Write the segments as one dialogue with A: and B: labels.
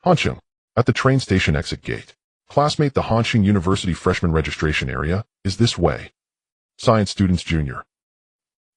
A: Hanqing. At the train station exit gate. Classmate, the Hanqing University freshman registration area is this way. Science students junior.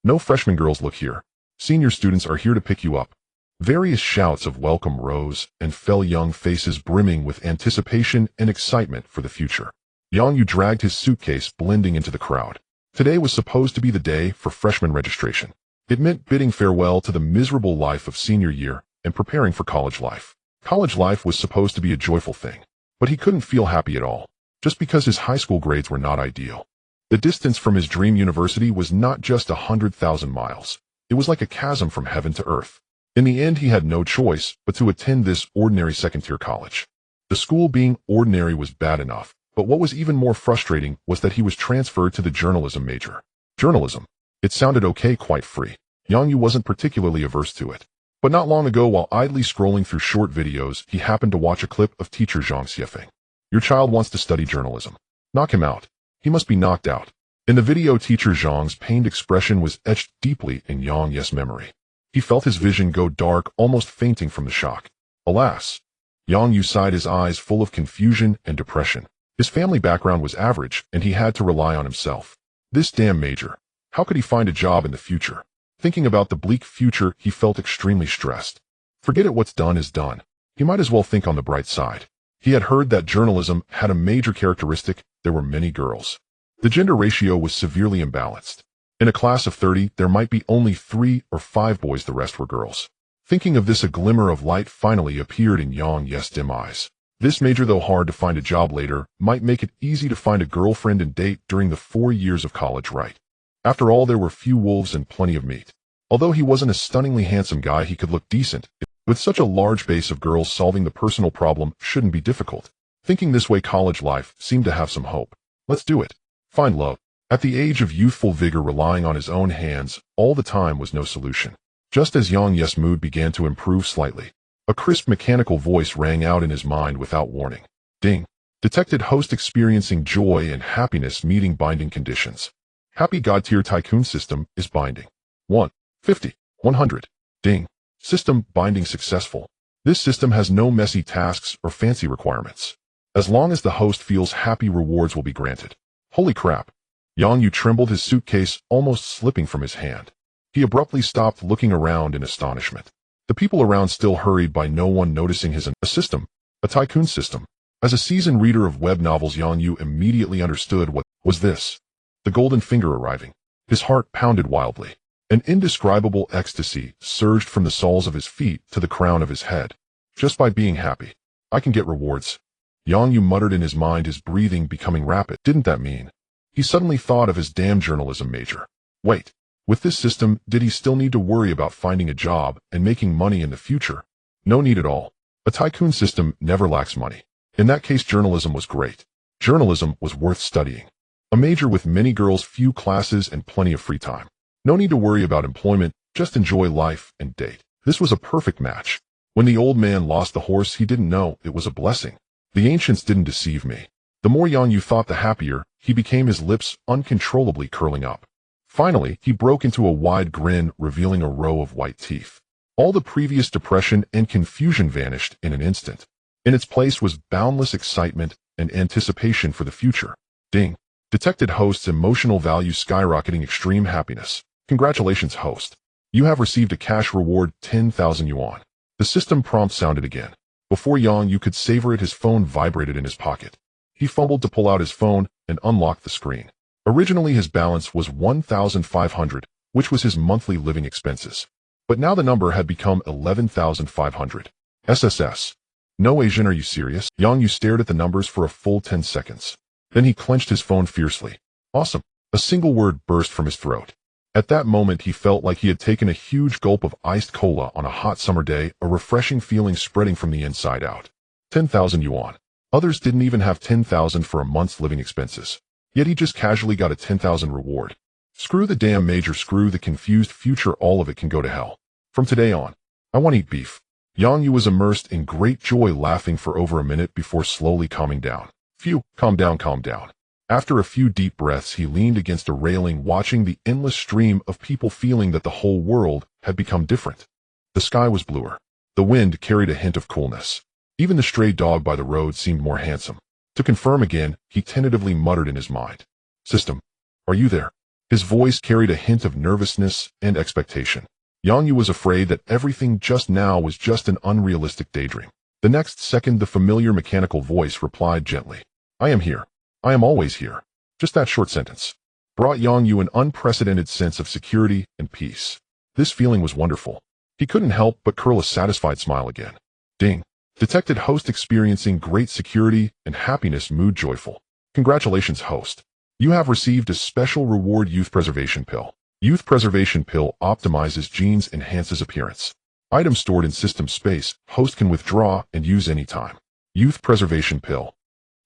A: No freshman girls look here. Senior students are here to pick you up. Various shouts of welcome rose and fell, young faces brimming with anticipation and excitement for the future. Yang Yu dragged his suitcase, blending into the crowd. Today was supposed to be the day for freshman registration. It meant bidding farewell to the miserable life of senior year and preparing for college life. College life was supposed to be a joyful thing, but he couldn't feel happy at all, just because his high school grades were not ideal. The distance from his dream university was not just 100,000 miles. It was like a chasm from heaven to earth. In the end, he had no choice but to attend this ordinary second-tier college. The school being ordinary was bad enough, but what was even more frustrating was that he was transferred to the journalism major. Journalism. It sounded okay, quite free. Yang Yu wasn't particularly averse to it. But not long ago, while idly scrolling through short videos, he happened to watch a clip of teacher Zhang Xiefeng. Your child wants to study journalism. Knock him out. He must be knocked out. In the video, teacher Zhang's pained expression was etched deeply in Yang Yu's memory. He felt his vision go dark, almost fainting from the shock. Alas! Yang Yu sighed, his eyes full of confusion and depression. His family background was average, and he had to rely on himself. This damn major. How could he find a job in the future? Thinking about the bleak future, he felt extremely stressed. Forget it, what's done is done. He might as well think on the bright side. He had heard that journalism had a major characteristic: there were many girls. The gender ratio was severely imbalanced. In a class of 30, there might be only 3 or 5 boys, the rest were girls. Thinking of this, a glimmer of light finally appeared in Yang Yu's dim eyes. This major, though hard to find a job later, might make it easy to find a girlfriend and date during the 4 years of college, right? After all, there were few wolves and plenty of meat. Although he wasn't a stunningly handsome guy, he could look decent. With such a large base of girls, solving the personal problem shouldn't be difficult. Thinking this way, college life seemed to have some hope. Let's do it. Find love. At the age of youthful vigor, relying on his own hands all the time was no solution. Just as Yang Yu's mood began to improve slightly, a crisp mechanical voice rang out in his mind without warning. Ding. Detected host experiencing joy and happiness meeting binding conditions. Happy God-tier tycoon system is binding. 1. 50. 100. Ding. System binding successful. This system has no messy tasks or fancy requirements. As long as the host feels happy, rewards will be granted. Holy crap. Yang Yu trembled, his suitcase almost slipping from his hand. He abruptly stopped, looking around in astonishment. The people around still hurried by, no one noticing his system, a tycoon system. As a seasoned reader of web novels, Yang Yu immediately understood what was this. The golden finger arriving. His heart pounded wildly. An indescribable ecstasy surged from the soles of his feet to the crown of his head. Just by being happy, I can get rewards. Yang Yu muttered in his mind, his breathing becoming rapid. Didn't that mean? He suddenly thought of his damn journalism major. Wait, with this system, did he still need to worry about finding a job and making money in the future? No need at all. A tycoon system never lacks money. In that case, journalism was great. Journalism was worth studying. A major with many girls, few classes, and plenty of free time. No need to worry about employment, just enjoy life and date. This was a perfect match. When the old man lost the horse, he didn't know it was a blessing. The ancients didn't deceive me. The more Yang Yu thought, the happier he became, his lips uncontrollably curling up. Finally, he broke into a wide grin, revealing a row of white teeth. All the previous depression and confusion vanished in an instant. In its place was boundless excitement and anticipation for the future. Ding. Detected host's emotional value skyrocketing, extreme happiness. Congratulations, host. You have received a cash reward, 10,000 yuan. The system prompt sounded again. Before Yang Yu could savor it, his phone vibrated in his pocket. He fumbled to pull out his phone and unlock the screen. Originally, his balance was 1,500, which was his monthly living expenses. But now the number had become 11,500. SSS. No, Asian, are you serious? Yang Yu stared at the numbers for a full 10 seconds. Then he clenched his phone fiercely. Awesome. A single word burst from his throat. At that moment, he felt like he had taken a huge gulp of iced cola on a hot summer day, a refreshing feeling spreading from the inside out. 10,000 yuan. Others didn't even have 10,000 for a month's living expenses. Yet he just casually got a 10,000 reward. Screw the damn major, screw the confused future, all of it can go to hell. From today on, I want to eat beef. Yang Yu was immersed in great joy, laughing for over a minute before slowly calming down. Phew, calm down, calm down. After a few deep breaths, he leaned against a railing, watching the endless stream of people, feeling that the whole world had become different. The sky was bluer. The wind carried a hint of coolness. Even the stray dog by the road seemed more handsome. To confirm again, he tentatively muttered in his mind, "System, are you there?" His voice carried a hint of nervousness and expectation. Yang Yu was afraid that everything just now was just an unrealistic daydream. The next second, the familiar mechanical voice replied gently, "I am here. I am always here." Just that short sentence brought Yang Yu an unprecedented sense of security and peace. This feeling was wonderful. He couldn't help but curl a satisfied smile again. Ding. Detected host experiencing great security and happiness mood joyful. Congratulations, host. You have received a special reward youth preservation pill. Youth preservation pill optimizes genes, enhances appearance. Item stored in system space, host can withdraw and use anytime. Youth preservation pill.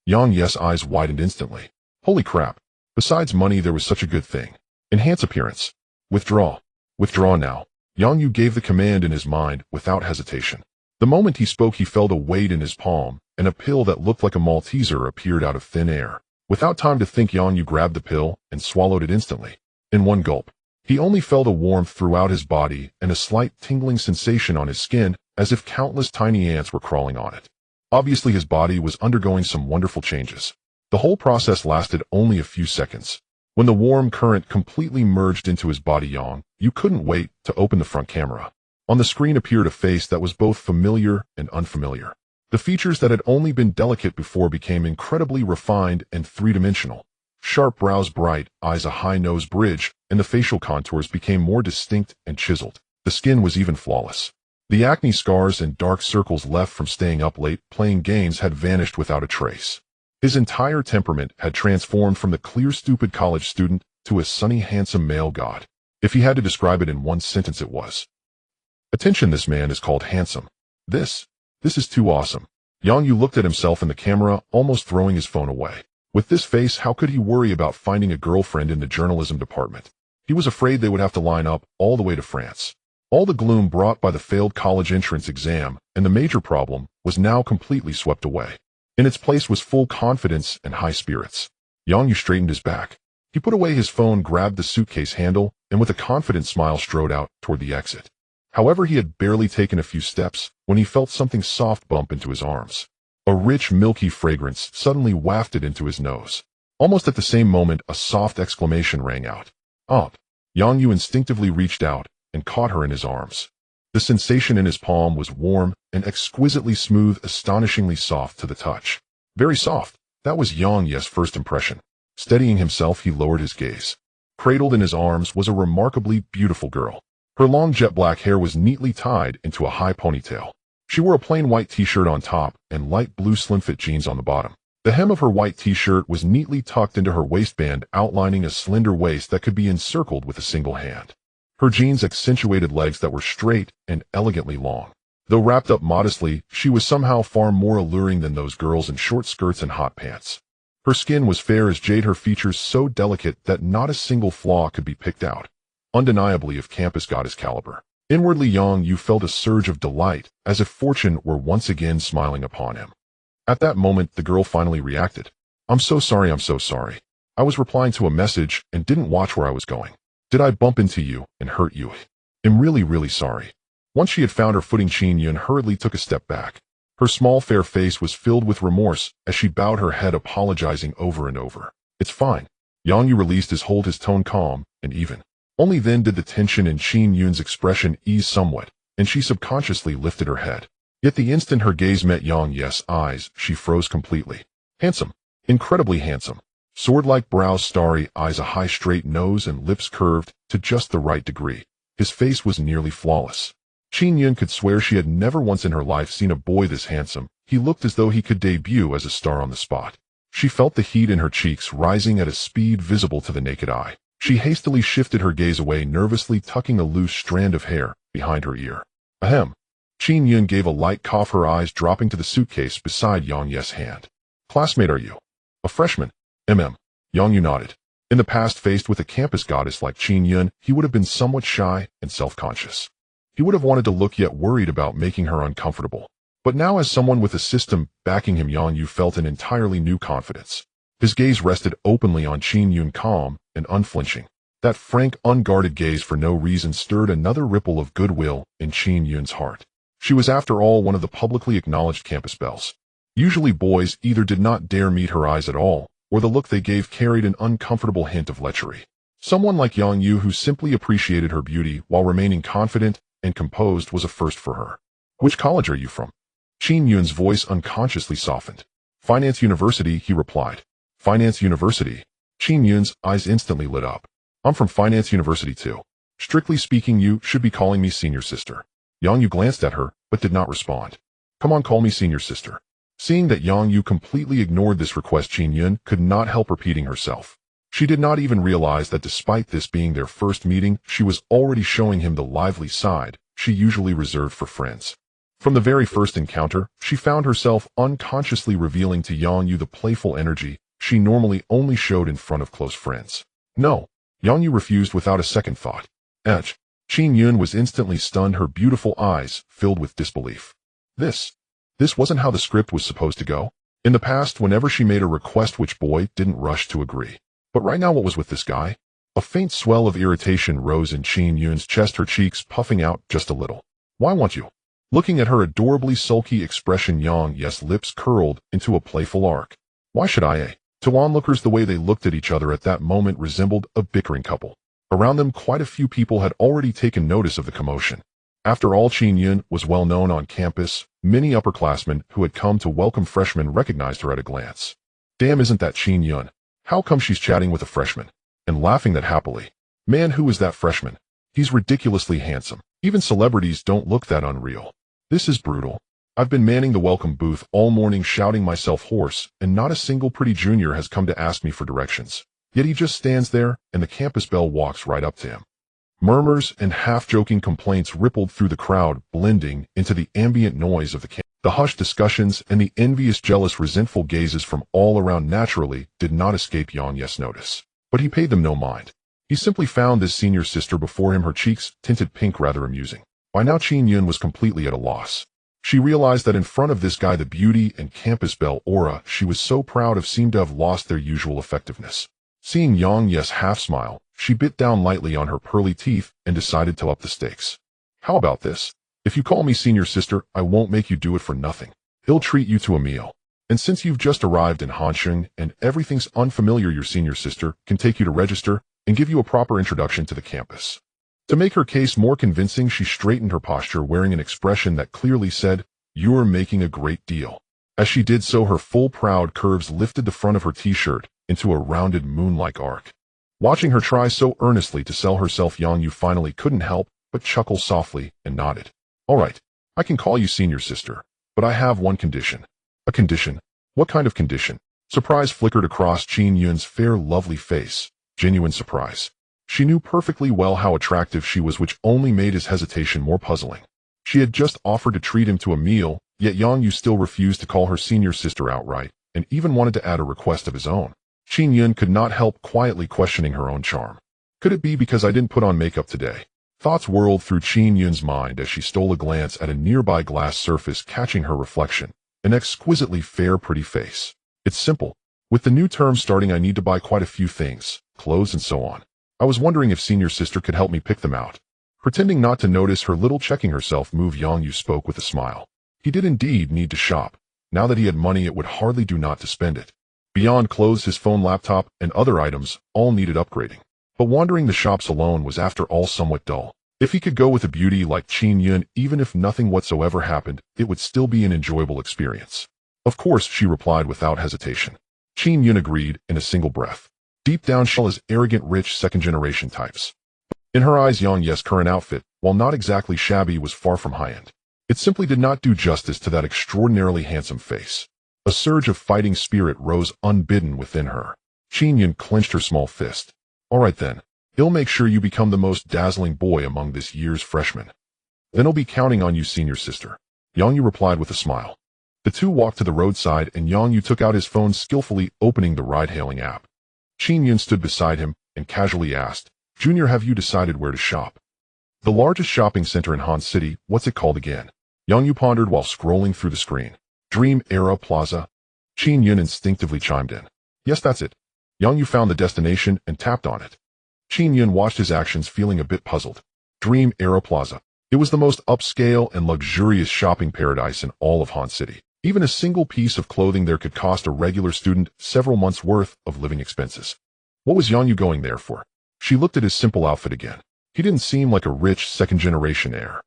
A: Yang Yes' eyes widened instantly. Holy crap. Besides money, there was such a good thing. Enhance appearance. Withdraw. Withdraw now. Yang Yu gave the command in his mind without hesitation. The moment he spoke, he felt a weight in his palm, and a pill that looked like a Malteser appeared out of thin air. Without time to think, Yang Yu grabbed the pill and swallowed it instantly. In one gulp. He only felt a warmth throughout his body and a slight tingling sensation on his skin, as if countless tiny ants were crawling on it. Obviously, his body was undergoing some wonderful changes. The whole process lasted only a few seconds. When the warm current completely merged into his body, Yang Yu couldn't wait to open the front camera. On the screen appeared a face that was both familiar and unfamiliar. The features that had only been delicate before became incredibly refined and three-dimensional. Sharp brows, bright eyes, a high nose bridge, and the facial contours became more distinct and chiseled. The skin was even flawless. The acne scars and dark circles left from staying up late playing games had vanished without a trace. His entire temperament had transformed from the clear, stupid college student to a sunny, handsome male god. If he had to describe it in one sentence, it was, "Attention, this man is called handsome. This is too awesome." Yang Yu looked at himself in the camera, almost throwing his phone away. With this face, how could he worry about finding a girlfriend in the journalism department? He was afraid they would have to line up all the way to France. All the gloom brought by the failed college entrance exam and the major problem was now completely swept away. In its place was full confidence and high spirits. Yang Yu straightened his back. He put away his phone, grabbed the suitcase handle, and with a confident smile strode out toward the exit. However, he had barely taken a few steps when he felt something soft bump into his arms. A rich, milky fragrance suddenly wafted into his nose. Almost at the same moment, a soft exclamation rang out. "Up!" Yang Yu instinctively reached out and caught her in his arms. The sensation in his palm was warm and exquisitely smooth, astonishingly soft to the touch. Very soft. That was Yang Yes' first impression. Steadying himself, he lowered his gaze. Cradled in his arms was a remarkably beautiful girl. Her long jet black hair was neatly tied into a high ponytail. She wore a plain white t-shirt on top and light blue slim-fit jeans on the bottom. The hem of her white t-shirt was neatly tucked into her waistband, outlining a slender waist that could be encircled with a single hand. Her jeans accentuated legs that were straight and elegantly long. Though wrapped up modestly, she was somehow far more alluring than those girls in short skirts and hot pants. Her skin was fair as jade, her features so delicate that not a single flaw could be picked out. Undeniably of campus goddess caliber. Inwardly, Yang Yu felt a surge of delight, as if fortune were once again smiling upon him. At that moment, the girl finally reacted. I'm so sorry. I was replying to a message and didn't watch where I was going. Did I bump into you and hurt you? I'm really sorry." Once she had found her footing, Qin Yun hurriedly took a step back. Her small, fair face was filled with remorse as she bowed her head, apologizing over and over. "It's fine." Yang Yu released his hold, his tone calm and even. Only then did the tension in Qin Yun's expression ease somewhat, and she subconsciously lifted her head. Yet the instant her gaze met Yang Yes' eyes, she froze completely. Handsome. Incredibly handsome. Sword-like brows, starry eyes, a high straight nose, and lips curved to just the right degree. His face was nearly flawless. Qin Yun could swear she had never once in her life seen a boy this handsome. He looked as though he could debut as a star on the spot. She felt the heat in her cheeks rising at a speed visible to the naked eye. She hastily shifted her gaze away, nervously tucking a loose strand of hair behind her ear. Ahem. Qin Yun gave a light cough, her eyes dropping to the suitcase beside Yang Yes' hand. "Classmate, are you a freshman?" Yang Yu nodded. In the past, faced with a campus goddess like Qin Yun, he would have been somewhat shy and self-conscious. He would have wanted to look, yet worried about making her uncomfortable. But now, as someone with a system backing him, Yang Yu felt an entirely new confidence. His gaze rested openly on Qin Yun, calm and unflinching. That frank, unguarded gaze for no reason stirred another ripple of goodwill in Qin Yun's heart. She was after all one of the publicly acknowledged campus belles. Usually boys either did not dare meet her eyes at all, or the look they gave carried an uncomfortable hint of lechery. Someone like Yang Yu who simply appreciated her beauty while remaining confident and composed was a first for her. Which college are you from? Qin Yun's voice unconsciously softened. Finance University, he replied. Finance University. Qin Yun's eyes instantly lit up. I'm from Finance University too. Strictly speaking, you should be calling me senior sister. Yang Yu glanced at her, but did not respond. Come on, call me senior sister. Seeing that Yang Yu completely ignored this request, Qin Yun could not help repeating herself. She did not even realize that despite this being their first meeting, she was already showing him the lively side she usually reserved for friends. From the very first encounter, she found herself unconsciously revealing to Yang Yu the playful energy she normally only showed in front of close friends. No, Yang Yu refused without a second thought. Qin Yun was instantly stunned, her beautiful eyes filled with disbelief. This wasn't how the script was supposed to go. In the past, whenever she made a request, which boy didn't rush to agree? But right now, what was with this guy? A faint swell of irritation rose in Qin Yun's chest, her cheeks puffing out just a little. Why won't you? Looking at her adorably sulky expression, Yang Yu's lips curled into a playful arc. Why should I? To onlookers, the way they looked at each other at that moment resembled a bickering couple. Around them, quite a few people had already taken notice of the commotion. After all, Qin Yun was well known on campus. Many upperclassmen who had come to welcome freshmen recognized her at a glance. Damn, isn't that Qin Yun? How come she's chatting with a freshman? And laughing that happily. Man, who is that freshman? He's ridiculously handsome. Even celebrities don't look that unreal. This is brutal. I've been manning the welcome booth all morning shouting myself hoarse, and not a single pretty junior has come to ask me for directions. Yet he just stands there, and the campus belle walks right up to him. Murmurs and half-joking complaints rippled through the crowd, blending into the ambient noise of the campus. The hushed discussions and the envious, jealous, resentful gazes from all around naturally did not escape Yang Yu's notice. But he paid them no mind. He simply found this senior sister before him, her cheeks tinted pink, rather amusing. By now Qin Yun was completely at a loss. She realized that in front of this guy the beauty and campus belle aura she was so proud of seemed to have lost their usual effectiveness. Seeing Yang Yu's half-smile, she bit down lightly on her pearly teeth and decided to up the stakes. How about this? If you call me senior sister, I won't make you do it for nothing. He'll treat you to a meal. And since you've just arrived in Hansheng and everything's unfamiliar, your senior sister can take you to register and give you a proper introduction to the campus. To make her case more convincing, she straightened her posture, wearing an expression that clearly said, "You're making a great deal." As she did so, her full proud curves lifted the front of her t-shirt into a rounded moon-like arc. Watching her try so earnestly to sell herself, Yang Yu finally couldn't help but chuckle softly and nodded. All right, I can call you senior sister, but I have one condition. A condition? What kind of condition? Surprise flickered across Qin Yun's fair, lovely face. Genuine surprise. She knew perfectly well how attractive she was, which only made his hesitation more puzzling. She had just offered to treat him to a meal, yet Yang Yu still refused to call her senior sister outright, and even wanted to add a request of his own. Qin Yun could not help quietly questioning her own charm. Could it be because I didn't put on makeup today? Thoughts whirled through Qin Yun's mind as she stole a glance at a nearby glass surface, catching her reflection. An exquisitely fair, pretty face. It's simple. With the new term starting, I need to buy quite a few things, clothes and so on. I was wondering if senior sister could help me pick them out. Pretending not to notice her little checking herself move, Yang Yu spoke with a smile. He did indeed need to shop. Now that he had money, it would hardly do not to spend it. Beyond clothes, his phone, laptop, and other items all needed upgrading. But wandering the shops alone was after all somewhat dull. If he could go with a beauty like Qin Yun, even if nothing whatsoever happened, it would still be an enjoyable experience. Of course, she replied without hesitation. Qin Yun agreed in a single breath. Deep down, she was arrogant, rich, second-generation types. In her eyes, Yang Yu's current outfit, while not exactly shabby, was far from high-end. It simply did not do justice to that extraordinarily handsome face. A surge of fighting spirit rose unbidden within her. Qin Yun clenched her small fist. All right then. He'll make sure you become the most dazzling boy among this year's freshmen. Then he'll be counting on you, senior sister. Yang Yu replied with a smile. The two walked to the roadside, and Yang Yu took out his phone, skillfully opening the ride-hailing app. Qin Yun stood beside him and casually asked, "Junior, have you decided where to shop?" "The largest shopping center in Han City, what's it called again?" Yang Yu pondered while scrolling through the screen. "Dream Era Plaza?" Qin Yun instinctively chimed in. "Yes, that's it." Yang Yu found the destination and tapped on it. Qin Yun watched his actions, feeling a bit puzzled. Dream Era Plaza. It was the most upscale and luxurious shopping paradise in all of Han City. Even a single piece of clothing there could cost a regular student several months' worth of living expenses. What was Yang Yu going there for? She looked at his simple outfit again. He didn't seem like a rich second-generation heir.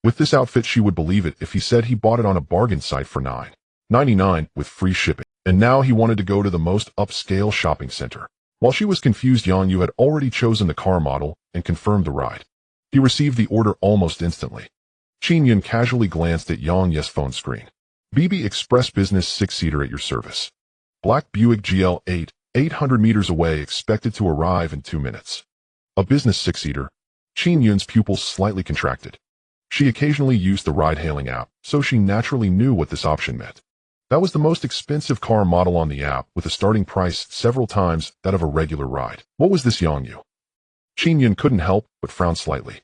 A: With this outfit, she would believe it if he said he bought it on a bargain site for $9.99 with free shipping. And now he wanted to go to the most upscale shopping center. While she was confused, Yang Yu had already chosen the car model and confirmed the ride. He received the order almost instantly. Qin Yun casually glanced at Yang Yu's phone screen. BB Express Business 6-seater at your service. Black Buick GL8, 800 meters away, expected to arrive in 2 minutes. A business 6-seater. Qin Yun's pupils slightly contracted. She occasionally used the ride-hailing app, so she naturally knew what this option meant. That was the most expensive car model on the app, with a starting price several times that of a regular ride. What was this, Yang Yu? Qin Yun couldn't help but frown slightly.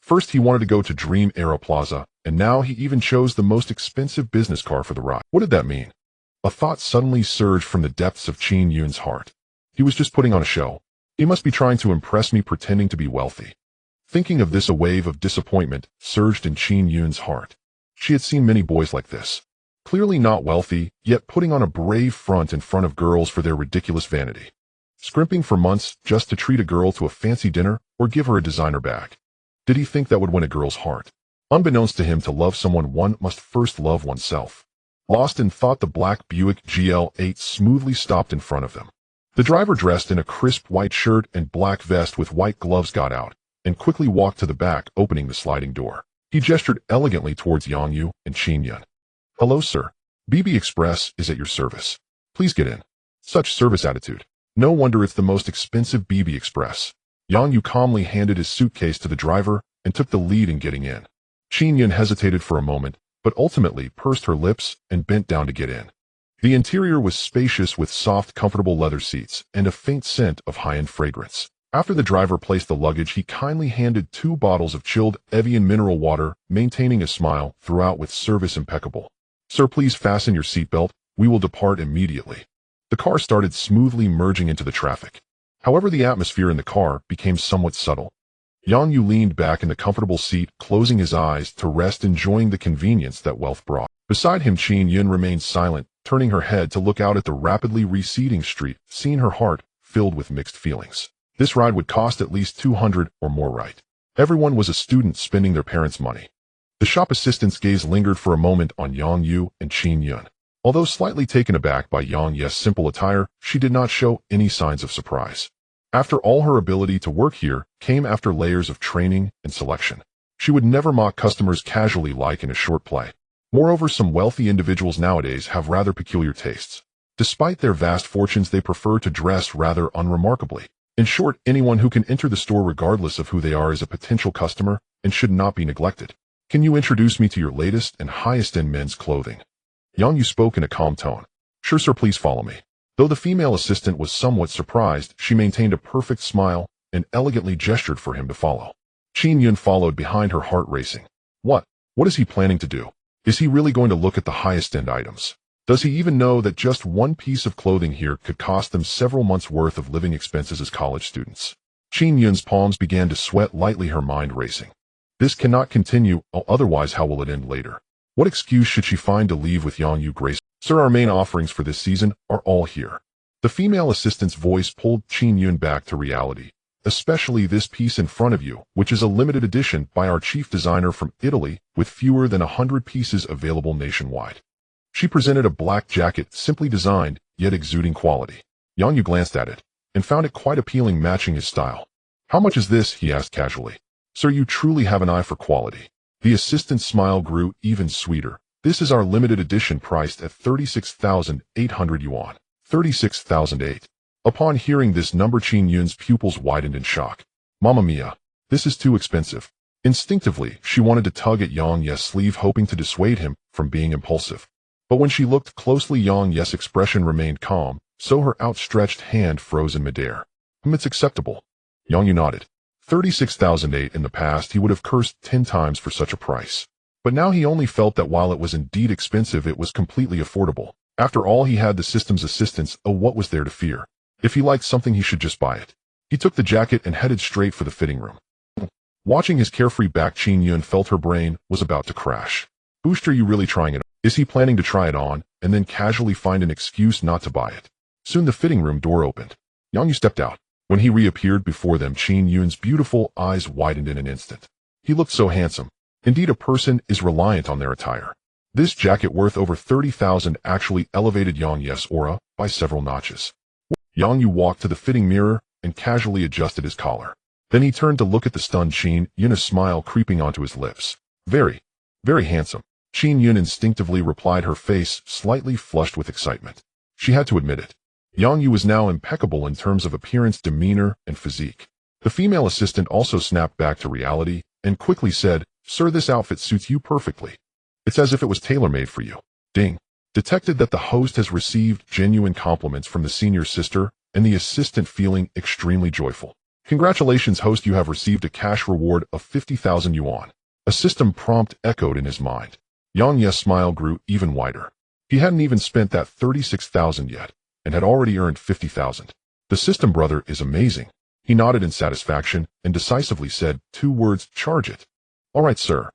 A: First, he wanted to go to Dream Aero Plaza, and now he even chose the most expensive business car for the ride. What did that mean? A thought suddenly surged from the depths of Qin Yun's heart. He was just putting on a show. He must be trying to impress me, pretending to be wealthy. Thinking of this, a wave of disappointment surged in Qin Yun's heart. She had seen many boys like this. Clearly not wealthy, yet putting on a brave front in front of girls for their ridiculous vanity. Scrimping for months just to treat a girl to a fancy dinner or give her a designer bag. Did he think that would win a girl's heart? Unbeknownst to him, to love someone, one must first love oneself. Lost in thought, the black Buick GL8 smoothly stopped in front of them. The driver, dressed in a crisp white shirt and black vest with white gloves, got out and quickly walked to the back, opening the sliding door. He gestured elegantly towards Yang Yu and Qin Yun. "Hello, sir. BB Express is at your service. Please get in." Such service attitude. No wonder it's the most expensive BB Express. Yang Yu calmly handed his suitcase to the driver and took the lead in getting in. Qin Yun hesitated for a moment, but ultimately pursed her lips and bent down to get in. The interior was spacious, with soft, comfortable leather seats and a faint scent of high-end fragrance. After the driver placed the luggage, he kindly handed 2 bottles of chilled Evian mineral water, maintaining a smile throughout with service impeccable. "Sir, please fasten your seatbelt. We will depart immediately." The car started smoothly, merging into the traffic. However, the atmosphere in the car became somewhat subtle. Yang Yu leaned back in the comfortable seat, closing his eyes to rest, enjoying the convenience that wealth brought. Beside him, Qin Yun remained silent, turning her head to look out at the rapidly receding street, seeing her heart filled with mixed feelings. This ride would cost at least 200 or more, right? Everyone was a student spending their parents' money. The shop assistant's gaze lingered for a moment on Yang Yu and Qin Yun. Although slightly taken aback by Yang Yu's simple attire, she did not show any signs of surprise. After all, her ability to work here came after layers of training and selection. She would never mock customers casually like in a short play. Moreover, some wealthy individuals nowadays have rather peculiar tastes. Despite their vast fortunes, they prefer to dress rather unremarkably. In short, anyone who can enter the store regardless of who they are is a potential customer and should not be neglected. "Can you introduce me to your latest and highest-end men's clothing?" Yang Yu spoke in a calm tone. "Sure, sir, please follow me." Though the female assistant was somewhat surprised, she maintained a perfect smile and elegantly gestured for him to follow. Qin Yun followed behind, her heart racing. What is he planning to do? Is he really going to look at the highest-end items? Does he even know that just one piece of clothing here could cost them several months' worth of living expenses as college students? Qin Yun's palms began to sweat lightly, her mind racing. This cannot continue, otherwise how will it end later? What excuse should she find to leave with Yang Yu gracefully? "Sir, our main offerings for this season are all here." The female assistant's voice pulled Qin Yun back to reality. "Especially this piece in front of you, which is a limited edition by our chief designer from Italy, with fewer than 100 pieces available nationwide." She presented a black jacket, simply designed, yet exuding quality. Yang Yu glanced at it and found it quite appealing, matching his style. "How much is this?" he asked casually. "Sir, you truly have an eye for quality." The assistant's smile grew even sweeter. "This is our limited edition, priced at 36,800 yuan. 36,008. Upon hearing this number, Qin Yun's pupils widened in shock. "Mamma mia, this is too expensive." Instinctively, she wanted to tug at Yang Yu's sleeve, hoping to dissuade him from being impulsive. But when she looked closely, Yang Yu's expression remained calm, so her outstretched hand froze in midair. "It's acceptable." Yang Yu nodded. 36,008. In the past, he would have cursed 10 times for such a price. But now he only felt that while it was indeed expensive, it was completely affordable. After all, he had the system's assistance. What was there to fear? If he liked something, he should just buy it. He took the jacket and headed straight for the fitting room. Watching his carefree back, Qin Yun felt her brain was about to crash. Booster, you really trying it on? Is he planning to try it on, and then casually find an excuse not to buy it? Soon the fitting room door opened. Yang Yu stepped out. When he reappeared before them, Qin Yun's beautiful eyes widened in an instant. He looked so handsome. Indeed, a person is reliant on their attire. This jacket worth over 30,000 actually elevated Yang Yu's aura by several notches. Yang Yu walked to the fitting mirror and casually adjusted his collar. Then he turned to look at the stunned Qin Yun, a smile creeping onto his lips. Very, very handsome. Qin Yun instinctively replied, her face slightly flushed with excitement. She had to admit it. Yang Yu was now impeccable in terms of appearance, demeanor, and physique. The female assistant also snapped back to reality and quickly said, "Sir, this outfit suits you perfectly. It's as if it was tailor-made for you." Ding. Detected that the host has received genuine compliments from the senior sister, and the assistant feeling extremely joyful. "Congratulations, host, you have received a cash reward of 50,000 yuan. A system prompt echoed in his mind. Yang Yu's smile grew even wider. He hadn't even spent that 36,000 yet, and had already earned 50,000. The system brother is amazing. He nodded in satisfaction and decisively said 2 words, "Charge it." "All right, sir."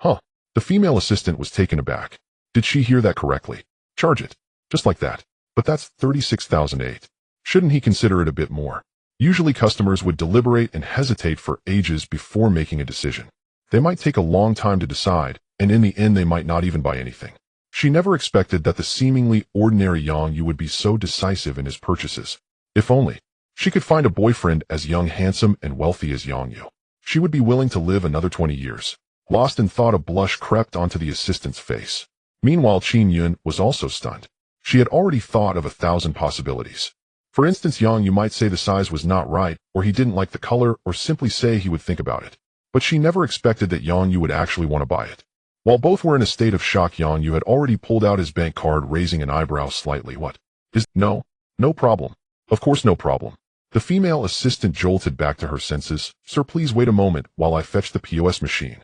A: "Huh." The female assistant was taken aback. Did she hear that correctly? Charge it. Just like that. But that's 36,008. Shouldn't he consider it a bit more? Usually customers would deliberate and hesitate for ages before making a decision. They might take a long time to decide, and in the end they might not even buy anything. She never expected that the seemingly ordinary Yang Yu would be so decisive in his purchases. If only she could find a boyfriend as young, handsome, and wealthy as Yang Yu, she would be willing to live another 20 years. Lost in thought, a blush crept onto the assistant's face. Meanwhile, Qin Yun was also stunned. She had already thought of 1,000 possibilities. For instance, Yang Yu might say the size was not right, or he didn't like the color, or simply say he would think about it. But she never expected that Yang Yu would actually want to buy it. While both were in a state of shock, Yang Yu had already pulled out his bank card, raising an eyebrow slightly. "What is? No problem. Of course no problem." The female assistant jolted back to her senses. "Sir, please wait a moment while I fetch the POS machine."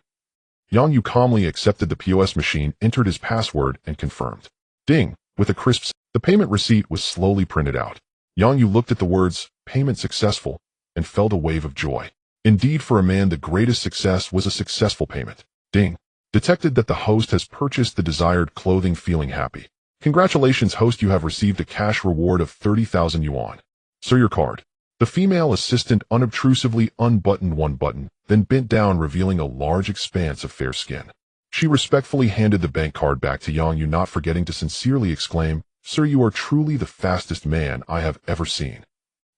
A: Yang Yu calmly accepted the POS machine, entered his password, and confirmed. Ding! With a crisp sound, the payment receipt was slowly printed out. Yang Yu looked at the words, "Payment successful," and felt a wave of joy. Indeed, for a man, the greatest success was a successful payment. Ding! Detected that the host has purchased the desired clothing, feeling happy. "Congratulations, host, you have received a cash reward of 30,000 yuan. Sir, your card." The female assistant unobtrusively unbuttoned one button, then bent down, revealing a large expanse of fair skin. She respectfully handed the bank card back to Yang Yu, not forgetting to sincerely exclaim, "Sir, you are truly the fastest man I have ever seen."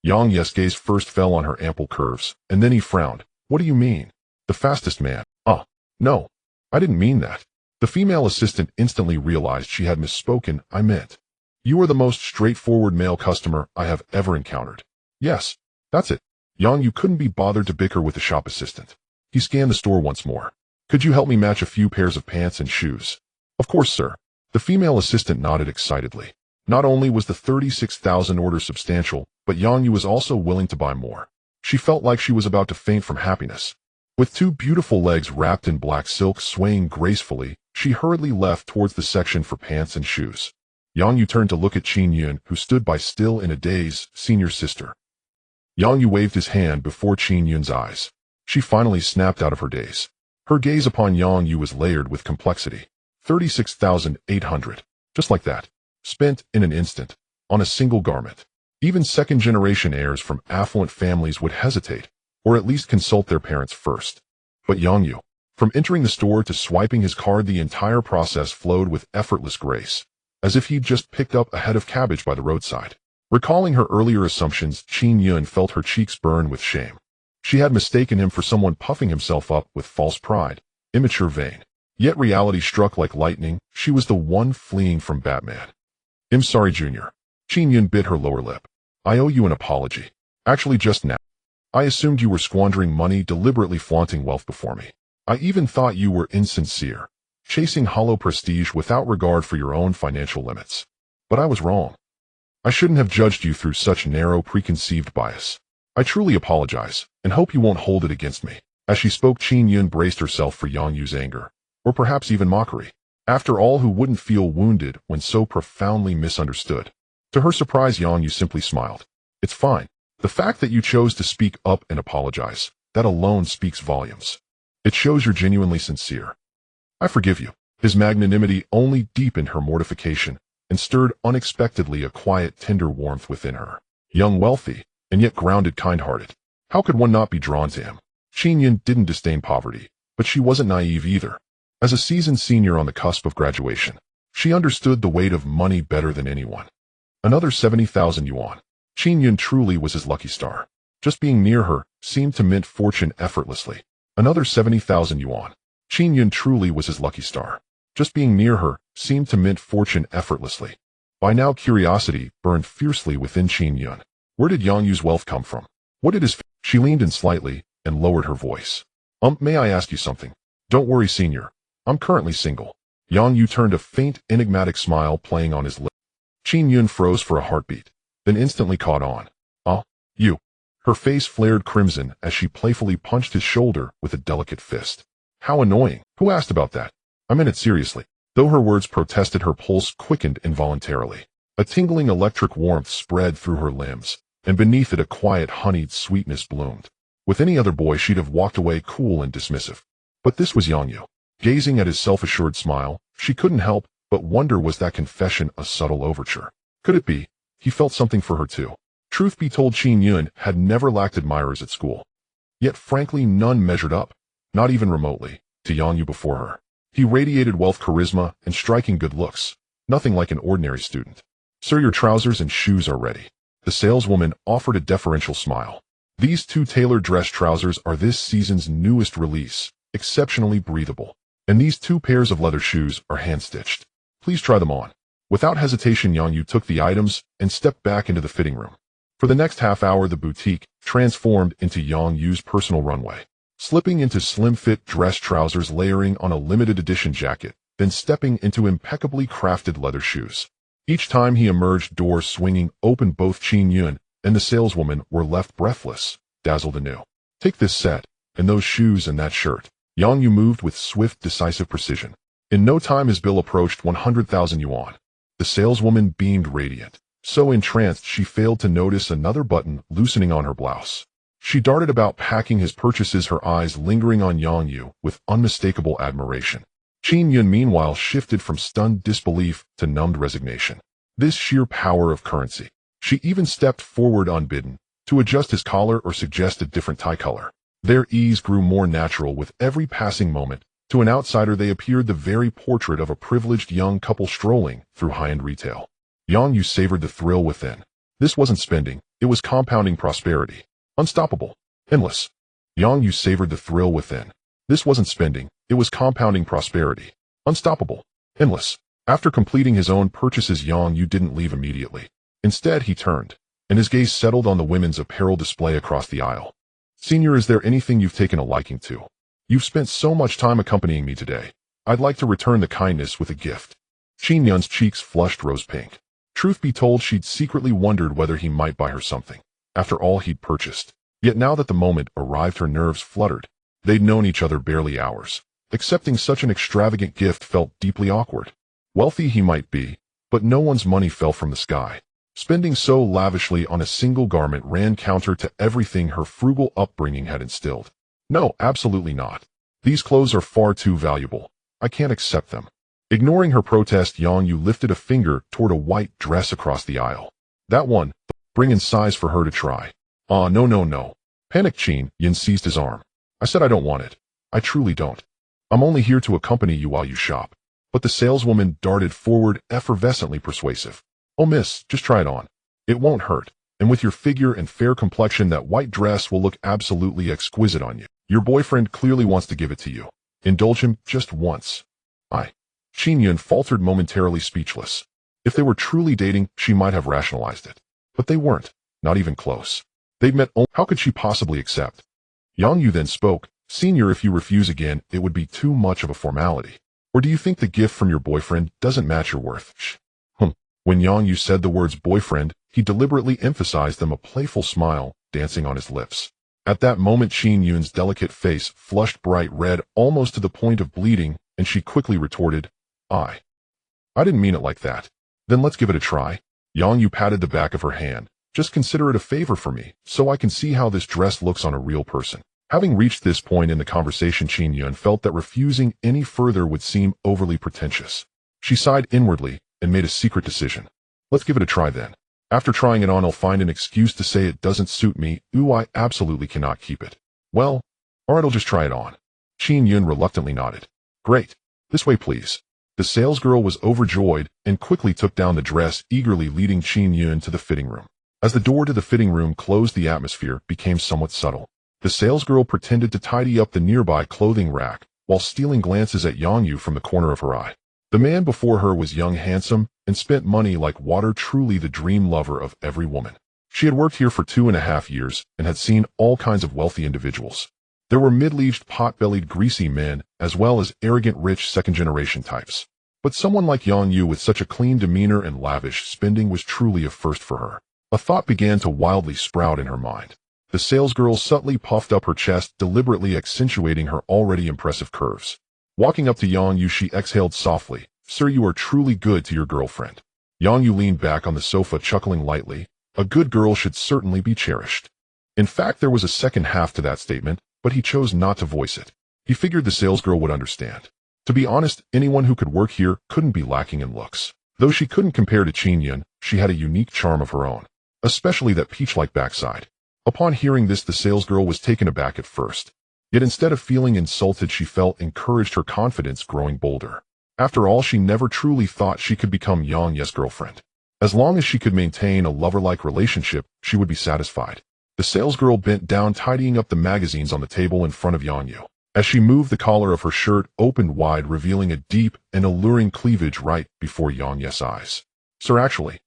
A: Yang Yu's gaze first fell on her ample curves, and then he frowned. "What do you mean? The fastest man? No, I didn't mean that." The female assistant instantly realized she had misspoken. "I meant, you are the most straightforward male customer I have ever encountered." "Yes, that's it." Yang Yu couldn't be bothered to bicker with the shop assistant. He scanned the store once more. "Could you help me match a few pairs of pants and shoes?" "Of course, sir." The female assistant nodded excitedly. Not only was the 36,000 order substantial, but Yang Yu was also willing to buy more. She felt like she was about to faint from happiness. With 2 beautiful legs wrapped in black silk swaying gracefully, she hurriedly left towards the section for pants and shoes. Yang Yu turned to look at Qin Yun, who stood by still in a daze. "Senior sister." Yang Yu waved his hand before Qin Yun's eyes. She finally snapped out of her daze. Her gaze upon Yang Yu was layered with complexity. 36,800. Just like that. Spent in an instant. On a single garment. Even second-generation heirs from affluent families would hesitate, or at least consult their parents first. But Yang Yu, from entering the store to swiping his card, the entire process flowed with effortless grace, as if he'd just picked up a head of cabbage by the roadside. Recalling her earlier assumptions, Qin Yun felt her cheeks burn with shame. She had mistaken him for someone puffing himself up with false pride, immature, vain. Yet reality struck like lightning. She was the one fleeing from Batman. "I'm sorry, Junior." Qin Yun bit her lower lip. "I owe you an apology. Actually, just now. I assumed you were squandering money, deliberately flaunting wealth before me. I even thought you were insincere, chasing hollow prestige without regard for your own financial limits. But I was wrong. I shouldn't have judged you through such narrow preconceived bias. I truly apologize, and hope you won't hold it against me." As she spoke, Qin Yun braced herself for Yang Yu's anger, or perhaps even mockery. After all, who wouldn't feel wounded when so profoundly misunderstood? To her surprise, Yang Yu simply smiled. "It's fine. The fact that you chose to speak up and apologize, that alone speaks volumes. It shows you're genuinely sincere. I forgive you. His magnanimity only deepened her mortification and stirred unexpectedly a quiet, tender warmth within her. Young, wealthy, and yet grounded, kind-hearted. How could one not be drawn to him? Qin Yun didn't disdain poverty, but she wasn't naive either. As a seasoned senior on the cusp of graduation, she understood the weight of money better than anyone. Another 70,000 yuan. Qin Yun truly was his lucky star. Just being near her seemed to mint fortune effortlessly. Another 70,000 yuan. Qin Yun truly was his lucky star. Just being near her seemed to mint fortune effortlessly. By now curiosity burned fiercely within Qin Yun. Where did Yang Yu's wealth come from? What did his... She leaned in slightly and lowered her voice. May I ask you something? Don't worry, senior. I'm currently single. Yang Yu turned a faint, enigmatic smile playing on his lips. Qin Yun froze for a heartbeat, then instantly caught on. You. Her face flared crimson as she playfully punched his shoulder with a delicate fist. How annoying. Who asked about that? I meant it seriously. Though her words protested, her pulse quickened involuntarily. A tingling electric warmth spread through her limbs, and beneath it a quiet honeyed sweetness bloomed. With any other boy she'd have walked away cool and dismissive. But this was Yang Yu. Gazing at his self-assured smile, she couldn't help but wonder, was that confession a subtle overture? Could it be? He felt something for her too. Truth be told, Qin Yun had never lacked admirers at school. Yet frankly none measured up, not even remotely, to Yang Yu before her. He radiated wealth, charisma, and striking good looks. Nothing like an ordinary student. Sir, your trousers and shoes are ready. The saleswoman offered a deferential smile. These two tailored dress trousers are this season's newest release, exceptionally breathable. And these two pairs of leather shoes are hand-stitched. Please try them on. Without hesitation, Yang Yu took the items and stepped back into the fitting room. For the next half hour, the boutique transformed into Yang Yu's personal runway. Slipping into slim-fit dress trousers, layering on a limited edition jacket, then stepping into impeccably crafted leather shoes. Each time he emerged, doors swinging open, both Qin Yun and the saleswoman were left breathless, dazzled anew. Take this set, and those shoes and that shirt. Yang Yu moved with swift, decisive precision. In no time his bill approached 100,000 yuan. The saleswoman beamed radiant. So entranced she failed to notice another button loosening on her blouse. She darted about packing his purchases, her eyes lingering on Yang Yu with unmistakable admiration. Qin Yun meanwhile shifted from stunned disbelief to numbed resignation. This sheer power of currency. She even stepped forward unbidden to adjust his collar or suggest a different tie color. Their ease grew more natural with every passing moment. To an outsider they appeared the very portrait of a privileged young couple strolling through high-end retail. Yang Yu savored the thrill within. This wasn't spending, it was compounding prosperity. Unstoppable. Endless. Yang Yu savored the thrill within. This wasn't spending, it was compounding prosperity. Unstoppable. Endless. After completing his own purchases, Yang Yu didn't leave immediately. Instead he turned, and his gaze settled on the women's apparel display across the aisle. Senior, is there anything you've taken a liking to? You've spent so much time accompanying me today. I'd like to return the kindness with a gift. Qin Yun's cheeks flushed rose pink. Truth be told, she'd secretly wondered whether he might buy her something, after all he'd purchased. Yet now that the moment arrived, her nerves fluttered. They'd known each other barely hours. Accepting such an extravagant gift felt deeply awkward. Wealthy he might be, but no one's money fell from the sky. Spending so lavishly on a single garment ran counter to everything her frugal upbringing had instilled. No, absolutely not. These clothes are far too valuable. I can't accept them. Ignoring her protest, Yang Yu lifted a finger toward a white dress across the aisle. That one. Bring in size for her to try. No. Panicked Qin Yun seized his arm. I said I don't want it. I truly don't. I'm only here to accompany you while you shop. But the saleswoman darted forward, effervescently persuasive. Oh miss, just try it on. It won't hurt. And with your figure and fair complexion, that white dress will look absolutely exquisite on you. Your boyfriend clearly wants to give it to you. Indulge him just once. Qin Yun faltered, momentarily speechless. If they were truly dating, she might have rationalized it. But they weren't. Not even close. They'd met only. How could she possibly accept? Yang Yu then spoke. Senior, if you refuse again, it would be too much of a formality. Or do you think the gift from your boyfriend doesn't match your worth? When Yang Yu said the words boyfriend, he deliberately emphasized them, a playful smile dancing on his lips. At that moment, Qin Yun's delicate face flushed bright red, almost to the point of bleeding, and she quickly retorted, I didn't mean it like that. Then let's give it a try. Yang Yu patted the back of her hand. Just consider it a favor for me, so I can see how this dress looks on a real person. Having reached this point in the conversation, Qin Yun felt that refusing any further would seem overly pretentious. She sighed inwardly and made a secret decision. Let's give it a try then. After trying it on, I'll find an excuse to say it doesn't suit me. Ooh, I absolutely cannot keep it. Well, alright, I'll just try it on. Qin Yun reluctantly nodded. Great. This way, please. The salesgirl was overjoyed and quickly took down the dress, eagerly leading Qin Yun to the fitting room. As the door to the fitting room closed, the atmosphere became somewhat subtle. The salesgirl pretended to tidy up the nearby clothing rack while stealing glances at Yang Yu from the corner of her eye. The man before her was young, handsome, and spent money like water, truly the dream lover of every woman. She had worked here for 2.5 years and had seen all kinds of wealthy individuals. There were middle-aged, pot-bellied, greasy men, as well as arrogant, rich, second-generation types. But someone like Yang Yu with such a clean demeanor and lavish spending was truly a first for her. A thought began to wildly sprout in her mind. The salesgirl subtly puffed up her chest, deliberately accentuating her already impressive curves. Walking up to Yang Yu, she exhaled softly. Sir, you are truly good to your girlfriend. Yang Yu leaned back on the sofa, chuckling lightly. A good girl should certainly be cherished. In fact, there was a second half to that statement, but he chose not to voice it. He figured the salesgirl would understand. To be honest, anyone who could work here couldn't be lacking in looks. Though she couldn't compare to Qin Yun, she had a unique charm of her own, especially that peach-like backside. Upon hearing this, the salesgirl was taken aback at first. Yet instead of feeling insulted, she felt encouraged, her confidence growing bolder. After all, she never truly thought she could become Yang Yu's girlfriend. As long as she could maintain a lover-like relationship, she would be satisfied. The salesgirl bent down, tidying up the magazines on the table in front of Yang Yu. As she moved, the collar of her shirt opened wide, revealing a deep and alluring cleavage right before Yang Yu's eyes. Sir, actually,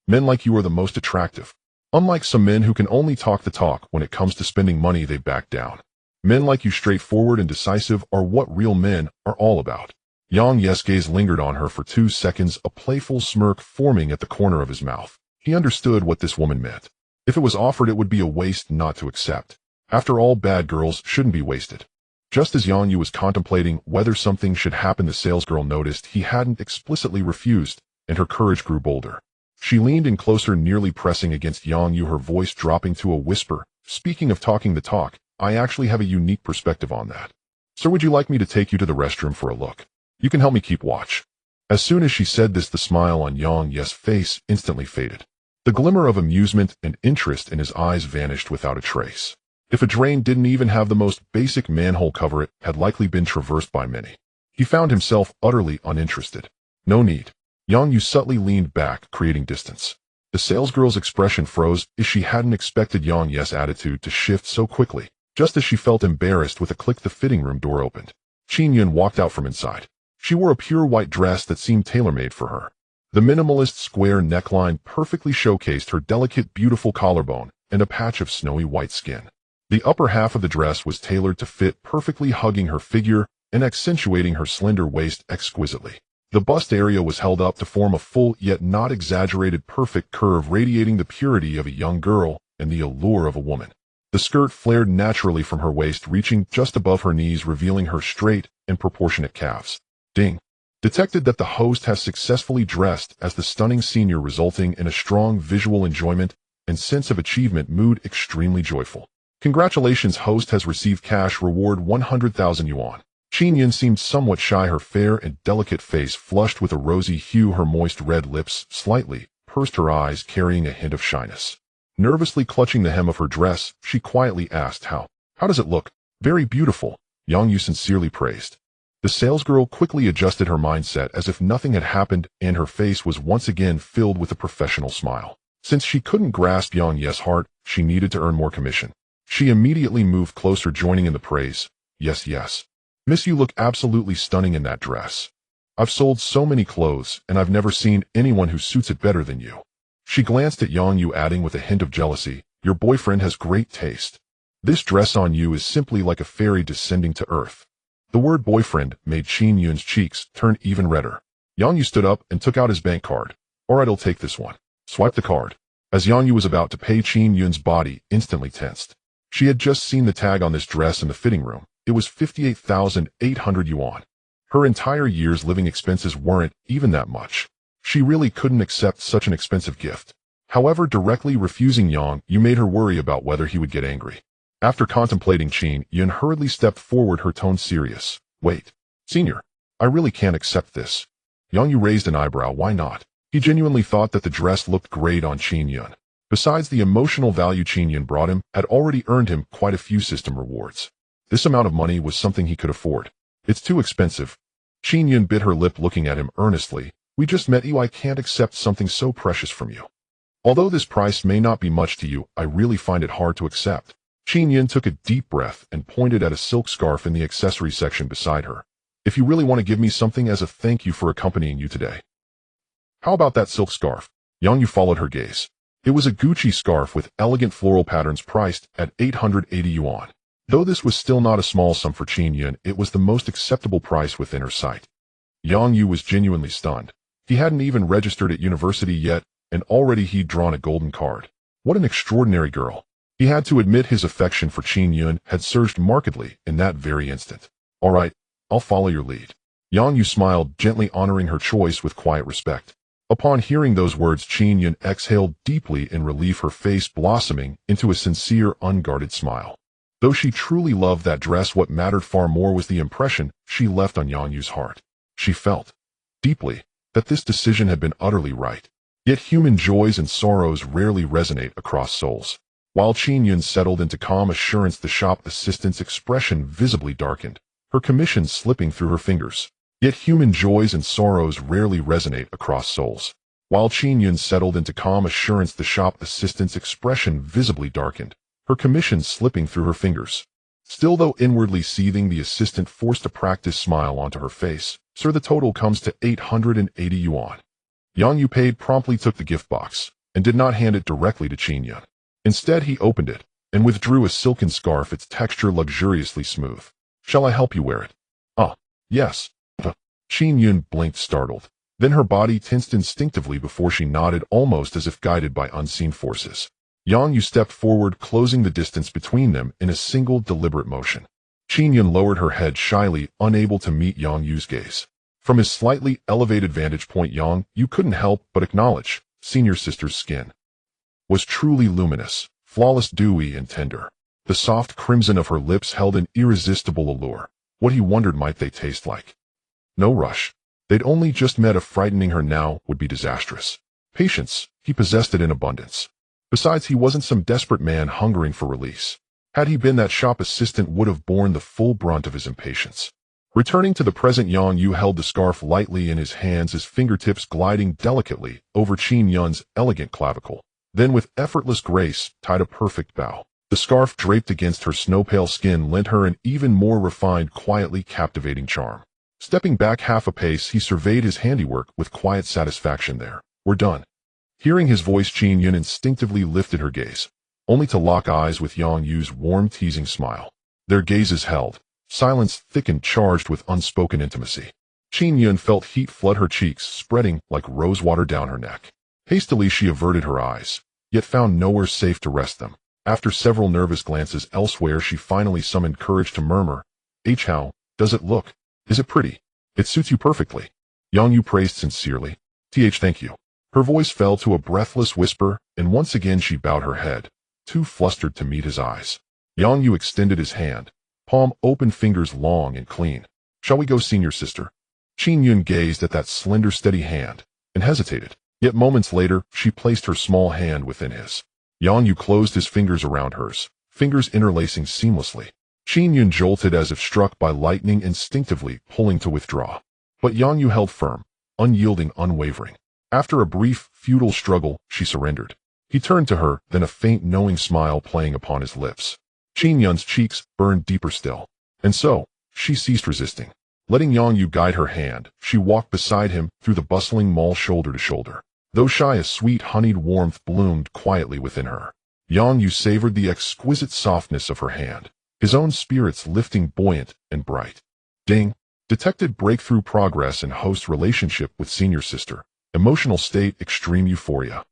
A: men like you are the most attractive. Unlike some men who can only talk the talk, when it comes to spending money they back down. Men like you, straightforward and decisive, are what real men are all about. Yang Yu's gaze lingered on her for 2 seconds, a playful smirk forming at the corner of his mouth. He understood what this woman meant. If it was offered, it would be a waste not to accept. After all, bad girls shouldn't be wasted. Just as Yang Yu was contemplating whether something should happen, the salesgirl noticed he hadn't explicitly refused, and her courage grew bolder. She leaned in closer, nearly pressing against Yang Yu, her voice dropping to a whisper. Speaking of talking the talk, I actually have a unique perspective on that. Sir, would you like me to take you to the restroom for a look? You can help me keep watch. As soon as she said this, the smile on Yang Yu's face instantly faded. The glimmer of amusement and interest in his eyes vanished without a trace. If a drain didn't even have the most basic manhole cover, it had likely been traversed by many. He found himself utterly uninterested. No need. Yang Yu subtly leaned back, creating distance. The salesgirl's expression froze, as she hadn't expected Yang Yu's attitude to shift so quickly. Just as she felt embarrassed, with a click, the fitting room door opened. Qin Yun walked out from inside. She wore a pure white dress that seemed tailor-made for her. The minimalist square neckline perfectly showcased her delicate, beautiful collarbone and a patch of snowy white skin. The upper half of the dress was tailored to fit perfectly, hugging her figure and accentuating her slender waist exquisitely. The bust area was held up to form a full yet not exaggerated perfect curve, radiating the purity of a young girl and the allure of a woman. The skirt flared naturally from her waist, reaching just above her knees, revealing her straight and proportionate calves. Ding. Detected that the host has successfully dressed as the stunning senior, resulting in a strong visual enjoyment and sense of achievement. Mood extremely joyful. Congratulations, host has received cash reward 100,000 yuan. Qin Yun seemed somewhat shy, her fair and delicate face flushed with a rosy hue, her moist red lips slightly pursed, her eyes carrying a hint of shyness. Nervously clutching the hem of her dress, she quietly asked, How does it look? Very beautiful, Yang Yu sincerely praised. The salesgirl quickly adjusted her mindset as if nothing had happened, and her face was once again filled with a professional smile. Since she couldn't grasp Yang Yu's heart, she needed to earn more commission. She immediately moved closer, joining in the praise. Yes. Miss, you look absolutely stunning in that dress. I've sold so many clothes, and I've never seen anyone who suits it better than you. She glanced at Yang Yu, adding with a hint of jealousy, Your boyfriend has great taste. This dress on you is simply like a fairy descending to earth. The word boyfriend made Qin Yun's cheeks turn even redder. Yang Yu stood up and took out his bank card. Alright, I'll take this one. Swipe the card. As Yang Yu was about to pay, Qin Yun's body instantly tensed. She had just seen the tag on this dress in the fitting room. It was 58,800 yuan. Her entire year's living expenses weren't even that much. She really couldn't accept such an expensive gift. However, directly refusing Yang Yu made her worry about whether he would get angry. After contemplating, Qin Yun hurriedly stepped forward, her tone serious. Wait. Senior, I really can't accept this. Yang Yu raised an eyebrow. Why not? He genuinely thought that the dress looked great on Qin Yun. Besides, the emotional value Qin Yun brought him had already earned him quite a few system rewards. This amount of money was something he could afford. It's too expensive. Qin Yun bit her lip, looking at him earnestly. We just met you. I can't accept something so precious from you. Although this price may not be much to you, I really find it hard to accept. Qin Yun took a deep breath and pointed at a silk scarf in the accessory section beside her. If you really want to give me something as a thank you for accompanying you today. How about that silk scarf? Yang Yu followed her gaze. It was a Gucci scarf with elegant floral patterns priced at 880 yuan. Though this was still not a small sum for Qin Yun, it was the most acceptable price within her sight. Yang Yu was genuinely stunned. He hadn't even registered at university yet, and already he'd drawn a golden card. What an extraordinary girl. He had to admit his affection for Qin Yun had surged markedly in that very instant. All right, I'll follow your lead. Yang Yu smiled, gently honoring her choice with quiet respect. Upon hearing those words, Qin Yun exhaled deeply in relief, her face blossoming into a sincere, unguarded smile. Though she truly loved that dress, what mattered far more was the impression she left on Yang Yu's heart. She felt, deeply, that this decision had been utterly right. Yet human joys and sorrows rarely resonate across souls. While Qin Yun settled into calm assurance, the shop assistant's expression visibly darkened, her commission slipping through her fingers. Yet human joys and sorrows rarely resonate across souls. While Qin Yun settled into calm assurance, the shop assistant's expression visibly darkened, her commission slipping through her fingers. Still, though inwardly seething, the assistant forced a practiced smile onto her face. Sir, the total comes to 880 yuan. Yang Yu paid, promptly took the gift box, and did not hand it directly to Qin Yun. Instead, he opened it, and withdrew a silken scarf, its texture luxuriously smooth. Shall I help you wear it? Yes. Qin Yun blinked, startled. Then her body tensed instinctively before she nodded, almost as if guided by unseen forces. Yang Yu stepped forward, closing the distance between them in a single deliberate motion. Qin Yun lowered her head shyly, unable to meet Yang Yu's gaze. From his slightly elevated vantage point, Yang Yu couldn't help but acknowledge senior sister's skin was truly luminous, flawless, dewy, and tender. The soft crimson of her lips held an irresistible allure. What, he wondered, might they taste like? No rush. They'd only just met. A frightening her now would be disastrous. Patience, he possessed it in abundance. Besides, he wasn't some desperate man hungering for release. Had he been, that shop assistant would have borne the full brunt of his impatience. Returning to the present, Yang Yu held the scarf lightly in his hands, his fingertips gliding delicately over Qin Yun's elegant clavicle. Then, with effortless grace, tied a perfect bow. The scarf draped against her snow-pale skin lent her an even more refined, quietly captivating charm. Stepping back half a pace, he surveyed his handiwork with quiet satisfaction. There, we're done. Hearing his voice, Qin Yun instinctively lifted her gaze, only to lock eyes with Yang Yu's warm, teasing smile. Their gazes held, silence thick and charged with unspoken intimacy. Qin Yun felt heat flood her cheeks, spreading like rosewater down her neck. Hastily she averted her eyes, yet found nowhere safe to rest them. After several nervous glances elsewhere, she finally summoned courage to murmur, How does it look? Is it pretty? It suits you perfectly. Yang Yu praised sincerely. Thank you. Her voice fell to a breathless whisper, and once again she bowed her head, too flustered to meet his eyes. Yang Yu extended his hand, palm open, fingers long and clean. Shall we go, senior sister? Qin Yun gazed at that slender, steady hand, and hesitated. Yet moments later, she placed her small hand within his. Yang Yu closed his fingers around hers, fingers interlacing seamlessly. Qin Yun jolted as if struck by lightning, instinctively pulling to withdraw. But Yang Yu held firm, unyielding, unwavering. After a brief, futile struggle, she surrendered. He turned to her, then a faint, knowing smile playing upon his lips. Qin Yun's cheeks burned deeper still. And so, she ceased resisting. Letting Yang Yu guide her hand, she walked beside him through the bustling mall, shoulder to shoulder. Though shy, a sweet, honeyed warmth bloomed quietly within her. Yang Yu savored the exquisite softness of her hand, his own spirits lifting buoyant and bright. Ding! Detected breakthrough progress in host relationship with senior sister. Emotional state, extreme euphoria.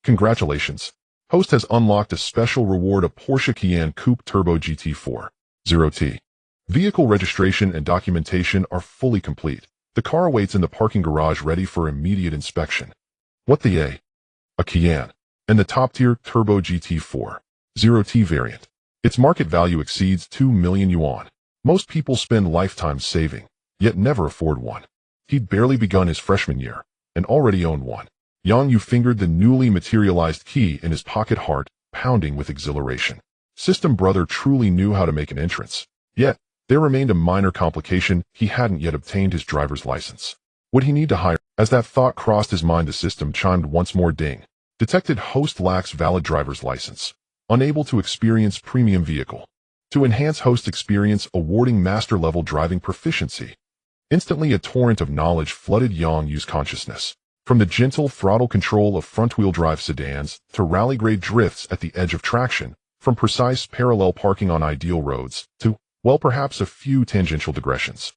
A: Congratulations! Host has unlocked a special reward, a Porsche Cayenne Coupe Turbo GT4 0T. Vehicle registration and documentation are fully complete. The car awaits in the parking garage, ready for immediate inspection. What the A Cayenne, and the top-tier Turbo GT4 0T variant. Its market value exceeds 2 million yuan. Most people spend lifetimes saving, yet never afford one. He'd barely begun his freshman year, and already owned one. Yang Yu fingered the newly materialized key in his pocket, heart pounding with exhilaration. System brother truly knew how to make an entrance. Yet, there remained a minor complication: he hadn't yet obtained his driver's license. Would he need to hire? As that thought crossed his mind, the system chimed once more. Ding. Detected: host lacks valid driver's license. Unable to experience premium vehicle. To enhance host experience, awarding master-level driving proficiency. Instantly a torrent of knowledge flooded Yang Yu's consciousness. From the gentle throttle control of front-wheel drive sedans to rally-grade drifts at the edge of traction, from precise parallel parking on ideal roads to, well, perhaps a few tangential digressions.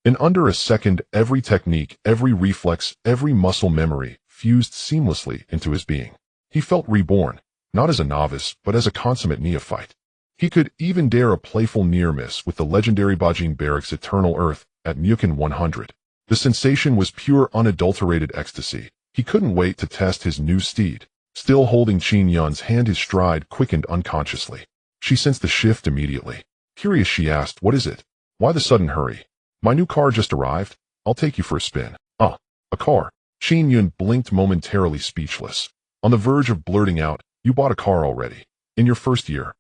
A: In under a second, every technique, every reflex, every muscle memory fused seamlessly into his being. He felt reborn, not as a novice, but as a consummate neophyte. He could even dare a playful near-miss with the legendary Bajin Barracks Eternal Earth at Mukin 100. The sensation was pure, unadulterated ecstasy. He couldn't wait to test his new steed. Still holding Qin Yun's hand, his stride quickened unconsciously. She sensed the shift immediately. Curious, she asked, "What is it? Why the sudden hurry?" "My new car just arrived. I'll take you for a spin." "Ah, a car." Qin Yun blinked, momentarily speechless. On the verge of blurting out, "You bought a car already? In your first year?"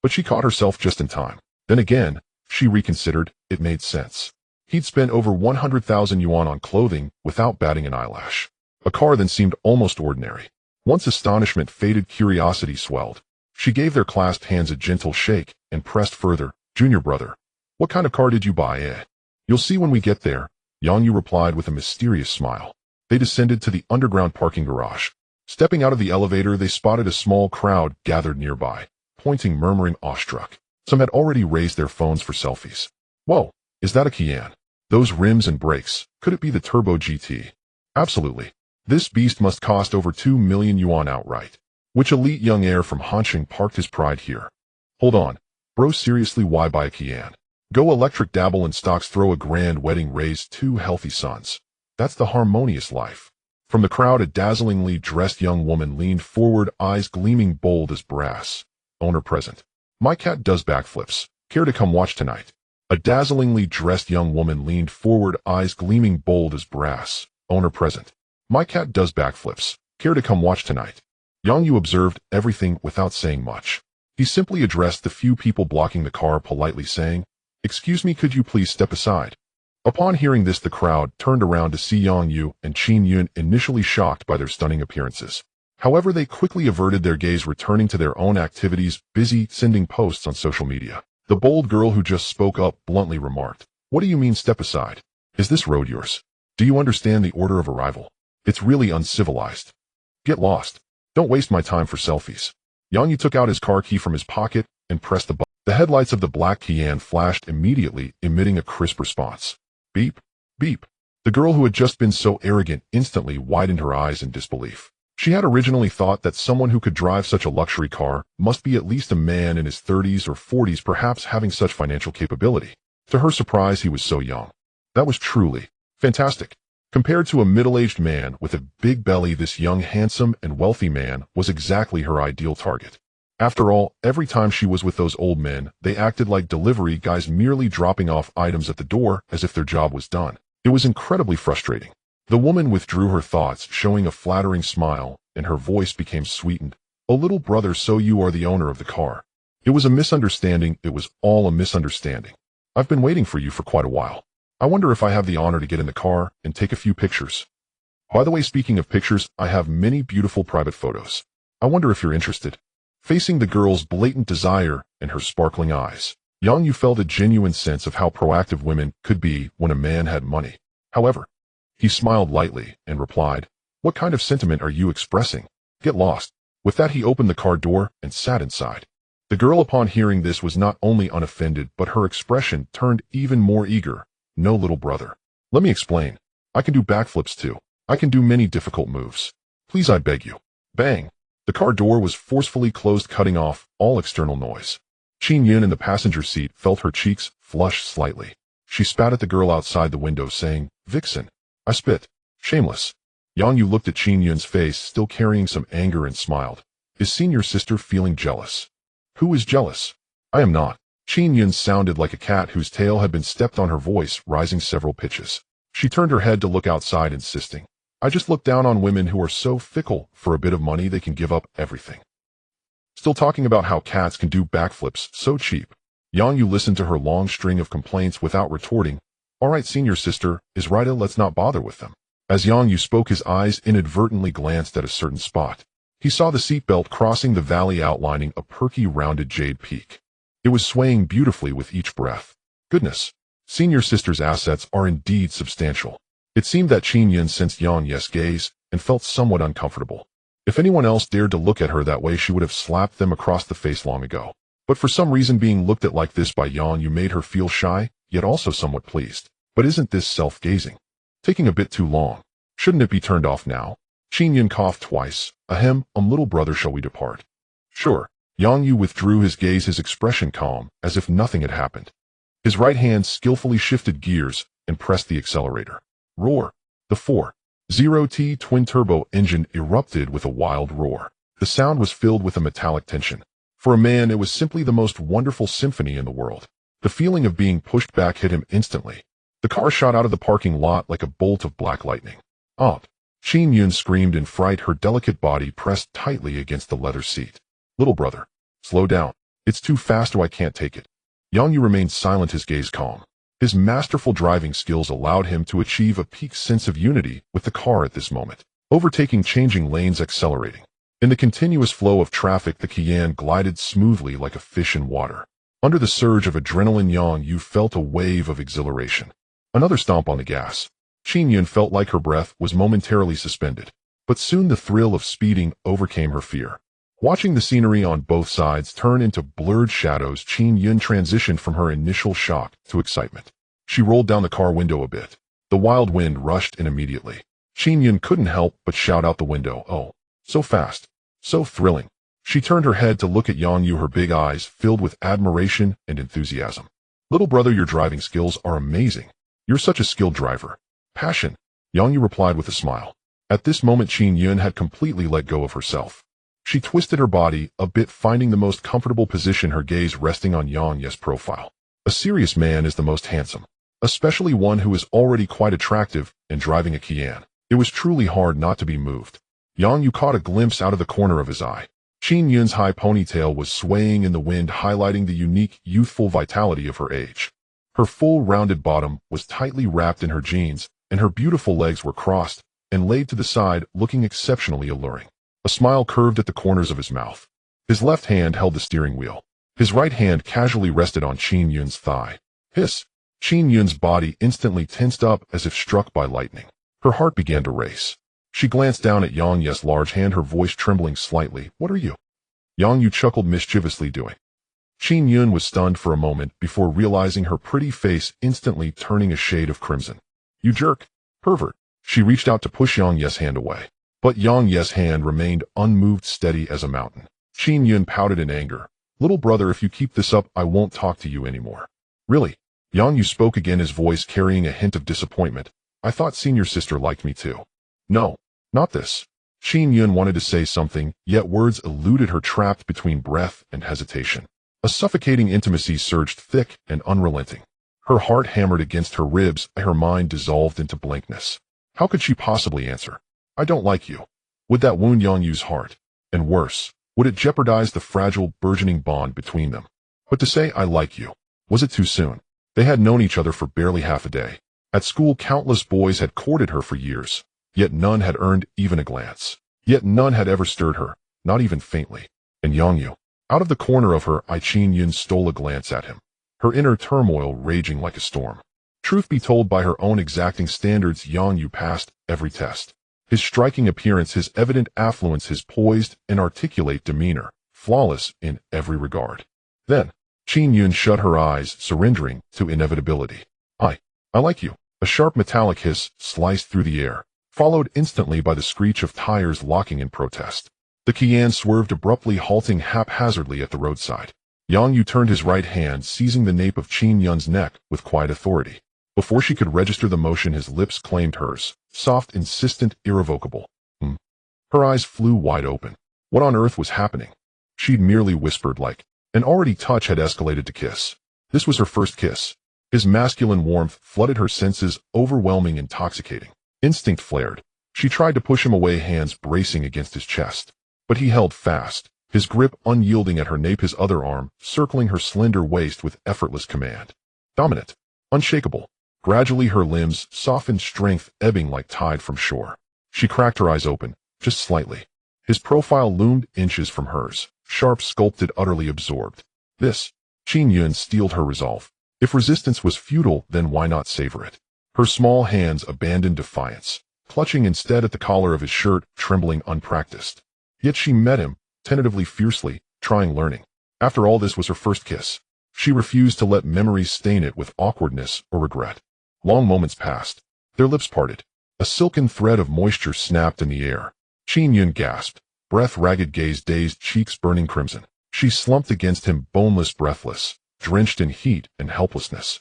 A: But she caught herself just in time. Then again, she reconsidered. It made sense. He'd spent over 100,000 yuan on clothing without batting an eyelash. A car then seemed almost ordinary. Once astonishment faded, curiosity swelled. She gave their clasped hands a gentle shake and pressed further. "Junior brother, what kind of car did you buy?" "You'll see when we get there," Yang Yu replied with a mysterious smile. They descended to the underground parking garage. Stepping out of the elevator, they spotted a small crowd gathered nearby, pointing, murmuring, awestruck. Some had already raised their phones for selfies. "Whoa, is that a Kian? Those rims and brakes, could it be the Turbo GT? Absolutely. This beast must cost over 2 million yuan outright." Which elite young heir from Hanqing parked his pride here? "Hold on, bro, seriously, why buy a Kian? Go electric, dabble in stocks, throw a grand wedding, raise 2 healthy sons. That's the harmonious life." From the crowd, a dazzlingly dressed young woman leaned forward, eyes gleaming bold as brass. "Owner present. My cat does backflips. Care to come watch tonight?" A dazzlingly dressed young woman leaned forward, eyes gleaming bold as brass. "Owner present. My cat does backflips. Care to come watch tonight?" Yang Yu observed everything without saying much. He simply addressed the few people blocking the car, politely saying, "Excuse me, could you please step aside?" Upon hearing this, the crowd turned around to see Yang Yu and Qin Yun, initially shocked by their stunning appearances. However, they quickly averted their gaze, returning to their own activities, busy sending posts on social media. The bold girl who just spoke up bluntly remarked, "What do you mean step aside? Is this road yours? Do you understand the order of arrival? It's really uncivilized. Get lost. Don't waste my time for selfies." Yang Yu took out his car key from his pocket and pressed the button. The headlights of the black Kian flashed immediately, emitting a crisp response. Beep, beep. The girl who had just been so arrogant instantly widened her eyes in disbelief. She had originally thought that someone who could drive such a luxury car must be at least a man in his 30s or 40s, perhaps having such financial capability. To her surprise, he was so young. That was truly fantastic. Compared to a middle-aged man with a big belly, this young, handsome, and wealthy man was exactly her ideal target. After all, every time she was with those old men, they acted like delivery guys, merely dropping off items at the door as if their job was done. It was incredibly frustrating. The woman withdrew her thoughts, showing a flattering smile, and her voice became sweetened. "Oh, little brother, so you are the owner of the car. It was a misunderstanding. It was all a misunderstanding. I've been waiting for you for quite a while. I wonder if I have the honor to get in the car and take a few pictures. By the way, speaking of pictures, I have many beautiful private photos. I wonder if you're interested." Facing the girl's blatant desire and her sparkling eyes, Yang Yu felt a genuine sense of how proactive women could be when a man had money. However, he smiled lightly and replied, "What kind of sentiment are you expressing? Get lost." With that, he opened the car door and sat inside. The girl, upon hearing this, was not only unoffended, but her expression turned even more eager. "No, little brother. Let me explain. I can do backflips too. I can do many difficult moves. Please, I beg you." Bang! The car door was forcefully closed, cutting off all external noise. Qin Yun in the passenger seat felt her cheeks flush slightly. She spat at the girl outside the window, saying, "Vixen, I spit. Shameless." Yang Yu looked at Qin Yun's face, still carrying some anger, and smiled. "Is senior sister feeling jealous?" "Who is jealous?" I am not. Qin Yun sounded like a cat whose tail had been stepped on, her voice rising several pitches. She turned her head to look outside, insisting, I just look down on women who are so fickle. For a bit of money they can give up everything. Still talking about how cats can do backflips so cheap. Yang Yu listened to her long string of complaints without retorting. All right, senior sister, is right, let's not bother with them. As Yang Yu spoke, his eyes inadvertently glanced at a certain spot. He saw the seatbelt crossing the valley, outlining a perky rounded jade peak. It was swaying beautifully with each breath. Goodness, senior sister's assets are indeed substantial. It seemed that Qin Yun sensed Yang Yu's gaze and felt somewhat uncomfortable. If anyone else dared to look at her that way, she would have slapped them across the face long ago. But for some reason, being looked at like this by Yang Yu made her feel shy, yet also somewhat pleased. But isn't this self-gazing taking a bit too long? Shouldn't it be turned off now? Qin Yun coughed twice. Ahem, little brother, shall we depart? Sure. Yang Yu withdrew his gaze, his expression calm, as if nothing had happened. His right hand skillfully shifted gears and pressed the accelerator. Roar. The 4.0T twin-turbo engine erupted with a wild roar. The sound was filled with a metallic tension. For a man, it was simply the most wonderful symphony in the world. The feeling of being pushed back hit him instantly. The car shot out of the parking lot like a bolt of black lightning. Aunt! Qin Yun screamed in fright, her delicate body pressed tightly against the leather seat. Little brother, slow down. It's too fast, or I can't take it. Yang Yu remained silent, his gaze calm. His masterful driving skills allowed him to achieve a peak sense of unity with the car at this moment. Overtaking, changing lanes, accelerating. In the continuous flow of traffic, the Kian glided smoothly like a fish in water. Under the surge of adrenaline, Yang Yu felt a wave of exhilaration. Another stomp on the gas. Qin Yun felt like her breath was momentarily suspended. But soon the thrill of speeding overcame her fear. Watching the scenery on both sides turn into blurred shadows, Qin Yun transitioned from her initial shock to excitement. She rolled down the car window a bit. The wild wind rushed in immediately. Qin Yun couldn't help but shout out the window, oh, so fast, so thrilling. She turned her head to look at Yang Yu, her big eyes filled with admiration and enthusiasm. Little brother, your driving skills are amazing. You're such a skilled driver. Passion, Yang Yu replied with a smile. At this moment, Qin Yun had completely let go of herself. She twisted her body a bit, finding the most comfortable position, her gaze resting on Yang Yu's profile. A serious man is the most handsome, especially one who is already quite attractive and driving a Kian. It was truly hard not to be moved. Yang Yu caught a glimpse out of the corner of his eye. Qin Yun's high ponytail was swaying in the wind, highlighting the unique, youthful vitality of her age. Her full, rounded bottom was tightly wrapped in her jeans, and her beautiful legs were crossed and laid to the side, looking exceptionally alluring. A smile curved at the corners of his mouth. His left hand held the steering wheel. His right hand casually rested on Qin Yun's thigh. Hiss! Qin Yun's body instantly tensed up as if struck by lightning. Her heart began to race. She glanced down at Yang Yu's large hand, her voice trembling slightly. What are you? Yang Yu chuckled mischievously doing. Qin Yun was stunned for a moment before realizing her pretty face instantly turning a shade of crimson. You jerk! Pervert! She reached out to push Yang Yu's hand away. But Yang Yu's hand remained unmoved, steady as a mountain. Qin Yun pouted in anger. Little brother, if you keep this up, I won't talk to you anymore. Really? Yang Yu spoke again, his voice carrying a hint of disappointment. I thought senior sister liked me too. No, not this. Qin Yun wanted to say something, yet words eluded her, trapped between breath and hesitation. A suffocating intimacy surged thick and unrelenting. Her heart hammered against her ribs, her mind dissolved into blankness. How could she possibly answer? I don't like you. Would that wound Yang Yu's heart? And worse, would it jeopardize the fragile, burgeoning bond between them? But to say I like you, was it too soon? They had known each other for barely half a day. At school, countless boys had courted her for years, yet none had earned even a glance. Yet none had ever stirred her, not even faintly. And Yang Yu, out of the corner of her eye, Qin Yun stole a glance at him, her inner turmoil raging like a storm. Truth be told, by her own exacting standards, Yang Yu passed every test. His striking appearance, his evident affluence, his poised and articulate demeanor, flawless in every regard. Then, Qin Yun shut her eyes, surrendering to inevitability. I like you. A sharp metallic hiss sliced through the air, followed instantly by the screech of tires locking in protest. The Kian swerved abruptly, halting haphazardly at the roadside. Yang Yu turned his right hand, seizing the nape of Qin Yun's neck with quiet authority. Before she could register the motion, his lips claimed hers, soft, insistent, irrevocable. Her eyes flew wide open. What on earth was happening? She'd merely whispered, like, An already touch had escalated to kiss. This was her first kiss. His masculine warmth flooded her senses, overwhelming, intoxicating. Instinct flared. She tried to push him away, hands bracing against his chest. But he held fast, his grip unyielding at her nape, his other arm circling her slender waist with effortless command. Dominant. Unshakable. Gradually her limbs softened, strength ebbing like tide from shore. She cracked her eyes open, just slightly. His profile loomed inches from hers, sharp, sculpted, utterly absorbed. This. Qin Yun steeled her resolve. If resistance was futile, then why not savor it? Her small hands abandoned defiance, clutching instead at the collar of his shirt, trembling, unpracticed. Yet she met him, tentatively, fiercely, trying, learning. After all, this was her first kiss. She refused to let memories stain it with awkwardness or regret. Long moments passed. Their lips parted. A silken thread of moisture snapped in the air. Qin Yun gasped, breath ragged, gaze dazed, cheeks burning crimson. She slumped against him, boneless, breathless, drenched in heat and helplessness.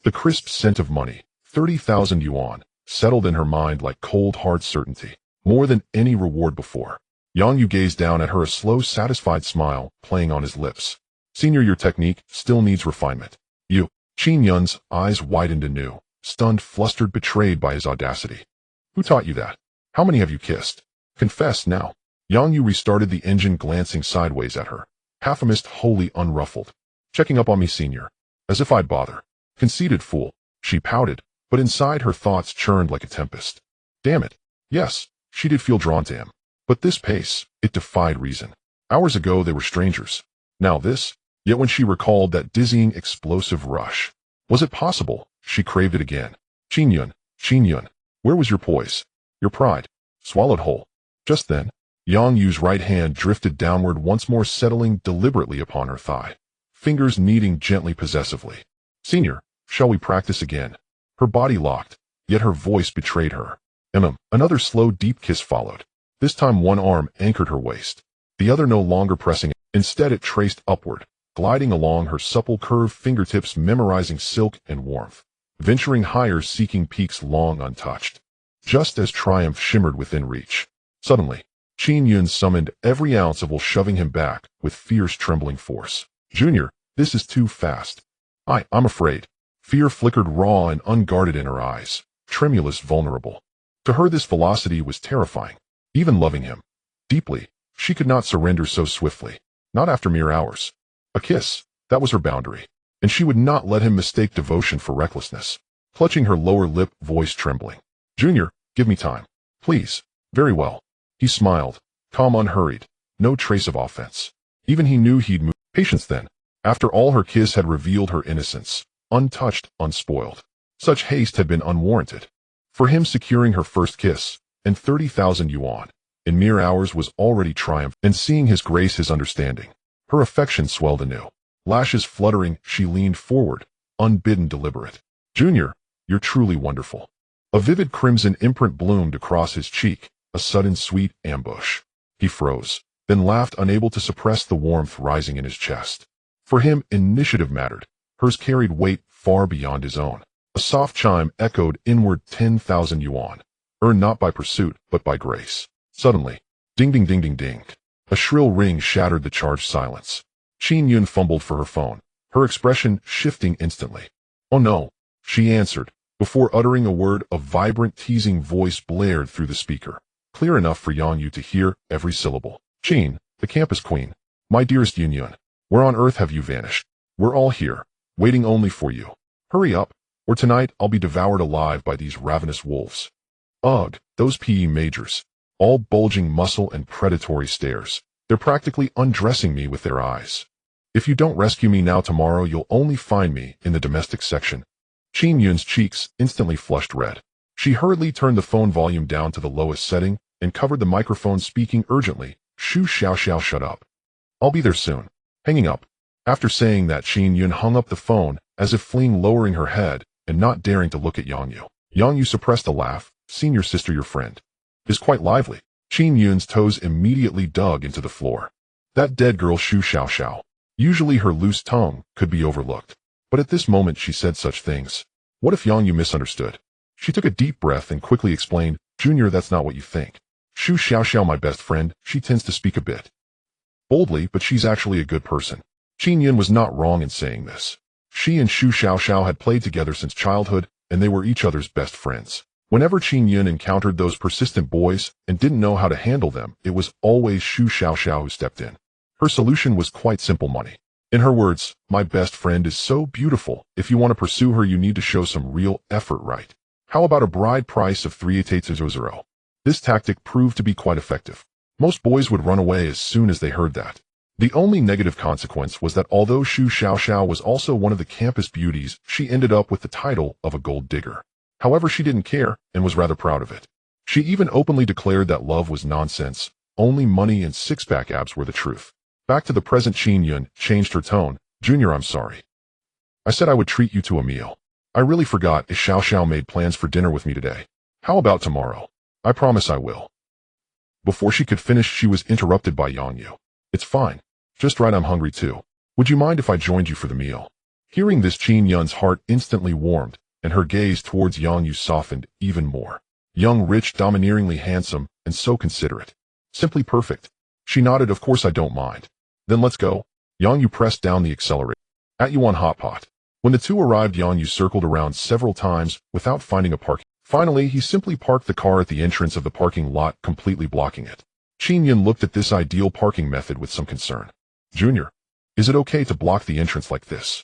A: The crisp scent of money, 30,000 yuan, settled in her mind like cold, hard certainty, more than any reward before. Yang Yu gazed down at her, a slow, satisfied smile playing on his lips. Senior, your technique still needs refinement. You. Qin Yun's eyes widened anew, stunned, flustered, betrayed by his audacity. Who taught you that? How many have you kissed? Confess now. Yang Yu restarted the engine, glancing sideways at her, half a mist, wholly unruffled. Checking up on me, senior. As if I'd bother. Conceited fool. She pouted, but inside her thoughts churned like a tempest. Damn it. Yes, she did feel drawn to him. But this pace, it defied reason. Hours ago they were strangers. Now this, yet when she recalled that dizzying, explosive rush. Was it possible? She craved it again. Qin Yun, where was your poise? Your pride? Swallowed whole. Just then, Yang Yu's right hand drifted downward, once more settling deliberately upon her thigh, fingers kneading gently, possessively. Senior, shall we practice again? Her body locked, yet her voice betrayed her. Another slow, deep kiss followed. This time one arm anchored her waist, the other no longer pressing. Instead it traced upward, gliding along her supple, curved fingertips, memorizing silk and warmth, venturing higher, seeking peaks long untouched. Just as triumph shimmered within reach, suddenly, Qin Yun summoned every ounce of will, shoving him back with fierce, trembling force. Junior, this is too fast. I'm afraid. Fear flickered raw and unguarded in her eyes, tremulous, vulnerable. To her this velocity was terrifying. Even loving him deeply, she could not surrender so swiftly. Not after mere hours. A kiss, that was her boundary. And she would not let him mistake devotion for recklessness. Clutching her lower lip, voice trembling. Junior, give me time. Please. Very well. He smiled, calm, unhurried. No trace of offense. Even he knew he'd moved. Patience then. After all, her kiss had revealed her innocence. Untouched, unspoiled. Such haste had been unwarranted. For him, securing her first kiss, and 30,000 yuan, in mere hours, was already triumph, and seeing his grace, his understanding. Her affection swelled anew. Lashes fluttering, she leaned forward, unbidden, deliberate. Junior, you're truly wonderful. A vivid crimson imprint bloomed across his cheek, a sudden sweet ambush. He froze, then laughed, unable to suppress the warmth rising in his chest. For him, initiative mattered. Hers carried weight far beyond his own. A soft chime echoed inward, 10,000 yuan, earned not by pursuit, but by grace. Suddenly, ding ding ding ding ding, a shrill ring shattered the charged silence. Qin Yun fumbled for her phone, her expression shifting instantly. Oh no, she answered. Before uttering a word, a vibrant, teasing voice blared through the speaker, clear enough for Yang Yu to hear every syllable. Qin, the campus queen. My dearest Yun, where on earth have you vanished? We're all here, waiting only for you. Hurry up, or tonight I'll be devoured alive by these ravenous wolves. Ugh, those PE majors. All bulging muscle and predatory stares. They're practically undressing me with their eyes. If you don't rescue me now, tomorrow you'll only find me in the domestic section. Qin Yun's cheeks instantly flushed red. She hurriedly turned the phone volume down to the lowest setting and covered the microphone, speaking urgently. Shu Xiao Xiao, shut up. I'll be there soon. Hanging up. After saying that, Qin Yun hung up the phone, as if fleeing, lowering her head and not daring to look at Yang Yu. Yang Yu suppressed a laugh. Senior sister, your friend is quite lively. Qin Yun's toes immediately dug into the floor. That dead girl Shu Xiao Xiao. Usually her loose tongue could be overlooked. But at this moment she said such things. What if Yang Yu misunderstood? She took a deep breath and quickly explained, Junior, that's not what you think. Shu Xiao Xiao, my best friend, she tends to speak a bit boldly, but she's actually a good person. Qin Yun was not wrong in saying this. She and Xu Xiaoxiao had played together since childhood, and they were each other's best friends. Whenever Qin Yun encountered those persistent boys and didn't know how to handle them, it was always Xu Xiaoxiao who stepped in. Her solution was quite simple: money. In her words, "My best friend is so beautiful. If you want to pursue her, you need to show some real effort, right? How about a bride price of 38800?" This tactic proved to be quite effective. Most boys would run away as soon as they heard that. The only negative consequence was that although Xu Xiaoxiao was also one of the campus beauties, she ended up with the title of a gold digger. However, she didn't care and was rather proud of it. She even openly declared that love was nonsense. Only money and six-pack abs were the truth. Back to the present, Qin Yun changed her tone. "Junior, I'm sorry. I said I would treat you to a meal. I really forgot. Is Xiaoxiao made plans for dinner with me today? How about tomorrow? I promise I will." Before she could finish, she was interrupted by Yang Yu. "It's fine. Just right, I'm hungry too. Would you mind if I joined you for the meal?" Hearing this, Qin Yun's heart instantly warmed, and her gaze towards Yang Yu softened even more. Young, rich, domineeringly handsome, and so considerate. Simply perfect. She nodded. "Of course I don't mind. Then let's go." Yang Yu pressed down the accelerator. "At you on hot pot." When the two arrived, Yang Yu circled around several times without finding a parking. Finally, he simply parked the car at the entrance of the parking lot, completely blocking it. Qin Yun looked at this ideal parking method with some concern. "Junior, is it okay to block the entrance like this?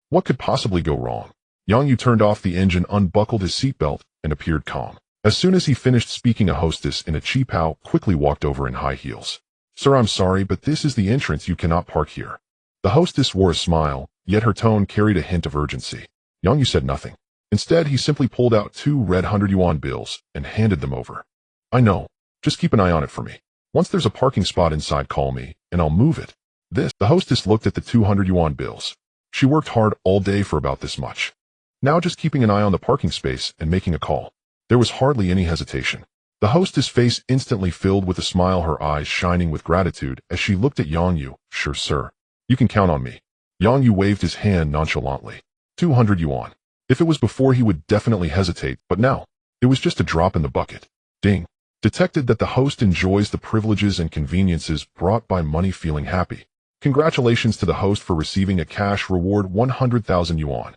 A: What could possibly go wrong?" Yang Yu turned off the engine, unbuckled his seatbelt, and appeared calm. As soon as he finished speaking, a hostess in a cheapao quickly walked over in high heels. "Sir, I'm sorry, but this is the entrance. You cannot park here." The hostess wore a smile, yet her tone carried a hint of urgency. Yang Yu said nothing. Instead, he simply pulled out 2 red 100 yuan bills and handed them over. "I know. Just keep an eye on it for me. Once there's a parking spot inside, call me, and I'll move it." The hostess looked at the 200 yuan bills. She worked hard all day for about this much. Now just keeping an eye on the parking space and making a call. There was hardly any hesitation. The hostess' face instantly filled with a smile, her eyes shining with gratitude as she looked at Yang Yu. "Sure, sir. You can count on me." Yang Yu waved his hand nonchalantly. 200 yuan. If it was before, he would definitely hesitate, but now, it was just a drop in the bucket. Ding. Detected that the host enjoys the privileges and conveniences brought by money, feeling happy. Congratulations to the host for receiving a cash reward 100,000 yuan.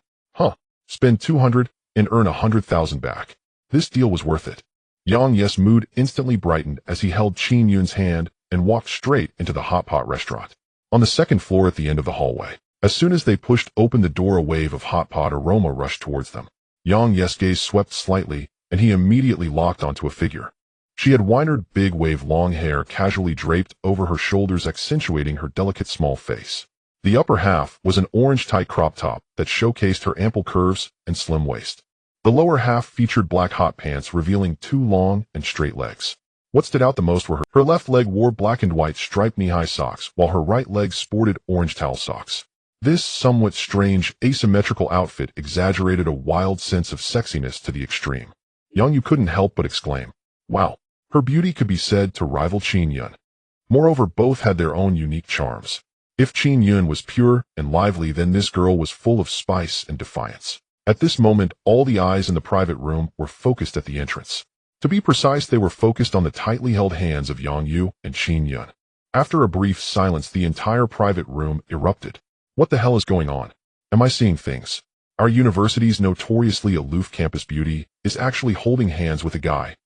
A: Spend 200 and earn 100,000 back. This deal was worth it. Yang Yu's mood instantly brightened as he held Qin Yun's hand and walked straight into the hot pot restaurant. On the second floor at the end of the hallway. As soon as they pushed open the door, a wave of hot pot aroma rushed towards them. Yang Yu's gaze swept slightly, and he immediately locked onto a figure. She had wired big wave long hair casually draped over her shoulders, accentuating her delicate small face. The upper half was an orange tight crop top that showcased her ample curves and slim waist. The lower half featured black hot pants revealing 2 long and straight legs. What stood out the most were her left leg wore black and white striped knee-high socks, while her right leg sported orange towel socks. This somewhat strange, asymmetrical outfit exaggerated a wild sense of sexiness to the extreme. Yang Yu couldn't help but exclaim, "Wow, her beauty could be said to rival Qin Yun." Moreover, both had their own unique charms. If Qin Yun was pure and lively, then this girl was full of spice and defiance. At this moment, all the eyes in the private room were focused at the entrance. To be precise, they were focused on the tightly held hands of Yang Yu and Qin Yun. After a brief silence, the entire private room erupted. "What the hell is going on? Am I seeing things? Our university's notoriously aloof campus beauty is actually holding hands with a guy.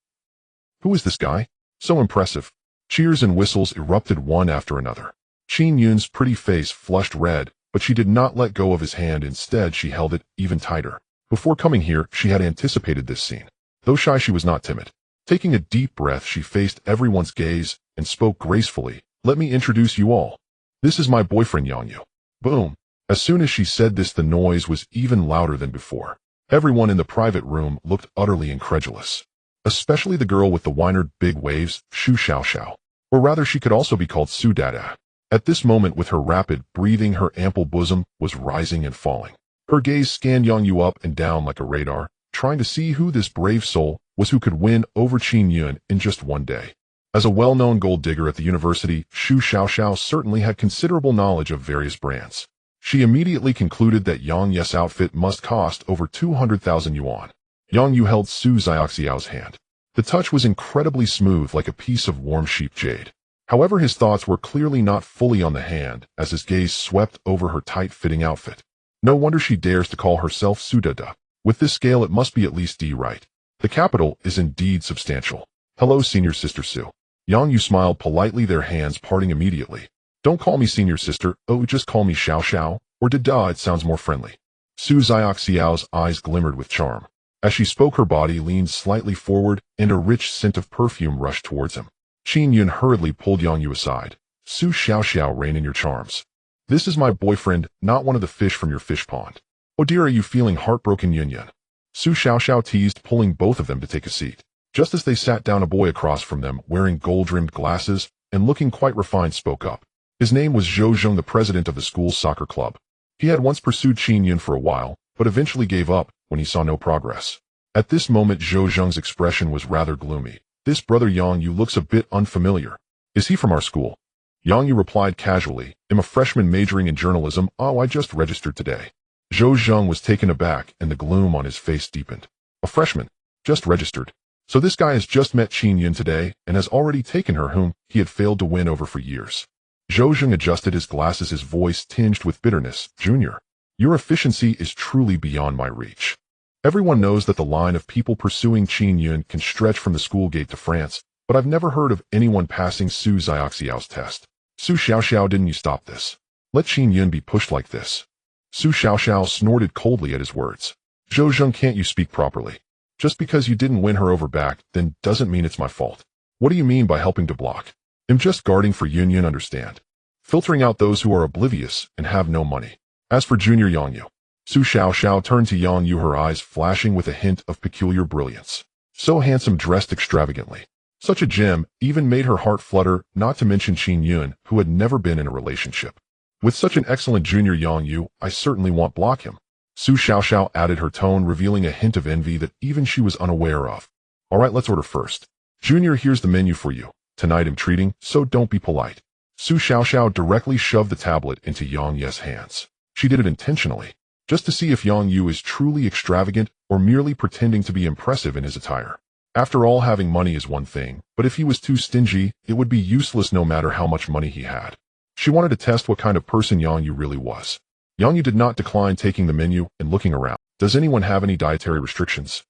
A: Who is this guy? So impressive." Cheers and whistles erupted one after another. Qin Yun's pretty face flushed red, but she did not let go of his hand. Instead, she held it even tighter. Before coming here, she had anticipated this scene. Though shy, she was not timid. Taking a deep breath, she faced everyone's gaze and spoke gracefully. "Let me introduce you all. This is my boyfriend, Yang Yu." Boom. As soon as she said this, the noise was even louder than before. Everyone in the private room looked utterly incredulous. Especially the girl with the wired big waves, Xu Xiaoxiao. Or rather, she could also be called Su Dada. At this moment, with her rapid breathing, her ample bosom was rising and falling. Her gaze scanned Yang Yu up and down like a radar, trying to see who this brave soul was who could win over Qin Yun in just one day. As a well-known gold digger at the university, Xu Xiaoxiao certainly had considerable knowledge of various brands. She immediately concluded that Yang Yu's outfit must cost over 200,000 yuan. Yang Yu held Su Xiaoxiao's hand. The touch was incredibly smooth, like a piece of warm sheep jade. However, his thoughts were clearly not fully on the hand as his gaze swept over her tight-fitting outfit. No wonder she dares to call herself Sudada. With this scale, it must be at least D right. The capital is indeed substantial. Hello, senior sister Sue. Yang Yu smiled politely, their hands parting immediately. Don't call me senior sister, oh, just call me Xiao Xiao, or Dada, it sounds more friendly. Su Xiaoxiao's eyes glimmered with charm. As she spoke, her body leaned slightly forward, and a rich scent of perfume rushed towards him. Qin Yun hurriedly pulled Yang Yu aside. Su Xiaoxiao, rein in your charms. This is my boyfriend, not one of the fish from your fish pond. Oh dear, are you feeling heartbroken, Yun Yun? Su Xiaoxiao teased, pulling both of them to take a seat. Just as they sat down, a boy across from them, wearing gold-rimmed glasses and looking quite refined, spoke up. His name was Zhou Zheng, the president of the school's soccer club. He had once pursued Qin Yun for a while, but eventually gave up when he saw no progress. At this moment, Zhou Zheng's expression was rather gloomy. This brother Yang Yu looks a bit unfamiliar. Is he from our school? Yang Yu replied casually, I'm a freshman majoring in journalism. Oh, I just registered today. Zhou Zheng was taken aback, and the gloom on his face deepened. A freshman? Just registered? So this guy has just met Qin Yun today, and has already taken her, whom he had failed to win over for years. Zhou Zheng adjusted his glasses, his voice tinged with bitterness. Junior, your efficiency is truly beyond my reach. Everyone knows that the line of people pursuing Qin Yun can stretch from the school gate to France, but I've never heard of anyone passing Su Xiaoxiao's test. Su Xiaoxiao, didn't you stop this? Let Qin Yun be pushed like this. Su Xiaoxiao snorted coldly at his words. Zhou Zheng, can't you speak properly? Just because you didn't win her over back, then doesn't mean it's my fault. What do you mean by helping to block? I'm just guarding for Yun Yun, understand? Filtering out those who are oblivious and have no money. As for Junior Yang Yu, Su Xiaoxiao turned to Yang Yu, her eyes flashing with a hint of peculiar brilliance. So handsome, dressed extravagantly. Such a gem even made her heart flutter, not to mention Qin Yun, who had never been in a relationship. With such an excellent Junior Yang Yu, I certainly won't block him. Su Xiaoxiao added, her tone revealing a hint of envy that even she was unaware of. All right, let's order first. Junior, here's the menu for you. Tonight I'm treating, so don't be polite. Su Xiaoxiao directly shoved the tablet into Yang Yu's hands. She did it intentionally, just to see if Yang Yu is truly extravagant or merely pretending to be impressive in his attire. After all, having money is one thing, but if he was too stingy, it would be useless no matter how much money he had. She wanted to test what kind of person Yang Yu really was. Yang Yu did not decline taking the menu and looking around. Does anyone have any dietary restrictions?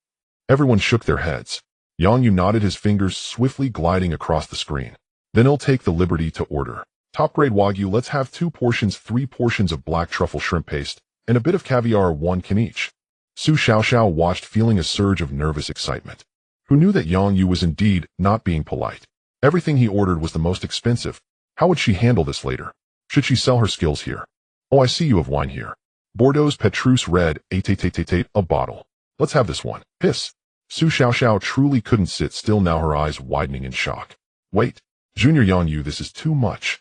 A: Everyone shook their heads. Yang Yu nodded, his fingers swiftly gliding across the screen. Then he'll take the liberty to order. Top-grade Wagyu, let's have 2 portions, 3 portions of black truffle shrimp paste, and a bit of caviar, 1 can each. Su Xiaoxiao watched, feeling a surge of nervous excitement. Who knew that Yang Yu was indeed not being polite? Everything he ordered was the most expensive. How would she handle this later? Should she sell her skills here? Oh, I see you have wine here. Bordeaux's Petrus Red, a bottle. Let's have this one. Hiss. Su Xiaoxiao truly couldn't sit still now, her eyes widening in shock. Wait, Junior Yang Yu, this is too much.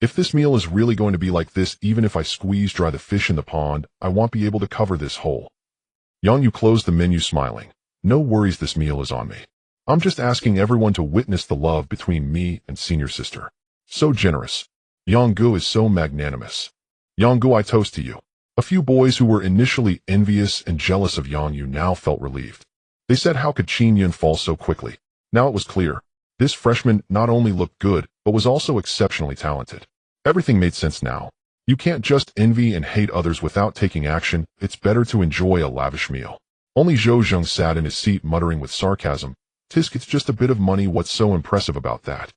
A: If this meal is really going to be like this, even if I squeeze dry the fish in the pond, I won't be able to cover this hole. Yang Yu closed the menu, smiling. No worries, this meal is on me. I'm just asking everyone to witness the love between me and senior sister. So generous. Yang Gu is so magnanimous. Yang Gu, I toast to you. A few boys who were initially envious and jealous of Yang Yu now felt relieved. They said, how could Qin Yun fall so quickly? Now it was clear. This freshman not only looked good, but was also exceptionally talented. Everything made sense now. You can't just envy and hate others without taking action. It's better to enjoy a lavish meal. Only Zhou Zheng sat in his seat, muttering with sarcasm, Tisk, it's just a bit of money, what's so impressive about that?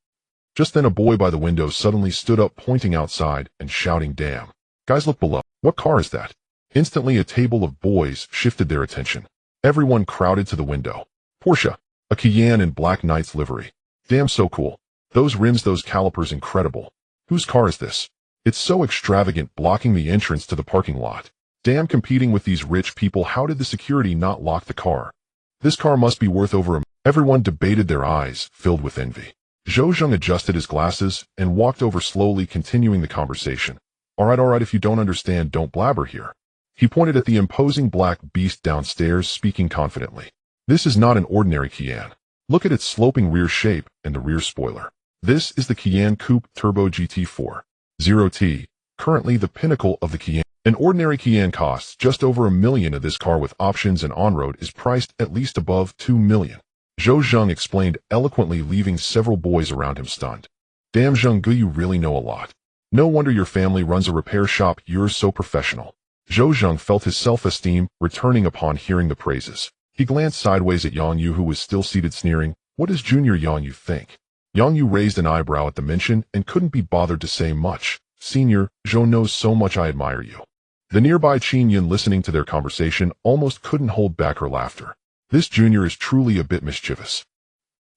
A: Just then a boy by the window suddenly stood up, pointing outside and shouting, damn. Guys, look below. What car is that? Instantly a table of boys shifted their attention. Everyone crowded to the window. Porsche. A Cayenne in Black Knight's livery. Damn, so cool. Those rims, those calipers, incredible. Whose car is this? It's so extravagant, blocking the entrance to the parking lot. Damn, competing with these rich people, how did the security not lock the car? This car must be worth over a... Everyone debated, their eyes filled with envy. Zhou Zheng adjusted his glasses and walked over slowly, continuing the conversation. All right, if you don't understand, don't blabber here. He pointed at the imposing black beast downstairs, speaking confidently. This is not an ordinary Cayenne. Look at its sloping rear shape and the rear spoiler. This is the Cayenne Coupe Turbo GT4 0T, currently the pinnacle of the Cayenne. An ordinary Cayenne costs just over $1 million. Of this car with options and on-road is priced at least above $2 million. Zhou Zheng explained eloquently, leaving several boys around him stunned. Damn Zhenggu, you really know a lot. No wonder your family runs a repair shop, you're so professional. Zhou Zheng felt his self-esteem returning upon hearing the praises. He glanced sideways at Yang Yu, who was still seated, sneering. What does Junior Yang Yu think? Yang Yu raised an eyebrow at the mention and couldn't be bothered to say much. Senior, Zhou knows so much, I admire you. The nearby Qin Yun, listening to their conversation, almost couldn't hold back her laughter. This junior is truly a bit mischievous.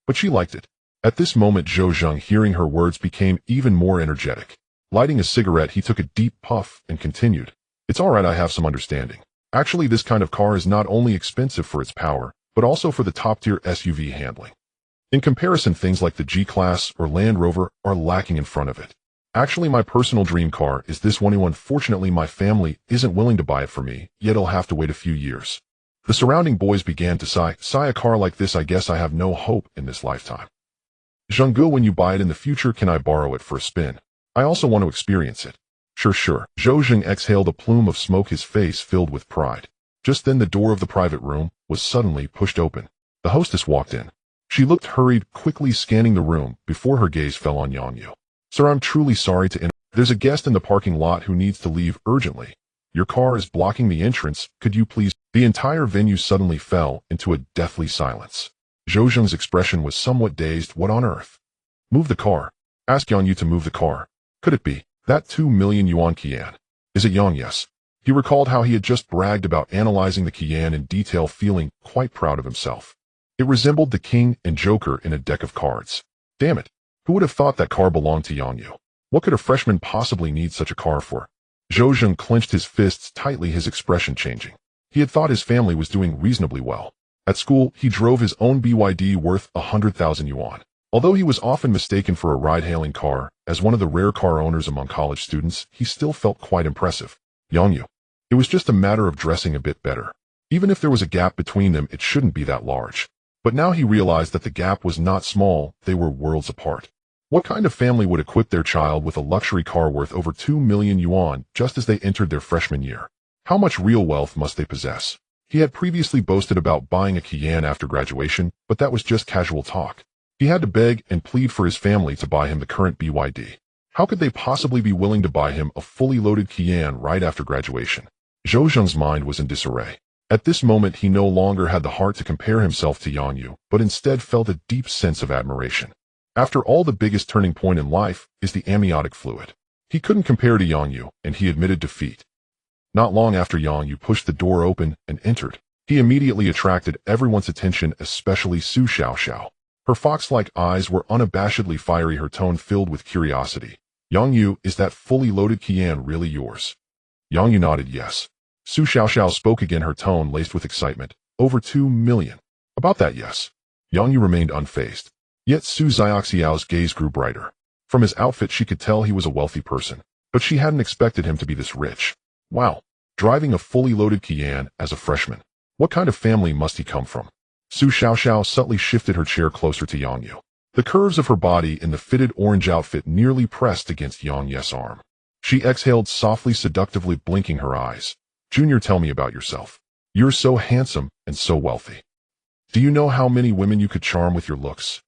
A: But she liked it. At this moment, Zhou Zheng, hearing her words, became even more energetic. Lighting a cigarette, he took a deep puff and continued. It's alright, I have some understanding. Actually, this kind of car is not only expensive for its power, but also for the top-tier SUV handling. In comparison, things like the G-Class or Land Rover are lacking in front of it. Actually, my personal dream car is this one. Unfortunately, my family isn't willing to buy it for me, yet I'll have to wait a few years. The surrounding boys began to sigh. A car like this, I guess I have no hope in this lifetime. Zhenggu, when you buy it in the future, can I borrow it for a spin? I also want to experience it. Sure. Zhou Zheng exhaled a plume of smoke, his face filled with pride. Just then the door of the private room was suddenly pushed open. The hostess walked in. She looked hurried, quickly scanning the room before her gaze fell on Yang Yu. Sir, I'm truly sorry to interrupt. There's a guest in the parking lot who needs to leave urgently. Your car is blocking the entrance. Could you please? The entire venue suddenly fell into a deathly silence. Zhou Zheng's expression was somewhat dazed. What on earth? Move the car. Ask Yang Yu to move the car. Could it be that 2 million yuan Qian? Is it Yang? Yes. He recalled how he had just bragged about analyzing the Qian in detail, feeling quite proud of himself. It resembled the king and joker in a deck of cards. Damn it. Who would have thought that car belonged to Yang Yu? What could a freshman possibly need such a car for? Zhou Zheng clenched his fists tightly, his expression changing. He had thought his family was doing reasonably well. At school, he drove his own BYD worth 100,000 yuan. Although he was often mistaken for a ride-hailing car, as one of the rare car owners among college students, he still felt quite impressive. Yang Yu. It was just a matter of dressing a bit better. Even if there was a gap between them, it shouldn't be that large. But now he realized that the gap was not small, they were worlds apart. What kind of family would equip their child with a luxury car worth over 2 million yuan just as they entered their freshman year? How much real wealth must they possess? He had previously boasted about buying a Qian after graduation, but that was just casual talk. He had to beg and plead for his family to buy him the current BYD. How could they possibly be willing to buy him a fully loaded Qian right after graduation? Zhou Zheng's mind was in disarray. At this moment, he no longer had the heart to compare himself to Yang Yu, but instead felt a deep sense of admiration. After all, the biggest turning point in life is the amniotic fluid. He couldn't compare to Yang Yu, and he admitted defeat. Not long after Yang Yu pushed the door open and entered, he immediately attracted everyone's attention, especially Su Xiaoxiao. Her fox-like eyes were unabashedly fiery, her tone filled with curiosity. Yang Yu, is that fully loaded Qian really yours? Yang Yu nodded yes. Su Xiaoxiao spoke again, her tone laced with excitement. Over 2 million. About that, yes. Yang Yu remained unfazed. Yet Su Xiaoxiao's gaze grew brighter. From his outfit she could tell he was a wealthy person, but she hadn't expected him to be this rich. Wow. Driving a fully loaded Qian as a freshman. What kind of family must he come from? Su Xiaoxiao subtly shifted her chair closer to Yang Yu. The curves of her body in the fitted orange outfit nearly pressed against Yang Yu's arm. She exhaled softly, seductively, blinking her eyes. Junior, tell me about yourself. You're so handsome and so wealthy. Do you know how many women you could charm with your looks?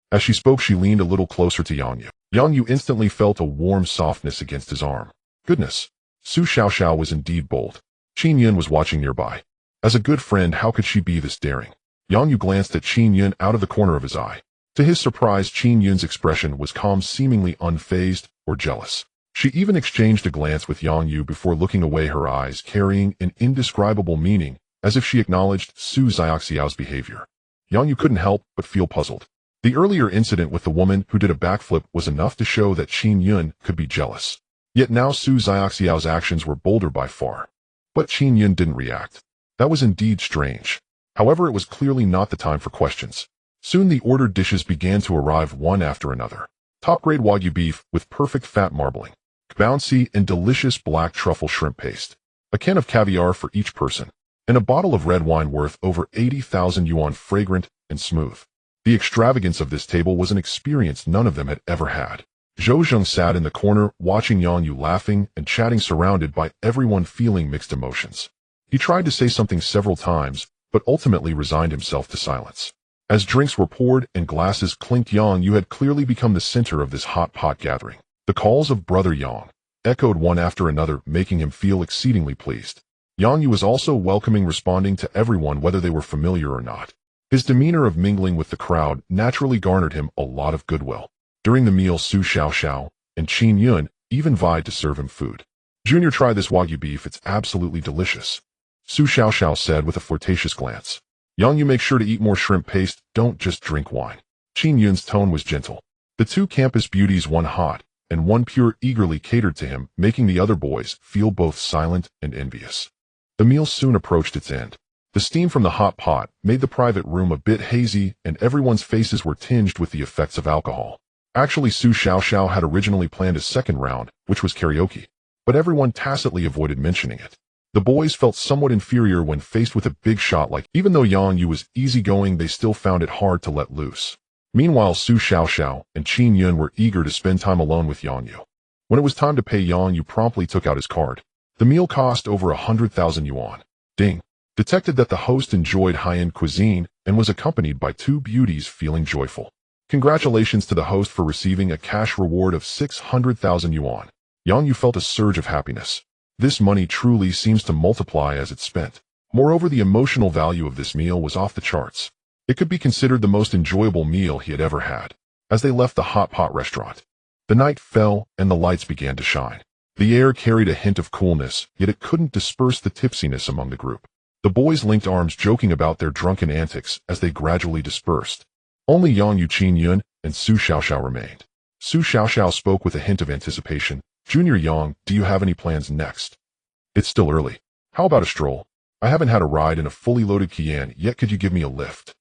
A: As she spoke, she leaned a little closer to Yang Yu. Yang Yu instantly felt a warm softness against his arm. Goodness. Su Xiaoxiao was indeed bold. Qin Yun was watching nearby. As a good friend, how could she be this daring? Yang Yu glanced at Qin Yun out of the corner of his eye. To his surprise, Qin Yun's expression was calm, seemingly unfazed or jealous. She even exchanged a glance with Yang Yu before looking away, her eyes carrying an indescribable meaning, as if she acknowledged Su Xiaoxiao's behavior. Yang Yu couldn't help but feel puzzled. The earlier incident with the woman who did a backflip was enough to show that Qin Yun could be jealous. Yet now Su Xiaoxiao's actions were bolder by far. But Qin Yun didn't react. That was indeed strange. However, it was clearly not the time for questions. Soon the ordered dishes began to arrive one after another. Top-grade Wagyu beef with perfect fat marbling, bouncy and delicious black truffle shrimp paste, a can of caviar for each person, and a bottle of red wine worth over 80,000 yuan, fragrant and smooth. The extravagance of this table was an experience none of them had ever had. Zhou Zheng sat in the corner, watching Yang Yu laughing and chatting, surrounded by everyone feeling mixed emotions. He tried to say something several times, but ultimately resigned himself to silence. As drinks were poured and glasses clinked, Yang Yu had clearly become the center of this hot pot gathering. The calls of Brother Yang echoed one after another, making him feel exceedingly pleased. Yang Yu was also welcoming, responding to everyone whether they were familiar or not. His demeanor of mingling with the crowd naturally garnered him a lot of goodwill. During the meal, Su Xiaoxiao and Qin Yun even vied to serve him food. "Junior, try this Wagyu beef, it's absolutely delicious," Su Xiaoxiao said with a flirtatious glance. "Yang Yu, make sure to eat more shrimp paste, don't just drink wine." Qin Yun's tone was gentle. The two campus beauties, one hot and one pure, eagerly catered to him, making the other boys feel both silent and envious. The meal soon approached its end. The steam from the hot pot made the private room a bit hazy, and everyone's faces were tinged with the effects of alcohol. Actually, Su Xiaoxiao had originally planned a second round, which was karaoke, but everyone tacitly avoided mentioning it. The boys felt somewhat inferior when faced with a big shot like. Even though Yang Yu was easygoing, they still found it hard to let loose. Meanwhile, Su Xiaoxiao and Qin Yun were eager to spend time alone with Yang Yu. When it was time to pay, Yang Yu promptly took out his card. The meal cost over 100,000 yuan. Ding. Detected that the host enjoyed high-end cuisine and was accompanied by two beauties feeling joyful. Congratulations to the host for receiving a cash reward of 600,000 yuan. Yang Yu felt a surge of happiness. This money truly seems to multiply as it's spent. Moreover, the emotional value of this meal was off the charts. It could be considered the most enjoyable meal he had ever had. As they left the hot pot restaurant, the night fell and the lights began to shine. The air carried a hint of coolness, yet it couldn't disperse the tipsiness among the group. The boys linked arms, joking about their drunken antics as they gradually dispersed. Only Yang Yu, Qin Yun, and Su Xiaoxiao remained. Su Xiaoxiao spoke with a hint of anticipation. "Junior Yang, do you have any plans next? It's still early. How about a stroll? I haven't had a ride in a fully loaded Kian yet, could you give me a lift?"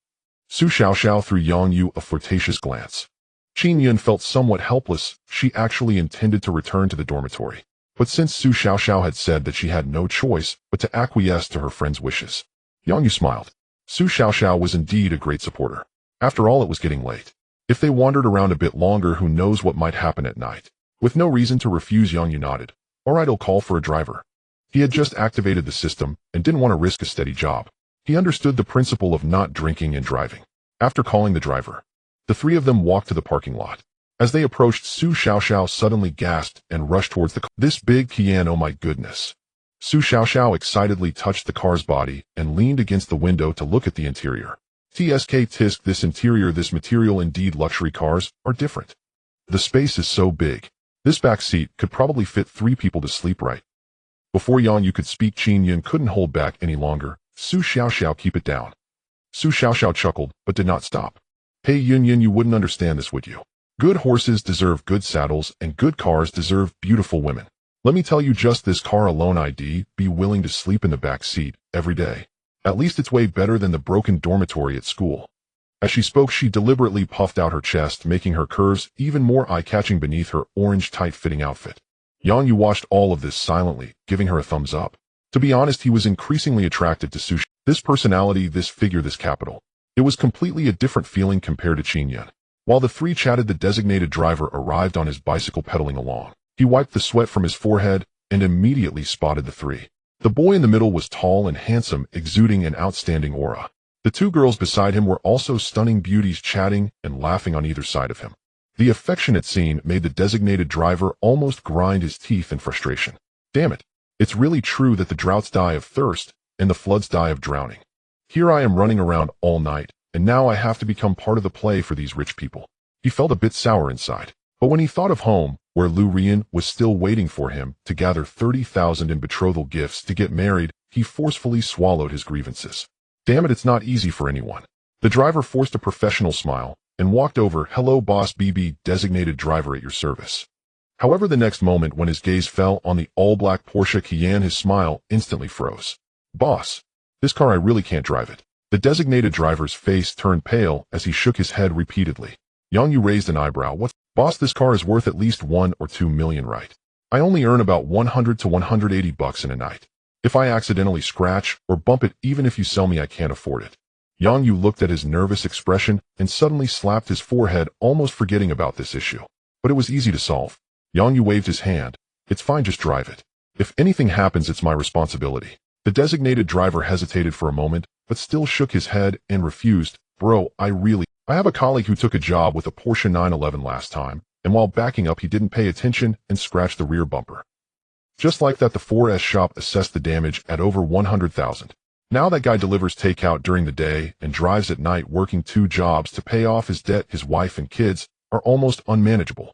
A: Su Xiaoxiao threw Yang Yu a flirtatious glance. Qin Yun felt somewhat helpless. She actually intended to return to the dormitory, but since Su Xiaoxiao had said that she had no choice but to acquiesce to her friend's wishes, Yang Yu smiled. Su Xiaoxiao was indeed a great supporter. After all, it was getting late. If they wandered around a bit longer, who knows what might happen at night. With no reason to refuse, Yang Yu nodded. "All right, I'll call for a driver." He had just activated the system and didn't want to risk a steady job. He understood the principle of not drinking and driving. After calling the driver, the three of them walked to the parking lot. As they approached, Su Xiaoxiao suddenly gasped and rushed towards the car. "This big Kian, oh my goodness." Su Xiaoxiao excitedly touched the car's body and leaned against the window to look at the interior. Tisk, this interior, this material, indeed luxury cars are different. The space is so big. This back seat could probably fit 3 people to sleep right. Before Yang Yu could speak, Qin Yun couldn't hold back any longer. "Su Xiaoxiao, keep it down." Su Xiaoxiao chuckled, but did not stop. "Hey Yun, you wouldn't understand this, would you? Good horses deserve good saddles, and good cars deserve beautiful women. Let me tell you, just this car alone, I'd be willing to sleep in the back seat every day. At least it's way better than the broken dormitory at school." As she spoke, she deliberately puffed out her chest, making her curves even more eye-catching beneath her orange tight-fitting outfit. Yang Yu watched all of this silently, giving her a thumbs up. To be honest, he was increasingly attracted to Su. This personality, this figure, this capital. It was completely a different feeling compared to Qin Yun. While the three chatted, the designated driver arrived on his bicycle pedaling along. He wiped the sweat from his forehead and immediately spotted the three. The boy in the middle was tall and handsome, exuding an outstanding aura. The 2 girls beside him were also stunning beauties, chatting and laughing on either side of him. The affectionate scene made the designated driver almost grind his teeth in frustration. Damn it. It's really true that the droughts die of thirst and the floods die of drowning. Here I am running around all night, and now I have to become part of the play for these rich people. He felt a bit sour inside. But when he thought of home, where Lu Rian was still waiting for him to gather 30,000 in betrothal gifts to get married, he forcefully swallowed his grievances. Damn it, it's not easy for anyone. The driver forced a professional smile and walked over. "Hello, boss BB, designated driver at your service." However, the next moment when his gaze fell on the all-black Porsche Cayenne, his smile instantly froze. "Boss, this car, I really can't drive it." The designated driver's face turned pale as he shook his head repeatedly. Yang Yu raised an eyebrow. "What? Boss, this car is worth at least 1 or 2 million, right? I only earn about 100 to 180 bucks in a night. If I accidentally scratch or bump it, even if you sell me, I can't afford it." Yang Yu looked at his nervous expression and suddenly slapped his forehead, almost forgetting about this issue. But it was easy to solve. Yang Yu waved his hand. "It's fine, just drive it. If anything happens, it's my responsibility." The designated driver hesitated for a moment, but still shook his head and refused. Bro, I have a colleague who took a job with a Porsche 911 last time, and while backing up he didn't pay attention and scratched the rear bumper. Just like that, the 4S shop assessed the damage at over 100,000. Now that guy delivers takeout during the day and drives at night, working 2 jobs to pay off his debt. His wife and kids are almost unmanageable.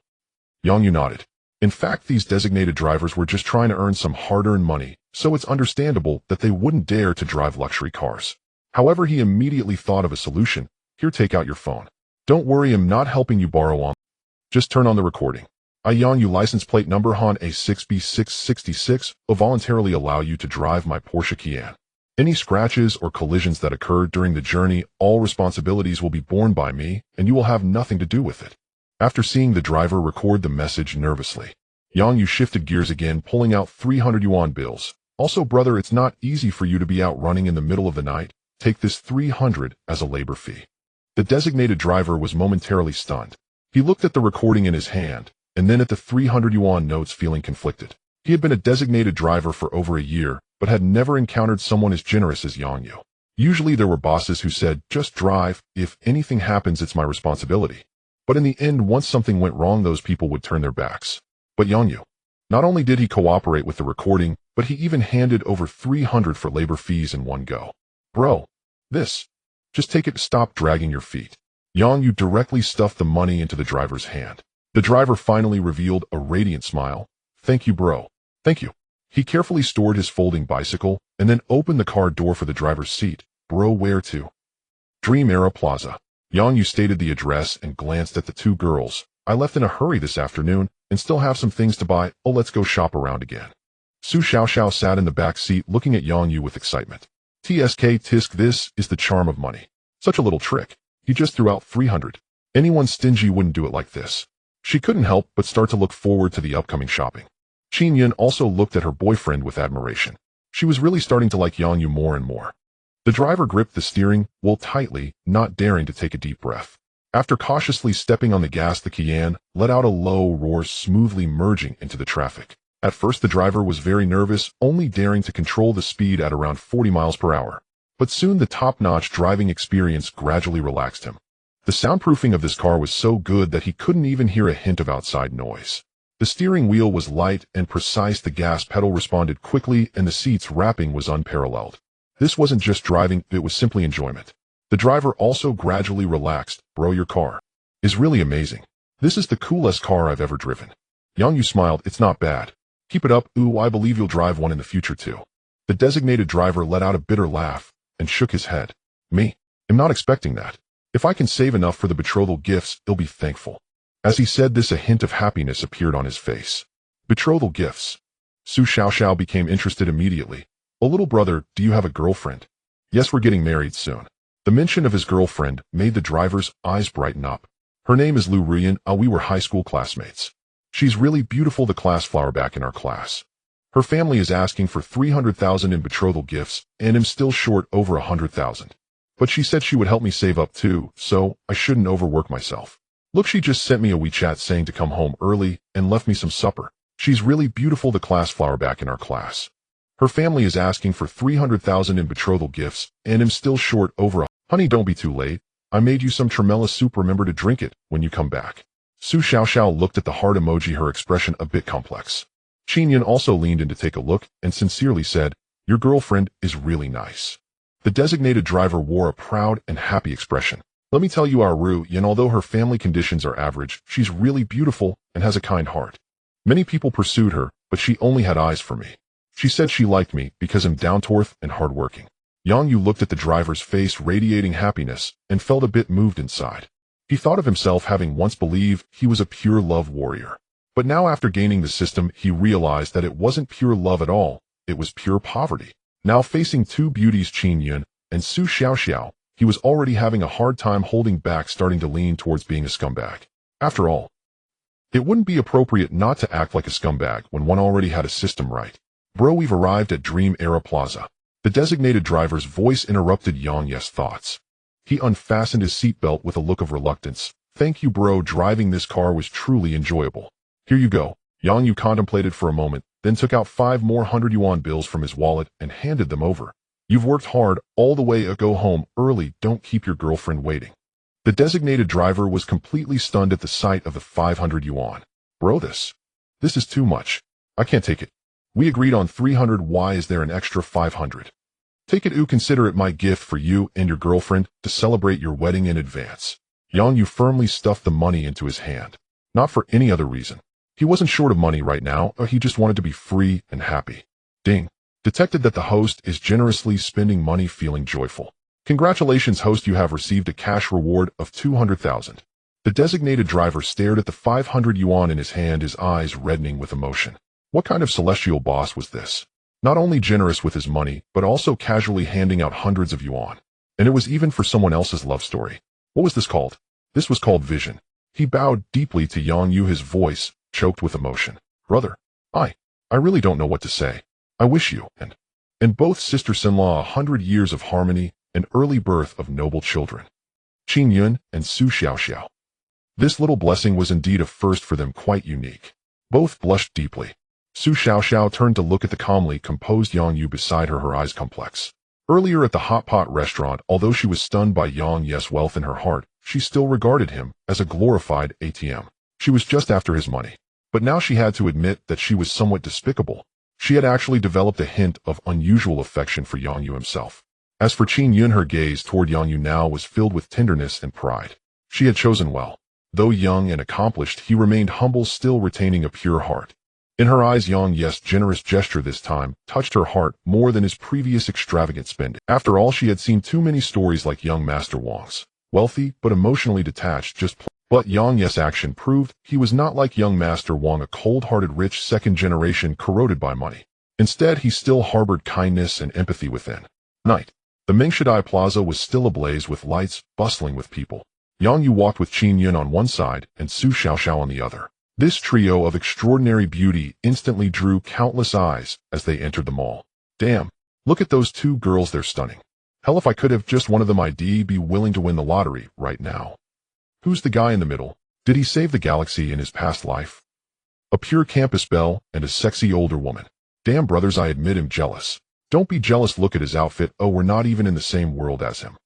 A: Yongyu nodded. In fact, these designated drivers were just trying to earn some hard-earned money, so it's understandable that they wouldn't dare to drive luxury cars. However, he immediately thought of a solution. Here, take out your phone. Don't worry, I'm not helping you borrow on. Just turn on the recording. Yongyu license plate number Han A6B666 will voluntarily allow you to drive my Porsche Cayenne. Any scratches or collisions that occurred during the journey, all responsibilities will be borne by me, and you will have nothing to do with it. After seeing the driver record the message nervously, Yongyu shifted gears again, pulling out 300 yuan bills. Also, brother, it's not easy for you to be out running in the middle of the night. Take this 300 as a labor fee. The designated driver was momentarily stunned. He looked at the recording in his hand, and then at the 300 yuan notes, feeling conflicted. He had been a designated driver for over a year, but had never encountered someone as generous as Yongyu. Usually there were bosses who said, just drive, if anything happens it's my responsibility. But in the end, once something went wrong, those people would turn their backs. But Yongyu, not only did he cooperate with the recording, but he even handed over 300 for labor fees in one go. Bro, just take it, stop dragging your feet. Yongyu directly stuffed the money into the driver's hand. The driver finally revealed a radiant smile. Thank you, bro. Thank you. He carefully stored his folding bicycle and then opened the car door for the driver's seat. Bro, where to? Dream Era Plaza. Yongyu stated the address and glanced at the 2 girls. I left in a hurry this afternoon and still have some things to buy. Oh, let's go shop around again. Su Xiaoxiao sat in the back seat looking at Yongyu with excitement. Tisk, this is the charm of money. Such a little trick. He just threw out 300. Anyone stingy wouldn't do it like this. She couldn't help but start to look forward to the upcoming shopping. Qin Yun also looked at her boyfriend with admiration. She was really starting to like Yongyu more and more. The driver gripped the steering wheel tightly, not daring to take a deep breath. After cautiously stepping on the gas, the Cayenne let out a low roar, smoothly merging into the traffic. At first, the driver was very nervous, only daring to control the speed at around 40 miles per hour. But soon the top-notch driving experience gradually relaxed him. The soundproofing of this car was so good that he couldn't even hear a hint of outside noise. The steering wheel was light and precise, the gas pedal responded quickly, and the seat's wrapping was unparalleled. This wasn't just driving, it was simply enjoyment. The driver also gradually relaxed. Bro, your car is really amazing. This is the coolest car I've ever driven. Yongyu smiled. It's not bad. Keep it up. Ooh, I believe you'll drive one in the future too. The designated driver let out a bitter laugh and shook his head. Me? I'm not expecting that. If I can save enough for the betrothal gifts, he'll be thankful. As he said this, a hint of happiness appeared on his face. Betrothal gifts. Su Xiaoxiao became interested immediately. Oh, little brother, do you have a girlfriend? Yes, we're getting married soon. The mention of his girlfriend made the driver's eyes brighten up. Her name is Lu Ruyan. We were high school classmates. She's really beautiful, the class flower back in our class. Her family is asking for 300,000 in betrothal gifts, and I'm still short over 100,000. But she said she would help me save up too, so I shouldn't overwork myself. Look, she just sent me a WeChat saying to come home early and left me some supper. She's really beautiful, the class flower back in our class. Her family is asking for 300,000 in betrothal gifts, and I'm still short over Honey, don't be too late. I made you some tremella soup, remember to drink it when you come back. Su Xiaoxiao looked at the heart emoji, her expression a bit complex. Qin Yun also leaned in to take a look and sincerely said, your girlfriend is really nice. The designated driver wore a proud and happy expression. Let me tell you, our Ru Yin, although her family conditions are average, she's really beautiful and has a kind heart. Many people pursued her, but she only had eyes for me. She said she liked me because I'm down-to-earth and hardworking. Yongyu looked at the driver's face radiating happiness and felt a bit moved inside. He thought of himself having once believed he was a pure love warrior. But now after gaining the system, he realized that it wasn't pure love at all, it was pure poverty. Now facing 2 beauties, Qin Yun and Su Xiaoxiao, he was already having a hard time holding back, starting to lean towards being a scumbag. After all, it wouldn't be appropriate not to act like a scumbag when one already had a system right. Bro, we've arrived at Dream Era Plaza. The designated driver's voice interrupted Yongye's thoughts. He unfastened his seatbelt with a look of reluctance. Thank you, bro, driving this car was truly enjoyable. Here you go. Yongyu contemplated for a moment, then took out 5 more 100 yuan bills from his wallet and handed them over. You've worked hard all the way. Go home early. Don't keep your girlfriend waiting. The designated driver was completely stunned at the sight of the 500 yuan. Bro, this is too much. I can't take it. We agreed on 300. Why is there an extra 500? Take it. Consider it my gift for you and your girlfriend to celebrate your wedding in advance. Yang Yu firmly stuffed the money into his hand. Not for any other reason. He wasn't short of money right now, he just wanted to be free and happy. Ding. Detected that the host is generously spending money, feeling joyful. Congratulations, host, you have received a cash reward of 200,000. The designated driver stared at the 500 yuan in his hand, his eyes reddening with emotion. What kind of celestial boss was this? Not only generous with his money, but also casually handing out hundreds of yuan. And it was even for someone else's love story. What was this called? This was called vision. He bowed deeply to Yang Yu, his voice choked with emotion. Brother, I really don't know what to say. I wish you and both sisters-in-law 100 years of harmony and early birth of noble children. Qin Yun and Su Xiaoxiao. This little blessing was indeed a first for them, quite unique. Both blushed deeply. Su Xiaoxiao turned to look at the calmly composed Yang Yu beside her, her eyes complex. Earlier at the hot pot restaurant, although she was stunned by Yang Yu's wealth in her heart, she still regarded him as a glorified ATM. She was just after his money. But now she had to admit that she was somewhat despicable. She had actually developed a hint of unusual affection for Yang Yu himself. As for Qin Yun, her gaze toward Yang Yu now was filled with tenderness and pride. She had chosen well. Though young and accomplished, he remained humble, still retaining a pure heart. In her eyes, Yang Yu's generous gesture this time touched her heart more than his previous extravagant spending. After all, she had seen too many stories like young Master Wang's. Wealthy, but emotionally detached, But Yang Yu's action proved he was not like young Master Wang, a cold-hearted rich second generation corroded by money. Instead, he still harbored kindness and empathy within. Night. The Mingshidai Plaza was still ablaze with lights, bustling with people. Yang Yu walked with Qin Yun on one side and Su Xiaoxiao on the other. This trio of extraordinary beauty instantly drew countless eyes as they entered the mall. Damn, look at those two girls, they're stunning. Hell, if I could have just one of them, I'd be willing to win the lottery right now. Who's the guy in the middle? Did he save the galaxy in his past life? A pure campus belle and a sexy older woman. Damn, brothers, I admit I'm jealous. Don't be jealous, look at his outfit. Oh, we're not even in the same world as him.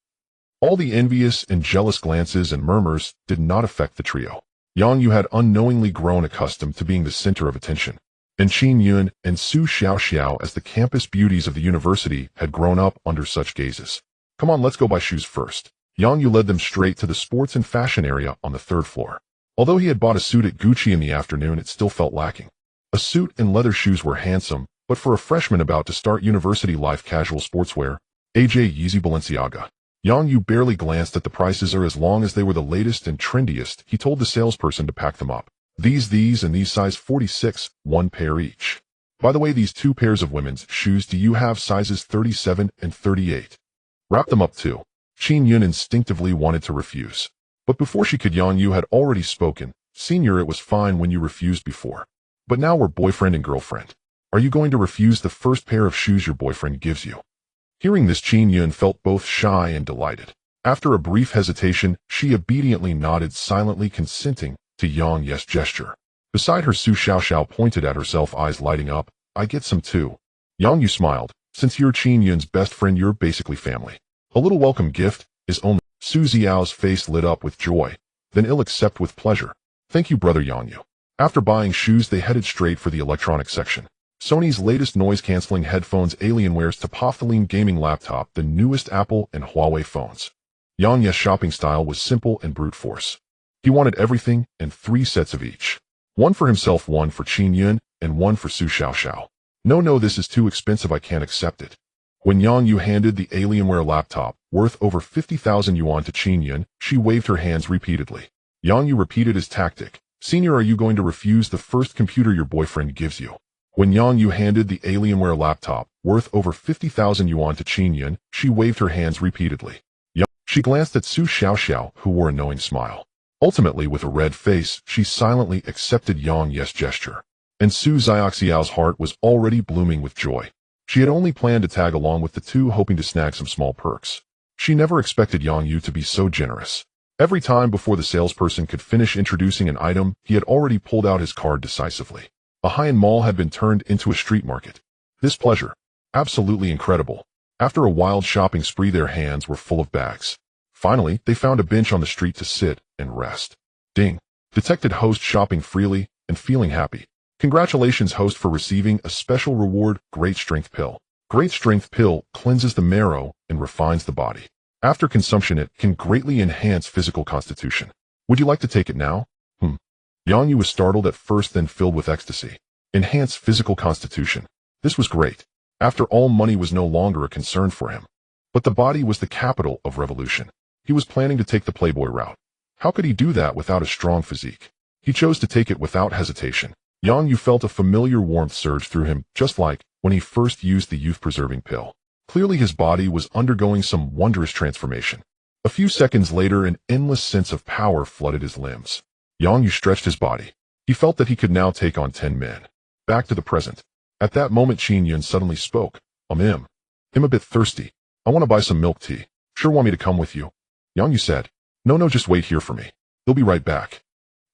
A: All the envious and jealous glances and murmurs did not affect the trio. Yang Yu had unknowingly grown accustomed to being the center of attention, and Qin Yun and Su Xiaoxiao, as the campus beauties of the university, had grown up under such gazes. Come on, let's go buy shoes first. Yang Yu led them straight to the sports and fashion area on the third floor. Although he had bought a suit at Gucci in the afternoon, it still felt lacking. A suit and leather shoes were handsome, but for a freshman about to start university life, casual sportswear, AJ Yeezy Balenciaga. Yang Yu barely glanced at the prices, or as long as they were the latest and trendiest, he told the salesperson to pack them up. These and these size 46, one pair each. By the way, these two pairs of women's shoes, do you have sizes 37 and 38? Wrap them up too. Qin Yun instinctively wanted to refuse. But before she could, Yang Yu had already spoken. Senior, it was fine when you refused before. But now we're boyfriend and girlfriend. Are you going to refuse the first pair of shoes your boyfriend gives you? Hearing this, Qin Yun felt both shy and delighted. After a brief hesitation, she obediently nodded, silently consenting to Yang Yu's gesture. Beside her, Su Xiaoxiao pointed at herself, eyes lighting up. I get some too. Yang Yu smiled. Since you're Qin Yun's best friend, you're basically family. A little welcome gift is only. Su Xiao's face lit up with joy, then he'll accept with pleasure. Thank you, brother Yang Yu. After buying shoes, they headed straight for the electronics section. Sony's latest noise-canceling headphones, Alienware's Topophthalene gaming laptop, the newest Apple and Huawei phones. Yang Yu's shopping style was simple and brute force. He wanted everything and 3 sets of each. One for himself, one for Qin Yun, and one for Su Xiaoxiao. No, this is too expensive, I can't accept it. When Yang Yu handed the Alienware laptop, worth over 50,000 yuan, to Qin Yun, she waved her hands repeatedly. Yang Yu repeated his tactic. Senior, are you going to refuse the first computer your boyfriend gives you? When Yang Yu handed the Alienware laptop, worth over 50,000 yuan, to Qin Yun, she waved her hands repeatedly. She glanced at Su Xiaoxiao, who wore a knowing smile. Ultimately, with a red face, she silently accepted Yang Yu's gesture. And Su Xiaoxiao's heart was already blooming with joy. She had only planned to tag along with the two, hoping to snag some small perks. She never expected Yang Yu to be so generous. Every time before the salesperson could finish introducing an item, he had already pulled out his card decisively. A high-end mall had been turned into a street market. This pleasure. Absolutely incredible. After a wild shopping spree, their hands were full of bags. Finally, they found a bench on the street to sit and rest. Ding. Detected host shopping freely and feeling happy. Congratulations, host, for receiving a special reward, Great Strength Pill. Great Strength Pill cleanses the marrow and refines the body. After consumption, it can greatly enhance physical constitution. Would you like to take it now? Yang Yu was startled at first, then filled with ecstasy. Enhance physical constitution. This was great. After all, money was no longer a concern for him. But the body was the capital of revolution. He was planning to take the playboy route. How could he do that without a strong physique? He chose to take it without hesitation. Yang Yu felt a familiar warmth surge through him, just like when he first used the youth-preserving pill. Clearly his body was undergoing some wondrous transformation. A few seconds later, an endless sense of power flooded his limbs. Yang Yu stretched his body. He felt that he could now take on 10 men. Back to the present. At that moment, Qin Yun suddenly spoke. I'm a bit thirsty. I want to buy some milk tea. Sure want me to come with you? Yang Yu said. No, just wait here for me. He'll be right back.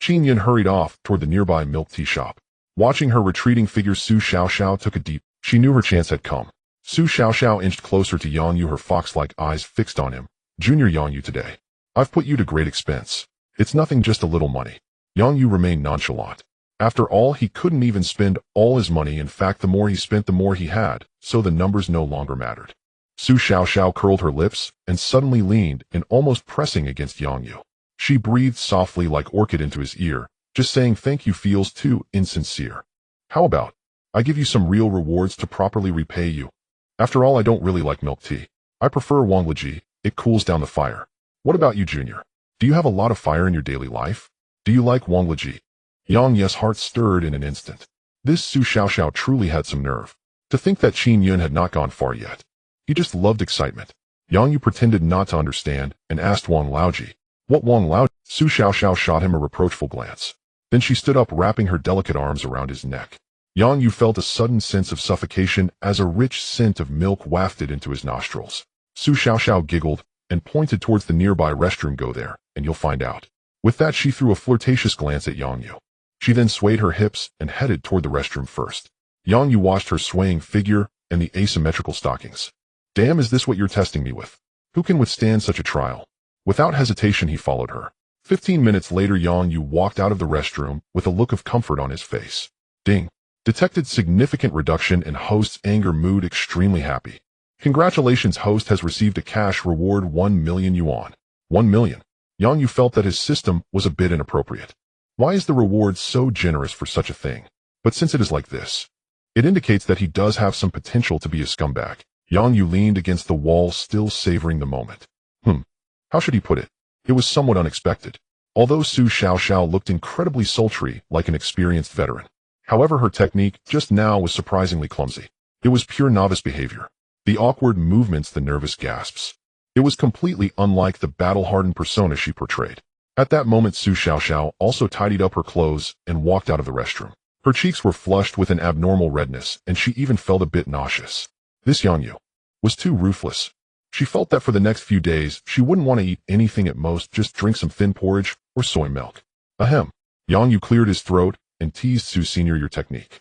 A: Qin Yun hurried off toward the nearby milk tea shop. Watching her retreating figure, Su Xiaoxiao took a deep. She knew her chance had come. Su Xiaoxiao inched closer to Yang Yu, her fox-like eyes fixed on him. Junior Yang Yu, today, I've put you to great expense. It's nothing, just a little money. Yang Yu remained nonchalant. After all, he couldn't even spend all his money. In fact, the more he spent, the more he had, so the numbers no longer mattered. Su Xiaoxiao curled her lips and suddenly leaned in, almost pressing against Yang Yu. She breathed softly like orchid into his ear. Just saying thank you feels too insincere. How about I give you some real rewards to properly repay you? After all, I don't really like milk tea. I prefer Wanglaji. It cools down the fire. What about you, Junior? Do you have a lot of fire in your daily life? Do you like Wanglaji? Yang Yu's heart stirred in an instant. This Su Xiaoxiao truly had some nerve. To think that Qin Yun had not gone far yet. He just loved excitement. Yang Yu pretended not to understand and asked Wang Laoji. What Wang Laoji? Su Xiaoxiao shot him a reproachful glance. Then she stood up, wrapping her delicate arms around his neck. Yang Yu felt a sudden sense of suffocation as a rich scent of milk wafted into his nostrils. Su Xiaoxiao giggled and pointed towards the nearby restroom. Go there, and you'll find out. With that, she threw a flirtatious glance at Yang Yu. She then swayed her hips and headed toward the restroom first. Yang Yu watched her swaying figure and the asymmetrical stockings. Damn, is this what you're testing me with? Who can withstand such a trial? Without hesitation, he followed her. 15 minutes later, Yang Yu walked out of the restroom with a look of comfort on his face. Ding. Detected significant reduction in host's anger mood. Extremely happy. Congratulations, host has received a cash reward 1 million yuan. 1 million. Yang Yu felt that his system was a bit inappropriate. Why is the reward so generous for such a thing? But since it is like this, it indicates that he does have some potential to be a scumbag. Yang Yu leaned against the wall, still savoring the moment. How should he put it? It was somewhat unexpected. Although Su Xiaoxiao looked incredibly sultry like an experienced veteran. However, her technique just now was surprisingly clumsy. It was pure novice behavior. The awkward movements, the nervous gasps. It was completely unlike the battle-hardened persona she portrayed. At that moment, Su Xiaoxiao also tidied up her clothes and walked out of the restroom. Her cheeks were flushed with an abnormal redness, and she even felt a bit nauseous. This Yang Yu was too ruthless. She felt that for the next few days, she wouldn't want to eat anything, at most just drink some thin porridge or soy milk. Ahem. Yang Yu cleared his throat and teased Su Senior, your technique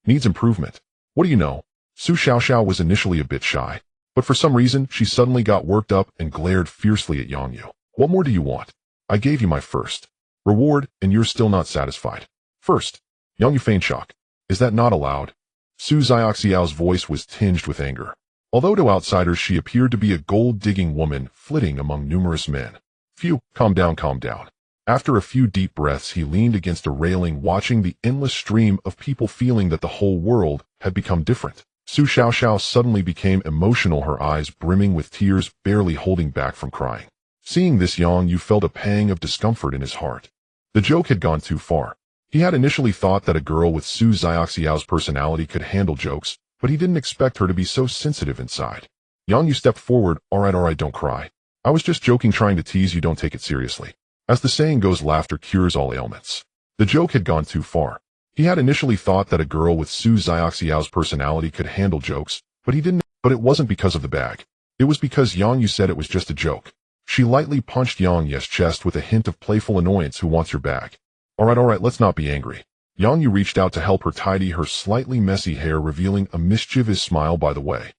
A: needs improvement. What do you know? Su Xiaoxiao was initially a bit shy, but for some reason, she suddenly got worked up and glared fiercely at Yang Yu. What more do you want? I gave you my first reward, and you're still not satisfied. First. Yang Yu feigned shock. Is that not allowed? Su Xiaoxiao's voice was tinged with anger. Although to outsiders she appeared to be a gold-digging woman flitting among numerous men. Phew, calm down, calm down. After a few deep breaths, he leaned against a railing, watching the endless stream of people, feeling that the whole world had become different. Su Xiaoxiao suddenly became emotional, her eyes brimming with tears, barely holding back from crying. Seeing this, Yang Yu felt a pang of discomfort in his heart. The joke had gone too far. He had initially thought that a girl with Su Xiaoxiao's personality could handle jokes, but he didn't expect her to be so sensitive inside. Yang Yu stepped forward. All right, don't cry. I was just joking, trying to tease you, don't take it seriously. As the saying goes, laughter cures all ailments. The joke had gone too far. He had initially thought that a girl with Su Xiaoxiao's personality could handle jokes, but it wasn't because of the bag. It was because Yang Yu said it was just a joke. She lightly punched Yang Yu's chest with a hint of playful annoyance. Who wants your bag? All right, let's not be angry. Yang Yu reached out to help her tidy her slightly messy hair, revealing a mischievous smile. By the way,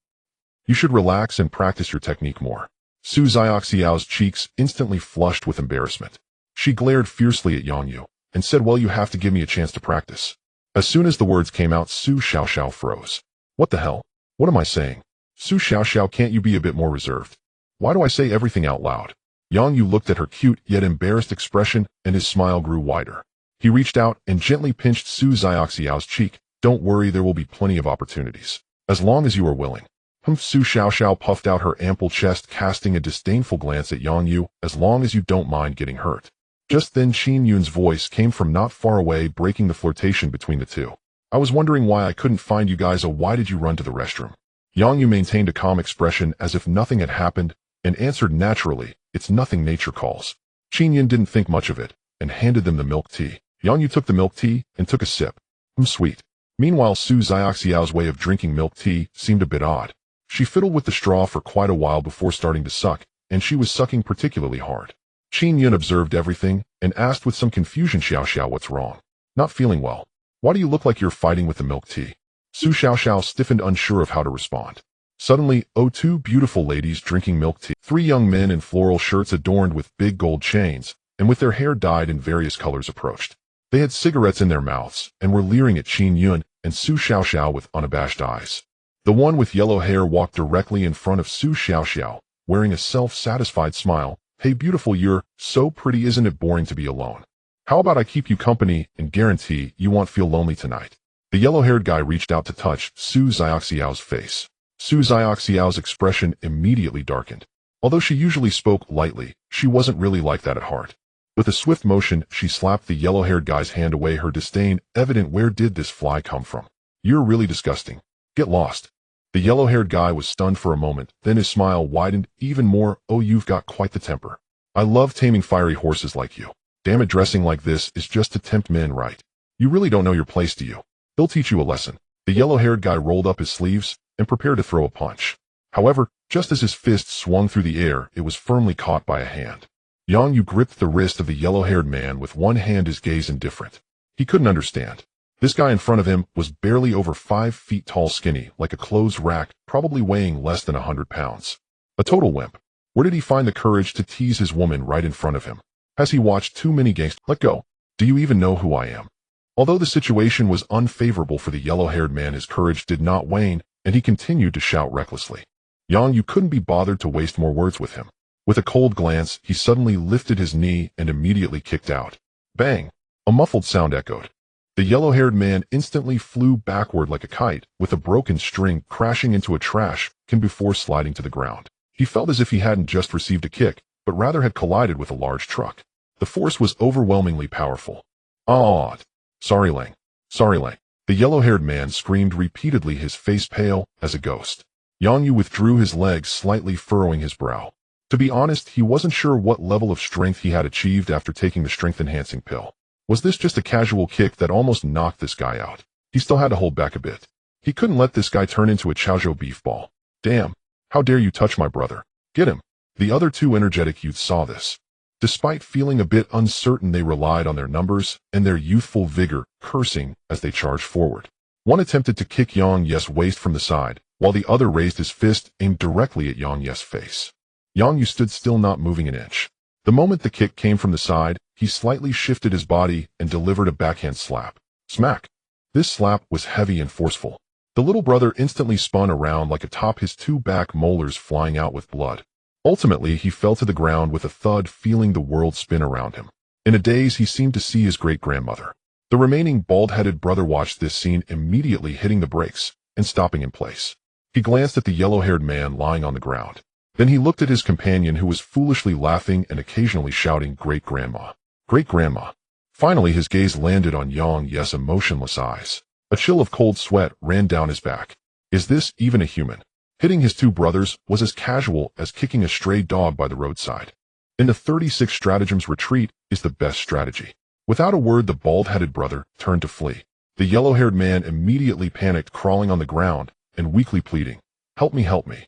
A: You should relax and practice your technique more. Su Xiaoxiao's cheeks instantly flushed with embarrassment. She glared fiercely at Yang Yu and said, well, you have to give me a chance to practice. As soon as the words came out, Su Xiaoxiao froze. What the hell? What am I saying? Su Xiaoxiao, can't you be a bit more reserved? Why do I say everything out loud? Yang Yu looked at her cute yet embarrassed expression and his smile grew wider. He reached out and gently pinched Su Xiaoxiao's cheek. Don't worry, there will be plenty of opportunities. As long as you are willing. Su Xiaoxiao puffed out her ample chest, casting a disdainful glance at Yang Yu. As long as you don't mind getting hurt. Just then Qin Yun's voice came from not far away, breaking the flirtation between the two. I was wondering why I couldn't find you guys. Why did you run to the restroom? Yang Yu maintained a calm expression as if nothing had happened and answered naturally, it's nothing, nature calls. Qin Yun didn't think much of it and handed them the milk tea. Yang Yu took the milk tea and took a sip. Sweet. Meanwhile, Su Xiaoxiao's way of drinking milk tea seemed a bit odd. She fiddled with the straw for quite a while before starting to suck, and she was sucking particularly hard. Qin Yun observed everything and asked with some confusion, Xiaoxiao, what's wrong? Not feeling well. Why do you look like you're fighting with the milk tea? Su Xiaoxiao stiffened, unsure of how to respond. Suddenly, two beautiful ladies drinking milk tea, 3 young men in floral shirts adorned with big gold chains, and with their hair dyed in various colors approached. They had cigarettes in their mouths and were leering at Qin Yun and Su Xiaoxiao with unabashed eyes. The one with yellow hair walked directly in front of Su Xiaoxiao, wearing a self-satisfied smile. Hey beautiful, you're so pretty, isn't it boring to be alone? How about I keep you company and guarantee you won't feel lonely tonight? The yellow-haired guy reached out to touch Su Xiaoxiao's face. Su Xiaoxiao's expression immediately darkened. Although she usually spoke lightly, she wasn't really like that at heart. With a swift motion, she slapped the yellow-haired guy's hand away, her disdain evident. Where did this fly come from? You're really disgusting. Get lost. The yellow-haired guy was stunned for a moment, then his smile widened even more. Oh, you've got quite the temper. I love taming fiery horses like you. Damn it, dressing like this is just to tempt men, right? You really don't know your place, do you? He'll teach you a lesson. The yellow-haired guy rolled up his sleeves and prepared to throw a punch. However, just as his fist swung through the air, it was firmly caught by a hand. Yang Yu gripped the wrist of the yellow-haired man with one hand, his gaze indifferent. He couldn't understand. This guy in front of him was barely over 5 feet tall, skinny, like a clothes rack, probably weighing less than 100 pounds. A total wimp. Where did he find the courage to tease his woman right in front of him? Has he watched too many gangsters? Let go. Do you even know who I am? Although the situation was unfavorable for the yellow-haired man, his courage did not wane, and he continued to shout recklessly. Yang Yu couldn't be bothered to waste more words with him. With a cold glance, he suddenly lifted his knee and immediately kicked out. Bang! A muffled sound echoed. The yellow-haired man instantly flew backward like a kite, with a broken string crashing into a trash can before sliding to the ground. He felt as if he hadn't just received a kick, but rather had collided with a large truck. The force was overwhelmingly powerful. Odd. Sorry, Lang. Sorry, Lang. The yellow-haired man screamed repeatedly, his face pale as a ghost. Yang Yu withdrew his legs, slightly furrowing his brow. To be honest, he wasn't sure what level of strength he had achieved after taking the strength-enhancing pill. Was this just a casual kick that almost knocked this guy out? He still had to hold back a bit. He couldn't let this guy turn into a Chaozhou beef ball. Damn. How dare you touch my brother? Get him. The other 2 energetic youths saw this. Despite feeling a bit uncertain, they relied on their numbers and their youthful vigor, cursing as they charged forward. One attempted to kick Yang Ye's waist from the side, while the other raised his fist aimed directly at Yang Ye's face. Yang Yu stood still, not moving an inch. The moment the kick came from the side, he slightly shifted his body and delivered a backhand slap. Smack! This slap was heavy and forceful. The little brother instantly spun around like a top, his 2 back molars flying out with blood. Ultimately, he fell to the ground with a thud, feeling the world spin around him. In a daze, he seemed to see his great-grandmother. The remaining bald-headed brother watched this scene, immediately hitting the brakes and stopping in place. He glanced at the yellow-haired man lying on the ground. Then he looked at his companion, who was foolishly laughing and occasionally shouting, "Great-grandma! Great-grandma!" Finally, his gaze landed on Yang Ye's emotionless eyes. A chill of cold sweat ran down his back. Is this even a human? Hitting his 2 brothers was as casual as kicking a stray dog by the roadside. In the 36 stratagems, retreat is the best strategy. Without a word, the bald-headed brother turned to flee. The yellow-haired man immediately panicked, crawling on the ground and weakly pleading, "Help me, help me."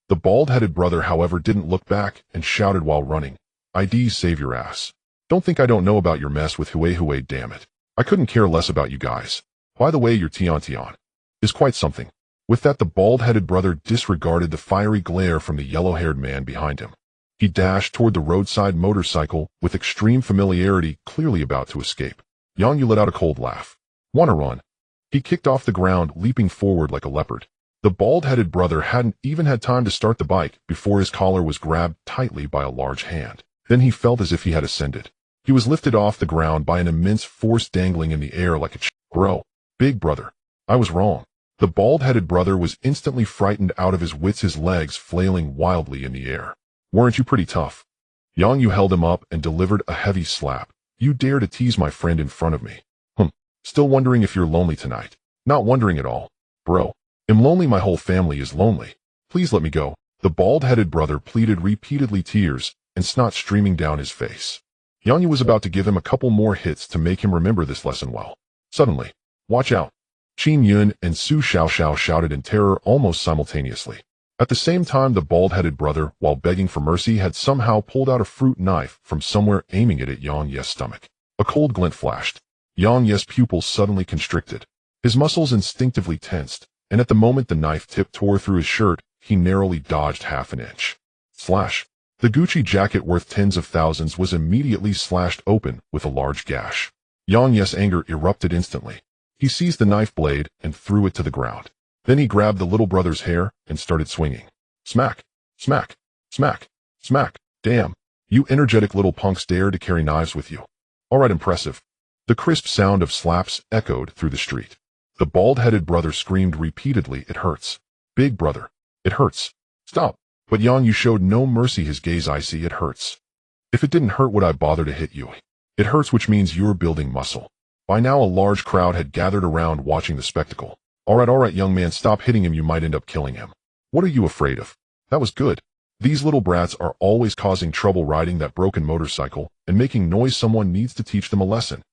A: The bald-headed brother, however, didn't look back and shouted while running, "ID, save your ass. Don't think I don't know about your mess with Hue, damn it. I couldn't care less about you guys. By the way, your Tian is quite something." With that, the bald-headed brother disregarded the fiery glare from the yellow-haired man behind him. He dashed toward the roadside motorcycle with extreme familiarity, clearly about to escape. Yang Yu let out a cold laugh. "Wanna run?" He kicked off the ground, leaping forward like a leopard. The bald-headed brother hadn't even had time to start the bike before his collar was grabbed tightly by a large hand. Then he felt as if he had ascended. He was lifted off the ground by an immense force dangling in the air like a Bro, big brother. I was wrong. The bald-headed brother was instantly frightened out of his wits, his legs flailing wildly in the air. "Weren't you pretty tough?" Yang Yu held him up and delivered a heavy slap. "You dare to tease my friend in front of me? Still wondering if you're lonely tonight?" "Not wondering at all. Bro. I'm lonely, my whole family is lonely. Please let me go." The bald-headed brother pleaded repeatedly, tears and snot streaming down his face. Yang Yu was about to give him a couple more hits to make him remember this lesson well. Suddenly, "Watch out!" Qin Yun and Su Xiaoxiao shouted in terror almost simultaneously. At the same time, the bald-headed brother, while begging for mercy, had somehow pulled out a fruit knife from somewhere, aiming it at Yang Ye's stomach. A cold glint flashed. Yang Ye's pupils suddenly constricted. His muscles instinctively tensed, and at the moment the knife tip tore through his shirt, he narrowly dodged half an inch. Slash! The Gucci jacket worth tens of thousands was immediately slashed open with a large gash. Yang Ye's anger erupted instantly. He seized the knife blade and threw it to the ground. Then he grabbed the little brother's hair and started swinging. Smack! Smack! Smack! Smack! "Damn! You energetic little punks dare to carry knives with you. All right, impressive." The crisp sound of slaps echoed through the street. The bald-headed brother screamed repeatedly, "It hurts. Big brother. It hurts. Stop." But Yang Yu showed no mercy, his gaze icy. "It hurts. If it didn't hurt, would I bother to hit you? It hurts, which means you're building muscle." By now a large crowd had gathered around watching the spectacle. All right, young man, stop hitting him, you might end up killing him. What are you afraid of? That was good. These little brats are always causing trouble riding that broken motorcycle and making noise. Someone needs to teach them a lesson.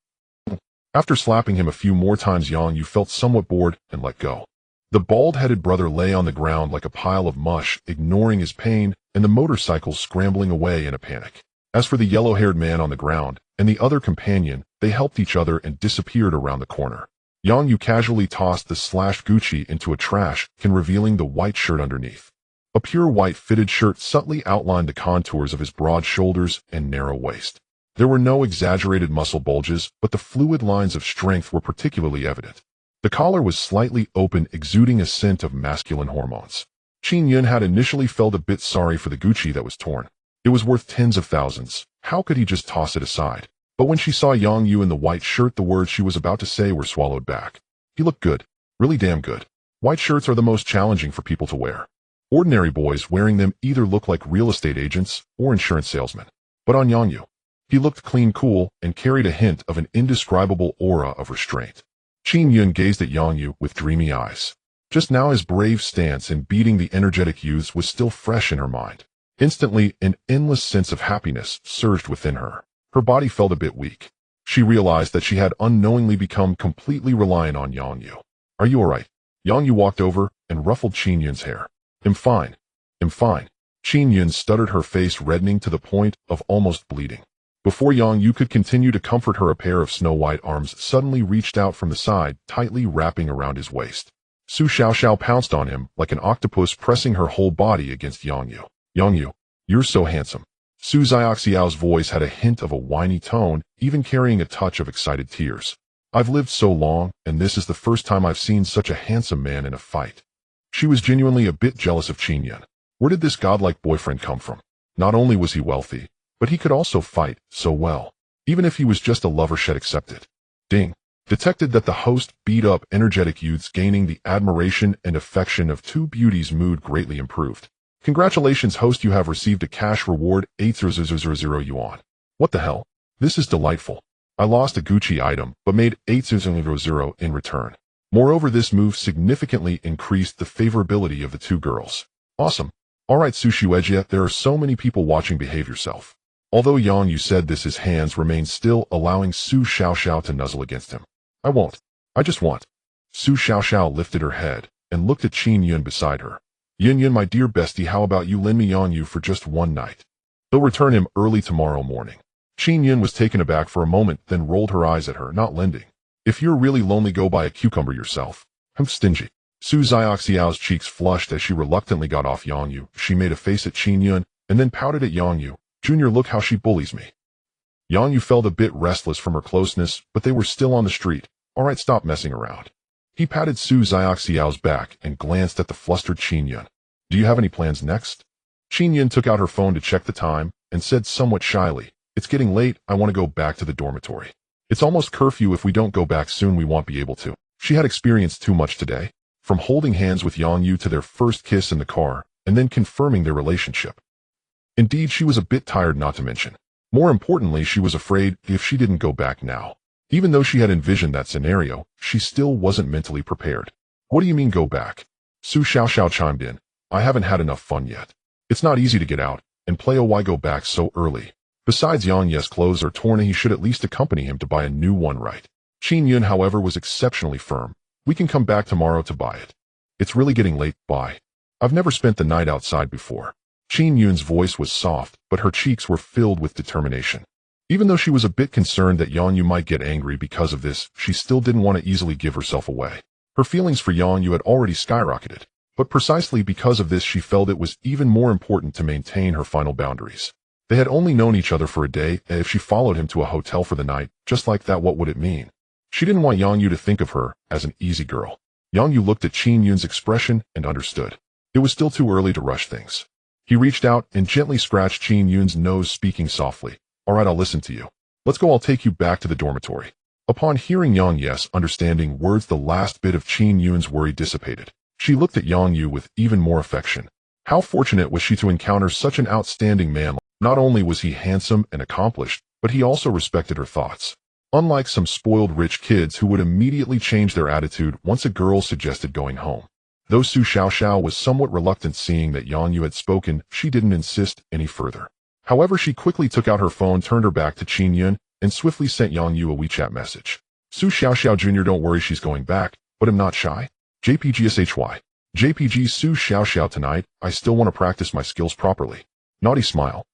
A: After slapping him a few more times, Yang Yu felt somewhat bored and let go. The bald-headed brother lay on the ground like a pile of mush, ignoring his pain, and the motorcycle scrambling away in a panic. As for the yellow-haired man on the ground and the other companion, they helped each other and disappeared around the corner. Yang Yu casually tossed the slashed Gucci into a trash can, revealing the white shirt underneath. A pure white fitted shirt subtly outlined the contours of his broad shoulders and narrow waist. There were no exaggerated muscle bulges, but the fluid lines of strength were particularly evident. The collar was slightly open, exuding a scent of masculine hormones. Qin Yun had initially felt a bit sorry for the Gucci that was torn. It was worth tens of thousands. How could he just toss it aside? But when she saw Yang Yu in the white shirt, the words she was about to say were swallowed back. He looked good. Really damn good. White shirts are the most challenging for people to wear. Ordinary boys wearing them either look like real estate agents or insurance salesmen. But on Yang Yu, he looked clean, cool, and carried a hint of an indescribable aura of restraint. Qin Yun gazed at Yang Yu with dreamy eyes. Just now his brave stance in beating the energetic youths was still fresh in her mind. Instantly, an endless sense of happiness surged within her. Her body felt a bit weak. She realized that she had unknowingly become completely reliant on Yang Yu. "Are you alright?" Yang Yu walked over and ruffled Qin Yun's hair. I'm fine. Qin Yun stuttered, her face reddening to the point of almost bleeding. Before Yang Yu could continue to comfort her, a pair of snow-white arms suddenly reached out from the side, tightly wrapping around his waist. Su Xiaoxiao pounced on him like an octopus, pressing her whole body against Yang Yu. "Yang Yu, you're so handsome." Su Xiaoxiao's voice had a hint of a whiny tone, even carrying a touch of excited tears. "I've lived so long, and this is the first time I've seen such a handsome man in a fight." She was genuinely a bit jealous of Qin Yun. Where did this godlike boyfriend come from? Not only was he wealthy, but he could also fight so well. Even if he was just a lover, she'd accept it. Ding. Detected that the host beat up energetic youths, gaining the admiration and affection of two beauties. Mood greatly improved. "Congratulations, host, you have received a cash reward, 8,000 yuan. What the hell? This is delightful. I lost a Gucci item, but made 8,000 in return. Moreover, this move significantly increased the favorability of the two girls. Awesome. Alright, Su Xiaoxia, there are so many people watching, behave yourself." Although Yang Yu said this, his hands remained still, allowing Su Xiaoxiao to nuzzle against him. "I won't. I just want." Su Xiaoxiao lifted her head and looked at Qin Yun beside her. Yun, my dear bestie, how about you lend me Yang Yu for just one night? They'll return him early tomorrow morning." Qin Yun was taken aback for a moment, then rolled her eyes at her. "Not lending. If you're really lonely, go buy a cucumber yourself. I'm stingy." Su Xiaoxiao's cheeks flushed as she reluctantly got off Yang Yu. She made a face at Qin Yun and then pouted at Yang Yu. Junior, look how she bullies me. Yang Yu felt a bit restless from her closeness, but they were still on the street. All right, stop messing around. He patted Su Xiaoxiao's back and glanced at the flustered Qin Yun. Do you have any plans next? Qin Yun took out her phone to check the time and said somewhat shyly, it's getting late, I want to go back to the dormitory. It's almost curfew, if we don't go back soon we won't be able to. She had experienced too much today, from holding hands with Yang Yu to their first kiss in the car, and then confirming their relationship. Indeed, she was a bit tired, not to mention. More importantly, she was afraid if she didn't go back now. Even though she had envisioned that scenario, she still wasn't mentally prepared. What do you mean go back? Su Xiaoxiao chimed in. I haven't had enough fun yet. It's not easy to get out and play. Why go back so early? Besides, Yang Ye's clothes are torn and he should at least accompany him to buy a new one, right? Qin Yun, however, was exceptionally firm. We can come back tomorrow to buy it. It's really getting late. Bye. I've never spent the night outside before. Qin Yun's voice was soft, but her cheeks were filled with determination. Even though she was a bit concerned that Yang Yu might get angry because of this, she still didn't want to easily give herself away. Her feelings for Yang Yu had already skyrocketed, but precisely because of this she felt it was even more important to maintain her final boundaries. They had only known each other for a day, and if she followed him to a hotel for the night, just like that, what would it mean? She didn't want Yang Yu to think of her as an easy girl. Yang Yu looked at Qin Yun's expression and understood. It was still too early to rush things. He reached out and gently scratched Qin Yun's nose, speaking softly. All right, I'll listen to you. Let's go, I'll take you back to the dormitory. Upon hearing Yang Ye's understanding words, the last bit of Qin Yun's worry dissipated. She looked at Yang Yu with even more affection. How fortunate was she to encounter such an outstanding man. Not only was he handsome and accomplished, but he also respected her thoughts. Unlike some spoiled rich kids who would immediately change their attitude once a girl suggested going home. Though Su Xiaoxiao was somewhat reluctant seeing that Yang Yu had spoken, she didn't insist any further. However, she quickly took out her phone, turned her back to Qin Yun, and swiftly sent Yang Yu a WeChat message. Su Xiaoxiao Jr., don't worry, she's going back, but I'm not shy. JPGSHY. JPG Su Xiaoxiao, tonight, I still want to practice my skills properly. Naughty smile.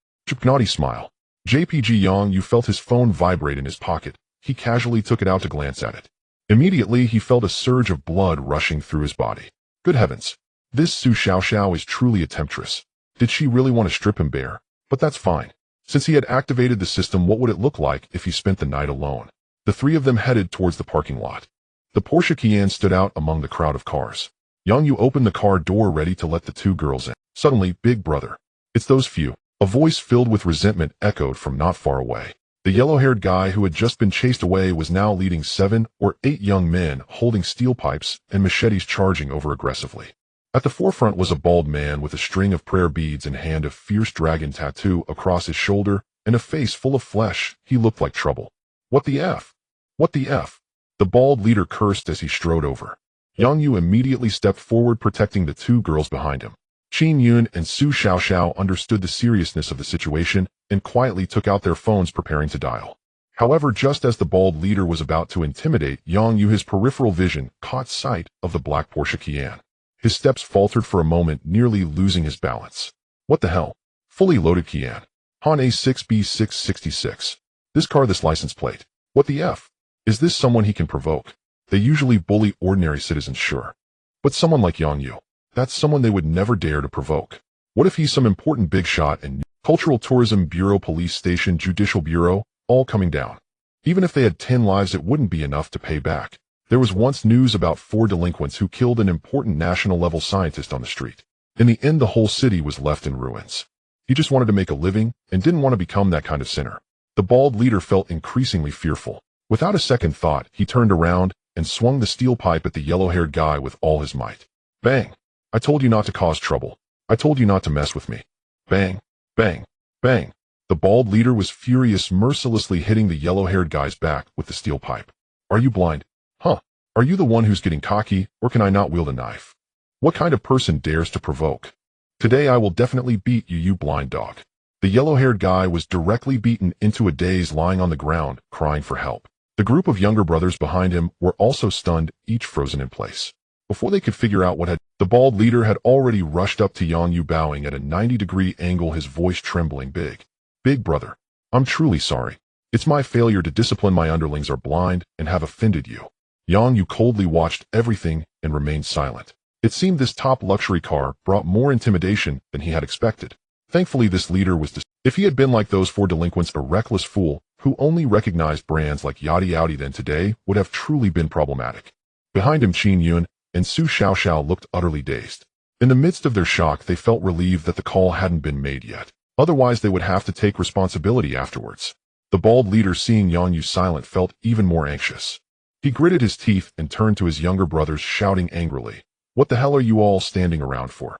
A: Naughty smile. JPG Yang Yu felt his phone vibrate in his pocket. He casually took it out to glance at it. Immediately, he felt a surge of blood rushing through his body. Good heavens. This Su Xiaoxiao is truly a temptress. Did she really want to strip him bare? But that's fine. Since he had activated the system, what would it look like if he spent the night alone? The three of them headed towards the parking lot. The Porsche Cayenne stood out among the crowd of cars. Yang Yu opened the car door ready to let the two girls in. Suddenly, big brother. It's those few. A voice filled with resentment echoed from not far away. The yellow-haired guy who had just been chased away was now leading 7 or 8 young men holding steel pipes and machetes, charging over aggressively. At the forefront was a bald man with a string of prayer beads and hand of fierce dragon tattoo across his shoulder and a face full of flesh. He looked like trouble. What the F? What the F? The bald leader cursed as he strode over. Yang Yu immediately stepped forward, protecting the two girls behind him. Qin Yun and Su Xiaoxiao understood the seriousness of the situation and quietly took out their phones, preparing to dial. However, just as the bald leader was about to intimidate Yang Yu, his peripheral vision caught sight of the black Porsche Cayenne. His steps faltered for a moment, nearly losing his balance. What the hell? Fully loaded Cayenne. Han A6B666. This car, this license plate. What the F? Is this someone he can provoke? They usually bully ordinary citizens, sure. But someone like Yang Yu, that's someone they would never dare to provoke. What if he's some important big shot and Cultural Tourism Bureau, Police Station, Judicial Bureau, all coming down? Even if they had 10 lives, it wouldn't be enough to pay back. There was once news about 4 delinquents who killed an important national-level scientist on the street. In the end, the whole city was left in ruins. He just wanted to make a living and didn't want to become that kind of sinner. The bald leader felt increasingly fearful. Without a second thought, he turned around and swung the steel pipe at the yellow-haired guy with all his might. Bang! I told you not to cause trouble. I told you not to mess with me. Bang! Bang! Bang! The bald leader was furious, mercilessly hitting the yellow-haired guy's back with the steel pipe. Are you blind? Huh? Are you the one who's getting cocky, or can I not wield a knife? What kind of person dares to provoke? Today I will definitely beat you, you blind dog. The yellow-haired guy was directly beaten into a daze, lying on the ground, crying for help. The group of younger brothers behind him were also stunned, each frozen in place. Before they could figure out what had, the bald leader had already rushed up to Yang Yu, bowing at a 90-degree angle, his voice trembling. Big brother, I'm truly sorry. It's my failure to discipline my underlings are blind and have offended you. Yang Yu coldly watched everything and remained silent. It seemed this top luxury car brought more intimidation than he had expected. Thankfully, this leader was if he had been like those four delinquents, a reckless fool who only recognized brands like Yachty Audi, then today would have truly been problematic. Behind him, Qin Yun and Su Xiaoxiao looked utterly dazed. In the midst of their shock, they felt relieved that the call hadn't been made yet. Otherwise, they would have to take responsibility afterwards. The bald leader, seeing Yang Yu silent, felt even more anxious. He gritted his teeth and turned to his younger brothers, shouting angrily, "What the hell are you all standing around for?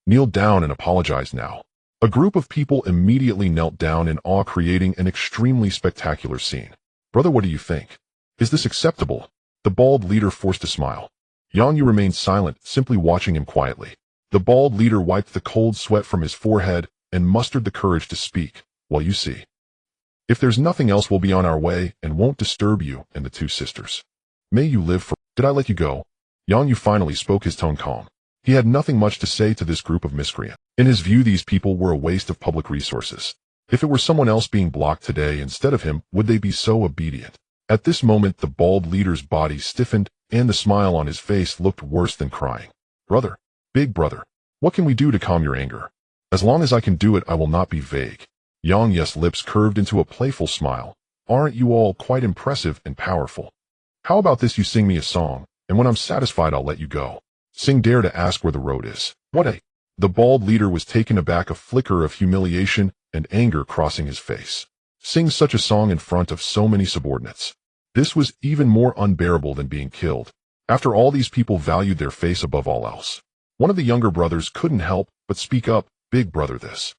A: Kneel down and apologize now." A group of people immediately knelt down in awe, creating an extremely spectacular scene. "Brother, what do you think? Is this acceptable?" The bald leader forced a smile. Yang Yu remained silent, simply watching him quietly. The bald leader wiped the cold sweat from his forehead and mustered the courage to speak. "Well, you see. If there's nothing else, we'll be on our way and won't disturb you and the two sisters. May you live for—" "Did I let you go?" Yang Yu finally spoke, his tone calm. He had nothing much to say to this group of miscreants. In his view, these people were a waste of public resources. If it were someone else being blocked today instead of him, would they be so obedient? At this moment, the bald leader's body stiffened, and the smile on his face looked worse than crying. "Brother, big brother, what can we do to calm your anger? As long as I can do it, I will not be vague." Yang Yu's lips curved into a playful smile. "Aren't you all quite impressive and powerful? How about this, you sing me a song, and when I'm satisfied I'll let you go. Sing Dare to Ask Where the Road Is." "What a—" The bald leader was taken aback, a flicker of humiliation and anger crossing his face. Sing such a song in front of so many subordinates. This was even more unbearable than being killed. After all, these people valued their face above all else. One of the younger brothers couldn't help but speak up. "Big brother, this—"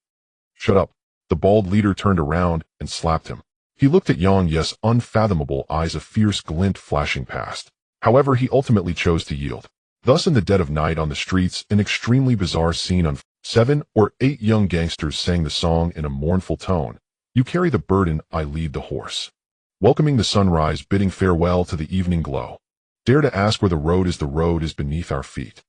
A: "Shut up." The bald leader turned around and slapped him. He looked at Yang Yu's unfathomable eyes, a fierce glint flashing past. However, he ultimately chose to yield. Thus, in the dead of night on the streets, an extremely bizarre scene unfolded. 7 or 8 young gangsters sang the song in a mournful tone. "You carry the burden, I lead the horse. Welcoming the sunrise, bidding farewell to the evening glow. Dare to ask where the road is beneath our feet."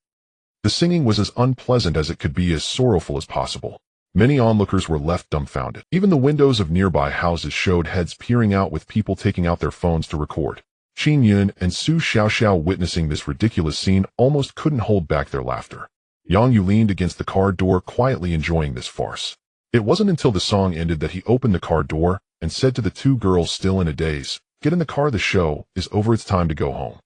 A: The singing was as unpleasant as it could be, as sorrowful as possible. Many onlookers were left dumbfounded. Even the windows of nearby houses showed heads peering out, with people taking out their phones to record. Qin Yun and Su Xiaoxiao, witnessing this ridiculous scene, almost couldn't hold back their laughter. Yang Yu leaned against the car door, quietly enjoying this farce. It wasn't until the song ended that he opened the car door and said to the two girls, still in a daze, "Get in the car, the show is over, it's time to go home."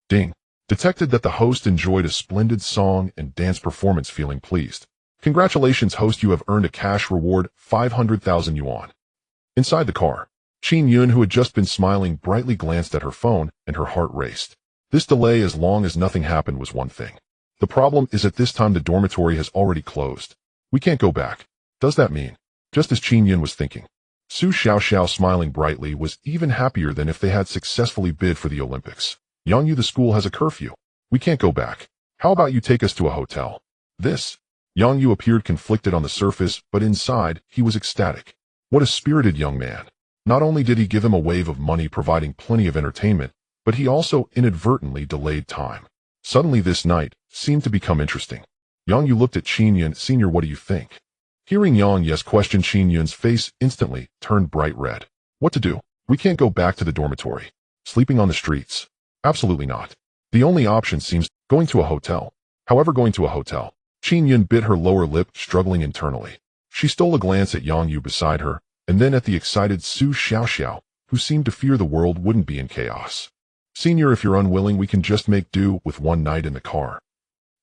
A: Ding. Detected that the host enjoyed a splendid song and dance performance, feeling pleased. "Congratulations, host, you have earned a cash reward, 500,000 yuan. Inside the car, Qin Yun, who had just been smiling brightly, glanced at her phone, and her heart raced. This delay, as long as nothing happened, was one thing. The problem is at this time the dormitory has already closed. We can't go back. Does that mean? Just as Qin Yun was thinking, Su Xiaoxiao, smiling brightly, was even happier than if they had successfully bid for the Olympics. "Yang Yu, the school has a curfew. We can't go back. How about you take us to a hotel?" This. Yang Yu appeared conflicted on the surface, but inside, he was ecstatic. What a spirited young man. Not only did he give him a wave of money, providing plenty of entertainment, but he also inadvertently delayed time. Suddenly this night seemed to become interesting. Yang Yu looked at Qin Yun. "Senior, what do you think?" Hearing Yang Yu's question, Qin Yun's face instantly turned bright red. "What to do? We can't go back to the dormitory. Sleeping on the streets? Absolutely not. The only option seems going to a hotel." However, going to a hotel. Qin Yun bit her lower lip, struggling internally. She stole a glance at Yang Yu beside her, and then at the excited Su Xiaoxiao, who seemed to fear the world wouldn't be in chaos. "Senior, if you're unwilling, we can just make do with one night in the car,"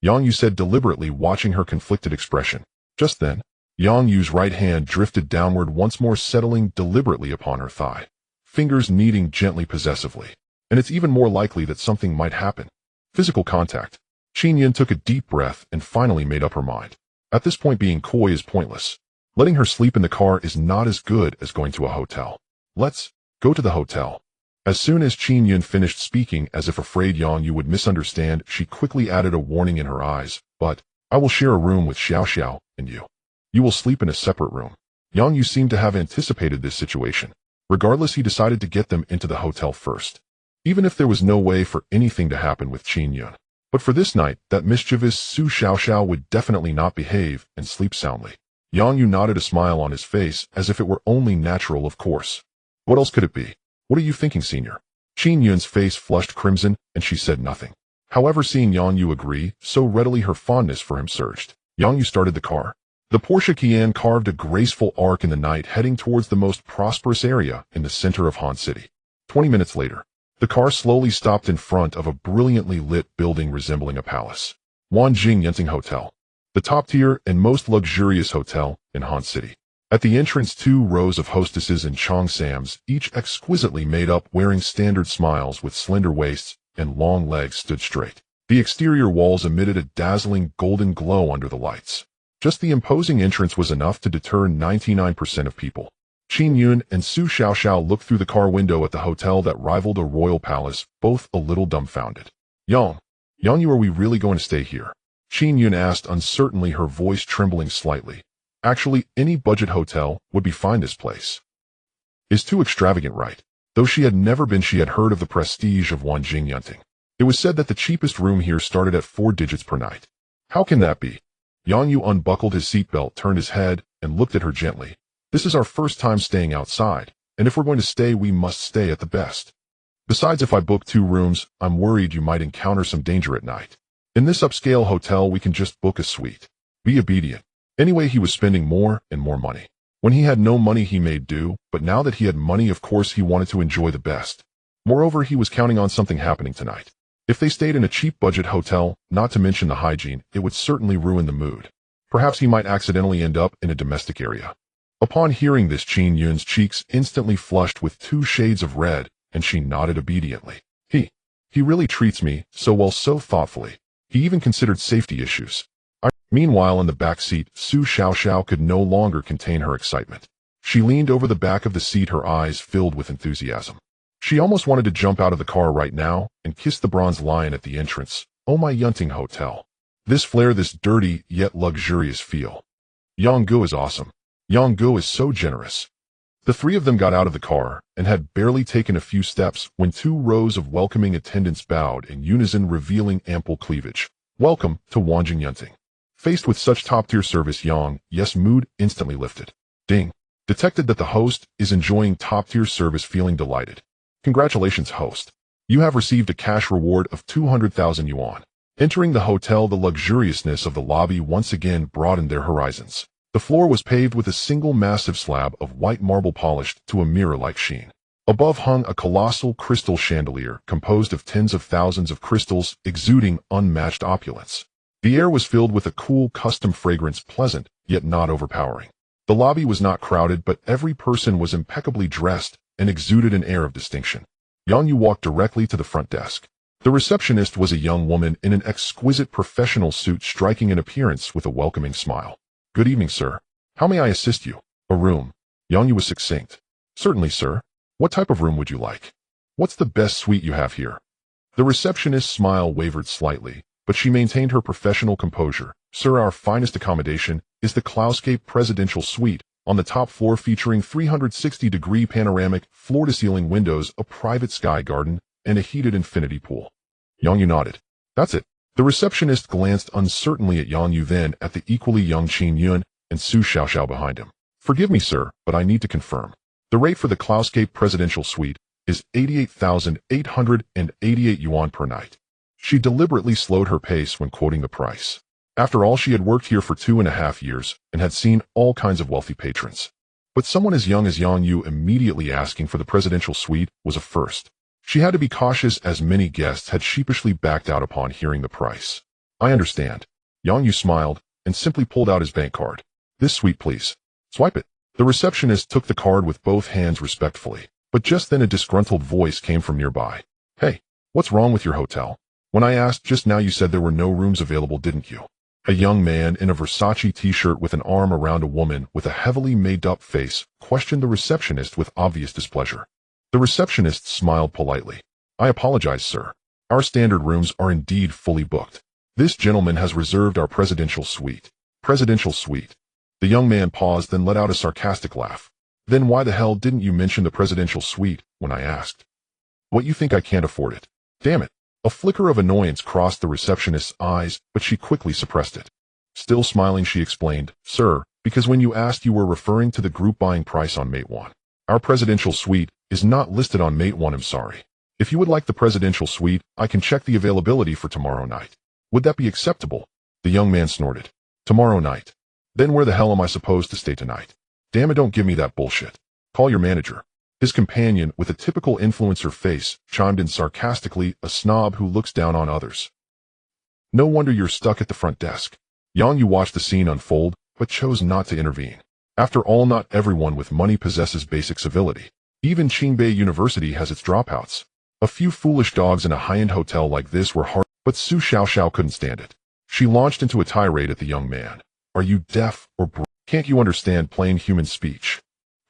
A: Yang Yu said deliberately, watching her conflicted expression. Just then, Yang Yu's right hand drifted downward once more, settling deliberately upon her thigh, fingers kneading gently, possessively. And it's even more likely that something might happen. Physical contact. Qin Yun took a deep breath and finally made up her mind. At this point, being coy is pointless. Letting her sleep in the car is not as good as going to a hotel. "Let's go to the hotel." As soon as Qin Yun finished speaking, as if afraid Yang Yu would misunderstand, she quickly added, a warning in her eyes, "But I will share a room with Xiaoxiao and you. You will sleep in a separate room." Yang Yu seemed to have anticipated this situation. Regardless, he decided to get them into the hotel first, even if there was no way for anything to happen with Qin Yun. But for this night, that mischievous Su Xiaoxiao would definitely not behave and sleep soundly. Yang Yu nodded, a smile on his face, as if it were only natural. Of course. What else could it be? "What are you thinking, senior?" Qin Yun's face flushed crimson, and she said nothing. However, seeing Yang Yu agree so readily, her fondness for him surged. Yang Yu started the car. The Porsche Cayenne carved a graceful arc in the night, heading towards the most prosperous area in the center of Han City. 20 minutes later, the car slowly stopped in front of a brilliantly lit building resembling a palace. Wanjing Yenting Hotel, the top-tier and most luxurious hotel in Han City. At the entrance, 2 rows of hostesses in Cheongsams, each exquisitely made up, wearing standard smiles with slender waists and long legs, stood straight. The exterior walls emitted a dazzling golden glow under the lights. Just the imposing entrance was enough to deter 99% of people. Qin Yun and Su Xiaoxiao looked through the car window at the hotel that rivaled a royal palace, both a little dumbfounded. Yang Yu, are we really going to stay here? Qin Yun asked uncertainly, her voice trembling slightly. Actually, any budget hotel would be fine. This place is too extravagant, right? Though she had never been, she had heard of the prestige of Wanjing Yenting. It was said that the cheapest room here started at 4 digits per night. How can that be? Yang Yu unbuckled his seatbelt, turned his head, and looked at her gently. This is our first time staying outside, and if we're going to stay, we must stay at the best. Besides, if I book 2 rooms, I'm worried you might encounter some danger at night. In this upscale hotel, we can just book a suite. Be obedient. Anyway, he was spending more and more money. When he had no money, he made do, but now that he had money, of course, he wanted to enjoy the best. Moreover, he was counting on something happening tonight. If they stayed in a cheap budget hotel, not to mention the hygiene, it would certainly ruin the mood. Perhaps he might accidentally end up in a domestic area. Upon hearing this, Qin Yun's cheeks instantly flushed with 2 shades of red, and she nodded obediently. He really treats me so well, so thoughtfully. He even considered safety issues. Meanwhile, in the back seat, Su Xiaoxiao could no longer contain her excitement. She leaned over the back of the seat, her eyes filled with enthusiasm. She almost wanted to jump out of the car right now and kiss the bronze lion at the entrance. Oh, my Yenting Hotel. This flair, this dirty yet luxurious feel. Yang Gu is awesome. Yang Gu is so generous. The 3 of them got out of the car and had barely taken a few steps when 2 rows of welcoming attendants bowed in unison, revealing ample cleavage. Welcome to Wanjing Yenting. Faced with such top-tier service, Yang Yes mood instantly lifted. Ding. Detected that the host is enjoying top-tier service, feeling delighted. Congratulations, host. You have received a cash reward of 200,000 yuan. Entering the hotel, the luxuriousness of the lobby once again broadened their horizons. The floor was paved with a single massive slab of white marble polished to a mirror-like sheen. Above hung a colossal crystal chandelier composed of tens of thousands of crystals, exuding unmatched opulence. The air was filled with a cool custom fragrance, pleasant, yet not overpowering. The lobby was not crowded, but every person was impeccably dressed and exuded an air of distinction. Yang Yu walked directly to the front desk. The receptionist was a young woman in an exquisite professional suit, striking in appearance with a welcoming smile. Good evening, sir. How may I assist you? A room. Yang Yu was succinct. Certainly, sir. What type of room would you like? What's the best suite you have here? The receptionist's smile wavered slightly, but she maintained her professional composure. Sir, our finest accommodation is the Cloudscape Presidential Suite, on the top floor, featuring 360-degree panoramic, floor-to-ceiling windows, a private sky garden, and a heated infinity pool. Yang Yu nodded. That's it. The receptionist glanced uncertainly at Yang Yu, then at the equally young Qin Yun and Su Xiaoxiao behind him. Forgive me, sir, but I need to confirm. The rate for the Cloudscape Presidential Suite is 88,888 yuan per night. She deliberately slowed her pace when quoting the price. After all, she had worked here for 2.5 years and had seen all kinds of wealthy patrons. But someone as young as Yang Yu immediately asking for the presidential suite was a first. She had to be cautious, as many guests had sheepishly backed out upon hearing the price. I understand. Yang Yu smiled and simply pulled out his bank card. This suite, please. Swipe it. The receptionist took the card with both hands respectfully, but just then a disgruntled voice came from nearby. Hey, what's wrong with your hotel? When I asked just now, you said there were no rooms available, didn't you? A young man in a Versace t-shirt with an arm around a woman with a heavily made-up face questioned the receptionist with obvious displeasure. The receptionist smiled politely. I apologize, sir. Our standard rooms are indeed fully booked. This gentleman has reserved our presidential suite. Presidential suite. The young man paused, then let out a sarcastic laugh. Then why the hell didn't you mention the presidential suite when I asked? What, you think I can't afford it? Damn it. A flicker of annoyance crossed the receptionist's eyes, but she quickly suppressed it. Still smiling, she explained, Sir, because when you asked, you were referring to the group buying price on Mate 1. Our presidential suite is not listed on Mate 1, I'm sorry. If you would like the presidential suite, I can check the availability for tomorrow night. Would that be acceptable? The young man snorted. Tomorrow night. Then where the hell am I supposed to stay tonight? Damn it, don't give me that bullshit. Call your manager. His companion, with a typical influencer face, chimed in sarcastically, a snob who looks down on others. No wonder you're stuck at the front desk. Yang Yu watched the scene unfold, but chose not to intervene. After all, not everyone with money possesses basic civility. Even Qingbei University has its dropouts. A few foolish dogs in a high-end hotel like this were hard, but Su Xiaoxiao couldn't stand it. She launched into a tirade at the young man. Are you deaf or can't you understand plain human speech?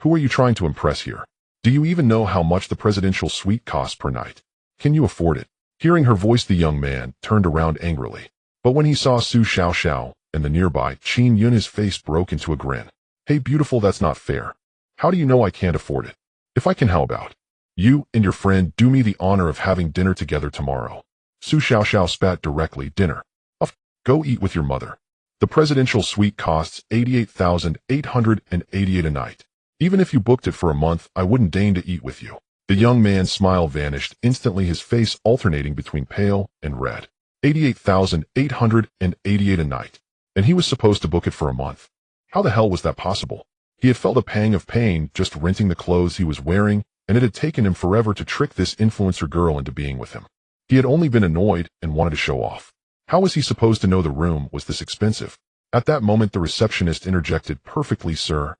A: Who are you trying to impress here? Do you even know how much the presidential suite costs per night? Can you afford it? Hearing her voice, the young man turned around angrily. But when he saw Su Xiaoxiao and the nearby Qin Yun, his face broke into a grin. Hey beautiful, that's not fair. How do you know I can't afford it? If I can, how about you and your friend do me the honor of having dinner together tomorrow? Su Xiaoxiao spat directly. Dinner? Go eat with your mother. The presidential suite costs 88,888 a night. Even if you booked it for a month, I wouldn't deign to eat with you. The young man's smile vanished instantly, his face alternating between pale and red. 88,888 a night. And he was supposed to book it for a month. How the hell was that possible? He had felt a pang of pain just renting the clothes he was wearing, and it had taken him forever to trick this influencer girl into being with him. He had only been annoyed and wanted to show off. How was he supposed to know the room was this expensive? At that moment, the receptionist interjected perfectly. Sir,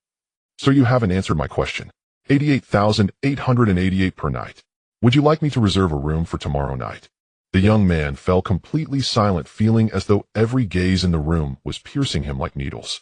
A: you haven't answered my question. 88,888 per night. Would you like me to reserve a room for tomorrow night? The young man fell completely silent, feeling as though every gaze in the room was piercing him like needles.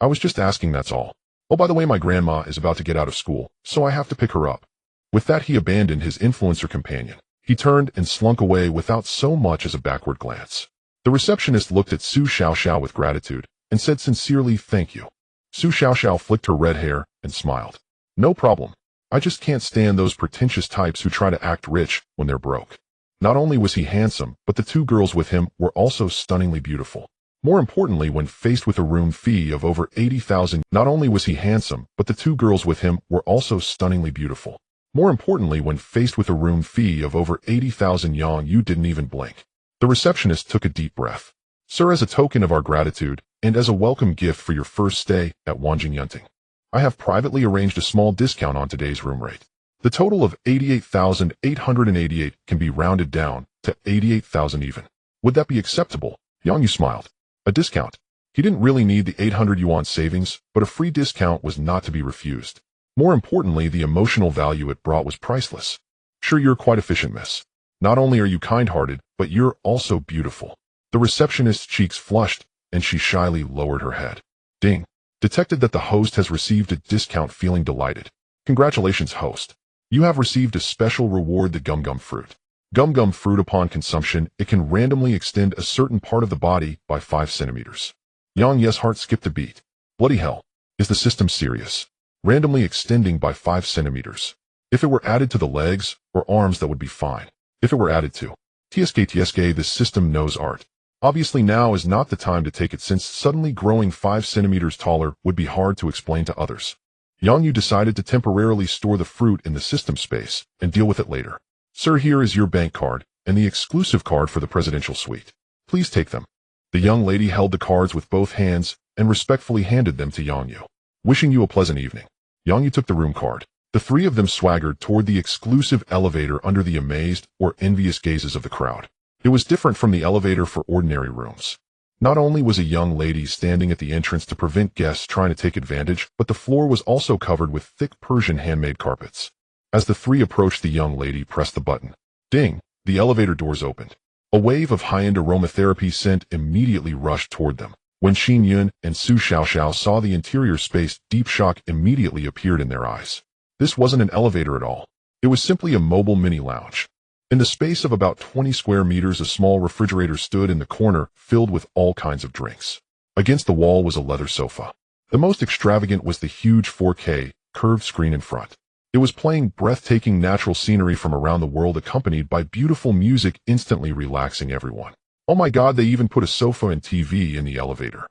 A: I was just asking, that's all. Oh, by the way, my grandma is about to get out of school, so I have to pick her up. With that, he abandoned his influencer companion. He turned and slunk away without so much as a backward glance. The receptionist looked at Su Xiaoxiao with gratitude and said sincerely, thank you. Su Xiaoxiao flicked her red hair and smiled. No problem. I just can't stand those pretentious types who try to act rich when they're broke. Not only was he handsome, but the two girls with him were also stunningly beautiful. More importantly, when faced with a room fee of over 80,000, not only was he handsome, but the two girls with him were also stunningly beautiful. More importantly, when faced with a room fee of over 80,000 Yang Yu didn't even blink. The receptionist took a deep breath. Sir, as a token of our gratitude, and as a welcome gift for your first stay at Wanjing Yunting, I have privately arranged a small discount on today's room rate. The total of 88,888 can be rounded down to 88,000 even. Would that be acceptable? Yang Yu smiled. A discount. He didn't really need the 800 yuan savings, but a free discount was not to be refused. More importantly, the emotional value it brought was priceless. Sure, you're quite efficient, miss. Not only are you kind-hearted, but you're also beautiful. The receptionist's cheeks flushed, and she shyly lowered her head. Ding. Detected that the host has received a discount, feeling delighted. Congratulations, host. You have received a special reward, the Gum Gum fruit. Gum Gum fruit, upon consumption, it can randomly extend a certain part of the body by 5 centimeters. Yang Ye's heart skipped a beat. Bloody hell. Is the system serious? Randomly extending by 5 centimeters. If it were added to the legs or arms, that would be fine. If it were added to TSK, this system knows art. Obviously now is not the time to take it, since suddenly growing 5 centimeters taller would be hard to explain to others. Yang Yu decided to temporarily store the fruit in the system space and deal with it later. Sir, here is your bank card and the exclusive card for the presidential suite. Please take them. The young lady held the cards with both hands and respectfully handed them to Yang Yu. Wishing you a pleasant evening. Yang Yu took the room card. The three of them swaggered toward the exclusive elevator under the amazed or envious gazes of the crowd. It was different from the elevator for ordinary rooms. Not only was a young lady standing at the entrance to prevent guests trying to take advantage, but the floor was also covered with thick Persian handmade carpets. As the three approached, the young lady pressed the button. Ding! The elevator doors opened. A wave of high-end aromatherapy scent immediately rushed toward them. When Xin Yun and Su Xiaoxiao saw the interior space, deep shock immediately appeared in their eyes. This wasn't an elevator at all. It was simply a mobile mini-lounge. In the space of about 20 square meters, a small refrigerator stood in the corner, filled with all kinds of drinks. Against the wall was a leather sofa. The most extravagant was the huge 4K curved screen in front. It was playing breathtaking natural scenery from around the world, accompanied by beautiful music, instantly relaxing everyone. Oh my god, they even put a sofa and TV in the elevator.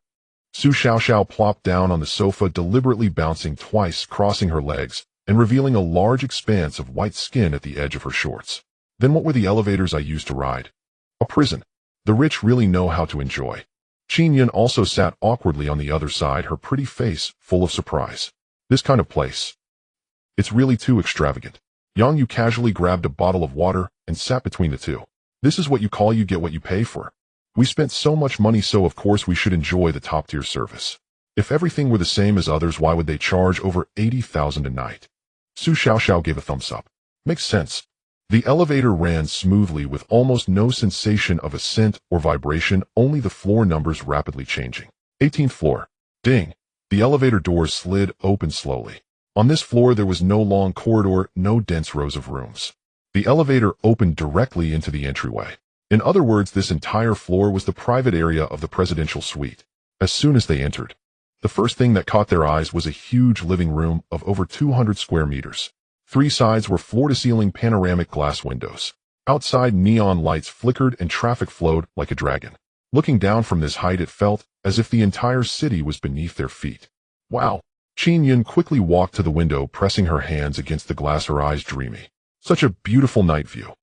A: Su Xiaoxiao plopped down on the sofa, deliberately bouncing twice, crossing her legs, and revealing a large expanse of white skin at the edge of her shorts. Then what were the elevators I used to ride? A prison. The rich really know how to enjoy. Qin Yun also sat awkwardly on the other side, her pretty face full of surprise. This kind of place. It's really too extravagant. Yang Yu casually grabbed a bottle of water and sat between the two. This is what you call you get what you pay for. We spent so much money, so of course we should enjoy the top-tier service. If everything were the same as others, why would they charge over 80,000 a night? Su Xiaoxiao gave a thumbs up. Makes sense. The elevator ran smoothly with almost no sensation of ascent or vibration, only the floor numbers rapidly changing. 18th floor. Ding. The elevator doors slid open slowly. On this floor there was no long corridor, no dense rows of rooms. The elevator opened directly into the entryway. In other words, this entire floor was the private area of the presidential suite. As soon as they entered, the first thing that caught their eyes was a huge living room of over 200 square meters. Three sides were floor-to-ceiling panoramic glass windows. Outside, neon lights flickered and traffic flowed like a dragon. Looking down from this height, it felt as if the entire city was beneath their feet. Wow! Qin Yun quickly walked to the window, pressing her hands against the glass, her eyes dreamy. Such a beautiful night view.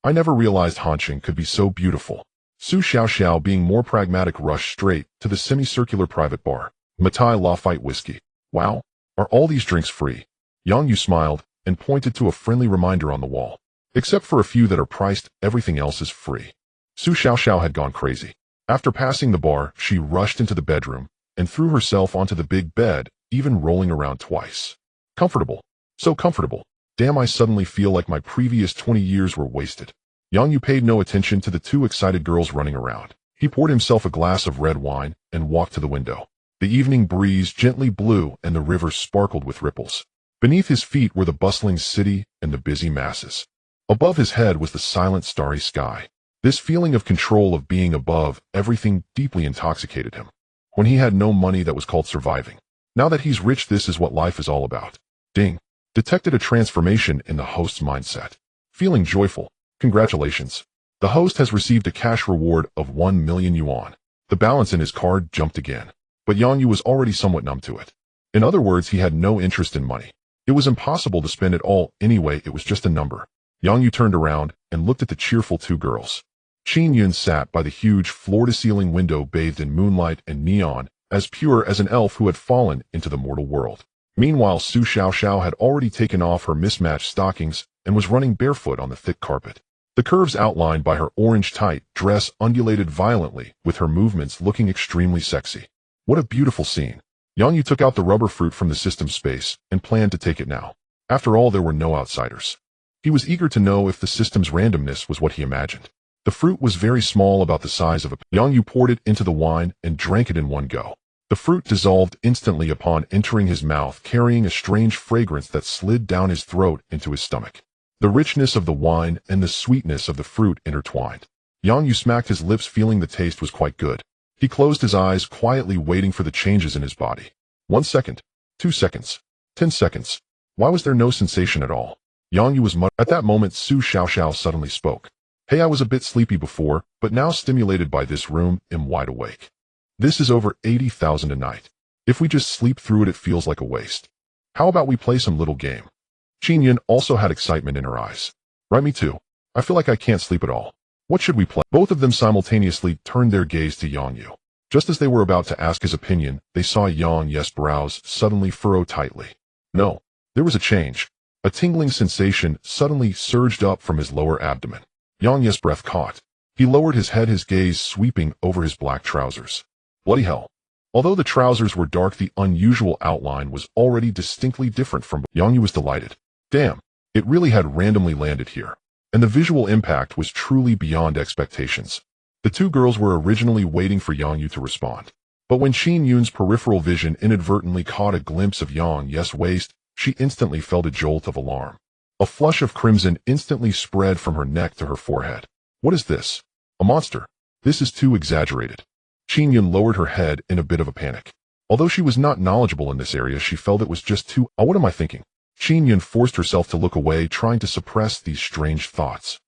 A: I never realized Hanqing could be so beautiful. Su Xiaoxiao, being more pragmatic, rushed straight to the semicircular private bar. Matai Lafite whiskey. Wow! Are all these drinks free? Yang Yu smiled and pointed to a friendly reminder on the wall. Except for a few that are priced, everything else is free. Su Xiaoxiao had gone crazy. After passing the bar, she rushed into the bedroom and threw herself onto the big bed, even rolling around twice. Comfortable. So comfortable. Damn, I suddenly feel like my previous 20 years were wasted. Yang Yu paid no attention to the two excited girls running around. He poured himself a glass of red wine and walked to the window. The evening breeze gently blew and the river sparkled with ripples. Beneath his feet were the bustling city and the busy masses. Above his head was the silent starry sky. This feeling of control, of being above everything, deeply intoxicated him. When he had no money, that was called surviving. Now that he's rich, this is what life is all about. Ding. Detected a transformation in the host's mindset. Feeling joyful. Congratulations. The host has received a cash reward of 1 million yuan. The balance in his card jumped again. But Yang Yu was already somewhat numb to it. In other words, he had no interest in money. It was impossible to spend it all anyway, it was just a number. Yang Yu turned around and looked at the cheerful two girls. Qin Yun sat by the huge floor-to-ceiling window, bathed in moonlight and neon, as pure as an elf who had fallen into the mortal world. Meanwhile, Su Xiaoxiao had already taken off her mismatched stockings and was running barefoot on the thick carpet. The curves outlined by her orange tight dress undulated violently, with her movements looking extremely sexy. What a beautiful scene. Yang Yu took out the rubber fruit from the system space and planned to take it now. After all, there were no outsiders. He was eager to know if the system's randomness was what he imagined. The fruit was very small, about the size of a... Yang Yu poured it into the wine and drank it in one go. The fruit dissolved instantly upon entering his mouth, carrying a strange fragrance that slid down his throat into his stomach. The richness of the wine and the sweetness of the fruit intertwined. Yang Yu smacked his lips, feeling the taste was quite good. He closed his eyes, quietly waiting for the changes in his body. 1 second. 2 seconds. 10 seconds. Why was there no sensation at all? Yang Yu was muttering. At that moment, Su Xiaoxiao suddenly spoke. Hey, I was a bit sleepy before, but now stimulated by this room, am wide awake. This is over 80,000 a night. If we just sleep through it, it feels like a waste. How about we play some little game? Qin Yun also had excitement in her eyes. Right, me too. I feel like I can't sleep at all. What should we play? Both of them simultaneously turned their gaze to Yang Yu. Just as they were about to ask his opinion, they saw Yang Yu's brows suddenly furrow tightly. No, there was a change. A tingling sensation suddenly surged up from his lower abdomen. Yang Yu's breath caught. He lowered his head, his gaze sweeping over his black trousers. Bloody hell. Although the trousers were dark, the unusual outline was already distinctly different from... Yang Yu was delighted. Damn, it really had randomly landed here. And the visual impact was truly beyond expectations. The two girls were originally waiting for Yang Yu to respond. But when Qin Yun's peripheral vision inadvertently caught a glimpse of Yang Yu's waist, she instantly felt a jolt of alarm. A flush of crimson instantly spread from her neck to her forehead. What is this? A monster? This is too exaggerated. Qin Yun lowered her head in a bit of a panic. Although she was not knowledgeable in this area, she felt it was just too... Oh, what am I thinking? Qin Yun forced herself to look away, trying to suppress these strange thoughts.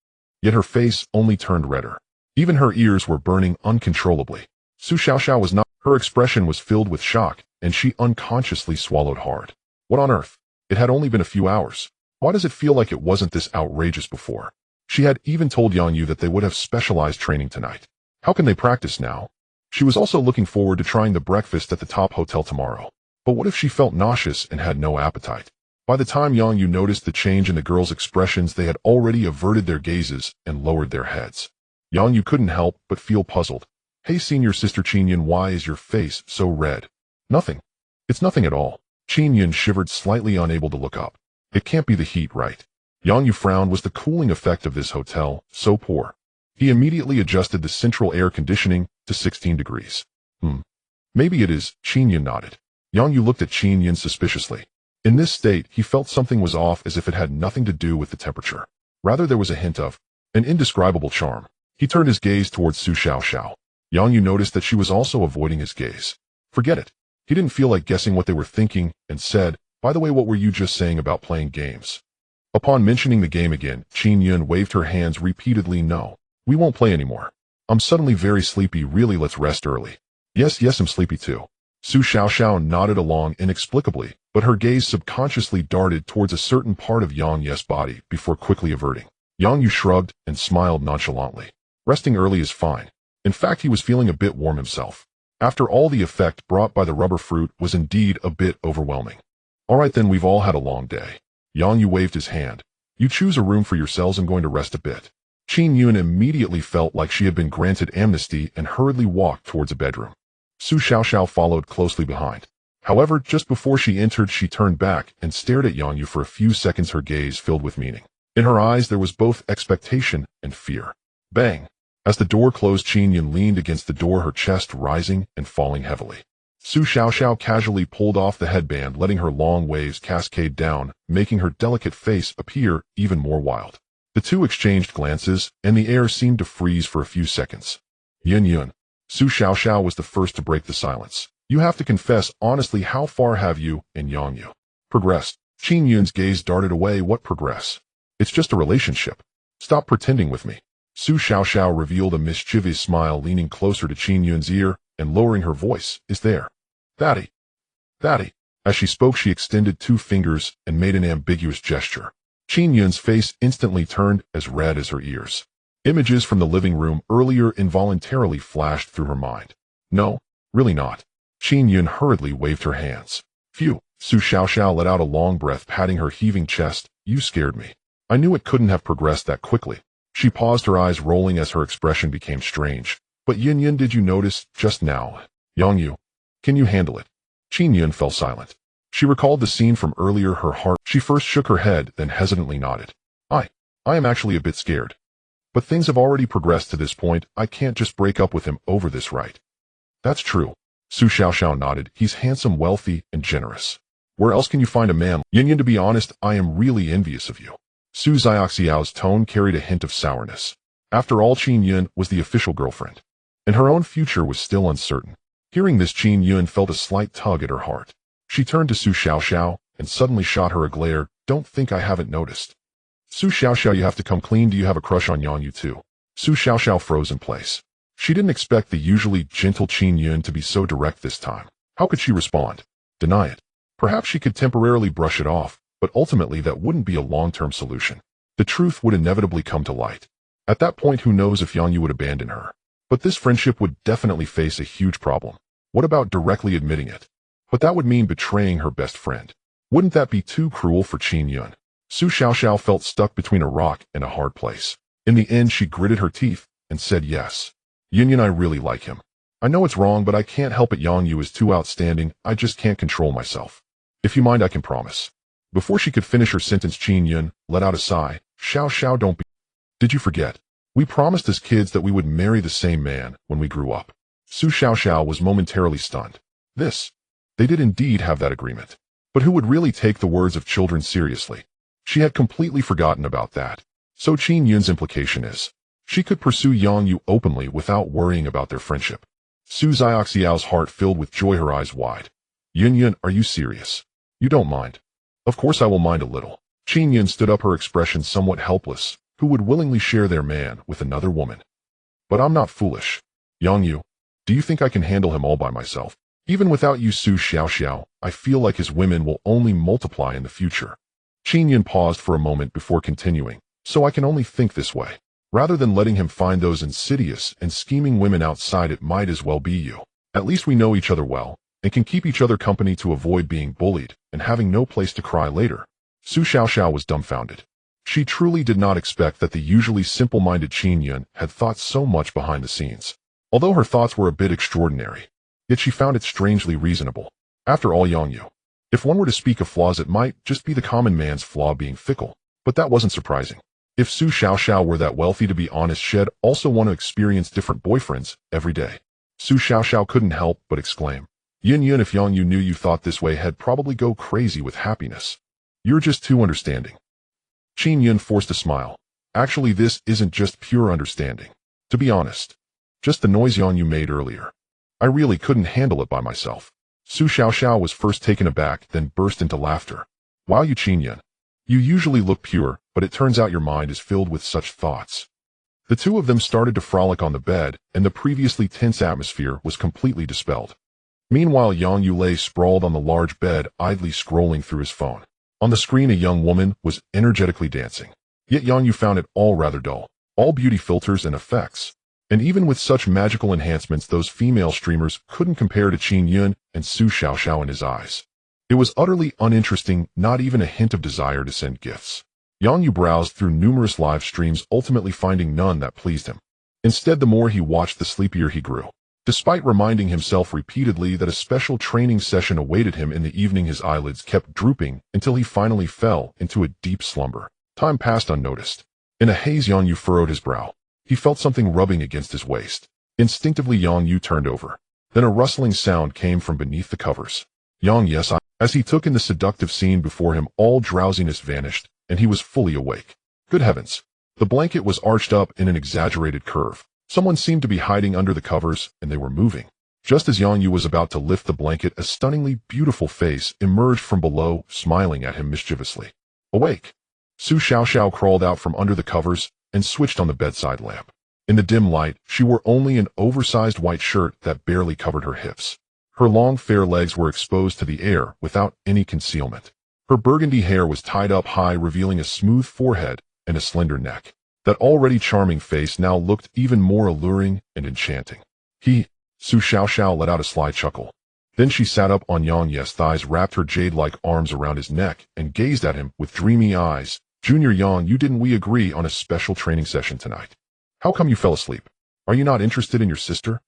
A: Yet her face only turned redder. Even her ears were burning uncontrollably. Su Xiaoxiao was not... Her expression was filled with shock, and she unconsciously swallowed hard. What on earth? It had only been a few hours. Why does it feel like it wasn't this outrageous before? She had even told Yang Yu that they would have specialized training tonight. How can they practice now? She was also looking forward to trying the breakfast at the top hotel tomorrow. But what if she felt nauseous and had no appetite? By the time Yang Yu noticed the change in the girls' expressions, they had already averted their gazes and lowered their heads. Yang Yu couldn't help but feel puzzled. Hey, senior sister Qin, why is your face so red? Nothing. It's nothing at all. Qin shivered, slightly unable to look up. It can't be the heat, right? Yang Yu frowned. Was the cooling effect of this hotel so poor? He immediately adjusted the central air conditioning to 16 degrees. Maybe it is, Qin nodded. Yang Yu looked at Qin suspiciously. In this state, he felt something was off, as if it had nothing to do with the temperature. Rather, there was a hint of an indescribable charm. He turned his gaze towards Su Xiaoxiao. Yang Yu noticed that she was also avoiding his gaze. Forget it. He didn't feel like guessing what they were thinking and said, by the way, what were you just saying about playing games? Upon mentioning the game again, Qin waved her hands repeatedly. No, we won't play anymore. I'm suddenly very sleepy. Really, let's rest early. Yes, I'm sleepy too. Su Xiaoxiao nodded along inexplicably, but her gaze subconsciously darted towards a certain part of Yang Yu's body before quickly averting. Yang Yu shrugged and smiled nonchalantly. Resting early is fine. In fact, he was feeling a bit warm himself. After all, the effect brought by the rubber fruit was indeed a bit overwhelming. All right then, we've all had a long day. Yang Yu waved his hand. You choose a room for yourselves. I'm going to rest a bit. Qin immediately felt like she had been granted amnesty and hurriedly walked towards a bedroom. Su Xiaoxiao followed closely behind. However, just before she entered, she turned back and stared at Yang Yu for a few seconds, her gaze filled with meaning. In her eyes there was both expectation and fear. Bang! As the door closed, Qin leaned against the door, her chest rising and falling heavily. Su Xiaoxiao casually pulled off the headband, letting her long waves cascade down, making her delicate face appear even more wild. The two exchanged glances, and the air seemed to freeze for a few seconds. Yun. Su Xiaoxiao was the first to break the silence. You have to confess honestly, how far have you and Yang Yu progressed? Qin gaze darted away. What progress? It's just a relationship. Stop pretending with me. Su Xiaoxiao revealed a mischievous smile, leaning closer to Qin ear and lowering her voice. Is there? Daddy. As she spoke, she extended two fingers and made an ambiguous gesture. Qin face instantly turned as red as her ears. Images from the living room earlier involuntarily flashed through her mind. No, really not. Qin hurriedly waved her hands. Phew. Su Xiaoxiao let out a long breath, patting her heaving chest. You scared me. I knew it couldn't have progressed that quickly. She paused, her eyes rolling as her expression became strange. But Yin, did you notice just now? Yang Yu, can you handle it? Qin fell silent. She recalled the scene from earlier, her heart. She first shook her head, then hesitantly nodded. I am actually a bit scared. But things have already progressed to this point. I can't just break up with him over this, right? That's true. Su Xiaoxiao nodded. He's handsome, wealthy, and generous. Where else can you find a man? Yin, to be honest, I am really envious of you. Su Xiaoxiao's tone carried a hint of sourness. After all, Qin was the official girlfriend, and her own future was still uncertain. Hearing this, Qin felt a slight tug at her heart. She turned to Su Xiaoxiao and suddenly shot her a glare. Don't think I haven't noticed. Su Xiaoxiao, you have to come clean. Do you have a crush on Yang Yu too? Su Xiaoxiao froze in place. She didn't expect the usually gentle Qin to be so direct this time. How could she respond? Deny it? Perhaps she could temporarily brush it off, but ultimately that wouldn't be a long-term solution. The truth would inevitably come to light. At that point, who knows if Yang Yu would abandon her. But this friendship would definitely face a huge problem. What about directly admitting it? But that would mean betraying her best friend. Wouldn't that be too cruel for Qin? Su Xiaoxiao felt stuck between a rock and a hard place. In the end, she gritted her teeth and said yes. Yin, I really like him. I know it's wrong, but I can't help it. Yang Yu is too outstanding. I just can't control myself. If you mind, I can promise. Before she could finish her sentence, Qin let out a sigh. Xiao, don't be... Did you forget? We promised as kids that we would marry the same man when we grew up. Su Xiaoxiao was momentarily stunned. They did indeed have that agreement. But who would really take the words of children seriously? She had completely forgotten about that. So Qin's implication is, she could pursue Yang Yu openly without worrying about their friendship. Su Xiaoxiao's heart filled with joy, her eyes wide. Yin, are you serious? You don't mind? Of course I will mind a little. Qin stood up, her expression somewhat helpless. Who would willingly share their man with another woman? But I'm not foolish. Yang Yu, do you think I can handle him all by myself? Even without you, Su Xiaoxiao, I feel like his women will only multiply in the future. Qin Yun paused for a moment before continuing, so I can only think this way. Rather than letting him find those insidious and scheming women outside, it might as well be you. At least we know each other well, and can keep each other company to avoid being bullied and having no place to cry later. Su Xiaoxiao was dumbfounded. She truly did not expect that the usually simple-minded Qin Yun had thought so much behind the scenes. Although her thoughts were a bit extraordinary, yet she found it strangely reasonable. After all, Yongyu, if one were to speak of flaws, it might just be the common man's flaw being fickle. But that wasn't surprising. If Su Xiaoxiao were that wealthy, to be honest, she'd also want to experience different boyfriends every day. Su Xiaoxiao couldn't help but exclaim, Yin Yun, if Yongyu knew you thought this way, he'd probably go crazy with happiness. You're just too understanding. Qin Yun forced a smile. Actually, this isn't just pure understanding. To be honest, just the noise Yongyu made earlier. I really couldn't handle it by myself. Su Xiaoxiao was first taken aback, then burst into laughter. Wow, you Qin Yun. You usually look pure, but it turns out your mind is filled with such thoughts. The two of them started to frolic on the bed, and the previously tense atmosphere was completely dispelled. Meanwhile, Yongyu lay sprawled on the large bed, idly scrolling through his phone. On the screen, a young woman was energetically dancing. Yet Yongyu found it all rather dull. All beauty filters and effects. And even with such magical enhancements, those female streamers couldn't compare to Qin Yun and Su Xiaoxiao in his eyes. It was utterly uninteresting, not even a hint of desire to send gifts. Yongyu browsed through numerous live streams, ultimately finding none that pleased him. Instead, the more he watched, the sleepier he grew. Despite reminding himself repeatedly that a special training session awaited him in the evening, his eyelids kept drooping until he finally fell into a deep slumber. Time passed unnoticed. In a haze, Yongyu furrowed his brow. He felt something rubbing against his waist. Instinctively, Yongyu turned over. Then a rustling sound came from beneath the covers. Yes, as he took in the seductive scene before him, all drowsiness vanished, and he was fully awake. Good heavens! The blanket was arched up in an exaggerated curve. Someone seemed to be hiding under the covers, and they were moving. Just as Yongyu was about to lift the blanket, a stunningly beautiful face emerged from below, smiling at him mischievously. Awake! Su Xiaoxiao crawled out from under the covers and switched on the bedside lamp. In the dim light, she wore only an oversized white shirt that barely covered her hips. Her long, fair legs were exposed to the air without any concealment. Her burgundy hair was tied up high, revealing a smooth forehead and a slender neck. That already charming face now looked even more alluring and enchanting. Su Xiaoxiao let out a sly chuckle. Then she sat up on Yong's thighs, wrapped her jade-like arms around his neck, and gazed at him with dreamy eyes. Junior Yang, didn't we agree on a special training session tonight? How come you fell asleep? Are you not interested in your sister?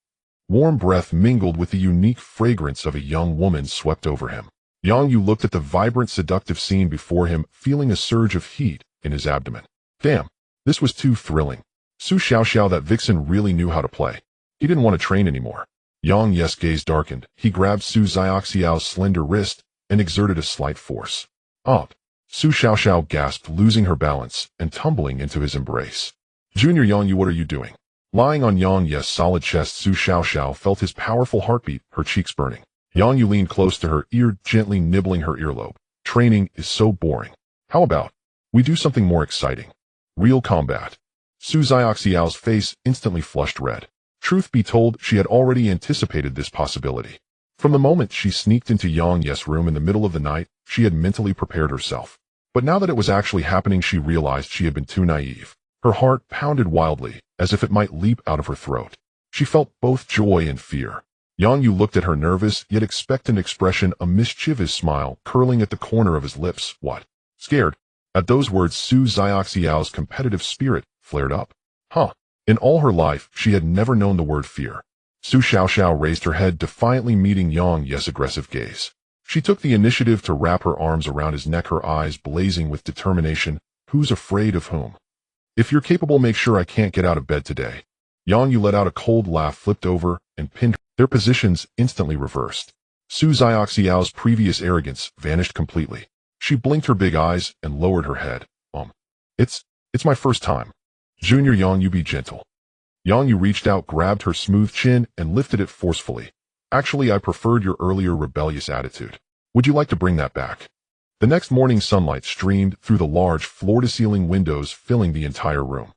A: Warm breath mingled with the unique fragrance of a young woman swept over him. Yongyu looked at the vibrant, seductive scene before him, feeling a surge of heat in his abdomen. Damn, this was too thrilling. Su Xiaoxiao, that vixen really knew how to play. He didn't want to train anymore. Yong's gaze darkened. He grabbed Su Xiaoxiao's slender wrist and exerted a slight force. Su Xiaoxiao gasped, losing her balance and tumbling into his embrace. Junior Yongyu, what are you doing? Lying on Yong's solid chest, Su Xiaoxiao felt his powerful heartbeat, her cheeks burning. Yongyu leaned close to her ear, gently nibbling her earlobe. Training is so boring. How about we do something more exciting? Real combat. Su Xiaoxiao's face instantly flushed red. Truth be told, she had already anticipated this possibility. From the moment she sneaked into Yong's room in the middle of the night, she had mentally prepared herself. But now that it was actually happening, she realized she had been too naive. Her heart pounded wildly, as if it might leap out of her throat. She felt both joy and fear. Yongyu looked at her nervous, yet expectant expression, a mischievous smile curling at the corner of his lips. What? Scared? At those words, Su Xiaoxiao's competitive spirit flared up. In all her life, she had never known the word fear. Su Xiaoxiao raised her head, defiantly meeting Yong's aggressive gaze. She took the initiative to wrap her arms around his neck, her eyes blazing with determination. Who's afraid of whom? If you're capable, make sure I can't get out of bed today. Yongyu let out a cold laugh, flipped over, and pinned her. Their positions instantly reversed. Su Xiaoxiao's previous arrogance vanished completely. She blinked her big eyes and lowered her head. It's my first time. Junior Yongyu, be gentle. Yongyu reached out, grabbed her smooth chin, and lifted it forcefully. Actually, I preferred your earlier rebellious attitude. Would you like to bring that back? The next morning, sunlight streamed through the large floor-to-ceiling windows, filling the entire room.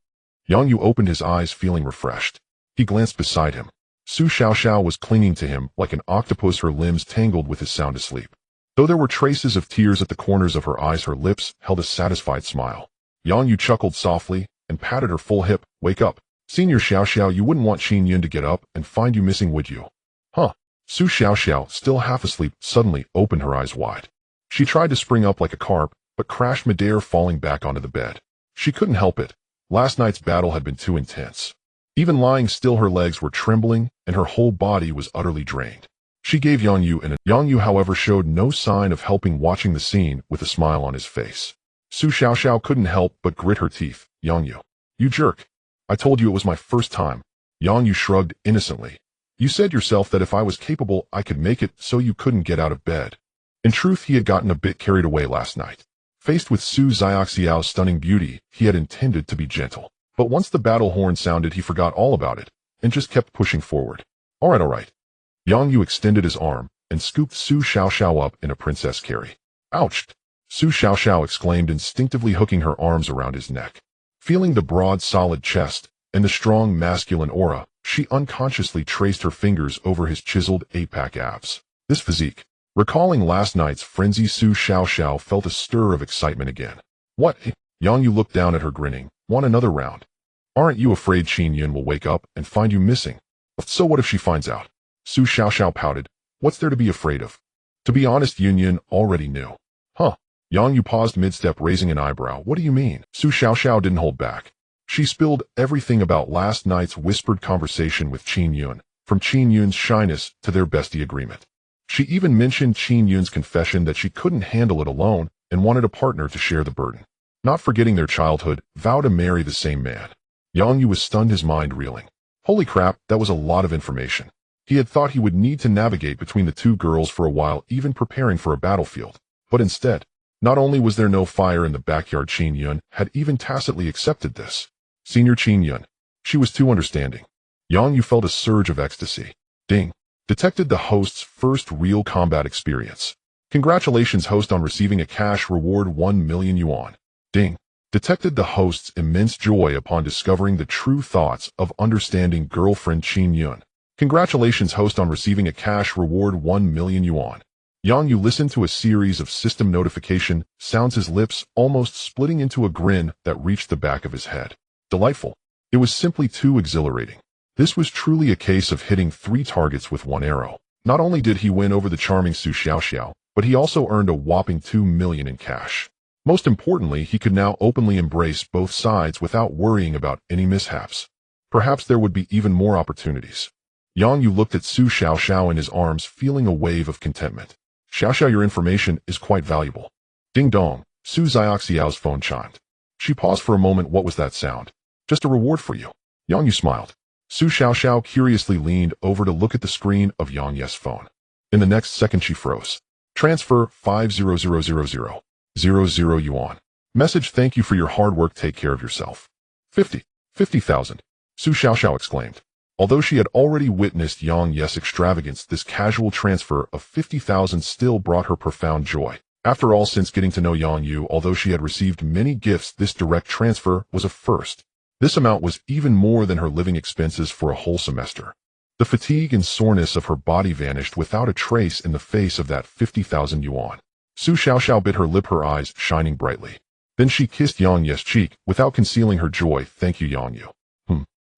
A: Yongyu opened his eyes, feeling refreshed. He glanced beside him. Su Xiaoxiao was clinging to him like an octopus, her limbs tangled with his sound asleep. Though there were traces of tears at the corners of her eyes, her lips held a satisfied smile. Yang Yu chuckled softly and patted her full hip. Wake up. Senior Xiaoxiao, you wouldn't want Qin Yun to get up and find you missing, would you? Huh? Su Xiaoxiao, still half asleep, suddenly opened her eyes wide. She tried to spring up like a carp, but crashed midair, falling back onto the bed. She couldn't help it. Last night's battle had been too intense. Even lying still, her legs were trembling, and her whole body was utterly drained. She gave Yang Yu an Yang Yu, however, showed no sign of helping, watching the scene with a smile on his face. Su Xiaoxiao couldn't help but grit her teeth. Yang Yu, you jerk. I told you it was my first time. Yang Yu shrugged innocently. You said yourself that if I was capable, I could make it, so you couldn't get out of bed. In truth, he had gotten a bit carried away last night. Faced with Su Xiaoxiao's stunning beauty, he had intended to be gentle. But once the battle horn sounded, he forgot all about it, and just kept pushing forward. All right. Yang Yu extended his arm, and scooped Su Xiaoxiao up in a princess carry. Ouch! Su Xiaoxiao exclaimed, instinctively hooking her arms around his neck. Feeling the broad, solid chest, and the strong masculine aura, she unconsciously traced her fingers over his chiseled eight-pack abs. This physique. Recalling last night's frenzy, Su Xiaoxiao felt a stir of excitement again. What? Yang Yu looked down at her, grinning. Want another round? Aren't you afraid Qin Yun will wake up and find you missing? So what if she finds out? Su Xiaoxiao pouted. What's there to be afraid of? To be honest, Yun already knew. Huh? Yang Yu paused mid-step, raising an eyebrow. What do you mean? Su Xiaoxiao didn't hold back. She spilled everything about last night's whispered conversation with Qin Yun, from Qin Yun's shyness to their bestie agreement. She even mentioned Qin Yun's confession that she couldn't handle it alone and wanted a partner to share the burden. Not forgetting their childhood, vow to marry the same man. Yang Yu was stunned, his mind reeling. Holy crap, that was a lot of information. He had thought he would need to navigate between the two girls for a while, even preparing for a battlefield. But instead, not only was there no fire in the backyard, Qin Yun had even tacitly accepted this. Senior Qin Yun. She was too understanding. Yang Yu felt a surge of ecstasy. Ding. Detected the host's first real combat experience. Congratulations, host, on receiving a cash reward 1 million yuan. Ding. Detected the host's immense joy upon discovering the true thoughts of understanding girlfriend Qin Yun. Congratulations, host, on receiving a cash reward 1 million yuan. Yang Yu listened to a series of system notification sounds, his lips almost splitting into a grin that reached the back of his head. Delightful. It was simply too exhilarating. This was truly a case of hitting 3 targets with 1 arrow. Not only did he win over the charming Su Xiaoxiao, but he also earned a whopping 2 million in cash. Most importantly, he could now openly embrace both sides without worrying about any mishaps. Perhaps there would be even more opportunities. Yang Yu looked at Su Xiaoxiao in his arms, feeling a wave of contentment. Xiaoxiao, your information is quite valuable. Ding dong, Su Xiaoxiao's phone chimed. She paused for a moment. What was that sound? Just a reward for you. Yang Yu smiled. Su Xiaoxiao curiously leaned over to look at the screen of Yang Yu's phone. In the next second, she froze. Transfer 5000000 yuan. Message: thank you for your hard work. Take care of yourself. 50,000. Su Xiaoxiao exclaimed. Although she had already witnessed Yang Yu's extravagance, this casual transfer of 50,000 still brought her profound joy. After all, since getting to know Yang Yu, although she had received many gifts, this direct transfer was a first. This amount was even more than her living expenses for a whole semester. The fatigue and soreness of her body vanished without a trace in the face of that 50,000 yuan. Su Xiaoxiao bit her lip, her eyes shining brightly. Then she kissed Yang Yu's cheek without concealing her joy. Thank you, Yang Yu.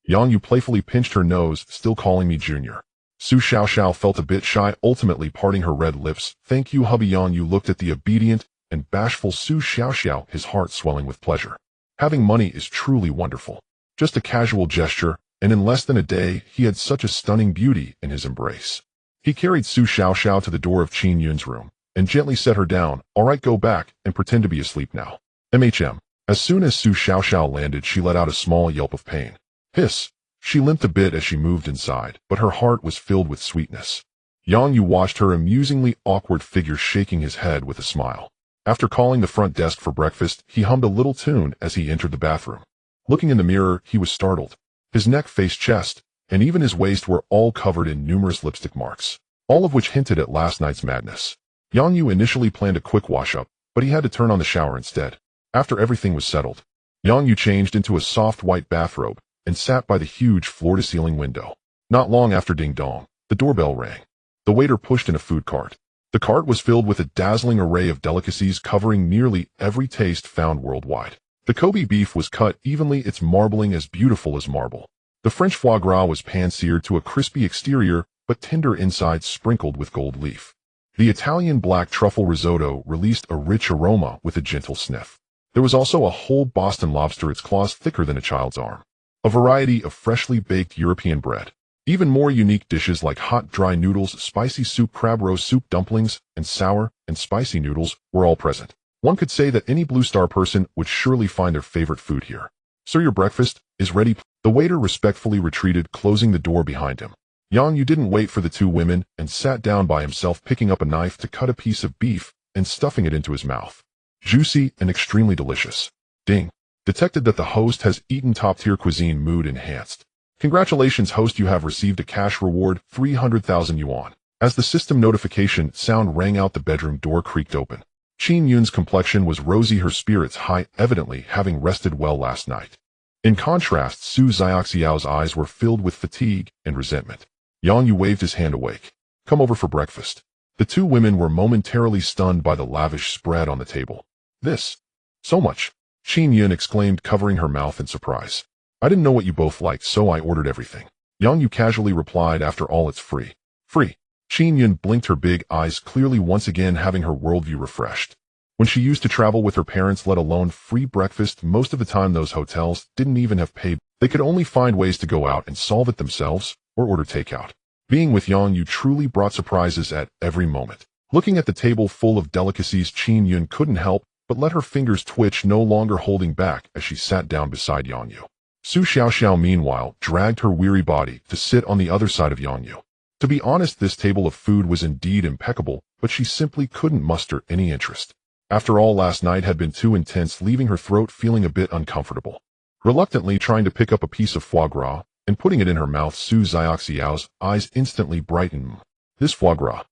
A: Yang Yu playfully pinched her nose. Still calling me Junior? Su Xiaoxiao felt a bit shy, ultimately parting her red lips. Thank you, hubby. Yang Yu looked at the obedient and bashful Su Xiaoxiao, his heart swelling with pleasure. Having money is truly wonderful. Just a casual gesture, and in less than a day, he had such a stunning beauty in his embrace. He carried Su Xiaoxiao to the door of Qin Yun's room, and gently set her down. All right, go back and pretend to be asleep now. As soon as Su Xiaoxiao landed, she let out a small yelp of pain. Hiss. She limped a bit as she moved inside, but her heart was filled with sweetness. Yang Yu watched her amusingly awkward figure, shaking his head with a smile. After calling the front desk for breakfast, he hummed a little tune as he entered the bathroom. Looking in the mirror, he was startled. His neck, face, chest, and even his waist were all covered in numerous lipstick marks, all of which hinted at last night's madness. Yang Yu initially planned a quick wash-up, but he had to turn on the shower instead. After everything was settled, Yang Yu changed into a soft white bathrobe and sat by the huge floor-to-ceiling window. Not long after ding dong, the doorbell rang. The waiter pushed in a food cart. The cart was filled with a dazzling array of delicacies covering nearly every taste found worldwide. The Kobe beef was cut evenly, its marbling as beautiful as marble. The French foie gras was pan-seared to a crispy exterior, but tender inside sprinkled with gold leaf. The Italian black truffle risotto released a rich aroma with a gentle sniff. There was also a whole Boston lobster, its claws thicker than a child's arm. A variety of freshly baked European bread. Even more unique dishes like hot dry noodles, spicy soup, crab roast soup, dumplings, and sour and spicy noodles were all present. One could say that any Blue Star person would surely find their favorite food here. Sir, your breakfast is ready. The waiter respectfully retreated, closing the door behind him. Yang Yu didn't wait for the two women and sat down by himself, picking up a knife to cut a piece of beef and stuffing it into his mouth. Juicy and extremely delicious. Ding. Detected that the host has eaten top-tier cuisine, mood enhanced. Congratulations, host, you have received a cash reward, 300,000 yuan. As the system notification sound rang out, the bedroom door creaked open. Qin Yun's complexion was rosy, her spirits high, evidently having rested well last night. In contrast, Su Xiaoxiao's eyes were filled with fatigue and resentment. Yang Yu waved his hand awake. Come over for breakfast. The two women were momentarily stunned by the lavish spread on the table. This? So much? Qin Yun exclaimed, covering her mouth in surprise. I didn't know what you both liked, so I ordered everything. Yang Yu casually replied, after all, it's free. Free. Qin Yun blinked her big eyes clearly, once again having her worldview refreshed. When she used to travel with her parents, let alone free breakfast, most of the time those hotels didn't even have paid. They could only find ways to go out and solve it themselves or order takeout. Being with Yang Yu truly brought surprises at every moment. Looking at the table full of delicacies, Qin Yun couldn't help but let her fingers twitch, no longer holding back as she sat down beside Yang Yu. Su Xiaoxiao, meanwhile, dragged her weary body to sit on the other side of Yang Yu. To be honest, this table of food was indeed impeccable, but she simply couldn't muster any interest. After all, last night had been too intense, leaving her throat feeling a bit uncomfortable. Reluctantly trying to pick up a piece of foie gras and putting it in her mouth, Su Xiaoxiao's eyes instantly brightened. This foie gras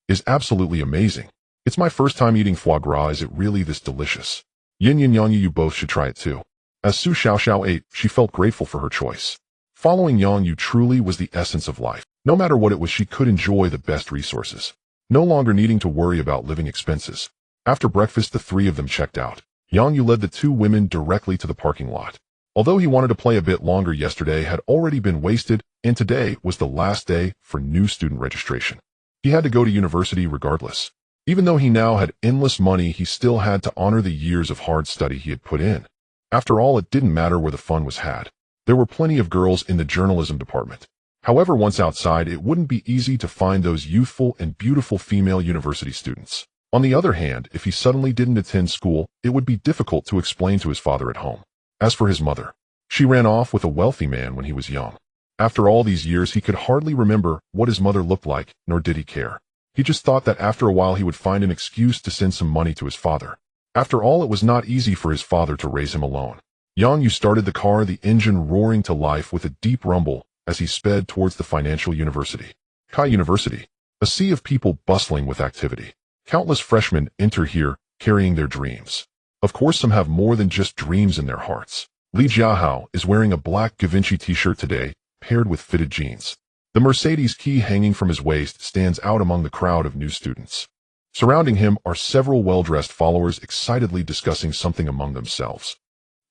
A: is absolutely amazing. It's my first time eating foie gras. Is it really this delicious? Yin Yin Yang Yu, you both should try it too. As Su Xiaoxiao ate, she felt grateful for her choice. Following Yang Yu truly was the essence of life. No matter what it was, she could enjoy the best resources, no longer needing to worry about living expenses. After breakfast, the three of them checked out. Yang Yu led the two women directly to the parking lot. Although he wanted to play a bit longer, yesterday had already been wasted, and today was the last day for new student registration. He had to go to university regardless. Even though he now had endless money, he still had to honor the years of hard study he had put in. After all, it didn't matter where the fun was had. There were plenty of girls in the journalism department. However, once outside, it wouldn't be easy to find those youthful and beautiful female university students. On the other hand, if he suddenly didn't attend school, it would be difficult to explain to his father at home. As for his mother, she ran off with a wealthy man when he was young. After all these years, he could hardly remember what his mother looked like, nor did he care. He just thought that after a while he would find an excuse to send some money to his father. After all, it was not easy for his father to raise him alone. Yang Yu started the car, the engine roaring to life with a deep rumble as he sped towards the financial university. Kai University, a sea of people bustling with activity. Countless freshmen enter here, carrying their dreams. Of course, some have more than just dreams in their hearts. Li Jiahao is wearing a black Givenchy t-shirt today, paired with fitted jeans. The Mercedes key hanging from his waist stands out among the crowd of new students. Surrounding him are several well-dressed followers excitedly discussing something among themselves.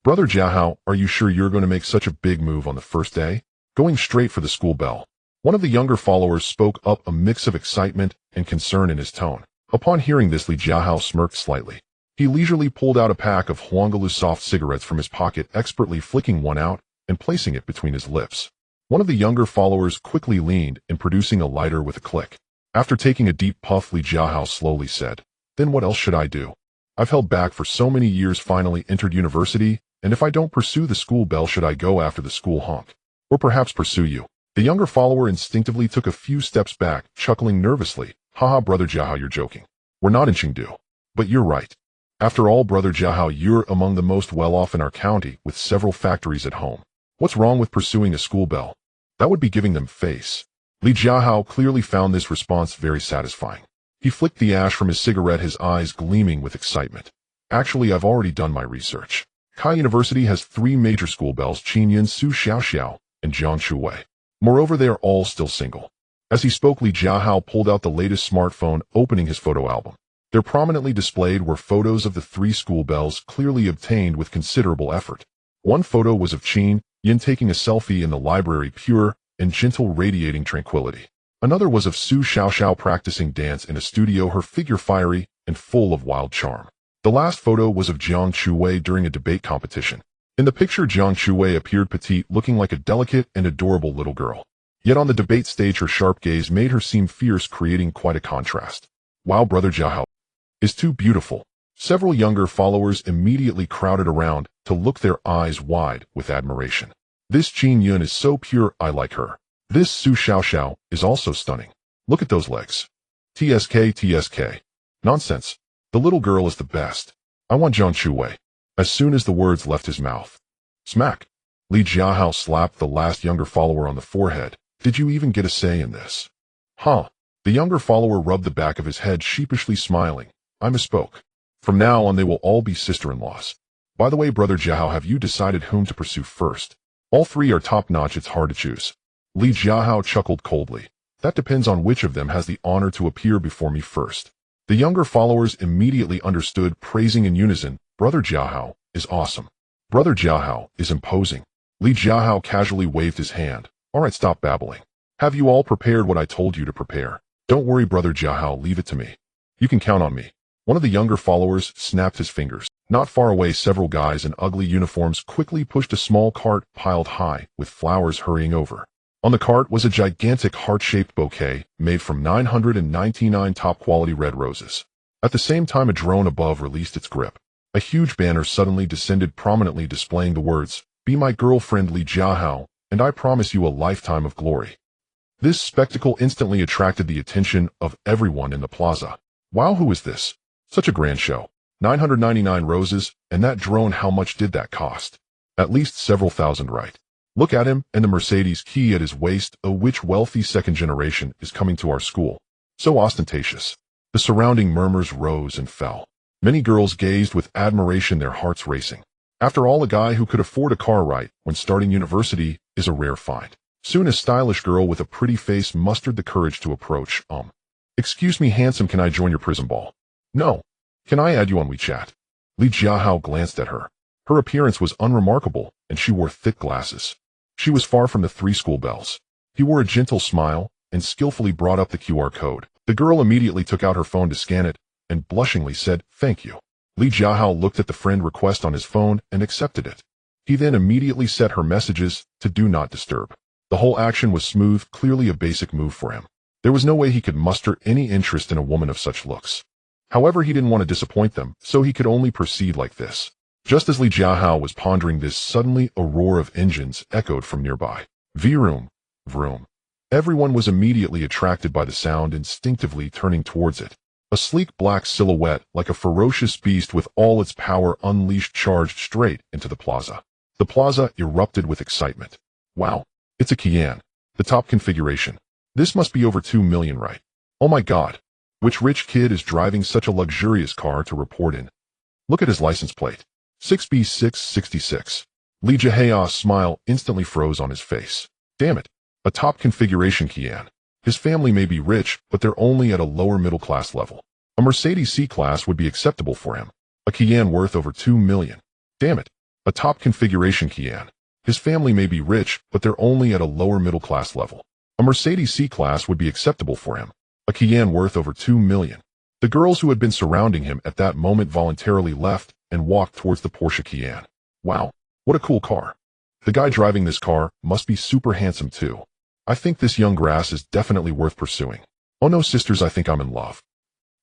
A: Brother Jiahao, are you sure you're going to make such a big move on the first day? Going straight for the school bell. One of the younger followers spoke up, a mix of excitement and concern in his tone. Upon hearing this, Li Jiahao smirked slightly. He leisurely pulled out a pack of Huangalu soft cigarettes from his pocket, expertly flicking one out and placing it between his lips. One of the younger followers quickly leaned in, producing a lighter with a click. After taking a deep puff, Li Jiahao slowly said, "Then what else should I do? I've held back for so many years, finally entered university, and if I don't pursue the school bell, should I go after the school honk? Or perhaps pursue you?" The younger follower instinctively took a few steps back, chuckling nervously. "Haha, Brother Jiahao, you're joking. We're not in Chengdu. But you're right. After all, Brother Jiahao, you're among the most well-off in our county, with several factories at home. What's wrong with pursuing a school bell? That would be giving them face." Li Jiahao clearly found this response very satisfying. He flicked the ash from his cigarette, his eyes gleaming with excitement. "Actually, I've already done my research. Kai University has 3 major school bells: Qingyun, Su Xiaoxiao, and Jiangshuwei. Moreover, they are all still single. As he spoke, Li Jiahao pulled out the latest smartphone, opening his photo album. There prominently displayed were photos of the 3 school belles, clearly obtained with considerable effort. One photo was of Qin Yin taking a selfie in the library, pure and gentle, radiating tranquility. Another was of Su Xiaoxiao practicing dance in a studio, her figure fiery and full of wild charm. The last photo was of Jiang Chuwei during a debate competition. In the picture, Jiang Chuwei appeared petite, looking like a delicate and adorable little girl. Yet on the debate stage, her sharp gaze made her seem fierce, creating quite a contrast. Wow, Brother Jiahao is too beautiful. Several younger followers immediately crowded around to look their eyes wide with admiration. This Qin Yun is so pure, I like her. This Su Xiaoxiao is also stunning. Look at those legs. TSK. Nonsense. The little girl is the best. I want Jiang Chuwei. As soon as the words left his mouth, smack, Li Jiahao slapped the last younger follower on the forehead. Did you even get a say in this? Huh. The younger follower rubbed the back of his head, sheepishly smiling. I misspoke. From now on they will all be sister-in-laws. By the way, Brother Jiahao, have you decided whom to pursue first? All 3 are top-notch, it's hard to choose. Li Jiahao chuckled coldly. That depends on which of them has the honor to appear before me first. The younger followers immediately understood, praising in unison, Brother Jiahao is awesome. Brother Jiahao is imposing. Li Jiahao casually waved his hand. All right, stop babbling. Have you all prepared what I told you to prepare? Don't worry, Brother Jiahao, leave it to me. You can count on me. One of the younger followers snapped his fingers. Not far away, several guys in ugly uniforms quickly pushed a small cart piled high with flowers, hurrying over. On the cart was a gigantic heart-shaped bouquet made from 999 top-quality red roses. At the same time, a drone above released its grip. A huge banner suddenly descended, prominently displaying the words, "Be my girlfriend, Li Jiahao, and I promise you a lifetime of glory." This spectacle instantly attracted the attention of everyone in the plaza. Wow, who is this? Such a grand show. 999 roses, and that drone, how much did that cost? At least several thousand, right? Look at him, and the Mercedes key at his waist. Oh, which wealthy second generation is coming to our school? So ostentatious. The surrounding murmurs rose and fell. Many girls gazed with admiration, their hearts racing. After all, a guy who could afford a car right when starting university is a rare find. Soon a stylish girl with a pretty face mustered the courage to approach. Excuse me, handsome, can I join your prison ball? No. Can I add you on WeChat? Li Jiahao glanced at her. Her appearance was unremarkable, and she wore thick glasses. She was far from the 3 school belles. He wore a gentle smile and skillfully brought up the QR code. The girl immediately took out her phone to scan it and blushingly said, "Thank you." Li Jiahao looked at the friend request on his phone and accepted it. He then immediately set her messages to do not disturb. The whole action was smooth, clearly a basic move for him. There was no way he could muster any interest in a woman of such looks. However, he didn't want to disappoint them, so he could only proceed like this. Just as Li Jiahao was pondering this, suddenly a roar of engines echoed from nearby. Vroom, vroom. Everyone was immediately attracted by the sound, instinctively turning towards it. A sleek black silhouette, like a ferocious beast with all its power unleashed, charged straight into the plaza. The plaza erupted with excitement. Wow, it's a Qian. The top configuration. This must be over 2 million, right? Oh my god. Which rich kid is driving such a luxurious car to report in? Look at his license plate. 6B666. Li Jiahao's smile instantly froze on his face. Damn it. A top configuration Qian. His family may be rich, but they're only at a lower middle-class level. A Mercedes C-Class would be acceptable for him. A Qian worth over 2 million. Damn it. A top configuration Qian. His family may be rich, but they're only at a lower middle-class level. A Mercedes C-Class would be acceptable for him. A Qian worth over 2 million. The girls who had been surrounding him at that moment voluntarily left and walked towards the Porsche Qian. Wow, what a cool car. The guy driving this car must be super handsome too. I think this young grass is definitely worth pursuing. Oh no, sisters, I think I'm in love.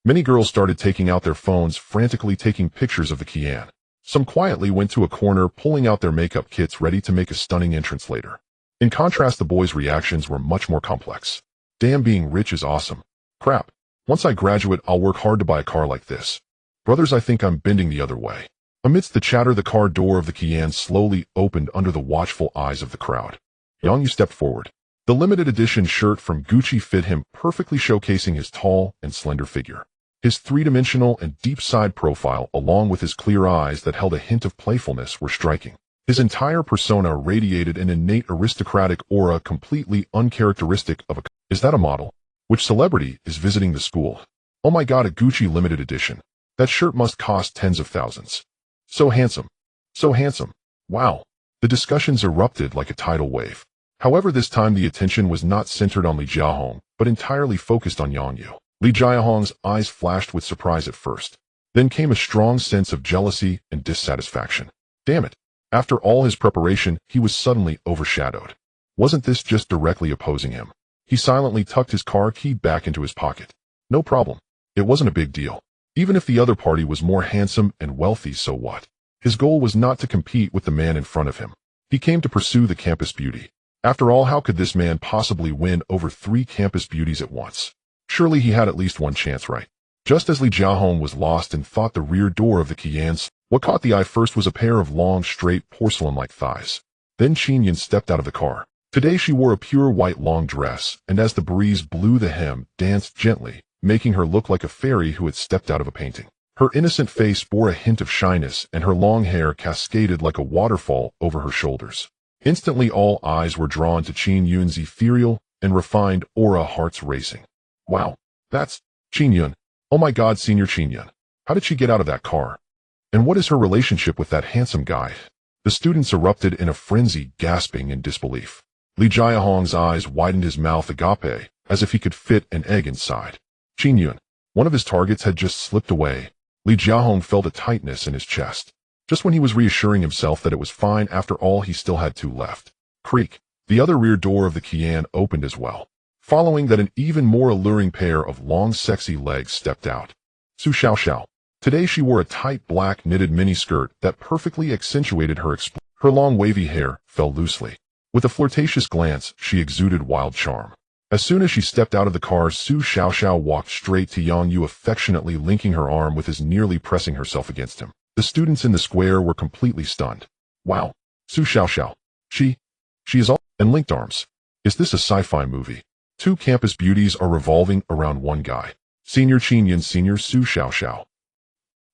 A: Many girls started taking out their phones, frantically taking pictures of the Qian. Some quietly went to a corner, pulling out their makeup kits, ready to make a stunning entrance later. In contrast, the boys' reactions were much more complex. Damn, being rich is awesome. Crap. Once I graduate, I'll work hard to buy a car like this. Brothers, I think I'm bending the other way. Amidst the chatter, the car door of the Qian slowly opened under the watchful eyes of the crowd. Yang Yu stepped forward. The limited edition shirt from Gucci fit him perfectly, showcasing his tall and slender figure. His three-dimensional and deep side profile, along with his clear eyes that held a hint of playfulness, were striking. His entire persona radiated an innate aristocratic aura completely uncharacteristic of a... Is that a model? Which celebrity is visiting the school? Oh my god, a Gucci limited edition. That shirt must cost tens of thousands. So handsome. So handsome. Wow. The discussions erupted like a tidal wave. However, this time the attention was not centered on Li Jiahong, but entirely focused on Yang Yu. Li Jiahong's eyes flashed with surprise at first. Then came a strong sense of jealousy and dissatisfaction. Damn it. After all his preparation, he was suddenly overshadowed. Wasn't this just directly opposing him? He silently tucked his car key back into his pocket. No problem. It wasn't a big deal. Even if the other party was more handsome and wealthy, so what? His goal was not to compete with the man in front of him. He came to pursue the campus beauty. After all, how could this man possibly win over 3 campus beauties at once? Surely he had at least one chance, right? Just as Li Jiahong was lost in thought, the rear door of the Qian's, what caught the eye first was a pair of long, straight, porcelain-like thighs. Then Qin Yun stepped out of the car. Today she wore a pure white long dress, and as the breeze blew the hem, danced gently, making her look like a fairy who had stepped out of a painting. Her innocent face bore a hint of shyness, and her long hair cascaded like a waterfall over her shoulders. Instantly all eyes were drawn to Qin Yun's ethereal and refined aura, hearts racing. Wow, that's Qin Yun. Oh my god, Senior Qin Yun. How did she get out of that car? And what is her relationship with that handsome guy? The students erupted in a frenzy, gasping in disbelief. Li Jiahong's eyes widened, his mouth agape, as if he could fit an egg inside. Qin Yun. One of his targets had just slipped away. Li Jiahong felt a tightness in his chest. Just when he was reassuring himself that it was fine, after all he still had 2 left. Creak. The other rear door of the Qian opened as well. Following that, an even more alluring pair of long, sexy legs stepped out. Su Xiaoxiao. Today she wore a tight black knitted miniskirt that perfectly accentuated her Her long wavy hair fell loosely. With a flirtatious glance, she exuded wild charm. As soon as she stepped out of the car, Su Xiaoxiao walked straight to Yang Yu, affectionately linking her arm with his, nearly pressing herself against him. The students in the square were completely stunned. Wow. Su Xiaoxiao. She is all... and linked arms. Is this a sci-fi movie? 2 campus beauties are revolving around one guy. Senior Qin Yun, Senior Su Xiaoxiao.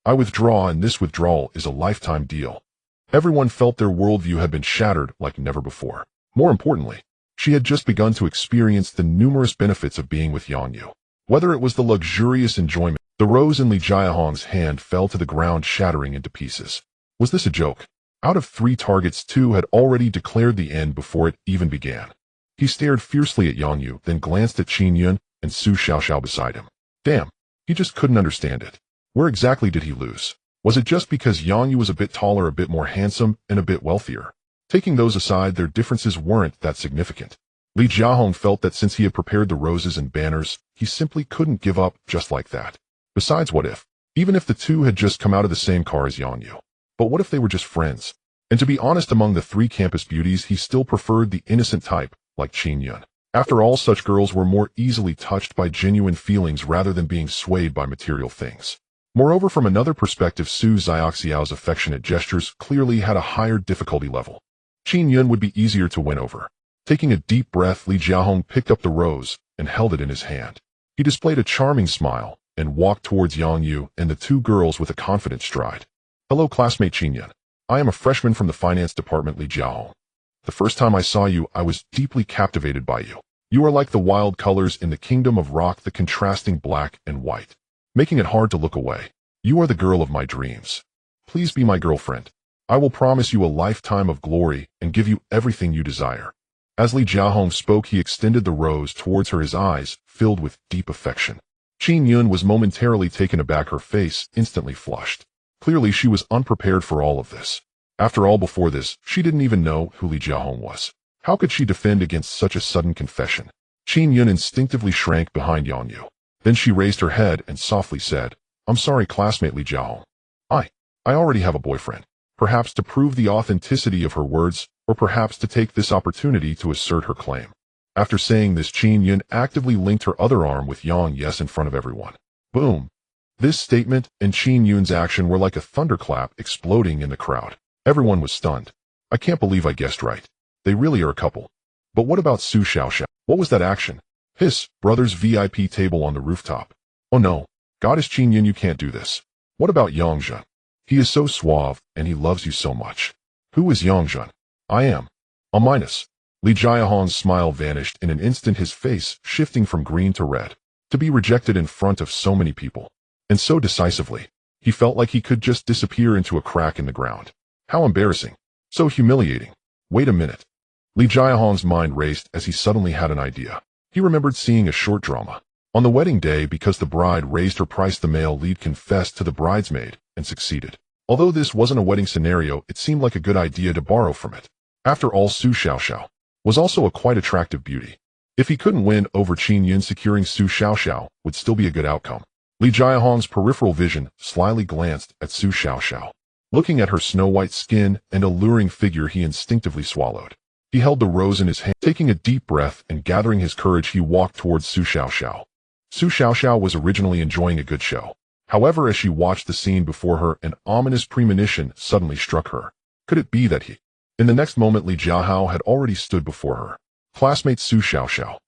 A: I withdraw, and this withdrawal is a lifetime deal. Everyone felt their worldview had been shattered like never before. More importantly, she had just begun to experience the numerous benefits of being with Yang Yu. Whether it was the luxurious enjoyment, the rose in Li Jiahong's hand fell to the ground, shattering into pieces. Was this a joke? Out of 3 targets, 2 had already declared the end before it even began. He stared fiercely at Yang Yu, then glanced at Qin Yun and Su Xiaoxiao beside him. Damn, he just couldn't understand it. Where exactly did he lose? Was it just because Yang Yu was a bit taller, a bit more handsome, and a bit wealthier? Taking those aside, their differences weren't that significant. Li Jiahong felt that since he had prepared the roses and banners, he simply couldn't give up just like that. Besides, what if? Even if the 2 had just come out of the same car as Yang Yu. But what if they were just friends? And to be honest, among the 3 campus beauties, he still preferred the innocent type, like Qin Yun. After all, such girls were more easily touched by genuine feelings rather than being swayed by material things. Moreover, from another perspective, Su Xiaoxiao's affectionate gestures clearly had a higher difficulty level. Qin Yun would be easier to win over. Taking a deep breath, Li Jiahong picked up the rose and held it in his hand. He displayed a charming smile and walked towards Yang Yu and the 2 girls with a confident stride. Hello, classmate Qin Yun. I am a freshman from the finance department, Li Jiahong. The first time I saw you, I was deeply captivated by you. You are like the wild colors in the kingdom of rock, the contrasting black and white, making it hard to look away. You are the girl of my dreams. Please be my girlfriend. I will promise you a lifetime of glory and give you everything you desire. As Li Jiahong spoke, he extended the rose towards her, his eyes filled with deep affection. Qin Yun was momentarily taken aback, her face instantly flushed. Clearly, she was unprepared for all of this. After all, before this, she didn't even know who Li Jiahong was. How could she defend against such a sudden confession? Qin Yun instinctively shrank behind Yang Yu. Then she raised her head and softly said, I'm sorry, classmate Li Jiahong. I already have a boyfriend. Perhaps to prove the authenticity of her words, or perhaps to take this opportunity to assert her claim. After saying this, Qin Yun actively linked her other arm with Yang Yu's in front of everyone. Boom! This statement and Qin Yun's action were like a thunderclap exploding in the crowd. Everyone was stunned. I can't believe I guessed right. They really are a couple. But what about Su Xiaoxiao? What was that action? Hiss, brothers VIP table on the rooftop. Oh no, Goddess Qin Yun, you can't do this. What about Yang Zhe? He is so suave, and he loves you so much. Who is Yongjun? I am. A minus. Li Jiahong's smile vanished in an instant, his face shifting from green to red. To be rejected in front of so many people, and so decisively, he felt like he could just disappear into a crack in the ground. How embarrassing. So humiliating. Wait a minute. Li Jiahong's mind raced as he suddenly had an idea. He remembered seeing a short drama. On the wedding day, because the bride raised her price, the male lead confessed to the bridesmaid and succeeded. Although this wasn't a wedding scenario, it seemed like a good idea to borrow from it. After all, Su Xiaoxiao was also a quite attractive beauty. If he couldn't win over Qin Yun, securing Su Xiaoxiao would still be a good outcome. Li Jiahong's peripheral vision slyly glanced at Su Xiaoxiao. Looking at her snow-white skin and alluring figure, he instinctively swallowed. He held the rose in his hand. Taking a deep breath and gathering his courage, he walked towards Su Xiaoxiao. Su Xiaoxiao was originally enjoying a good show. However, as she watched the scene before her, an ominous premonition suddenly struck her. Could it be that he? In the next moment, Li Jiahao had already stood before her. Classmate Su Xiaoxiao.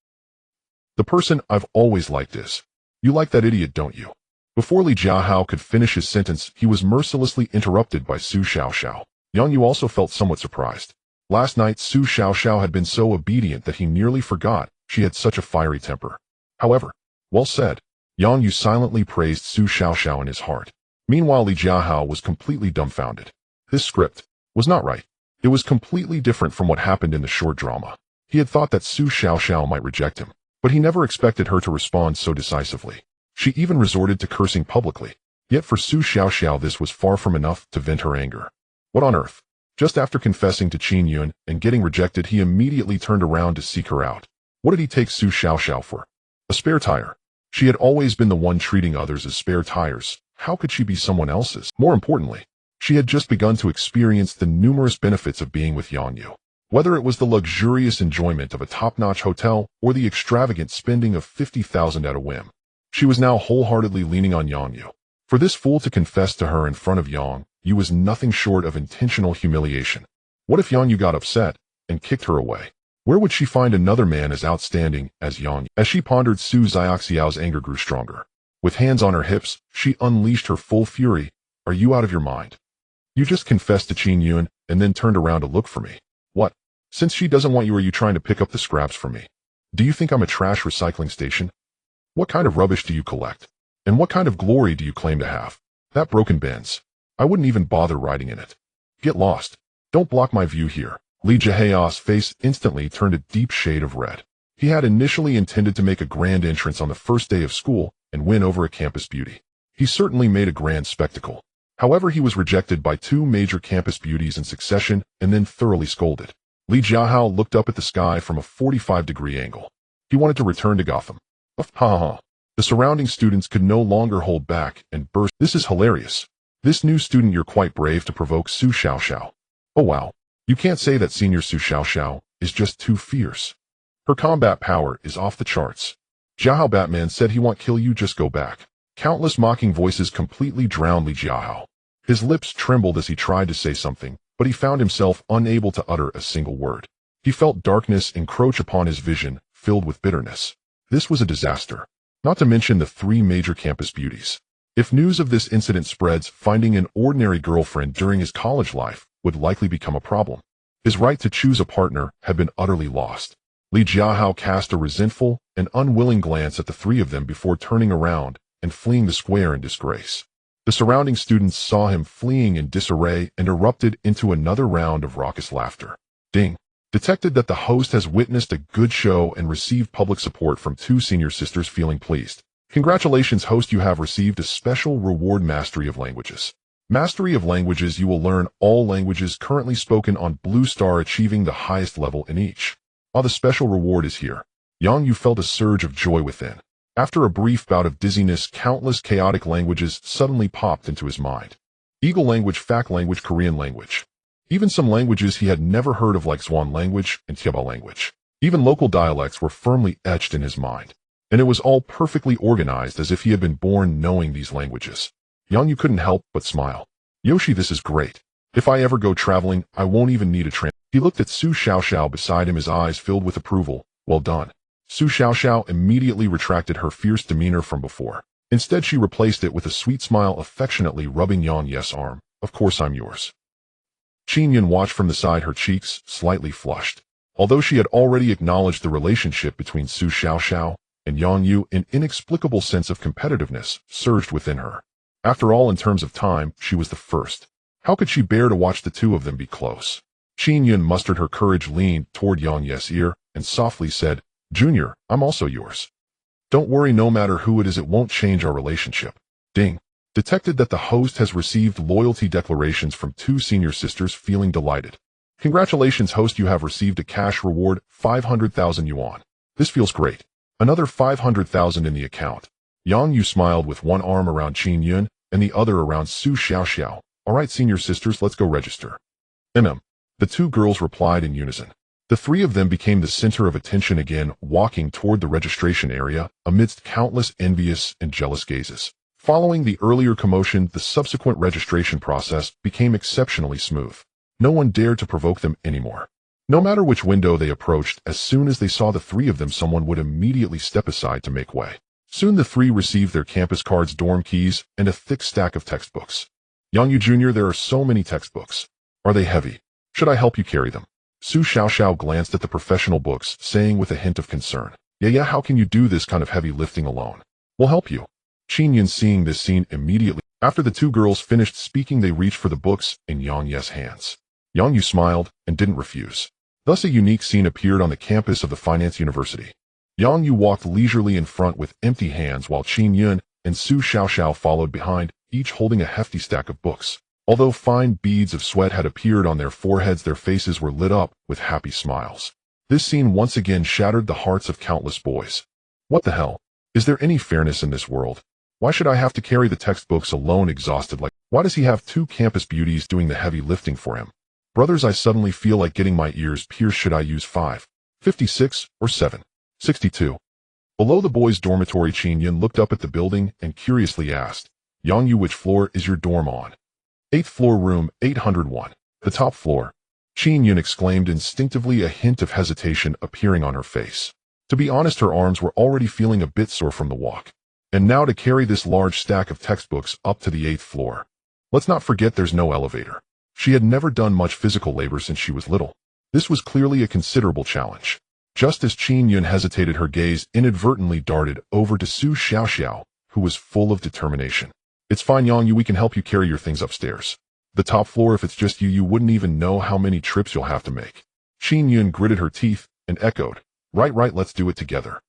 A: The person I've always liked is. You like that idiot, don't you? Before Li Jiahao could finish his sentence, he was mercilessly interrupted by Su Xiaoxiao. Yang Yu also felt somewhat surprised. Last night, Su Xiaoxiao had been so obedient that he nearly forgot she had such a fiery temper. However, well said. Yang Yu silently praised Su Xiaoxiao in his heart. Meanwhile, Li Jiahao was completely dumbfounded. This script was not right. It was completely different from what happened in the short drama. He had thought that Su Xiaoxiao might reject him, but he never expected her to respond so decisively. She even resorted to cursing publicly. Yet for Su Xiaoxiao, this was far from enough to vent her anger. What on earth? Just after confessing to Qin Yun and getting rejected, he immediately turned around to seek her out. What did he take Su Xiaoxiao for? A spare tire. She had always been the one treating others as spare tires. How could she be someone else's? More importantly, she had just begun to experience the numerous benefits of being with Yang Yu. Whether it was the luxurious enjoyment of a top-notch hotel or the extravagant spending of 50,000 at a whim, she was now wholeheartedly leaning on Yang Yu. For this fool to confess to her in front of Yang Yu was nothing short of intentional humiliation. What if Yang Yu got upset and kicked her away? Where would she find another man as outstanding as Yang Yu? As she pondered, Su Xiaoxiao's anger grew stronger. With hands on her hips, she unleashed her full fury. Are you out of your mind? You just confessed to Qin Yun and then turned around to look for me. What? Since she doesn't want you, are you trying to pick up the scraps from me? Do you think I'm a trash recycling station? What kind of rubbish do you collect? And what kind of glory do you claim to have? That broken Benz. I wouldn't even bother riding in it. Get lost. Don't block my view here. Li Jiahao's face instantly turned a deep shade of red. He had initially intended to make a grand entrance on the first day of school and win over a campus beauty. He certainly made a grand spectacle. However, he was rejected by two major campus beauties in succession and then thoroughly scolded. Li Jiahao looked up at the sky from a 45-degree angle. He wanted to return to Gotham. Ha ha ha. The surrounding students could no longer hold back and burst. This is hilarious. This new student, you're quite brave to provoke Su Xiaoxiao. Oh wow. You can't say that senior Su Xiaoxiao is just too fierce. Her combat power is off the charts. Jiahao Batman said he won't kill you, just go back. Countless mocking voices completely drowned Li Jiahao. His lips trembled as he tried to say something, but he found himself unable to utter a single word. He felt darkness encroach upon his vision, filled with bitterness. This was a disaster. Not to mention the three major campus beauties. If news of this incident spreads, finding an ordinary girlfriend during his college life would likely become a problem. His right to choose a partner had been utterly lost. Li Jiahao cast a resentful and unwilling glance at the three of them before turning around and fleeing the square in disgrace. The surrounding students saw him fleeing in disarray and erupted into another round of raucous laughter. Ding! Detected that the host has witnessed a good show and received public support from two senior sisters, feeling pleased. Congratulations, host, you have received a special reward: Mastery of Languages. Mastery of Languages, you will learn all languages currently spoken on Blue Star, achieving the highest level in each. Ah, the special reward is here. Yang Yu felt a surge of joy within. After a brief bout of dizziness, countless chaotic languages suddenly popped into his mind. Eagle language, Fak language, Korean language. Even some languages he had never heard of, like Swan language and Tiaba language. Even local dialects were firmly etched in his mind. And it was all perfectly organized, as if he had been born knowing these languages. Yang Yu couldn't help but smile. Yoshi, this is great. If I ever go traveling, I won't even need a train. He looked at Su Xiaoxiao beside him, his eyes filled with approval. Well done. Su Xiaoxiao immediately retracted her fierce demeanor from before. Instead, she replaced it with a sweet smile, affectionately rubbing Yang Yu's arm. Of course I'm yours. Qin Yun watched from the side, her cheeks slightly flushed. Although she had already acknowledged the relationship between Su Xiaoxiao and Yang Yu, an inexplicable sense of competitiveness surged within her. After all, in terms of time, she was the first. How could she bear to watch the two of them be close? Qin Yun mustered her courage, leaned toward Yang Ye's ear, and softly said, "Junior, I'm also yours. Don't worry, no matter who it is, it won't change our relationship." Ding. Detected that the host has received loyalty declarations from two senior sisters, feeling delighted. Congratulations, host, you have received a cash reward, 500,000 yuan. This feels great. Another 500,000 in the account. Yang Yu smiled with one arm around Qin Yun and the other around Su Xiaoxiao. All right, senior sisters, let's go register. The two girls replied in unison. The three of them became the center of attention again, walking toward the registration area amidst countless envious and jealous gazes. Following the earlier commotion, the subsequent registration process became exceptionally smooth. No one dared to provoke them anymore. No matter which window they approached, as soon as they saw the three of them, someone would immediately step aside to make way. Soon the three received their campus cards, dorm keys, and a thick stack of textbooks. Yang Yu Jr., there are so many textbooks. Are they heavy? Should I help you carry them? Su Xiaoxiao glanced at the professional books, saying with a hint of concern, Yeah, how can you do this kind of heavy lifting alone? We'll help you. Qin Yun, seeing this scene, immediately after the two girls finished speaking, they reached for the books in Yang Ye's hands. Yang Yu smiled and didn't refuse. Thus a unique scene appeared on the campus of the Finance University. Yang Yu walked leisurely in front with empty hands, while Qin Yun and Su Xiaoxiao followed behind, each holding a hefty stack of books. Although fine beads of sweat had appeared on their foreheads, their faces were lit up with happy smiles. This scene once again shattered the hearts of countless boys. What the hell? Is there any fairness in this world? Why should I have to carry the textbooks alone, exhausted like? Why does he have two campus beauties doing the heavy lifting for him? Brothers, I suddenly feel like getting my ears pierced. Should I use 556 or 762? Below the boys' dormitory, Qin Yun looked up at the building and curiously asked, Yang Yu, which floor is your dorm on? 8th floor, room 801. The top floor. Qin Yun exclaimed instinctively, a hint of hesitation appearing on her face. To be honest, her arms were already feeling a bit sore from the walk. And now to carry this large stack of textbooks up to the 8th floor. Let's not forget there's no elevator. She had never done much physical labor since she was little. This was clearly a considerable challenge. Just as Qin Yun hesitated, her gaze inadvertently darted over to Su Xiaoxiao, who was full of determination. It's fine, Yang Yu, we can help you carry your things upstairs. The top floor, if it's just you, you wouldn't even know how many trips you'll have to make. Qin Yun gritted her teeth and echoed, Right, let's do it together.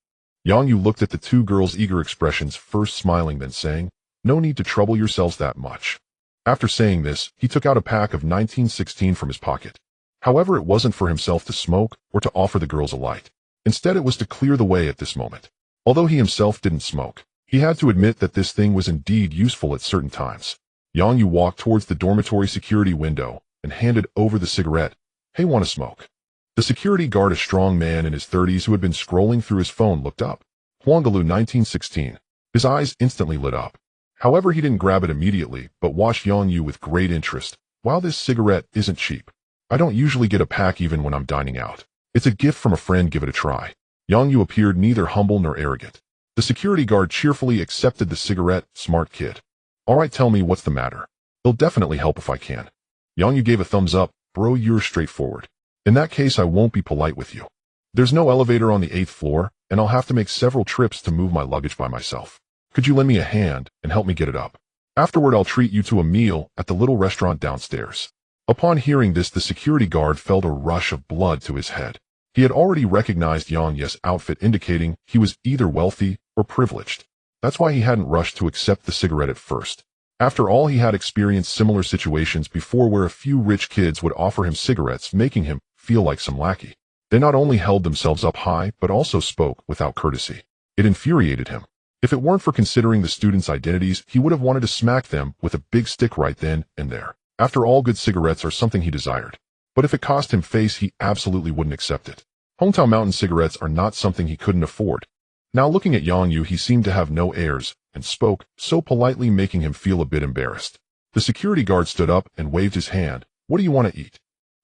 A: Yang Yu looked at the two girls' eager expressions, first smiling, then saying, No need to trouble yourselves that much. After saying this, he took out a pack of 1916 from his pocket. However, it wasn't for himself to smoke or to offer the girls a light. Instead, it was to clear the way at this moment. Although he himself didn't smoke, he had to admit that this thing was indeed useful at certain times. Yang Yu walked towards the dormitory security window and handed over the cigarette. Hey, want to smoke? The security guard, a strong man in his 30s who had been scrolling through his phone, looked up. Huangalu 1916. His eyes instantly lit up. However, he didn't grab it immediately, but watched Yang Yu with great interest. Wow, this cigarette isn't cheap. I don't usually get a pack even when I'm dining out. It's a gift from a friend, give it a try. Yang Yu appeared neither humble nor arrogant. The security guard cheerfully accepted the cigarette. Smart kid. All right, tell me what's the matter. It'll definitely help if I can. Yang Yu gave a thumbs up. Bro, you're straightforward. In that case, I won't be polite with you. There's no elevator on the 8th floor, and I'll have to make several trips to move my luggage by myself. Could you lend me a hand and help me get it up? Afterward, I'll treat you to a meal at the little restaurant downstairs. Upon hearing this, the security guard felt a rush of blood to his head. He had already recognized Yang Ye's outfit, indicating he was either wealthy or privileged. That's why he hadn't rushed to accept the cigarette at first. After all, he had experienced similar situations before where a few rich kids would offer him cigarettes, making him feel like some lackey. They not only held themselves up high, but also spoke without courtesy. It infuriated him. If it weren't for considering the students' identities, he would have wanted to smack them with a big stick right then and there. After all, good cigarettes are something he desired. But if it cost him face, he absolutely wouldn't accept it. Hometown Mountain cigarettes are not something he couldn't afford. Now looking at Yang Yu, he seemed to have no airs, and spoke so politely, making him feel a bit embarrassed. The security guard stood up and waved his hand. What do you want to eat?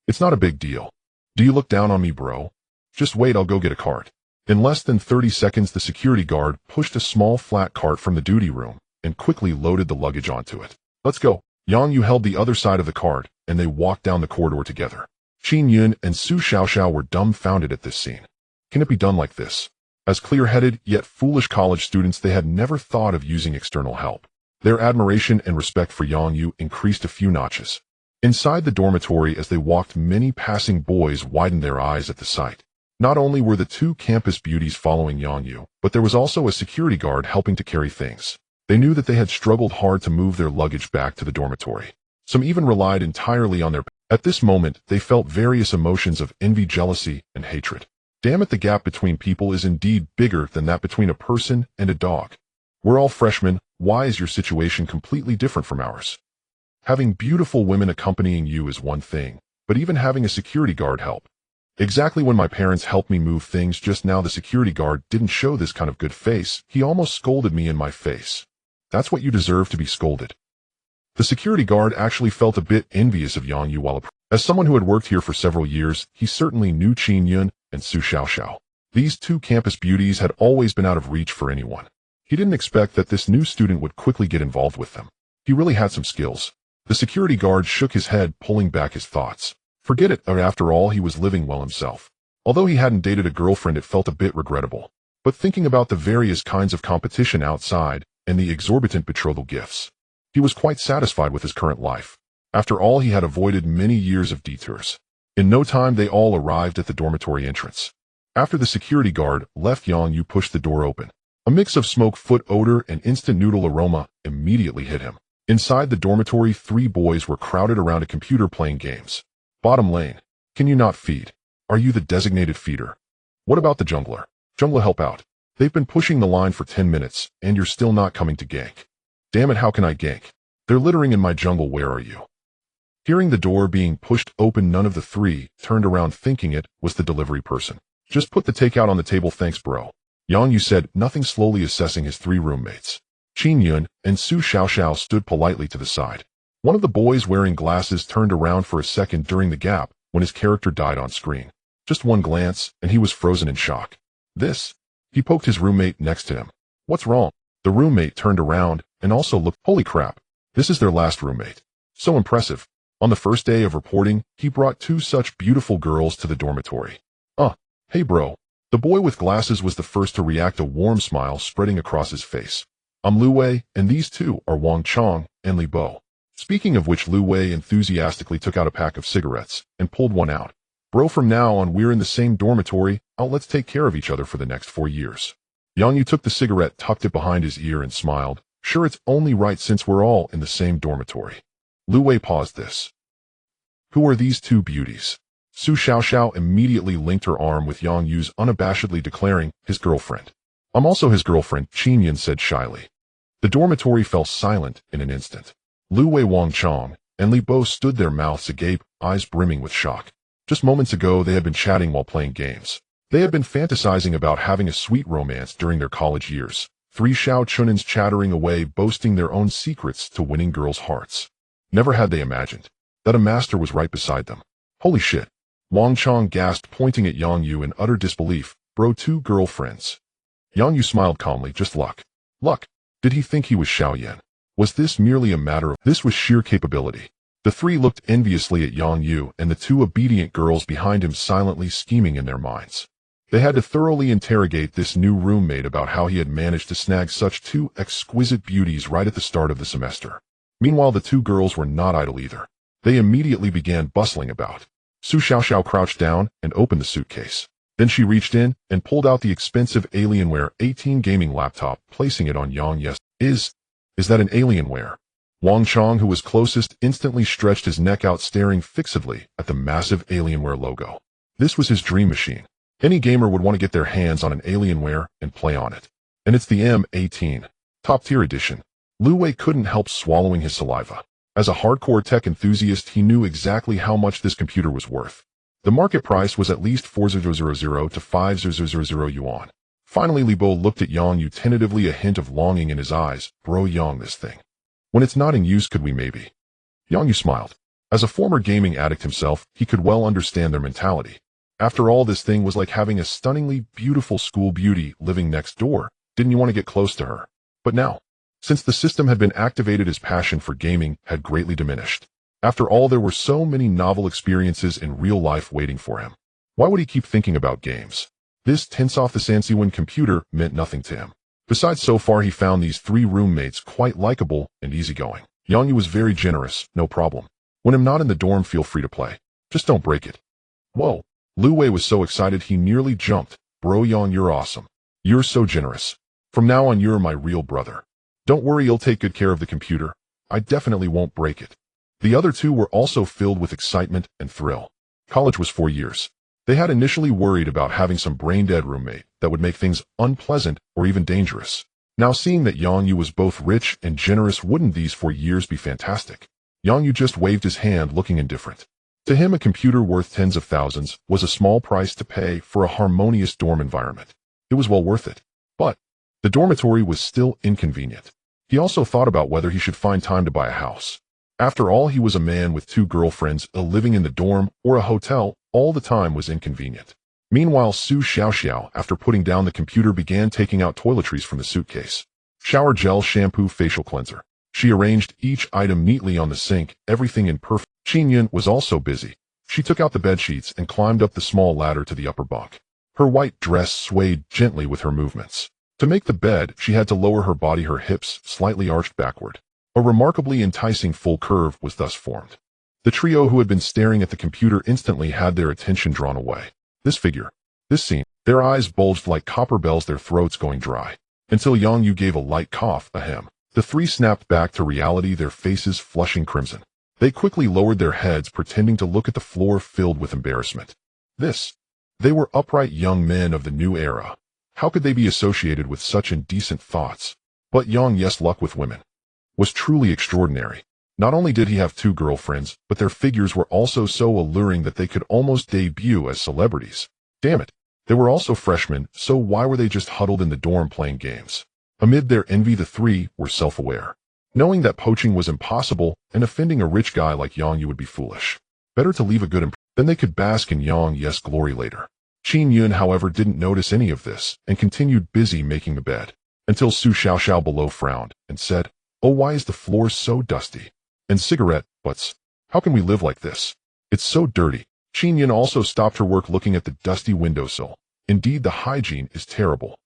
A: It's not a big deal. Do you look down on me, bro? Just wait, I'll go get a cart. In less than 30 seconds, the security guard pushed a small flat cart from the duty room and quickly loaded the luggage onto it. Let's go. Yang Yu held the other side of the cart, and they walked down the corridor together. Qin Yun and Su Xiaoxiao were dumbfounded at this scene. Can it be done like this? As clear-headed yet foolish college students, they had never thought of using external help. Their admiration and respect for Yang Yu increased a few notches. Inside the dormitory, as they walked, many passing boys widened their eyes at the sight. Not only were the two campus beauties following Yang Yu, but there was also a security guard helping to carry things. They knew that they had struggled hard to move their luggage back to the dormitory. Some even relied entirely on their... At this moment, they felt various emotions of envy, jealousy, and hatred. Damn it, the gap between people is indeed bigger than that between a person and a dog. We're all freshmen. Why is your situation completely different from ours? Having beautiful women accompanying you is one thing, but even having a security guard help. Exactly when my parents helped me move things just now, the security guard didn't show this kind of good face. He almost scolded me in my face. That's what you deserve, to be scolded. The security guard actually felt a bit envious of Yang Yu as someone who had worked here for several years. He certainly knew Qin Yun and Su Xiaoxiao. These two campus beauties had always been out of reach for anyone. He didn't expect that this new student would quickly get involved with them. He really had some skills. The security guard shook his head, pulling back his thoughts. Forget it, after all, he was living well himself. Although he hadn't dated a girlfriend, it felt a bit regrettable. But thinking about the various kinds of competition outside and the exorbitant betrothal gifts, he was quite satisfied with his current life. After all, he had avoided many years of detours. In no time, they all arrived at the dormitory entrance. After the security guard left, Yang Yu pushed the door open. A mix of smoke, foot odor, and instant noodle aroma immediately hit him. Inside the dormitory, 3 boys were crowded around a computer playing games. Bottom lane. Can you not feed? Are you the designated feeder? What about the jungler? Jungler, help out. They've been pushing the line for 10 minutes, and you're still not coming to gank. Damn it, how can I gank? They're littering in my jungle, where are you? Hearing the door being pushed open, none of the 3 turned around, thinking it was the delivery person. Just put the takeout on the table, thanks bro. Yang Yu said, nothing, slowly assessing his 3 roommates. Qin Yun and Su Xiaoxiao stood politely to the side. One of the boys wearing glasses turned around for a second during the gap when his character died on screen. Just one glance, and he was frozen in shock. This? He poked his roommate next to him. What's wrong? The roommate turned around and also looked. Holy crap. This is their last roommate. So impressive. On the first day of reporting, he brought 2 such beautiful girls to the dormitory. Hey bro. The boy with glasses was the first to react, a warm smile spreading across his face. I'm Lu Wei, and these 2 are Wang Chong and Li Bo. Speaking of which, Lu Wei enthusiastically took out a pack of cigarettes and pulled one out. Bro, from now on we're in the same dormitory. Let's take care of each other for the next 4 years. Yang Yu took the cigarette, tucked it behind his ear, and smiled. Sure, it's only right since we're all in the same dormitory. Lu Wei paused this. Who are these 2 beauties? Su Xiaoxiao immediately linked her arm with Yang Yu's, unabashedly declaring, his girlfriend. I'm also his girlfriend, Qin Yun said shyly. The dormitory fell silent in an instant. Lu Wei, Wang Chong, and Li Bo stood there, mouths agape, eyes brimming with shock. Just moments ago, they had been chatting while playing games. They had been fantasizing about having a sweet romance during their college years. 3 Xiao Chunins chattering away, boasting their own secrets to winning girls' hearts. Never had they imagined that a master was right beside them. Holy shit. Wang Chong gasped, pointing at Yang Yu in utter disbelief. Bro, 2 girlfriends. Yang Yu smiled calmly. Just luck. Luck? Did he think he was Xiao Yan? Was this merely a matter of... This was sheer capability. The 3 looked enviously at Yang Yu and the 2 obedient girls behind him, silently scheming in their minds. They had to thoroughly interrogate this new roommate about how he had managed to snag such 2 exquisite beauties right at the start of the semester. Meanwhile, the 2 girls were not idle either. They immediately began bustling about. Su Xiaoxiao crouched down and opened the suitcase. Then she reached in and pulled out the expensive Alienware 18 gaming laptop, placing it on Yang Yu's. Is that an Alienware? Wang Chong, who was closest, instantly stretched his neck out, staring fixedly at the massive Alienware logo. This was his dream machine. Any gamer would want to get their hands on an Alienware and play on it. And it's the M18 top-tier edition. Lu Wei couldn't help swallowing his saliva. As a hardcore tech enthusiast, he knew exactly how much this computer was worth. The market price was at least 4,000 to 5,000 yuan. Finally, Li Bo looked at Yang Yu tentatively, a hint of longing in his eyes. Bro, Yang, this thing. When it's not in use, could we maybe? Yang Yu smiled. As a former gaming addict himself, he could well understand their mentality. After all, this thing was like having a stunningly beautiful school beauty living next door. Didn't you want to get close to her? But now, since the system had been activated, his passion for gaming had greatly diminished. After all, there were so many novel experiences in real life waiting for him. Why would he keep thinking about games? This tense off the Sansiwan computer meant nothing to him. Besides, so far he found these 3 roommates quite likable and easygoing. Yangyu was very generous, no problem. When I'm not in the dorm, feel free to play. Just don't break it. Whoa. Lu Wei was so excited he nearly jumped. Bro Yang, you're awesome. You're so generous. From now on, you're my real brother. Don't worry, you'll take good care of the computer. I definitely won't break it. The other 2 were also filled with excitement and thrill. College was 4 years. They had initially worried about having some brain-dead roommate that would make things unpleasant or even dangerous. Now seeing that Yangyu was both rich and generous, wouldn't these 4 years be fantastic? Yangyu just waved his hand, looking indifferent. To him, a computer worth tens of thousands was a small price to pay for a harmonious dorm environment. It was well worth it. But the dormitory was still inconvenient. He also thought about whether he should find time to buy a house. After all, he was a man with 2 girlfriends. Living in the dorm or a hotel all the time was inconvenient. Meanwhile, Su Xiaoxiao, after putting down the computer, began taking out toiletries from the suitcase. Shower gel, shampoo, facial cleanser. She arranged each item neatly on the sink, everything in perfect. Qin Yun was also busy. She took out the bedsheets and climbed up the small ladder to the upper bunk. Her white dress swayed gently with her movements. To make the bed, she had to lower her body, her hips slightly arched backward. A remarkably enticing full curve was thus formed. The trio who had been staring at the computer instantly had their attention drawn away. This figure, this scene, their eyes bulged like copper bells, their throats going dry. Until Yangyu gave a light cough, ahem. The 3 snapped back to reality, their faces flushing crimson. They quickly lowered their heads, pretending to look at the floor, filled with embarrassment. They were upright young men of the new era. How could they be associated with such indecent thoughts? But Yang, luck with women was truly extraordinary. Not only did he have 2 girlfriends, but their figures were also so alluring that they could almost debut as celebrities. Damn it. They were also freshmen, so why were they just huddled in the dorm playing games? Amid their envy, the 3 were self-aware. Knowing that poaching was impossible and offending a rich guy like Yangyu would be foolish. Better to leave a good impression. Then they could bask in Yang's glory later. Qin Yun, however, didn't notice any of this and continued busy making the bed. Until Su Xiaoxiao below frowned and said, "Oh, why is the floor so dusty? And cigarette butts. How can we live like this? It's so dirty." Qin Yun also stopped her work, looking at the dusty windowsill. Indeed, the hygiene is terrible.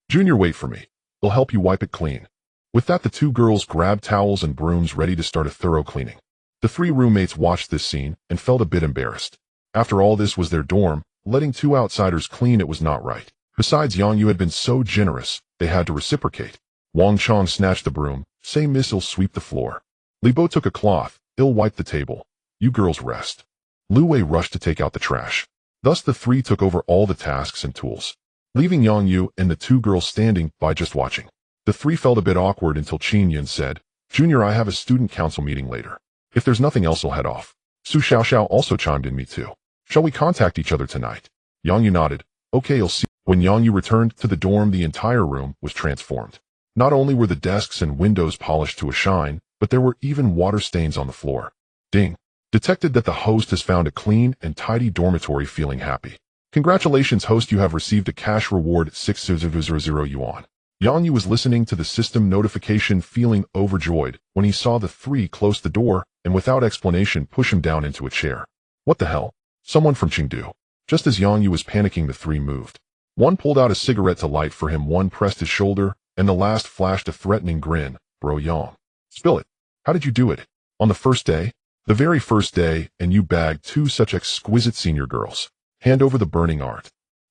A: "Junior, wait for me. I'll help you wipe it clean." With that, the 2 girls grabbed towels and brooms, ready to start a thorough cleaning. The 3 roommates watched this scene and felt a bit embarrassed. After all, this was their dorm. Letting 2 outsiders clean it was not right. Besides, Yangyu had been so generous, they had to reciprocate. Wang Chong snatched the broom. "Say, miss, I'll sweep the floor." Li Bo took a cloth. "I'll wipe the table. You girls rest." Lu Wei rushed to take out the trash. Thus the 3 took over all the tasks and tools, leaving Yangyu and the 2 girls standing by just watching. The 3 felt a bit awkward until Qin Yun said, "Junior, I have a student council meeting later. If there's nothing else, I'll head off." Su Xiaoxiao also chimed in, "Me too. Shall we contact each other tonight?" Yangyu nodded. "Okay, I'll see." When Yangyu returned to the dorm, the entire room was transformed. Not only were the desks and windows polished to a shine, but there were even water stains on the floor. Ding. Detected that the host has found a clean and tidy dormitory. Feeling happy. "Congratulations, host, you have received a cash reward, 6,000 yuan. Yangyu was listening to the system notification, feeling overjoyed when he saw the 3 close the door and without explanation push him down into a chair. What the hell? Someone from Chengdu. Just as Yangyu was panicking, the 3 moved. One pulled out a cigarette to light for him, one pressed his shoulder, and the last flashed a threatening grin. "Bro Yang. Spill it. How did you do it? On the first day? The very first day, and you bagged 2 such exquisite senior girls. Hand over the burning art."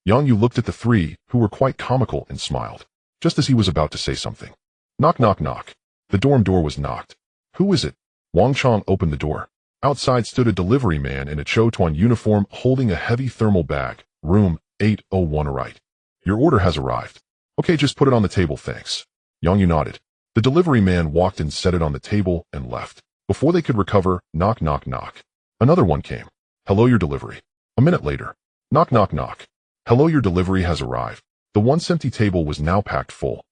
A: Yangyu looked at the 3, who were quite comical, and smiled. Just as he was about to say something. Knock, knock, knock. The dorm door was knocked. "Who is it?" Wang Chong opened the door. Outside stood a delivery man in a Chotuan uniform holding a heavy thermal bag. "Room 801 right. Your order has arrived." "Okay, just put it on the table, thanks." Yangyu nodded. The delivery man walked and set it on the table and left. Before they could recover, knock, knock, knock. Another one came. "Hello, your delivery." A minute later. Knock, knock, knock. "Hello, your delivery has arrived." The once empty table was now packed full.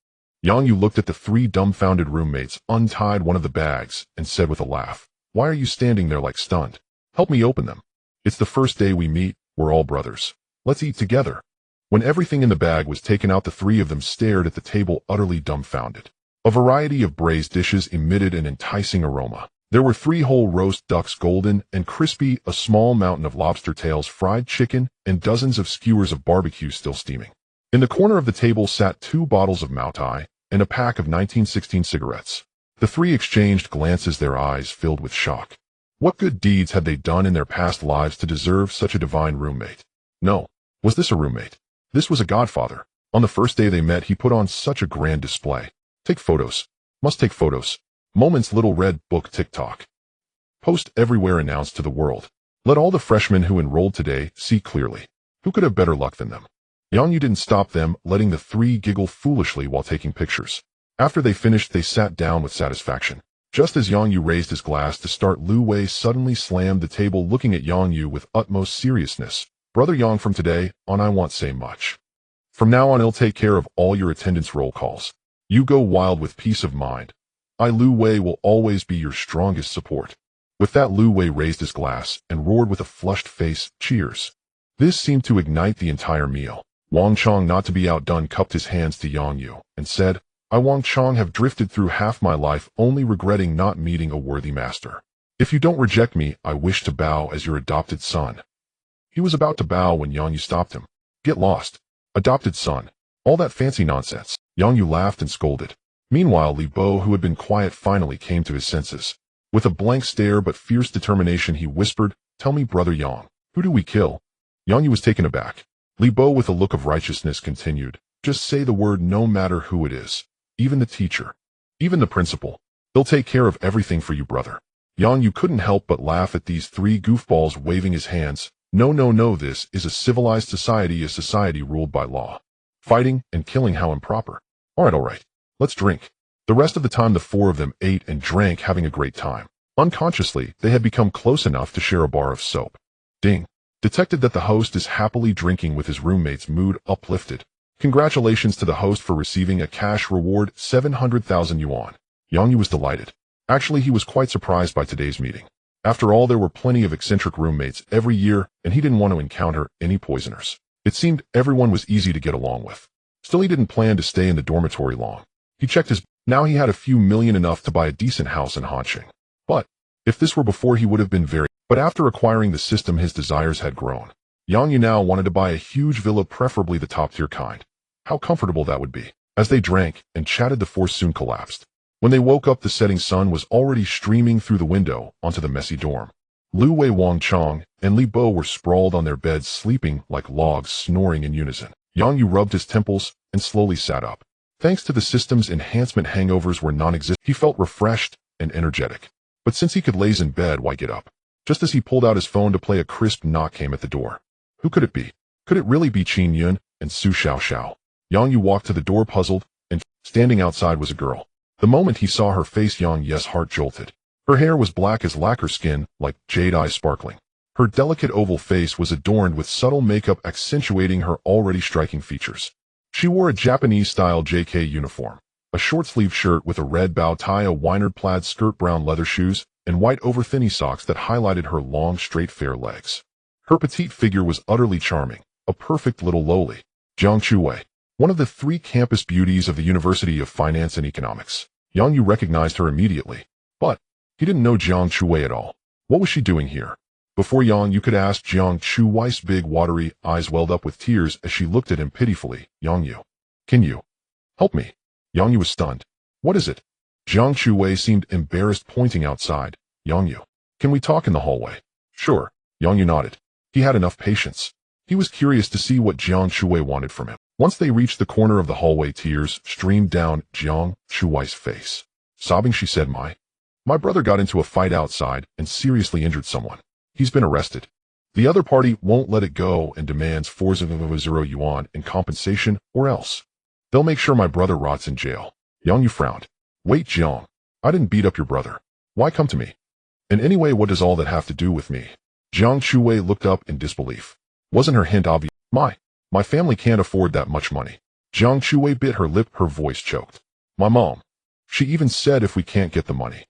A: Yangyu looked at the 3 dumbfounded roommates, untied one of the bags, and said with a laugh, "Why are you standing there like stunned? Help me open them. It's the first day we meet, we're all brothers. Let's eat together." When everything in the bag was taken out, the 3 of them stared at the table, utterly dumbfounded. A variety of braised dishes emitted an enticing aroma. There were 3 whole roast ducks, golden and crispy, a small mountain of lobster tails, fried chicken, and dozens of skewers of barbecue still steaming. In the corner of the table sat 2 bottles of Mau Tai and a pack of 1916 cigarettes. The 3 exchanged glances, their eyes filled with shock. What good deeds had they done in their past lives to deserve such a divine roommate? No. Was this a roommate? This was a godfather. On the first day they met, he put on such a grand display. Take photos. Must take photos. Moments, little red book, TikTok. Post everywhere, announced to the world. Let all the freshmen who enrolled today see clearly. Who could have better luck than them? Yang Yu didn't stop them, letting the 3 giggle foolishly while taking pictures. After they finished, they sat down with satisfaction. Just as Yang Yu raised his glass to start, Lu Wei suddenly slammed the table, looking at Yang Yu with utmost seriousness. Brother Yang, from today on I won't say much. From now on I'll take care of all your attendance roll calls. You go wild with peace of mind. I, Lu Wei, will always be your strongest support. With that, Lu Wei raised his glass and roared with a flushed face, cheers. This seemed to ignite the entire meal. Wang Chong, not to be outdone, cupped his hands to Yang Yu and said, I, Wang Chong, have drifted through half my life only regretting not meeting a worthy master. If you don't reject me, I wish to bow as your adopted son. He was about to bow when Yang Yu stopped him. Get lost. Adopted son. All that fancy nonsense. Yang Yu laughed and scolded. Meanwhile, Li Bo, who had been quiet, finally came to his senses. With a blank stare but fierce determination, he whispered, Tell me, Brother Yang, who do we kill? Yang Yu was taken aback. Li Bo, with a look of righteousness, continued, Just say the word, no matter who it is. Even the teacher. Even the principal. They'll take care of everything for you, brother. Yang Yu couldn't help but laugh at these 3 goofballs, waving his hands. No, no, no, this is a civilized society, a society ruled by law. Fighting and killing, how improper. All right. Let's drink. The rest of the time the 4 of them ate and drank, having a great time. Unconsciously, they had become close enough to share a bar of soap. Ding. Detected that the host is happily drinking with his roommates, mood uplifted. Congratulations to the host for receiving a cash reward, 700,000 yuan. Yang Yu was delighted. Actually, he was quite surprised by today's meeting. After all, there were plenty of eccentric roommates every year, and he didn't want to encounter any poisoners. It seemed everyone was easy to get along with. Still, he didn't plan to stay in the dormitory long. He checked his... Now he had a few million, enough to buy a decent house in Hanqing. But if this were before, he would have been very... But after acquiring the system, his desires had grown. Yang Yu now wanted to buy a huge villa, preferably the top-tier kind. How comfortable that would be. As they drank and chatted, the 4 soon collapsed. When they woke up, the setting sun was already streaming through the window onto the messy dorm. Lu Wei, Wang Chong, and Li Bo were sprawled on their beds, sleeping like logs, snoring in unison. Yang Yu rubbed his temples and slowly sat up. Thanks to the system's enhancement, hangovers were non-existent. He felt refreshed and energetic. But since he could laze in bed, why get up? Just as he pulled out his phone to play, a crisp knock came at the door. Who could it be? Could it really be Qin Yun and Su Xiao? Yang Yu walked to the door, puzzled, and standing outside was a girl. The moment he saw her face, Yang Yu's heart jolted. Her hair was black as lacquer, skin like jade, eyes sparkling. Her delicate oval face was adorned with subtle makeup, accentuating her already striking features. She wore a Japanese-style JK uniform, a short-sleeved shirt with a red bow tie, a wynard plaid skirt, brown leather shoes, and white over-thinny socks that highlighted her long, straight, fair legs. Her petite figure was utterly charming, a perfect little loli. Jiang Chuwei, one of the 3 campus beauties of the University of Finance and Economics. Yang Yu recognized her immediately, but he didn't know Jiang Chuwei at all. What was she doing here? Before Yang Yu could ask, Jiang Chuwei's big, watery eyes welled up with tears as she looked at him pitifully. Yang Yu, can you help me? Yang Yu was stunned. What is it? Jiang Chuwei seemed embarrassed, pointing outside. Yang Yu, can we talk in the hallway? Sure. Yang Yu nodded. He had enough patience. He was curious to see what Jiang Chuwei wanted from him. Once they reached the corner of the hallway, tears streamed down Jiang Chuwei's face. Sobbing, she said, My brother got into a fight outside and seriously injured someone. He's been arrested. The other party won't let it go and demands 4,000 yuan in compensation, or else they'll make sure my brother rots in jail. Yang Yu frowned. Wait, Jiang, I didn't beat up your brother. Why come to me? And anyway, what does all that have to do with me? Jiang Chuwei looked up in disbelief. Wasn't her hint obvious? My family can't afford that much money. Jiang Chuwei bit her lip, her voice choked. My mom. She even said if we can't get the money,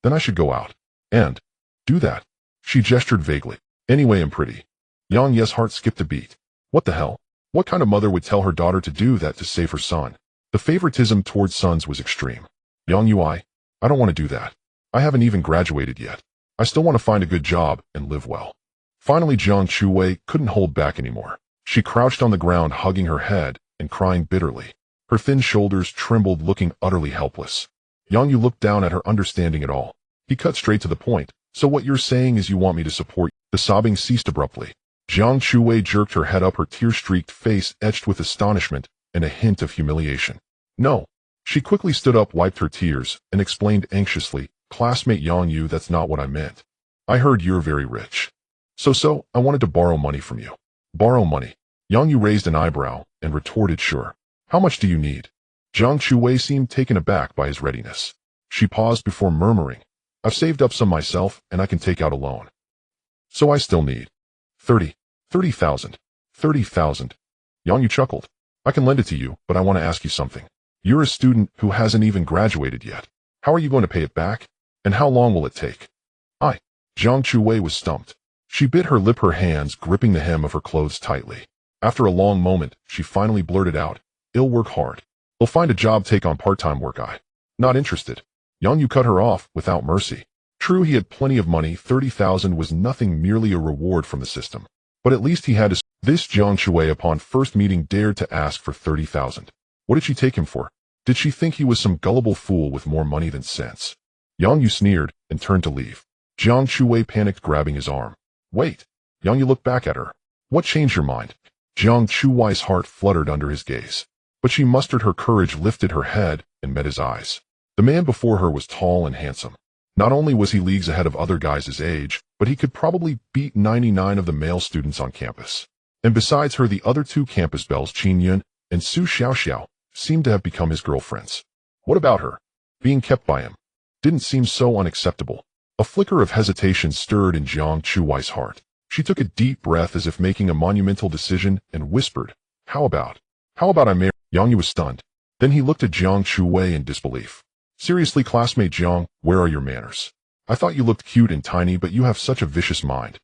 A: then I should go out and do that. She gestured vaguely. Anyway, I'm pretty. Yang Yu's heart skipped a beat. What the hell? What kind of mother would tell her daughter to do that to save her son? The favoritism towards sons was extreme. Yang Yu, I don't want to do that. I haven't even graduated yet. I still want to find a good job and live well. Finally, Jiang Chuwei couldn't hold back anymore. She crouched on the ground, hugging her head and crying bitterly. Her thin shoulders trembled, looking utterly helpless. Yang Yu looked down at her, understanding it all. He cut straight to the point. So what you're saying is you want me to support you? The sobbing ceased abruptly. Jiang Chuwei jerked her head up, her tear-streaked face etched with astonishment and a hint of humiliation. No. She quickly stood up, wiped her tears, and explained anxiously, classmate Yang Yu, that's not what I meant. I heard you're very rich. So, I wanted to borrow money from you. Borrow money? Yang Yu raised an eyebrow and retorted, sure. How much do you need? Jiang Chuwei seemed taken aback by his readiness. She paused before murmuring, I've saved up some myself and I can take out a loan. So I still need 30,000. 30,000. Yang Yu chuckled. I can lend it to you, but I want to ask you something. You're a student who hasn't even graduated yet. How are you going to pay it back? And how long will it take? Jiang Chuwei was stumped. She bit her lip, her hands gripping the hem of her clothes tightly. After a long moment, she finally blurted out, I'll work hard. I'll find a job, take on part-time work. Not interested. Yang Yu cut her off without mercy. True, he had plenty of money. 30,000 was nothing, merely a reward from the system. But at least he had to. This Jiang Chuwei, upon first meeting, dared to ask for 30,000. What did she take him for? Did she think he was some gullible fool with more money than sense? Yang Yu sneered and turned to leave. Jiang Chuwei panicked, grabbing his arm. Wait. Yang Yu looked back at her. What changed your mind? Jiang Chuwei's heart fluttered under his gaze. But she mustered her courage, lifted her head, and met his eyes. The man before her was tall and handsome. Not only was he leagues ahead of other guys his age, but he could probably beat 99 of the male students on campus. And besides her, the other two campus belles, Qin Yun and Su Xiaoxiao, seemed to have become his girlfriends. What about her? Being kept by him didn't seem so unacceptable. A flicker of hesitation stirred in Jiang Chuwei's heart. She took a deep breath as if making a monumental decision and whispered, How about I marry? Yang Yu was stunned. Then he looked at Jiang Chuwei in disbelief. Seriously, classmate Jiang, where are your manners? I thought you looked cute and tiny, but you have such a vicious mind.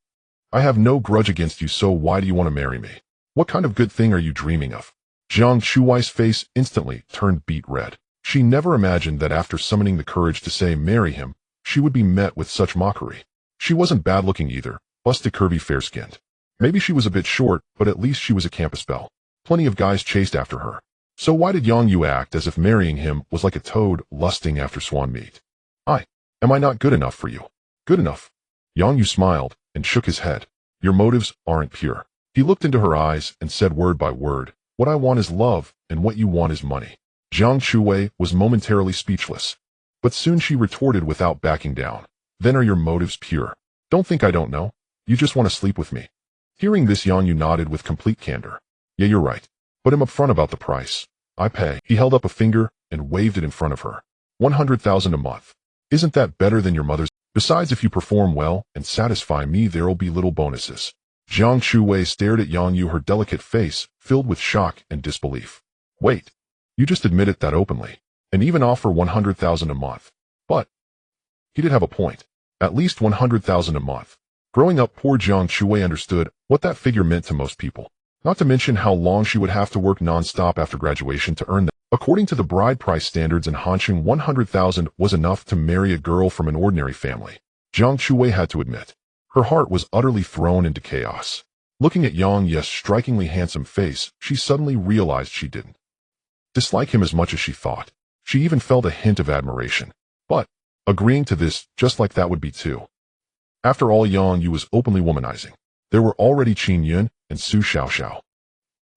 A: I have no grudge against you, so why do you want to marry me? What kind of good thing are you dreaming of? Jiang Chuwei's face instantly turned beet red. She never imagined that after summoning the courage to say marry him, she would be met with such mockery. She wasn't bad-looking either, busted, curvy, fair-skinned. Maybe she was a bit short, but at least she was a campus belle. Plenty of guys chased after her. So why did Yang Yu act as if marrying him was like a toad lusting after swan meat? Am I not good enough for you? Good enough? Yang Yu smiled and shook his head. Your motives aren't pure. He looked into her eyes and said word by word, What I want is love, and what you want is money. Jiang Chuwei was momentarily speechless. But soon she retorted without backing down. Then are your motives pure? Don't think I don't know. You just want to sleep with me. Hearing this, Yang Yu nodded with complete candor. Yeah, you're right. But I'm upfront about the price. I pay. He held up a finger and waved it in front of her. 100,000 a month. Isn't that better than your mother's? Besides, if you perform well and satisfy me, there'll be little bonuses. Jiang Chuwei stared at Yang Yu, her delicate face filled with shock and disbelief. Wait. You just admitted that openly, and even offer 100,000 a month. But he did have a point. At least 100,000 a month. Growing up, poor Jiang Chuwei understood what that figure meant to most people. Not to mention how long she would have to work non-stop after graduation to earn them. According to the bride price standards in Hanxing, 100,000 was enough to marry a girl from an ordinary family. Jiang Chuwei had to admit. Her heart was utterly thrown into chaos. Looking at Yang Yu's strikingly handsome face, she suddenly realized she didn't dislike him as much as she thought. She even felt a hint of admiration. But agreeing to this just like that would be too. After all, Yang Yu was openly womanizing. There were already Qin Yun and Su Xiaoxiao.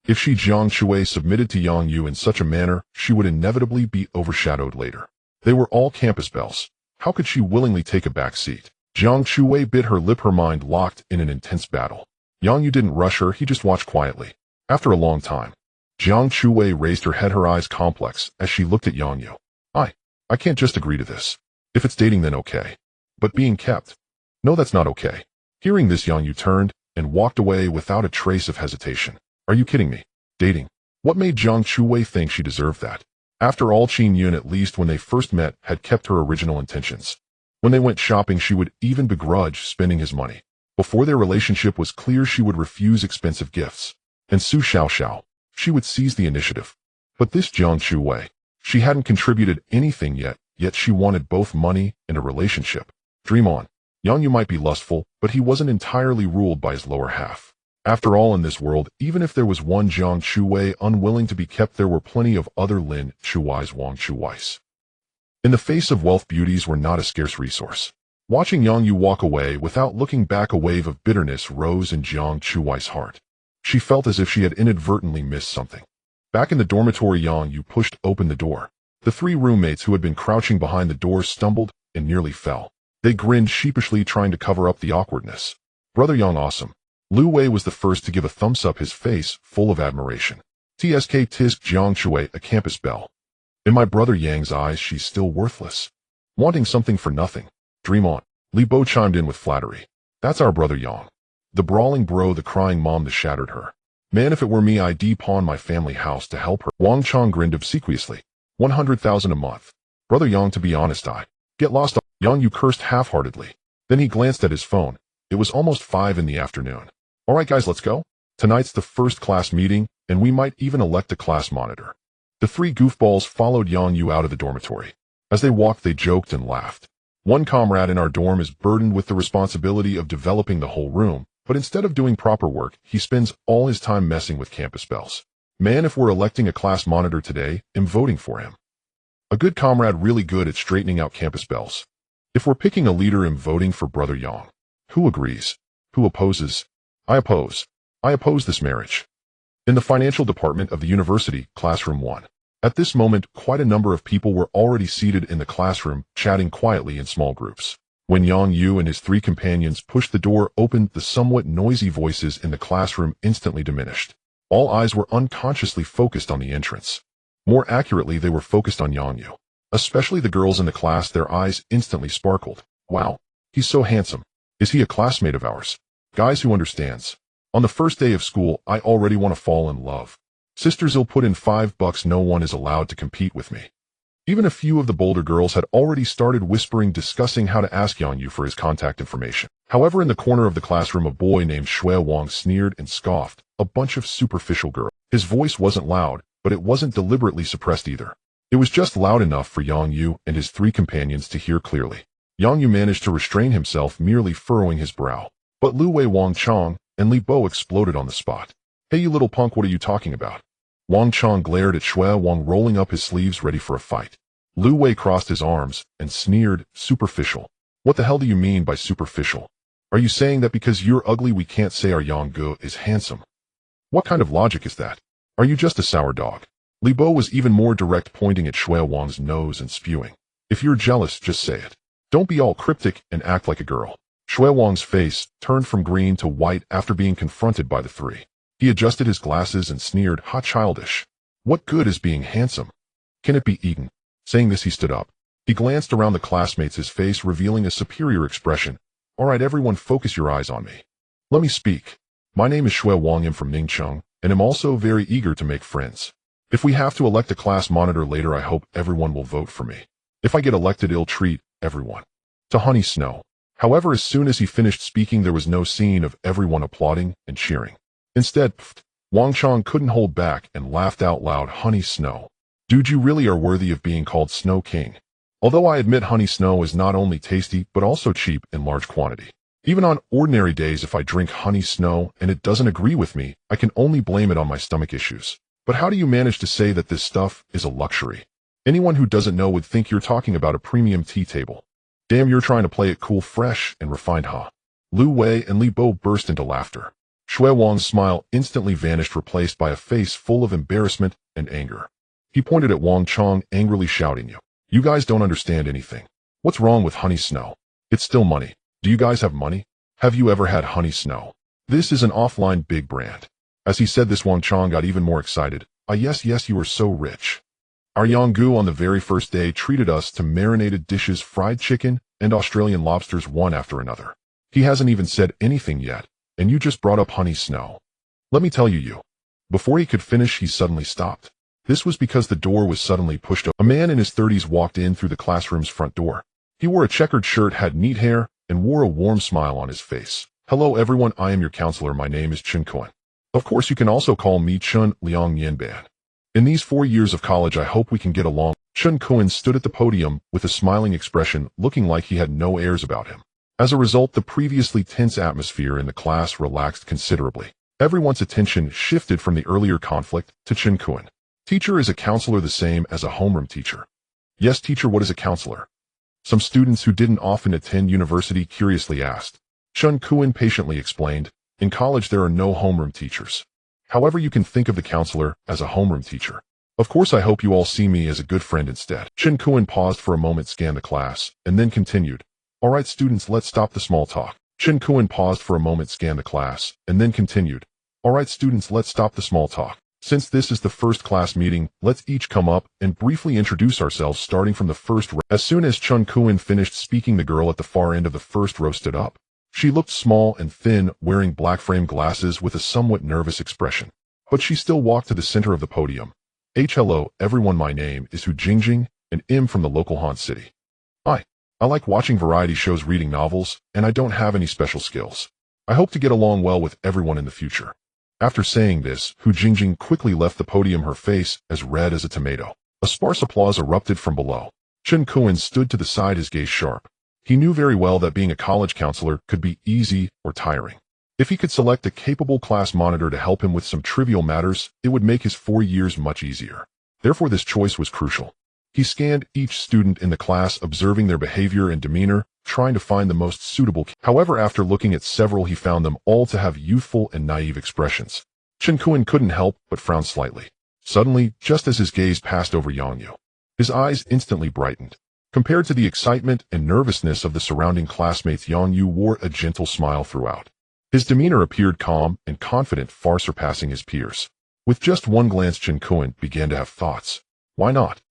A: If she, Jiang Chuwei, submitted to Yang Yu in such a manner, she would inevitably be overshadowed later. They were all campus belles. How could she willingly take a back seat? Jiang Chuwei bit her lip, her mind locked in an intense battle. Yang Yu didn't rush her, he just watched quietly. After a long time, Jiang Chuwei raised her head, her eyes complex, as she looked at Yang Yu. I can't just agree to this. If it's dating, then okay. But being kept? No, that's not okay. Hearing this, Yang Yu turned and walked away without a trace of hesitation. Are you kidding me? Dating? What made Jiang Chuwei think she deserved that? After all, Qin Yun, at least when they first met, had kept her original intentions. When they went shopping, she would even begrudge spending his money. Before their relationship was clear, she would refuse expensive gifts. And Su Xiaoxiao, she would seize the initiative. But this Jiang Chuwei, she hadn't contributed anything yet, yet she wanted both money and a relationship. Dream on. Yang Yu might be lustful, but he wasn't entirely ruled by his lower half. After all, in this world, even if there was one Jiang Chuwei unwilling to be kept, there were plenty of other Lin Chuweis Wang Chuweis. In the face of wealth, beauties were not a scarce resource. Watching Yang Yu walk away without looking back, a wave of bitterness rose in Jiang Chuwei's heart. She felt as if she had inadvertently missed something. Back in the dormitory, Yang Yu pushed open the door. The three roommates who had been crouching behind the door stumbled and nearly fell. They grinned sheepishly, trying to cover up the awkwardness. Brother Yang, awesome. Lu Wei was the first to give a thumbs up, his face full of admiration. Tsk tisk Jiang Chuwei, a campus belle. In my brother Yang's eyes, she's still worthless. Wanting something for nothing. Dream on. Li Bo chimed in with flattery. That's our brother Yang. The brawling bro, the crying mom, the shattered her. Man, if it were me, I'd pawn my family house to help her. Wang Chong grinned obsequiously. 100,000 a month. Brother Yang, to be honest, I get lost. Yang Yu cursed half-heartedly. Then he glanced at his phone. It was almost 5 in the afternoon. Alright guys, let's go. Tonight's the first class meeting, and we might even elect a class monitor. The three goofballs followed Yang Yu out of the dormitory. As they walked, they joked and laughed. One comrade in our dorm is burdened with the responsibility of developing the whole room, but instead of doing proper work, he spends all his time messing with campus bells. Man, if we're electing a class monitor today, I'm voting for him. A good comrade, really good at straightening out campus bells. If we're picking a leader, I'm voting for Brother Yang. Who agrees? Who opposes? I oppose. I oppose this marriage. In the financial department of the university, classroom 1. At this moment, quite a number of people were already seated in the classroom, chatting quietly in small groups. When Yang Yu and his three companions pushed the door open, the somewhat noisy voices in the classroom instantly diminished. All eyes were unconsciously focused on the entrance. More accurately, they were focused on Yang Yu. Especially the girls in the class, their eyes instantly sparkled. Wow, he's so handsome. Is he a classmate of ours? Guys, who understands? On the first day of school, I already want to fall in love. Sisters, I'll put in $5, no one is allowed to compete with me. Even a few of the bolder girls had already started whispering, discussing how to ask Yang Yu for his contact information. However, in the corner of the classroom, a boy named Shui Wang sneered and scoffed. A bunch of superficial girls. His voice wasn't loud, but it wasn't deliberately suppressed either. It was just loud enough for Yang Yu and his three companions to hear clearly. Yang Yu managed to restrain himself, merely furrowing his brow. But Lu Wei, Wang Chong, and Li Bo exploded on the spot. Hey, you little punk, what are you talking about? Wang Chong glared at Shui Wang, rolling up his sleeves ready for a fight. Lu Wei crossed his arms and sneered, superficial. What the hell do you mean by superficial? Are you saying that because you're ugly we can't say our Yang Gu is handsome? What kind of logic is that? Are you just a sour dog? Li Bo was even more direct, pointing at Shui Wang's nose and spewing. If you're jealous, just say it. Don't be all cryptic and act like a girl. Shui Wang's face turned from green to white after being confronted by the three. He adjusted his glasses and sneered, "Ha, childish. What good is being handsome? Can it be eaten?" Saying this, he stood up. He glanced around the classmates, his face revealing a superior expression. All right, everyone, focus your eyes on me. Let me speak. My name is Shui Wang. I'm from Ningcheng, and I'm also very eager to make friends. If we have to elect a class monitor later, I hope everyone will vote for me. If I get elected, I'll treat everyone to honey snow. However, as soon as he finished speaking, there was no scene of everyone applauding and cheering. Instead, Wang Chong couldn't hold back and laughed out loud. Honey snow. Dude, you really are worthy of being called Snow King. Although I admit honey snow is not only tasty, but also cheap in large quantity. Even on ordinary days, if I drink honey snow and it doesn't agree with me, I can only blame it on my stomach issues. But how do you manage to say that this stuff is a luxury? Anyone who doesn't know would think you're talking about a premium tea table. Damn, you're trying to play it cool, fresh, and refined, huh? Lu Wei and Li Bo burst into laughter. Shui Wang's smile instantly vanished, replaced by a face full of embarrassment and anger. He pointed at Wang Chong, angrily shouting, You guys don't understand anything. What's wrong with honey snow? It's still money. Do you guys have money? Have you ever had honey snow? This is an offline big brand. As he said this, Wang Chong got even more excited. Yes, you are so rich. Our Yang Gu on the very first day treated us to marinated dishes, fried chicken, and Australian lobsters one after another. He hasn't even said anything yet, and you just brought up honey snow. Let me tell you. Before he could finish, he suddenly stopped. This was because the door was suddenly pushed open. A man in his 30s walked in through the classroom's front door. He wore a checkered shirt, had neat hair, and wore a warm smile on his face. Hello everyone, I am your counselor. My name is Chun Cohen. Of course, you can also call me Chun Liang Yanban. In these 4 years of college, I hope we can get along. Chen Kuan stood at the podium with a smiling expression, looking like he had no airs about him. As a result, the previously tense atmosphere in the class relaxed considerably. Everyone's attention shifted from the earlier conflict to Chen Kuan. Teacher, is a counselor the same as a homeroom teacher? Yes, teacher. What is a counselor? Some students who didn't often attend university curiously asked. Chen Kuan patiently explained, in college there are no homeroom teachers. However, you can think of the counselor as a homeroom teacher. Of course, I hope you all see me as a good friend instead. Chen Kuan paused for a moment, scanned the class, and then continued. All right, students, let's stop the small talk. Chen Kuan paused for a moment, scanned the class, and then continued. All right, students, let's stop the small talk. Since this is the first class meeting, let's each come up and briefly introduce ourselves, starting from the first row. As soon as Chen Kuan finished speaking, the girl at the far end of the first row stood up. She looked small and thin, wearing black frame glasses with a somewhat nervous expression. But she still walked to the center of the podium. Hello, everyone, my name is Hu Jingjing, and I'm from the local Han city. I like watching variety shows, reading novels, and I don't have any special skills. I hope to get along well with everyone in the future. After saying this, Hu Jingjing quickly left the podium, her face as red as a tomato. A sparse applause erupted from below. Chen Kuan stood to the side, his gaze sharp. He knew very well that being a college counselor could be easy or tiring. If he could select a capable class monitor to help him with some trivial matters, it would make his 4 years much easier. Therefore, this choice was crucial. He scanned each student in the class, observing their behavior and demeanor, trying to find the most suitable. However, after looking at several, he found them all to have youthful and naive expressions. Chen Kuan couldn't help but frown slightly. Suddenly, just as his gaze passed over Yang Yu, his eyes instantly brightened. Compared to the excitement and nervousness of the surrounding classmates, Yang Yu wore a gentle smile throughout. His demeanor appeared calm and confident, far surpassing his peers. With just one glance, Chen Kuan began to have thoughts. Why not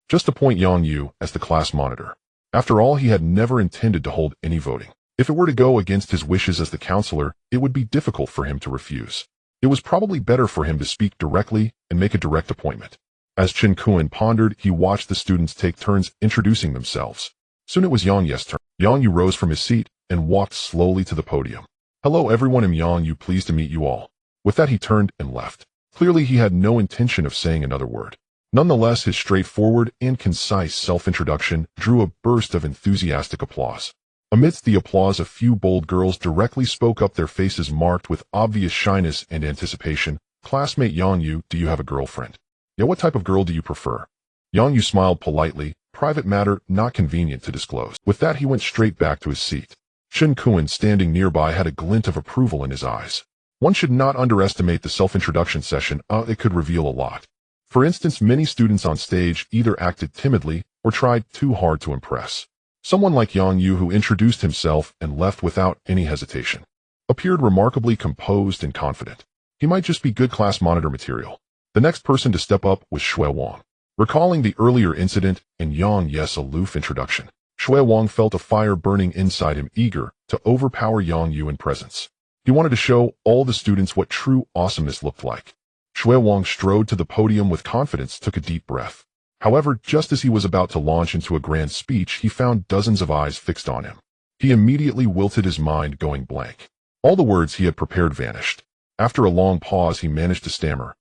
A: just appoint Yang Yu as the class monitor? After all, he had never intended to hold any voting. If it were to go against his wishes as the counselor, it would be difficult for him to refuse. It was probably better for him to speak directly and make a direct appointment. As Chen Kuan pondered, he watched the students take turns introducing themselves. Soon it was Yang Yu's turn. Yang Yu rose from his seat and walked slowly to the podium. Hello everyone, I'm Yang Yu, pleased to meet you all. With that, he turned and left. Clearly, he had no intention of saying another word. Nonetheless, his straightforward and concise self-introduction drew a burst of enthusiastic applause. Amidst the applause, a few bold girls directly spoke up, their faces marked with obvious shyness and anticipation. Classmate Yang Yu, do you have a girlfriend? Yeah, what type of girl do you prefer? Yang Yu smiled politely, private matter not convenient to disclose. With that, he went straight back to his seat. Chen Kuan, standing nearby, had a glint of approval in his eyes. One should not underestimate the self-introduction session. It could reveal a lot. For instance, many students on stage either acted timidly or tried too hard to impress. Someone like Yang Yu, who introduced himself and left without any hesitation, appeared remarkably composed and confident. He might just be good class monitor material. The next person to step up was Shui Wang. Recalling the earlier incident and Yang Yu's aloof introduction, Shui Wang felt a fire burning inside him, eager to overpower Yang Yu in presence. He wanted to show all the students what true awesomeness looked like. Shui Wang strode to the podium with confidence, took a deep breath. However, just as he was about to launch into a grand speech, he found dozens of eyes fixed on him. He immediately wilted, his mind going blank. All the words he had prepared vanished. After a long pause, he managed to stammer.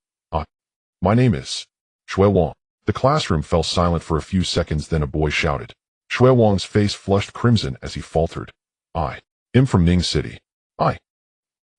A: My name is Shui Wang. The classroom fell silent for a few seconds, then a boy shouted. Shui Wang's face flushed crimson as he faltered. I am from Ning City.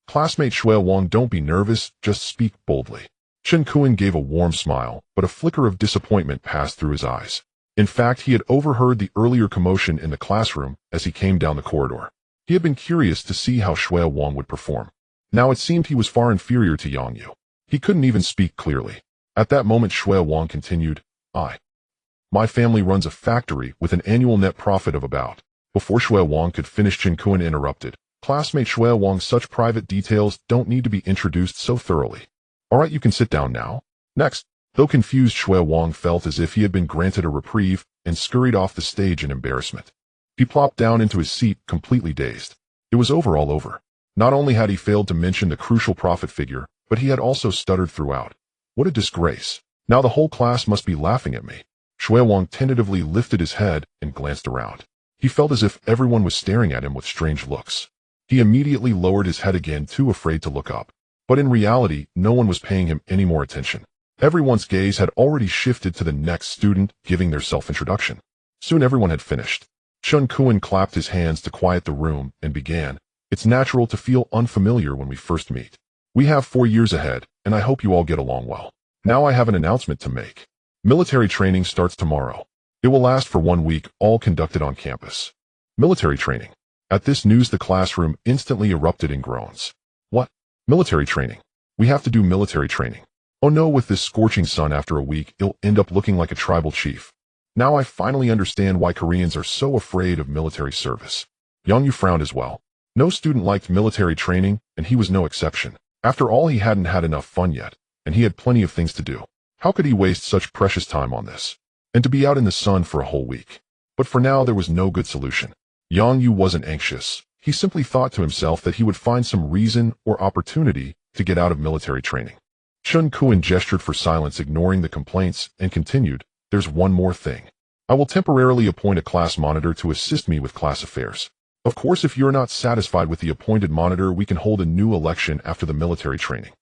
A: Classmate Shui Wang, don't be nervous, just speak boldly. Chen Kuan gave a warm smile, but a flicker of disappointment passed through his eyes. In fact, he had overheard the earlier commotion in the classroom as he came down the corridor. He had been curious to see how Shui Wang would perform. Now it seemed he was far inferior to Yang Yu. He couldn't even speak clearly. At that moment, Shui Wang continued, My family runs a factory with an annual net profit of about. Before Shui Wang could finish, Chen Kuan interrupted. Classmate Shui Wang, such private details don't need to be introduced so thoroughly. All right, you can sit down now. Next, though confused, Shui Wang felt as if he had been granted a reprieve and scurried off the stage in embarrassment. He plopped down into his seat, completely dazed. It was all over. Not only had he failed to mention the crucial profit figure, but he had also stuttered throughout. What a disgrace. Now the whole class must be laughing at me. Shui Wang tentatively lifted his head and glanced around. He felt as if everyone was staring at him with strange looks. He immediately lowered his head again, too afraid to look up. But in reality, no one was paying him any more attention. Everyone's gaze had already shifted to the next student giving their self-introduction. Soon everyone had finished. Chun Kuan clapped his hands to quiet the room and began. It's natural to feel unfamiliar when we first meet. We have 4 years ahead, and I hope you all get along well. Now I have an announcement to make. Military training starts tomorrow. It will last for 1 week, all conducted on campus. Military training. At this news, the classroom instantly erupted in groans. What? Military training? We have to do military training. Oh no, with this scorching sun after a week, it'll end up looking like a tribal chief. Now I finally understand why Koreans are so afraid of military service. Yongyu frowned as well. No student liked military training, and he was no exception. After all, he hadn't had enough fun yet, and he had plenty of things to do. How could he waste such precious time on this? And to be out in the sun for a whole week. But for now, there was no good solution. Yongyu wasn't anxious. He simply thought to himself that he would find some reason or opportunity to get out of military training. Chun Kuan gestured for silence, ignoring the complaints, and continued, there's one more thing. I will temporarily appoint a class monitor to assist me with class affairs. Of course, if you're not satisfied with the appointed monitor, we can hold a new election after the military training.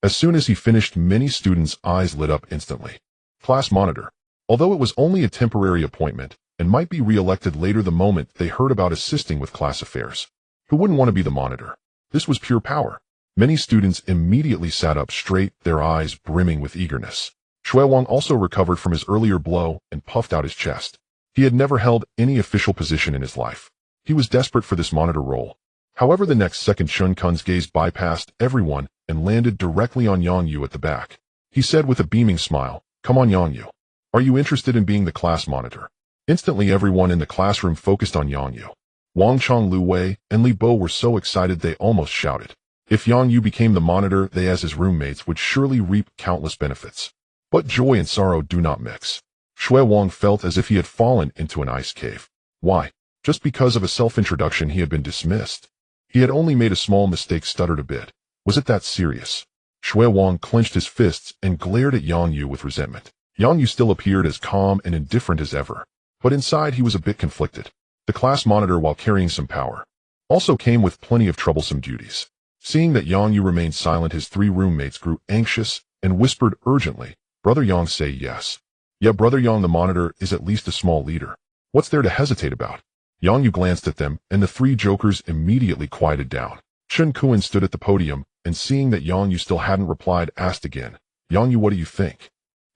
A: As soon as he finished, many students' eyes lit up instantly. Class monitor. Although it was only a temporary appointment, and might be re-elected later the moment they heard about assisting with class affairs. Who wouldn't want to be the monitor? This was pure power. Many students immediately sat up straight, their eyes brimming with eagerness. Shui Wang also recovered from his earlier blow and puffed out his chest. He had never held any official position in his life. He was desperate for this monitor role. However, the next second, Chun Kun's gaze bypassed everyone and landed directly on Yongyu at the back. He said with a beaming smile, "Come on, Yongyu. Are you interested in being the class monitor?" Instantly, everyone in the classroom focused on Yongyu. Wang Chong, Lu Wei, and Li Bo were so excited they almost shouted. If Yongyu became the monitor, they as his roommates would surely reap countless benefits. But joy and sorrow do not mix. Shui Wang felt as if he had fallen into an ice cave. Why? Just because of a self-introduction he had been dismissed. He had only made a small mistake, stuttered a bit. Was it that serious? Shui Wang clenched his fists and glared at Yongyu with resentment. Yongyu still appeared as calm and indifferent as ever. But inside he was a bit conflicted. The class monitor, while carrying some power, also came with plenty of troublesome duties. Seeing that Yongyu remained silent, his 3 roommates grew anxious and whispered urgently, "Brother Yang, say yes." "Yeah, Brother Yang, the monitor is at least a small leader. What's there to hesitate about?" Yongyu glanced at them, and the 3 jokers immediately quieted down. Chun Kuan stood at the podium, and seeing that Yongyu still hadn't replied, asked again, "Yongyu, what do you think?"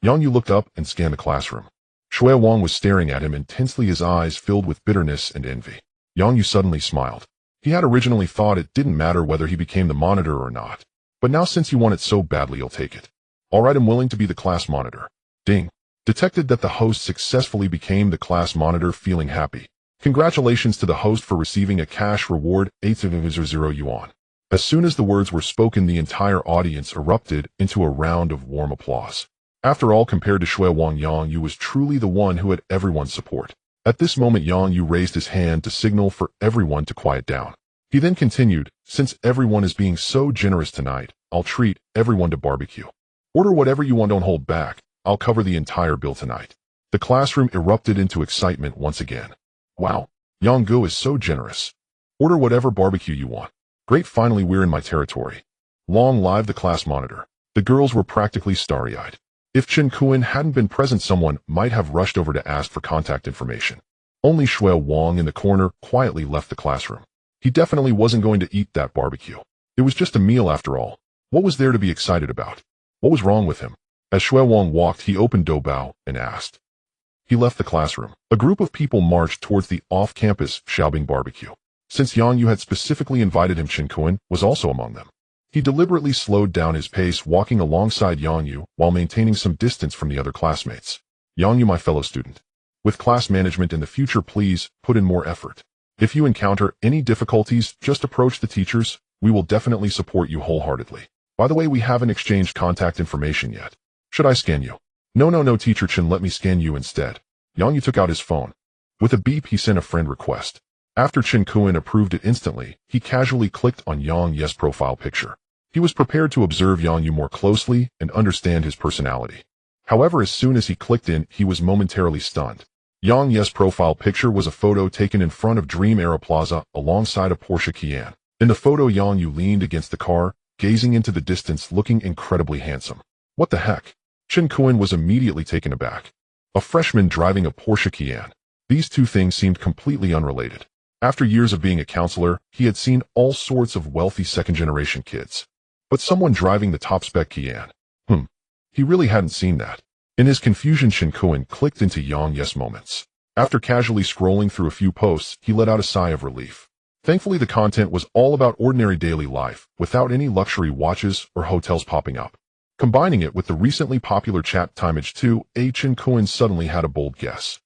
A: Yongyu looked up and scanned the classroom. Shui Wang was staring at him intensely, his eyes filled with bitterness and envy. Yongyu suddenly smiled. He had originally thought it didn't matter whether he became the monitor or not. But now, since he wanted so badly, he'll take it. "All right, I'm willing to be the class monitor." Ding. Detected that the host successfully became the class monitor, feeling happy. Congratulations to the host for receiving a cash reward, 8,000 yuan. As soon as the words were spoken, the entire audience erupted into a round of warm applause. After all, compared to Shui Wang, Yongyu was truly the one who had everyone's support. At this moment, Yongyu raised his hand to signal for everyone to quiet down. He then continued, "Since everyone is being so generous tonight, I'll treat everyone to barbecue. Order whatever you want, don't hold back. I'll cover the entire bill tonight." The classroom erupted into excitement once again. "Wow, Yonggu is so generous. Order whatever barbecue you want. Great, finally we're in my territory. Long live the class monitor." The girls were practically starry-eyed. If Chun Kuan hadn't been present, someone might have rushed over to ask for contact information. Only Shui Wang in the corner quietly left the classroom. He definitely wasn't going to eat that barbecue. It was just a meal after all. What was there to be excited about? What was wrong with him? As Shui Wang walked, he opened Doubao and asked. He left the classroom. A group of people marched towards the off-campus Xiaobing barbecue. Since Yongyu had specifically invited him, Chun Kuan was also among them. He deliberately slowed down his pace, walking alongside Yongyu while maintaining some distance from the other classmates. "Yongyu, my fellow student. With class management in the future, please put in more effort. If you encounter any difficulties, just approach the teachers. We will definitely support you wholeheartedly. By the way, we haven't exchanged contact information yet. Should I scan you?" No, Teacher Chen, let me scan you instead." Yongyu took out his phone. With a beep, he sent a friend request. After Chun Kuan approved it instantly, he casually clicked on Yong's profile picture. He was prepared to observe Yongyu more closely and understand his personality. However, as soon as he clicked in, he was momentarily stunned. Yong's profile picture was a photo taken in front of Dream Era Plaza alongside a Porsche Cayenne. In the photo, Yongyu leaned against the car, gazing into the distance, looking incredibly handsome. What the heck? Chen Kuan was immediately taken aback. A freshman driving a Porsche Cayenne. These two things seemed completely unrelated. After years of being a counselor, he had seen all sorts of wealthy second-generation kids. But someone driving the top-spec Cayenne. He really hadn't seen that. In his confusion, Chen Kuan clicked into Yang Yes moments. After casually scrolling through a few posts, he let out a sigh of relief. Thankfully, the content was all about ordinary daily life, without any luxury watches or hotels popping up. Combining it with the recently popular chat Timage 2, Chen Kuan suddenly had a bold guess.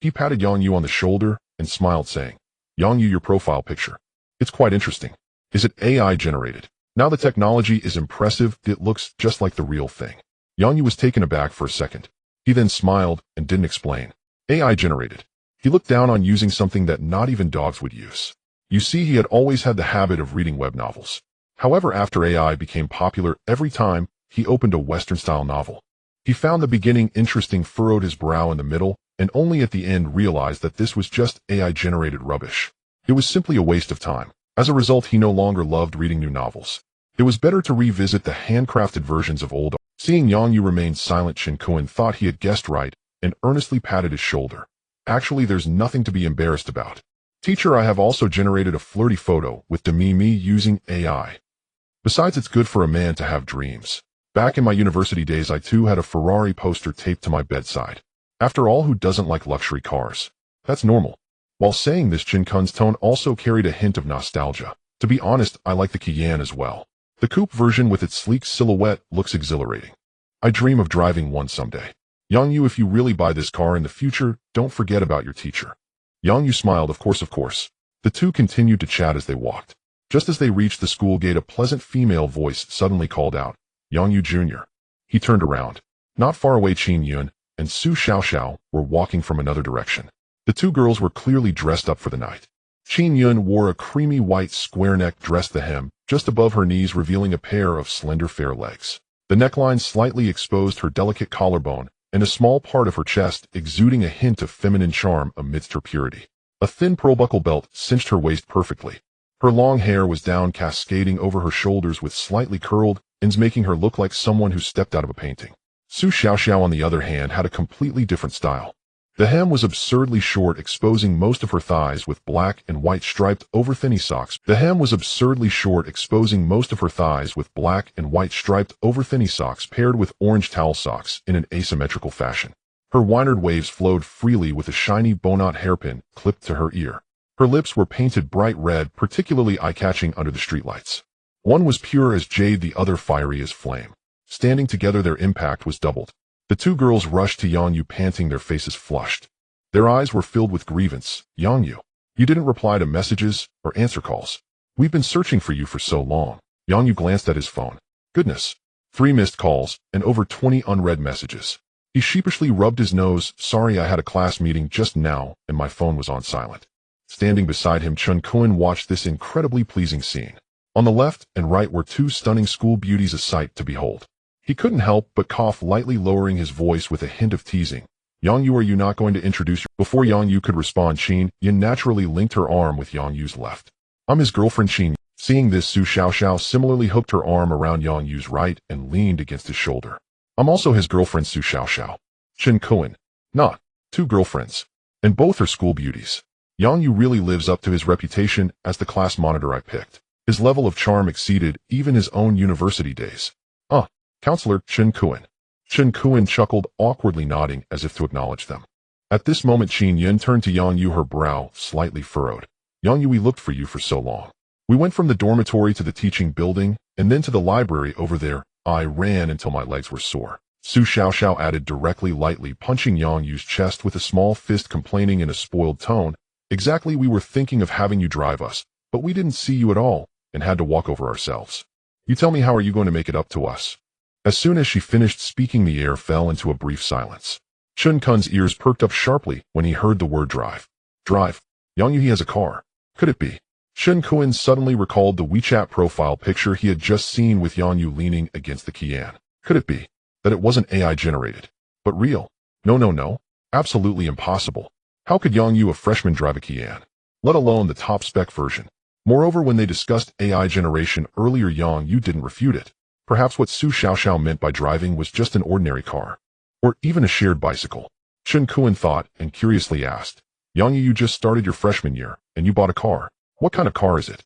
A: He patted Yang Yu on the shoulder and smiled, saying, "Yang Yu, your profile picture. It's quite interesting. Is it AI generated? Now the technology is impressive, it looks just like the real thing." Yang Yu was taken aback for a second. He then smiled and didn't explain. AI generated. He looked down on using something that not even dogs would use. You see, he had always had the habit of reading web novels. However, after AI became popular, every time he opened a Western-style novel, he found the beginning interesting, furrowed his brow in the middle, and only at the end realized that this was just AI-generated rubbish. It was simply a waste of time. As a result, he no longer loved reading new novels. It was better to revisit the handcrafted versions of old. Seeing Yang Yu remain silent, Chen Kuan thought he had guessed right and earnestly patted his shoulder. "Actually, there's nothing to be embarrassed about. Teacher, I have also generated a flirty photo with me using AI. Besides, it's good for a man to have dreams. Back in my university days, I too had a Ferrari poster taped to my bedside. After all, who doesn't like luxury cars? That's normal." While saying this, Chen Kuan's tone also carried a hint of nostalgia. "To be honest, I like the Cayenne as well. The coupe version with its sleek silhouette looks exhilarating. I dream of driving one someday. Yang Yu, if you really buy this car in the future, don't forget about your teacher." Yang Yu smiled, of course. The two continued to chat as they walked. Just as they reached the school gate, a pleasant female voice suddenly called out, "Yang Yu Jr." He turned around. Not far away, Qin Yun and Su Xiaoxiao were walking from another direction. The two girls were clearly dressed up for the night. Qin Yun wore a creamy white square-neck dress, the hem just above her knees revealing a pair of slender fair legs. The neckline slightly exposed her delicate collarbone, and a small part of her chest exuding a hint of feminine charm amidst her purity. A thin pearl buckle belt cinched her waist perfectly. Her long hair was down, cascading over her shoulders with slightly curled ends, making her look like someone who stepped out of a painting. Su Xiaoxiao, on the other hand, had a completely different style. The hem was absurdly short, exposing most of her thighs with black and white striped over thinny socks. Paired with orange towel socks in an asymmetrical fashion. Her winded waves flowed freely with a shiny bowknot hairpin clipped to her ear. Her lips were painted bright red, particularly eye-catching under the streetlights. One was pure as jade, the other fiery as flame. Standing together, their impact was doubled. The two girls rushed to Yang Yu, panting, their faces flushed. Their eyes were filled with grievance. "Yang Yu, you didn't reply to messages or answer calls. We've been searching for you for so long." Yang Yu glanced at his phone. Goodness. 3 missed calls and over 20 unread messages. He sheepishly rubbed his nose. "Sorry, I had a class meeting just now and my phone was on silent." Standing beside him, Chen Kuan watched this incredibly pleasing scene. On the left and right were 2 stunning school beauties, a sight to behold. He couldn't help but cough lightly, lowering his voice with a hint of teasing. "Yang Yu, are you not going to introduce your—" Before Yang Yu could respond, Qin Yun naturally linked her arm with Yang Yu's left. "I'm his girlfriend, Qin." Seeing this, Su Xiaoxiao similarly hooked her arm around Yang Yu's right and leaned against his shoulder. "I'm also his girlfriend, Su Xiaoxiao." Chen Kuan. "Not 2 girlfriends. And both are school beauties. Yang Yu really lives up to his reputation as the class monitor I picked. His level of charm exceeded even his own university days." Counselor Chen Kuan. Chen Kuan chuckled, awkwardly nodding as if to acknowledge them. At this moment, Qin Yun turned to Yang Yu, her brow slightly furrowed. "Yang Yu, we looked for you for so long. We went from the dormitory to the teaching building, and then to the library over there. I ran until my legs were sore." Su Xiaoxiao added directly, lightly punching Yang Yu's chest with a small fist, complaining in a spoiled tone, "Exactly, we were thinking of having you drive us, but we didn't see you at all, and had to walk over ourselves. You tell me, how are you going to make it up to us?" As soon as she finished speaking, the air fell into a brief silence. Chen Kuan's ears perked up sharply when he heard the word drive. Drive? Yang Yu, he has a car. Could it be? Chen Kuan suddenly recalled the WeChat profile picture he had just seen with Yang Yu leaning against the Cayenne. Could it be that it wasn't AI generated, but real? No. Absolutely impossible. How could Yang Yu, a freshman, drive a Cayenne? Let alone the top spec version. Moreover, when they discussed AI generation earlier, Yang Yu didn't refute it. Perhaps what Su Xiaoxiao meant by driving was just an ordinary car, or even a shared bicycle. Chen Kuan thought and curiously asked, Yang Yu, you just started your freshman year, and you bought a car. What kind of car is it?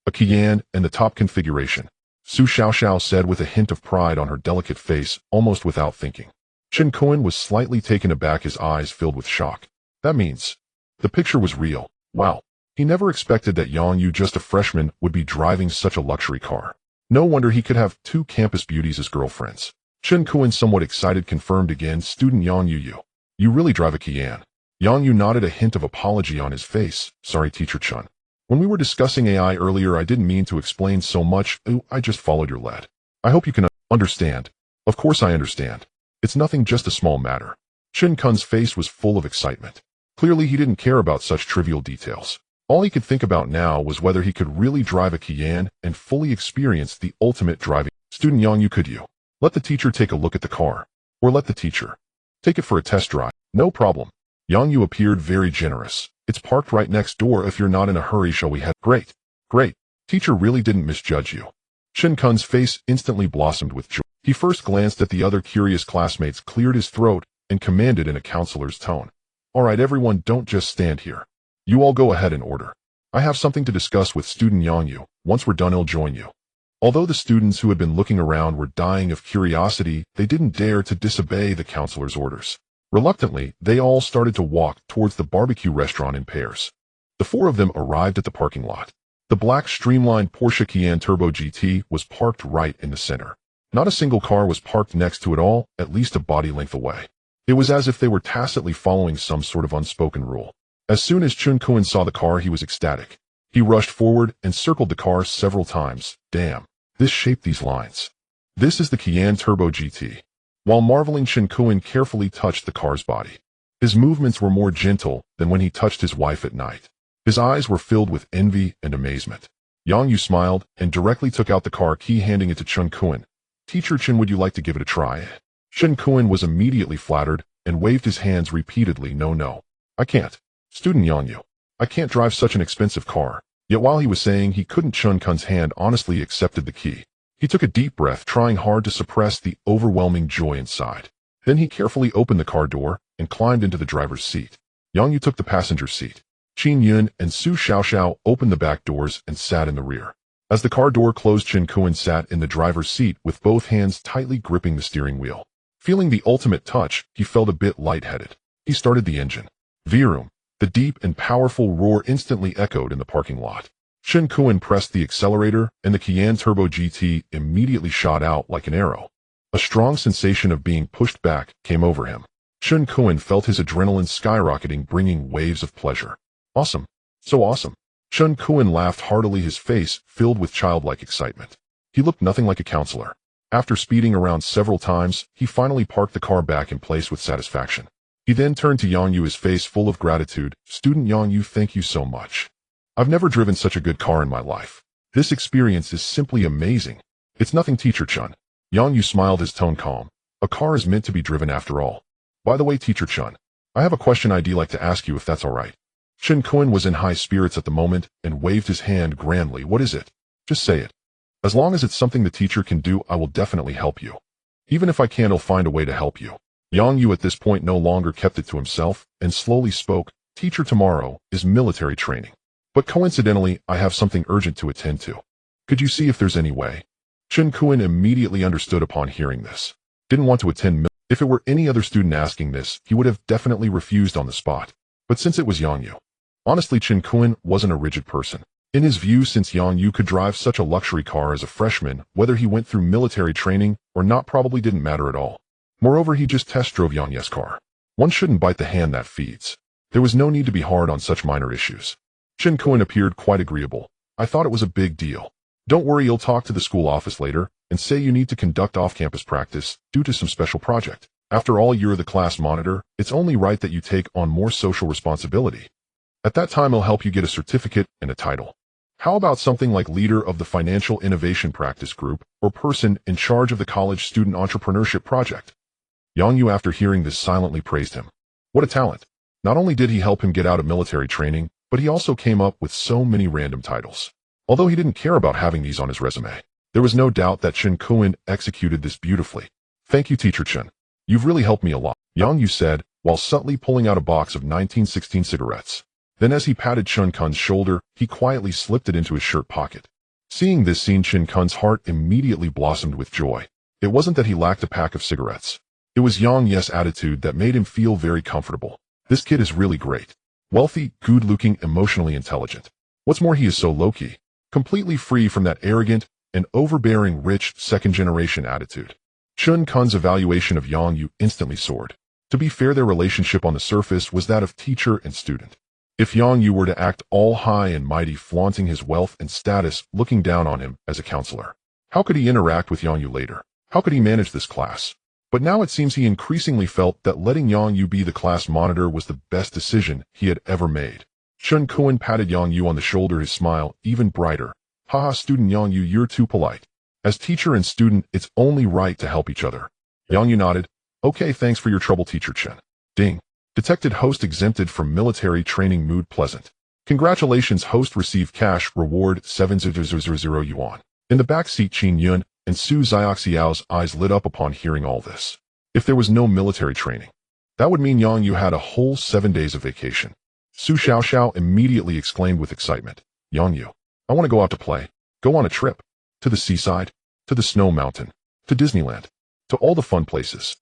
A: A Kian and the top configuration, Su Xiaoxiao said with a hint of pride on her delicate face, almost without thinking. Chen Kuan was slightly taken aback, his eyes filled with shock. That means the picture was real. Wow. He never expected that Yang Yu, just a freshman, would be driving such a luxury car. No wonder he could have two campus beauties as girlfriends. Chen Kuan, somewhat excited, confirmed again, student Yang Yu, you really drive a Kian. Yang Yu nodded, a hint of apology on his face. Sorry, Teacher Chen. When we were discussing AI earlier, I didn't mean to explain so much. I just followed your lead. I hope you can understand. Of course I understand. It's nothing, just a small matter. Chen Kun's face was full of excitement. Clearly he didn't care about such trivial details. All he could think about now was whether he could really drive a Kian and fully experience the ultimate driving. Student Yang Yu, could you let the teacher take a look at the car? Or let the teacher take it for a test drive? No problem. Yang Yu appeared very generous. It's parked right next door. If you're not in a hurry, shall we head? Great. Great. Teacher really didn't misjudge you. Chen Kun's face instantly blossomed with joy. He first glanced at the other curious classmates, cleared his throat, and commanded in a counselor's tone. All right, everyone, don't just stand here. You all go ahead in order. I have something to discuss with student Yang Yu. Once we're done, I'll join you. Although the students who had been looking around were dying of curiosity, they didn't dare to disobey the counselor's orders. Reluctantly, they all started to walk towards the barbecue restaurant in pairs. The four of them arrived at the parking lot. The black streamlined Porsche Cayenne Turbo GT was parked right in the center. Not a single car was parked next to it, all at least a body length away. It was as if they were tacitly following some sort of unspoken rule. As soon as Chen Kuan saw the car, he was ecstatic. He rushed forward and circled the car several times. Damn, this shaped these lines. This is the Cayenne Turbo GT. While marveling, Chen Kuan carefully touched the car's body. His movements were more gentle than when he touched his wife at night. His eyes were filled with envy and amazement. Yang Yu smiled and directly took out the car key, handing it to Chen Kuan. Teacher Chen, would you like to give it a try? Chen Kuan was immediately flattered and waved his hands repeatedly. No, I can't. Student Yang Yu, I can't drive such an expensive car. Yet while he was saying he couldn't, Chen Kun's hand honestly accepted the key. He took a deep breath, trying hard to suppress the overwhelming joy inside. Then he carefully opened the car door and climbed into the driver's seat. Yang Yu took the passenger seat. Qin Yun and Su Xiaoxiao opened the back doors and sat in the rear. As the car door closed, Chen Kuan sat in the driver's seat with both hands tightly gripping the steering wheel. Feeling the ultimate touch, he felt a bit lightheaded. He started the engine. Vroom. The deep and powerful roar instantly echoed in the parking lot. Chen Kuan pressed the accelerator, and the Cayenne Turbo GT immediately shot out like an arrow. A strong sensation of being pushed back came over him. Chen Kuan felt his adrenaline skyrocketing, bringing waves of pleasure. Awesome. So awesome. Chen Kuan laughed heartily, his face filled with childlike excitement. He looked nothing like a counselor. After speeding around several times, he finally parked the car back in place with satisfaction. He then turned to Yang Yu, his face full of gratitude. Student Yang Yu, thank you so much. I've never driven such a good car in my life. This experience is simply amazing. It's nothing, Teacher Chen. Yang Yu smiled, his tone calm. A car is meant to be driven after all. By the way, Teacher Chen, I have a question I'd like to ask you, if that's all right. Chen Kuan was in high spirits at the moment and waved his hand grandly. What is it? Just say it. As long as it's something the teacher can do, I will definitely help you. Even if I can't, I'll find a way to help you. Yang Yu at this point no longer kept it to himself and slowly spoke. Teacher, tomorrow is military training. But coincidentally, I have something urgent to attend to. Could you see if there's any way? Chen Kuan immediately understood upon hearing this. Didn't want to attend. If it were any other student asking this, he would have definitely refused on the spot. But since it was Yang Yu, honestly, Chen Kuan wasn't a rigid person. In his view, since Yang Yu could drive such a luxury car as a freshman, whether he went through military training or not probably didn't matter at all. Moreover, he just test drove Yang Yu's car. One shouldn't bite the hand that feeds. There was no need to be hard on such minor issues. Chen Kuan appeared quite agreeable. I thought it was a big deal. Don't worry, you'll talk to the school office later and say you need to conduct off-campus practice due to some special project. After all, you're the class monitor. It's only right that you take on more social responsibility. At that time, I'll help you get a certificate and a title. How about something like leader of the Financial Innovation Practice Group or person in charge of the college student entrepreneurship project? Yang Yu, after hearing this, silently praised him. What a talent. Not only did he help him get out of military training, but he also came up with so many random titles. Although he didn't care about having these on his resume, There was no doubt that Chen Kuan executed this beautifully. Thank you, Teacher Chen. You've really helped me a lot, Yang Yu said, while subtly pulling out a box of 1916 cigarettes. Then as he patted Chen Kun's shoulder, he quietly slipped it into his shirt pocket. Seeing this scene, Chen Kun's heart immediately blossomed with joy. It wasn't that he lacked a pack of cigarettes. It was Yang Yu's attitude that made him feel very comfortable. This kid is really great. Wealthy, good-looking, emotionally intelligent. What's more, he is so low-key, completely free from that arrogant and overbearing rich second-generation attitude. Chen Kun's evaluation of Yang Yu instantly soared. To be fair, their relationship on the surface was that of teacher and student. If Yang Yu were to act all high and mighty, flaunting his wealth and status, looking down on him as a counselor, how could he interact with Yang Yu later? How could he manage this class? But now it seems he increasingly felt that letting Yang Yu be the class monitor was the best decision he had ever made. Chen Kuan patted Yang Yu on the shoulder, his smile even brighter. Haha, student Yang Yu, you're too polite. As teacher and student, it's only right to help each other. Yang Yu nodded. Okay, thanks for your trouble, Teacher Chen. Ding. Detected host exempted from military training, mood pleasant. Congratulations, host received cash reward 7,000 yuan. In the back seat, Qin Yun and Su Xiaoxiao's eyes lit up upon hearing all this. If there was no military training, that would mean Yang Yu had a whole 7 days of vacation. Su Xiaoxiao immediately exclaimed with excitement. Yang Yu, I want to go out to play. Go on a trip. To the seaside, to the snow mountain, to Disneyland, to all the fun places.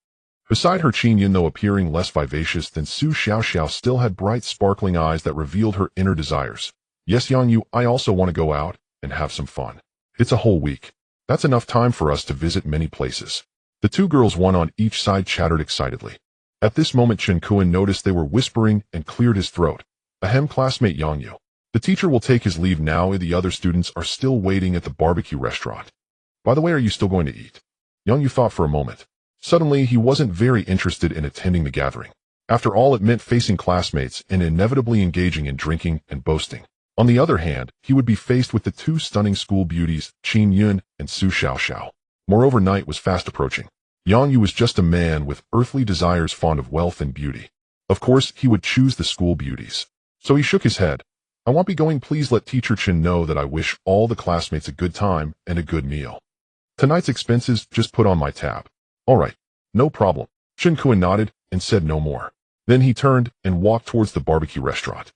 A: Beside her, Qin Yun, though appearing less vivacious than Su Xiaoxiao, still had bright sparkling eyes that revealed her inner desires. Yes, Yang Yu, I also want to go out and have some fun. It's a whole week. That's enough time for us to visit many places. The two girls, one on each side, chattered excitedly. At this moment, Chen Kuan noticed they were whispering and cleared his throat. Ahem, classmate Yang Yu. The teacher will take his leave now. The other students are still waiting at the barbecue restaurant. By the way, are you still going to eat? Yang Yu thought for a moment. Suddenly, he wasn't very interested in attending the gathering. After all, it meant facing classmates and inevitably engaging in drinking and boasting. On the other hand, he would be faced with the two stunning school beauties, Qin Yun and Su Xiaoxiao. Moreover, night was fast approaching. Yang Yu was just a man with earthly desires, fond of wealth and beauty. Of course, he would choose the school beauties. So he shook his head. I won't be going. Please let Teacher Chen know that I wish all the classmates a good time and a good meal. Tonight's expenses just put on my tab. All right, no problem. Chen Kuan nodded and said no more. Then he turned and walked towards the barbecue restaurant.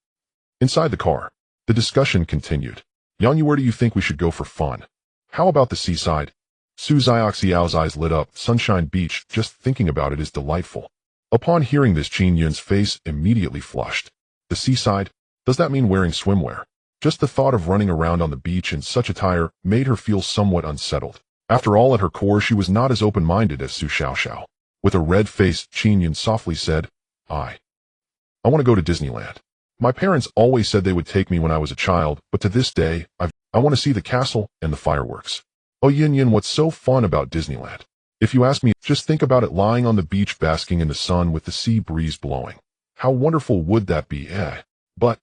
A: Inside the car, the discussion continued. Yang Yu, where do you think we should go for fun? How about the seaside? Su Xiaoxiao's eyes lit up. Sunshine Beach, just thinking about it is delightful. Upon hearing this, Qin Yun's face immediately flushed. The seaside? Does that mean wearing swimwear? Just the thought of running around on the beach in such attire made her feel somewhat unsettled. After all, at her core, she was not as open-minded as Su Xiaoxiao. With a red face, Qin Yun softly said, I want to go to Disneyland. My parents always said they would take me when I was a child, but to this day, I want to see the castle and the fireworks. Oh, Yin Yin, what's so fun about Disneyland? If you ask me, just think about it, lying on the beach, basking in the sun with the sea breeze blowing. How wonderful would that be, eh? But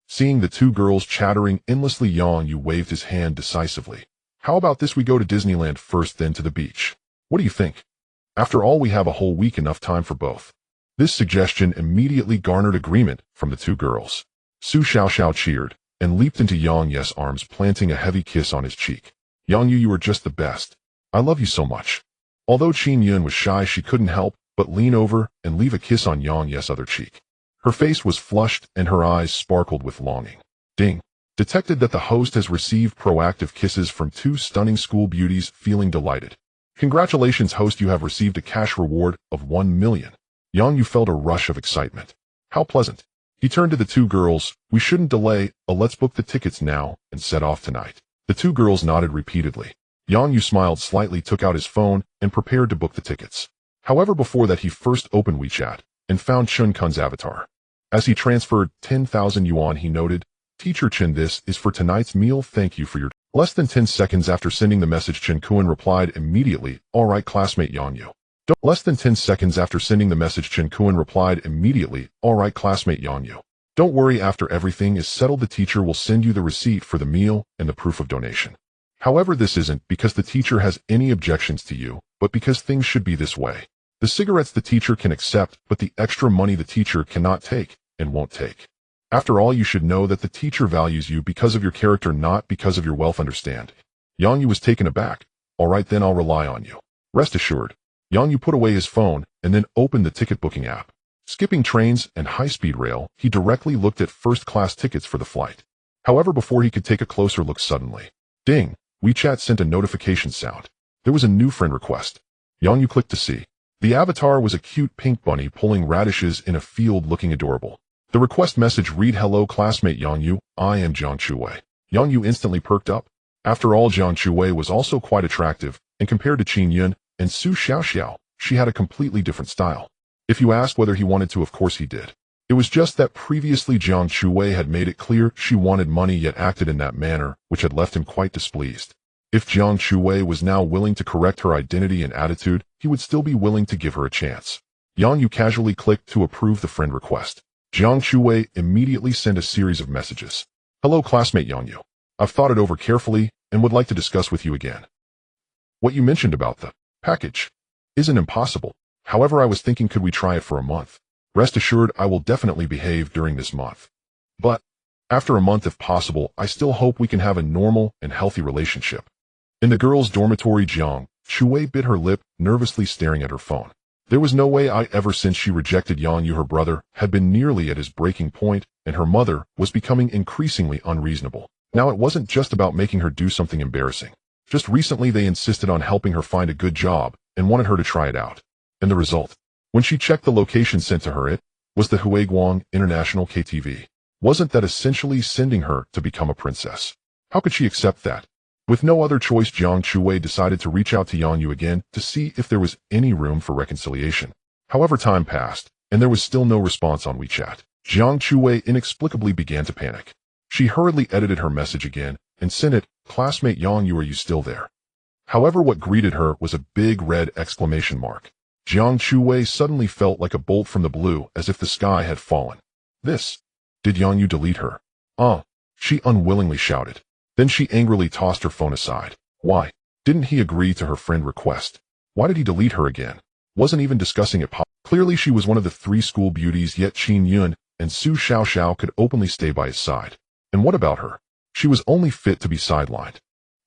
A: seeing the two girls chattering endlessly, Yang Yu waved his hand decisively. How about this? We go to Disneyland first, then to the beach. What do you think? After all, we have a whole week, enough time for both. This suggestion immediately garnered agreement from the two girls. Su Xiaoxiao cheered and leaped into Yang Yu's arms, planting a heavy kiss on his cheek. Yang Yu, you are just the best. I love you so much. Although Qin Yun was shy, she couldn't help but lean over and leave a kiss on Yang Yu's other cheek. Her face was flushed and her eyes sparkled with longing. Ding. Detected that the host has received proactive kisses from two stunning school beauties, feeling delighted. Congratulations, host, you have received a cash reward of 1 million. Yang Yu felt a rush of excitement. How pleasant. He turned to the two girls. We shouldn't delay. Let's book the tickets now and set off tonight. The two girls nodded repeatedly. Yang Yu smiled slightly, took out his phone, and prepared to book the tickets. However, before that, he first opened WeChat and found Chen Kun's avatar. As he transferred 10,000 yuan, he noted, Teacher Chen, this is for tonight's meal. Thank you for your... Less than 10 seconds after sending the message, Chen Kuan replied immediately, all right, classmate Yang Yu. Less than 10 seconds after sending the message, Chen Kuan replied immediately, all right, classmate Yang Yu. Don't worry, after everything is settled, the teacher will send you the receipt for the meal and the proof of donation. However, this isn't because the teacher has any objections to you, but because things should be this way. The cigarettes the teacher can accept, but the extra money the teacher cannot take and won't take. After all, you should know that the teacher values you because of your character, not because of your wealth, understand? Yang Yu was taken aback. All right, then I'll rely on you. Rest assured. Yang Yu put away his phone and then opened the ticket booking app. Skipping trains and high-speed rail, he directly looked at first-class tickets for the flight. However, before he could take a closer look suddenly, ding, WeChat sent a notification sound. There was a new friend request. Yang Yu clicked to see. The avatar was a cute pink bunny pulling radishes in a field looking adorable. The request message read, "Hello classmate Yang Yu, I am Jiang Chuwei." Yang Yu instantly perked up. After all, Jiang Chuwei was also quite attractive, and compared to Qin Yun and Su Xiaoxiao, she had a completely different style. If you ask whether he wanted to, of course he did. It was just that previously Jiang Chuwei had made it clear she wanted money yet acted in that manner, which had left him quite displeased. If Jiang Chuwei was now willing to correct her identity and attitude, he would still be willing to give her a chance. Yang Yu casually clicked to approve the friend request. Jiang Chuwei immediately sent a series of messages. "Hello classmate Yang Yu. I've thought it over carefully and would like to discuss with you again. What you mentioned about the package isn't impossible. However, I was thinking, could we try it for a month? Rest assured, I will definitely behave during this month. But after a month, if possible, I still hope we can have a normal and healthy relationship." In the girls' dormitory, Jiang Chuwei bit her lip, nervously staring at her phone. There was no way ever since she rejected Yang Yu, her brother had been nearly at his breaking point, and her mother was becoming increasingly unreasonable. Now it wasn't just about making her do something embarrassing. Just recently they insisted on helping her find a good job and wanted her to try it out. And the result? When she checked the location sent to her, it was the Huiguang International KTV. Wasn't that essentially sending her to become a princess? How could she accept that? With no other choice, Jiang Chuwei decided to reach out to Yang Yu again to see if there was any room for reconciliation. However, time passed, and there was still no response on WeChat. Jiang Chuwei inexplicably began to panic. She hurriedly edited her message again and sent it, "Classmate Yang Yu, are you still there?" However, what greeted her was a big red exclamation mark. Jiang Chuwei suddenly felt like a bolt from the blue, as if the sky had fallen. This. Did Yang Yu delete her? She unwillingly shouted. Then she angrily tossed her phone aside. Why? Didn't he agree to her friend request? Why did he delete her again? Wasn't even discussing it. Clearly she was one of the three school beauties, yet Qin Yun and Su Xiaoxiao could openly stay by his side. And what about her? She was only fit to be sidelined.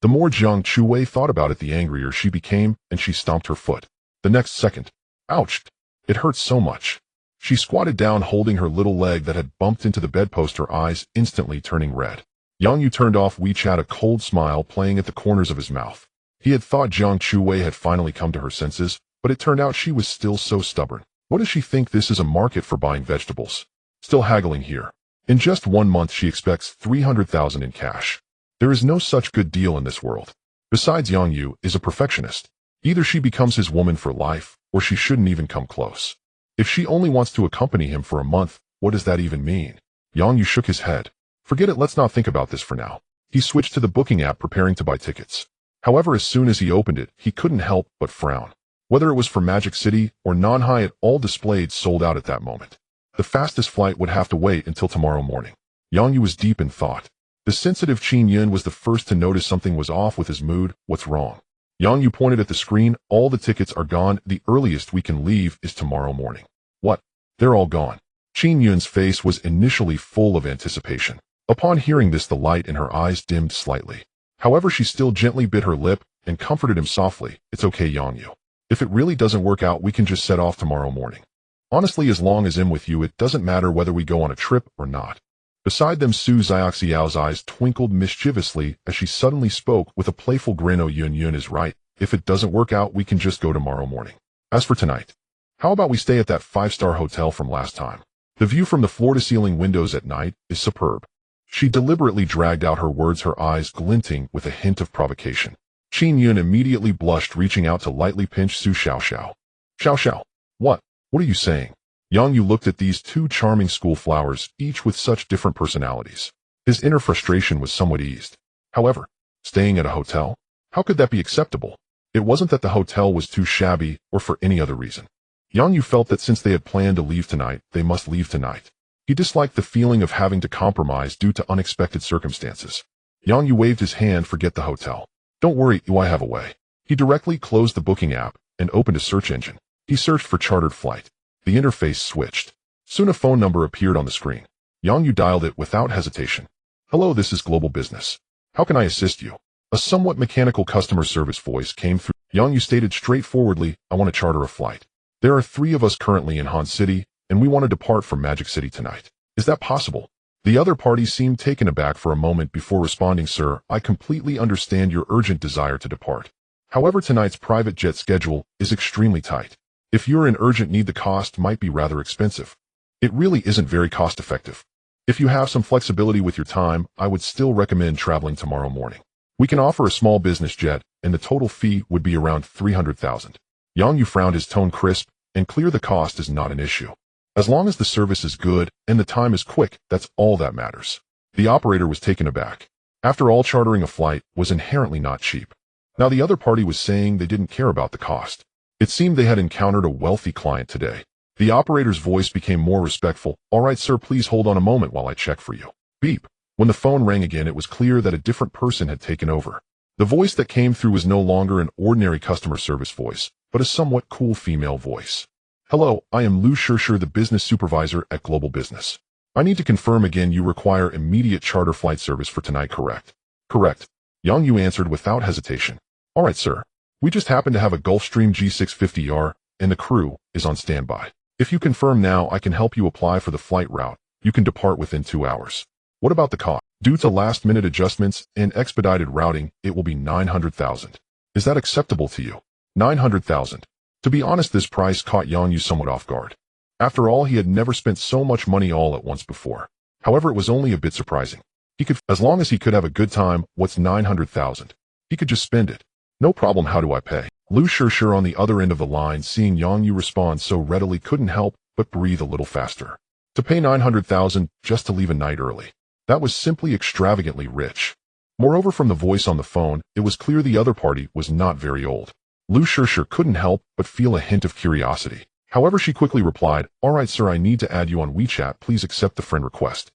A: The more Jiang Chuwei thought about it, the angrier she became, and she stomped her foot. The next second, ouch! It hurt so much. She squatted down, holding her little leg that had bumped into the bedpost, her eyes instantly turning red. Yang Yu turned off WeChat, a cold smile playing at the corners of his mouth. He had thought Jiang Chuwei had finally come to her senses, but it turned out she was still so stubborn. What does she think this is a market for buying vegetables? Still haggling here. In just 1 month she expects 300,000 in cash. There is no such good deal in this world. Besides, Yang Yu is a perfectionist. Either she becomes his woman for life, or she shouldn't even come close. If she only wants to accompany him for a month, what does that even mean? Yang Yu shook his head. Forget it, let's not think about this for now. He switched to the booking app, preparing to buy tickets. However, as soon as he opened it, he couldn't help but frown. Whether it was for Magic City or Nanhai, it all displayed sold out at that moment. The fastest flight would have to wait until tomorrow morning. Yang Yu was deep in thought. The sensitive Qin Yun was the first to notice something was off with his mood. What's wrong? Yang Yu pointed at the screen. All the tickets are gone. The earliest we can leave is tomorrow morning. What? They're all gone. Qin Yun's face was initially full of anticipation. Upon hearing this, the light in her eyes dimmed slightly. However, she still gently bit her lip and comforted him softly. It's okay, Yang Yu. If it really doesn't work out, we can just set off tomorrow morning. Honestly, as long as I'm with you, it doesn't matter whether we go on a trip or not. Beside them, Su Xiaoxiao's eyes twinkled mischievously as she suddenly spoke with a playful grin. Oh, Yun is right. If it doesn't work out, we can just go tomorrow morning. As for tonight, how about we stay at that 5-star hotel from last time? The view from the floor-to-ceiling windows at night is superb. She deliberately dragged out her words, her eyes glinting with a hint of provocation. Qin Yun immediately blushed, reaching out to lightly pinch Su Xiaoxiao. Xiaoxiao, what? What are you saying? Yang Yu looked at these two charming school flowers, each with such different personalities. His inner frustration was somewhat eased. However, staying at a hotel? How could that be acceptable? It wasn't that the hotel was too shabby or for any other reason. Yang Yu felt that since they had planned to leave tonight, they must leave tonight. He disliked the feeling of having to compromise due to unexpected circumstances. Yang Yu waved his hand. Forget the hotel. Don't worry, I have a way. He directly closed the booking app and opened a search engine. He searched for chartered flight. The interface switched. Soon a phone number appeared on the screen. Yang Yu dialed it without hesitation. Hello, this is Global Business. How can I assist you? A somewhat mechanical customer service voice came through. Yang Yu stated straightforwardly, I want to charter a flight. There are 3 of us currently in Han City, and we want to depart from Magic City tonight. Is that possible? The other party seemed taken aback for a moment before responding, Sir, I completely understand your urgent desire to depart. However, tonight's private jet schedule is extremely tight. If you're in urgent need, the cost might be rather expensive. It really isn't very cost-effective. If you have some flexibility with your time, I would still recommend traveling tomorrow morning. We can offer a small business jet, and the total fee would be around 300,000. Yang Yu frowned, his tone crisp and clear. The cost is not an issue. As long as the service is good and the time is quick, that's all that matters. The operator was taken aback. After all, chartering a flight was inherently not cheap. Now the other party was saying they didn't care about the cost. It seemed they had encountered a wealthy client today. The operator's voice became more respectful. All right, sir, please hold on a moment while I check for you. Beep. When the phone rang again, it was clear that a different person had taken over. The voice that came through was no longer an ordinary customer service voice, but a somewhat cool female voice. Hello, I am Lu Shishir, the business supervisor at Global Business. I need to confirm again, you require immediate charter flight service for tonight, correct? Correct. Yang Yu answered without hesitation. All right, sir. We just happen to have a Gulfstream G650R, and the crew is on standby. If you confirm now, I can help you apply for the flight route. You can depart within 2 hours. What about the cost? Due to last-minute adjustments and expedited routing, it will be 900,000. Is that acceptable to you? 900,000. To be honest, this price caught Yang Yu somewhat off guard. After all, he had never spent so much money all at once before. However, it was only a bit surprising. As long as he could have a good time, what's 900,000? He could just spend it. No problem, how do I pay? Lu Shishir on the other end of the line, seeing Yang Yu respond so readily, couldn't help but breathe a little faster. To pay 900,000 just to leave a night early. That was simply extravagantly rich. Moreover, from the voice on the phone, it was clear the other party was not very old. Lu Shishir couldn't help but feel a hint of curiosity. However, she quickly replied, all right, sir, I need to add you on WeChat. Please accept the friend request.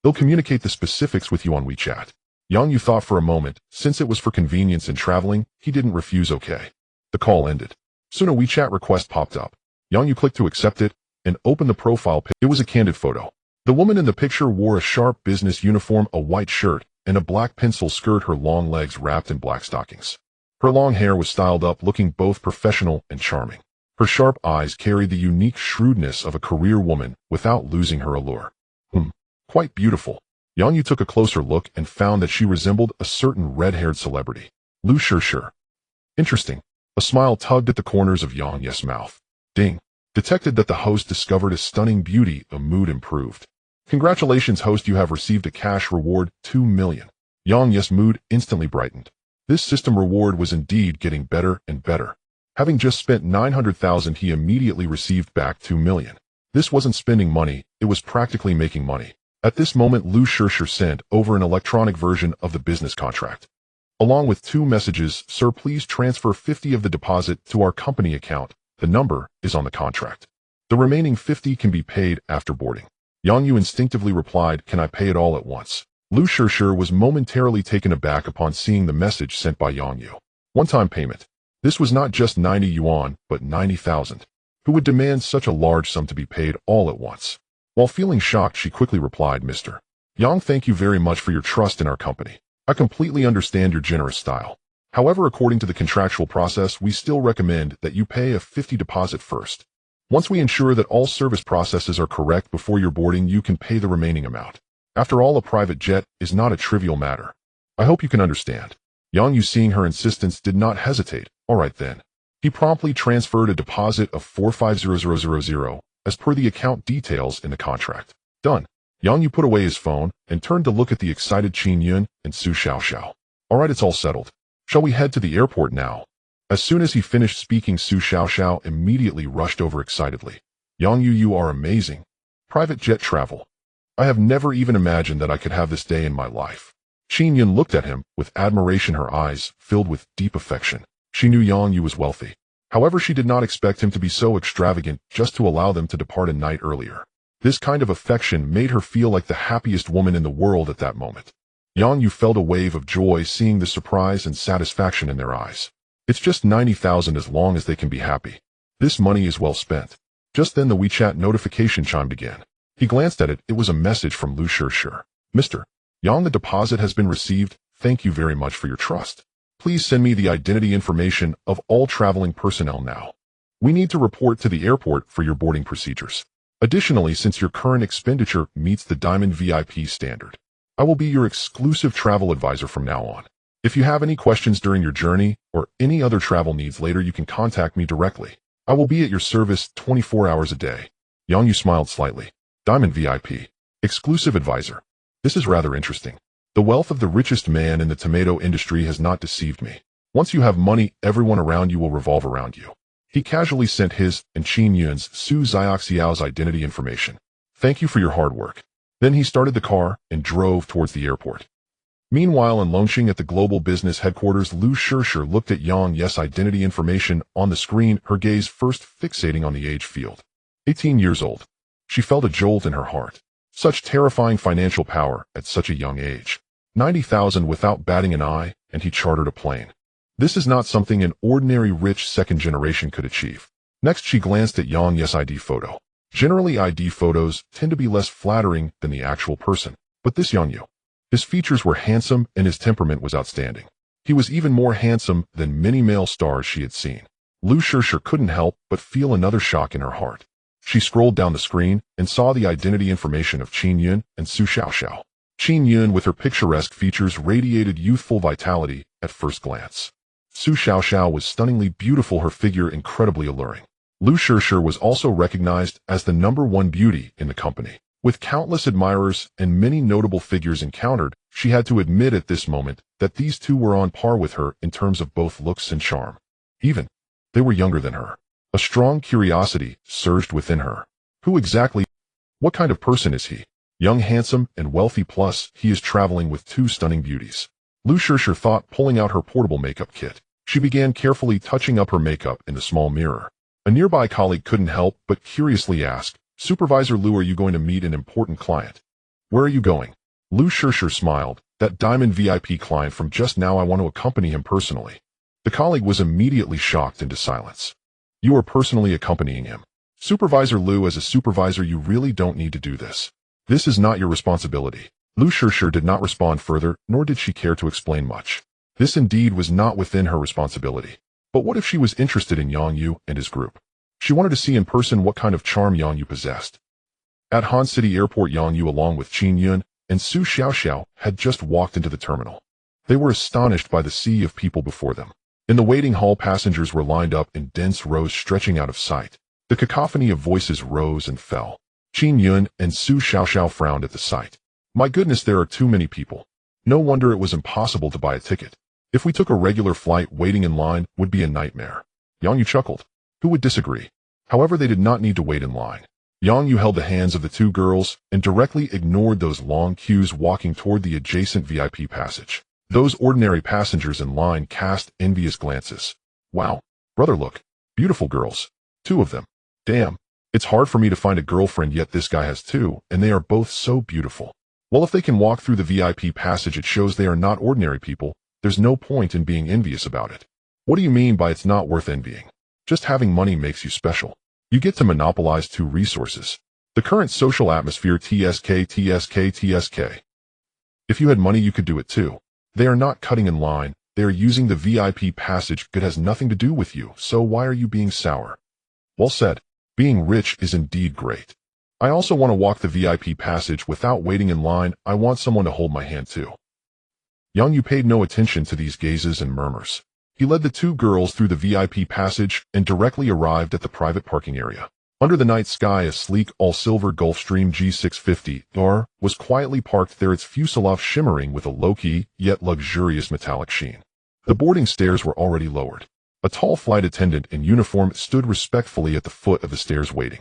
A: They'll communicate the specifics with you on WeChat. Yang Yu thought for a moment. Since it was for convenience in traveling, he didn't refuse. Okay. The call ended. Soon a WeChat request popped up. Yang Yu clicked to accept it and opened the profile pic. It was a candid photo. The woman in the picture wore a sharp business uniform, a white shirt, and a black pencil skirt, her long legs wrapped in black stockings. Her long hair was styled up, looking both professional and charming. Her sharp eyes carried the unique shrewdness of a career woman without losing her allure. Quite beautiful. Yang Yu took a closer look and found that she resembled a certain red-haired celebrity. Lu Shishir. Interesting. A smile tugged at the corners of Yang Yu's mouth. Ding. Detected that the host discovered a stunning beauty. A mood improved. Congratulations, host, you have received a cash reward, 2 million. Yang Yu's mood instantly brightened. This system reward was indeed getting better and better. Having just spent 900,000, he immediately received back 2 million. This wasn't spending money, it was practically making money. At this moment, Lu Shishir sent over an electronic version of the business contract. Along with 2 messages, sir, please transfer 50 of the deposit to our company account. The number is on the contract. The remaining 50 can be paid after boarding. Yang Yu instinctively replied, can I pay it all at once? Lu Shishir was momentarily taken aback upon seeing the message sent by Yang Yu. One-time payment. This was not just 90 yuan, but 90,000. Who would demand such a large sum to be paid all at once? While feeling shocked, she quickly replied, Mr. Yang, thank you very much for your trust in our company. I completely understand your generous style. However, according to the contractual process, we still recommend that you pay a 50 deposit first. Once we ensure that all service processes are correct before your boarding, you can pay the remaining amount. After all, a private jet is not a trivial matter. I hope you can understand. Yang Yu, seeing her insistence, did not hesitate. All right then. He promptly transferred a deposit of 450000 as per the account details in the contract. Done. Yang Yu put away his phone and turned to look at the excited Qin Yun and Su Xiaoxiao. All right, it's all settled. Shall we head to the airport now? As soon as he finished speaking, Su Xiaoxiao immediately rushed over excitedly. Yang Yu, you are amazing. Private jet travel. I have never even imagined that I could have this day in my life. Qin Yun looked at him with admiration, her eyes filled with deep affection. She knew Yang Yu was wealthy. However, she did not expect him to be so extravagant just to allow them to depart a night earlier. This kind of affection made her feel like the happiest woman in the world at that moment. Yang Yu felt a wave of joy seeing the surprise and satisfaction in their eyes. It's just 90,000 as long as they can be happy. This money is well spent. Just then the WeChat notification chimed again. He glanced at it. It was a message from Lu Shishir. Mr. Yang, the deposit has been received. Thank you very much for your trust. Please send me the identity information of all traveling personnel now. We need to report to the airport for your boarding procedures. Additionally, since your current expenditure meets the Diamond VIP standard, I will be your exclusive travel advisor from now on. If you have any questions during your journey or any other travel needs later, you can contact me directly. I will be at your service 24 hours a day. Yang Yu smiled slightly. Diamond VIP. Exclusive advisor. This is rather interesting. The wealth of the richest man in the tomato industry has not deceived me. Once you have money, everyone around you will revolve around you. He casually sent his and Qin Yun's Su Xiaoxiao's identity information. Thank you for your hard work. Then he started the car and drove towards the airport. Meanwhile, in launching at the global business headquarters, Lu Shishir looked at Yang Yes' identity information on the screen, her gaze first fixating on the age field. 18 years old. She felt a jolt in her heart. Such terrifying financial power at such a young age. 90,000 without batting an eye, and he chartered a plane. This is not something an ordinary rich second generation could achieve. Next, she glanced at Yang Yes' ID photo. Generally, ID photos tend to be less flattering than the actual person, but this Yang Yu. His features were handsome and his temperament was outstanding. He was even more handsome than many male stars she had seen. Lu Shishir couldn't help but feel another shock in her heart. She scrolled down the screen and saw the identity information of Qin Yun and Su Xiaoxiao. Qin Yun, with her picturesque features, radiated youthful vitality at first glance. Su Xiaoxiao was stunningly beautiful, her figure incredibly alluring. Lu Shishir was also recognized as the #1 beauty in the company. With countless admirers and many notable figures encountered, she had to admit at this moment that these two were on par with her in terms of both looks and charm. Even, they were younger than her. A strong curiosity surged within her. Who exactly? What kind of person is he? Young, handsome, and wealthy, plus he is traveling with two stunning beauties. Lu Shishir thought, pulling out her portable makeup kit. She began carefully touching up her makeup in the small mirror. A nearby colleague couldn't help but curiously ask, Supervisor Lu, are you going to meet an important client? Where are you going? Lu Shishir smiled. That Diamond VIP client from just now, I want to accompany him personally. The colleague was immediately shocked into silence. You are personally accompanying him? Supervisor Lu, as a supervisor, you really don't need to do this. This is not your responsibility. Lu Shishir did not respond further, nor did she care to explain much. This indeed was not within her responsibility. But what if she was interested in Yang Yu and his group? She wanted to see in person what kind of charm Yang Yu possessed. At Han City Airport, Yang Yu, along with Qin Yun and Su Xiaoxiao, had just walked into the terminal. They were astonished by the sea of people before them. In the waiting hall, passengers were lined up in dense rows stretching out of sight. The cacophony of voices rose and fell. Qin Yun and Su Xiaoxiao frowned at the sight. My goodness, there are too many people. No wonder it was impossible to buy a ticket. If we took a regular flight, waiting in line would be a nightmare. Yang Yu chuckled. Who would disagree? However, they did not need to wait in line. Yang Yu held the hands of the two girls and directly ignored those long queues walking toward the adjacent VIP passage. Those ordinary passengers in line cast envious glances. Wow, brother, look. Beautiful girls. Two of them. Damn. It's hard for me to find a girlfriend, yet this guy has two, and they are both so beautiful. Well, if they can walk through the VIP passage, it shows they are not ordinary people. There's no point in being envious about it. What do you mean by it's not worth envying? Just having money makes you special. You get to monopolize two resources. The current social atmosphere, TSK, TSK, TSK. If you had money, you could do it too. They are not cutting in line. They are using the VIP passage. It has nothing to do with you, so why are you being sour? Well said. Being rich is indeed great. I also want to walk the VIP passage without waiting in line. I want someone to hold my hand too. Yang Yu paid no attention to these gazes and murmurs. He led the two girls through the VIP passage and directly arrived at the private parking area. Under the night sky, a sleek, all-silver Gulfstream G650R was quietly parked there, its fuselage shimmering with a low-key, yet luxurious metallic sheen. The boarding stairs were already lowered. A tall flight attendant in uniform stood respectfully at the foot of the stairs waiting.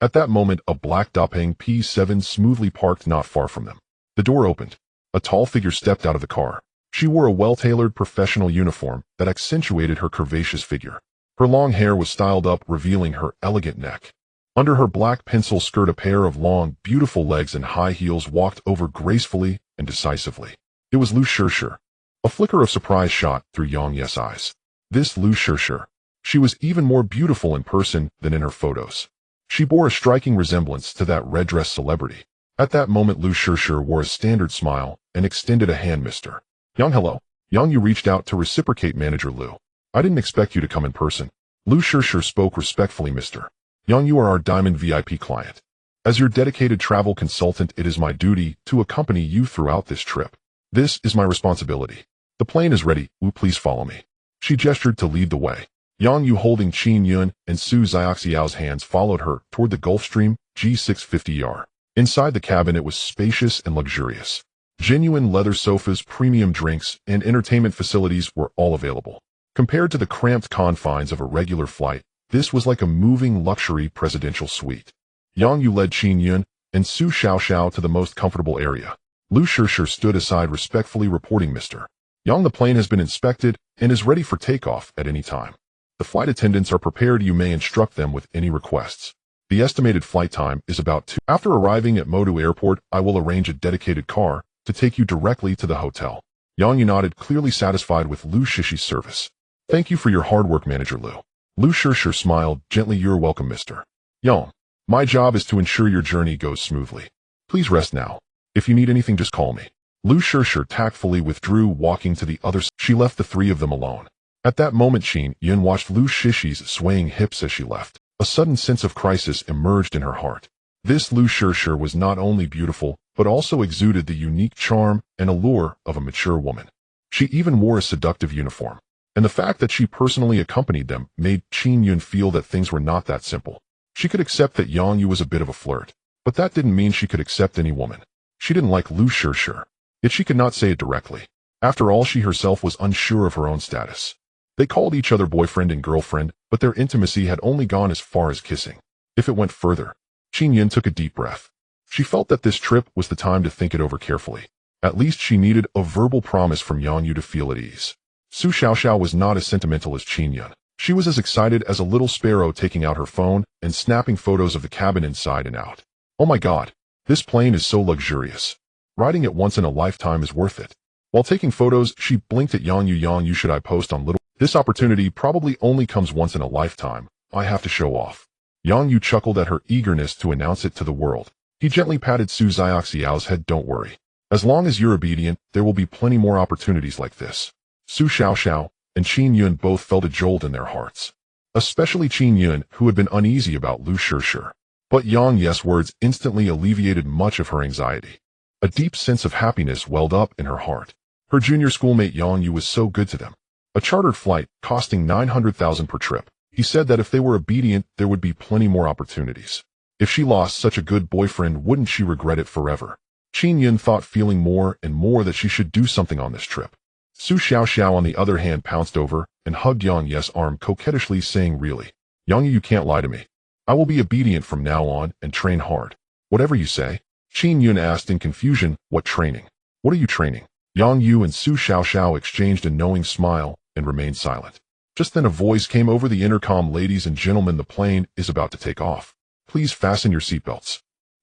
A: At that moment, a black Dopang P7 smoothly parked not far from them. The door opened. A tall figure stepped out of the car. She wore a well-tailored professional uniform that accentuated her curvaceous figure. Her long hair was styled up, revealing her elegant neck. Under her black pencil skirt, a pair of long, beautiful legs and high heels walked over gracefully and decisively. It was Lu Shishir. A flicker of surprise shot through Yang Yes' eyes. This Lu Shishir. She was even more beautiful in person than in her photos. She bore a striking resemblance to that red-dressed celebrity. At that moment, Lu Shishir wore a standard smile and extended a hand. Mister. Yang, hello. Yang Yu reached out to reciprocate Manager Liu. I didn't expect you to come in person. Liu Shishir spoke respectfully, Mr. Yang, you are our Diamond VIP client. As your dedicated travel consultant, it is my duty to accompany you throughout this trip. This is my responsibility. The plane is ready. Wu, please follow me. She gestured to lead the way. Yang Yu, holding Qin Yun and Su Xiaoxiao's hands, followed her toward the Gulfstream G650R. Inside the cabin, it was spacious and luxurious. Genuine leather sofas, premium drinks, and entertainment facilities were all available. Compared to the cramped confines of a regular flight, this was like a moving luxury presidential suite. Yang Yu led Qin Yun and Su Xiaoxiao to the most comfortable area. Liu Shishir stood aside, respectfully reporting, Mr. Yang, the plane has been inspected and is ready for takeoff at any time. The flight attendants are prepared. You may instruct them with any requests. The estimated flight time is about 2. After arriving at Modu Airport, I will arrange a dedicated car to take you directly to the hotel. Yang Yu nodded, clearly satisfied with Liu Shishir's service. Thank you for your hard work, Manager Liu. Liu Shishir smiled gently. You're welcome, Mr. Yang. My job is to ensure your journey goes smoothly. Please rest now. If you need anything, just call me. Liu Shishir tactfully withdrew, walking to the other side. She left the three of them alone. At that moment, Qin Yun watched Liu Shishir's swaying hips as she left. A sudden sense of crisis emerged in her heart. This Liu Shishir was not only beautiful, but also exuded the unique charm and allure of a mature woman. She even wore a seductive uniform. And the fact that she personally accompanied them made Qin Yun feel that things were not that simple. She could accept that Yang Yu was a bit of a flirt, but that didn't mean she could accept any woman. She didn't like Liu Shishir, yet she could not say it directly. After all, she herself was unsure of her own status. They called each other boyfriend and girlfriend, but their intimacy had only gone as far as kissing. If it went further, Qin Yun took a deep breath. She felt that this trip was the time to think it over carefully. At least she needed a verbal promise from Yang Yu to feel at ease. Su Xiaoxiao was not as sentimental as Qin Yun. She was as excited as a little sparrow, taking out her phone and snapping photos of the cabin inside and out. Oh my god, this plane is so luxurious. Riding it once in a lifetime is worth it. While taking photos, she blinked at Yang Yu. Yang Yu, should I post on little? This opportunity probably only comes once in a lifetime. I have to show off. Yang Yu chuckled at her eagerness to announce it to the world. He gently patted Su Xiaoxiao's head. Don't worry. As long as you're obedient, there will be plenty more opportunities like this. Su Xiaoxiao and Qin Yun both felt a jolt in their hearts. Especially Qin Yun, who had been uneasy about Liu Shishir. But Yang Yu's words instantly alleviated much of her anxiety. A deep sense of happiness welled up in her heart. Her junior schoolmate Yang Yu was so good to them. A chartered flight, costing 900,000 per trip. He said that if they were obedient, there would be plenty more opportunities. If she lost such a good boyfriend, wouldn't she regret it forever? Qin Yun thought, feeling more and more that she should do something on this trip. Su Xiaoxiao, on the other hand, pounced over and hugged Yang Yu's arm coquettishly, saying, Really? Yang Yu, you can't lie to me. I will be obedient from now on and train hard. Whatever you say. Qin Yun asked in confusion, What training? What are you training? Yang Yu and Su Xiaoxiao exchanged a knowing smile and remained silent. Just then a voice came over the intercom. Ladies and gentlemen, the plane is about to take off. Please fasten your seatbelts.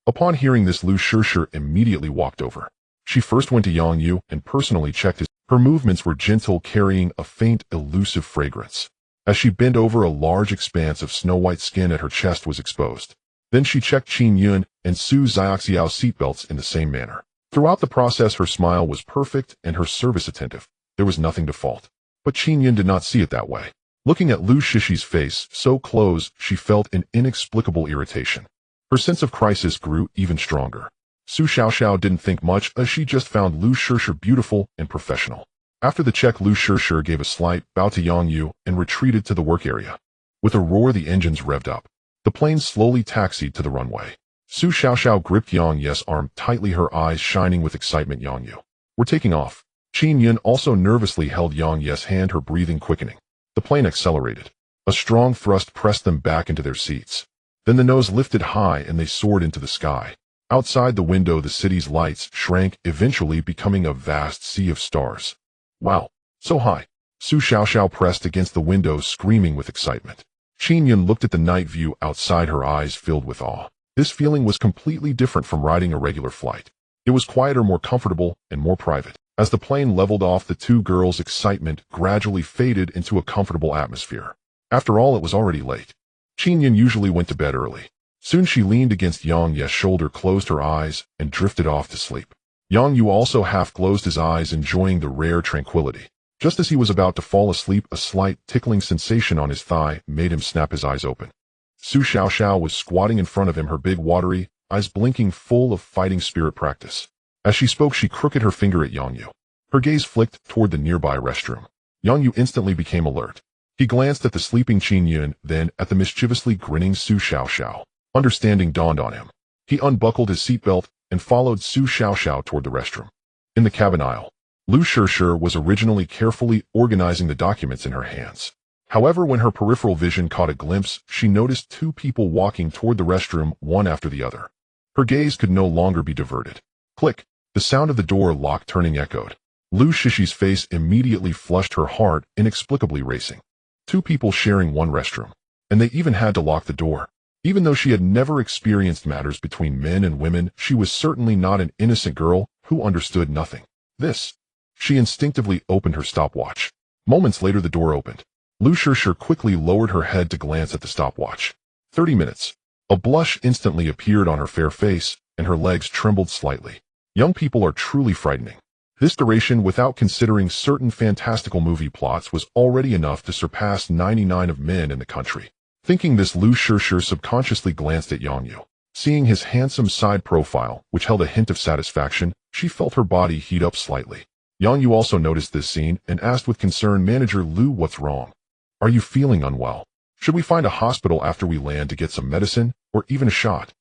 A: Upon hearing this, Liu Shishir immediately walked over. She first went to Yang Yu and personally checked his. Her movements were gentle, carrying a faint, elusive fragrance. As she bent over, a large expanse of snow-white skin at her chest was exposed. Then she checked Qin Yun and Su Xiaoxiao's seatbelts in the same manner. Throughout the process, her smile was perfect and her service attentive. There was nothing to fault. But Qin Yun did not see it that way. Looking at Liu Shishir's face so close, she felt an inexplicable irritation. Her sense of crisis grew even stronger. Su Xiaoxiao didn't think much, as she just found Liu Shishir beautiful and professional. After the check, Liu Shishir gave a slight bow to Yang Yu and retreated to the work area. With a roar, the engines revved up. The plane slowly taxied to the runway. Su Xiaoxiao gripped Yang Yu's arm tightly, her eyes shining with excitement. Yang Yu, we're taking off. Qin Yun also nervously held Yang Yu's hand, her breathing quickening. The plane accelerated. A strong thrust pressed them back into their seats. Then the nose lifted high and they soared into the sky. Outside the window, the city's lights shrank, eventually becoming a vast sea of stars. Wow, so high. Su Xiaoxiao pressed against the window, screaming with excitement. Qin Yun looked at the night view outside, her eyes filled with awe. This feeling was completely different from riding a regular flight. It was quieter, more comfortable, and more private. As the plane leveled off, the two girls' excitement gradually faded into a comfortable atmosphere. After all, it was already late. Qin Yun usually went to bed early. Soon she leaned against Yang Yu's shoulder, closed her eyes, and drifted off to sleep. Yang Yu also half closed his eyes, enjoying the rare tranquility. Just as he was about to fall asleep, a slight tickling sensation on his thigh made him snap his eyes open. Su Xiaoxiao was squatting in front of him, her big watery eyes blinking, full of fighting spirit practice. As she spoke, she crooked her finger at Yang Yu. Her gaze flicked toward the nearby restroom. Yang Yu instantly became alert. He glanced at the sleeping Qin Yun, then at the mischievously grinning Su Xiaoxiao. Understanding dawned on him. He unbuckled his seatbelt and followed Su Xiaoxiao toward the restroom. In the cabin aisle, Lu Shishir was originally carefully organizing the documents in her hands. However, when her peripheral vision caught a glimpse, she noticed two people walking toward the restroom, one after the other. Her gaze could no longer be diverted. Click! The sound of the door lock turning echoed. Lu Shishi's face immediately flushed, her heart inexplicably racing. Two people sharing one restroom. And they even had to lock the door. Even though she had never experienced matters between men and women, she was certainly not an innocent girl who understood nothing. This. She instinctively opened her stopwatch. Moments later, the door opened. Lu Shishir quickly lowered her head to glance at the stopwatch. 30 minutes. A blush instantly appeared on her fair face, and her legs trembled slightly. Young people are truly frightening. This duration, without considering certain fantastical movie plots, was already enough to surpass 99 of men in the country. Thinking this, Lu Shishir subconsciously glanced at Yang Yu. Seeing his handsome side profile, which held a hint of satisfaction, she felt her body heat up slightly. Yang Yu also noticed this scene and asked with concern, "Manager Lu, what's wrong? Are you feeling unwell? Should we find a hospital after we land to get some medicine, or even a shot?"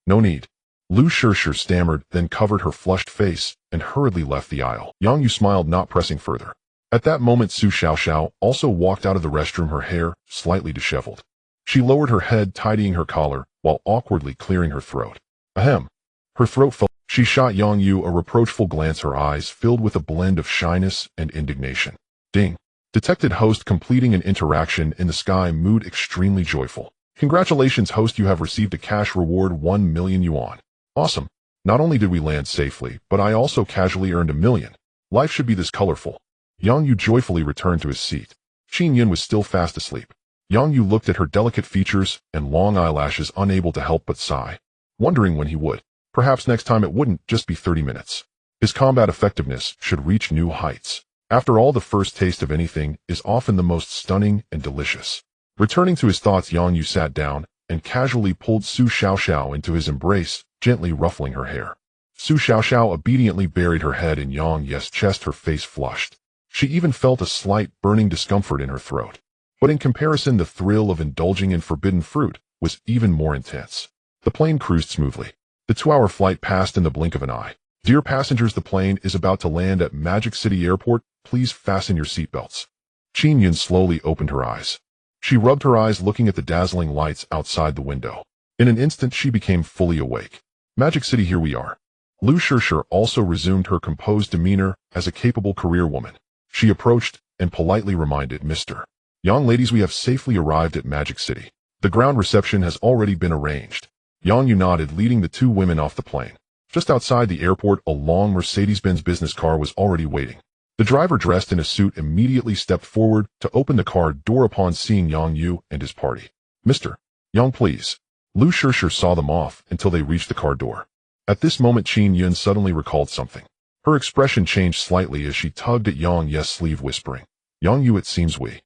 A: "No need." Lu Shishir stammered, then covered her flushed face and hurriedly left the aisle. Yang Yu smiled, not pressing further. At that moment, Su Xiaoxiao also walked out of the restroom, her hair slightly disheveled. She lowered her head, tidying her collar, while awkwardly clearing her throat. Ahem. Her throat fell. She shot Yang Yu a reproachful glance, her eyes filled with a blend of shyness and indignation. Ding. Detected host completing an interaction in the sky, mood extremely joyful. Congratulations, host, you have received a cash reward 1 million yuan. Awesome. Not only did we land safely, but I also casually earned 1 million. Life should be this colorful. Yang Yu joyfully returned to his seat. Qin Yun was still fast asleep. Yang Yu looked at her delicate features and long eyelashes, unable to help but sigh, wondering when he would. Perhaps next time it wouldn't just be 30 minutes. His combat effectiveness should reach new heights. After all, the first taste of anything is often the most stunning and delicious. Returning to his thoughts, Yang Yu sat down and casually pulled Su Xiaoxiao into his embrace, gently ruffling her hair. Su Xiaoxiao obediently buried her head in Yang Yu's chest, her face flushed. She even felt a slight burning discomfort in her throat. But in comparison, the thrill of indulging in forbidden fruit was even more intense. The plane cruised smoothly. The 2-hour flight passed in the blink of an eye. Dear passengers, the plane is about to land at Magic City Airport. Please fasten your seatbelts. Qin Yun slowly opened her eyes. She rubbed her eyes, looking at the dazzling lights outside the window. In an instant, she became fully awake. Magic City, here we are. Lu Shishir also resumed her composed demeanor as a capable career woman. She approached and politely reminded, "Mr. Young ladies, we have safely arrived at Magic City. The ground reception has already been arranged." Yang Yu nodded, leading the two women off the plane. Just outside the airport, a long Mercedes-Benz business car was already waiting. The driver, dressed in a suit, immediately stepped forward to open the car door upon seeing Yang Yu and his party. "Mr. Yang, please." Lu Shishir saw them off until they reached the car door. At this moment, Qin Yun suddenly recalled something. Her expression changed slightly as she tugged at Yang Yu's sleeve, whispering, "Yang Yu, it seems we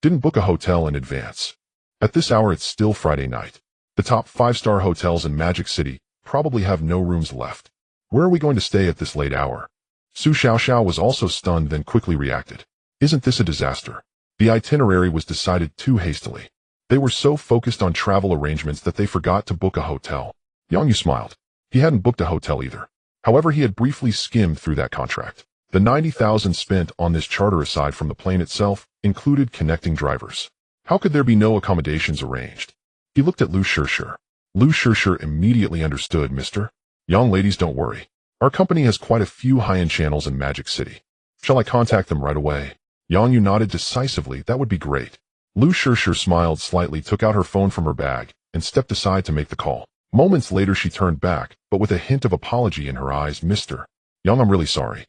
A: didn't book a hotel in advance. At this hour, it's still Friday night. The top 5-star hotels in Magic City probably have no rooms left. Where are we going to stay at this late hour?" Su Xiaoxiao was also stunned, then quickly reacted. "Isn't this a disaster?" The itinerary was decided too hastily. They were so focused on travel arrangements that they forgot to book a hotel. Yang Yu smiled. He hadn't booked a hotel either. However, he had briefly skimmed through that contract. The 90,000 spent on this charter, aside from the plane itself, included connecting drivers. How could there be no accommodations arranged? He looked at Lu Shishir. Lu Shishir immediately understood. "Mr. Young ladies, don't worry. Our company has quite a few high-end channels in Magic City. Shall I contact them right away?" Yang Yu nodded decisively. "That would be great." Lu Shishir smiled slightly, took out her phone from her bag, and stepped aside to make the call. Moments later, she turned back, but with a hint of apology in her eyes. "Mr. Young, I'm really sorry.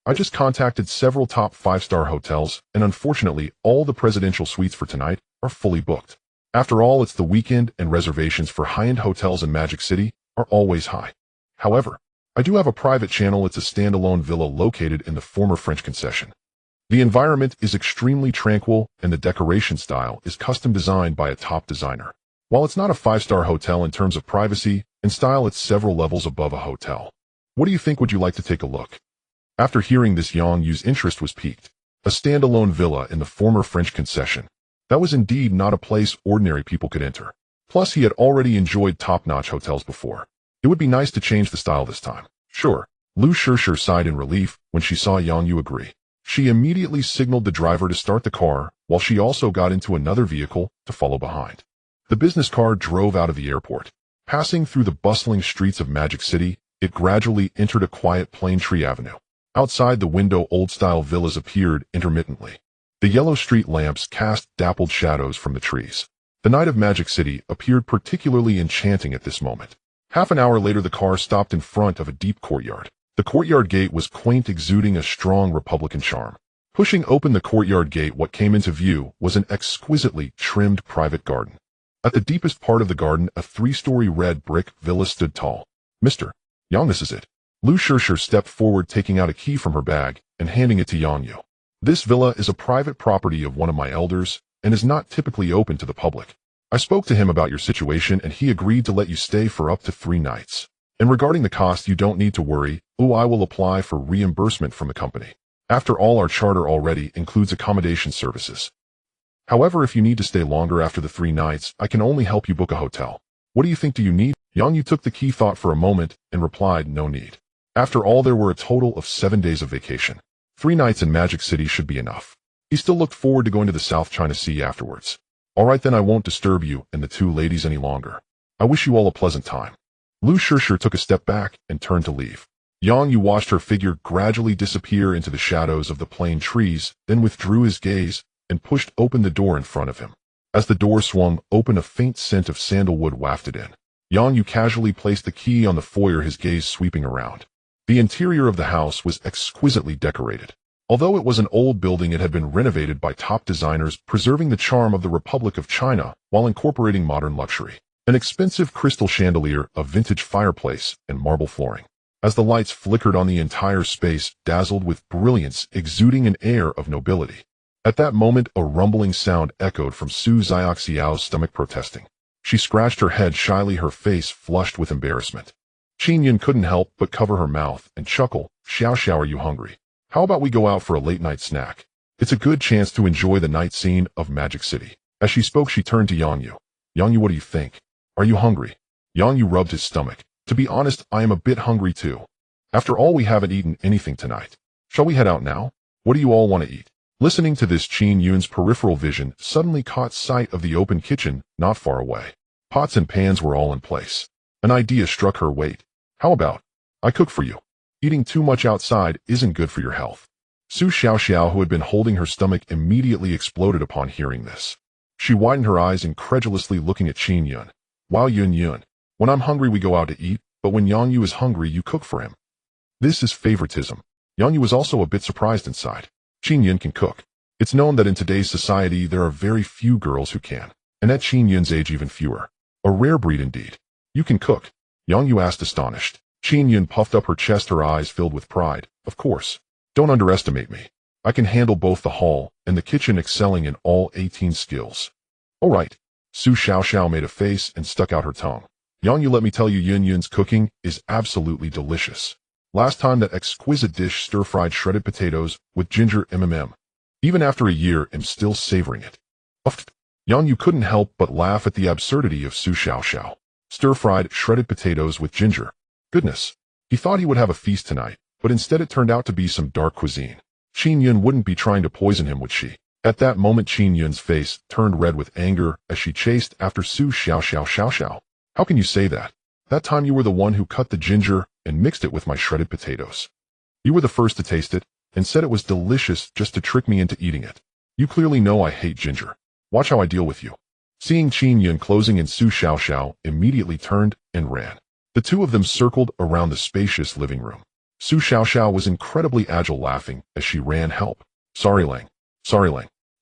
A: I just contacted several top 5-star hotels, and unfortunately, all the presidential suites for tonight are fully booked. After all, it's the weekend, and reservations for high-end hotels in Magic City are always high. However, I do have a private channel. It's a standalone villa located in the former French concession. The environment is extremely tranquil and the decoration style is custom designed by a top designer. While it's not a five-star hotel in terms of privacy and style, it's several levels above a hotel. What do you think? Would you like to take a look? After hearing this, Yang Yu's interest was piqued. A standalone villa in the former French concession. That was indeed not a place ordinary people could enter. Plus, he had already enjoyed top-notch hotels before. It would be nice to change the style this time. Sure. Lu Shishir sighed in relief when she saw Yang Yu agree. She immediately signaled the driver to start the car, while she also got into another vehicle to follow behind. The business car drove out of the airport. Passing through the bustling streets of Magic City, it gradually entered a quiet plane tree avenue. Outside the window, old-style villas appeared intermittently. The yellow street lamps cast dappled shadows from the trees. The night of Magic City appeared particularly enchanting at this moment. Half an hour later, the car stopped in front of a deep courtyard. The courtyard gate was quaint, exuding a strong Republican charm. Pushing open the courtyard gate, what came into view was an exquisitely trimmed private garden. At the deepest part of the garden, a three-story red brick villa stood tall. Mr. Yang, this is it. Lu Shishir stepped forward, taking out a key from her bag and handing it to Yang Yu. This villa is a private property of one of my elders and is not typically open to the public. I spoke to him about your situation and he agreed to let you stay for up to 3 nights. And regarding the cost, you don't need to worry. I will apply for reimbursement from the company. After all, our charter already includes accommodation services. However, if you need to stay longer after the 3 nights, I can only help you book a hotel. What do you think? Do you need? Yang Yu took the key, thought for a moment, and replied, no need. After all, there were a total of 7 days of vacation. 3 nights in Magic City should be enough. He still looked forward to going to the South China Sea afterwards. All right, then I won't disturb you and the 2 ladies any longer. I wish you all a pleasant time. Lu Shishir took a step back and turned to leave. Yang Yu watched her figure gradually disappear into the shadows of the plane trees, then withdrew his gaze and pushed open the door in front of him. As the door swung open, a faint scent of sandalwood wafted in. Yang Yu casually placed the key on the foyer, his gaze sweeping around. The interior of the house was exquisitely decorated. Although it was an old building, it had been renovated by top designers, preserving the charm of the Republic of China while incorporating modern luxury. An expensive crystal chandelier, a vintage fireplace, and marble flooring. As the lights flickered on, the entire space dazzled with brilliance, exuding an air of nobility. At that moment, a rumbling sound echoed from Su Xiaoxiao's stomach, protesting. She scratched her head shyly, her face flushed with embarrassment. Qin Yun couldn't help but cover her mouth and chuckle. Xiao Xiao, are you hungry? How about we go out for a late-night snack? It's a good chance to enjoy the night scene of Magic City. As she spoke, she turned to Yang Yu. Yang Yu, what do you think? Are you hungry? Yang Yu rubbed his stomach. To be honest, I am a bit hungry too. After all, we haven't eaten anything tonight. Shall we head out now? What do you all want to eat? Listening to this, Qin Yun's peripheral vision suddenly caught sight of the open kitchen not far away. Pots and pans were all in place. An idea struck her. Wait, how about I cook for you? Eating too much outside isn't good for your health. Su Xiaoxiao, who had been holding her stomach, immediately exploded upon hearing this. She widened her eyes incredulously, looking at Qin Yun. Wow, Yun, when I'm hungry we go out to eat, but when Yang Yu is hungry you cook for him. This is favoritism. Yang Yu was also a bit surprised inside. Qin Yun can cook. It's known that in today's society there are very few girls who can, and at Qin Yun's age even fewer. A rare breed indeed. You can cook? Yang Yu asked, astonished. Qin Yun puffed up her chest, her eyes filled with pride. Of course. Don't underestimate me. I can handle both the hall and the kitchen, excelling in all 18 skills. All right. Su Xiaoxiao made a face and stuck out her tongue. Yang Yu, let me tell you, Yun Yun's cooking is absolutely delicious. Last time, that exquisite dish, stir-fried shredded potatoes with ginger, Even after a year, I'm still savoring it. Yang Yu couldn't help but laugh at the absurdity of Su Xiaoxiao. Stir-fried shredded potatoes with ginger. Goodness. He thought he would have a feast tonight, but instead it turned out to be some dark cuisine. Qin Yun wouldn't be trying to poison him, would she? At that moment, Qin Yun's face turned red with anger as she chased after Su Xiaoxiao. How can you say that? That time you were the one who cut the ginger and mixed it with my shredded potatoes. You were the first to taste it and said it was delicious just to trick me into eating it. You clearly know I hate ginger. Watch how I deal with you. Seeing Qin Yun closing in, Su Xiaoxiao immediately turned and ran. The two of them circled around the spacious living room. Su Xiaoxiao was incredibly agile, laughing as she ran. Help. Sorry, Lang.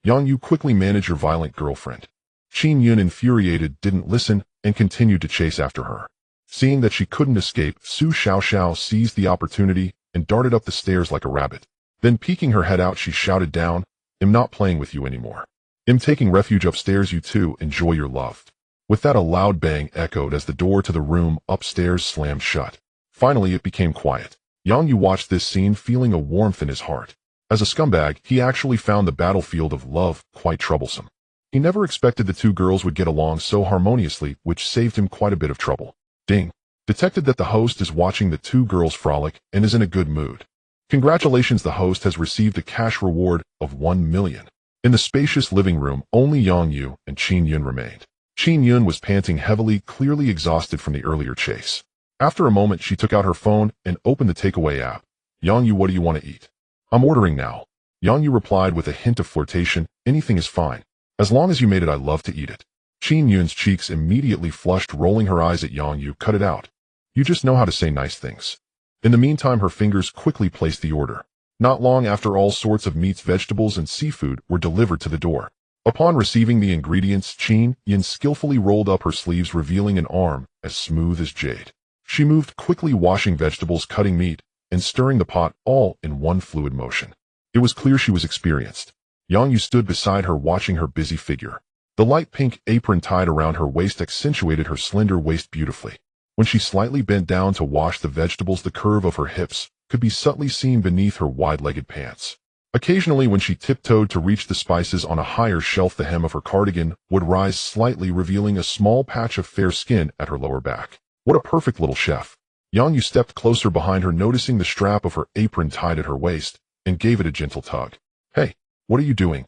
A: Yang Yu, quickly manage your violent girlfriend. Qin Yun, infuriated, didn't listen and continued to chase after her. Seeing that she couldn't escape, Su Xiaoxiao seized the opportunity and darted up the stairs like a rabbit. Then peeking her head out, she shouted down, "I'm not playing with you anymore. I'm taking refuge upstairs, you two enjoy your love." With that, a loud bang echoed as the door to the room upstairs slammed shut. Finally, it became quiet. Yang Yu watched this scene feeling a warmth in his heart. As a scumbag, he actually found the battlefield of love quite troublesome. He never expected the two girls would get along so harmoniously, which saved him quite a bit of trouble. Ding. Detected that the host is watching the two girls frolic and is in a good mood. Congratulations, the host has received a cash reward of 1 million. In the spacious living room, only Yang Yu and Qin Yun remained. Qin Yun was panting heavily, clearly exhausted from the earlier chase. After a moment, she took out her phone and opened the takeaway app. "Yang Yu, what do you want to eat?" "I'm ordering now." Yang Yu replied with a hint of flirtation, "Anything is fine. As long as you made it, I love to eat it." Qin Yun's cheeks immediately flushed, rolling her eyes at Yang Yu. "Cut it out. You just know how to say nice things." In the meantime, her fingers quickly placed the order. Not long after, all sorts of meats, vegetables, and seafood were delivered to the door. Upon receiving the ingredients, Qin Yun skillfully rolled up her sleeves, revealing an arm as smooth as jade. She moved quickly, washing vegetables, cutting meat, and stirring the pot, all in one fluid motion. It was clear she was experienced. Yang Yu stood beside her, watching her busy figure. The light pink apron tied around her waist accentuated her slender waist beautifully. When she slightly bent down to wash the vegetables, the curve of her hips could be subtly seen beneath her wide-legged pants. Occasionally, when she tiptoed to reach the spices on a higher shelf, the hem of her cardigan would rise slightly, revealing a small patch of fair skin at her lower back. What a perfect little chef. Yang Yu stepped closer behind her, noticing the strap of her apron tied at her waist, and gave it a gentle tug. "Hey, what are you doing?"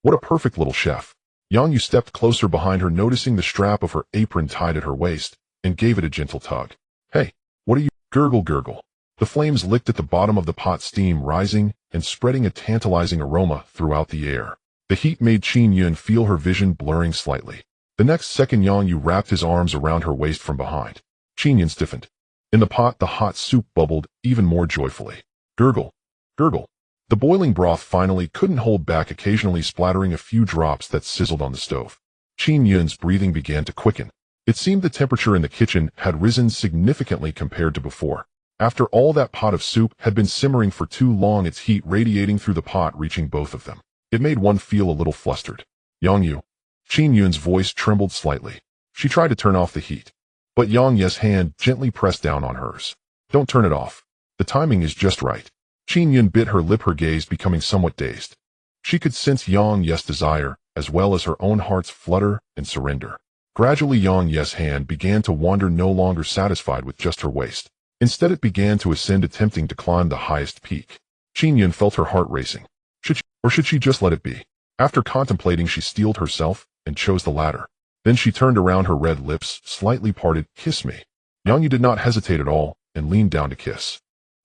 A: "What a perfect little chef." Yang Yu stepped closer behind her, noticing the strap of her apron tied at her waist, and gave it a gentle tug. "Hey, what are you—" Gurgle, gurgle. The flames licked at the bottom of the pot, steam rising and spreading a tantalizing aroma throughout the air. The heat made Qin Yun feel her vision blurring slightly. The next second, Yang Yu wrapped his arms around her waist from behind. Qin Yun stiffened. In the pot, the hot soup bubbled even more joyfully. Gurgle, gurgle. The boiling broth finally couldn't hold back, occasionally splattering a few drops that sizzled on the stove. Qin Yun's breathing began to quicken. It seemed the temperature in the kitchen had risen significantly compared to before. After all, that pot of soup had been simmering for too long, its heat radiating through the pot, reaching both of them. It made one feel a little flustered. "Yang Yu." Qin Yun's voice trembled slightly. She tried to turn off the heat, but Yang Ye's hand gently pressed down on hers. "Don't turn it off. The timing is just right." Qin Yun bit her lip, her gaze becoming somewhat dazed. She could sense Yang Ye's desire, as well as her own heart's flutter and surrender. Gradually, Yang Ye's hand began to wander, no longer satisfied with just her waist. Instead, it began to ascend, attempting to climb the highest peak. Qin Yun felt her heart racing. Should she just let it be? After contemplating, she steeled herself and chose the latter. Then she turned around, her red lips slightly parted. "Kiss me." Yang Yu did not hesitate at all and leaned down to kiss.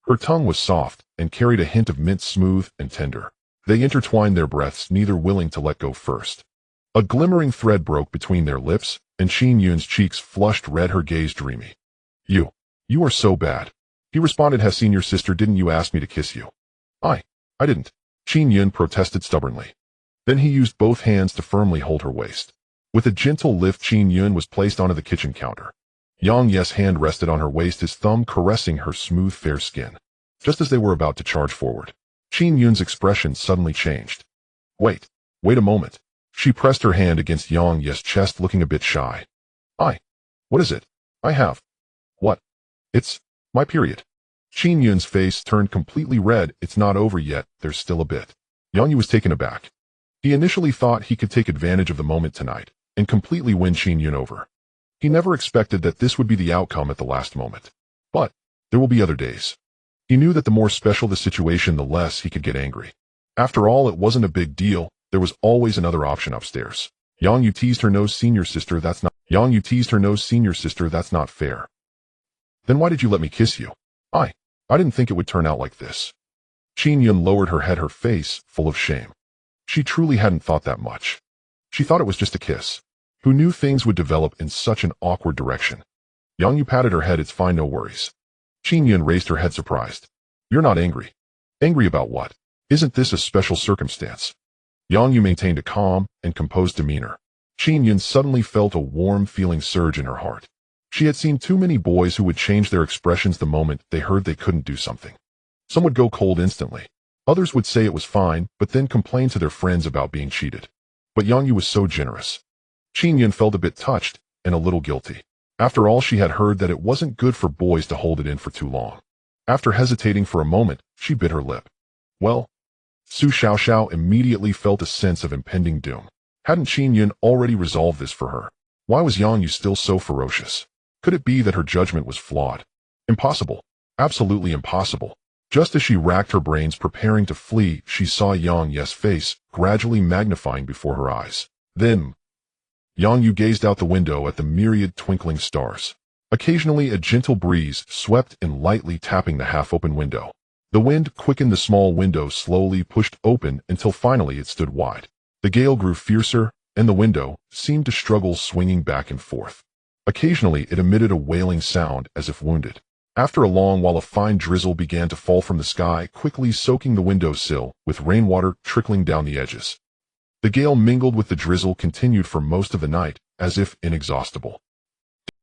A: Her tongue was soft and carried a hint of mint, smooth and tender. They intertwined their breaths, neither willing to let go first. A glimmering thread broke between their lips, and Qin Yun's cheeks flushed red, her gaze dreamy. You are so bad." He responded, "Has seen your sister, didn't you ask me to kiss you?" I didn't," Qin Yun protested stubbornly. Then he used both hands to firmly hold her waist. With a gentle lift, Qin Yun was placed onto the kitchen counter. Yang Ye's hand rested on her waist, his thumb caressing her smooth, fair skin. Just as they were about to charge forward, Qin Yun's expression suddenly changed. Wait a moment." She pressed her hand against Yang Ye's chest, looking a bit shy. What is it? I have. What? It's my period." Qin Yun's face turned completely red. "It's not over yet, there's still a bit." Yang Yu was taken aback. He initially thought he could take advantage of the moment tonight and completely win Qin Yun over. He never expected that this would be the outcome at the last moment. But there will be other days. He knew that the more special the situation, the less he could get angry. After all, it wasn't a big deal. There was always another option upstairs. Yang Yu teased her nose, "Senior sister, that's not." Yang Yu teased her nose, "Senior sister, that's not fair." "Then why did you let me kiss you?" I didn't think it would turn out like this." Qin Yun lowered her head, her face full of shame. She truly hadn't thought that much. She thought it was just a kiss. Who knew things would develop in such an awkward direction? Yang Yu patted her head. "It's fine, no worries." Qin Yun raised her head, surprised. "You're not angry." "Angry about what? Isn't this a special circumstance?" Yang Yu maintained a calm and composed demeanor. Qin Yun suddenly felt a warm feeling surge in her heart. She had seen too many boys who would change their expressions the moment they heard they couldn't do something. Some would go cold instantly. Others would say it was fine, but then complain to their friends about being cheated. But Yang Yu was so generous. Qin Yun felt a bit touched and a little guilty. After all, she had heard that it wasn't good for boys to hold it in for too long. After hesitating for a moment, she bit her lip. Well, Su Xiaoxiao immediately felt a sense of impending doom. Hadn't Qin Yun already resolved this for her? Why was Yang Yu still so ferocious? Could it be that her judgment was flawed? Impossible. Absolutely impossible. Just as she racked her brains preparing to flee, she saw Yang Yu's face gradually magnifying before her eyes. Then, Yang Yu gazed out the window at the myriad twinkling stars. Occasionally a gentle breeze swept in, lightly tapping the half-open window. The wind quickened the small window, slowly pushed open until finally it stood wide. The gale grew fiercer, and the window seemed to struggle, swinging back and forth. Occasionally it emitted a wailing sound as if wounded. After a long while, a fine drizzle began to fall from the sky, quickly soaking the windowsill, with rainwater trickling down the edges. The gale mingled with the drizzle continued for most of the night, as if inexhaustible.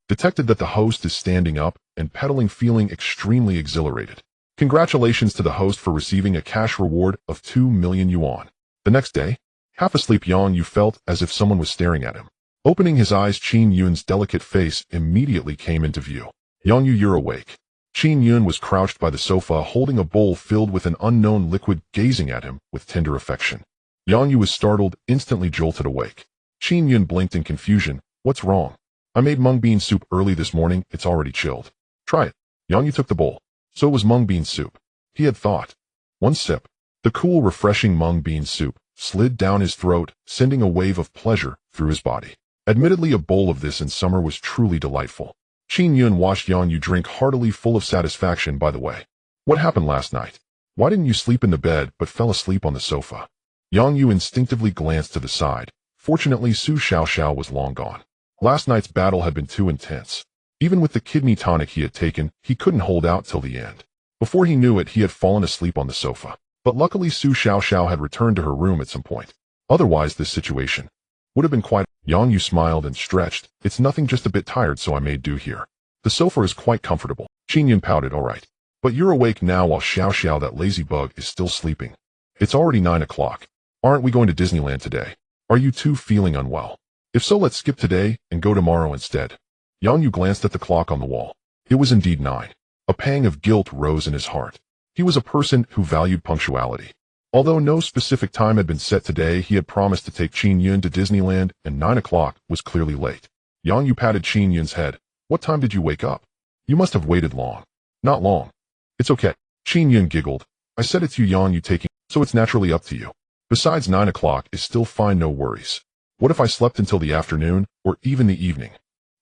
A: Detected that the host is standing up and pedaling, feeling extremely exhilarated. Congratulations to the host for receiving a cash reward of 2 million yuan. The next day, half asleep, Yang Yu felt as if someone was staring at him. Opening his eyes, Qin Yun's delicate face immediately came into view. Yang Yu, you're awake. Qin Yun was crouched by the sofa, holding a bowl filled with an unknown liquid, gazing at him with tender affection. Yang Yu was startled, instantly jolted awake. Qin Yun blinked in confusion. What's wrong? I made mung bean soup early this morning. It's already chilled. Try it. Yang Yu took the bowl. So it was mung bean soup. He had thought. One sip. The cool, refreshing mung bean soup slid down his throat, sending a wave of pleasure through his body. Admittedly, a bowl of this in summer was truly delightful. Qin Yun watched Yang Yu drink heartily, full of satisfaction. By the way, what happened last night? Why didn't you sleep in the bed but fell asleep on the sofa? Yang Yu instinctively glanced to the side. Fortunately, Su Xiaoxiao was long gone. Last night's battle had been too intense. Even with the kidney tonic he had taken, he couldn't hold out till the end. Before he knew it, he had fallen asleep on the sofa. But luckily, Su Xiaoxiao had returned to her room at some point. Otherwise, this situation would have been quite... Yang Yu smiled and stretched. It's nothing, just a bit tired, so I made do here. The sofa is quite comfortable. Qin Yun pouted. All right. But you're awake now while Xiaoxiao, that lazy bug, is still sleeping. It's already 9 o'clock. Aren't we going to Disneyland today? Are you two feeling unwell? If so, let's skip today and go tomorrow instead. Yang Yu glanced at the clock on the wall. It was indeed 9. A pang of guilt rose in his heart. He was a person who valued punctuality. Although no specific time had been set today, he had promised to take Qin Yun to Disneyland, and 9 o'clock was clearly late. Yang Yu patted Qin Yun's head. What time did you wake up? You must have waited long. Not long. It's okay. Qin Yun giggled. I said it to you, Yang Yu, taking, so it's naturally up to you. Besides, 9 o'clock is still fine, no worries. What if I slept until the afternoon, or even the evening?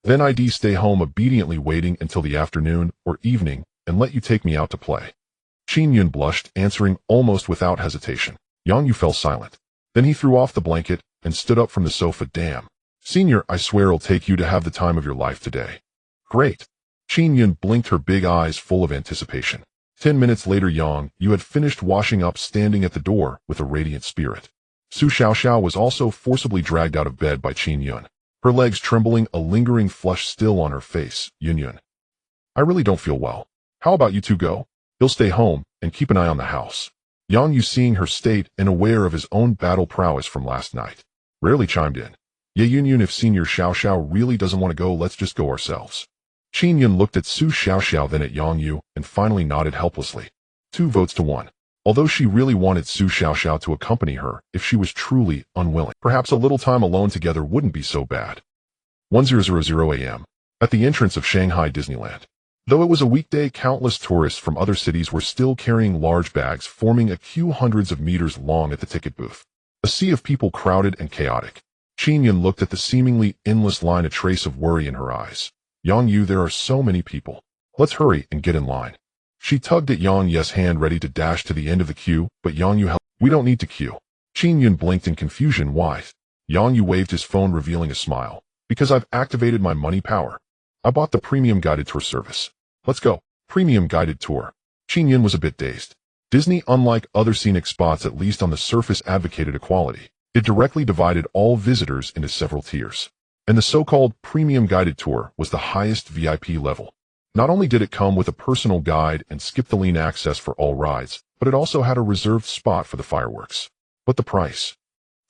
A: Then I'd stay home obediently, waiting until the afternoon or evening, and let you take me out to play. Qin Yun blushed, answering almost without hesitation. Yang Yu fell silent. Then he threw off the blanket and stood up from the sofa. Damn. Senior, I swear I'll take you to have the time of your life today. Great. Qin Yun blinked, her big eyes full of anticipation. 10 minutes later, Yang Yu had finished washing up, standing at the door with a radiant spirit. Su Xiaoxiao was also forcibly dragged out of bed by Qin Yun, her legs trembling, a lingering flush still on her face. Yun. I really don't feel well. How about you two go? He'll stay home and keep an eye on the house. Yang Yu, seeing her state and aware of his own battle prowess from last night, rarely chimed in. Yeah, Yun, if Senior Xiaoxiao really doesn't want to go, let's just go ourselves. Qin Yun looked at Su Xiaoxiao, then at Yang Yu, and finally nodded helplessly. 2 votes to 1. Although she really wanted Su Xiaoxiao to accompany her if she was truly unwilling, perhaps a little time alone together wouldn't be so bad. 10:00 a.m. At the entrance of Shanghai Disneyland. Though it was a weekday, countless tourists from other cities were still carrying large bags, forming a queue hundreds of meters long at the ticket booth. A sea of people, crowded and chaotic. Qin Yun looked at the seemingly endless line, a trace of worry in her eyes. Yang Yu, there are so many people. Let's hurry and get in line. She tugged at Yang Yu's hand, ready to dash to the end of the queue, but Yang Yu held. We don't need to queue. Qin Yun blinked in confusion. Why? Yang Yu waved his phone, revealing a smile. Because I've activated my money power. I bought the premium guided tour service. Let's go. Premium guided tour. Qin Yun was a bit dazed. Disney, unlike other scenic spots, at least on the surface, advocated equality. It directly divided all visitors into several tiers. and the so-called premium guided tour was the highest VIP level. Not only did it come with a personal guide and skip-the-lane access for all rides, but it also had a reserved spot for the fireworks. But the price?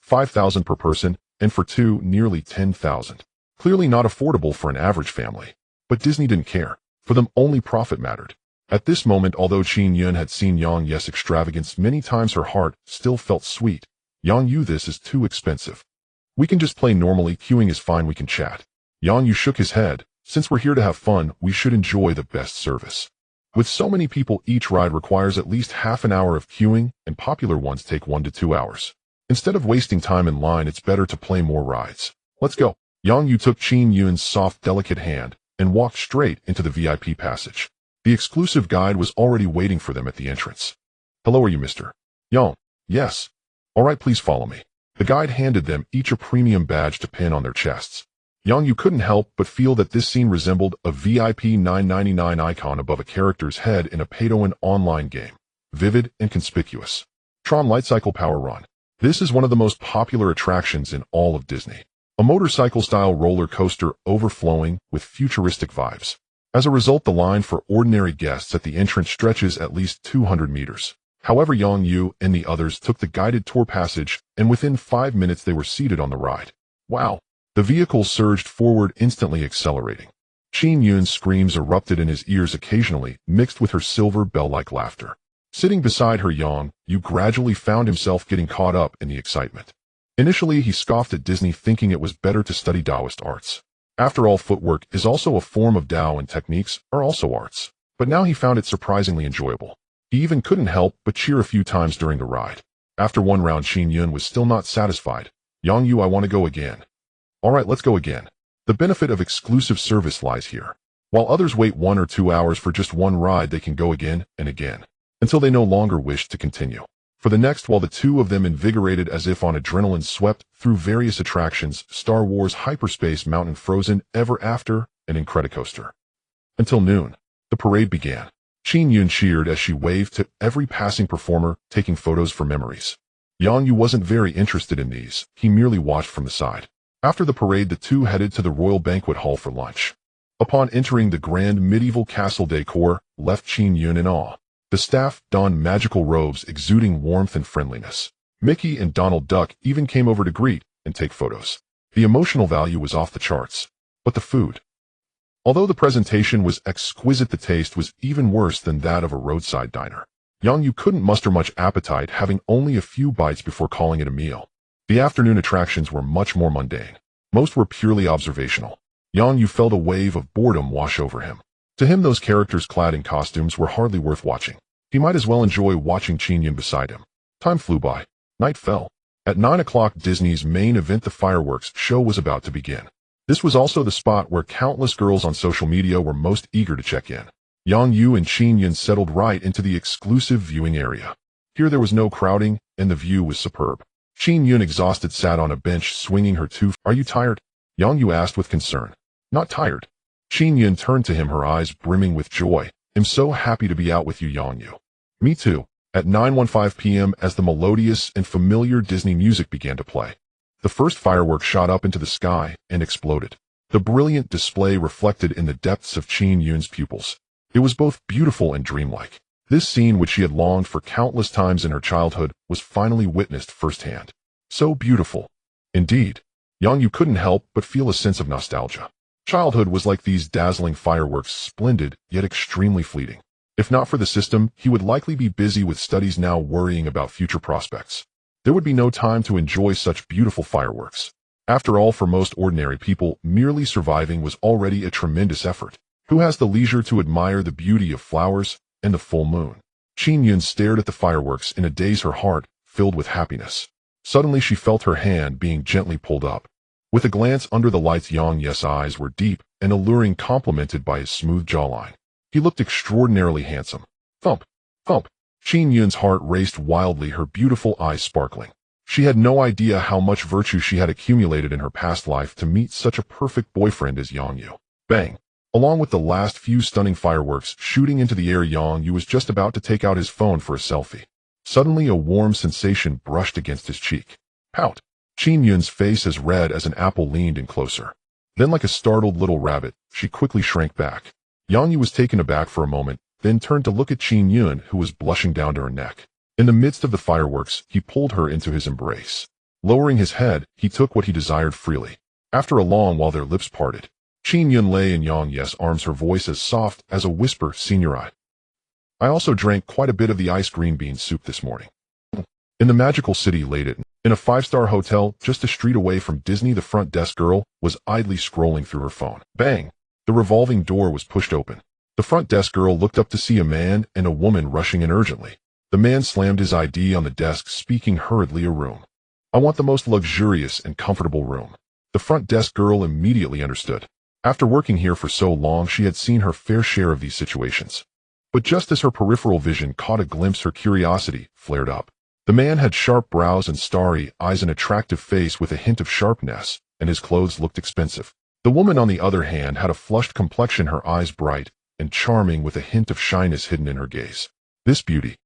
A: $5,000 per person, and for two, nearly $10,000. Clearly not affordable for an average family. But Disney didn't care. For them, only profit mattered. At this moment, although Qin Yun had seen Yang Ye's extravagance many times, her heart still felt sweet. Yang Yu, this is too expensive. We can just play normally, queuing is fine, we can chat. Yang Yu shook his head. Since we're here to have fun, we should enjoy the best service. With so many people, each ride requires at least half an hour of queuing, and popular ones take 1 to 2 hours. Instead of wasting time in line, it's better to play more rides. Let's go. Yang Yu took Qin Yun's soft, delicate hand and walked straight into the VIP passage. The exclusive guide was already waiting for them at the entrance. Hello, are you Mr. Yang? Yes. All right, please follow me. The guide handed them each a premium badge to pin on their chests. Yang Yu couldn't help but feel that this scene resembled a VIP $9.99 icon above a character's head in a pay-to-win online game. Vivid and conspicuous. Tron Lightcycle Power Run. This is one of the most popular attractions in all of Disney. A motorcycle-style roller coaster overflowing with futuristic vibes. As a result, the line for ordinary guests at the entrance stretches at least 200 meters. However, Yang Yu and the others took the guided tour passage, and within 5 minutes they were seated on the ride. Wow! The vehicle surged forward, instantly accelerating. Qin Yun's screams erupted in his ears occasionally, mixed with her silver bell-like laughter. Sitting beside her, Yang Yu gradually found himself getting caught up in the excitement. Initially, he scoffed at Disney, thinking it was better to study Taoist arts. After all, footwork is also a form of Tao, and techniques are also arts. But now he found it surprisingly enjoyable. He even couldn't help but cheer a few times during the ride. After one round, Qin Yun was still not satisfied. Yang Yu, I want to go again. All right, let's go again. The benefit of exclusive service lies here. While others wait 1 or 2 hours for just one ride, they can go again and again, until they no longer wish to continue. For the next, while the two of them invigorated as if on adrenaline, swept through various attractions: Star Wars Hyperspace Mountain, Frozen Ever After, and Incredicoaster. Until noon, the parade began. Qin Yun cheered as she waved to every passing performer, taking photos for memories. Yang Yu wasn't very interested in these. He merely watched from the side. After the parade, the two headed to the Royal Banquet Hall for lunch. Upon entering the grand medieval castle decor, left Qin Yun in awe. The staff donned magical robes exuding warmth and friendliness. Mickey and Donald Duck even came over to greet and take photos. The emotional value was off the charts. But the food. Although the presentation was exquisite, the taste was even worse than that of a roadside diner. Yang Yu couldn't muster much appetite, having only a few bites before calling it a meal. The afternoon attractions were much more mundane. Most were purely observational. Yang Yu felt a wave of boredom wash over him. To him, those characters clad in costumes were hardly worth watching. He might as well enjoy watching Qin Yun beside him. Time flew by. Night fell. At 9 o'clock, Disney's main event, the fireworks show, was about to begin. This was also the spot where countless girls on social media were most eager to check in. Yang Yu and Qin Yun settled right into the exclusive viewing area. Here there was no crowding, and the view was superb. Qin Yun, exhausted, sat on a bench swinging her two. Are you tired? Yang Yu asked with concern. Not tired. Qin Yun turned to him, her eyes brimming with joy. I'm so happy to be out with you, Yang Yu. Me too. At 9:15 p.m., as the melodious and familiar Disney music began to play, the first firework shot up into the sky and exploded. The brilliant display reflected in the depths of Qin Yun's pupils. It was both beautiful and dreamlike. This scene, which she had longed for countless times in her childhood, was finally witnessed firsthand. So beautiful. Indeed, Yang Yu couldn't help but feel a sense of nostalgia. Childhood was like these dazzling fireworks, splendid, yet extremely fleeting. If not for the system, he would likely be busy with studies now, worrying about future prospects. There would be no time to enjoy such beautiful fireworks. After all, for most ordinary people, merely surviving was already a tremendous effort. Who has the leisure to admire the beauty of flowers and the full moon? Qin Yun stared at the fireworks in a daze, her heart filled with happiness. Suddenly she felt her hand being gently pulled up. With a glance under the lights, Yang Ye's eyes were deep and alluring, complemented by his smooth jawline. He looked extraordinarily handsome. Thump! Thump! Qin Yun's heart raced wildly, her beautiful eyes sparkling. She had no idea how much virtue she had accumulated in her past life to meet such a perfect boyfriend as Yang Yu. Bang! Along with the last few stunning fireworks shooting into the air, Yang Yu was just about to take out his phone for a selfie. Suddenly a warm sensation brushed against his cheek. Pout! Qin Yun's face, as red as an apple, leaned in closer. Then like a startled little rabbit, she quickly shrank back. Yang Yu was taken aback for a moment, then turned to look at Qin Yun, who was blushing down to her neck. In the midst of the fireworks, he pulled her into his embrace. Lowering his head, he took what he desired freely. After a long while their lips parted. Qin Yun lay in Yang Yu's arms, her voice as soft as a whisper, "Señorita. I also drank quite a bit of the iced green bean soup this morning." In the magical city late at night, in a 5-star hotel just a street away from Disney, the front desk girl was idly scrolling through her phone. Bang! The revolving door was pushed open. The front desk girl looked up to see a man and a woman rushing in urgently. The man slammed his ID on the desk, speaking hurriedly, "A room. I want the most luxurious and comfortable room." The front desk girl immediately understood. After working here for so long, she had seen her fair share of these situations. But just as her peripheral vision caught a glimpse, her curiosity flared up. The man had sharp brows and starry eyes, an attractive face with a hint of sharpness, and his clothes looked expensive. The woman, on the other hand, had a flushed complexion, her eyes bright and charming with a hint of shyness hidden in her gaze. This beauty.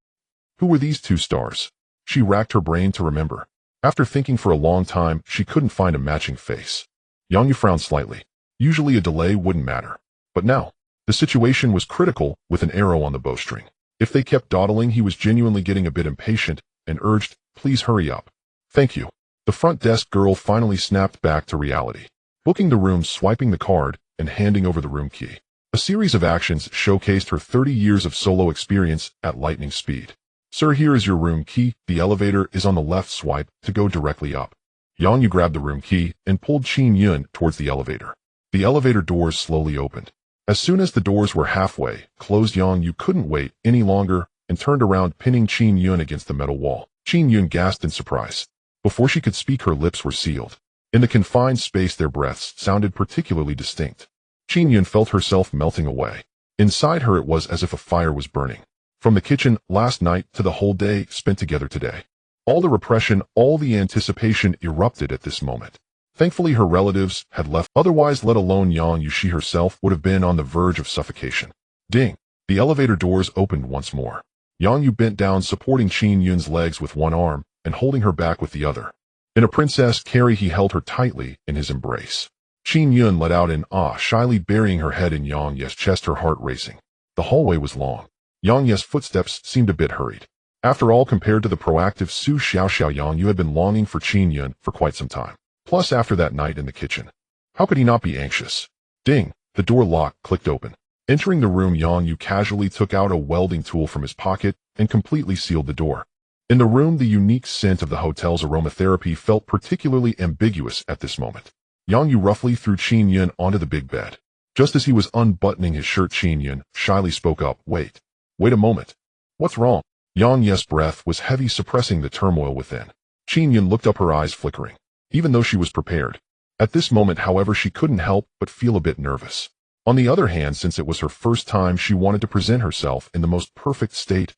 A: Who were these two stars? She racked her brain to remember. After thinking for a long time, she couldn't find a matching face. Yang Yu frowned slightly. Usually a delay wouldn't matter. But now, the situation was critical, with an arrow on the bowstring. If they kept dawdling, he was genuinely getting a bit impatient and urged, "Please hurry up." "Thank you." The front desk girl finally snapped back to reality. Booking the room, swiping the card, and handing over the room key. A series of actions showcased her 30 years of solo experience at lightning speed. "Sir, here is your room key. The elevator is on the left. Swipe to go directly up." Yang Yu grabbed the room key and pulled Qin Yun towards the elevator. The elevator doors slowly opened. As soon as the doors were halfway closed, Yang Yu couldn't wait any longer and turned around, pinning Qin Yun against the metal wall. Qin Yun gasped in surprise. Before she could speak, her lips were sealed. In the confined space, their breaths sounded particularly distinct. Qin Yun felt herself melting away. Inside her it was as if a fire was burning. From the kitchen last night to the whole day spent together today. All the repression, all the anticipation erupted at this moment. Thankfully her relatives had left, otherwise, let alone Yang Yu, she herself would have been on the verge of suffocation. Ding! The elevator doors opened once more. Yang Yu bent down, supporting Qin Yun's legs with one arm and holding her back with the other. In a princess carry, he held her tightly in his embrace. Qin Yun let out an "ah," shyly burying her head in Yang Yu's chest, her heart racing. The hallway was long. Yang Yu's footsteps seemed a bit hurried. After all, compared to the proactive Su Xiaoxiao, Yang Yu had been longing for Qin Yun for quite some time. Plus, after that night in the kitchen, how could he not be anxious? Ding! The door lock clicked open. Entering the room, Yang Yu casually took out a welding tool from his pocket and completely sealed the door. In the room, the unique scent of the hotel's aromatherapy felt particularly ambiguous at this moment. Yang Yu roughly threw Qin Yun onto the big bed. Just as he was unbuttoning his shirt, Qin Yun shyly spoke up, Wait a moment. What's wrong?" Yang Yu's breath was heavy, suppressing the turmoil within. Qin Yun looked up, her eyes flickering, even though she was prepared. At this moment, however, she couldn't help but feel a bit nervous. On the other hand, since it was her first time, she wanted to present herself in the most perfect state.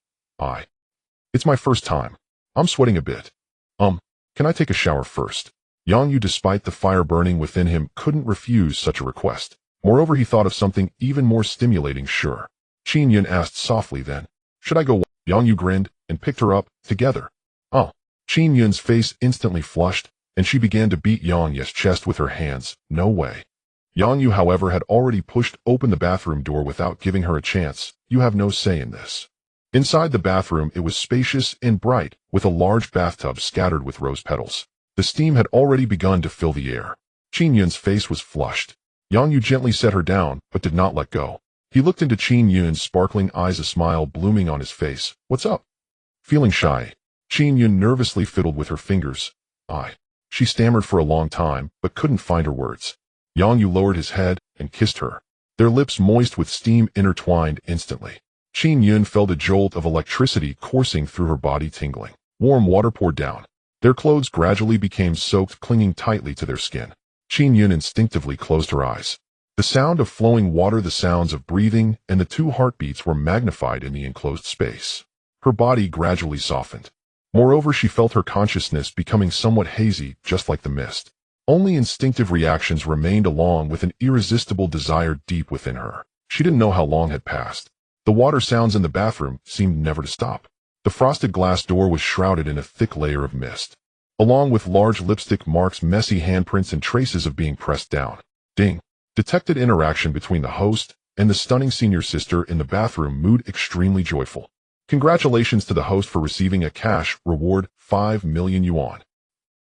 A: It's my first time. I'm sweating a bit. Can I take a shower first?" Yang Yu, despite the fire burning within him, couldn't refuse such a request. Moreover, he thought of something even more stimulating. "Sure." Qin Yun asked softly then. "Should I go?" Yang Yu grinned and picked her up together. "Oh." Qin Yun's face instantly flushed, and she began to beat Yang Yu's chest with her hands. "No way." Yang Yu, however, had already pushed open the bathroom door without giving her a chance. "You have no say in this." Inside the bathroom, it was spacious and bright, with a large bathtub scattered with rose petals. The steam had already begun to fill the air. Qin Yun's face was flushed. Yang Yu gently set her down, but did not let go. He looked into Qin Yun's sparkling eyes, a smile blooming on his face. "What's up?" Feeling shy, Qin Yun nervously fiddled with her fingers. She stammered for a long time, but couldn't find her words. Yang Yu lowered his head and kissed her. Their lips, moist with steam, intertwined instantly. Qin Yun felt a jolt of electricity coursing through her body, tingling. Warm water poured down. Their clothes gradually became soaked, clinging tightly to their skin. Qin Yun instinctively closed her eyes. The sound of flowing water, the sounds of breathing, and the two heartbeats were magnified in the enclosed space. Her body gradually softened. Moreover, she felt her consciousness becoming somewhat hazy, just like the mist. Only instinctive reactions remained, along with an irresistible desire deep within her. She didn't know how long had passed. The water sounds in the bathroom seemed never to stop. The frosted glass door was shrouded in a thick layer of mist, along with large lipstick marks, messy handprints, and traces of being pressed down. Ding. Detected interaction between the host and the stunning senior sister in the bathroom. Mood extremely joyful. Congratulations to the host for receiving a cash reward, 5 million yuan.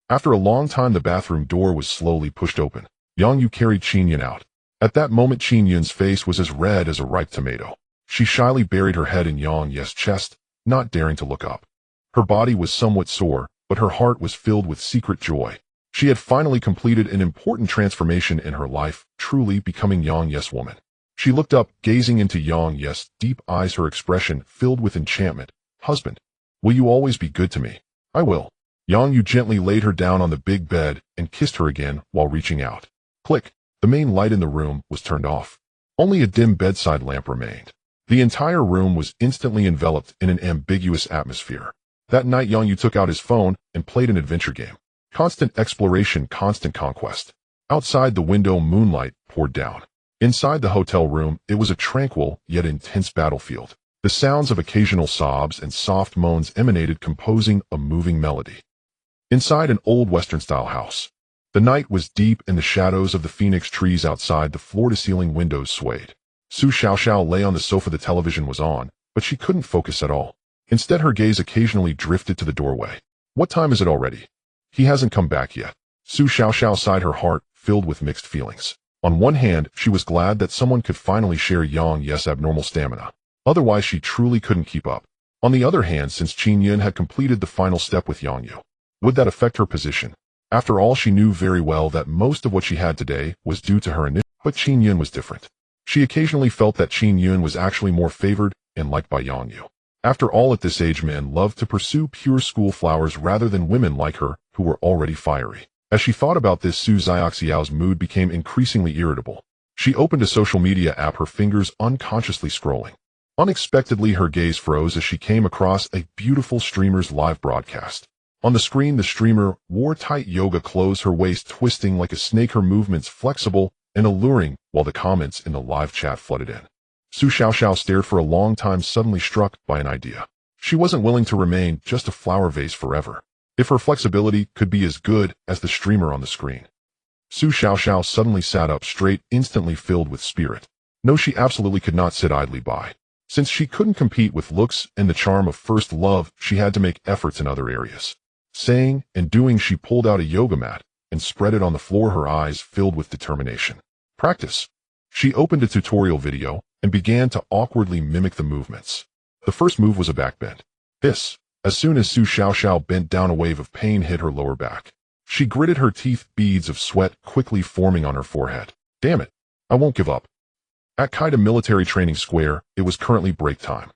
A: After a long time, the bathroom door was slowly pushed open. Yang Yu carried Qin Yun out. At that moment, Qin Yun's face was as red as a ripe tomato. She shyly buried her head in Yang Ye's chest, not daring to look up. Her body was somewhat sore, but her heart was filled with secret joy. She had finally completed an important transformation in her life, truly becoming Yang Ye's woman. She looked up, gazing into Yang Ye's deep eyes, her expression filled with enchantment. Husband, will you always be good to me? I will. Yang Yu gently laid her down on the big bed and kissed her again while reaching out. Click. The main light in the room was turned off. Only a dim bedside lamp remained. The entire room was instantly enveloped in an ambiguous atmosphere. That night, Yang Yu took out his phone and played an adventure game. Constant exploration, constant conquest. Outside the window, moonlight poured down. Inside the hotel room, it was a tranquil yet intense battlefield. The sounds of occasional sobs and soft moans emanated, composing a moving melody. Inside an old Western-style house. The night was deep and the shadows of the phoenix trees outside the floor-to-ceiling windows swayed. Su Xiaoxiao lay on the sofa. The television was on, but she couldn't focus at all. Instead, her gaze occasionally drifted to the doorway. What time is it already? He hasn't come back yet. Su Xiaoxiao sighed, her heart filled with mixed feelings. On one hand, she was glad that someone could finally share Yang Ye's abnormal stamina. Otherwise, she truly couldn't keep up. On the other hand, since Qin Yun had completed the final step with Yang Yu, would that affect her position? After all, she knew very well that most of what she had today was due to her initiative, but Qin Yun was different. She occasionally felt that Qin Yun was actually more favored and liked by Yang Yu. After all, at this age, men love to pursue pure school flowers rather than women like her, who were already fiery. As she thought about this, Su Xiaoxiao's mood became increasingly irritable. She opened a social media app, her fingers unconsciously scrolling. Unexpectedly, her gaze froze as she came across a beautiful streamer's live broadcast. On the screen, the streamer wore tight yoga clothes, her waist twisting like a snake, her movements flexible and alluring, while the comments in the live chat flooded in. Su Xiaoxiao stared for a long time, suddenly struck by an idea. She wasn't willing to remain just a flower vase forever. If her flexibility could be as good as the streamer on the screen. Su Xiaoxiao suddenly sat up straight, instantly filled with spirit. No, she absolutely could not sit idly by. Since she couldn't compete with looks and the charm of first love, she had to make efforts in other areas. Saying and doing, she pulled out a yoga mat and spread it on the floor, her eyes filled with determination. Practice. She opened a tutorial video and began to awkwardly mimic the movements. The first move was a backbend. This. As soon as Su Xiaoxiao bent down, a wave of pain hit her lower back. She gritted her teeth, beads of sweat quickly forming on her forehead. Damn it. I won't give up. At Kaida Military Training Square, it was currently break time.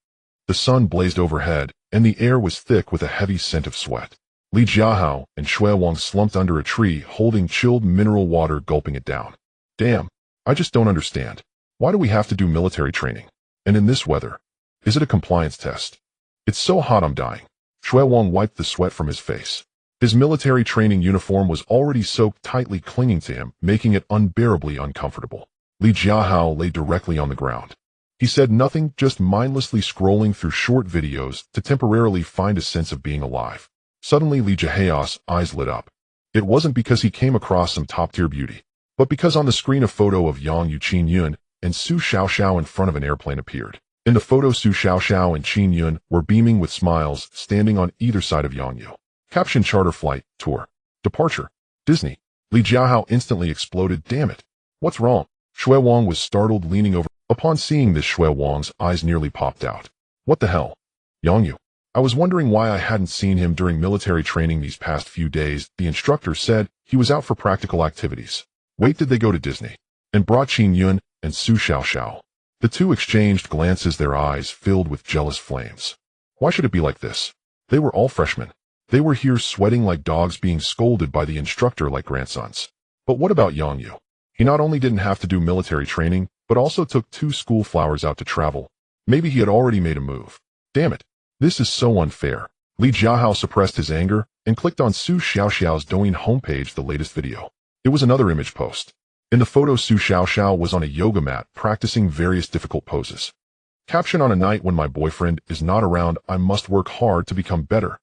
A: The sun blazed overhead, and the air was thick with a heavy scent of sweat. Li Jiahao and Shui Wang slumped under a tree, holding chilled mineral water, gulping it down. Damn, I just don't understand. Why do we have to do military training? And in this weather? Is it a compliance test? It's so hot I'm dying. Shui Wang wiped the sweat from his face. His military training uniform was already soaked, tightly clinging to him, making it unbearably uncomfortable. Li Jiahao lay directly on the ground. He said nothing, just mindlessly scrolling through short videos to temporarily find a sense of being alive. Suddenly, Li Jiahao's eyes lit up. It wasn't because he came across some top-tier beauty, but because on the screen a photo of Yang Yu, Qin Yun, and Su Xiaoxiao in front of an airplane appeared. In the photo, Su Xiaoxiao and Qin Yun were beaming with smiles, standing on either side of Yang Yu. Caption: Charter flight, tour, departure, Disney. Li Jiahao instantly exploded. Damn it. What's wrong? Shui Wang was startled, leaning over. Upon seeing this, Shui Wang's eyes nearly popped out. What the hell? Yang Yu. I was wondering why I hadn't seen him during military training these past few days. The instructor said he was out for practical activities. Wait, did they go to Disney? And brought Qin Yun and Su Xiaoxiao. The two exchanged glances, their eyes filled with jealous flames. Why should it be like this? They were all freshmen. They were here sweating like dogs, being scolded by the instructor like grandsons. But what about Yang Yu? He not only didn't have to do military training, but also took 2 school flowers out to travel. Maybe he had already made a move. Damn it. This is so unfair. Li Jiahao suppressed his anger and clicked on Su Xiaoxiao's Douyin homepage, the latest video. It was another image post. In the photo, Su Xiaoxiao was on a yoga mat practicing various difficult poses. Caption: on a night when my boyfriend is not around, I must work hard to become better.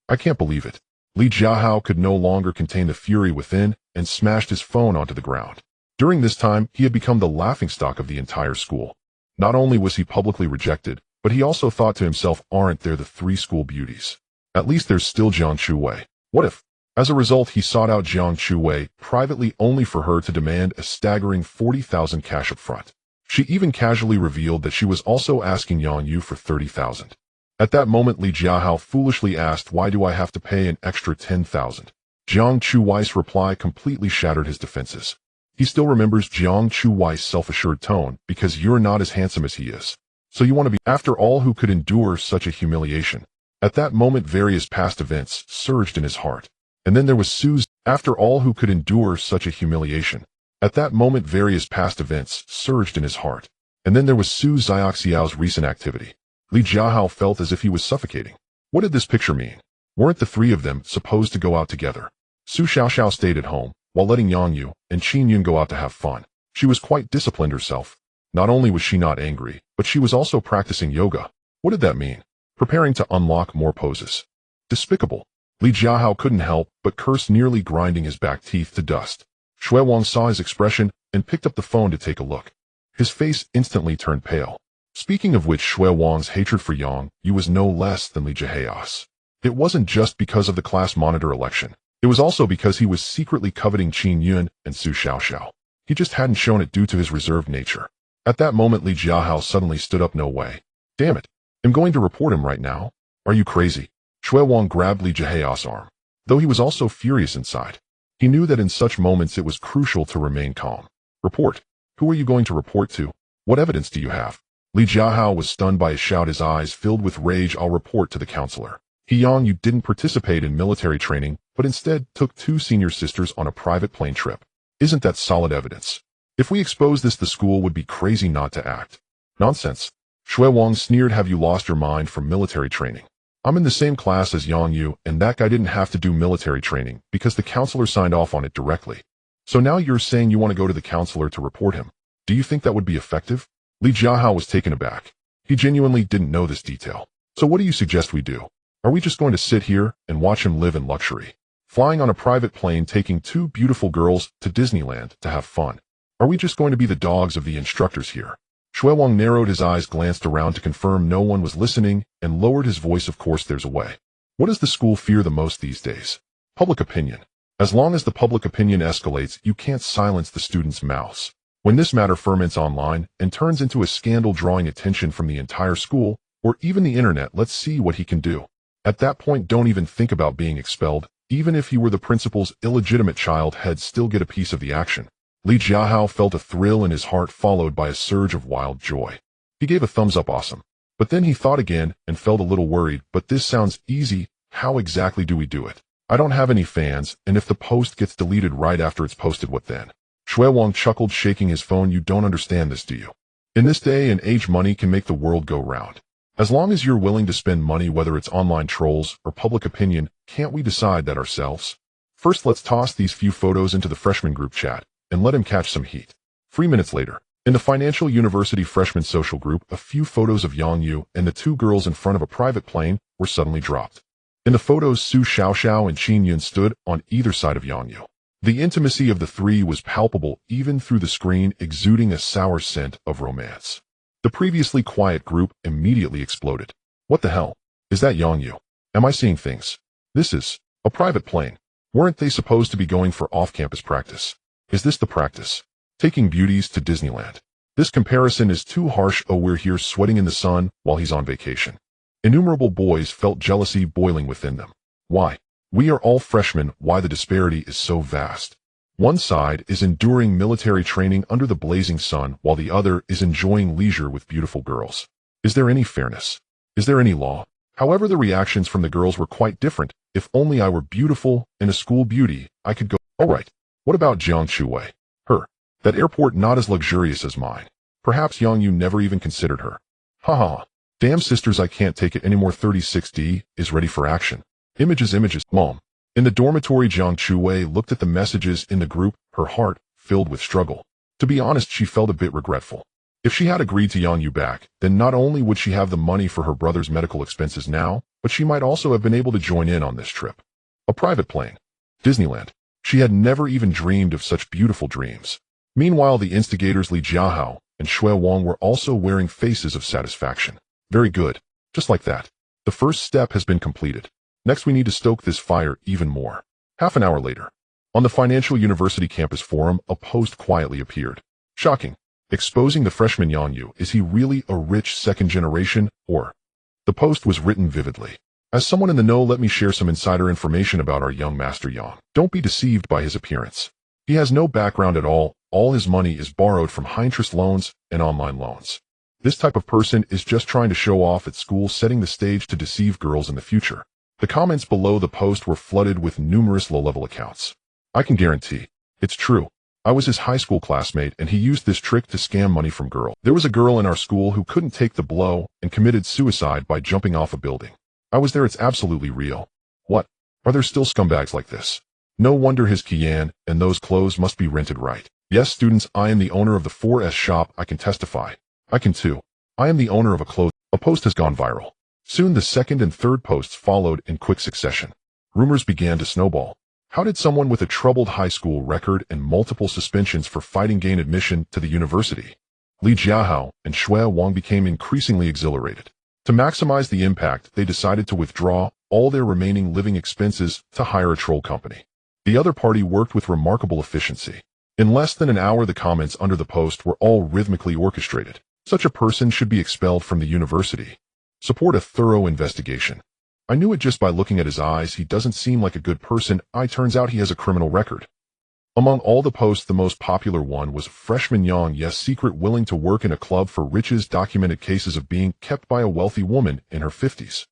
A: I can't believe it. Li Jiahao could no longer contain the fury within and smashed his phone onto the ground. During this time, he had become the laughingstock of the entire school. Not only was he publicly rejected, but he also thought to himself, aren't there the three school beauties? At least there's still Jiang Chuwei. What if? As a result, he sought out Jiang Chuwei privately only for her to demand a staggering 40,000 cash up front. She even casually revealed that she was also asking Yang Yu for 30,000. At that moment, Li Jiahao foolishly asked, why do I have to pay an extra 10,000? Jiang Chuwei's reply completely shattered his defenses. He still remembers Jiang Chuwei's self-assured tone, because you're not as handsome as he is. So you want to be, after all, who could endure such a humiliation? At that moment, various past events surged in his heart. And then there was Su's, after all, who could endure such a humiliation. At that moment, various past events surged in his heart. And then there was Su Xiaoxiao's recent activity. Li Jiahao felt as if he was suffocating. What did this picture mean? Weren't the three of them supposed to go out together? Su Xiaoxiao stayed at home, while letting Yang Yu and Qin Yun go out to have fun. She was quite disciplined herself. Not only was she not angry, but she was also practicing yoga. What did that mean? Preparing to unlock more poses. Despicable. Li Jiahao couldn't help but curse, nearly grinding his back teeth to dust. Shui Wang saw his expression and picked up the phone to take a look. His face instantly turned pale. Speaking of which, Shui Wang's hatred for Yang Yu was no less than Li Jiahao's. It wasn't just because of the class monitor election. It was also because he was secretly coveting Qin Yun and Su Xiaoxiao. He just hadn't shown it due to his reserved nature. At that moment, Li Jiahao suddenly stood up. No way. Damn it. I'm going to report him right now. Are you crazy? Shui Wang grabbed Li Jiahao's arm. Though he was also furious inside. He knew that in such moments it was crucial to remain calm. Report. Who are you going to report to? What evidence do you have? Li Jiahao was stunned by his shout, his eyes filled with rage. I'll report to the counselor. Yang Yu didn't participate in military training, but instead took two senior sisters on a private plane trip. Isn't that solid evidence? If we expose this, the school would be crazy not to act. Nonsense. Shui Wang sneered. Have you lost your mind from military training? I'm in the same class as Yang Yu, and that guy didn't have to do military training because the counselor signed off on it directly. So now you're saying you want to go to the counselor to report him. Do you think that would be effective? Li Jiahao was taken aback. He genuinely didn't know this detail. So what do you suggest we do? Are we just going to sit here and watch him live in luxury? Flying on a private plane, taking two beautiful girls to Disneyland to have fun. Are we just going to be the dogs of the instructors here? Shui Wang narrowed his eyes, glanced around to confirm no one was listening, and lowered his voice. Of course there's a way. What does the school fear the most these days? Public opinion. As long as the public opinion escalates, you can't silence the students' mouths. When this matter ferments online and turns into a scandal drawing attention from the entire school, or even the internet, let's see what he can do. At that point, don't even think about being expelled. Even if he were the principal's illegitimate child, he'd still get a piece of the action. Li Jiahao felt a thrill in his heart followed by a surge of wild joy. He gave a thumbs up, awesome. But then he thought again and felt a little worried. But this sounds easy. How exactly do we do it? I don't have any fans, and if the post gets deleted right after it's posted, what then? Shui Wang chuckled, shaking his phone. You don't understand this, do you? In this day and age, money can make the world go round. As long as you're willing to spend money, whether it's online trolls or public opinion, can't we decide that ourselves? First, let's toss these few photos into the freshman group chat and let him catch some heat. 3 minutes later, in the Financial University freshman social group, a few photos of Yang Yu and the two girls in front of a private plane were suddenly dropped. In the photos, Su Xiaoxiao and Qin Yun stood on either side of Yang Yu. The intimacy of the three was palpable even through the screen, exuding a sour scent of romance. The previously quiet group immediately exploded. What the hell? Is that Yang Yu? Am I seeing things? This is a private plane. Weren't they supposed to be going for off-campus practice? Is this the practice? Taking beauties to Disneyland. This comparison is too harsh. Oh, we're here sweating in the sun while he's on vacation. Innumerable boys felt jealousy boiling within them. Why? We are all freshmen. Why the disparity is so vast? One side is enduring military training under the blazing sun, while the other is enjoying leisure with beautiful girls. Is there any fairness? Is there any law? However, the reactions from the girls were quite different. If only I were beautiful and a school beauty, I could go. All right. What about Jiang Chuwei? Her. That airport not as luxurious as mine. Perhaps Yang Yu never even considered her. Ha ha. Damn sisters, I can't take it anymore. 36D is ready for action. Images. Mom. In the dormitory, Jiang Chuwei looked at the messages in the group, her heart filled with struggle. To be honest, she felt a bit regretful. If she had agreed to Yang Yu back, then not only would she have the money for her brother's medical expenses now, but she might also have been able to join in on this trip. A private plane. Disneyland. She had never even dreamed of such beautiful dreams. Meanwhile, the instigators Li Jiahao and Shui Wang were also wearing faces of satisfaction. Very good. Just like that. The first step has been completed. Next we need to stoke this fire even more. Half an hour later. On the Financial University campus forum, a post quietly appeared. Shocking. Exposing the freshman Yang Yu. Is he really a rich second generation, or? The post was written vividly. As someone in the know, let me share some insider information about our young Master Yang. Don't be deceived by his appearance. He has no background at all. All his money is borrowed from high-interest loans and online loans. This type of person is just trying to show off at school, setting the stage to deceive girls in the future. The comments below the post were flooded with numerous low-level accounts. I can guarantee, it's true. I was his high school classmate and he used this trick to scam money from girls. There was a girl in our school who couldn't take the blow and committed suicide by jumping off a building. I was there, it's absolutely real. What? Are there still scumbags like this? No wonder his Kian and those clothes must be rented right. Yes, students, I am the owner of the 4S shop, I can testify. I can too. I am the owner of a clothes. A post has gone viral. Soon the second and third posts followed in quick succession. Rumors began to snowball. How did someone with a troubled high school record and multiple suspensions for fighting gain admission to the university? Li Jiahao and Shui Wang became increasingly exhilarated. To maximize the impact, they decided to withdraw all their remaining living expenses to hire a troll company. The other party worked with remarkable efficiency. In less than an hour, the comments under the post were all rhythmically orchestrated. Such a person should be expelled from the university. Support a thorough investigation. I knew it just by looking at his eyes. He doesn't seem like a good person. Turns out he has a criminal record. Among all the posts, the most popular one was freshman Yang, yes, secret willing to work in a club for riches, documented cases of being kept by a wealthy woman in her 50s.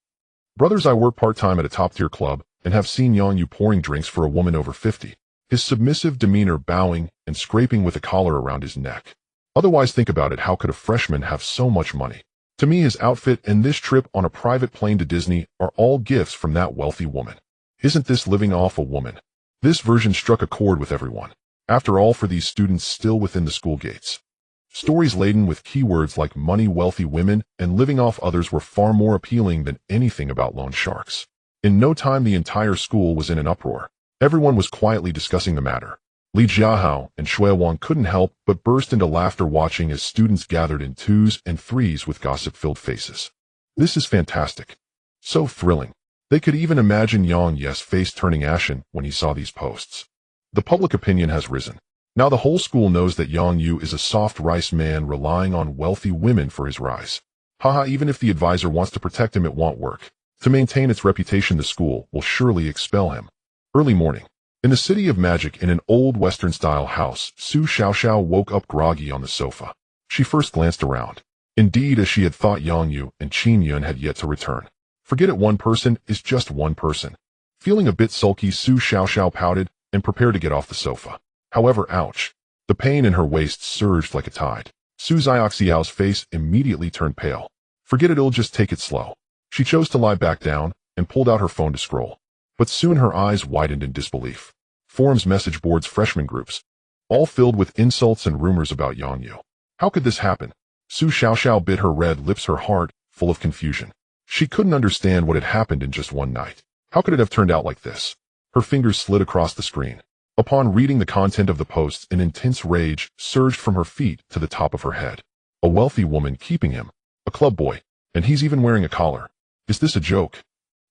A: Brothers, I work part-time at a top-tier club and have seen Yang Yu pouring drinks for a woman over 50. His submissive demeanor, bowing and scraping with a collar around his neck. Otherwise, think about it. How could a freshman have so much money? To me, his outfit and this trip on a private plane to Disney are all gifts from that wealthy woman. Isn't this living off a woman? This version struck a chord with everyone. After all, for these students still within the school gates. Stories laden with keywords like money, wealthy women, and living off others were far more appealing than anything about loan sharks. In no time, the entire school was in an uproar. Everyone was quietly discussing the matter. Li Jiahao and Shui Wang couldn't help but burst into laughter watching as students gathered in twos and threes with gossip-filled faces. This is fantastic. So thrilling. They could even imagine Yang Ye's face turning ashen when he saw these posts. The public opinion has risen. Now the whole school knows that Yang Yu is a soft rice man relying on wealthy women for his rise. Haha, even if the advisor wants to protect him, it won't work. To maintain its reputation, the school will surely expel him. Early morning. In the city of magic, in an old Western-style house, Su Xiaoxiao woke up groggy on the sofa. She first glanced around. Indeed, as she had thought, Yang Yu and Qin Yun had yet to return. Forget it, one person is just one person. Feeling a bit sulky, Su Xiaoxiao pouted and prepared to get off the sofa. However, ouch. The pain in her waist surged like a tide. Su Xiaoxiao's face immediately turned pale. Forget it, it'll just take it slow. She chose to lie back down and pulled out her phone to scroll. But soon her eyes widened in disbelief. Forums, message boards, freshman groups, all filled with insults and rumors about Yang Yu. How could this happen? Su Xiaoxiao bit her red lips, her heart full of confusion. She couldn't understand what had happened in just one night. How could it have turned out like this? Her fingers slid across the screen. Upon reading the content of the posts, an intense rage surged from her feet to the top of her head. A wealthy woman keeping him, a club boy, and he's even wearing a collar. Is this a joke?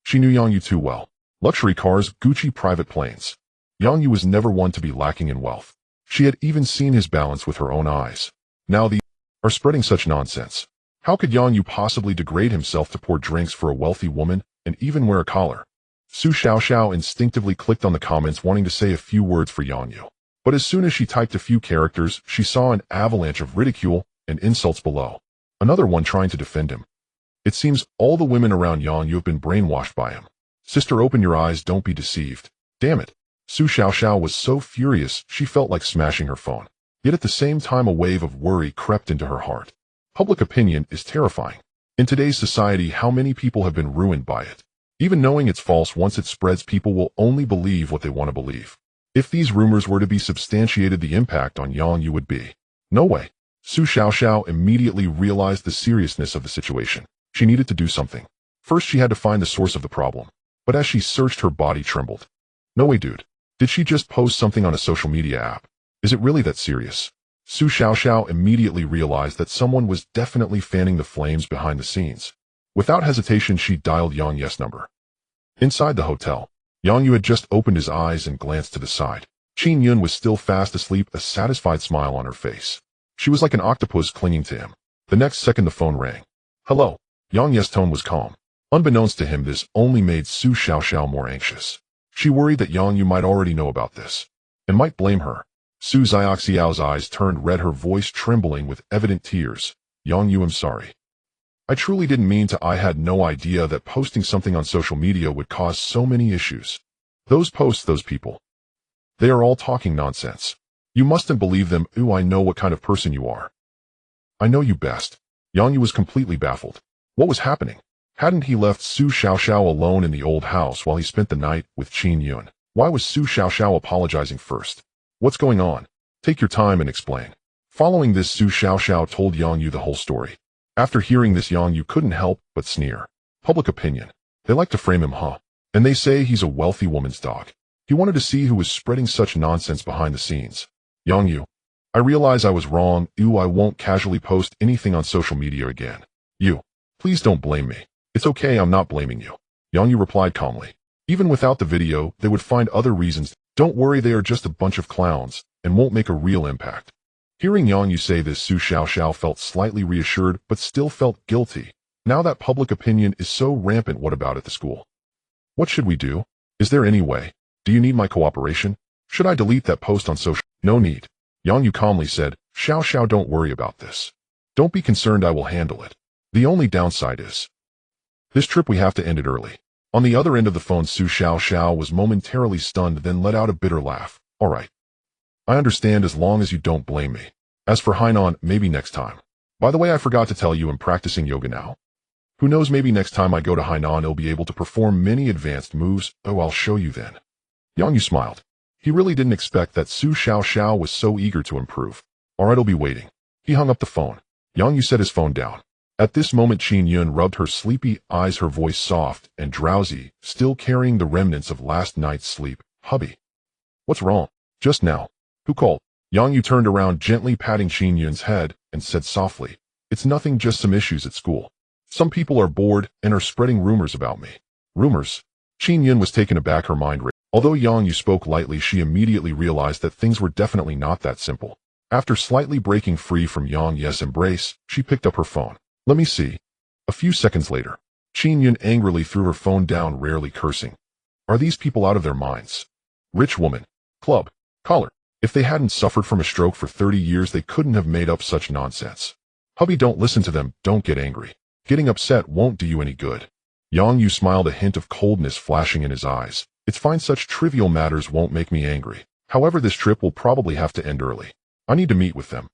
A: She knew Yang Yu too well. Luxury cars, Gucci private planes. Yang Yu was never one to be lacking in wealth. She had even seen his balance with her own eyes. Now these are spreading such nonsense. How could Yang Yu possibly degrade himself to pour drinks for a wealthy woman and even wear a collar? Su Xiaoxiao instinctively clicked on the comments, wanting to say a few words for Yang Yu. But as soon as she typed a few characters, she saw an avalanche of ridicule and insults below. Another one trying to defend him. It seems all the women around Yang Yu have been brainwashed by him. Sister, open your eyes, don't be deceived. Damn it. Su Xiaoxiao was so furious she felt like smashing her phone. Yet at the same time, a wave of worry crept into her heart. Public opinion is terrifying. In today's society, how many people have been ruined by it? Even knowing it's false, once it spreads, people will only believe what they want to believe. If these rumors were to be substantiated, the impact on Yang Yu would be no way. Su Xiaoxiao immediately realized the seriousness of the situation. She needed to do something. First, she had to find the source of the problem. But as she searched, her body trembled. No way, dude. Did she just post something on a social media app? Is it really that serious? Su Xiaoxiao immediately realized that someone was definitely fanning the flames behind the scenes. Without hesitation, she dialed Yang Ye's number. Inside the hotel, Yang Yu had just opened his eyes and glanced to the side. Qin Yun was still fast asleep, a satisfied smile on her face. She was like an octopus clinging to him. The next second the phone rang. Hello. Yang Ye's tone was calm. Unbeknownst to him, this only made Su Xiaoxiao more anxious. She worried that Yang Yu might already know about this, and might blame her. Su Xiaoxiao's eyes turned red, her voice trembling with evident tears. Yang Yu, I'm sorry. I truly didn't mean to. I had no idea that posting something on social media would cause so many issues. Those posts, those people. They are all talking nonsense. You mustn't believe them. Ooh, I know what kind of person you are. I know you best. Yang Yu was completely baffled. What was happening? Hadn't he left Su Xiaoxiao alone in the old house while he spent the night with Qin Yun? Why was Su Xiaoxiao apologizing first? What's going on? Take your time and explain. Following this, Su Xiaoxiao told Yang Yu the whole story. After hearing this, Yang Yu couldn't help but sneer. Public opinion. They like to frame him, huh? And they say he's a wealthy woman's dog. He wanted to see who was spreading such nonsense behind the scenes. Yang Yu, I realize I was wrong. I won't casually post anything on social media again. You, please don't blame me. It's okay, I'm not blaming you. Yang Yu replied calmly. Even without the video, they would find other reasons. Don't worry, they are just a bunch of clowns and won't make a real impact. Hearing Yang Yu say this, Su Xiaoxiao felt slightly reassured but still felt guilty. Now that public opinion is so rampant, what about at the school? What should we do? Is there any way? Do you need my cooperation? Should I delete that post on social? No need. Yang Yu calmly said, Xiao, don't worry about this. Don't be concerned, I will handle it. The only downside is this trip, we have to end it early. On the other end of the phone, Su Xiaoxiao was momentarily stunned, then let out a bitter laugh. All right. I understand, as long as you don't blame me. As for Hainan, maybe next time. By the way, I forgot to tell you, I'm practicing yoga now. Who knows, maybe next time I go to Hainan, I'll be able to perform many advanced moves. Oh, I'll show you then. Yang Yu smiled. He really didn't expect that Su Xiaoxiao was so eager to improve. All right, I'll be waiting. He hung up the phone. Yang Yu set his phone down. At this moment, Qin Yun rubbed her sleepy eyes, her voice soft and drowsy, still carrying the remnants of last night's sleep. Hubby. What's wrong? Just now. Who called? Yang Yu turned around, gently patting Qin Yun's head, and said softly, It's nothing, just some issues at school. Some people are bored and are spreading rumors about me. Rumors? Qin Yun was taken aback, her mind raced. Although Yang Yu spoke lightly, she immediately realized that things were definitely not that simple. After slightly breaking free from Yang Ye's embrace, she picked up her phone. Let me see. A few seconds later, Qin Yun angrily threw her phone down, rarely cursing. Are these people out of their minds? Rich woman. Club. Collar. If they hadn't suffered from a stroke for 30 years, they couldn't have made up such nonsense. Hubby, don't listen to them, don't get angry. Getting upset won't do you any good. Yang Yu smiled, a hint of coldness flashing in his eyes. It's fine, such trivial matters won't make me angry. However, this trip will probably have to end early. I need to meet with them.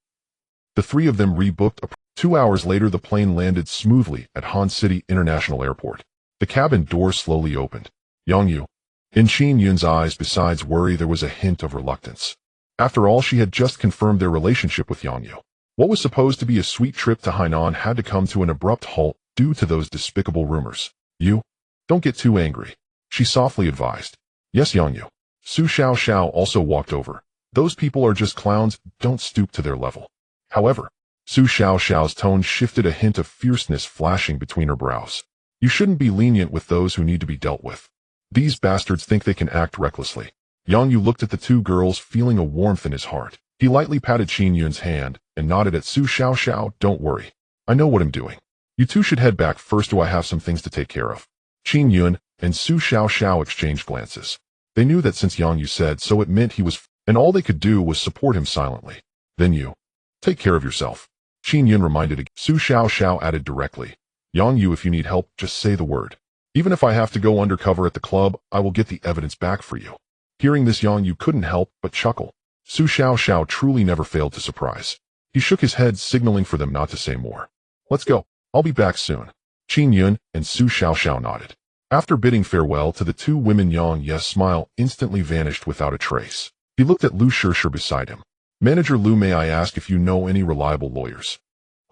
A: The three of them rebooked. 2 hours later, the plane landed smoothly at Han City International Airport. The cabin door slowly opened. Yang Yu. In Qin Yun's eyes, besides worry, there was a hint of reluctance. After all, she had just confirmed their relationship with Yang Yu. What was supposed to be a sweet trip to Hainan had to come to an abrupt halt due to those despicable rumors. You? Don't get too angry, she softly advised. Yes, Yang Yu. Su Xiaoxiao also walked over. Those people are just clowns, don't stoop to their level. However, Su Xiaoxiao's tone shifted, a hint of fierceness flashing between her brows. You shouldn't be lenient with those who need to be dealt with. These bastards think they can act recklessly. Yang Yu looked at the two girls, feeling a warmth in his heart. He lightly patted Qin Yun's hand and nodded at Su Xiaoxiao. Don't worry. I know what I'm doing. You two should head back first. I have some things to take care of. Qin Yun and Su Xiaoxiao exchanged glances. They knew that since Yang Yu said so, it meant he was, and all they could do was support him silently. Then you. Take care of yourself. Qin Yun reminded again. Su Xiaoxiao added directly. Yang Yu, if you need help, just say the word. Even if I have to go undercover at the club, I will get the evidence back for you. Hearing this, Yang Yu couldn't help but chuckle. Su Xiaoxiao truly never failed to surprise. He shook his head, signaling for them not to say more. Let's go. I'll be back soon. Qin Yun and Su Xiaoxiao nodded. After bidding farewell to the two women, Yang Ye's smile instantly vanished without a trace. He looked at Lu Shishir beside him. Manager Lu, may I ask if you know any reliable lawyers?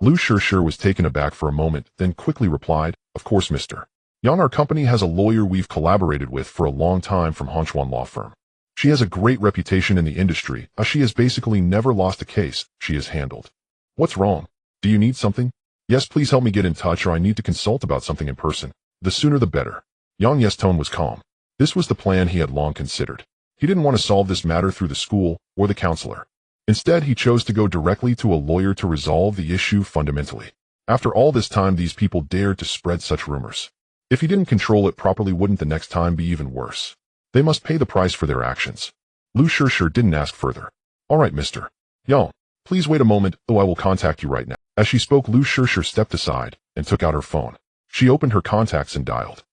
A: Lu Shishir was taken aback for a moment, then quickly replied, Of course, Mr. Yang, our company has a lawyer we've collaborated with for a long time from Honchuan law firm. She has a great reputation in the industry, as she has basically never lost a case she has handled. What's wrong? Do you need something? Yes, please help me get in touch, or I need to consult about something in person. The sooner the better. Yang Ye's tone was calm. This was the plan he had long considered. He didn't want to solve this matter through the school or the counselor. Instead, he chose to go directly to a lawyer to resolve the issue fundamentally. After all this time, these people dared to spread such rumors. If he didn't control it properly, wouldn't the next time be even worse? They must pay the price for their actions. Lu Shishir didn't ask further. All right, Mr. Yang, please wait a moment, I will contact you right now. As she spoke, Lu Shishir stepped aside and took out her phone. She opened her contacts and dialed.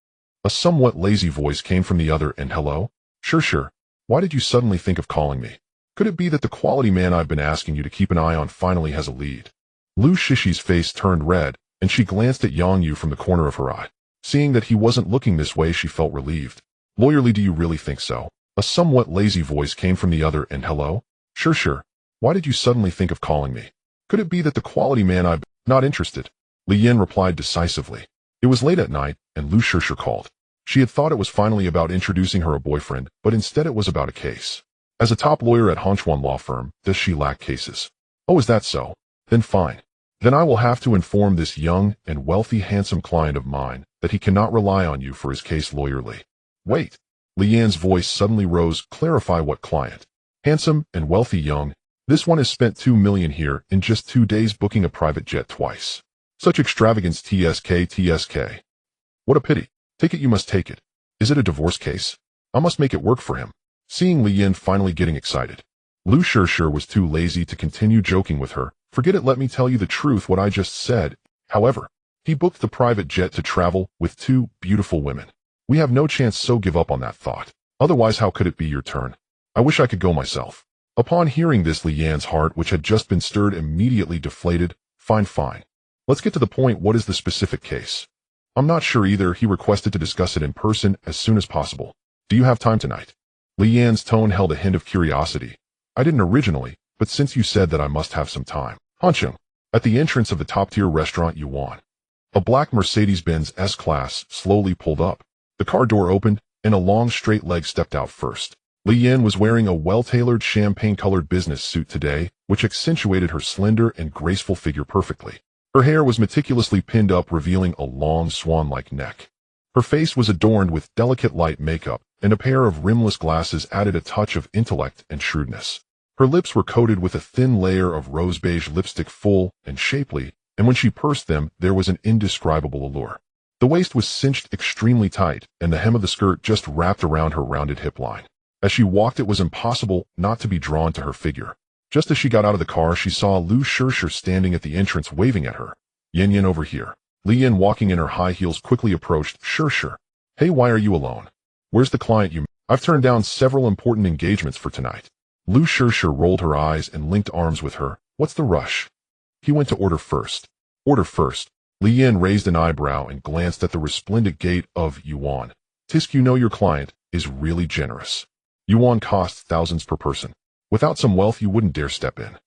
A: A somewhat lazy voice came from the other end. Hello? Shishir, why did you suddenly think of calling me? Could it be that the quality man I've been asking you to keep an eye on finally has a lead? Lu Shishi's face turned red, and she glanced at Yang Yu from the corner of her eye. Seeing that he wasn't looking this way, she felt relieved. Lawyerly, do you really think so? A somewhat lazy voice came from the other end. Hello? Shishir, why did you suddenly think of calling me? Could it be that the quality man I've not interested? Li Yin replied decisively. It was late at night, and Lu Shishir called. She had thought it was finally about introducing her a boyfriend, but instead it was about a case. As a top lawyer at Hongchuan law firm, does she lack cases? Oh, is that so? Then fine. Then I will have to inform this young and wealthy handsome client of mine that he cannot rely on you for his case lawyerly. Wait. Li Yan's voice suddenly rose. Clarify what client? Handsome and wealthy young. This one has spent 2 million here in just 2 days booking a private jet twice. Such extravagance. TSK. What a pity. Take it, you must take it. Is it a divorce case? I must make it work for him. Seeing Li Yin finally getting excited, Lu Shishir was too lazy to continue joking with her. Forget it, let me tell you the truth what I just said. However, he booked the private jet to travel with 2 beautiful women. We have no chance, so give up on that thought. Otherwise, how could it be your turn? I wish I could go myself. Upon hearing this, Li Yan's heart, which had just been stirred, immediately deflated. Fine. Let's get to the point. What is the specific case? I'm not sure either. He requested to discuss it in person as soon as possible. Do you have time tonight? Li Yan's tone held a hint of curiosity. I didn't originally, but since you said that, I must have some time. Hancheng, at the entrance of the top-tier restaurant Yuan, a black Mercedes-Benz S-Class slowly pulled up. The car door opened, and a long straight leg stepped out first. Li Yan was wearing a well-tailored champagne-colored business suit today, which accentuated her slender and graceful figure perfectly. Her hair was meticulously pinned up, revealing a long swan-like neck. Her face was adorned with delicate light makeup, and a pair of rimless glasses added a touch of intellect and shrewdness. Her lips were coated with a thin layer of rose-beige lipstick, full and shapely, and when she pursed them, there was an indescribable allure. The waist was cinched extremely tight, and the hem of the skirt just wrapped around her rounded hip line. As she walked, it was impossible not to be drawn to her figure. Just as she got out of the car, she saw Lu Shishir standing at the entrance waving at her. Yin, over here. Li Yin, walking in her high heels, quickly approached. Shishir. Hey, why are you alone? Where's the client you met? I've turned down several important engagements for tonight. Lu Shishir rolled her eyes and linked arms with her. What's the rush? He went to order first. Order first. Li Yin raised an eyebrow and glanced at the resplendent gait of Yuan. Tisk, you know your client is really generous. Yuan costs thousands per person. Without some wealth, you wouldn't dare step in.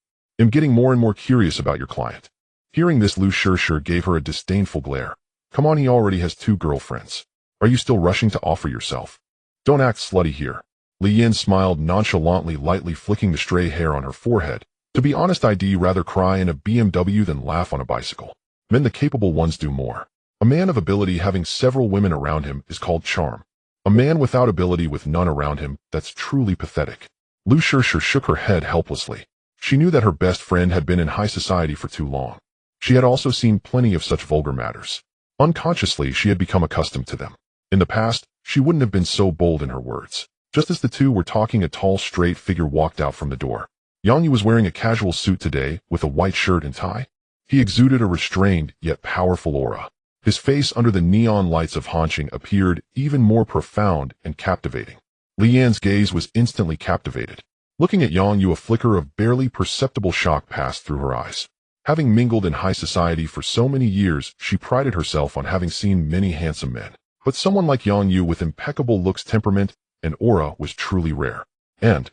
A: I'm getting more and more curious about your client. Hearing this, Lu Shishir gave her a disdainful glare. Come on, he already has 2 girlfriends. Are you still rushing to offer yourself? Don't act slutty here. Li Yin smiled nonchalantly, lightly flicking the stray hair on her forehead. To be honest, I'd rather cry in a BMW than laugh on a bicycle. Men, the capable ones, do more. A man of ability having several women around him is called charm. A man without ability with none around him, that's truly pathetic. Lu Shishir shook her head helplessly. She knew that her best friend had been in high society for too long. She had also seen plenty of such vulgar matters. Unconsciously, she had become accustomed to them. In the past, she wouldn't have been so bold in her words. Just as the two were talking, a tall, straight figure walked out from the door. Yang Yu was wearing a casual suit today, with a white shirt and tie. He exuded a restrained, yet powerful aura. His face under the neon lights of Hanqing appeared even more profound and captivating. Li Yan's gaze was instantly captivated. Looking at Yang Yu, a flicker of barely perceptible shock passed through her eyes. Having mingled in high society for so many years, she prided herself on having seen many handsome men. But someone like Yang Yu with impeccable looks, temperament, and aura was truly rare. And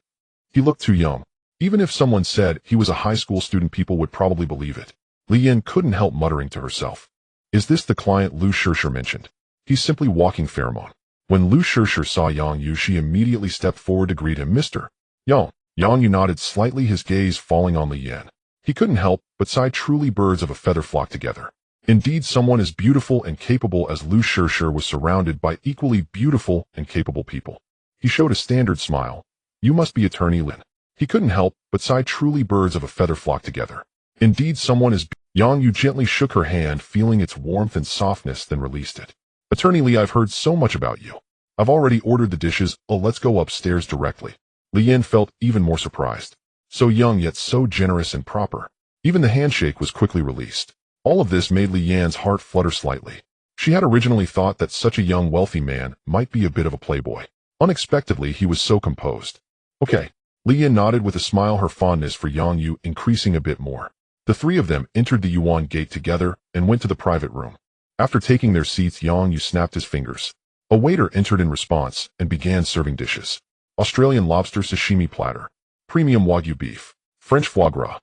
A: he looked too young. Even if someone said he was a high school student, people would probably believe it. Li Yan couldn't help muttering to herself. Is this the client Lu Shishir mentioned? He's simply walking pheromone. When Lu Shishir saw Yang Yu, she immediately stepped forward to greet him. Mr. Yang. Yang Yu nodded slightly, his gaze falling on Li Yan. He couldn't help but sigh. Truly birds of a feather flock together. Indeed, someone as beautiful and capable as Lu Shishir was surrounded by equally beautiful and capable people. He showed a standard smile. You must be Attorney Lin. He couldn't help but sigh. Truly birds of a feather flock together. Indeed, someone as Yang Yu gently shook her hand, feeling its warmth and softness, then released it. Attorney Li, I've heard so much about you. I've already ordered the dishes. Oh, let's go upstairs directly. Li Yan felt even more surprised. So young yet so generous and proper. Even the handshake was quickly released. All of this made Li Yan's heart flutter slightly. She had originally thought that such a young wealthy man might be a bit of a playboy. Unexpectedly, he was so composed. Okay. Li Yan nodded with a smile, her fondness for Yang Yu increasing a bit more. The three of them entered the Yuan gate together and went to the private room. After taking their seats, Yang Yu snapped his fingers. A waiter entered in response and began serving dishes. Australian lobster sashimi platter. Premium Wagyu beef. French foie gras.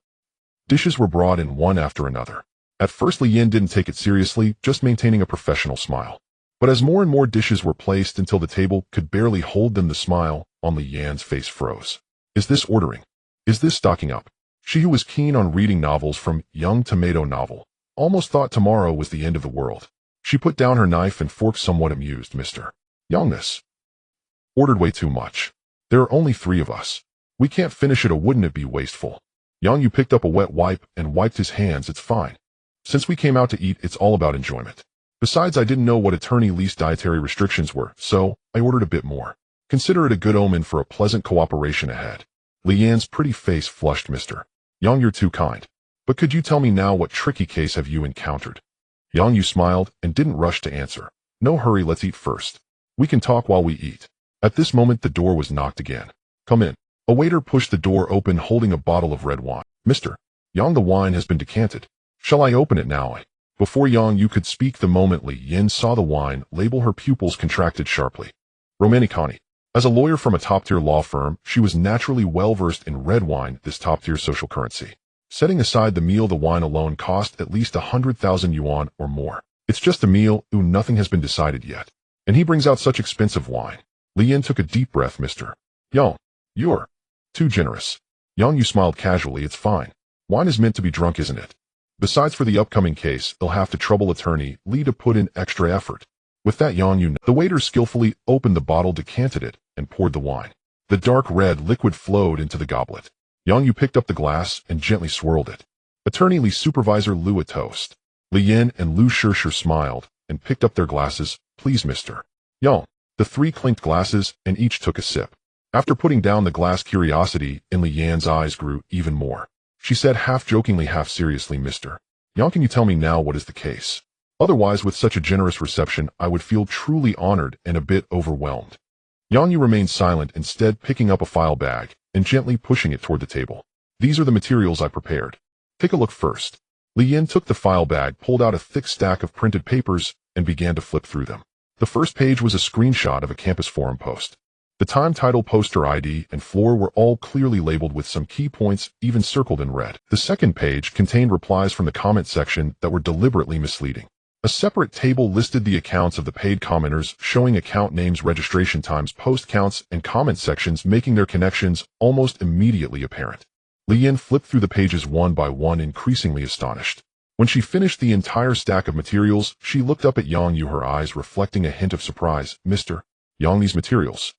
A: Dishes were brought in one after another. At first, Li Yan didn't take it seriously, just maintaining a professional smile. But as more and more dishes were placed until the table could barely hold them, the smile on Li Yan's face froze. Is this ordering? Is this stocking up? She, who was keen on reading novels from Young Tomato novel, almost thought tomorrow was the end of the world. She put down her knife and fork, somewhat amused. Mr. Youngness ordered way too much. There are only 3 of us. We can't finish it, or wouldn't it be wasteful? Yang Yu picked up a wet wipe and wiped his hands. It's fine. Since we came out to eat, it's all about enjoyment. Besides, I didn't know what Attorney Lee's dietary restrictions were, so I ordered a bit more. Consider it a good omen for a pleasant cooperation ahead. Li Yan's pretty face flushed. Mr. Yang, you're too kind. But could you tell me now, what tricky case have you encountered? Yang Yu smiled and didn't rush to answer. No hurry, let's eat first. We can talk while we eat. At this moment, the door was knocked again. Come in. A waiter pushed the door open, holding a bottle of red wine. Mr. Yang, the wine has been decanted. Shall I open it now? Before Yang Yu could speak, the moment Li Yan saw the wine label, her pupils contracted sharply. Romanicani. As a lawyer from a top-tier law firm, she was naturally well-versed in red wine, this top-tier social currency. Setting aside the meal, the wine alone cost at least 100,000 yuan or more. It's just a meal. Nothing has been decided yet. And he brings out such expensive wine. Li Yan took a deep breath. Mr. Yang, you're too generous. Yang Yu smiled casually. It's fine. Wine is meant to be drunk, isn't it? Besides, for the upcoming case, they'll have to trouble Attorney Lee to put in extra effort. With that, Yang Yu, the waiter skillfully opened the bottle, decanted it, and poured the wine. The dark red liquid flowed into the goblet. Yang Yu picked up the glass and gently swirled it. Attorney Lee, supervisor Lu, a toast. Li Yan and Lu Shishir smiled and picked up their glasses. Please, Mr. Yang. The 3 clinked glasses and each took a sip. After putting down the glass, curiosity in Li Yan's eyes grew even more. She said, half jokingly, half seriously, Mr. Yang, can you tell me now what is the case? Otherwise, with such a generous reception, I would feel truly honored and a bit overwhelmed. Yang Yu remained silent, instead picking up a file bag and gently pushing it toward the table. These are the materials I prepared. Take a look first. Li Yan took the file bag, pulled out a thick stack of printed papers, and began to flip through them. The first page was a screenshot of a campus forum post. The time, title, poster ID, and floor were all clearly labeled with some key points even circled in red. The second page contained replies from the comment section that were deliberately misleading. A separate table listed the accounts of the paid commenters, showing account names, registration times, post counts, and comment sections, making their connections almost immediately apparent. Li Yan flipped through the pages one by one, increasingly astonished. When she finished the entire stack of materials, she looked up at Yang Yu, her eyes reflecting a hint of surprise. Mr. Yang, these materials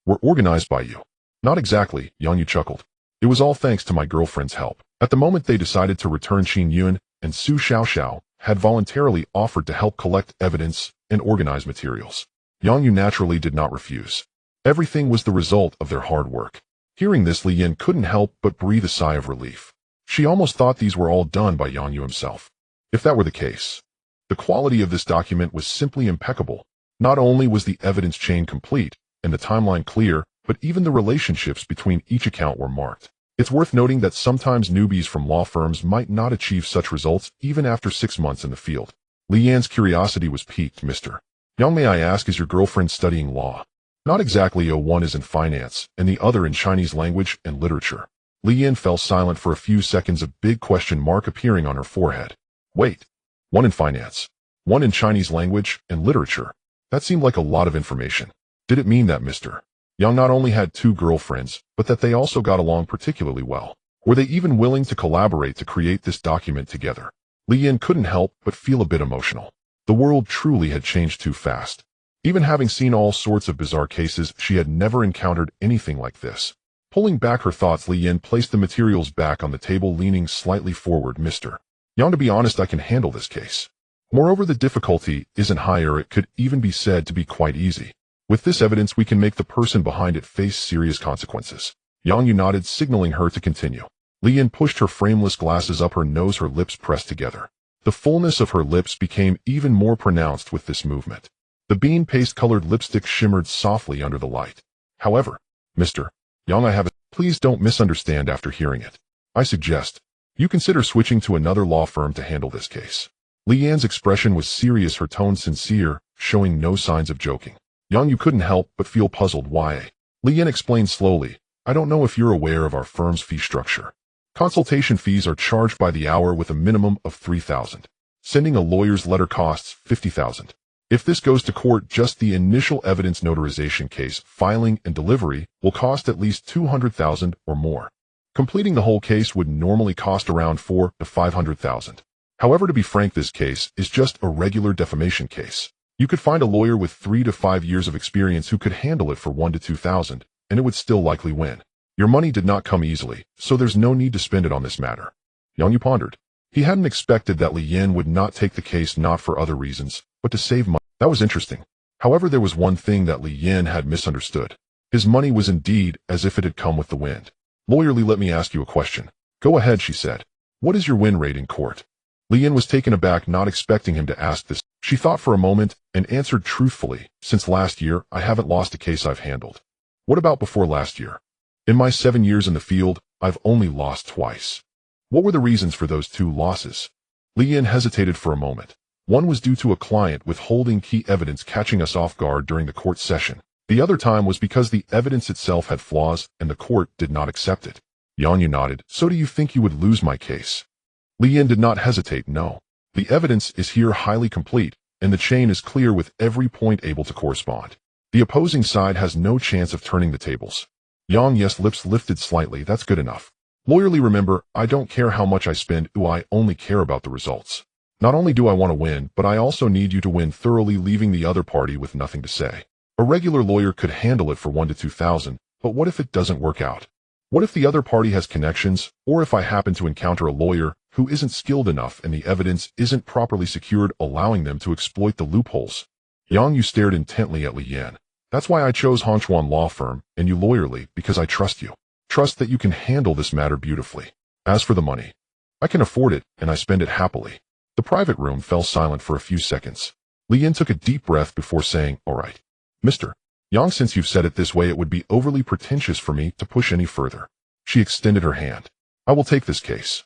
A: were organized by you. Not exactly, Yang Yu chuckled. It was all thanks to my girlfriend's help. At the moment they decided to return, Qin Yun and Su Xiaoxiao had voluntarily offered to help collect evidence and organize materials. Yang Yu naturally did not refuse. Everything was the result of their hard work. Hearing this, Li Yan couldn't help but breathe a sigh of relief. She almost thought these were all done by Yang Yu himself. If that were the case, the quality of this document was simply impeccable. Not only was the evidence chain complete and the timeline clear, but even the relationships between each account were marked. It's worth noting that sometimes newbies from law firms might not achieve such results even after 6 months in the field. Li Yan's curiosity was piqued. Mr. Yang, may I ask, is your girlfriend studying law? Not exactly. One is in finance and the other in Chinese language and literature. Li Yan fell silent for a few seconds, a big question mark appearing on her forehead. Wait. One in finance. One in Chinese language and literature. That seemed like a lot of information. Did it mean that Mr. Yang not only had two girlfriends, but that they also got along particularly well? Were they even willing to collaborate to create this document together? Li Yin couldn't help but feel a bit emotional. The world truly had changed too fast. Even having seen all sorts of bizarre cases, she had never encountered anything like this. Pulling back her thoughts, Li Yin placed the materials back on the table, leaning slightly forward. Mr. Yang, to be honest, I can handle this case. Moreover, the difficulty isn't higher, it could even be said to be quite easy. With this evidence, we can make the person behind it face serious consequences. Yang nodded, signaling her to continue. Li Yin pushed her frameless glasses up her nose, her lips pressed together. The fullness of her lips became even more pronounced with this movement. The bean paste-colored lipstick shimmered softly under the light. However, Mr. Yang, I have a... Please don't misunderstand after hearing it. I suggest you consider switching to another law firm to handle this case. Li Yan's expression was serious, her tone sincere, showing no signs of joking. Yang, you couldn't help but feel puzzled. Why? Li Yan explained slowly. I don't know if you're aware of our firm's fee structure. Consultation fees are charged by the hour with a minimum of 3,000. Sending a lawyer's letter costs 50,000. If this goes to court, just the initial evidence notarization case, filing, and delivery will cost at least 200,000 or more. Completing the whole case would normally cost around 400,000 to 500,000. However, to be frank, this case is just a regular defamation case. You could find a lawyer with 3 to 5 years of experience who could handle it for 1,000 to 2,000, and it would still likely win. Your money did not come easily, so there's no need to spend it on this matter. Yang pondered. He hadn't expected that Li Yin would not take the case, not for other reasons, but to save money. That was interesting. However, there was one thing that Li Yin had misunderstood. His money was indeed as if it had come with the wind. Lawyerly, let me ask you a question. Go ahead, she said. What is your win rate in court? Li Yin was taken aback, not expecting him to ask this. She thought for a moment and answered truthfully. Since last year, I haven't lost a case I've handled. What about before last year? In my 7 years in the field, I've only lost twice. What were the reasons for those 2 losses? Li Yin hesitated for a moment. One was due to a client withholding key evidence, catching us off guard during the court session. The other time was because the evidence itself had flaws and the court did not accept it. Yang nodded. So do you think you would lose my case? Li Yin did not hesitate. No. The evidence is here highly complete, and the chain is clear with every point able to correspond. The opposing side has no chance of turning the tables. Yang, yes, lips lifted slightly. That's good enough. Lawyerly, remember, I don't care how much I spend. I only care about the results. Not only do I want to win, but I also need you to win thoroughly, leaving the other party with nothing to say. A regular lawyer could handle it for 1,000 to 2,000, but what if it doesn't work out? What if the other party has connections, or if I happen to encounter a lawyer who isn't skilled enough and the evidence isn't properly secured, allowing them to exploit the loopholes? Yang, you stared intently at Li Yin. That's why I chose Hongchuan Law Firm, and you Lawyerly, because I trust you. Trust that you can handle this matter beautifully. As for the money, I can afford it, and I spend it happily. The private room fell silent for a few seconds. Li Yin took a deep breath before saying, all right, Mr. Yang, since you've said it this way, it would be overly pretentious for me to push any further. She extended her hand. I will take this case.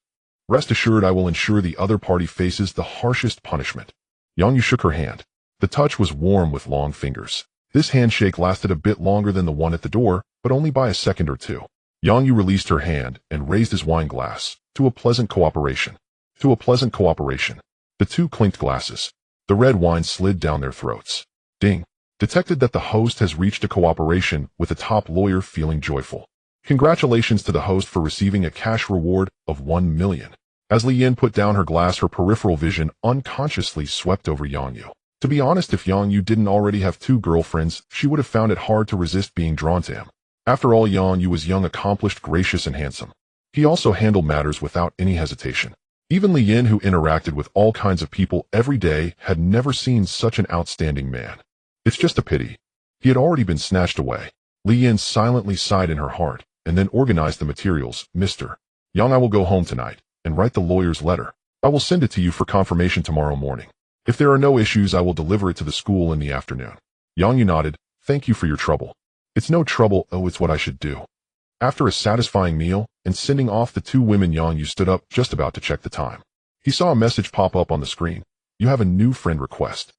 A: Rest assured, I will ensure the other party faces the harshest punishment. Yang shook her hand. The touch was warm with long fingers. This handshake lasted a bit longer than the one at the door, but only by a second or two. Yang released her hand and raised his wine glass. To a pleasant cooperation. To a pleasant cooperation. The two clinked glasses. The red wine slid down their throats. Ding. Detected that the host has reached a cooperation with the top lawyer, feeling joyful. Congratulations to the host for receiving a cash reward of 1 million. As Li Yin put down her glass, her peripheral vision unconsciously swept over Yang Yu. To be honest, if Yang Yu didn't already have 2 girlfriends, she would have found it hard to resist being drawn to him. After all, Yang Yu was young, accomplished, gracious, and handsome. He also handled matters without any hesitation. Even Li Yin, who interacted with all kinds of people every day, had never seen such an outstanding man. It's just a pity. He had already been snatched away. Li Yin silently sighed in her heart, and then organized the materials. Mr. Yang, I will go home tonight and write the lawyer's letter. I will send it to you for confirmation tomorrow morning. If there are no issues, I will deliver it to the school in the afternoon. Yang Yu nodded. Thank you for your trouble. It's no trouble, it's what I should do. After a satisfying meal and sending off the 2 women, Yang Yu stood up, just about to check the time. He saw a message pop up on the screen. You have a new friend request.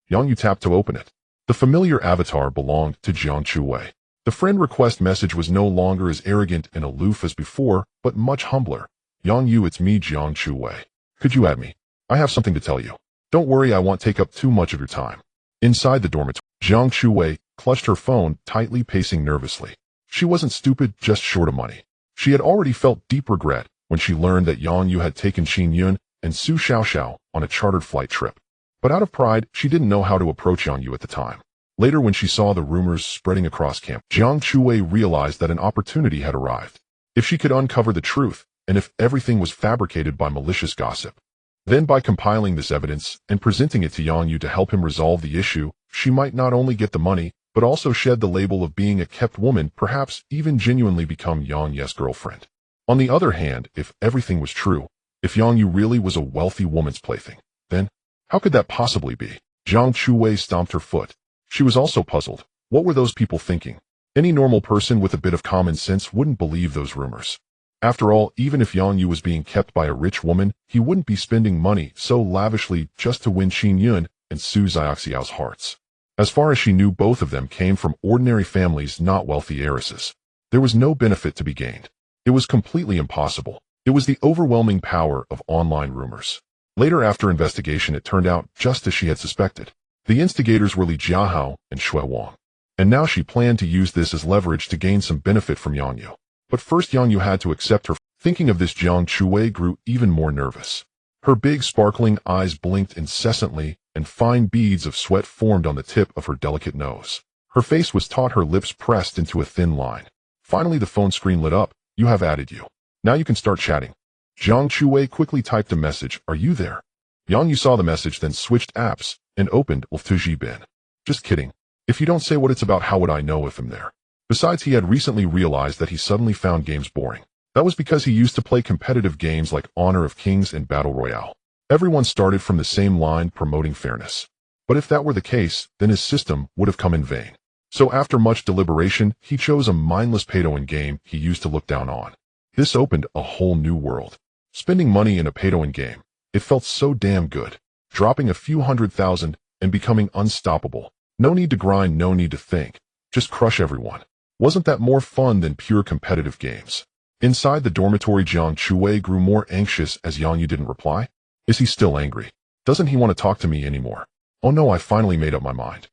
A: Yang Yu tapped to open it. The familiar avatar belonged to Jiang Chuwei. The friend request message was no longer as arrogant and aloof as before, but much humbler. Yang Yu, it's me, Jiang Chuwei. Could you add me? I have something to tell you. Don't worry, I won't take up too much of your time. Inside the dormitory, Jiang Chuwei clutched her phone, tightly pacing nervously. She wasn't stupid, just short of money. She had already felt deep regret when she learned that Yang Yu had taken Xin Yun and Su Xiaoxiao on a chartered flight trip. But out of pride, she didn't know how to approach Yang Yu at the time. Later, when she saw the rumors spreading across camp, Jiang Chuwei realized that an opportunity had arrived. If she could uncover the truth, and if everything was fabricated by malicious gossip, then by compiling this evidence and presenting it to Yang Yu to help him resolve the issue, she might not only get the money, but also shed the label of being a kept woman, perhaps even genuinely become Yang Yu's girlfriend. On the other hand, if everything was true, if Yang Yu really was a wealthy woman's plaything, then how could that possibly be? Jiang Chuwei stomped her foot. She was also puzzled. What were those people thinking? Any normal person with a bit of common sense wouldn't believe those rumors. After all, even if Yang Yu was being kept by a rich woman, he wouldn't be spending money so lavishly just to win Xin Yun and Su Xiaoxiao's hearts. As far as she knew, both of them came from ordinary families, not wealthy heiresses. There was no benefit to be gained. It was completely impossible. It was the overwhelming power of online rumors. Later, after investigation, it turned out just as she had suspected. The instigators were Li Jiahao and Shui Wang. And now she planned to use this as leverage to gain some benefit from Yang Yu. But first, Yang Yu had to accept her. Thinking of this, Jiang Chuwei grew even more nervous. Her big sparkling eyes blinked incessantly, and fine beads of sweat formed on the tip of her delicate nose. Her face was taut, her lips pressed into a thin line. Finally, the phone screen lit up. "You have added you. Now you can start chatting." Jiang Chuwei quickly typed a message. "Are you there?" Yang Yu saw the message, then switched apps and opened Tuji Bin. "Just kidding. If you don't say what it's about, how would I know if I'm there?" Besides, he had recently realized that he suddenly found games boring. That was because he used to play competitive games like Honor of Kings and Battle Royale. Everyone started from the same line, promoting fairness. But if that were the case, then his system would have come in vain. So after much deliberation, he chose a mindless pay-to-win game he used to look down on. This opened a whole new world. Spending money in a pay-to-win game. It felt so damn good. Dropping a few $100,000 and becoming unstoppable. No need to grind, no need to think. Just crush everyone. Wasn't that more fun than pure competitive games? Inside the dormitory, Jiang Chuwei grew more anxious as Yang Yu didn't reply. Is he still angry? Doesn't he want to talk to me anymore? Oh no, I finally made up my mind.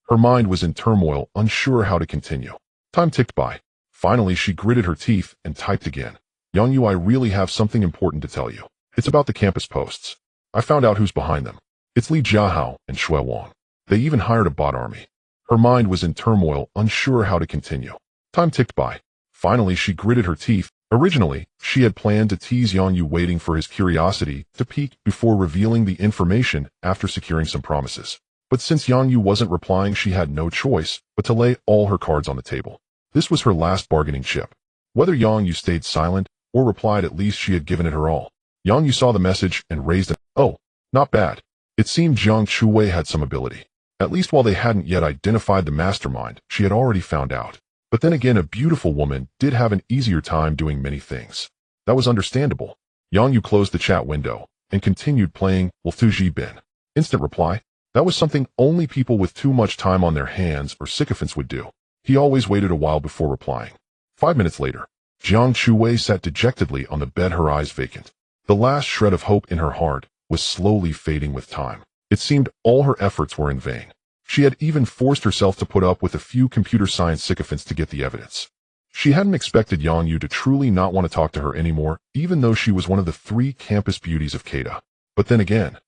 A: Her mind was in turmoil, unsure how to continue. Time ticked by. Finally, she gritted her teeth and typed again. "Yang Yu, I really have something important to tell you. It's about the campus posts. I found out who's behind them. It's Li Jiahao and Shui Wang. They even hired a bot army." Her mind was in turmoil, unsure how to continue. Time ticked by. Finally, she gritted her teeth. Originally, she had planned to tease Yang Yu, waiting for his curiosity to peak before revealing the information after securing some promises. But since Yang Yu wasn't replying, she had no choice but to lay all her cards on the table. This was her last bargaining chip. Whether Yang Yu stayed silent or replied, at least she had given it her all. Yang Yu saw the message and raised an "Oh, not bad." It seemed Jiang Chuwei had some ability. At least while they hadn't yet identified the mastermind, she had already found out. But then again, a beautiful woman did have an easier time doing many things. That was understandable. Yang Yu closed the chat window and continued playing Tuji Bin. Instant reply. That was something only people with too much time on their hands or sycophants would do. He always waited a while before replying. 5 minutes later, Jiang Chuwei sat dejectedly on the bed, her eyes vacant. The last shred of hope in her heart was slowly fading with time. It seemed all her efforts were in vain. She had even forced herself to put up with a few computer science sycophants to get the evidence. She hadn't expected Yang Yu to truly not want to talk to her anymore, even though she was one of the 3 campus beauties of Keita. But then again,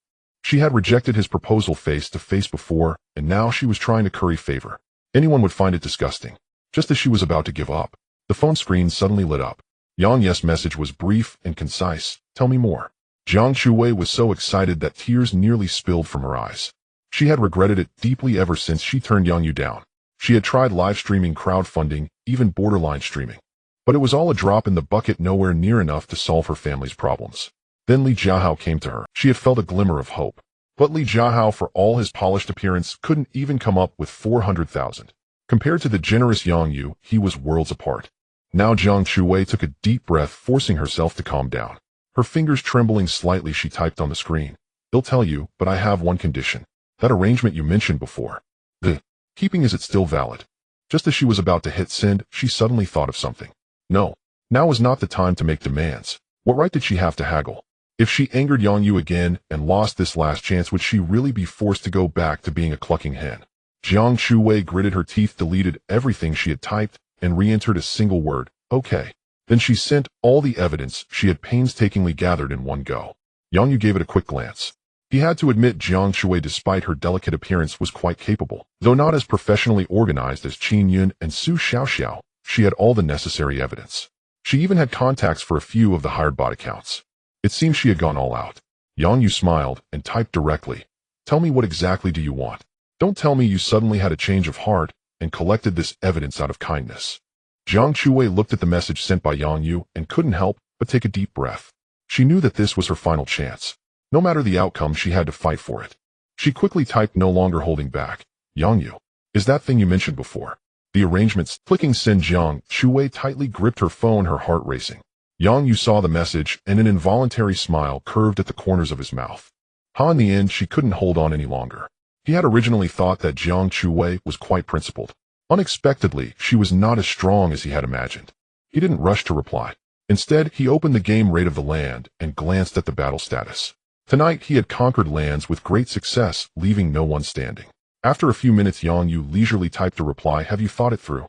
A: she had rejected his proposal face to face before, and now she was trying to curry favor. Anyone would find it disgusting. Just as she was about to give up, the phone screen suddenly lit up. Yang Yu's message was brief and concise. "Tell me more." Jiang Chuwei was so excited that tears nearly spilled from her eyes. She had regretted it deeply ever since she turned Yang Yu down. She had tried live streaming, crowdfunding, even borderline streaming. But it was all a drop in the bucket, nowhere near enough to solve her family's problems. Then Li Jiahao came to her. She had felt a glimmer of hope. But Li Jiahao, for all his polished appearance, couldn't even come up with 400,000. Compared to the generous Yang Yu, he was worlds apart. Now Jiang Chuwei took a deep breath, forcing herself to calm down. Her fingers trembling slightly, she typed on the screen. "They'll tell you, but I have one condition. That arrangement you mentioned before. The keeping, is it still valid?" Just as she was about to hit send, she suddenly thought of something. No, now was not the time to make demands. What right did she have to haggle? If she angered Yang Yu again and lost this last chance, would she really be forced to go back to being a clucking hen? Jiang Shuwei gritted her teeth, deleted everything she had typed, and re-entered a single word, okay. Then she sent all the evidence she had painstakingly gathered in one go. Yang Yu gave it a quick glance. He had to admit Jiang Shuwei, despite her delicate appearance, was quite capable. Though not as professionally organized as Qin Yun and Su Xiaoxiao, she had all the necessary evidence. She even had contacts for a few of the hired bot accounts. It seemed she had gone all out. Yang Yu smiled and typed directly, "Tell me, what exactly do you want? Don't tell me you suddenly had a change of heart and collected this evidence out of kindness." Jiang Shuwei looked at the message sent by Yang Yu and couldn't help but take a deep breath. She knew that this was her final chance. No matter the outcome, she had to fight for it. She quickly typed, no longer holding back, "Yang Yu, is that thing you mentioned before? The arrangements." Clicking send, Jiang Shuwei tightly gripped her phone, her heart racing. Yang Yu saw the message, and an involuntary smile curved at the corners of his mouth. In the end, she couldn't hold on any longer. He had originally thought that Jiang Shuwei was quite principled. Unexpectedly, she was not as strong as he had imagined. He didn't rush to reply. Instead, he opened the game rate of the land and glanced at the battle status. Tonight, he had conquered lands with great success, leaving no one standing. After a few minutes, Yang Yu leisurely typed a reply, "Have you thought it through?"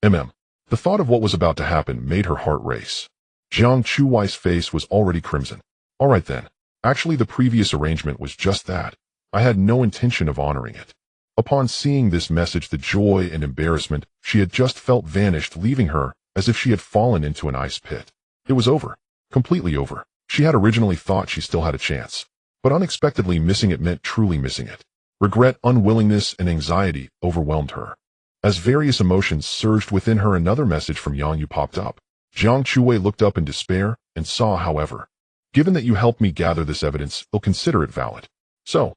A: The thought of what was about to happen made her heart race. Jiang Shuwei's face was already crimson. "All right then. Actually, the previous arrangement was just that. I had no intention of honoring it." Upon seeing this message, the joy and embarrassment she had just felt vanished, leaving her as if she had fallen into an ice pit. It was over. Completely over. She had originally thought she still had a chance. But unexpectedly, missing it meant truly missing it. Regret, unwillingness, and anxiety overwhelmed her. As various emotions surged within her, another message from Yang Yu popped up. Jiang Shuwei looked up in despair and saw, "However, given that you helped me gather this evidence, I'll consider it valid. So,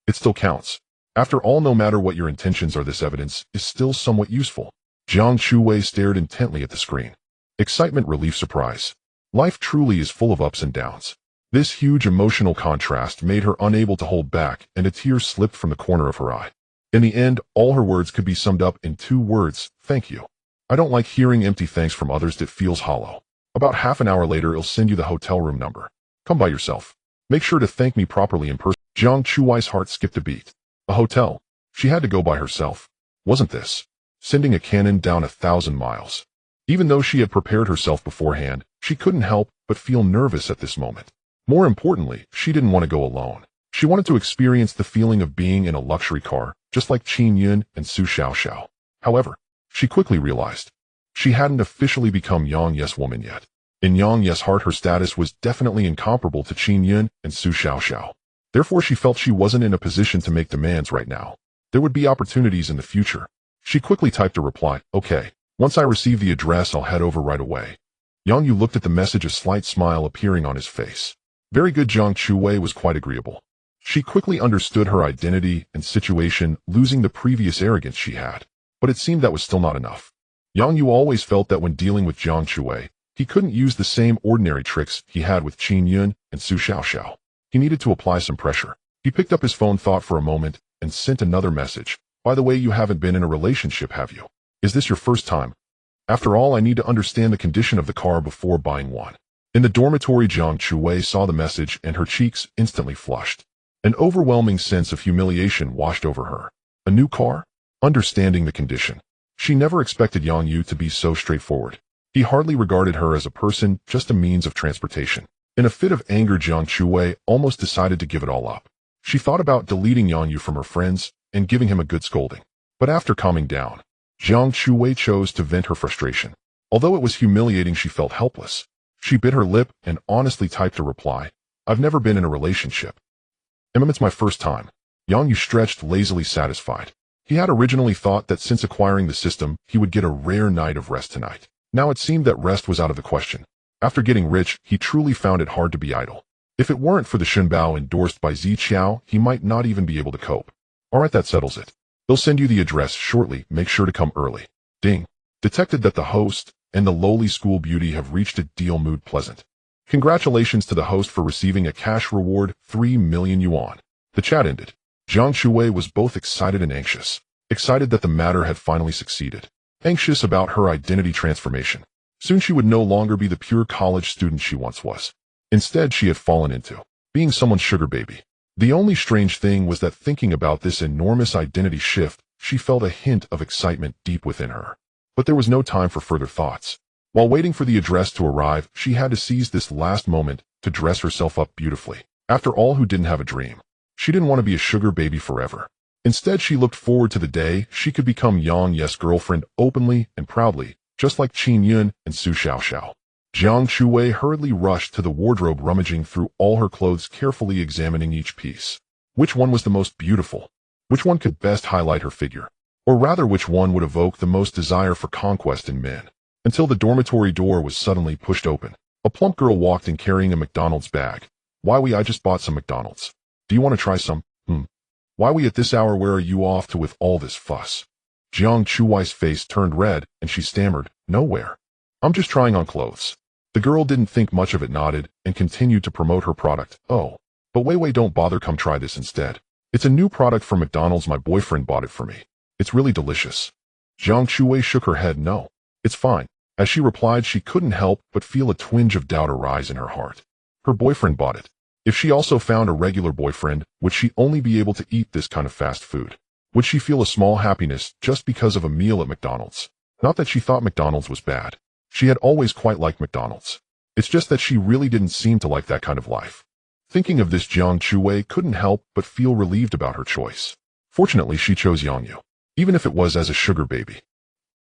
A: it still counts. After all, no matter what your intentions are, this evidence is still somewhat useful." Jiang Shuwei stared intently at the screen. Excitement, relief, surprise. Life truly is full of ups and downs. This huge emotional contrast made her unable to hold back, and a tear slipped from the corner of her eye. In the end, all her words could be summed up in 2 words, "Thank you. I don't like hearing empty thanks from others. It feels hollow." About half an hour later, "I'll send you the hotel room number. Come by yourself. Make sure to thank me properly in person." Jiang Shuwei's heart skipped a beat. A hotel. She had to go by herself. Wasn't this sending a cannon down 1,000 miles? Even though she had prepared herself beforehand, she couldn't help but feel nervous at this moment. More importantly, she didn't want to go alone. She wanted to experience the feeling of being in a luxury car, just like Qin Yun and Su Xiaoxiao. However, she quickly realized she hadn't officially become Yang Ye's woman yet. In Yang Ye's heart, her status was definitely incomparable to Qin Yun and Su Xiaoxiao. Therefore, she felt she wasn't in a position to make demands right now. There would be opportunities in the future. She quickly typed a reply, "Okay. Once I receive the address, I'll head over right away." Yang Yu looked at the message, a slight smile appearing on his face. Very good. Jiang Shuwei was quite agreeable. She quickly understood her identity and situation, losing the previous arrogance she had. But it seemed that was still not enough. Yang Yu always felt that when dealing with Jiang Shuwei, he couldn't use the same ordinary tricks he had with Qin Yun and Su Xiaoxiao. He needed to apply some pressure. He picked up his phone, thought for a moment, and sent another message. "By the way, you haven't been in a relationship, have you? Is this your first time? After all, I need to understand the condition of the car before buying one." In the dormitory, Jiang Shuwei saw the message and her cheeks instantly flushed. An overwhelming sense of humiliation washed over her. A new car? Understanding the condition. She never expected Yang Yu to be so straightforward. He hardly regarded her as a person, just a means of transportation. In a fit of anger, Jiang Shuwei almost decided to give it all up. She thought about deleting Yang Yu from her friends and giving him a good scolding. But after calming down, Jiang Shuwei chose to vent her frustration. Although it was humiliating, she felt helpless. She bit her lip and honestly typed a reply, "I've never been in a relationship. It's my first time." Yang Yu stretched, lazily satisfied. He had originally thought that since acquiring the system, he would get a rare night of rest tonight. Now it seemed that rest was out of the question. After getting rich, he truly found it hard to be idle. If it weren't for the Shunbao endorsed by Zi Qiao, he might not even be able to cope. "All right, that settles it. They'll send you the address shortly. Make sure to come early." Ding. Detected that the host and the lowly school beauty have reached a deal. Mood pleasant. Congratulations to the host for receiving a cash reward, 3 million yuan. The chat ended. Jiang Shuwei was both excited and anxious. Excited that the matter had finally succeeded. Anxious about her identity transformation. Soon she would no longer be the pure college student she once was. Instead, she had fallen into being someone's sugar baby. The only strange thing was that thinking about this enormous identity shift, she felt a hint of excitement deep within her. But there was no time for further thoughts. While waiting for the address to arrive, she had to seize this last moment to dress herself up beautifully. After all, who didn't have a dream? She didn't want to be a sugar baby forever. Instead, she looked forward to the day she could become Yang Ye's girlfriend openly and proudly, just like Qin Yun and Su Xiaoxiao. Jiang Chuwei hurriedly rushed to the wardrobe, rummaging through all her clothes, carefully examining each piece. Which one was the most beautiful? Which one could best highlight her figure? Or rather, which one would evoke the most desire for conquest in men? Until the dormitory door was suddenly pushed open. A plump girl walked in carrying a McDonald's bag. "Why, I just bought some McDonald's. Do you want to try some?" "Why, at this hour, where are you off to with all this fuss?" Jiang Chuwei's face turned red, and she stammered, "Nowhere. I'm just trying on clothes." The girl didn't think much of it, nodded, and continued to promote her product. "Oh, but wait, don't bother, come try this instead. It's a new product from McDonald's, my boyfriend bought it for me. It's really delicious." Jiang Chuwei shook her head. "No, it's fine." As she replied, she couldn't help but feel a twinge of doubt arise in her heart. Her boyfriend bought it. If she also found a regular boyfriend, would she only be able to eat this kind of fast food? Would she feel a small happiness just because of a meal at McDonald's? Not that she thought McDonald's was bad. She had always quite liked McDonald's. It's just that she really didn't seem to like that kind of life. Thinking of this, Jiang Chuwei couldn't help but feel relieved about her choice. Fortunately, she chose Yang Yu. Even if it was as a sugar baby,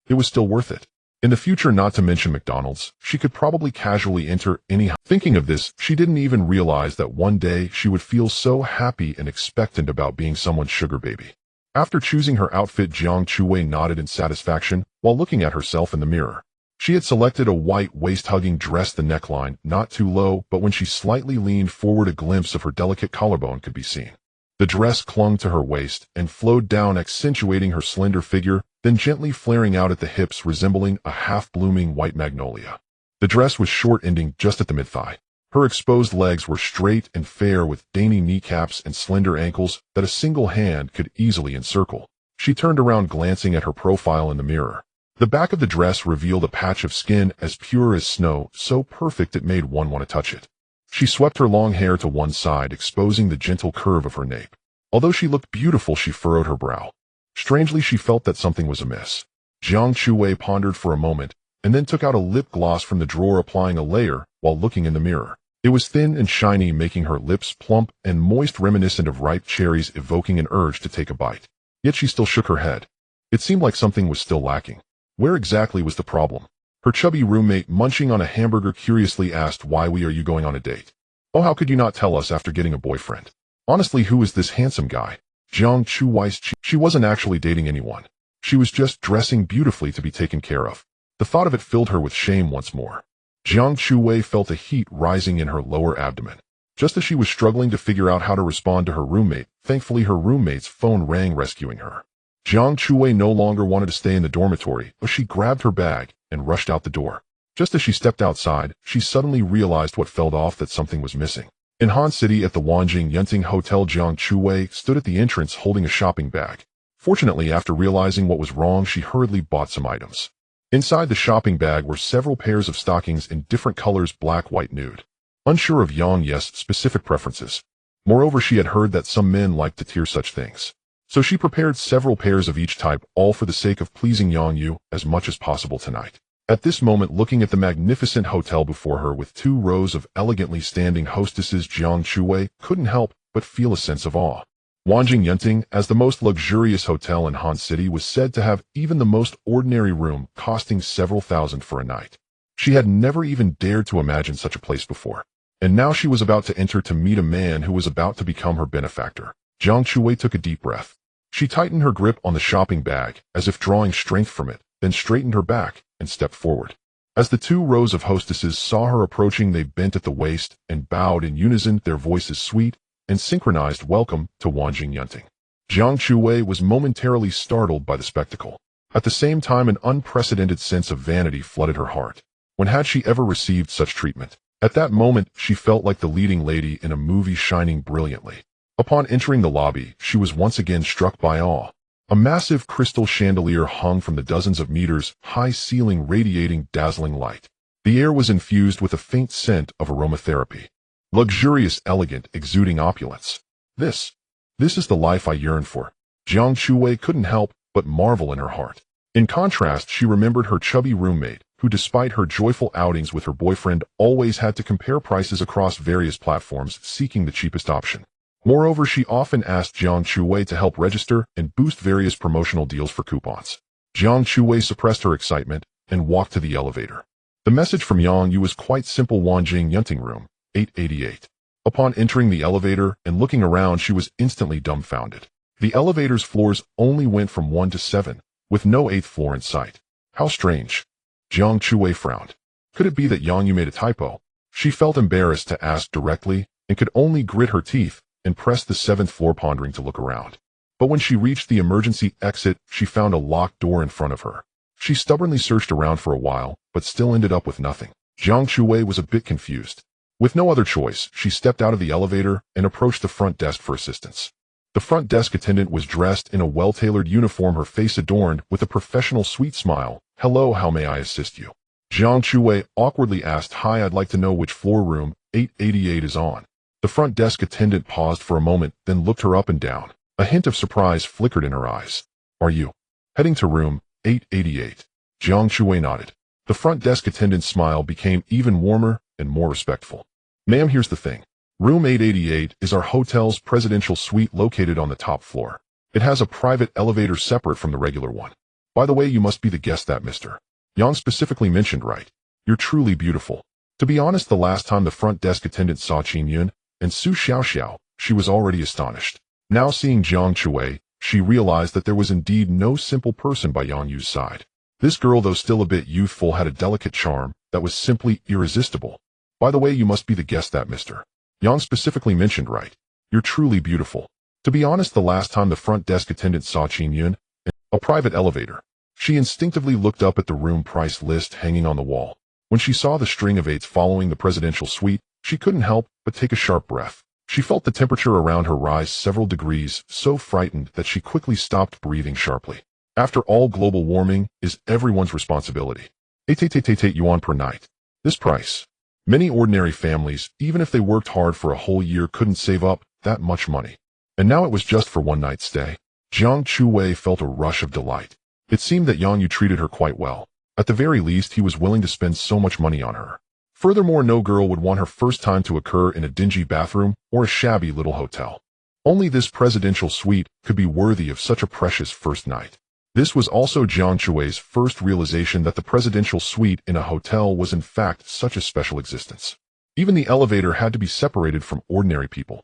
A: it was still worth it. In the future, not to mention McDonald's, she could probably casually enter any. Thinking of this, she didn't even realize that one day she would feel so happy and expectant about being someone's sugar baby. After choosing her outfit, Jiang Chuwei nodded in satisfaction while looking at herself in the mirror. She had selected a white waist-hugging dress, the neckline not too low, but when she slightly leaned forward, a glimpse of her delicate collarbone could be seen. The dress clung to her waist and flowed down, accentuating her slender figure, then gently flaring out at the hips, resembling a half-blooming white magnolia. The dress was short, ending just at the mid-thigh. Her exposed legs were straight and fair, with dainty kneecaps and slender ankles that a single hand could easily encircle. She turned around, glancing at her profile in the mirror. The back of the dress revealed a patch of skin as pure as snow, so perfect it made one want to touch it. She swept her long hair to one side, exposing the gentle curve of her nape. Although she looked beautiful, she furrowed her brow. Strangely, she felt that something was amiss. Jiang Chuwei pondered for a moment, and then took out a lip gloss from the drawer, applying a layer while looking in the mirror. It was thin and shiny, making her lips plump and moist, reminiscent of ripe cherries, evoking an urge to take a bite. Yet she still shook her head. It seemed like something was still lacking. Where exactly was the problem? Her chubby roommate, munching on a hamburger, curiously asked, "Why, are you going on a date?" "Oh, how could you not tell us after getting a boyfriend? Honestly, who is this handsome guy?" Jiang Chuwei's she wasn't actually dating anyone. She was just dressing beautifully to be taken care of. The thought of it filled her with shame once more. Jiang Chuwei felt a heat rising in her lower abdomen. Just as she was struggling to figure out how to respond to her roommate, thankfully her roommate's phone rang, rescuing her. Jiang Chuwei no longer wanted to stay in the dormitory, but she grabbed her bag and rushed out the door. Just as she stepped outside, she suddenly realized what felt off, that something was missing. In Han City, at the Wanjing Yunting Hotel, Jiang Chuwei stood at the entrance holding a shopping bag. Fortunately, after realizing what was wrong, she hurriedly bought some items. Inside the shopping bag were several pairs of stockings in different colors: black, white, nude. Unsure of Yang Ye's specific preferences. Moreover, she had heard that some men like to tear such things. So she prepared several pairs of each type, all for the sake of pleasing Yang Yu as much as possible tonight. At this moment, looking at the magnificent hotel before her with 2 rows of elegantly standing hostesses, Jiang Chuwei couldn't help but feel a sense of awe. Wanjing Yunting, as the most luxurious hotel in Han City, was said to have even the most ordinary room costing several thousand for a night. She had never even dared to imagine such a place before. And now she was about to enter to meet a man who was about to become her benefactor. Jiang Chuwei took a deep breath. She tightened her grip on the shopping bag, as if drawing strength from it, then straightened her back and stepped forward. As the 2 rows of hostesses saw her approaching, they bent at the waist and bowed in unison, their voices sweet and synchronized welcome to Wanjing Yunting. Jiang Chuwei was momentarily startled by the spectacle. At the same time, an unprecedented sense of vanity flooded her heart. When had she ever received such treatment? At that moment, she felt like the leading lady in a movie, shining brilliantly. Upon entering the lobby, she was once again struck by awe. A massive crystal chandelier hung from the dozens of meters high ceiling, radiating dazzling light. The The air was infused with a faint scent of aromatherapy. Luxurious, elegant, exuding opulence. This is the life I yearn for. Jiang Chuwei couldn't help but marvel in her heart. In contrast, she remembered her chubby roommate, who despite her joyful outings with her boyfriend always had to compare prices across various platforms, seeking the cheapest option. Moreover, she often asked Jiang Chuwei to help register and boost various promotional deals for coupons. Jiang Chuwei suppressed her excitement and walked to the elevator. The message from Yang Yu was quite simple: Wanjing Yunting Room, 888. Upon entering the elevator and looking around, she was instantly dumbfounded. The elevator's floors only went from 1 to 7, with no 8th floor in sight. How strange. Jiang Chuwei frowned. Could it be that Yang Yu made a typo? She felt embarrassed to ask directly and could only grit her teeth and press the 7th floor, pondering to look around. But when she reached the emergency exit, she found a locked door in front of her. She stubbornly searched around for a while, but still ended up with nothing. Jiang Chuwei was a bit confused. With no other choice, she stepped out of the elevator and approached the front desk for assistance. The front desk attendant was dressed in a well-tailored uniform, her face adorned with a professional sweet smile. Hello, how may I assist you? Jiang Chuwei awkwardly asked. Hi, I'd like to know which floor room 888 is on. The front desk attendant paused for a moment, then looked her up and down. A hint of surprise flickered in her eyes. Are you heading to room 888? Jiang Chuwei nodded. The front desk attendant's smile became even warmer and more respectful. Ma'am, here's the thing. Room 888 is our hotel's presidential suite located on the top floor. It has a private elevator separate from the regular one. By the way, you must be the guest that Mr. Yang specifically mentioned, right? You're truly beautiful. To be honest, the last time the front desk attendant saw Qin Yun and Su Xiaoxiao, she was already astonished. Now seeing Jiang Chuwei, she realized that there was indeed no simple person by Yang Yu's side. This girl, though still a bit youthful, had a delicate charm that was simply irresistible. By the way, you must be the guest that Mr. Yang specifically mentioned, right? You're truly beautiful. To be honest, the last time the front desk attendant saw Qin Yun in a private elevator, she instinctively looked up at the room price list hanging on the wall. When she saw the string of 8s following the presidential suite, she couldn't help but take a sharp breath. She felt the temperature around her rise several degrees, so frightened that she quickly stopped breathing sharply. After all, global warming is everyone's responsibility. 888 yuan per night. This price. Many ordinary families, even if they worked hard for a whole year, couldn't save up that much money. And now it was just for one night's stay. Jiang Chuwei felt a rush of delight. It seemed that Yang Yu treated her quite well. At the very least, he was willing to spend so much money on her. Furthermore, no girl would want her first time to occur in a dingy bathroom or a shabby little hotel. Only this presidential suite could be worthy of such a precious first night. This was also Jiang Chuwei's first realization that the presidential suite in a hotel was in fact such a special existence. Even the elevator had to be separated from ordinary people.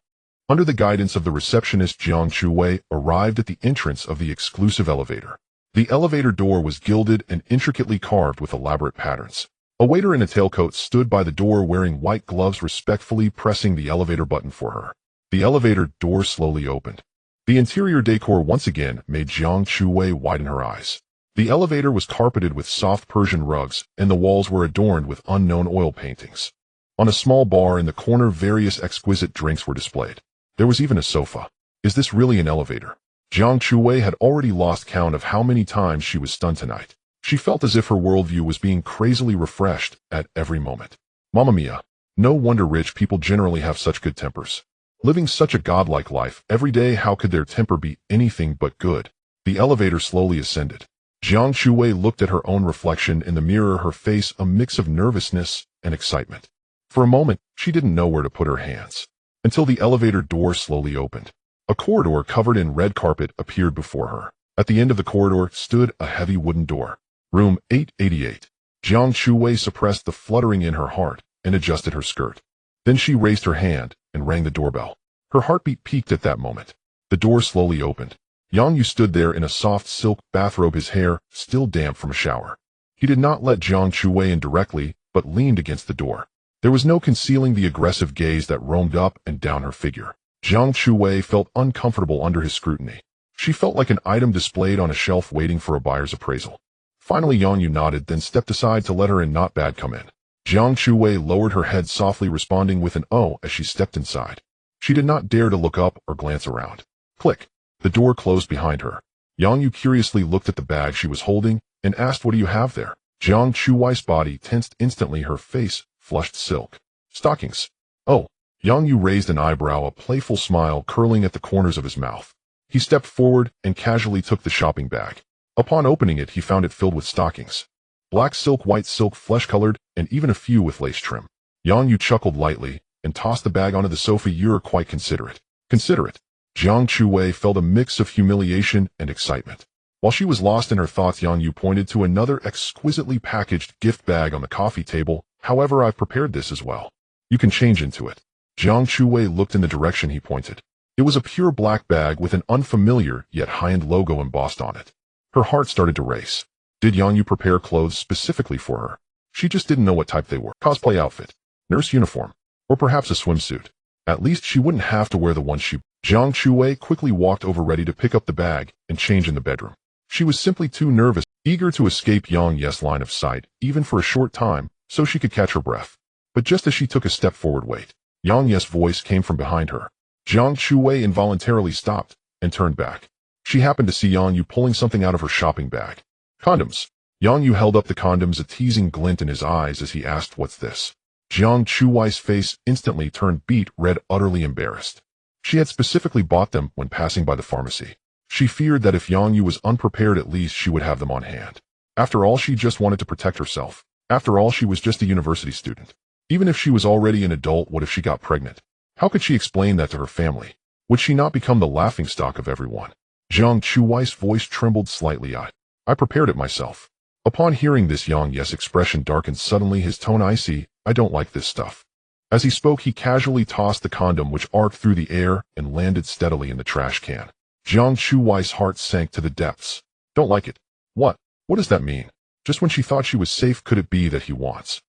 A: Under the guidance of the receptionist, Jiang Chuwei arrived at the entrance of the exclusive elevator. The elevator door was gilded and intricately carved with elaborate patterns. A waiter in a tailcoat stood by the door wearing white gloves, respectfully pressing the elevator button for her. The elevator door slowly opened. The interior decor once again made Jiang Chuwei widen her eyes. The elevator was carpeted with soft Persian rugs, and the walls were adorned with unknown oil paintings. On a small bar in the corner, various exquisite drinks were displayed. There was even a sofa. Is this really an elevator? Jiang Chuwei had already lost count of how many times she was stunned tonight. She felt as if her worldview was being crazily refreshed at every moment. Mamma mia! No wonder rich people generally have such good tempers. Living such a godlike life every day, how could their temper be anything but good? The elevator slowly ascended. Jiang Chuwei looked at her own reflection in the mirror, her face a mix of nervousness and excitement. For a moment, she didn't know where to put her hands. Until the elevator door slowly opened. A corridor covered in red carpet appeared before her. At the end of the corridor stood a heavy wooden door. Room 888. Jiang Chuwei suppressed the fluttering in her heart and adjusted her skirt. Then she raised her hand and rang the doorbell. Her heartbeat peaked at that moment. The door slowly opened. Yang Yu stood there in a soft silk bathrobe, his hair still damp from a shower. He did not let Jiang Chuwei in directly, but leaned against the door. There was no concealing the aggressive gaze that roamed up and down her figure. Jiang Chuwei felt uncomfortable under his scrutiny. She felt like an item displayed on a shelf waiting for a buyer's appraisal. Finally, Yang Yu nodded, then stepped aside to let her and not bad come in. Jiang Chuwei lowered her head softly, responding with an "oh" as she stepped inside. She did not dare to look up or glance around. Click. The door closed behind her. Yang Yu curiously looked at the bag she was holding and asked, "What do you have there?" Jiang Chuwei's body tensed instantly, her face flushed silk. Stockings. Oh. Yang Yu raised an eyebrow, a playful smile curling at the corners of his mouth. He stepped forward and casually took the shopping bag. Upon opening it, he found it filled with stockings. Black silk, white silk, flesh-colored, and even a few with lace trim. Yang Yu chuckled lightly and tossed the bag onto the sofa. You're quite considerate. Considerate. Jiang Chuwei felt a mix of humiliation and excitement. While she was lost in her thoughts, Yang Yu pointed to another exquisitely packaged gift bag on the coffee table. However, I've prepared this as well. You can change into it. Jiang Chuwei looked in the direction he pointed. It was a pure black bag with an unfamiliar yet high-end logo embossed on it. Her heart started to race. Did Yang Yu prepare clothes specifically for her? She just didn't know what type they were. Cosplay outfit, nurse uniform, or perhaps a swimsuit. At least she wouldn't have to wear the one she... Jiang Chuwei quickly walked over, ready to pick up the bag and change in the bedroom. She was simply too nervous, eager to escape Yang Yu's line of sight, even for a short time, so she could catch her breath. But just as she took a step forward, wait. Yang Yu's voice came from behind her. Jiang Chuwei involuntarily stopped and turned back. She happened to see Yang Yu pulling something out of her shopping bag. Condoms. Yang Yu held up the condoms, a teasing glint in his eyes as he asked, "What's this?" Jiang Chuwei's face instantly turned beet red, utterly embarrassed. She had specifically bought them when passing by the pharmacy. She feared that if Yang Yu was unprepared, at least she would have them on hand. After all, she just wanted to protect herself. After all, she was just a university student. Even if she was already an adult, what if she got pregnant? How could she explain that to her family? Would she not become the laughingstock of everyone? Jiang Chuwei's voice trembled slightly. I prepared it myself. Upon hearing this, Yang Yu's expression darkened suddenly, his tone icy. I don't like this stuff. As he spoke, he casually tossed the condom, which arced through the air and landed steadily in the trash can. Jiang Chuwei's heart sank to the depths. Don't like it. What? What does that mean? Just when she thought she was safe, could it be that he wants?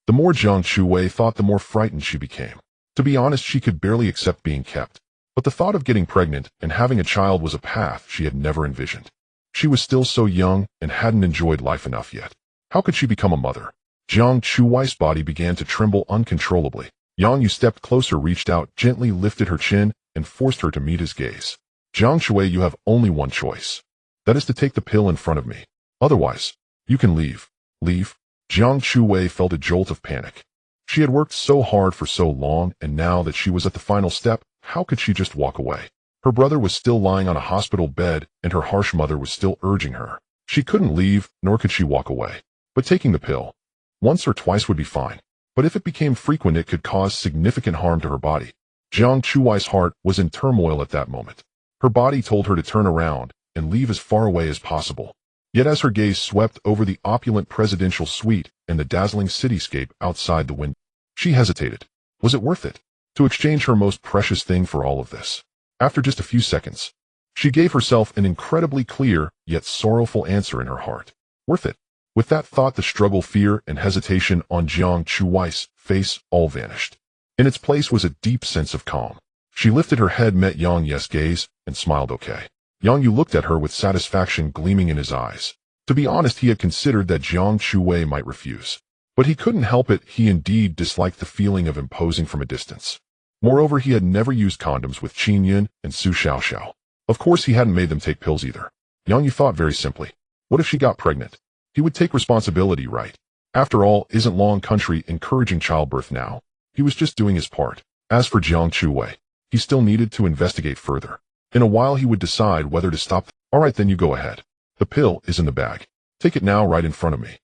A: The more Jiang Chuwei thought, the more frightened she became. To be honest, she could barely accept being kept. But the thought of getting pregnant and having a child was a path she had never envisioned. She was still so young and hadn't enjoyed life enough yet. How could she become a mother? Jiang Chuwei's body began to tremble uncontrollably. Yang Yu stepped closer, reached out, gently lifted her chin, and forced her to meet his gaze. Jiang Chuwei, you have only one choice. That is to take the pill in front of me. Otherwise, you can leave. Leave? Jiang Chuwei felt a jolt of panic. She had worked so hard for so long, and now that she was at the final step, how could she just walk away? Her brother was still lying on a hospital bed, and her harsh mother was still urging her. She couldn't leave, nor could she walk away. But taking the pill, once or twice would be fine. But if it became frequent, it could cause significant harm to her body. Jiang Chuwei's heart was in turmoil at that moment. Her body told her to turn around and leave as far away as possible. Yet as her gaze swept over the opulent presidential suite and the dazzling cityscape outside the window, she hesitated. Was it worth it to exchange her most precious thing for all of this? After just a few seconds, she gave herself an incredibly clear yet sorrowful answer in her heart. Worth it. With that thought, the struggle, fear, and hesitation on Jiang Chuwei's face all vanished. In its place was a deep sense of calm. She lifted her head, met Yang Yu's gaze, and smiled. Okay. Yang Yu looked at her with satisfaction gleaming in his eyes. To be honest, he had considered that Jiang Chuwei might refuse. But he couldn't help it, he indeed disliked the feeling of imposing from a distance. Moreover, he had never used condoms with Qin Yun and Su Xiaoxiao. Of course, he hadn't made them take pills either. Yang Yu thought very simply. What if she got pregnant? He would take responsibility, right? After all, isn't Long Country encouraging childbirth now? He was just doing his part. As for Jiang Chuwei, he still needed to investigate further. In a while, he would decide whether to stop. All right, then you go ahead. The pill is in the bag. Take it now, right in front of me.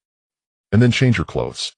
A: And then change your clothes.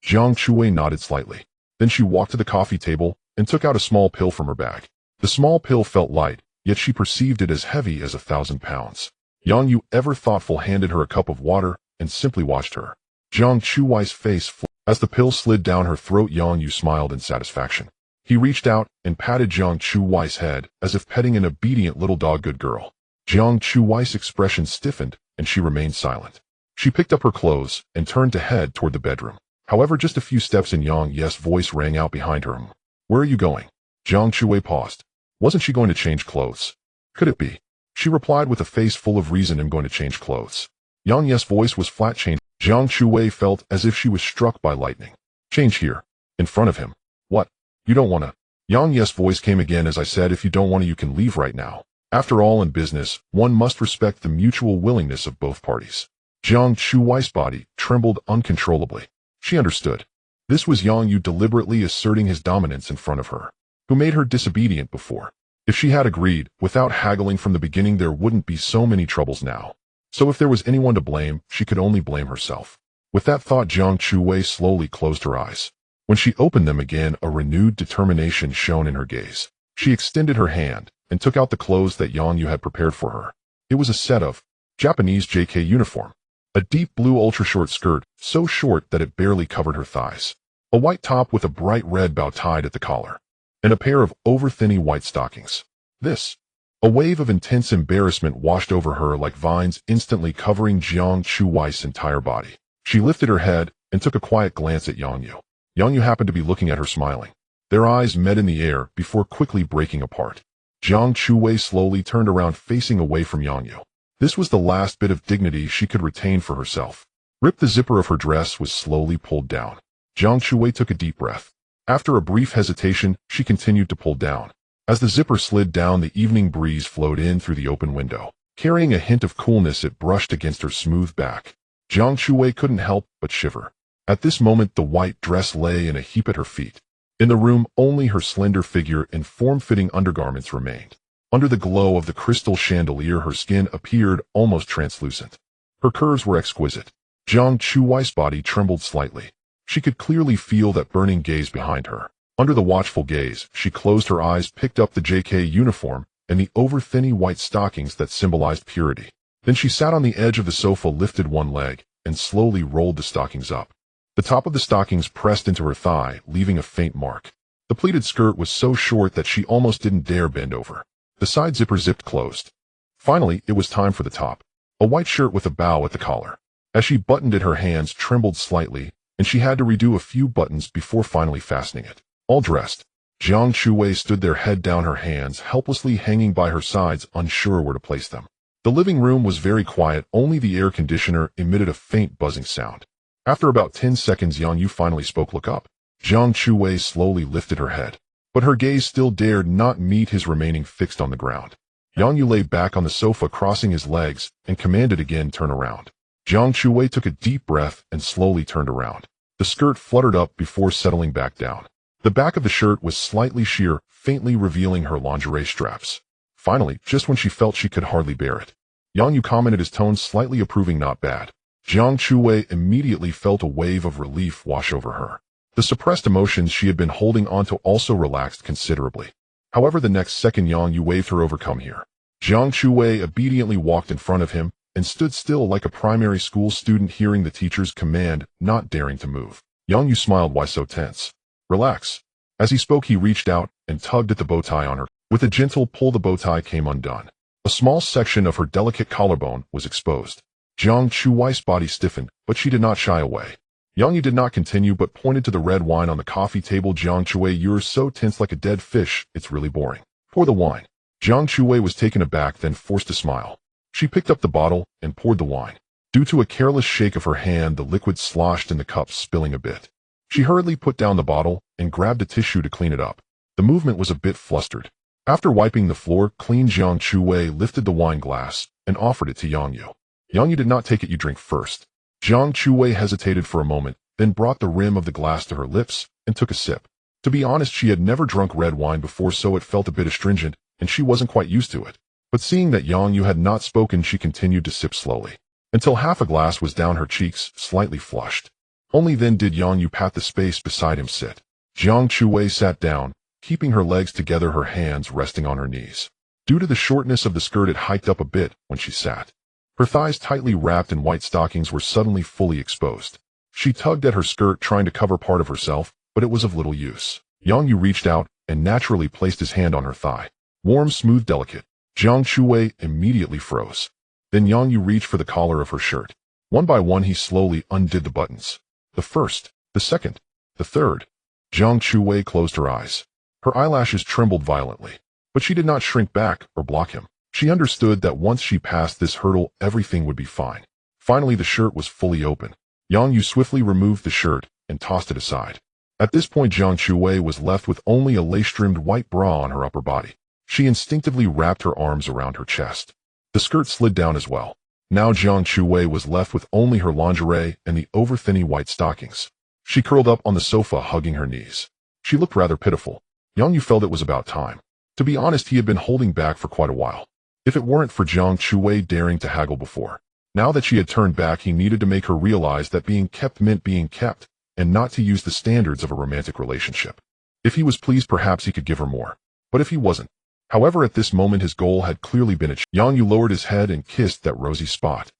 A: Jiang Chuwei nodded slightly. Then she walked to the coffee table and took out a small pill from her bag. The small pill felt light, yet she perceived it as heavy as 1,000 pounds. Yang Yu, ever thoughtful, handed her a cup of water and simply watched her. Jiang Chuwei's face flushed. As the pill slid down her throat, Yang Yu smiled in satisfaction. He reached out and patted Jiang Chuwei's head as if petting an obedient little dog. Good girl. Jiang Chuwei's expression stiffened, and she remained silent. She picked up her clothes and turned to head toward the bedroom. However, just a few steps in, Yang Yu's voice rang out behind her. Where are you going? Jiang Chuwei paused. Wasn't she going to change clothes? Could it be? She replied with a face full of reason. I'm going to change clothes. Yang Yu's voice was flat. Change. Jiang Chuwei felt as if she was struck by lightning. Change here. In front of him. What? You don't want to? Yang Yu's voice came again. As I said, if you don't want to, you can leave right now. After all, in business, one must respect the mutual willingness of both parties. Jiang Chuwei's body trembled uncontrollably. She understood. This was Yang Yu deliberately asserting his dominance in front of her, who made her disobedient before. If she had agreed, without haggling from the beginning, there wouldn't be so many troubles now. So if there was anyone to blame, she could only blame herself. With that thought, Jiang Chuwei slowly closed her eyes. When she opened them again, a renewed determination shone in her gaze. She extended her hand and took out the clothes that Yang Yu had prepared for her. It was a set of Japanese JK uniform. A deep blue ultra-short skirt, so short that it barely covered her thighs. A white top with a bright red bow tied at the collar. And a pair of over-thinny white stockings. A wave of intense embarrassment washed over her like vines, instantly covering Jiang Chuwei's entire body. She lifted her head and took a quiet glance at Yang Yu. Yang Yu happened to be looking at her, smiling. Their eyes met in the air before quickly breaking apart. Jiang Chuwei slowly turned around, facing away from Yang Yu. This was the last bit of dignity she could retain for herself. The zipper of her dress was slowly pulled down. Jiang Chuwei took a deep breath. After a brief hesitation, she continued to pull down. As the zipper slid down, the evening breeze flowed in through the open window. Carrying a hint of coolness, it brushed against her smooth back. Jiang Chuwei couldn't help but shiver. At this moment, the white dress lay in a heap at her feet. In the room, only her slender figure and form-fitting undergarments remained. Under the glow of the crystal chandelier, her skin appeared almost translucent. Her curves were exquisite. Jiang Chuwei's body trembled slightly. She could clearly feel that burning gaze behind her. Under the watchful gaze, she closed her eyes, picked up the JK uniform and the over-thinny white stockings that symbolized purity. Then she sat on the edge of the sofa, lifted one leg, and slowly rolled the stockings up. The top of the stockings pressed into her thigh, leaving a faint mark. The pleated skirt was so short that she almost didn't dare bend over. The side zipper zipped closed. Finally, it was time for the top. A white shirt with a bow at the collar. As she buttoned it, her hands trembled slightly, and she had to redo a few buttons before finally fastening it. All dressed, Jiang Chuwei stood there, head down, her hands helplessly hanging by her sides, unsure where to place them. The living room was very quiet, only the air conditioner emitted a faint buzzing sound. After about 10 seconds, Yang Yu finally spoke. "Look up." Jiang Chuwei slowly lifted her head, but her gaze still dared not meet his, remaining fixed on the ground. Yang Yu lay back on the sofa, crossing his legs, and commanded again, "Turn around." Jiang Chuwei took a deep breath and slowly turned around. The skirt fluttered up before settling back down. The back of the shirt was slightly sheer, faintly revealing her lingerie straps. Finally, just when she felt she could hardly bear it, Yang Yu commented, his tone slightly approving, "Not bad." Jiang Chuwei immediately felt a wave of relief wash over her. The suppressed emotions she had been holding onto also relaxed considerably. However, the next second, Yang Yu waved her over. "Come here." Jiang Chuwei obediently walked in front of him and stood still like a primary school student hearing the teacher's command, not daring to move. Yang Yu smiled. "Why so tense?" "Relax." As he spoke, he reached out and tugged at the bow tie on her. With a gentle pull, the bow tie came undone. A small section of her delicate collarbone was exposed. Jiang Chuwei's body stiffened, but she did not shy away. Yang Yu did not continue, but pointed to the red wine on the coffee table. "Jiang Chuwei, you're so tense like a dead fish, it's really boring. Pour the wine." Jiang Chuwei was taken aback, then forced to smile. She picked up the bottle and poured the wine. Due to a careless shake of her hand, the liquid sloshed in the cup, spilling a bit. She hurriedly put down the bottle and grabbed a tissue to clean it up. The movement was a bit flustered. After wiping the floor clean, Jiang Chuwei lifted the wine glass and offered it to Yang Yu. Yang Yu did not take it. "You drink first." Jiang Chuwei hesitated for a moment, then brought the rim of the glass to her lips and took a sip. To be honest, she had never drunk red wine before, so it felt a bit astringent, and she wasn't quite used to it. But seeing that Yang Yu had not spoken, she continued to sip slowly, until half a glass was down her cheeks, slightly flushed. Only then did Yang Yu pat the space beside him sit. Jiang Chuwei sat down, keeping her legs together, her hands resting on her knees. Due to the shortness of the skirt, it hiked up a bit when she sat. Her thighs, tightly wrapped in white stockings, were suddenly fully exposed. She tugged at her skirt, trying to cover part of herself, but it was of little use. Yang Yu reached out and naturally placed his hand on her thigh. Warm, smooth, delicate. Jiang Chuwei immediately froze. Then Yang Yu reached for the collar of her shirt. One by one, he slowly undid the buttons. The first, the second, the third. Jiang Chuwei closed her eyes. Her eyelashes trembled violently, but she did not shrink back or block him. She understood that once she passed this hurdle, everything would be fine. Finally, the shirt was fully open. Yang Yu swiftly removed the shirt and tossed it aside. At this point, Jiang Chuwei was left with only a lace-trimmed white bra on her upper body. She instinctively wrapped her arms around her chest. The skirt slid down as well. Now Jiang Chuwei was left with only her lingerie and the over-thinny white stockings. She curled up on the sofa, hugging her knees. She looked rather pitiful. Yang Yu felt it was about time. To be honest, he had been holding back for quite a while. If it weren't for Jiang Chuwei daring to haggle before. Now that she had turned back, he needed to make her realize that being kept meant being kept, and not to use the standards of a romantic relationship. If he was pleased, perhaps he could give her more. But if he wasn't. However, at this moment his goal had clearly been achieved. Yang Yu lowered his head and kissed that rosy spot.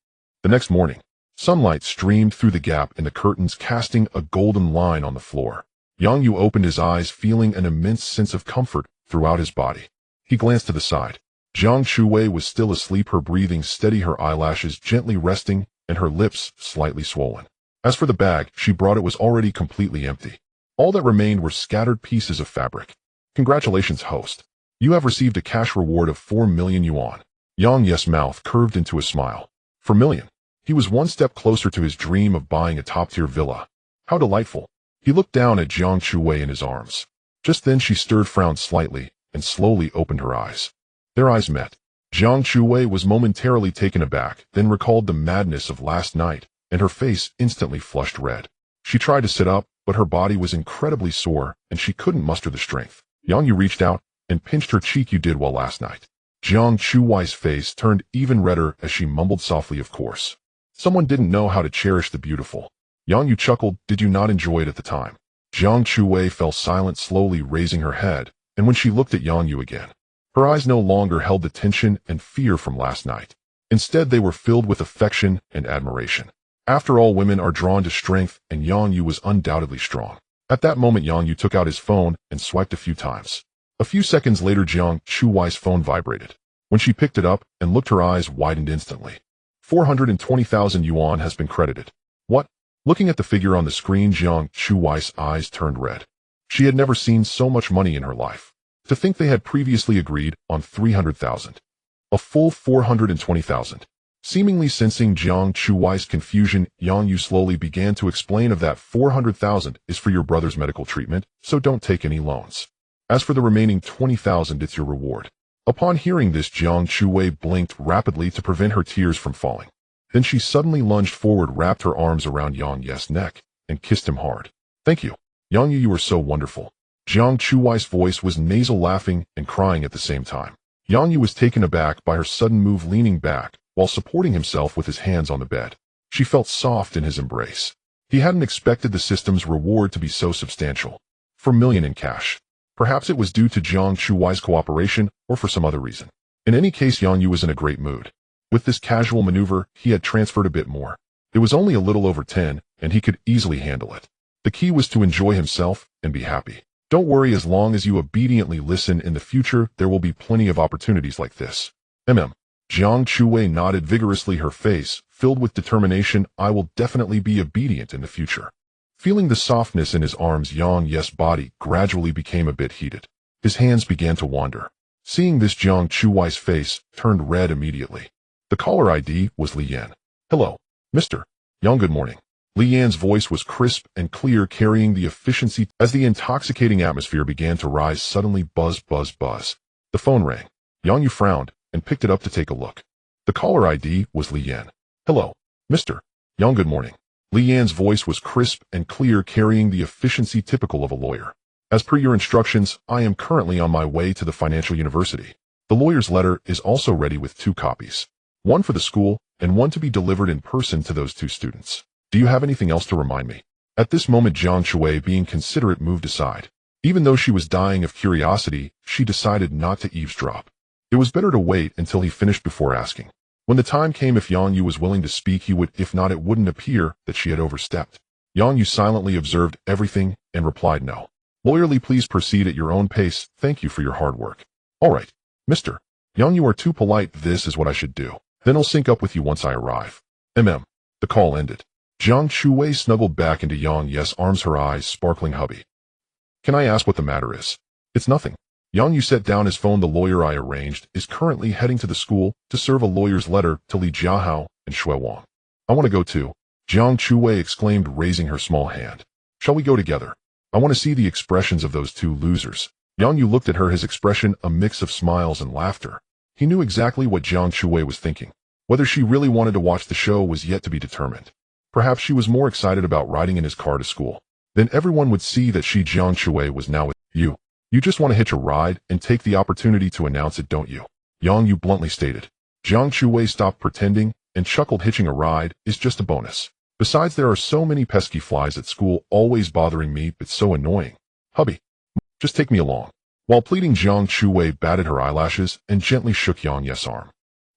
A: The next morning, sunlight streamed through the gap in the curtains, casting a golden line on the floor. Yang Yu opened his eyes, feeling an immense sense of comfort throughout his body. He glanced to the side. Jiang Chuwei was still asleep, her breathing steady, her eyelashes gently resting, and her lips slightly swollen. As for the bag she brought, it was already completely empty. All that remained were scattered pieces of fabric. Congratulations, host. You have received a cash reward of 4 million yuan. Yang Yes' mouth curved into a smile. 4 million. He was one step closer to his dream of buying a top-tier villa. How delightful. He looked down at Jiang Chuwei in his arms. Just then she stirred, frowned slightly, and slowly opened her eyes. Their eyes met. Jiang Chuwei was momentarily taken aback, then recalled the madness of last night, and her face instantly flushed red. She tried to sit up, but her body was incredibly sore, and she couldn't muster the strength. Yang Yu reached out and pinched her cheek. You did well last night. Jiang Chuwei's face turned even redder as she mumbled softly, of course. Someone didn't know how to cherish the beautiful. Yang Yu chuckled. Did you not enjoy it at the time? Jiang Chuwei fell silent, slowly raising her head, and when she looked at Yang Yu again, her eyes no longer held the tension and fear from last night. Instead, they were filled with affection and admiration. After all, women are drawn to strength, and Yang Yu was undoubtedly strong. At that moment, Yang Yu took out his phone and swiped a few times. A few seconds later, Jiang Chuwei's phone vibrated. When she picked it up and looked, her eyes widened instantly. 420,000 yuan has been credited. What? Looking at the figure on the screen, Jiang Chuwei's eyes turned red. She had never seen so much money in her life. To think they had previously agreed on 300,000. A full 420,000. Seemingly sensing Jiang Chuwei's confusion, Yang Yu slowly began to explain of that 400,000 is for your brother's medical treatment, so don't take any loans. As for the remaining 20,000, it's your reward. Upon hearing this, Jiang Chuwei blinked rapidly to prevent her tears from falling. Then she suddenly lunged forward, wrapped her arms around Yang Yes' neck, and kissed him hard. Thank you. Yang Yu, you are so wonderful. Jiang Chuwei's voice was nasal, laughing and crying at the same time. Yang Yu was taken aback by her sudden move, leaning back, while supporting himself with his hands on the bed. She felt soft in his embrace. He hadn't expected the system's reward to be so substantial. 4 million in cash. Perhaps it was due to Jiang Chuwei's cooperation, or for some other reason. In any case, Yang Yu was in a great mood. With this casual maneuver, he had transferred a bit more. It was only a little over 10, and he could easily handle it. The key was to enjoy himself and be happy. Don't worry, as long as you obediently listen, in the future there will be plenty of opportunities like this. Jiang Chuwei nodded vigorously, her face filled with determination. I will definitely be obedient in the future. Feeling the softness in his arms, Yang Yes' body gradually became a bit heated. His hands began to wander. Seeing this, Jiang Chuwei's face turned red immediately. The caller ID was Li Yan. Hello, Mr. Yang, good morning. Li Yan's voice was crisp and clear, carrying the efficiency. As the intoxicating atmosphere began to rise, suddenly buzz, buzz, buzz. The phone rang. Yang Yu frowned and picked it up to take a look. The caller ID was Li Yan. Hello, Mr. Yang, good morning. Li Yan's voice was crisp and clear, carrying the efficiency typical of a lawyer. As per your instructions, I am currently on my way to the financial university. The lawyer's letter is also ready with 2 copies. One for the school, and one to be delivered in person to those 2 students. Do you have anything else to remind me? At this moment, Jiang Chuwei, being considerate, moved aside. Even though she was dying of curiosity, she decided not to eavesdrop. It was better to wait until he finished before asking. When the time came, if Yang Yu was willing to speak, he would. If not, it wouldn't appear that she had overstepped. Yang Yu silently observed everything and replied no. Lawyerly, please proceed at your own pace. Thank you for your hard work. All right, Mr. Yang, you are too polite. This is what I should do. Then I'll sync up with you once I arrive. The call ended. Jiang Chuwei snuggled back into Yang Yes' arms, her eyes sparkling. Hubby, can I ask what the matter is? It's nothing. Yang Yu set down his phone. The lawyer I arranged is currently heading to the school to serve a lawyer's letter to Li Jiahao and Shui Wang. I want to go too. Jiang Chuwei exclaimed, raising her small hand. Shall we go together? I want to see the expressions of those 2 losers. Yang Yu looked at her, his expression a mix of smiles and laughter. He knew exactly what Jiang Chuwei was thinking. Whether she really wanted to watch the show was yet to be determined. Perhaps she was more excited about riding in his car to school. Then everyone would see that Jiang Shui was now with you. You just want to hitch a ride and take the opportunity to announce it, don't you? Yang Yu bluntly stated. Jiang Shui stopped pretending and chuckled. Hitching a ride is just a bonus. Besides, there are so many pesky flies at school always bothering me, it's so annoying. Hubby, just take me along. While pleading, Jiang Shui batted her eyelashes and gently shook Yang Yes' arm.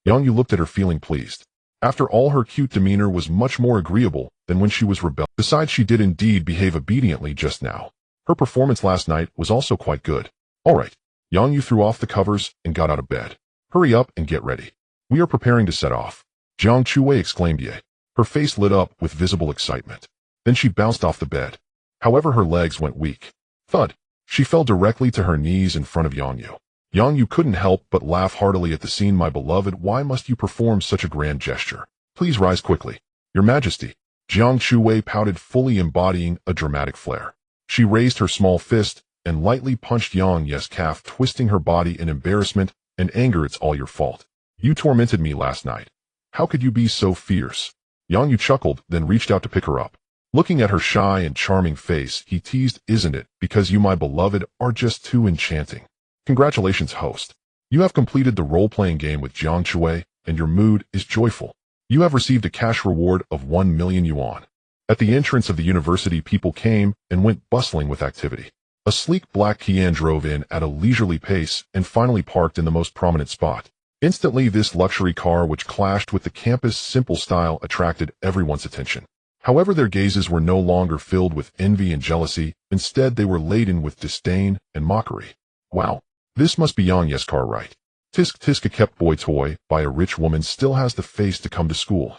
A: Yang Yu looked at her feeling pleased. After all, her cute demeanor was much more agreeable than when she was rebellious. Besides, she did indeed behave obediently just now. Her performance last night was also quite good. All right. Yang Yu threw off the covers and got out of bed. Hurry up and get ready. We are preparing to set off. Jiang Shui exclaimed. Ye. Her face lit up with visible excitement. Then she bounced off the bed. However, her legs went weak. Thud. She fell directly to her knees in front of Yang Yu. Yang Yu couldn't help but laugh heartily at the scene. My beloved, why must you perform such a grand gesture? Please rise quickly. Your Majesty. Jiang Shui pouted, fully embodying a dramatic flair. She raised her small fist and lightly punched Yang Yes' calf, twisting her body in embarrassment and anger. It's all your fault. You tormented me last night. How could you be so fierce? Yang Yu chuckled, then reached out to pick her up. Looking at her shy and charming face, he teased, isn't it, because you, my beloved, are just too enchanting. Congratulations, host. You have completed the role-playing game with Jiang Shui, and your mood is joyful. You have received a cash reward of 1 million yuan. At the entrance of the university, people came and went bustling with activity. A sleek black Kian drove in at a leisurely pace and finally parked in the most prominent spot. Instantly, this luxury car, which clashed with the campus' simple style, attracted everyone's attention. However, their gazes were no longer filled with envy and jealousy. Instead, they were laden with disdain and mockery. Wow, this must be Yang Yes' car, right? Tisk tisk, a kept boy toy by a rich woman, still has the face to come to school.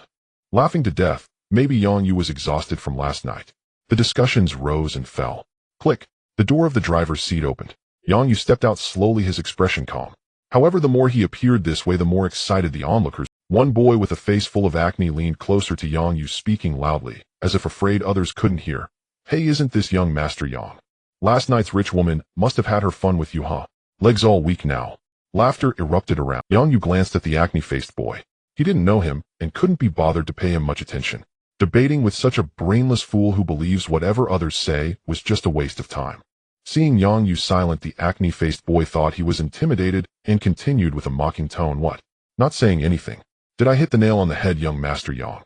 A: Laughing to death, maybe Yang Yu was exhausted from last night. The discussions rose and fell. Click, the door of the driver's seat opened. Yang Yu stepped out slowly, his expression calm. However, the more he appeared this way, the more excited the onlookers. One boy with a face full of acne leaned closer to Yang Yu, speaking loudly, as if afraid others couldn't hear. Hey, isn't this young Master Yang? Last night's rich woman must have had her fun with you, huh? Legs all weak now. Laughter erupted around. Yang Yu glanced at the acne-faced boy. He didn't know him and couldn't be bothered to pay him much attention. Debating with such a brainless fool who believes whatever others say was just a waste of time. Seeing Yang Yu silent, the acne-faced boy thought he was intimidated and continued with a mocking tone. What? Not saying anything. Did I hit the nail on the head, young Master Yang?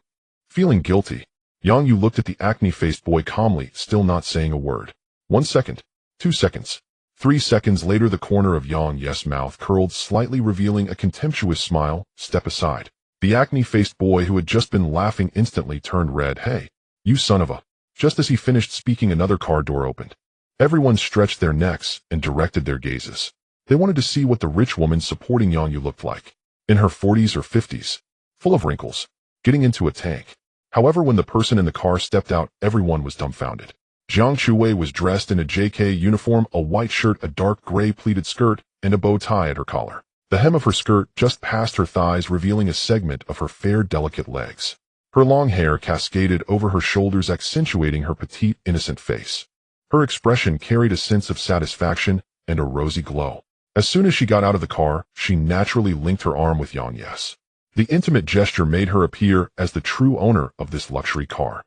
A: Feeling guilty, Yang Yu looked at the acne-faced boy calmly, still not saying a word. 1 second. 2 seconds. 3 seconds later, the corner of Yang Yes' mouth curled slightly, revealing a contemptuous smile. Step aside. The acne-faced boy, who had just been laughing, instantly turned red. Hey, you son of a... Just as he finished speaking, another car door opened. Everyone stretched their necks and directed their gazes. They wanted to see what the rich woman supporting Yang Yu looked like. In her 40s or 50s, full of wrinkles, getting into a tank. However, when the person in the car stepped out, everyone was dumbfounded. Jiang Shui was dressed in a JK uniform, a white shirt, a dark gray pleated skirt, and a bow tie at her collar. The hem of her skirt just passed her thighs, revealing a segment of her fair, delicate legs. Her long hair cascaded over her shoulders, accentuating her petite, innocent face. Her expression carried a sense of satisfaction and a rosy glow. As soon as she got out of the car, she naturally linked her arm with Yang Yes. The intimate gesture made her appear as the true owner of this luxury car.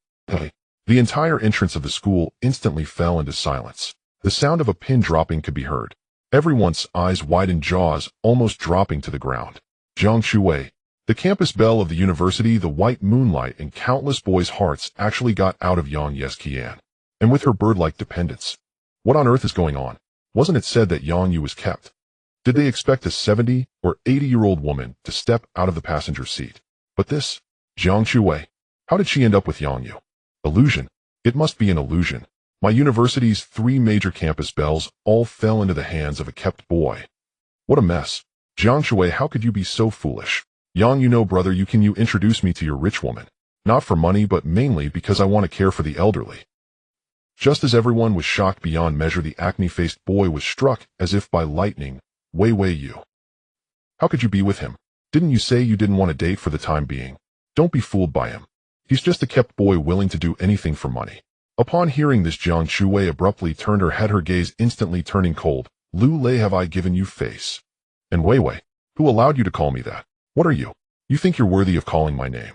A: The entire entrance of the school instantly fell into silence. The sound of a pin dropping could be heard. Everyone's eyes widened, jaws almost dropping to the ground. Jiang Shui, the campus belle of the university, the white moonlight in countless boys' hearts, actually got out of Yang Yes' Qian. And with her bird-like dependence. What on earth is going on? Wasn't it said that Yang Yu was kept? Did they expect a 70 or 80-year-old woman to step out of the passenger seat? But this, Jiang Shui, how did she end up with Yang Yu? Illusion. It must be an illusion. My university's 3 major campus belles all fell into the hands of a kept boy. What a mess. Jiang Shui, how could you be so foolish? Yang Yu, no brother, you introduce me to your rich woman. Not for money, but mainly because I want to care for the elderly. Just as everyone was shocked beyond measure, the acne-faced boy was struck as if by lightning. Wei, you. How could you be with him? Didn't you say you didn't want to date for the time being? Don't be fooled by him. He's just a kept boy willing to do anything for money. Upon hearing this, Jiang Shui abruptly turned her head, her gaze instantly turning cold. Lu Lei, have I given you face? And Wei, who allowed you to call me that? What are you? You think you're worthy of calling my name.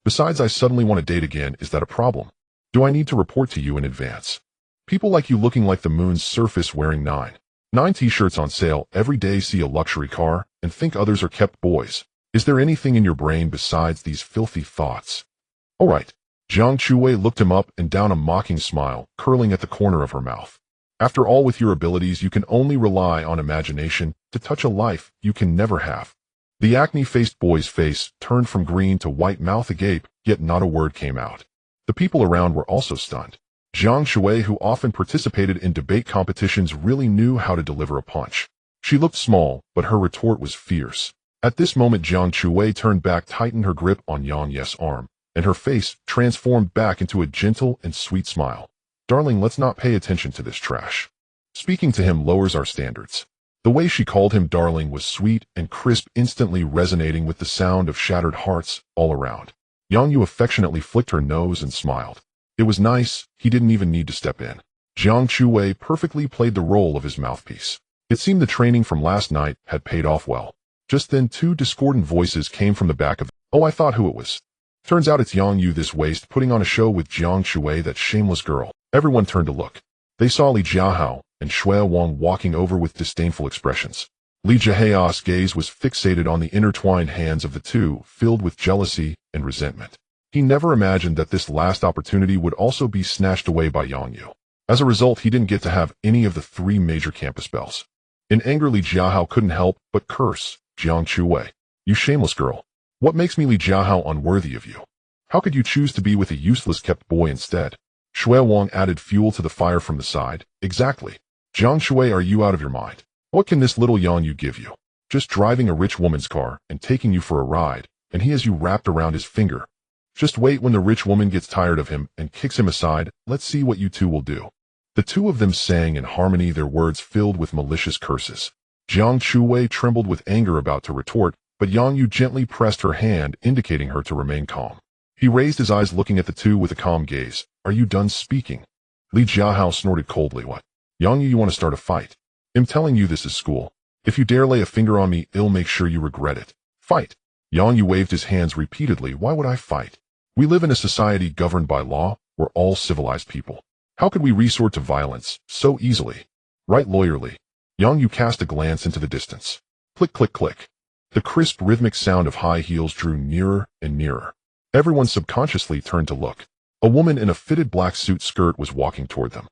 A: Besides, I suddenly want to date again. Is that a problem? Do I need to report to you in advance? People like you looking like the moon's surface wearing nine t-shirts on sale every day, see a luxury car, and think others are kept boys. Is there anything in your brain besides these filthy thoughts? All right. Jiang Chuwei looked him up and down, a mocking smile curling at the corner of her mouth. After all, with your abilities, you can only rely on imagination to touch a life you can never have. The acne-faced boy's face turned from green to white, mouth agape, yet not a word came out. The people around were also stunned. Jiang Chuwei, who often participated in debate competitions, really knew how to deliver a punch. She looked small, but her retort was fierce. At this moment, Jiang Chuwei turned back, tightened her grip on Yang Ye's arm, and her face transformed back into a gentle and sweet smile. Darling, let's not pay attention to this trash. Speaking to him lowers our standards. The way she called him darling was sweet and crisp, instantly resonating with the sound of shattered hearts all around. Yang Yu affectionately flicked her nose and smiled. It was nice, he didn't even need to step in. Jiang Chuwei perfectly played the role of his mouthpiece. It seemed the training from last night had paid off well. Just then, two discordant voices came from the back of Oh, I thought who it was. Turns out it's Yang Yu, this waste, putting on a show with Jiang Chuwei, that shameless girl. Everyone turned to look. They saw Li Jiahao and Shui Wang walking over with disdainful expressions. Li Jiahao's gaze was fixated on the intertwined hands of the two, filled with jealousy and resentment. He never imagined that this last opportunity would also be snatched away by Yang Yu. As a result, he didn't get to have any of the three major campus bells. In anger, Li Jiahao couldn't help but curse Jiang Chuwei. You shameless girl. What makes me, Li Jiahao, unworthy of you? How could you choose to be with a useless kept boy instead? Shui Wang added fuel to the fire from the side. Exactly. Jiang Chuwei, are you out of your mind? What can this little Yang Yu give you? Just driving a rich woman's car and taking you for a ride, and he has you wrapped around his finger. Just wait, when the rich woman gets tired of him and kicks him aside, let's see what you two will do. The two of them sang in harmony, their words filled with malicious curses. Jiang Chuwei trembled with anger, about to retort, but Yang Yu gently pressed her hand, indicating her to remain calm. He raised his eyes, looking at the two with a calm gaze. Are you done speaking? Li Jiahao snorted coldly. What? Yang Yu, you want to start a fight? I'm telling you, this is school. If you dare lay a finger on me, I'll make sure you regret it. Fight. Yang Yu waved his hands repeatedly. Why would I fight? We live in a society governed by law. We're all civilized people. How could we resort to violence so easily? Right, lawyerly. Yang Yu cast a glance into the distance. Click, click, click. The crisp, rhythmic sound of high heels drew nearer and nearer. Everyone subconsciously turned to look. A woman in a fitted black suit skirt was walking toward them.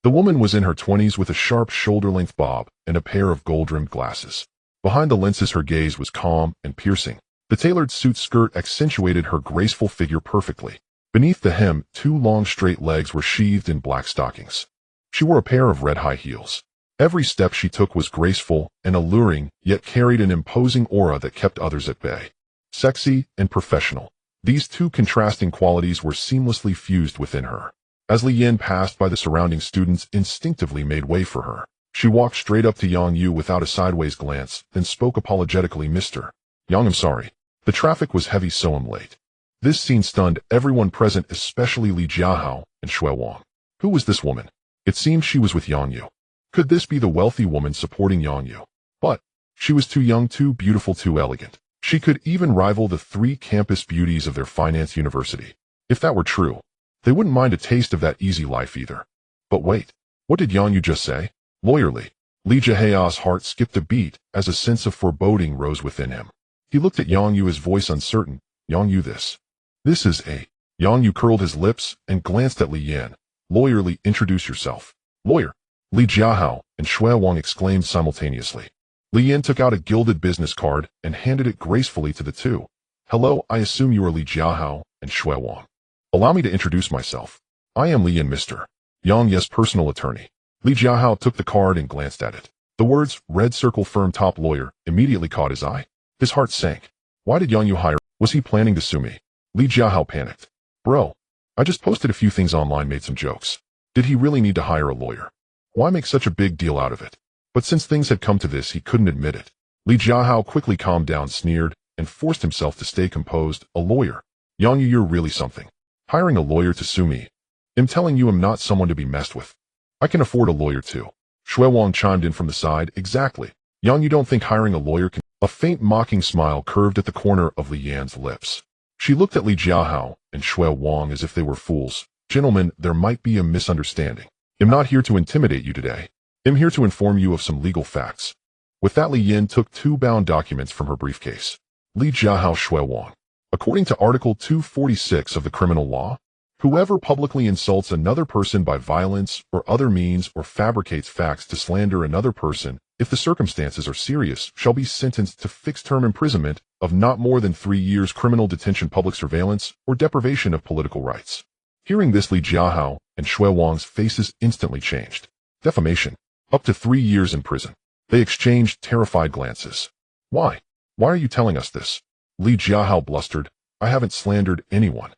A: The woman was in her 20s, with a sharp shoulder-length bob and a pair of gold-rimmed glasses. Behind the lenses, her gaze was calm and piercing. The tailored suit skirt accentuated her graceful figure perfectly. Beneath the hem, two long straight legs were sheathed in black stockings. She wore a pair of red high heels. Every step she took was graceful and alluring, yet carried an imposing aura that kept others at bay. Sexy and professional. These two contrasting qualities were seamlessly fused within her. As Li Yin passed by, the surrounding students instinctively made way for her. She walked straight up to Yang Yu without a sideways glance, then spoke apologetically. Mr. Yang, I'm sorry. The traffic was heavy, so I'm late. This scene stunned everyone present, especially Li Jiahao and Shui Wang. Who was this woman? It seemed she was with Yang Yu. Could this be the wealthy woman supporting Yang Yu? But she was too young, too beautiful, too elegant. She could even rival the three campus beauties of their finance university. If that were true, they wouldn't mind a taste of that easy life either. But wait, what did Yang Yu just say? Lawyerly. Li Jiahao's heart skipped a beat as a sense of foreboding rose within him. He looked at Yang Yu, his voice uncertain. Yang Yu, this is a... Yang Yu curled his lips and glanced at Li Yin. Lawyerly, introduce yourself. Lawyer. Li Jiahao and Shui Wang exclaimed simultaneously. Li Yin took out a gilded business card and handed it gracefully to the two. Hello, I assume you are Li Jiahao and Shui Wang. Allow me to introduce myself. I am Li Yin, Mr. Yang Ye's personal attorney. Li Jiahao took the card and glanced at it. The words, red circle firm top lawyer, immediately caught his eye. His heart sank. Why did Yang Yu hire? Was he planning to sue me? Li Jiahao panicked. Bro, I just posted a few things online, made some jokes. Did he really need to hire a lawyer? Why make such a big deal out of it? But since things had come to this, he couldn't admit it. Li Jiahao quickly calmed down, sneered, and forced himself to stay composed. A lawyer? Yang Yu, you're really something. Hiring a lawyer to sue me. I'm telling you, I'm not someone to be messed with. I can afford a lawyer too. Shui Wang chimed in from the side. Exactly. Yang Yu, don't think hiring a lawyer can... A faint mocking smile curved at the corner of Li Yan's lips. She looked at Li Jiahao and Shui Wang as if they were fools. Gentlemen, there might be a misunderstanding. I'm not here to intimidate you today. I'm here to inform you of some legal facts. With that, Li Yan took 2 bound documents from her briefcase. Li Jiahao Shui Wang. According to Article 246 of the criminal law, whoever publicly insults another person by violence or other means or fabricates facts to slander another person, if the circumstances are serious, shall be sentenced to fixed-term imprisonment of not more than 3 years, criminal detention, public surveillance, or deprivation of political rights. Hearing this, Li Jiahao and Shui Wang's faces instantly changed. Defamation. Up to 3 years in prison. They exchanged terrified glances. Why? Why are you telling us this? Li Jiahao blustered. I haven't slandered anyone.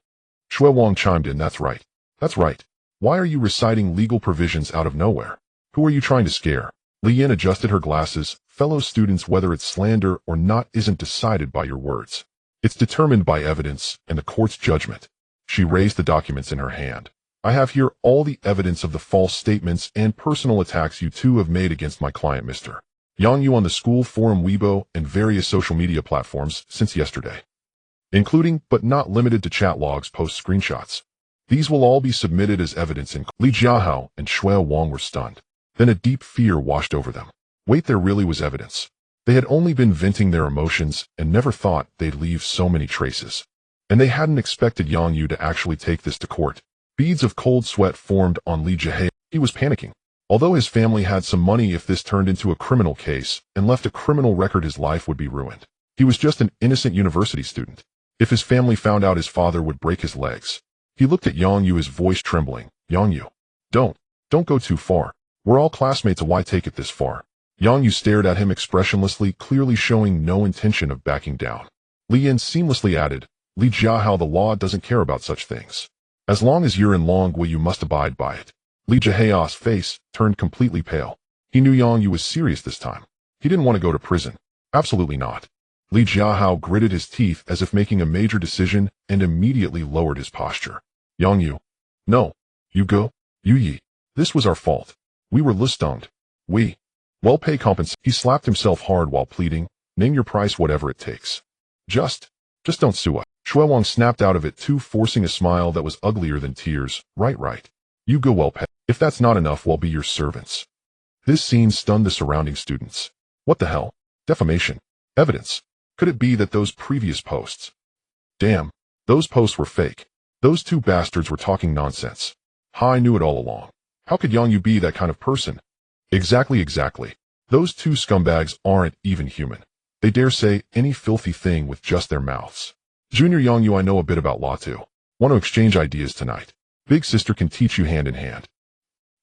A: Shui Wang chimed in. That's right. That's right. Why are you reciting legal provisions out of nowhere? Who are you trying to scare? Li Yan adjusted her glasses. Fellow students, whether it's slander or not isn't decided by your words. It's determined by evidence and the court's judgment. She raised the documents in her hand. I have here all the evidence of the false statements and personal attacks you two have made against my client, Mr. Yang Yu, on the school forum Weibo and various social media platforms since yesterday, including but not limited to chat logs, post screenshots. These will all be submitted as evidence in Li Jiahao and Shui Wang were stunned. Then a deep fear washed over them. Wait, there really was evidence. They had only been venting their emotions and never thought they'd leave so many traces. And they hadn't expected Yang Yu to actually take this to court. Beads of cold sweat formed on Li Jiahao. He was panicking. Although his family had some money, if this turned into a criminal case and left a criminal record, his life would be ruined. He was just an innocent university student. If his family found out, his father would break his legs. He looked at Yang Yu, his voice trembling. Yang Yu, don't go too far. We're all classmates. Why take it this far? Yang Yu stared at him expressionlessly, clearly showing no intention of backing down. Li Yan seamlessly added, Li Jiahao, the law doesn't care about such things. As long as you're in Longwei, you must abide by it. Li Jiahao's face turned completely pale. He knew Yang Yu was serious this time. He didn't want to go to prison. Absolutely not. Li Jiahao gritted his teeth as if making a major decision and immediately lowered his posture. Yang Yu. No. You go. Yu Yi. This was our fault. We were stoned. Well, pay compensation. He slapped himself hard while pleading, name your price, whatever it takes. Just don't sue us. Shui Wang snapped out of it too, forcing a smile that was uglier than tears. Right. You go, well pay. If that's not enough, we'll be your servants. This scene stunned the surrounding students. What the hell? Defamation. Evidence. Could it be that those previous posts? Damn. Those posts were fake. Those 2 bastards were talking nonsense. I knew it all along. How could Yang Yu be that kind of person? Exactly. Those 2 scumbags aren't even human. They dare say any filthy thing with just their mouths. Junior Yang Yu, I know a bit about law too. Want to exchange ideas tonight? Big sister can teach you hand in hand.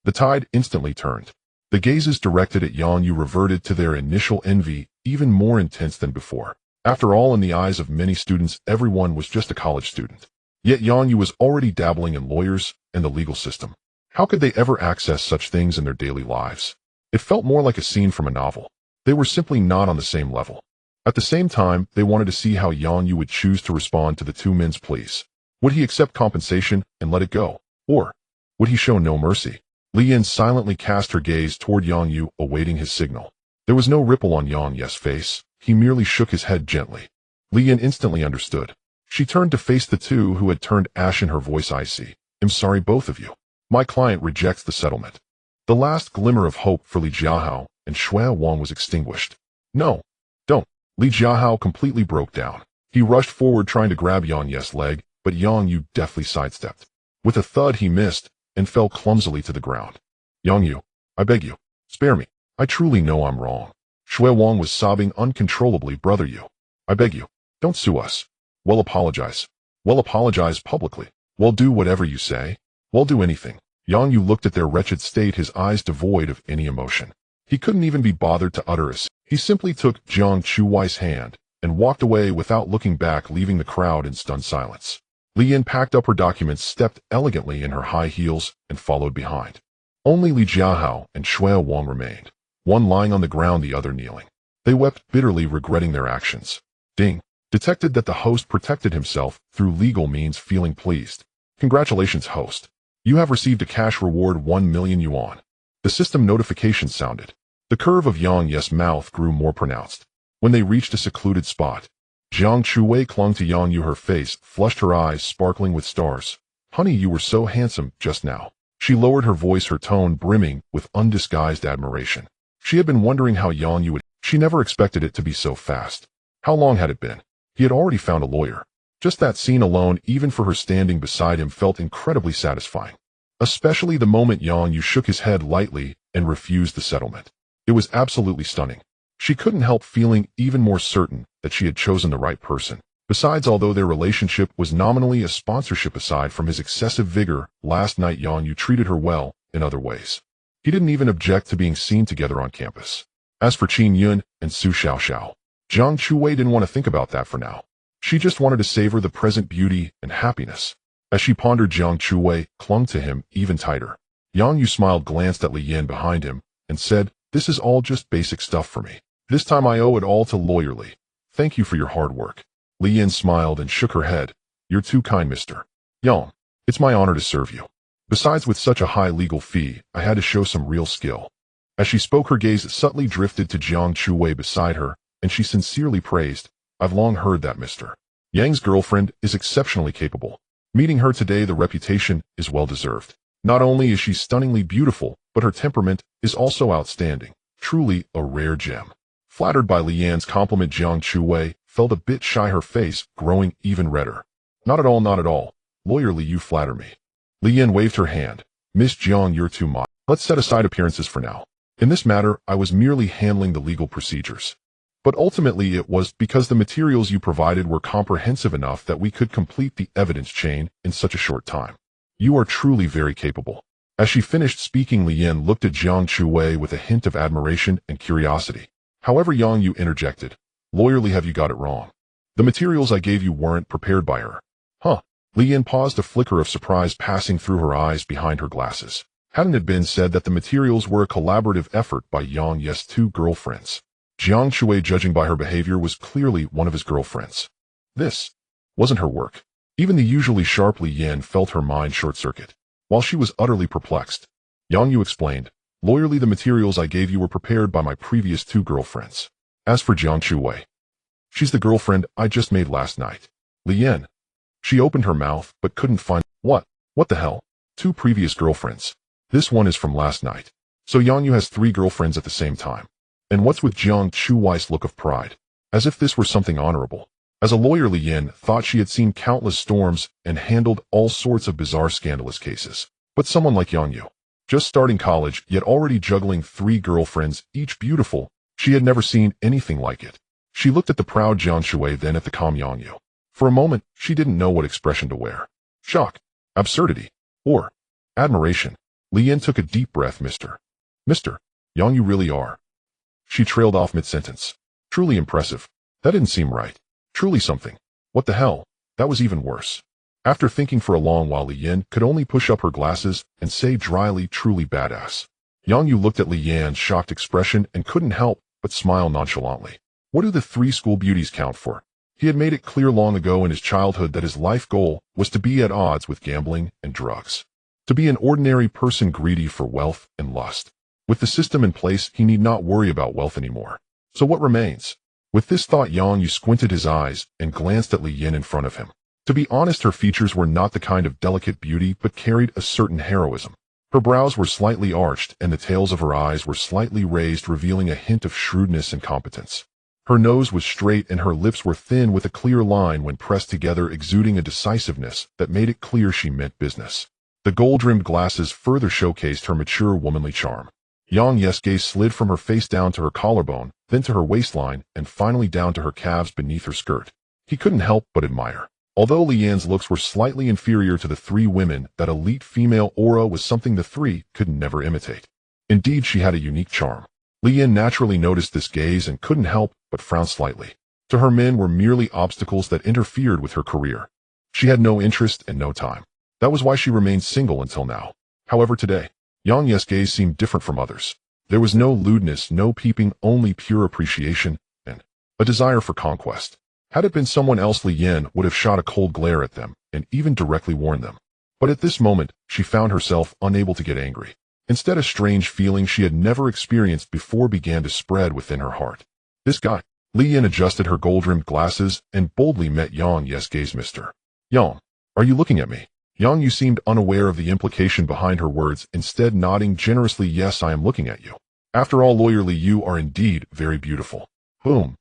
A: The tide instantly turned. The gazes directed at Yang Yu reverted to their initial envy, even more intense than before. After all, in the eyes of many students, everyone was just a college student. Yet Yang Yu was already dabbling in lawyers and the legal system. How could they ever access such things in their daily lives? It felt more like a scene from a novel. They were simply not on the same level. At the same time, they wanted to see how Yang Yu would choose to respond to the 2 men's pleas. Would he accept compensation and let it go? Or would he show no mercy? Li Yan silently cast her gaze toward Yang Yu, awaiting his signal. There was no ripple on Yang Yu's face. He merely shook his head gently. Li Yan instantly understood. She turned to face the 2 who had turned ashen, her voice icy. I'm sorry, both of you. My client rejects the settlement. The last glimmer of hope for Li Jiahao and Shui Wang was extinguished. No, don't. Li Jiahao completely broke down. He rushed forward, trying to grab Yang Yu's leg, but Yang Yu deftly sidestepped. With a thud, he missed and fell clumsily to the ground. Yang Yu, I beg you, spare me. I truly know I'm wrong. Shui Wang was sobbing uncontrollably. Brother Yu, I beg you, don't sue us. Well, apologize. Well, apologize publicly. Well, do whatever you say. Well, do anything. Yang Yu looked at their wretched state, his eyes devoid of any emotion. He couldn't even be bothered to utter a sound. He simply took Jiang Chuwai's hand and walked away without looking back, leaving the crowd in stunned silence. Li Yan packed up her documents, stepped elegantly in her high heels, and followed behind. Only Li Jiahao and Shui Wang remained, one lying on the ground, the other kneeling. They wept bitterly, regretting their actions. Ding. Detected that the host protected himself through legal means, feeling pleased. Congratulations, host. You have received a cash reward, 1 million yuan. The system notification sounded. The curve of Yang Yu's mouth grew more pronounced. When they reached a secluded spot, Jiang Chuwei clung to Yang Yu, her face flushed, her eyes sparkling with stars. Honey, you were so handsome just now. She lowered her voice, her tone brimming with undisguised admiration. She had been wondering how Yang Yu would. She never expected it to be so fast. How long had it been? He had already found a lawyer. Just that scene alone, even for her standing beside him, felt incredibly satisfying. Especially the moment Yang Yu shook his head lightly and refused the settlement. It was absolutely stunning. She couldn't help feeling even more certain that she had chosen the right person. Besides, although their relationship was nominally a sponsorship aside from his excessive vigor, last night Yang Yu treated her well in other ways. He didn't even object to being seen together on campus. As for Qin Yun and Su Xiaoxiao, Jiang Chuwei didn't want to think about that for now. She just wanted to savor the present beauty and happiness. As she pondered, Jiang Chuwei clung to him even tighter. Yang Yu smiled, glanced at Li Yan behind him, and said, "This is all just basic stuff for me. This time I owe it all to Lawyerly. Thank you for your hard work." Li Yan smiled and shook her head. "You're too kind, Mr. Yang. It's my honor to serve you. Besides, with such a high legal fee, I had to show some real skill." As she spoke, her gaze subtly drifted to Jiang Chuwei beside her, and she sincerely praised, "I've long heard that Mr. Yang's girlfriend is exceptionally capable. Meeting her today, the reputation is well deserved. Not only is she stunningly beautiful, but her temperament is also outstanding. Truly a rare gem." Flattered by Li Yan's compliment, Jiang Chuwei felt a bit shy, her face growing even redder. Not at all, not at all. Lawyerly, you flatter me." Li Yan waved her hand. "Miss Jiang, you're too much. Let's set aside appearances for now. In this matter, I was merely handling the legal procedures. But ultimately it was because the materials you provided were comprehensive enough that we could complete the evidence chain in such a short time. You are truly very capable." As she finished speaking, Li Yan looked at Jiang Chuwei with a hint of admiration and curiosity. However, Yang Yu interjected, "Lawyerly, have you got it wrong? The materials I gave you weren't prepared by her." "Huh?" Li Yan paused, a flicker of surprise passing through her eyes behind her glasses. Hadn't it been said that the materials were a collaborative effort by Yang Yu's two girlfriends? Jiang Chuwei, judging by her behavior, was clearly one of his girlfriends. This wasn't her work. Even the usually sharp Li Yan felt her mind short-circuit. While she was utterly perplexed, Yang Yu explained, "Lawyerly, the materials I gave you were prepared by my previous two girlfriends. As for Jiang Chuwei, she's the girlfriend I just made last night." Li Yan. She opened her mouth, but couldn't find. What the hell? Two previous girlfriends. This one is from last night. So Yang Yu has three girlfriends at the same time. And what's with Jiang Chuwei's look of pride? As if this were something honorable. As a lawyer, Li Yan thought she had seen countless storms and handled all sorts of bizarre, scandalous cases. But someone like Yang Yu, just starting college, yet already juggling three girlfriends, each beautiful, she had never seen anything like it. She looked at the proud Jiang Chuwei, then at the calm Yang Yu. For a moment, she didn't know what expression to wear. Shock, absurdity, or admiration. Li Yan took a deep breath. Mr. Yang, you really are. She trailed off mid-sentence. Truly impressive. That didn't seem right. Truly something. What the hell? That was even worse. After thinking for a long while, Li Yan could only push up her glasses and say dryly, truly badass. Yang Yu looked at Li Yan's shocked expression and couldn't help but smile nonchalantly. What do the three school beauties count for? He had made it clear long ago in his childhood that his life goal was to be at odds with gambling and drugs. To be an ordinary person greedy for wealth and lust. With the system in place, he need not worry about wealth anymore. So what remains? With this thought, Yang Yu squinted his eyes and glanced at Li Yan in front of him. To be honest, her features were not the kind of delicate beauty, but carried a certain heroism. Her brows were slightly arched, and the tails of her eyes were slightly raised, revealing a hint of shrewdness and competence. Her nose was straight, and her lips were thin with a clear line when pressed together, exuding a decisiveness that made it clear she meant business. The gold-rimmed glasses further showcased her mature, womanly charm. Yang Yu's gaze slid from her face down to her collarbone, then to her waistline, and finally down to her calves beneath her skirt. He couldn't help but admire. Although Li Yan's looks were slightly inferior to the three women, that elite female aura was something the three could never imitate. Indeed, she had a unique charm. Li Yan naturally noticed this gaze and couldn't help but frown slightly. To her, men were merely obstacles that interfered with her career. She had no interest and no time. That was why she remained single until now. However, today, Yang Yu's gaze seemed different from others. There was no lewdness, no peeping, only pure appreciation and a desire for conquest. Had it been someone else, Li Yan would have shot a cold glare at them and even directly warned them. But at this moment, she found herself unable to get angry. Instead, a strange feeling she had never experienced before began to spread within her heart. This guy, Li Yin adjusted her gold-rimmed glasses and boldly met Yang Ye's gaze. Mr. Yang, are you looking at me? Yang Yu seemed unaware of the implication behind her words, instead nodding generously. Yes, I am looking at you. After all, Lawyer Li, you are indeed very beautiful. Boom.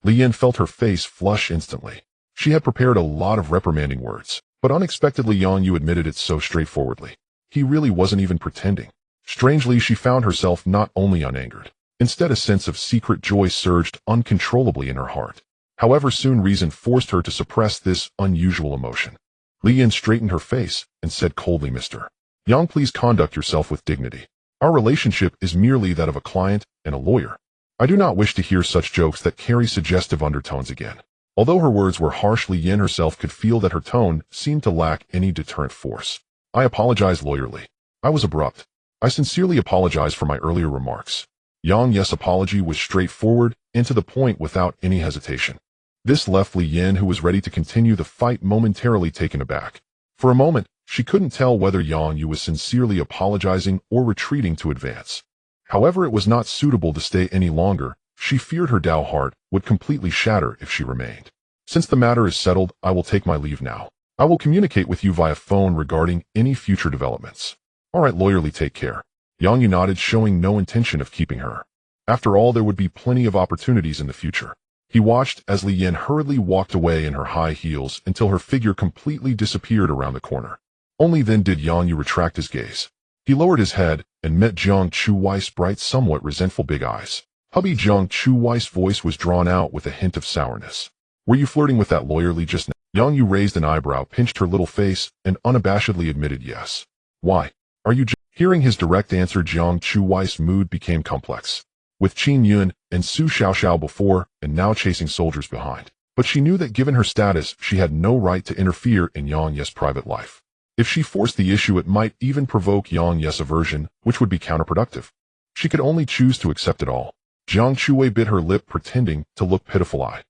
A: Li Yin felt her face flush instantly. She had prepared a lot of reprimanding words, but unexpectedly Yang Yu admitted it so straightforwardly. He really wasn't even pretending. Strangely, she found herself not only unangered. Instead, a sense of secret joy surged uncontrollably in her heart. However, soon reason forced her to suppress this unusual emotion. Li Yin straightened her face and said coldly, Mr. Yang, please conduct yourself with dignity. Our relationship is merely that of a client and a lawyer. I do not wish to hear such jokes that carry suggestive undertones again. Although her words were harsh, Li Yin herself could feel that her tone seemed to lack any deterrent force. I apologize, Lawyer Li. I was abrupt. I sincerely apologize for my earlier remarks. Yang Ye's apology was straightforward and to the point without any hesitation. This left Li Yin, who was ready to continue the fight, momentarily taken aback. For a moment, she couldn't tell whether Yang Yu was sincerely apologizing or retreating to advance. However, it was not suitable to stay any longer. She feared her Dao heart would completely shatter if she remained. Since the matter is settled, I will take my leave now. I will communicate with you via phone regarding any future developments. All right, Lawyer Li, take care. Yang Yu nodded, showing no intention of keeping her. After all, there would be plenty of opportunities in the future. He watched as Li Yin hurriedly walked away in her high heels until her figure completely disappeared around the corner. Only then did Yang Yu retract his gaze. He lowered his head and met Jiang Chuwei's bright, somewhat resentful big eyes. Hubby Jiang Chuwei's voice was drawn out with a hint of sourness. Were you flirting with that Lawyer Li just now? Yang Yu raised an eyebrow, pinched her little face, and unabashedly admitted yes. Why? Are you Hearing his direct answer, Jiang Chuwei's mood became complex. With Qin Yun and Su Xiaoxiao before and now chasing soldiers behind. But she knew that given her status, she had no right to interfere in Yang Ye's private life. If she forced the issue, it might even provoke Yang Ye's aversion, which would be counterproductive. She could only choose to accept it all. Jiang Chuwei bit her lip, pretending to look pitiful-eyed.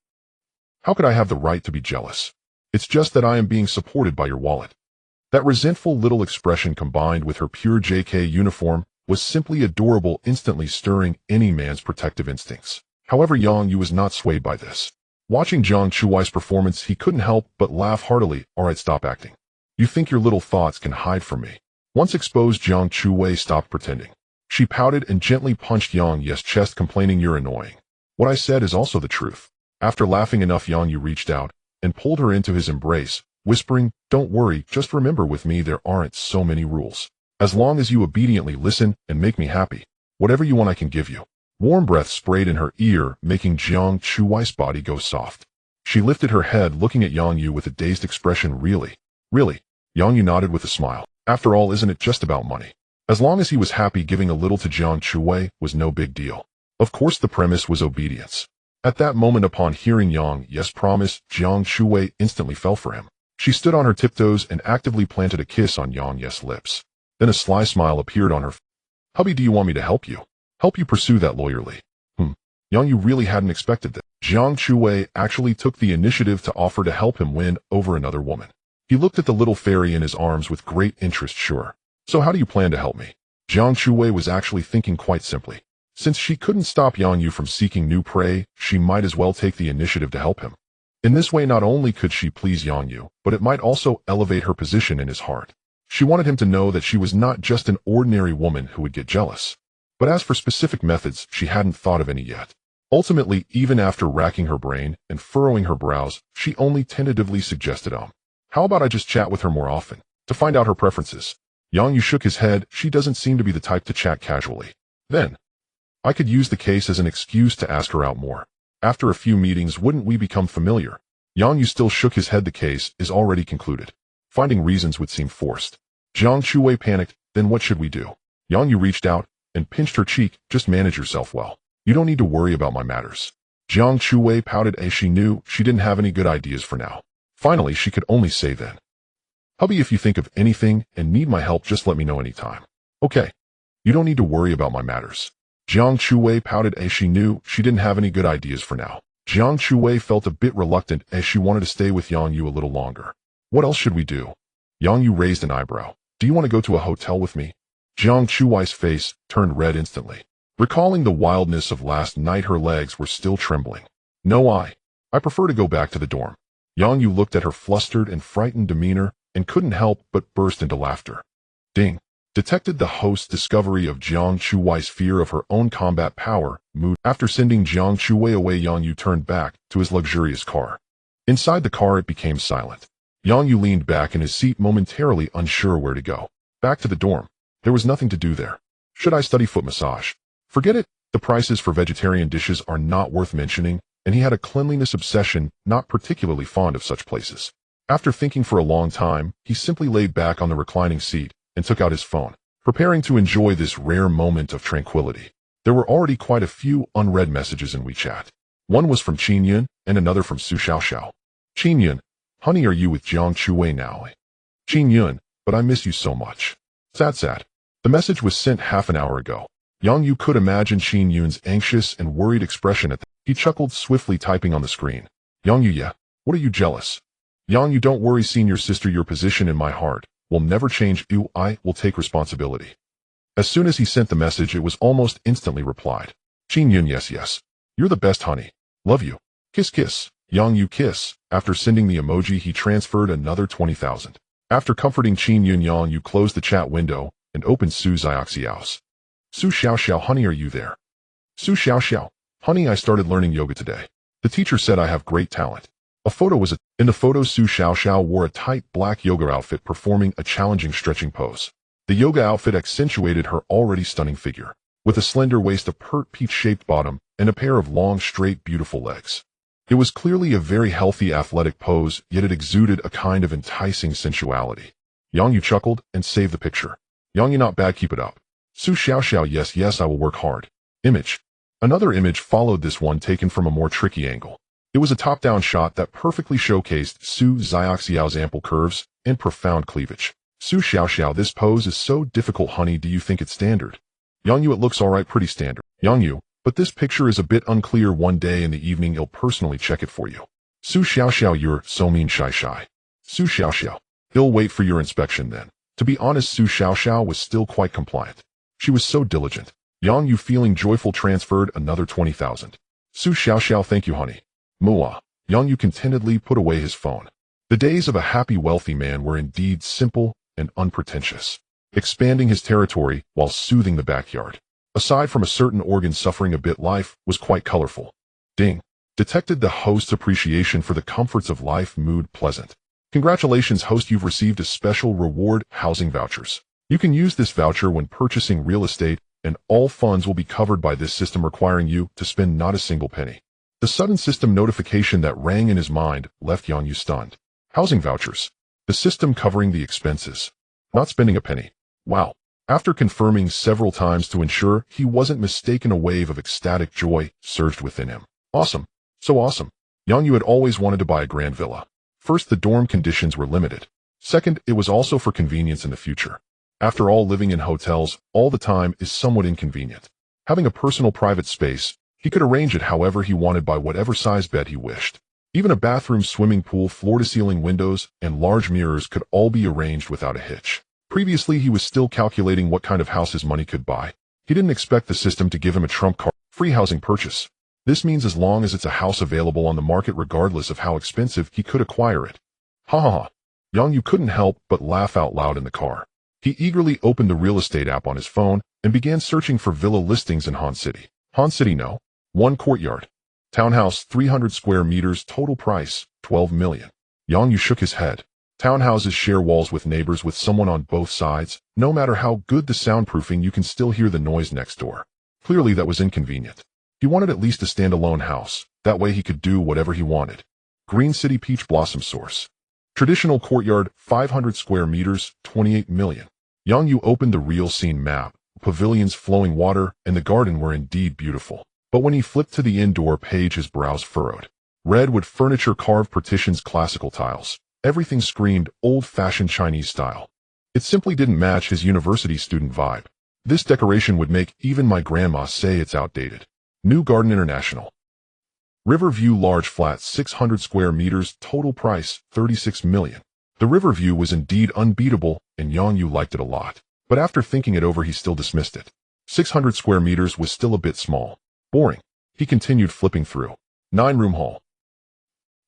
A: How could I have the right to be jealous? It's just that I am being supported by your wallet. That resentful little expression, combined with her pure JK uniform, was simply adorable, instantly stirring any man's protective instincts. However, Yang Yu was not swayed by this. Watching Jiang Chuwei's performance, he couldn't help but laugh heartily. All right, stop acting. You think your little thoughts can hide from me? Once exposed, Jiang Chuwei stopped pretending. She pouted and gently punched Yang Ye's chest, complaining, you're annoying. What I said is also the truth. After laughing enough, Yang Yu reached out and pulled her into his embrace, whispering, don't worry, just remember, with me there aren't so many rules. As long as you obediently listen and make me happy, whatever you want I can give you. Warm breath sprayed in her ear, making Jiang Chuwei's body go soft. She lifted her head, looking at Yang Yu with a dazed expression. Really? Really? Yang Yu nodded with a smile. After all, isn't it just about money? As long as he was happy, giving a little to Jiang Chuwei was no big deal. Of course, the premise was obedience. At that moment, upon hearing Yang Ye's promise, Jiang Chuwei instantly fell for him. She stood on her tiptoes and actively planted a kiss on Yang Ye's lips. Then a sly smile appeared on her face. Hubby, do you want me to help you? Help you pursue that Lawyer Li? Yang Yu really hadn't expected that. Jiang Chuwei actually took the initiative to offer to help him win over another woman. He looked at the little fairy in his arms with great interest. Sure. So how do you plan to help me? Jiang Chuwei was actually thinking quite simply. Since she couldn't stop Yang Yu from seeking new prey, she might as well take the initiative to help him. In this way, not only could she please Yang Yu, but it might also elevate her position in his heart. She wanted him to know that she was not just an ordinary woman who would get jealous. But as for specific methods, she hadn't thought of any yet. Ultimately, even after racking her brain and furrowing her brows, she only tentatively suggested, how about I just chat with her more often, to find out her preferences? Yang Yu shook his head. She doesn't seem to be the type to chat casually. Then, I could use the case as an excuse to ask her out more. After a few meetings, wouldn't we become familiar? Yang Yu still shook his head. The case is already concluded. Finding reasons would seem forced. Jiang Chuwei panicked. Then what should we do? Yang Yu reached out and pinched her cheek. Just manage yourself well. You don't need to worry about my matters. Jiang Chuwei pouted as she knew she didn't have any good ideas for now. Finally, she could only say then, hubby, if you think of anything and need my help, just let me know anytime. Okay. You don't need to worry about my matters. Jiang Chuwei pouted as she knew she didn't have any good ideas for now. Jiang Chuwei felt a bit reluctant as she wanted to stay with Yang Yu a little longer. What else should we do? Yang Yu raised an eyebrow. Do you want to go to a hotel with me? Jiang Chuwei's face turned red instantly. Recalling the wildness of last night, her legs were still trembling. No, I prefer to go back to the dorm. Yang Yu looked at her flustered and frightened demeanor and couldn't help but burst into laughter. Ding! Detected the host's discovery of Jiang Chuwei's fear of her own combat power, mood. After sending Jiang Chuwei away, Yang Yu turned back to his luxurious car. Inside the car, it became silent. Yang Yu leaned back in his seat, momentarily unsure where to go. Back to the dorm. There was nothing to do there. Should I study foot massage? Forget it. The prices for vegetarian dishes are not worth mentioning, and he had a cleanliness obsession, not particularly fond of such places. After thinking for a long time, he simply laid back on the reclining seat and took out his phone, preparing to enjoy this rare moment of tranquility. There were already quite a few unread messages in WeChat. One was from Qin Yun and another from Su Xiaoxiao. Qin Yun, honey, are you with Jiang Chuwei now? Qin Yun, but I miss you so much. Sad. The message was sent half an hour ago. Yang Yu could imagine Qin Yun's anxious and worried expression at that. He chuckled, swiftly typing on the screen. Yang Yu, yeah, what are you jealous? Yang Yu, don't worry, senior sister, your position in my heart will never change. I will take responsibility. As soon as he sent the message, it was almost instantly replied. Qin Yun, yes. You're the best, honey. Love you. Kiss. Yang Yu kiss. After sending the emoji, he transferred another 20,000. After comforting Qin Yun, Yang Yu closed the chat window and opened Su Xiaoxiao's. Su Xiaoxiao, honey, are you there? Su Xiaoxiao, honey, I started learning yoga today. The teacher said I have great talent. A photo was in the photo, Su Xiaoxiao wore a tight black yoga outfit, performing a challenging stretching pose. The yoga outfit accentuated her already stunning figure, with a slender waist, a pert peach-shaped bottom, and a pair of long, straight, beautiful legs. It was clearly a very healthy, athletic pose, yet it exuded a kind of enticing sensuality. Yang Yu chuckled and saved the picture. Yang Yu, not bad, keep it up. Su Xiaoxiao, yes, I will work hard. Image. Another image followed this one, taken from a more tricky angle. It was a top-down shot that perfectly showcased Su Xiaoxiao's ample curves and profound cleavage. Su Xiaoxiao, this pose is so difficult, honey, do you think it's standard? Yang Yu, it looks alright, pretty standard. Yang Yu, but this picture is a bit unclear. One day in the evening, I'll personally check it for you. Su Xiaoxiao, you're so mean, shy. Su Xiaoxiao, he'll wait for your inspection then. To be honest, Su Xiaoxiao was still quite compliant. She was so diligent. Yang Yu, feeling joyful, transferred another 20,000. Su Xiaoxiao, thank you, honey. Mua. Yang Yu contentedly put away his phone. The days of a happy, wealthy man were indeed simple and unpretentious, expanding his territory while soothing the backyard. Aside from a certain organ suffering a bit, life was quite colorful. Ding. Detected the host's appreciation for the comforts of life, mood pleasant. Congratulations, host, you've received a special reward, housing vouchers. You can use this voucher when purchasing real estate, and all funds will be covered by this system, requiring you to spend not a single penny. The sudden system notification that rang in his mind left Yang Yu stunned. Housing vouchers. The system covering the expenses. Not spending a penny. Wow. After confirming several times to ensure he wasn't mistaken, a wave of ecstatic joy surged within him. Awesome. So awesome. Yang Yu had always wanted to buy a grand villa. First, the dorm conditions were limited. Second, it was also for convenience in the future. After all, living in hotels all the time is somewhat inconvenient. Having a personal private space, he could arrange it however he wanted, by whatever size bed he wished. Even a bathroom, swimming pool, floor-to-ceiling windows, and large mirrors could all be arranged without a hitch. Previously, he was still calculating what kind of house his money could buy. He didn't expect the system to give him a trump card, free housing purchase. This means as long as it's a house available on the market, regardless of how expensive, he could acquire it. Ha. Yang Yu couldn't help but laugh out loud in the car. He eagerly opened the real estate app on his phone and began searching for villa listings in Han City. Han City, no. 1 courtyard. Townhouse, 300 square meters, total price, 12 million. Yang Yu shook his head. Townhouses share walls with neighbors with someone on both sides. No matter how good the soundproofing, you can still hear the noise next door. Clearly that was inconvenient. He wanted at least a standalone house. That way he could do whatever he wanted. Green City, Peach Blossom Source. Traditional courtyard, 500 square meters, 28 million. Yang Yu opened the real scene map. Pavilions, flowing water, and the garden were indeed beautiful. But when he flipped to the indoor page, his brows furrowed. Redwood furniture, carved partitions, classical tiles. Everything screamed old-fashioned Chinese style. It simply didn't match his university student vibe. This decoration would make even my grandma say it's outdated. New Garden International. Riverview, large flat, 600 square meters, total price, 36 million. The Riverview was indeed unbeatable, and Yang Yu liked it a lot. But after thinking it over, he still dismissed it. 600 square meters was still a bit small. Boring. He continued flipping through. 9-room hall.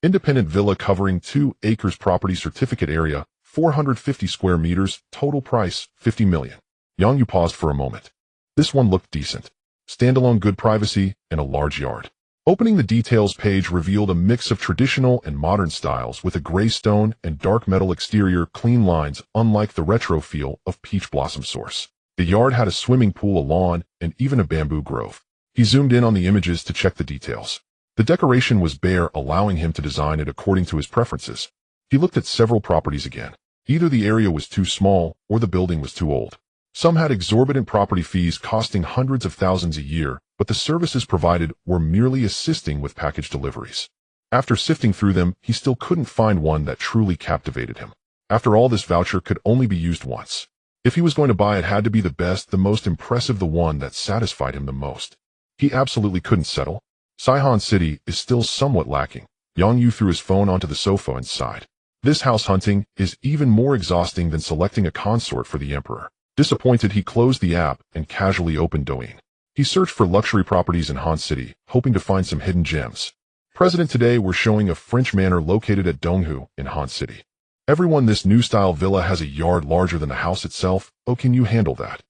A: Independent villa covering 2 acres property certificate area, 450 square meters, total price, $50 million. Yang Yu paused for a moment. This one looked decent. Standalone, good privacy, and a large yard. Opening the details page revealed a mix of traditional and modern styles with a gray stone and dark metal exterior, clean lines unlike the retro feel of Peach Blossom Source. The yard had a swimming pool, a lawn, and even a bamboo grove. He zoomed in on the images to check the details. The decoration was bare, allowing him to design it according to his preferences. He looked at several properties again. Either the area was too small or the building was too old. Some had exorbitant property fees costing hundreds of thousands a year, but the services provided were merely assisting with package deliveries. After sifting through them, he still couldn't find one that truly captivated him. After all, this voucher could only be used once. If he was going to buy, it had to be the best, the most impressive, the one that satisfied him the most. He absolutely couldn't settle. Saihan City is still somewhat lacking. Yang Yu threw his phone onto the sofa and sighed. This house hunting is even more exhausting than selecting a consort for the emperor. Disappointed, he closed the app and casually opened Douyin. He searched for luxury properties in Han City, hoping to find some hidden gems. President today we're showing a French manor located at Donghu in Han City. Everyone, this new style villa has a yard larger than the house itself. Oh, can you handle that?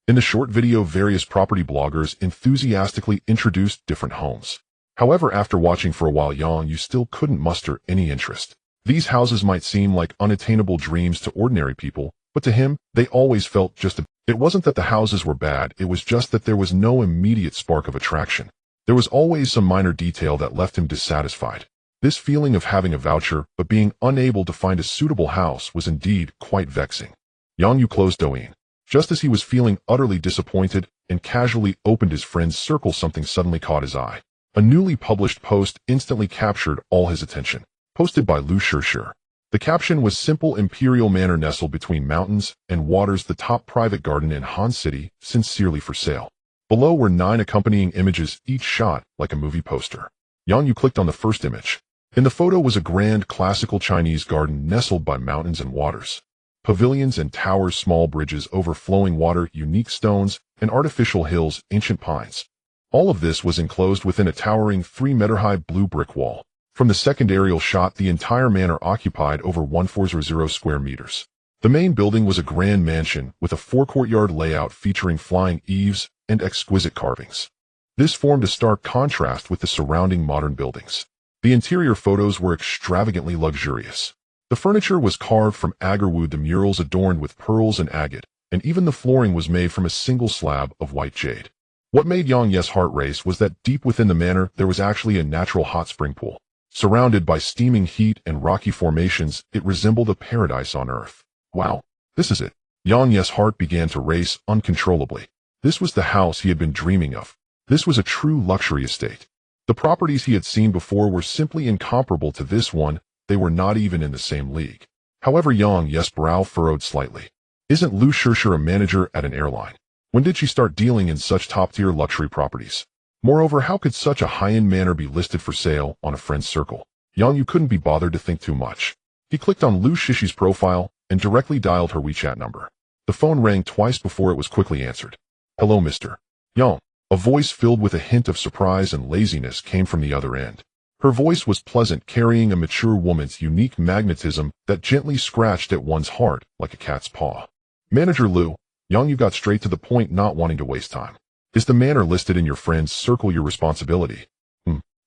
A: In the short video, various property bloggers enthusiastically introduced different homes. However, after watching for a while, Yang Yu still couldn't muster any interest. These houses might seem like unattainable dreams to ordinary people, but to him, they always felt just a... It wasn't that the houses were bad, it was just that there was no immediate spark of attraction. There was always some minor detail that left him dissatisfied. This feeling of having a voucher but being unable to find a suitable house was indeed quite vexing. Yang Yu closed Douyin. Just as he was feeling utterly disappointed and casually opened his friend's circle, something suddenly caught his eye. A newly published post instantly captured all his attention. Posted by Lu Shishir. The caption was simple: Imperial Manor nestled between mountains and waters, the top private garden in Han City, sincerely for sale. Below were 9 accompanying images, each shot like a movie poster. Yang Yu clicked on the first image. In the photo was a grand classical Chinese garden nestled by mountains and waters. Pavilions and towers, small bridges over flowing water, unique stones, and artificial hills, ancient pines. All of this was enclosed within a towering 3-meter-high blue brick wall. From the second aerial shot, the entire manor occupied over 1,400 square meters. The main building was a grand mansion with a 4-courtyard layout featuring flying eaves and exquisite carvings. This formed a stark contrast with the surrounding modern buildings. The interior photos were extravagantly luxurious. The furniture was carved from agarwood, the murals adorned with pearls and agate, and even the flooring was made from a single slab of white jade. What made Yang Yu's heart race was that deep within the manor there was actually a natural hot spring pool. Surrounded by steaming heat and rocky formations, it resembled a paradise on earth. Wow, this is it. Yang Yu's heart began to race uncontrollably. This was the house he had been dreaming of. This was a true luxury estate. The properties he had seen before were simply incomparable to this one. They were not even in the same league. However, Yang Yu's brow furrowed slightly. Isn't Lu Shishir a manager at an airline? When did she start dealing in such top-tier luxury properties? Moreover, how could such a high-end manor be listed for sale on a friend's circle? Yang Yu couldn't be bothered to think too much. He clicked on Lu Shishir's profile and directly dialed her WeChat number. The phone rang twice before it was quickly answered. Hello, Mr. Yang. A voice filled with a hint of surprise and laziness came from the other end. Her voice was pleasant, carrying a mature woman's unique magnetism that gently scratched at one's heart like a cat's paw. Manager Lu. Yang Yu got straight to the point, not wanting to waste time. Is the manor listed in your friend's circle your responsibility?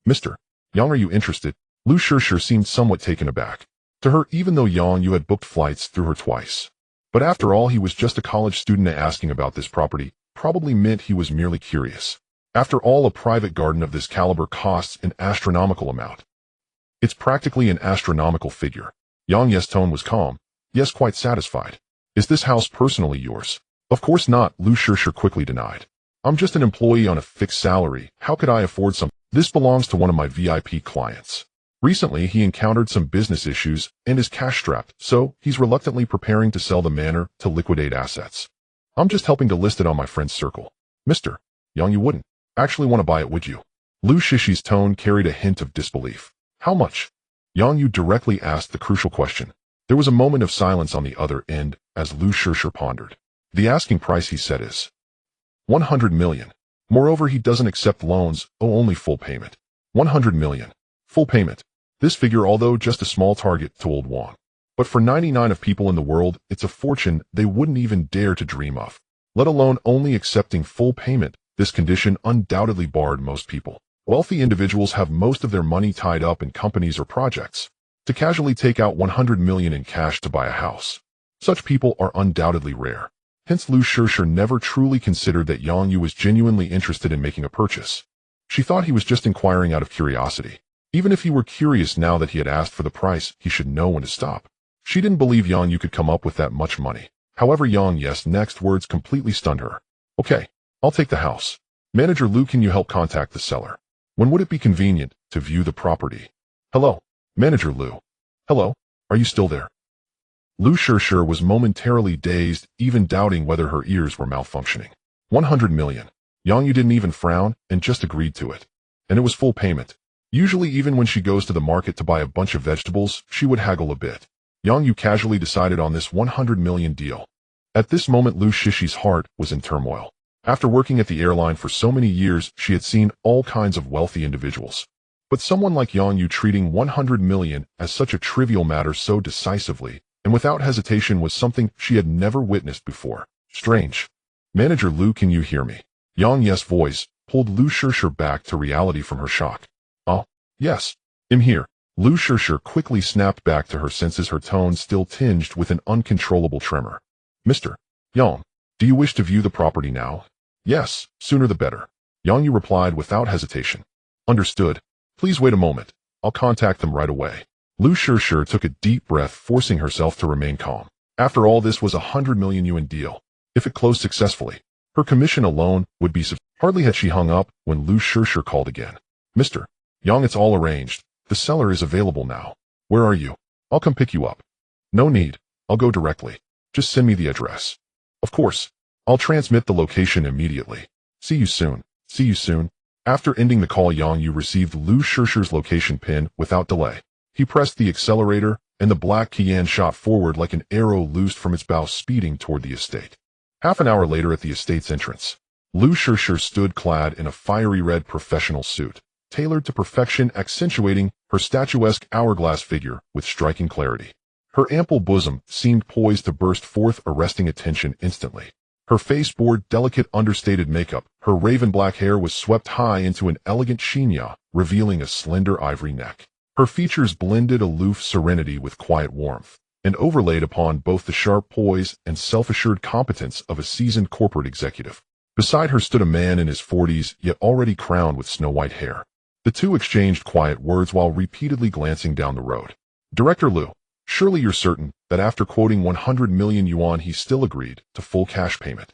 A: Mr. Yang, are you interested? Lu Shishir seemed somewhat taken aback. To her, even though Yang Yu had booked flights through her twice. But after all, he was just a college student, asking about this property probably meant he was merely curious. After all, a private garden of this caliber costs an astronomical amount. It's practically an astronomical figure. Yang Yu's tone was calm, yes, quite satisfied. Is this house personally yours? Of course not, Lu Shishir quickly denied. I'm just an employee on a fixed salary. How could I afford something? This belongs to one of my VIP clients. Recently, he encountered some business issues and is cash-strapped, so he's reluctantly preparing to sell the manor to liquidate assets. I'm just helping to list it on my friend's circle. Mr. Yang, you wouldn't actually want to buy it, would you? Lu Shishir's tone carried a hint of disbelief. How much? Yang Yu directly asked the crucial question. There was a moment of silence on the other end as Lu Shishir pondered. The asking price, he said, is 100 million. Moreover, he doesn't accept loans, only full payment. 100 million. Full payment. This figure, although just a small target to old Wang. But for 99 of people in the world, it's a fortune they wouldn't even dare to dream of. Let alone only accepting full payment. This condition undoubtedly barred most people. Wealthy individuals have most of their money tied up in companies or projects. To casually take out 100 million in cash to buy a house. Such people are undoubtedly rare. Hence Lu Shishir never truly considered that Yang Yu was genuinely interested in making a purchase. She thought he was just inquiring out of curiosity. Even if he were curious now that he had asked for the price, he should know when to stop. She didn't believe Yang Yu could come up with that much money. However, Yang Yu's next words completely stunned her. Okay, I'll take the house. Manager Lu, can you help contact the seller? When would it be convenient to view the property? Hello, Manager Lu. Hello, are you still there? Lu Shishir was momentarily dazed, even doubting whether her ears were malfunctioning. 100 million. Yang Yu didn't even frown and just agreed to it. And it was full payment. Usually even when she goes to the market to buy a bunch of vegetables, she would haggle a bit. Yang Yu casually decided on this 100 million deal. At this moment, Lu Shishir's heart was in turmoil. After working at the airline for so many years, she had seen all kinds of wealthy individuals. But someone like Yang Yu treating 100 million as such a trivial matter so decisively and without hesitation was something she had never witnessed before. Strange. Manager Lu, can you hear me? Yang Yu's voice pulled Lu Shishir back to reality from her shock. Oh, yes, I'm here. Lu Shishir quickly snapped back to her senses, her tone still tinged with an uncontrollable tremor. Mr. Yang, do you wish to view the property now? Yes, sooner the better. Yang Yu replied without hesitation. Understood. Please wait a moment. I'll contact them right away. Lu Shishir took a deep breath, forcing herself to remain calm. After all, this was a 100 million yuan deal. If it closed successfully, her commission alone would be sufficient. Hardly had she hung up when Lu Shishir called again. Mr. Yang, it's all arranged. The seller is available now. Where are you? I'll come pick you up. No need. I'll go directly. Just send me the address. Of course. I'll transmit the location immediately. See you soon. See you soon. After ending the call, Yang Yu received Lu Shishir's location pin without delay. He pressed the accelerator, and the black Kian shot forward like an arrow loosed from its bow, speeding toward the estate. Half an hour later, at the estate's entrance, Lu Shishir stood clad in a fiery red professional suit, tailored to perfection, accentuating her statuesque hourglass figure with striking clarity. Her ample bosom seemed poised to burst forth, arresting attention instantly. Her face bore delicate understated makeup. Her raven black hair was swept high into an elegant chignon, revealing a slender ivory neck. Her features blended aloof serenity with quiet warmth, and overlaid upon both the sharp poise and self-assured competence of a seasoned corporate executive. Beside her stood a man in his 40s, yet already crowned with snow-white hair. The two exchanged quiet words while repeatedly glancing down the road. Director Lu, surely you're certain that after quoting 100 million yuan he still agreed to full cash payment?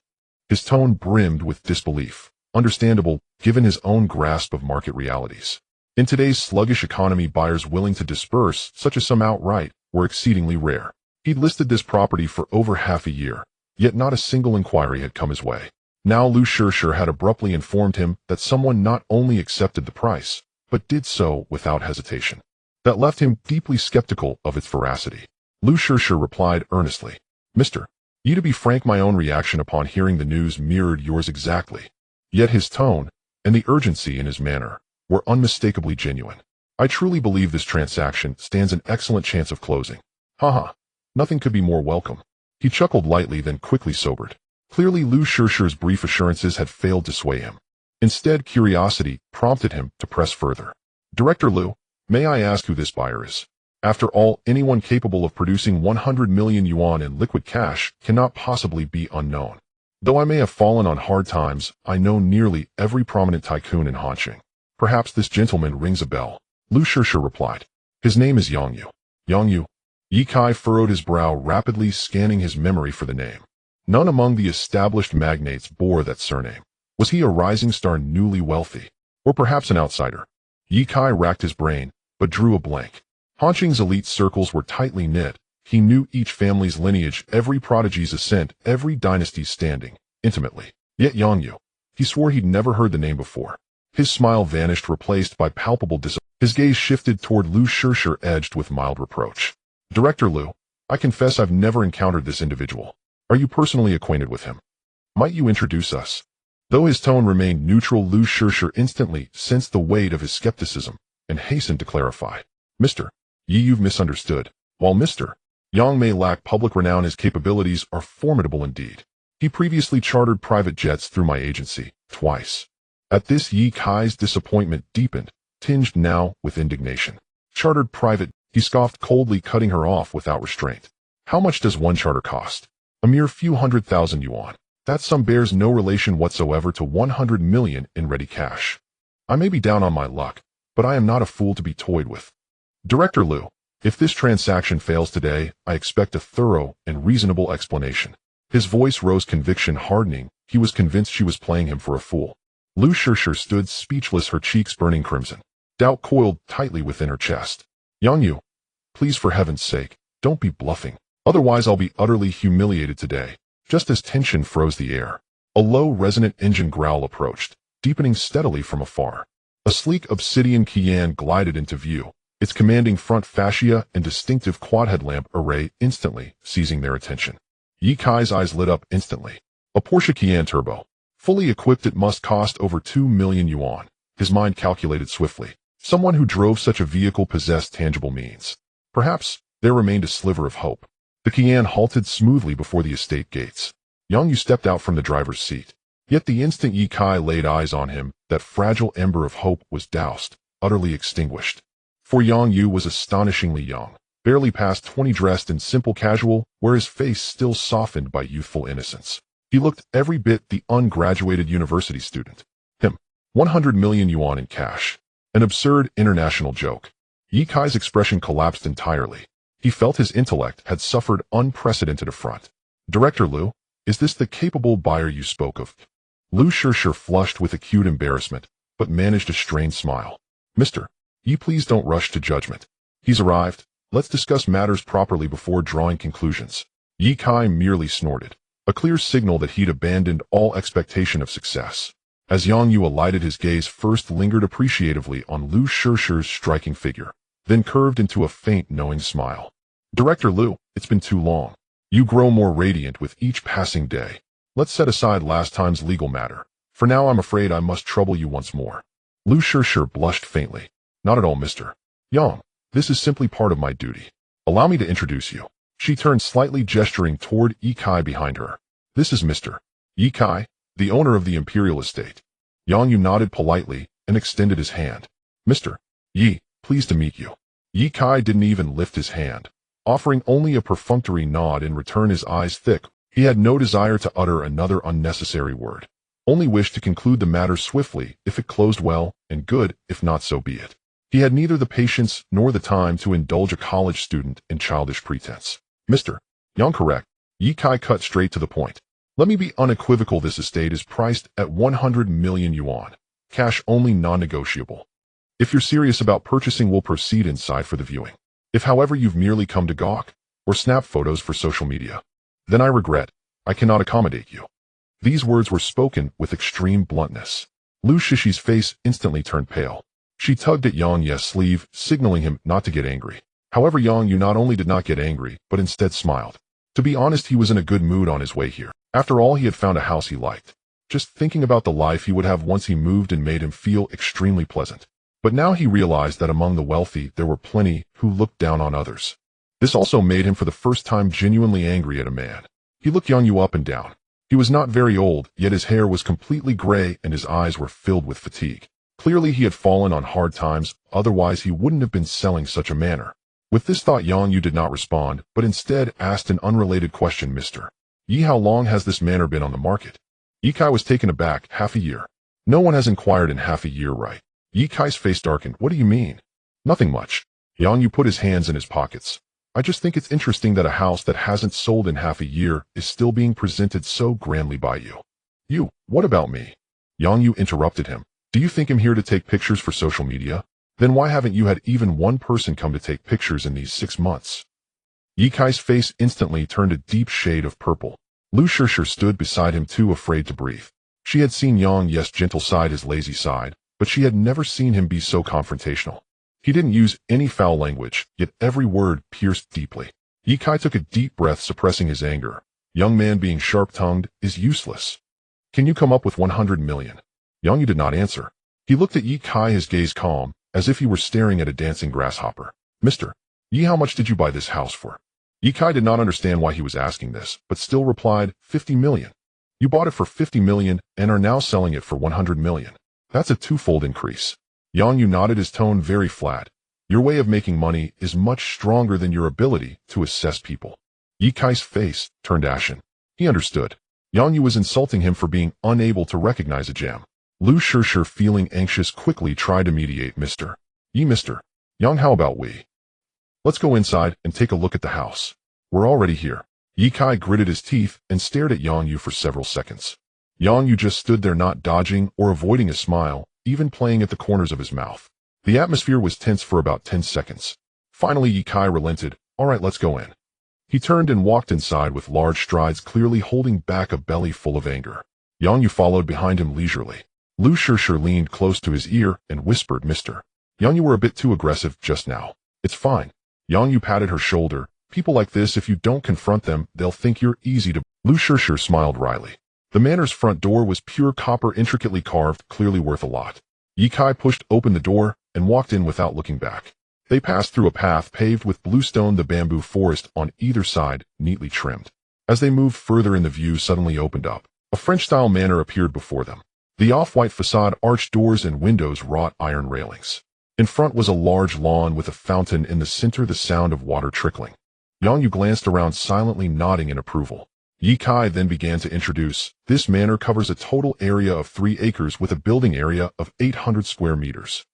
A: His tone brimmed with disbelief, understandable given his own grasp of market realities. In today's sluggish economy, buyers willing to disburse such a sum outright were exceedingly rare. He'd listed this property for over half a year, yet not a single inquiry had come his way. Now Lu Shishir had abruptly informed him that someone not only accepted the price, but did so without hesitation. That left him deeply skeptical of its veracity. Lu Shishir replied earnestly, Mr. Yi, to be frank, my own reaction upon hearing the news mirrored yours exactly. Yet his tone, and the urgency in his manner, were unmistakably genuine. I truly believe this transaction stands an excellent chance of closing. Haha, nothing could be more welcome. He chuckled lightly, then quickly sobered. Clearly Lu Shishir's brief assurances had failed to sway him. Instead, curiosity prompted him to press further. Director Lu, may I ask who this buyer is? After all, anyone capable of producing 100 million yuan in liquid cash cannot possibly be unknown. Though I may have fallen on hard times, I know nearly every prominent tycoon in Hanxing. Perhaps this gentleman rings a bell. Lu Shishir replied. His name is Yang Yu. Yang Yu. Yi Kai furrowed his brow, rapidly scanning his memory for the name. None among the established magnates bore that surname. Was he a rising star, newly wealthy? Or perhaps an outsider? Yi Kai racked his brain, but drew a blank. Hanxing's elite circles were tightly knit. He knew each family's lineage, every prodigy's ascent, every dynasty's standing, intimately. Yet Yang Yu. He swore he'd never heard the name before. His smile vanished, replaced by palpable disappointment. His gaze shifted toward Lu Shishir, edged with mild reproach. Director Lu, I confess I've never encountered this individual. Are you personally acquainted with him? Might you introduce us? Though his tone remained neutral, Lu Shishir instantly sensed the weight of his skepticism and hastened to clarify. Mr. Yi, you've misunderstood. While Mr. Yang may lack public renown, his capabilities are formidable indeed. He previously chartered private jets through my agency, twice. At this, Yi Kai's disappointment deepened, tinged now with indignation. Chartered private, he scoffed coldly, cutting her off without restraint. How much does one charter cost? A mere few 100,000 yuan. That sum bears no relation whatsoever to 100 million in ready cash. I may be down on my luck, but I am not a fool to be toyed with. Director Lu, if this transaction fails today, I expect a thorough and reasonable explanation. His voice rose, conviction hardening. He was convinced she was playing him for a fool. Lu Shishir stood speechless, her cheeks burning crimson. Doubt coiled tightly within her chest. Yang Yu, please, for heaven's sake, don't be bluffing. Otherwise I'll be utterly humiliated today. Just as tension froze the air, a low, resonant engine growl approached, deepening steadily from afar. A sleek obsidian Qian glided into view, its commanding front fascia and distinctive quad headlamp array instantly seizing their attention. Yi Kai's eyes lit up instantly. A Porsche Qian Turbo. Fully equipped, it must cost over 2 million yuan. His mind calculated swiftly. Someone who drove such a vehicle possessed tangible means. Perhaps there remained a sliver of hope. The Qian halted smoothly before the estate gates. Yang Yu stepped out from the driver's seat. Yet the instant Yi Kai laid eyes on him, that fragile ember of hope was doused, utterly extinguished. For Yang Yu was astonishingly young, barely past 20, dressed in simple casual, where his face still softened by youthful innocence. He looked every bit the ungraduated university student. 100 million yuan in cash. An absurd international joke. Yi Kai's expression collapsed entirely. He felt his intellect had suffered unprecedented affront. Director Lu, is this the capable buyer you spoke of? Lu Shishir flushed with acute embarrassment, but managed a strained smile. Mr. Yi, please don't rush to judgment. He's arrived. Let's discuss matters properly before drawing conclusions. Yi Kai merely snorted, a clear signal that he'd abandoned all expectation of success. As Yang Yu alighted, his gaze first lingered appreciatively on Lu Shishir's striking figure, then curved into a faint, knowing smile. Director Lu, it's been too long. You grow more radiant with each passing day. Let's set aside last time's legal matter. For now, I'm afraid I must trouble you once more. Lu Shishir blushed faintly. Not at all, Mr. Yang. This is simply part of my duty. Allow me to introduce you. She turned slightly, gesturing toward Yi Kai behind her. This is Mr. Yi Kai, the owner of the Imperial Estate. Yang Yu nodded politely and extended his hand. Mr. Yi, pleased to meet you. Yi Kai didn't even lift his hand, offering only a perfunctory nod. In return, his eyes thick. He had no desire to utter another unnecessary word, only wished to conclude the matter swiftly. If it closed well, and good; if not, so be it. He had neither the patience nor the time to indulge a college student in childish pretense. Mr. Yang, correct. Yi Kai cut straight to the point. Let me be unequivocal. This estate is priced at 100 million yuan. Cash only, non-negotiable. If you're serious about purchasing, we'll proceed inside for the viewing. If, however, you've merely come to gawk or snap photos for social media, then I regret, I cannot accommodate you. These words were spoken with extreme bluntness. Lu Shishir's face instantly turned pale. She tugged at Yang Yu's sleeve, signaling him not to get angry. However, Yang Yu not only did not get angry, but instead smiled. To be honest, he was in a good mood on his way here. After all, he had found a house he liked. Just thinking about the life he would have once he moved and made him feel extremely pleasant. But now he realized that among the wealthy there were plenty who looked down on others. This also made him for the first time genuinely angry at a man. He looked Yang Yu up and down. He was not very old, yet his hair was completely gray and his eyes were filled with fatigue. Clearly he had fallen on hard times, otherwise he wouldn't have been selling such a manner. With this thought, Yang Yu did not respond, but instead asked an unrelated question. Mr. Yi, how long has this manor been on the market? Yi Kai was taken aback. Half a year. No one has inquired in half a year, right? Yi Kai's face darkened. What do you mean? Nothing much. Yang Yu put his hands in his pockets. I just think it's interesting that a house that hasn't sold in half a year is still being presented so grandly by you. You, what about me? Yang Yu interrupted him. Do you think I'm here to take pictures for social media? Then why haven't you had even one person come to take pictures in these 6 months? Yi Kai's face instantly turned a deep shade of purple. Lu Shishir stood beside him, too afraid to breathe. She had seen Yang Yu's gentle side, his lazy side, but she had never seen him be so confrontational. He didn't use any foul language, yet every word pierced deeply. Yi Kai took a deep breath, suppressing his anger. Young man being sharp-tongued is useless. Can you come up with 100 million? Yang Yu did not answer. He looked at Yi Kai, his gaze calm, as if he were staring at a dancing grasshopper. Mr. Yi, how much did you buy this house for? Yi Kai did not understand why he was asking this, but still replied, 50 million. You bought it for 50 million and are now selling it for 100 million. That's a twofold increase. Yang Yu nodded, his tone very flat. Your way of making money is much stronger than your ability to assess people. Yi Kai's face turned ashen. He understood. Yang Yu was insulting him for being unable to recognize a gem. Lu Shishir, feeling anxious, quickly tried to mediate. Mr. Yang, how about we? Let's go inside and take a look at the house. We're already here. Yi Kai gritted his teeth and stared at Yang Yu for several seconds. Yang Yu just stood there, not dodging or avoiding a smile, even playing at the corners of his mouth. The atmosphere was tense for about 10 seconds. Finally, Yi Kai relented. All right, let's go in. He turned and walked inside with large strides, clearly holding back a belly full of anger. Yang Yu followed behind him leisurely. Lu Shishir leaned close to his ear and whispered, Mr. Yang, you were a bit too aggressive just now. It's fine. Yang Yu patted her shoulder. People like this, if you don't confront them, they'll think you're easy to... Lu Shishir smiled wryly. The manor's front door was pure copper, intricately carved, clearly worth a lot. Yi Kai pushed open the door and walked in without looking back. They passed through a path paved with bluestone, the bamboo forest on either side, neatly trimmed. As they moved further in, the view suddenly opened up. A French-style manor appeared before them. The off-white facade, arched doors and windows, wrought iron railings. In front was a large lawn with a fountain in the center, the sound of water trickling. Yang Yu glanced around, silently nodding in approval. Yi Kai then began to introduce. This manor covers a total area of 3 acres with a building area of 800 square meters.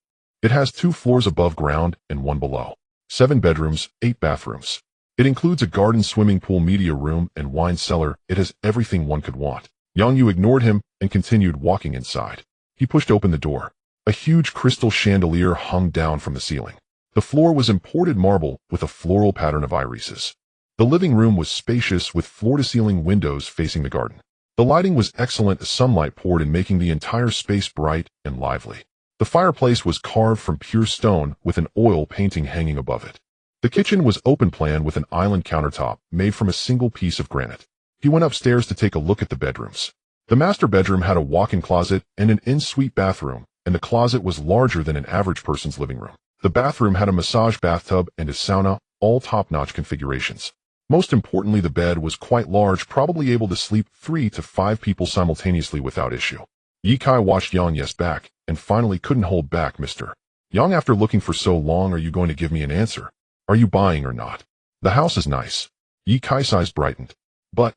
A: It has 2 floors above ground and 1 below. 7 bedrooms, 8 bathrooms. It includes a garden, swimming pool, media room, and wine cellar. It has everything one could want. Yang Yu ignored him and continued walking inside. He pushed open the door. A huge crystal chandelier hung down from the ceiling. The floor was imported marble with a floral pattern of irises. The living room was spacious with floor-to-ceiling windows facing the garden. The lighting was excellent as sunlight poured in, making the entire space bright and lively. The fireplace was carved from pure stone with an oil painting hanging above it. The kitchen was open plan with an island countertop made from a single piece of granite. He went upstairs to take a look at the bedrooms. The master bedroom had a walk-in closet and an en-suite bathroom, and the closet was larger than an average person's living room. The bathroom had a massage bathtub and a sauna, all top-notch configurations. Most importantly, the bed was quite large, probably able to sleep 3 to 5 people simultaneously without issue. Yi Kai watched Yang Yu's back and finally couldn't hold back. Mr. Yang, after looking for so long, are you going to give me an answer? Are you buying or not? The house is nice. Yi Kai's eyes brightened. But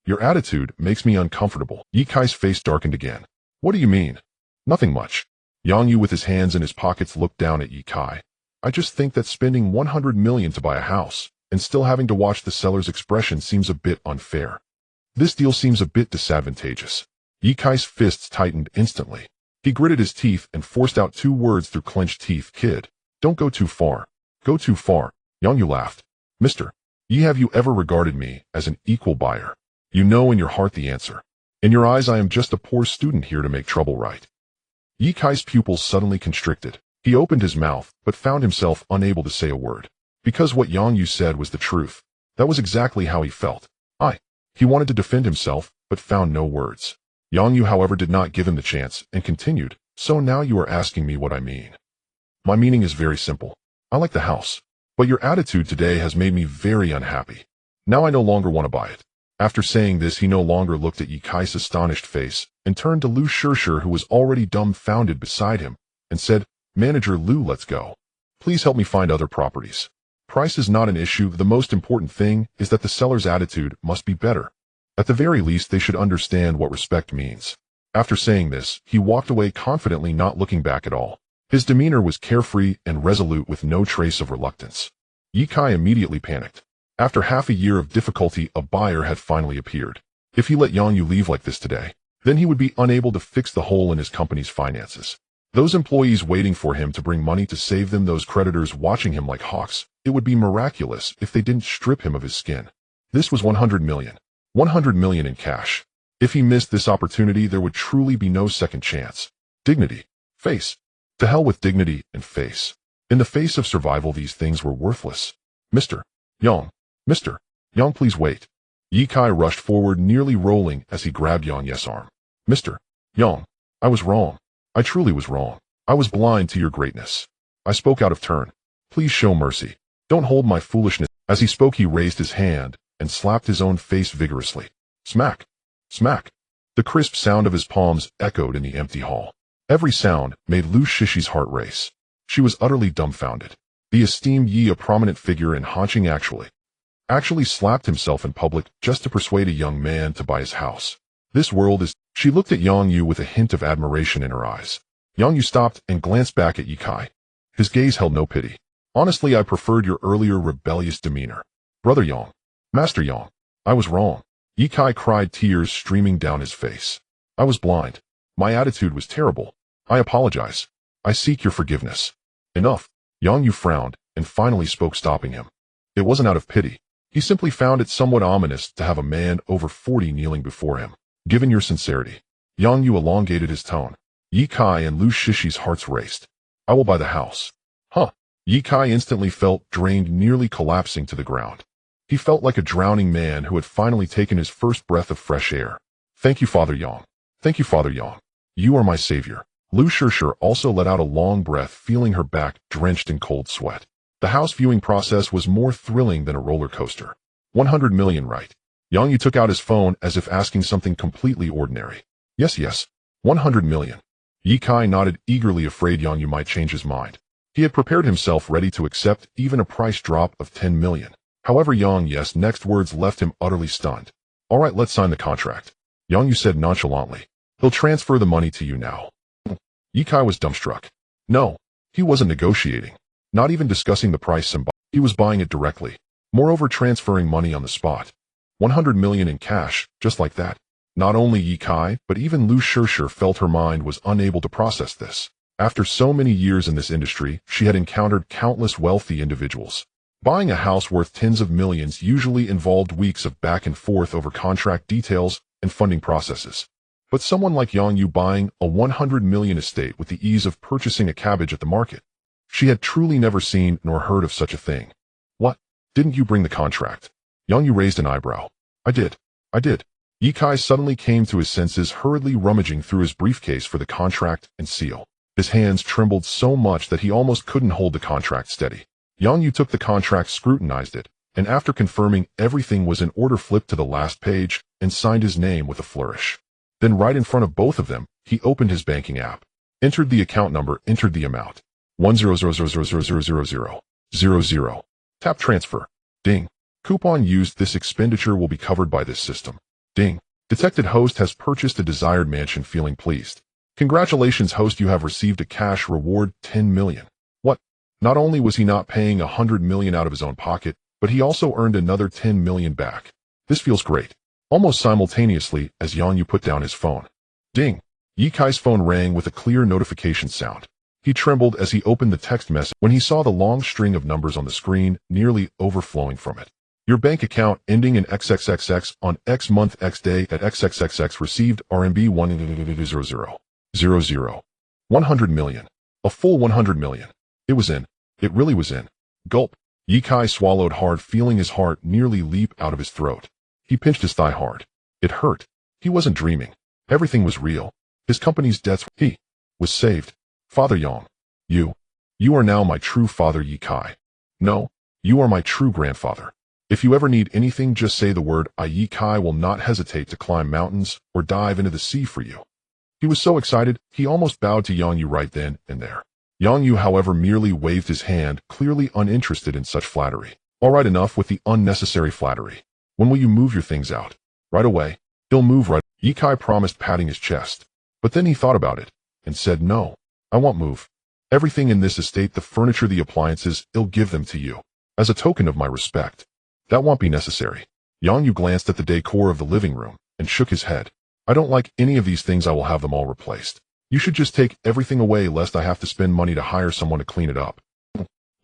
A: your attitude makes me uncomfortable. Yi Kai's face darkened again. What do you mean? Nothing much. Yang Yu, with his hands in his pockets, looked down at Yi Kai. I just think that spending 100 million to buy a house and still having to watch the seller's expression seems a bit unfair. This deal seems a bit disadvantageous. Yi Kai's fists tightened instantly. He gritted his teeth and forced out 2 words through clenched teeth. Kid, don't go too far. Go too far. Yang Yu laughed. Mr. Yi, have you ever regarded me as an equal buyer? You know in your heart the answer. In your eyes, I am just a poor student here to make trouble right. Yi Kai's pupils suddenly constricted. He opened his mouth, but found himself unable to say a word. Because what Yang Yu said was the truth. That was exactly how he felt. He wanted to defend himself, but found no words. Yang Yu, however, did not give him the chance and continued. So now you are asking me what I mean. My meaning is very simple. I like the house. But your attitude today has made me very unhappy. Now I no longer want to buy it. After saying this, he no longer looked at Yi Kai's astonished face and turned to Lu Shishir, who was already dumbfounded beside him, and said, Manager Lu, let's go. Please help me find other properties. Price is not an issue. The most important thing is that the seller's attitude must be better. At the very least, they should understand what respect means. After saying this, he walked away confidently, not looking back at all. His demeanor was carefree and resolute with no trace of reluctance. Yi Kai immediately panicked. After half a year of difficulty, a buyer had finally appeared. If he let Yang Yu leave like this today, then he would be unable to fix the hole in his company's finances. Those employees waiting for him to bring money to save them, those creditors watching him like hawks. It would be miraculous if they didn't strip him of his skin. This was 100 million. 100 million in cash. If he missed this opportunity, there would truly be no second chance. Dignity. Face. To hell with dignity and face. In the face of survival, these things were worthless. Mr. Yang. Mr. Yang, please wait. Yi Kai rushed forward, nearly rolling as he grabbed Yang Yu's arm. Mr. Yang, I was wrong. I truly was wrong. I was blind to your greatness. I spoke out of turn. Please show mercy. Don't hold my foolishness. As he spoke, he raised his hand and slapped his own face vigorously. Smack! Smack! The crisp sound of his palms echoed in the empty hall. Every sound made Lu Shishi's heart race. She was utterly dumbfounded. The esteemed Yi, a prominent figure in Hanqing, actually slapped himself in public just to persuade a young man to buy his house. This world is... She looked at Yang Yu with a hint of admiration in her eyes. Yang Yu stopped and glanced back at Yi Kai. His gaze held no pity. Honestly, I preferred your earlier rebellious demeanor. Brother Yang. Master Yang. I was wrong. Yi Kai cried, tears streaming down his face. I was blind. My attitude was terrible. I apologize. I seek your forgiveness. Enough. Yang Yu frowned and finally spoke, stopping him. It wasn't out of pity. He simply found it somewhat ominous to have a man over 40 kneeling before him. Given your sincerity. Yang Yu elongated his tone. Yi Kai and Lu Shishi's hearts raced. I will buy the house. Huh. Yi Kai instantly felt drained, nearly collapsing to the ground. He felt like a drowning man who had finally taken his first breath of fresh air. Thank you, Father Yang. Thank you, Father Yang. You are my savior. Lu Shishi also let out a long breath, feeling her back drenched in cold sweat. The house viewing process was more thrilling than a roller coaster. 100 million, right? Yang Yu took out his phone as if asking something completely ordinary. Yes. 100 million. Yi Kai nodded eagerly, afraid Yang Yu might change his mind. He had prepared himself ready to accept even a price drop of 10 million. However, Yang Yu's next words left him utterly stunned. All right, let's sign the contract. Yang Yu said nonchalantly. He'll transfer the money to you now. Yi Kai was dumbstruck. No, he wasn't negotiating. Not even discussing the price and he was buying it directly. Moreover, transferring money on the spot. 100 million in cash, just like that. Not only Yi Kai, but even Lu Shishi felt her mind was unable to process this. After so many years in this industry, she had encountered countless wealthy individuals. Buying a house worth tens of millions usually involved weeks of back and forth over contract details and funding processes. But someone like Yang Yu buying a 100 million estate with the ease of purchasing a cabbage at the market. She had truly never seen nor heard of such a thing. What? Didn't you bring the contract? Yang Yu raised an eyebrow. I did. Yi Kai suddenly came to his senses, hurriedly rummaging through his briefcase for the contract and seal. His hands trembled so much that he almost couldn't hold the contract steady. Yang Yu took the contract, scrutinized it, and after confirming everything was in order, flipped to the last page and signed his name with a flourish. Then right in front of both of them, he opened his banking app, entered the account number, entered the amount. 10000000000. Tap transfer. Ding. Coupon used. This expenditure will be covered by this system. Ding. Detected host has purchased a desired mansion, feeling pleased. Congratulations, host, you have received a cash reward 10 million. What? Not only was he not paying 100 million out of his own pocket, but he also earned another 10 million back. This feels great. Almost simultaneously as Yang Yu put down his phone. Ding. Yi Kai's phone rang with a clear notification sound. He trembled as he opened the text message when he saw the long string of numbers on the screen, nearly overflowing from it. Your bank account ending in XXXX on X month X day at XXXX received RMB 100,000. 100 million. A full 100 million. It was in. It really was in. Gulp. Yi Kai swallowed hard, feeling his heart nearly leap out of his throat. He pinched his thigh hard. It hurt. He wasn't dreaming. Everything was real. His company's debts. He was saved. Father Yang. You are now my true father, Yi Kai. No, you are my true grandfather. If you ever need anything, just say the word. Yi Kai will not hesitate to climb mountains or dive into the sea for you. He was so excited, he almost bowed to Yang Yu right then and there. Yang Yu, however, merely waved his hand, clearly uninterested in such flattery. All right, enough with the unnecessary flattery. When will you move your things out? Right away. He'll move right. Yi Kai promised, patting his chest. But then he thought about it and said, no, I won't move. Everything in this estate, the furniture, the appliances, I'll give them to you. As a token of my respect. That won't be necessary. Yang Yu glanced at the decor of the living room and shook his head. I don't like any of these things. I will have them all replaced. You should just take everything away, lest I have to spend money to hire someone to clean it up.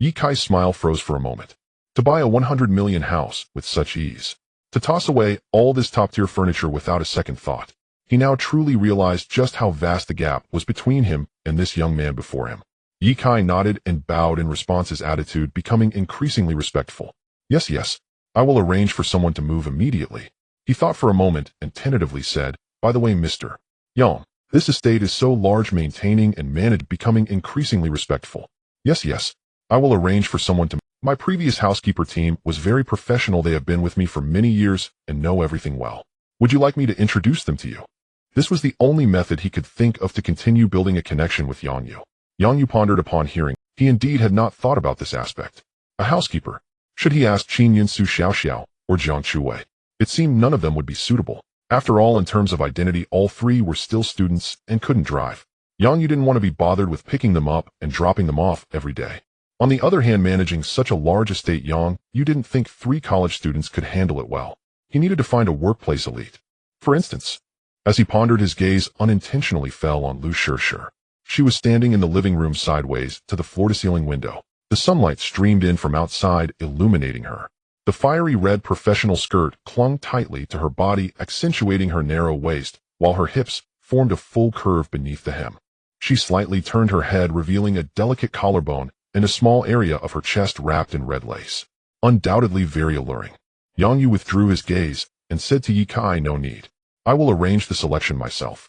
A: Yi Kai's smile froze for a moment. To buy a 100 million house with such ease. To toss away all this top-tier furniture without a second thought. He now truly realized just how vast the gap was between him and this young man before him. Yi Kai nodded and bowed in response, his attitude becoming increasingly respectful. Yes, I will arrange for someone to move immediately. He thought for a moment and tentatively said, by the way, mister, Yang, this estate is so large, maintaining and managed, becoming increasingly respectful. Yes, I will arrange for someone to... My previous housekeeper team was very professional. They have been with me for many years and know everything well. Would you like me to introduce them to you? This was the only method he could think of to continue building a connection with Yang Yu. Yang Yu pondered upon hearing. He indeed had not thought about this aspect. A housekeeper. Should he ask Qin Yinsu Xiao or Jiang Chuwei? It seemed none of them would be suitable. After all, in terms of identity, all three were still students and couldn't drive. Yang Yu didn't want to be bothered with picking them up and dropping them off every day. On the other hand, managing such a large estate, Yang Yu didn't think 3 college students could handle it well. He needed to find a workplace elite. For instance, as he pondered, his gaze unintentionally fell on Lu Shishir. She was standing in the living room sideways to the floor-to-ceiling window. The sunlight streamed in from outside, illuminating her. The fiery red professional skirt clung tightly to her body, accentuating her narrow waist, while her hips formed a full curve beneath the hem. She slightly turned her head, revealing a delicate collarbone and a small area of her chest wrapped in red lace. Undoubtedly very alluring. Yang Yu withdrew his gaze and said to Yi Kai, "No need. I will arrange the selection myself."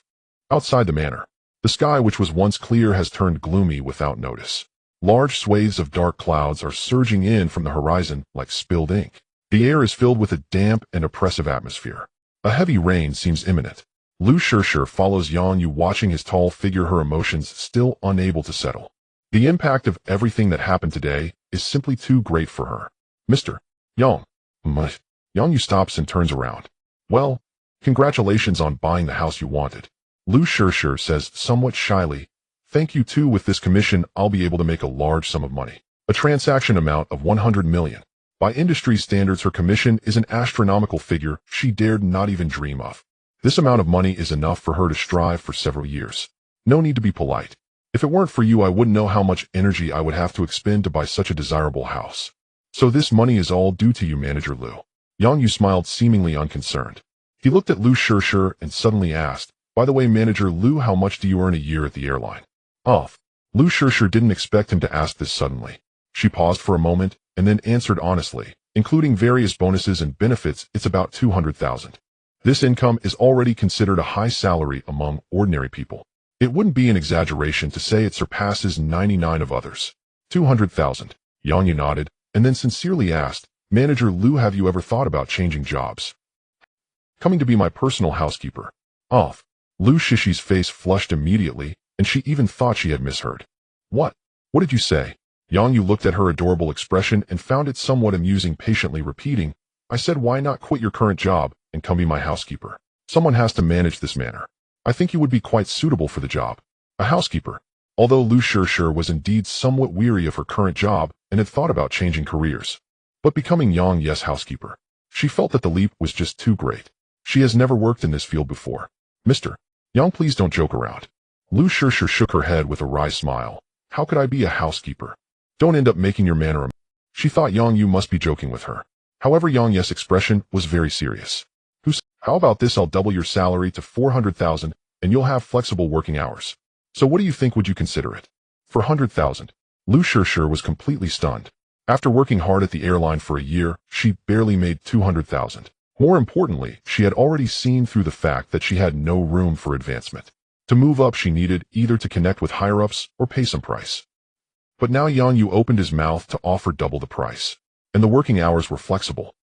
A: Outside the manor, the sky, which was once clear, has turned gloomy without notice. Large swathes of dark clouds are surging in from the horizon like spilled ink. The air is filled with a damp and oppressive atmosphere. A heavy rain seems imminent. Lu Shishir follows Yang Yu, watching his tall figure, her emotions still unable to settle. The impact of everything that happened today is simply too great for her. Mr. Yang. Yang Yu stops and turns around. "Well, congratulations on buying the house you wanted," Lu Shishir says somewhat shyly. "Thank you too. With this commission, I'll be able to make a large sum of money. A transaction amount of 100 million. By industry standards, her commission is an astronomical figure she dared not even dream of. This amount of money is enough for her to strive for several years. No need to be polite. If it weren't for you, I wouldn't know how much energy I would have to expend to buy such a desirable house. So this money is all due to you, Manager Lu." Yang Yu smiled, seemingly unconcerned. He looked at Lu Shishir and suddenly asked, "By the way, Manager Lu, how much do you earn a year at the airline?" Lu Shishir didn't expect him to ask this suddenly. She paused for a moment and then answered honestly, "Including various bonuses and benefits, it's about 200,000. This income is already considered a high salary among ordinary people. It wouldn't be an exaggeration to say it surpasses 99 of others." 200,000. Yang Yu nodded and then sincerely asked, "Manager Lu, have you ever thought about changing jobs? Coming to be my personal housekeeper?" Lu Shishir's face flushed immediately, and she even thought she had misheard. What did you say?" Yang Yu looked at her adorable expression and found it somewhat amusing, patiently repeating, "I said, why not quit your current job and come be my housekeeper? Someone has to manage this manor. I think you would be quite suitable for the job." A housekeeper. Although Lu Shishir was indeed somewhat weary of her current job and had thought about changing careers, but becoming Yang Yu's housekeeper, she felt that the leap was just too great. She has never worked in this field before. "Mr. Yang, please don't joke around." Lu Shishir shook her head with a wry smile. "How could I be a housekeeper? Don't end up making your manor a..." She thought Yang Yu must be joking with her. However, Yang Yu's expression was very serious. "How about this? I'll double your salary to 400,000 and you'll have flexible working hours. So what do you think? Would you consider it?" For 100,000. Lu Shishir was completely stunned. After working hard at the airline for a year, she barely made 200,000. More importantly, she had already seen through the fact that she had no room for advancement. To move up, she needed either to connect with higher-ups or pay some price. But now Yang Yu opened his mouth to offer double the price, and the working hours were flexible.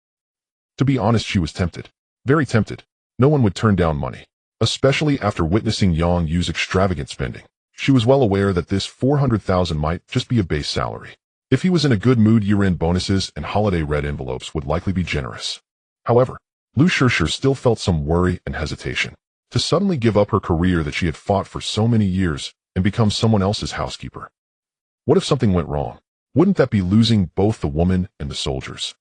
A: To be honest, she was tempted. Very tempted. No one would turn down money, especially after witnessing Yang Yu's extravagant spending. She was well aware that this 400,000 might just be a base salary. If he was in a good mood, year-end bonuses and holiday red envelopes would likely be generous. However, Lu Shishir still felt some worry and hesitation. To suddenly give up her career that she had fought for so many years and become someone else's housekeeper. What if something went wrong? Wouldn't that be losing both the woman and the soldiers?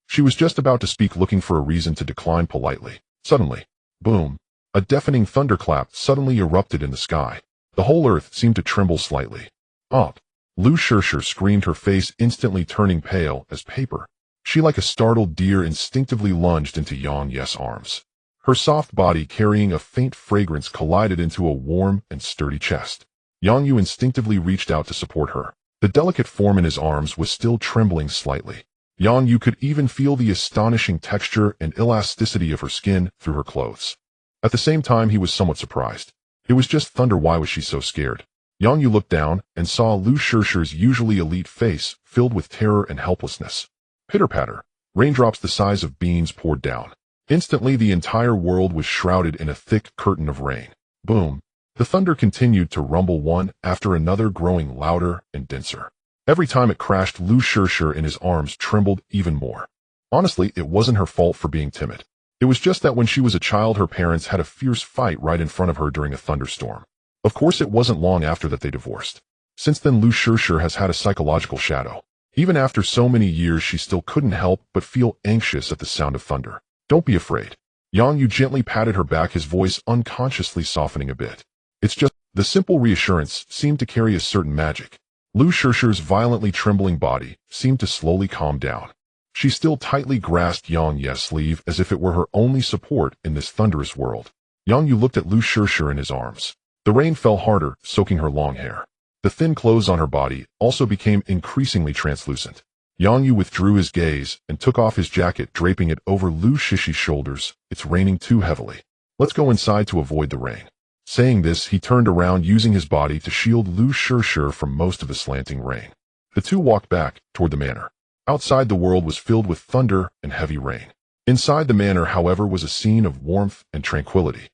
A: She was just about to speak, looking for a reason to decline politely. Suddenly, boom, a deafening thunderclap suddenly erupted in the sky. The whole earth seemed to tremble slightly. Lu Shishir screamed, her face instantly turning pale as paper. She, like a startled deer, instinctively lunged into Yang Yu's arms. Her soft body, carrying a faint fragrance, collided into a warm and sturdy chest. Yang Yu instinctively reached out to support her. The delicate form in his arms was still trembling slightly. Yang Yu could even feel the astonishing texture and elasticity of her skin through her clothes. At the same time, he was somewhat surprised. It was just thunder. Why was she so scared? Yang Yu looked down and saw Lu Shishir's usually elite face filled with terror and helplessness. Pitter-patter. Raindrops the size of beans poured down. Instantly, the entire world was shrouded in a thick curtain of rain. Boom. The thunder continued to rumble one after another, growing louder and denser. Every time it crashed, Lu Shishir in his arms trembled even more. Honestly, it wasn't her fault for being timid. It was just that when she was a child, her parents had a fierce fight right in front of her during a thunderstorm. Of course, it wasn't long after that they divorced. Since then, Lu Shishir has had a psychological shadow. Even after so many years, she still couldn't help but feel anxious at the sound of thunder. Don't be afraid. Yang Yu gently patted her back, his voice unconsciously softening a bit. It's just, the simple reassurance seemed to carry a certain magic. Lu Shishir's violently trembling body seemed to slowly calm down. She still tightly grasped Yang Yu's sleeve as if it were her only support in this thunderous world. Yang Yu looked at Lu Shishir in his arms. The rain fell harder, soaking her long hair. The thin clothes on her body also became increasingly translucent. Yang Yu withdrew his gaze and took off his jacket, draping it over Lu Shishi's shoulders. It's raining too heavily. Let's go inside to avoid the rain. Saying this, he turned around, using his body to shield Lu Shishir from most of the slanting rain. The two walked back toward the manor. Outside, the world was filled with thunder and heavy rain. Inside the manor, however, was a scene of warmth and tranquility.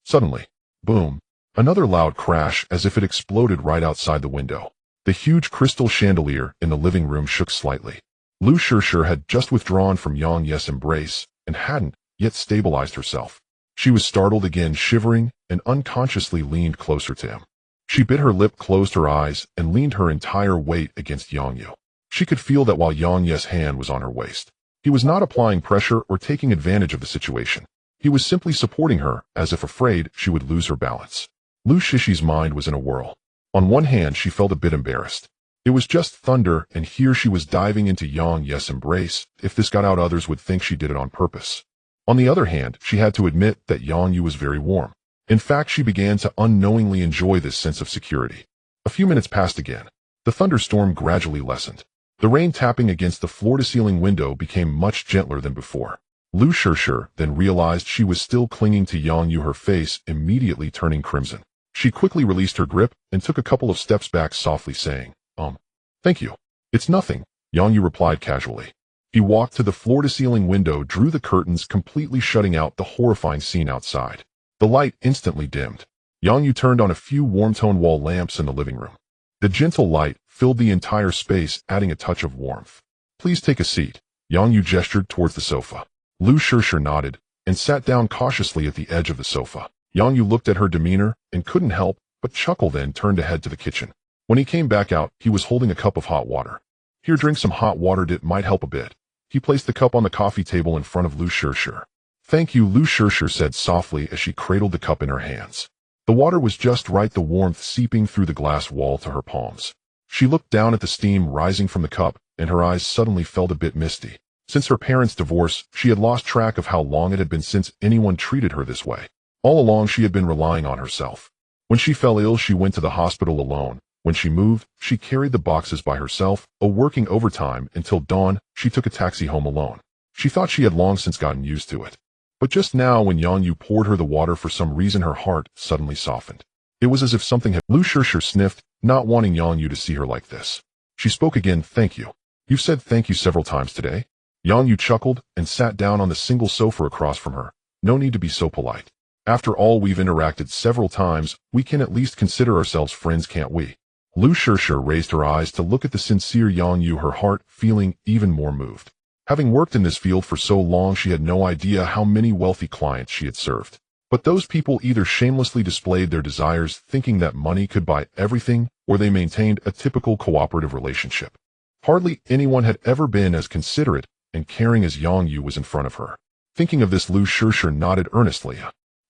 A: Suddenly, boom, another loud crash as if it exploded right outside the window. The huge crystal chandelier in the living room shook slightly. Lu Shishir had just withdrawn from Yang Yu's embrace and hadn't yet stabilized herself. She was startled again, shivering, and unconsciously leaned closer to him. She bit her lip, closed her eyes, and leaned her entire weight against Yang Yu. She could feel that while Yang Yu's hand was on her waist, he was not applying pressure or taking advantage of the situation. He was simply supporting her, as if afraid she would lose her balance. Lu Shishi's mind was in a whirl. On one hand, she felt a bit embarrassed. It was just thunder, and here she was diving into Yang Yu's embrace. If this got out, others would think she did it on purpose. On the other hand, she had to admit that Yang Yu was very warm. In fact, she began to unknowingly enjoy this sense of security. A few minutes passed again. The thunderstorm gradually lessened. The rain tapping against the floor-to-ceiling window became much gentler than before. Lu Shishir then realized she was still clinging to Yang Yu, her face immediately turning crimson. She quickly released her grip and took a couple of steps back, softly saying, Thank you. It's nothing, Yang Yu replied casually. He walked to the floor-to-ceiling window, drew the curtains, completely shutting out the horrifying scene outside. The light instantly dimmed. Yang Yu turned on a few warm-tone wall lamps in the living room. The gentle light filled the entire space, adding a touch of warmth. Please take a seat. Yang Yu gestured towards the sofa. Lu Shishir nodded and sat down cautiously at the edge of the sofa. Yang Yu looked at her demeanor and couldn't help but chuckle, then turned ahead to the kitchen. When he came back out, he was holding a cup of hot water. Here, drink some hot water. It might help a bit. He placed the cup on the coffee table in front of Lu Shishir. Thank you, Lu Shishir said softly as she cradled the cup in her hands. The water was just right, the warmth seeping through the glass wall to her palms. She looked down at the steam rising from the cup, and her eyes suddenly felt a bit misty. Since her parents' divorce, she had lost track of how long it had been since anyone treated her this way. All along, she had been relying on herself. When she fell ill, she went to the hospital alone. When she moved, she carried the boxes by herself, working overtime until dawn. She took a taxi home alone. She thought she had long since gotten used to it. But just now, when Yang Yu poured her the water, for some reason her heart suddenly softened. It was as if something had... Lu Shishir sniffed, not wanting Yang Yu to see her like this. She spoke again. Thank you. You've said thank you several times today. Yang Yu chuckled and sat down on the single sofa across from her. No need to be so polite. After all, we've interacted several times. We can at least consider ourselves friends, can't we? Lu Shishir raised her eyes to look at the sincere Yang Yu, her heart feeling even more moved. Having worked in this field for so long, she had no idea how many wealthy clients she had served. But those people either shamelessly displayed their desires, thinking that money could buy everything, or they maintained a typical cooperative relationship. Hardly anyone had ever been as considerate and caring as Yang Yu was in front of her. Thinking of this, Lu Shishir nodded earnestly.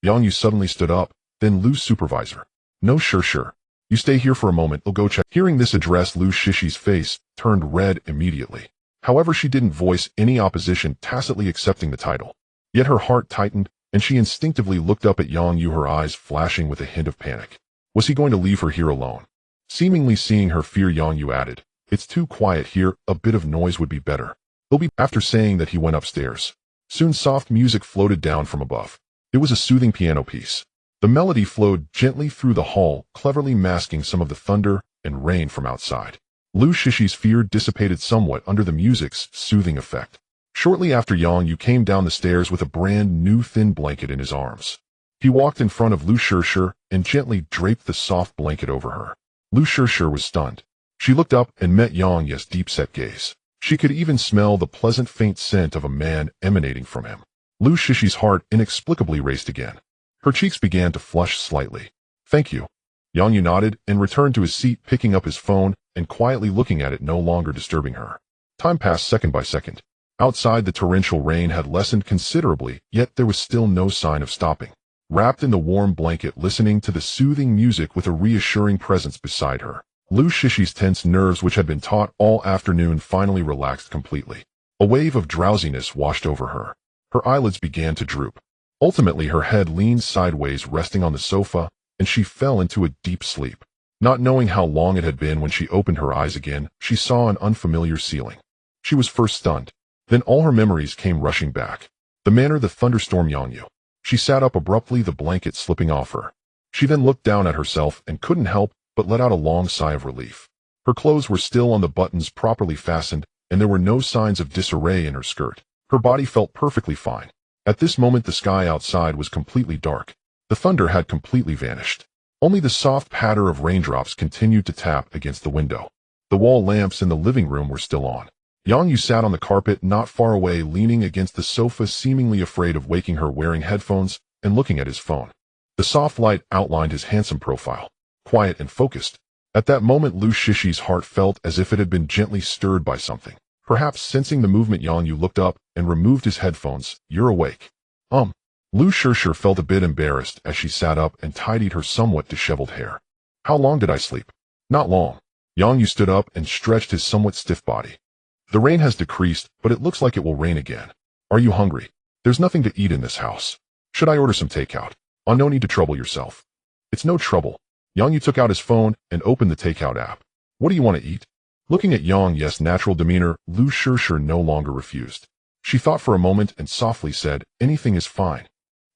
A: Yang Yu suddenly stood up, then Lu's supervisor. No, Shishir. You stay here for a moment, I'll go check. Hearing this address, Lu Shishi's face turned red immediately. However, she didn't voice any opposition, tacitly accepting the title. Yet her heart tightened, and she instinctively looked up at Yang Yu, her eyes flashing with a hint of panic. Was he going to leave her here alone? Seemingly seeing her fear, Yang Yu added, It's too quiet here, a bit of noise would be better. He'll be... After saying that, he went upstairs. Soon soft music floated down from above. It was a soothing piano piece. The melody flowed gently through the hall, cleverly masking some of the thunder and rain from outside. Lu Shishi's fear dissipated somewhat under the music's soothing effect. Shortly after, Yang Yu came down the stairs with a brand new thin blanket in his arms. He walked in front of Lu Shishi and gently draped the soft blanket over her. Lu Shishi was stunned. She looked up and met Yang Yu's deep-set gaze. She could even smell the pleasant faint scent of a man emanating from him. Lu Shishi's heart inexplicably raced again. Her cheeks began to flush slightly. "Thank you." Yang Yu nodded and returned to his seat, picking up his phone and quietly looking at it, no longer disturbing her. Time passed second by second. Outside, the torrential rain had lessened considerably, yet there was still no sign of stopping. Wrapped in the warm blanket, listening to the soothing music with a reassuring presence beside her, Lu Shishi's tense nerves, which had been taut all afternoon, finally relaxed completely. A wave of drowsiness washed over her. Her eyelids began to droop. Ultimately, her head leaned sideways, resting on the sofa, and she fell into a deep sleep. Not knowing how long it had been, when she opened her eyes again, she saw an unfamiliar ceiling. She was first stunned. Then all her memories came rushing back. The manner the thunderstorm Yang Yu. She sat up abruptly, the blanket slipping off her. She then looked down at herself and couldn't help but let out a long sigh of relief. Her clothes were still on, the buttons properly fastened, and there were no signs of disarray in her skirt. Her body felt perfectly fine. At this moment, the sky outside was completely dark. The thunder had completely vanished. Only the soft patter of raindrops continued to tap against the window. The wall lamps in the living room were still on. Yang Yu sat on the carpet not far away, leaning against the sofa, seemingly afraid of waking her, wearing headphones and looking at his phone. The soft light outlined his handsome profile, quiet and focused. At that moment, Lu Shishi's heart felt as if it had been gently stirred by something. Perhaps sensing the movement, Yang Yu looked up and removed his headphones. "You're awake." Lu Shishi felt a bit embarrassed as she sat up and tidied her somewhat disheveled hair. "How long did I sleep?" "Not long." Yang Yu stood up and stretched his somewhat stiff body. "The rain has decreased, but it looks like it will rain again. Are you hungry? There's nothing to eat in this house. Should I order some takeout?" "Oh, no need to trouble yourself." "It's no trouble." Yang Yu took out his phone and opened the takeout app. "What do you want to eat?" Looking at Yang Yu's natural demeanor, Lu Shishi no longer refused. She thought for a moment and softly said, "Anything is fine."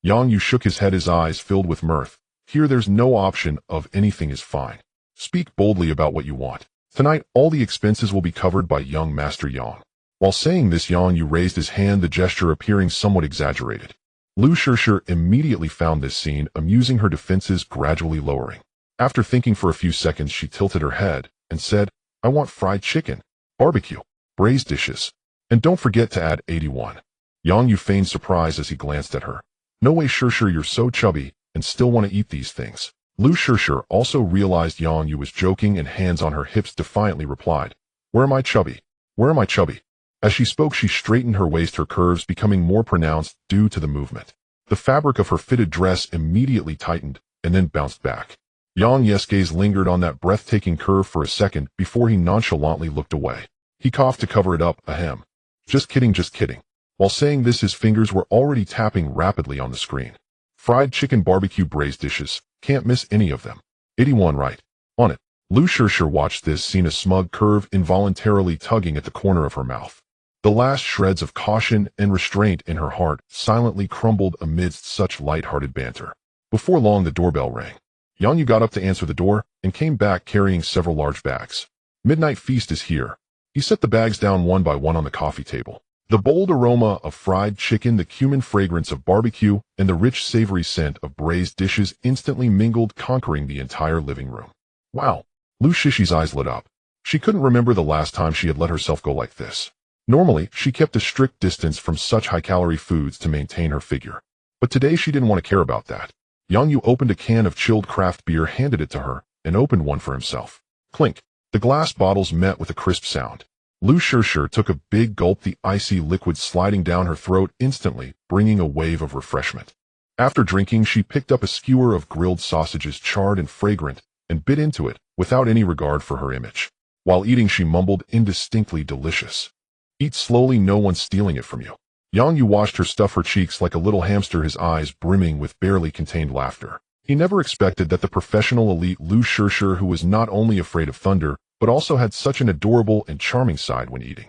A: Yang Yu shook his head, his eyes filled with mirth. "Here there's no option of anything is fine. Speak boldly about what you want. Tonight, all the expenses will be covered by young Master Yang." While saying this, Yang Yu raised his hand, the gesture appearing somewhat exaggerated. Lu Shishi immediately found this scene amusing, her defenses gradually lowering. After thinking for a few seconds, she tilted her head and said, "I want fried chicken, barbecue, braised dishes, and don't forget to add 81. Yang Yu feigned surprise as he glanced at her. "No way, Shishi, you're so chubby and still want to eat these things." Lu Shishi also realized Yang Yu was joking, and hands on her hips defiantly replied, "Where am I chubby? Where am I chubby?" As she spoke, she straightened her waist, her curves becoming more pronounced due to the movement. The fabric of her fitted dress immediately tightened and then bounced back. Yang Yu's gaze lingered on that breathtaking curve for a second before he nonchalantly looked away. He coughed to cover it up. Ahem. Just kidding, just kidding." While saying this, his fingers were already tapping rapidly on the screen. "Fried chicken, barbecue, braised dishes. Can't miss any of them. 81 right on it." Lu Shishi watched this scene, a smug curve involuntarily tugging at the corner of her mouth. The last shreds of caution and restraint in her heart silently crumbled amidst such light-hearted banter. Before long, the doorbell rang. Yang Yu got up to answer the door and came back carrying several large bags. "Midnight feast is here." He set the bags down one by one on the coffee table. The bold aroma of fried chicken, the cumin fragrance of barbecue, and the rich savory scent of braised dishes instantly mingled, conquering the entire living room. Wow! Lu Shishi's eyes lit up. She couldn't remember the last time she had let herself go like this. Normally, she kept a strict distance from such high-calorie foods to maintain her figure. But today she didn't want to care about that. Yang Yu opened a can of chilled craft beer, handed it to her, and opened one for himself. Clink! The glass bottles met with a crisp sound. Lu Shishi took a big gulp, the icy liquid sliding down her throat instantly, bringing a wave of refreshment. After drinking, she picked up a skewer of grilled sausages, charred and fragrant, and bit into it, without any regard for her image. While eating, she mumbled indistinctly, "Delicious. Eat slowly, no one's stealing it from you." Yang Yu watched her stuff her cheeks like a little hamster, his eyes brimming with barely contained laughter. He never expected that the professional elite Lu Shishi, who was not only afraid of thunder, but also had such an adorable and charming side when eating.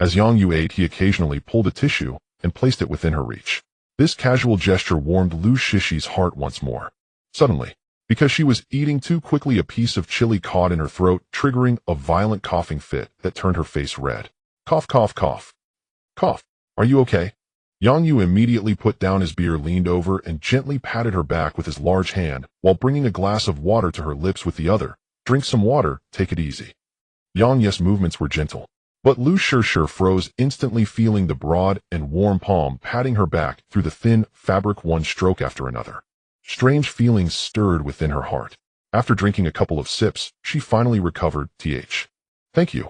A: As Yang Yu ate, he occasionally pulled a tissue and placed it within her reach. This casual gesture warmed Lu Shishi's heart once more. Suddenly, because she was eating too quickly, a piece of chili caught in her throat, triggering a violent coughing fit that turned her face red. Cough, cough, cough. Cough. Are you okay? Yang Yu immediately put down his beer, leaned over, and gently patted her back with his large hand, while bringing a glass of water to her lips with the other. Drink some water, take it easy. Yang Yu's movements were gentle, but Lu Shishi froze, instantly feeling the broad and warm palm patting her back through the thin fabric, one stroke after another. Strange feelings stirred within her heart. After drinking a couple of sips, she finally recovered. Thank you.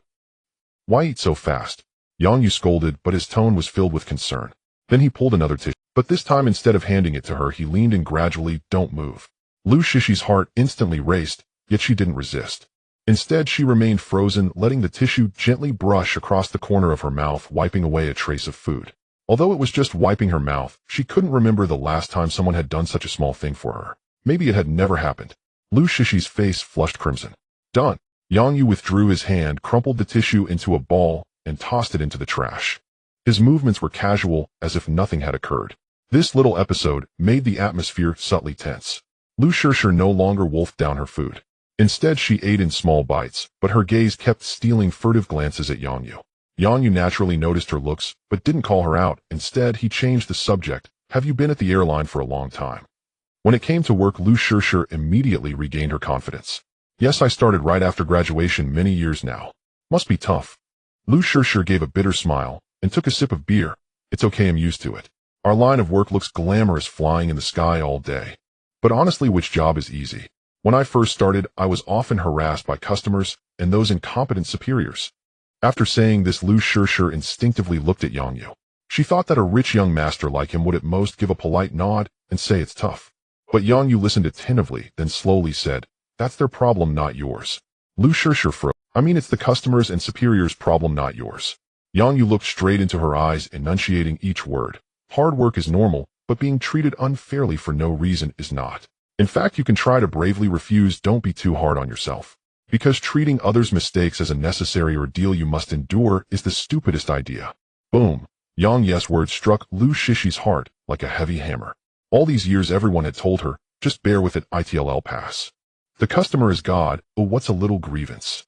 A: Why eat so fast? Yang Yu scolded, but his tone was filled with concern. Then he pulled another tissue, but this time instead of handing it to her, he leaned in gradually. Don't move. Lu Shishi's heart instantly raced, yet she didn't resist. Instead, she remained frozen, letting the tissue gently brush across the corner of her mouth, wiping away a trace of food. Although it was just wiping her mouth, she couldn't remember the last time someone had done such a small thing for her. Maybe it had never happened. Lu Shishi's face flushed crimson. Done. Yang Yu withdrew his hand, crumpled the tissue into a ball, and tossed it into the trash. His movements were casual, as if nothing had occurred. This little episode made the atmosphere subtly tense. Lu Shishi no longer wolfed down her food. Instead, she ate in small bites, but her gaze kept stealing furtive glances at Yang Yu. Yang Yu naturally noticed her looks, but didn't call her out. Instead, he changed the subject. Have you been at the airline for a long time? When it came to work, Lu Shishi immediately regained her confidence. Yes, I started right after graduation many years now. Must be tough. Lu Shishi gave a bitter smile and took a sip of beer. It's okay, I'm used to it. Our line of work looks glamorous, flying in the sky all day. But honestly, which job is easy? When I first started, I was often harassed by customers and those incompetent superiors. After saying this, Lu Shishi instinctively looked at Yang Yu. She thought that a rich young master like him would at most give a polite nod and say it's tough. But Yang Yu listened attentively, then slowly said, that's their problem, not yours. Lu Shishi froze. I mean, it's the customers and superiors' problem, not yours. Yang Yu looked straight into her eyes, enunciating each word. Hard work is normal, but being treated unfairly for no reason is not. In fact, you can try to bravely refuse. Don't be too hard on yourself. Because treating others' mistakes as a necessary ordeal you must endure is the stupidest idea. Boom. Yang Yu's words struck Lu Shishi's heart like a heavy hammer. All these years everyone had told her, just bear with it, it'll pass. The customer is God, oh what's a little grievance?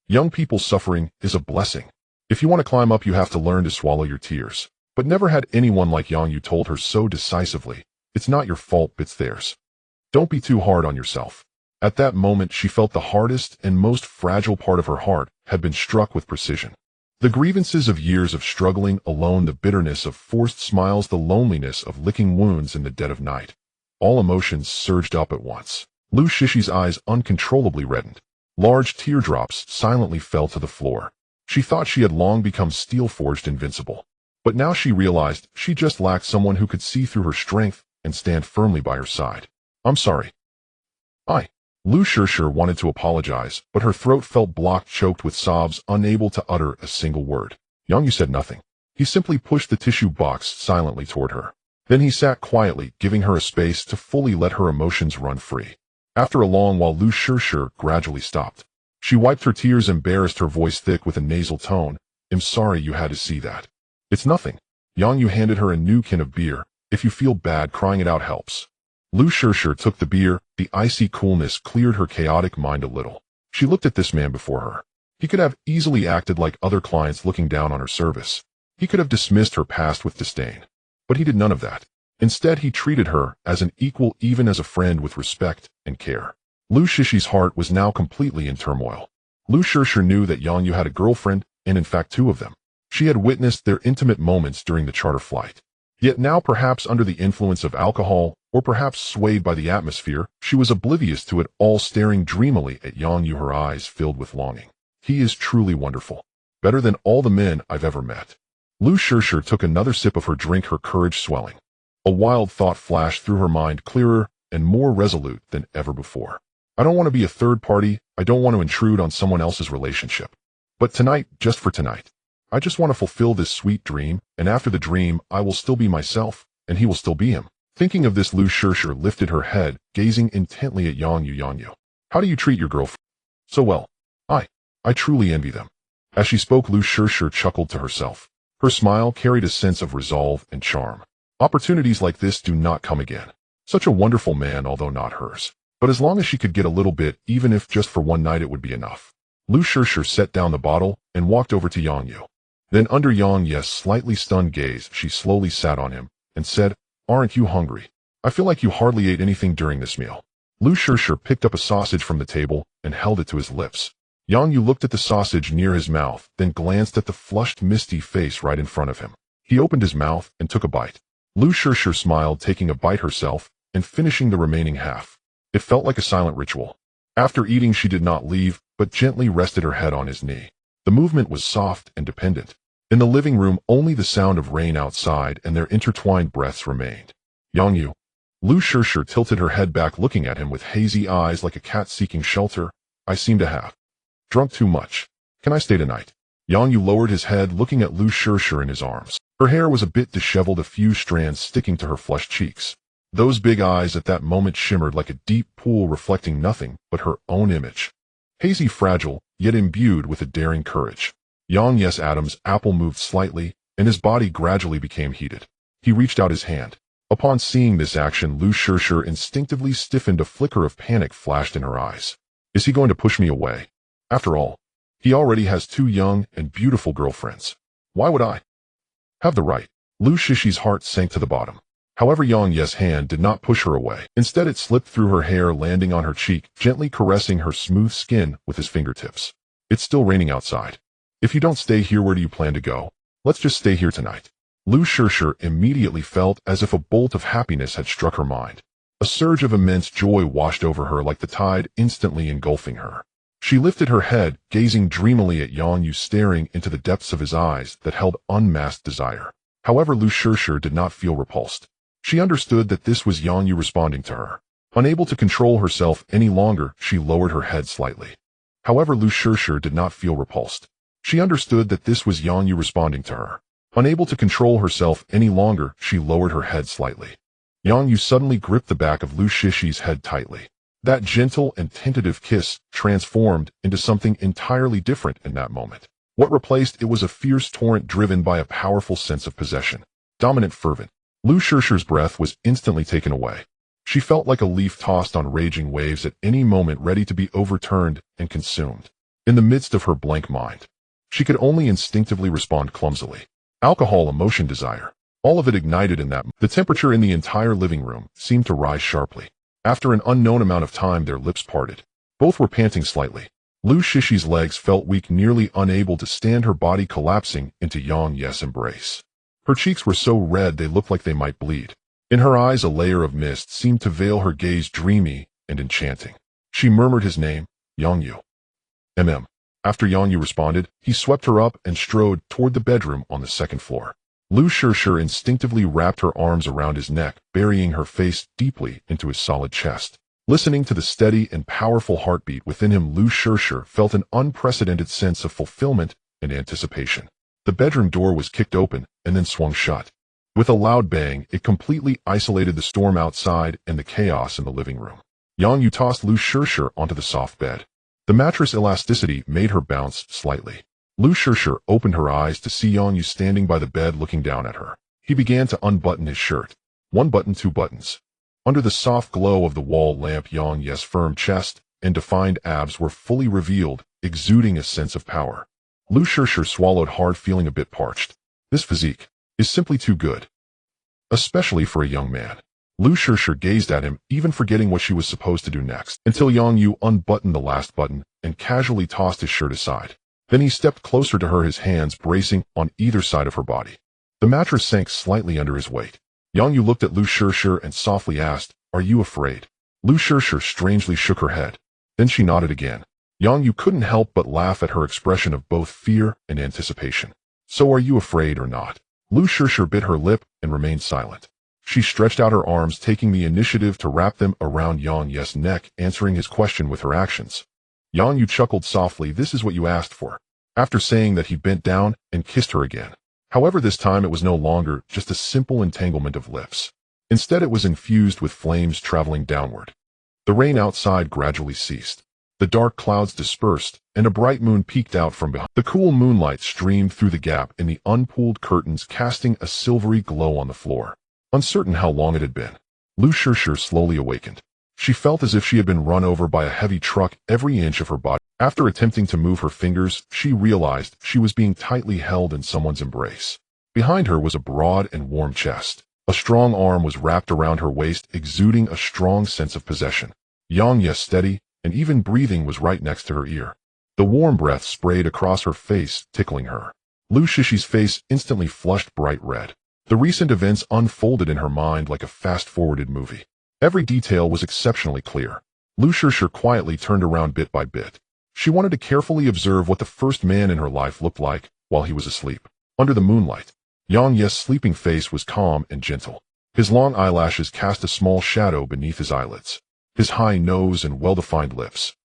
A: Young people's suffering is a blessing. If you want to climb up, you have to learn to swallow your tears. But never had anyone like Yang Yu told her so decisively. It's not your fault, it's theirs. Don't be too hard on yourself. At that moment, she felt the hardest and most fragile part of her heart had been struck with precision. The grievances of years of struggling alone, the bitterness of forced smiles, the loneliness of licking wounds in the dead of night. All emotions surged up at once. Lu Shishi's eyes uncontrollably reddened. Large teardrops silently fell to the floor. She thought she had long become steel-forged invincible. But now she realized she just lacked someone who could see through her strength and stand firmly by her side. I'm sorry. Lu Shishi wanted to apologize, but her throat felt blocked, choked with sobs, unable to utter a single word. Yang Yu said nothing. He simply pushed the tissue box silently toward her. Then he sat quietly, giving her a space to fully let her emotions run free. After a long while, Lu Shishi gradually stopped. She wiped her tears, embarrassed, her voice thick with a nasal tone. I'm sorry you had to see that. It's nothing. Yang Yu handed her a new can of beer. If you feel bad, crying it out helps. Lu Shishi took the beer. The icy coolness cleared her chaotic mind a little. She looked at this man before her. He could have easily acted like other clients, looking down on her service. He could have dismissed her past with disdain. But he did none of that. Instead, he treated her as an equal, even as a friend, with respect and care. Lu Shishi's heart was now completely in turmoil. Lu Shishi knew that Yang Yu had a girlfriend, and in fact 2 of them. She had witnessed their intimate moments during the charter flight. Yet now, perhaps under the influence of alcohol, or perhaps swayed by the atmosphere, she was oblivious to it all, staring dreamily at Yang Yu, her eyes filled with longing. He is truly wonderful. Better than all the men I've ever met. Lu Shishi took another sip of her drink, her courage swelling. A wild thought flashed through her mind, clearer and more resolute than ever before. I don't want to be a third party. I don't want to intrude on someone else's relationship. But tonight, just for tonight, I just want to fulfill this sweet dream, and after the dream, I will still be myself, and he will still be him. Thinking of this, Lu Shishi lifted her head, gazing intently at Yang Yu. Yang Yu, how do you treat your girlfriend? So well. I truly envy them. As she spoke, Lu Shishi chuckled to herself. Her smile carried a sense of resolve and charm. Opportunities like this do not come again. Such a wonderful man, although not hers. But as long as she could get a little bit, even if just for one night, it would be enough. Lu Shishir set down the bottle and walked over to Yang Yu. Then under Yang Ye's slightly stunned gaze, she slowly sat on him and said, "Aren't you hungry? I feel like you hardly ate anything during this meal." Lu Shishir picked up a sausage from the table and held it to his lips. Yang Yu looked at the sausage near his mouth, then glanced at the flushed, misty face right in front of him. He opened his mouth and took a bite. Lu Shishir smiled, taking a bite herself and finishing the remaining half. It felt like a silent ritual. After eating, she did not leave, but gently rested her head on his knee. The movement was soft and dependent. In the living room, only the sound of rain outside and their intertwined breaths remained. Yang Yu. Lu Shishir tilted her head back, looking at him with hazy eyes like a cat seeking shelter. "I seem to have drunk too much. Can I stay tonight?" Yang Yu lowered his head, looking at Lu Shishir in his arms. Her hair was a bit disheveled, a few strands sticking to her flushed cheeks. Those big eyes at that moment shimmered like a deep pool, reflecting nothing but her own image. Hazy, fragile, yet imbued with a daring courage. Yang Yes Adam's apple moved slightly, and his body gradually became heated. He reached out his hand. Upon seeing this action, Lu Shishir instinctively stiffened. A flicker of panic flashed in her eyes. Is he going to push me away? After all, he already has 2 young and beautiful girlfriends. Why would I have the right? Lu Shishir's heart sank to the bottom. However, Yang Ye's hand did not push her away. Instead, it slipped through her hair, landing on her cheek, gently caressing her smooth skin with his fingertips. "It's still raining outside. If you don't stay here, where do you plan to go? Let's just stay here tonight." Lu Shishir immediately felt as if a bolt of happiness had struck her mind. A surge of immense joy washed over her like the tide, instantly engulfing her. She lifted her head, gazing dreamily at Yang Yu, staring into the depths of his eyes that held unmasked desire. However, Lu Shishir did not feel repulsed. She understood that this was Yang Yu responding to her. Unable to control herself any longer, she lowered her head slightly. However, Lu Shishir did not feel repulsed. She understood that this was Yang Yu responding to her. Unable to control herself any longer, she lowered her head slightly. Yang Yu suddenly gripped the back of Lu Shishir's head tightly. That gentle and tentative kiss transformed into something entirely different in that moment. What replaced it was a fierce torrent driven by a powerful sense of possession. Dominant, fervent. Lu Shishir's breath was instantly taken away. She felt like a leaf tossed on raging waves, at any moment ready to be overturned and consumed. In the midst of her blank mind, she could only instinctively respond clumsily. Alcohol, emotion, desire. All of it ignited in that moment. The temperature in the entire living room seemed to rise sharply. After an unknown amount of time, their lips parted. Both were panting slightly. Lu Shishir's legs felt weak, nearly unable to stand, her body collapsing into Yang Ye's embrace. Her cheeks were so red they looked like they might bleed. In her eyes, a layer of mist seemed to veil her gaze, dreamy and enchanting. She murmured his name, Yang Yu. After Yang Yu responded, he swept her up and strode toward the bedroom on the 2nd floor. Lu Shishir instinctively wrapped her arms around his neck, burying her face deeply into his solid chest. Listening to the steady and powerful heartbeat within him, Lu Shishir felt an unprecedented sense of fulfillment and anticipation. The bedroom door was kicked open and then swung shut. With a loud bang, it completely isolated the storm outside and the chaos in the living room. Yang Yu tossed Lu Shishir onto the soft bed. The mattress elasticity made her bounce slightly. Lu Shishir opened her eyes to see Yang Yu standing by the bed, looking down at her. He began to unbutton his shirt. 1 button, 2 buttons. Under the soft glow of the wall lamp, Yang Ye's firm chest and defined abs were fully revealed, exuding a sense of power. Lu Shishir swallowed hard, feeling a bit parched. This physique is simply too good. Especially for a young man. Lu Shishir gazed at him, even forgetting what she was supposed to do next, until Yang Yu unbuttoned the last button and casually tossed his shirt aside. Then he stepped closer to her, his hands bracing on either side of her body. The mattress sank slightly under his weight. Yang Yu looked at Lu Shishir and softly asked, "Are you afraid?" Lu Shishir strangely shook her head. Then she nodded again. Yang Yu couldn't help but laugh at her expression of both fear and anticipation. "So are you afraid or not?" Lu Shishir bit her lip and remained silent. She stretched out her arms, taking the initiative to wrap them around Yang Ye's neck, answering his question with her actions. Yang Yu chuckled softly. "This is what you asked for." After saying that, he bent down and kissed her again. However, this time it was no longer just a simple entanglement of lips. Instead, it was infused with flames traveling downward. The rain outside gradually ceased. The dark clouds dispersed, and a bright moon peeked out from behind. The cool moonlight streamed through the gap in the unpulled curtains, casting a silvery glow on the floor. Uncertain how long it had been, Lu Shishir slowly awakened. She felt as if she had been run over by a heavy truck every inch of her body. After attempting to move her fingers, she realized she was being tightly held in someone's embrace. Behind her was a broad and warm chest. A strong arm was wrapped around her waist, exuding a strong sense of possession. Young yet steady, and even breathing was right next to her ear. The warm breath sprayed across her face, tickling her. Lu Shishi's face instantly flushed bright red. The recent events unfolded in her mind like a fast-forwarded movie. Every detail was exceptionally clear. Lu Shishir quietly turned around bit by bit. She wanted to carefully observe what the first man in her life looked like while he was asleep. Under the moonlight, Yang Ye's sleeping face was calm and gentle. His long eyelashes cast a small shadow beneath his eyelids. His high nose and well-defined lips.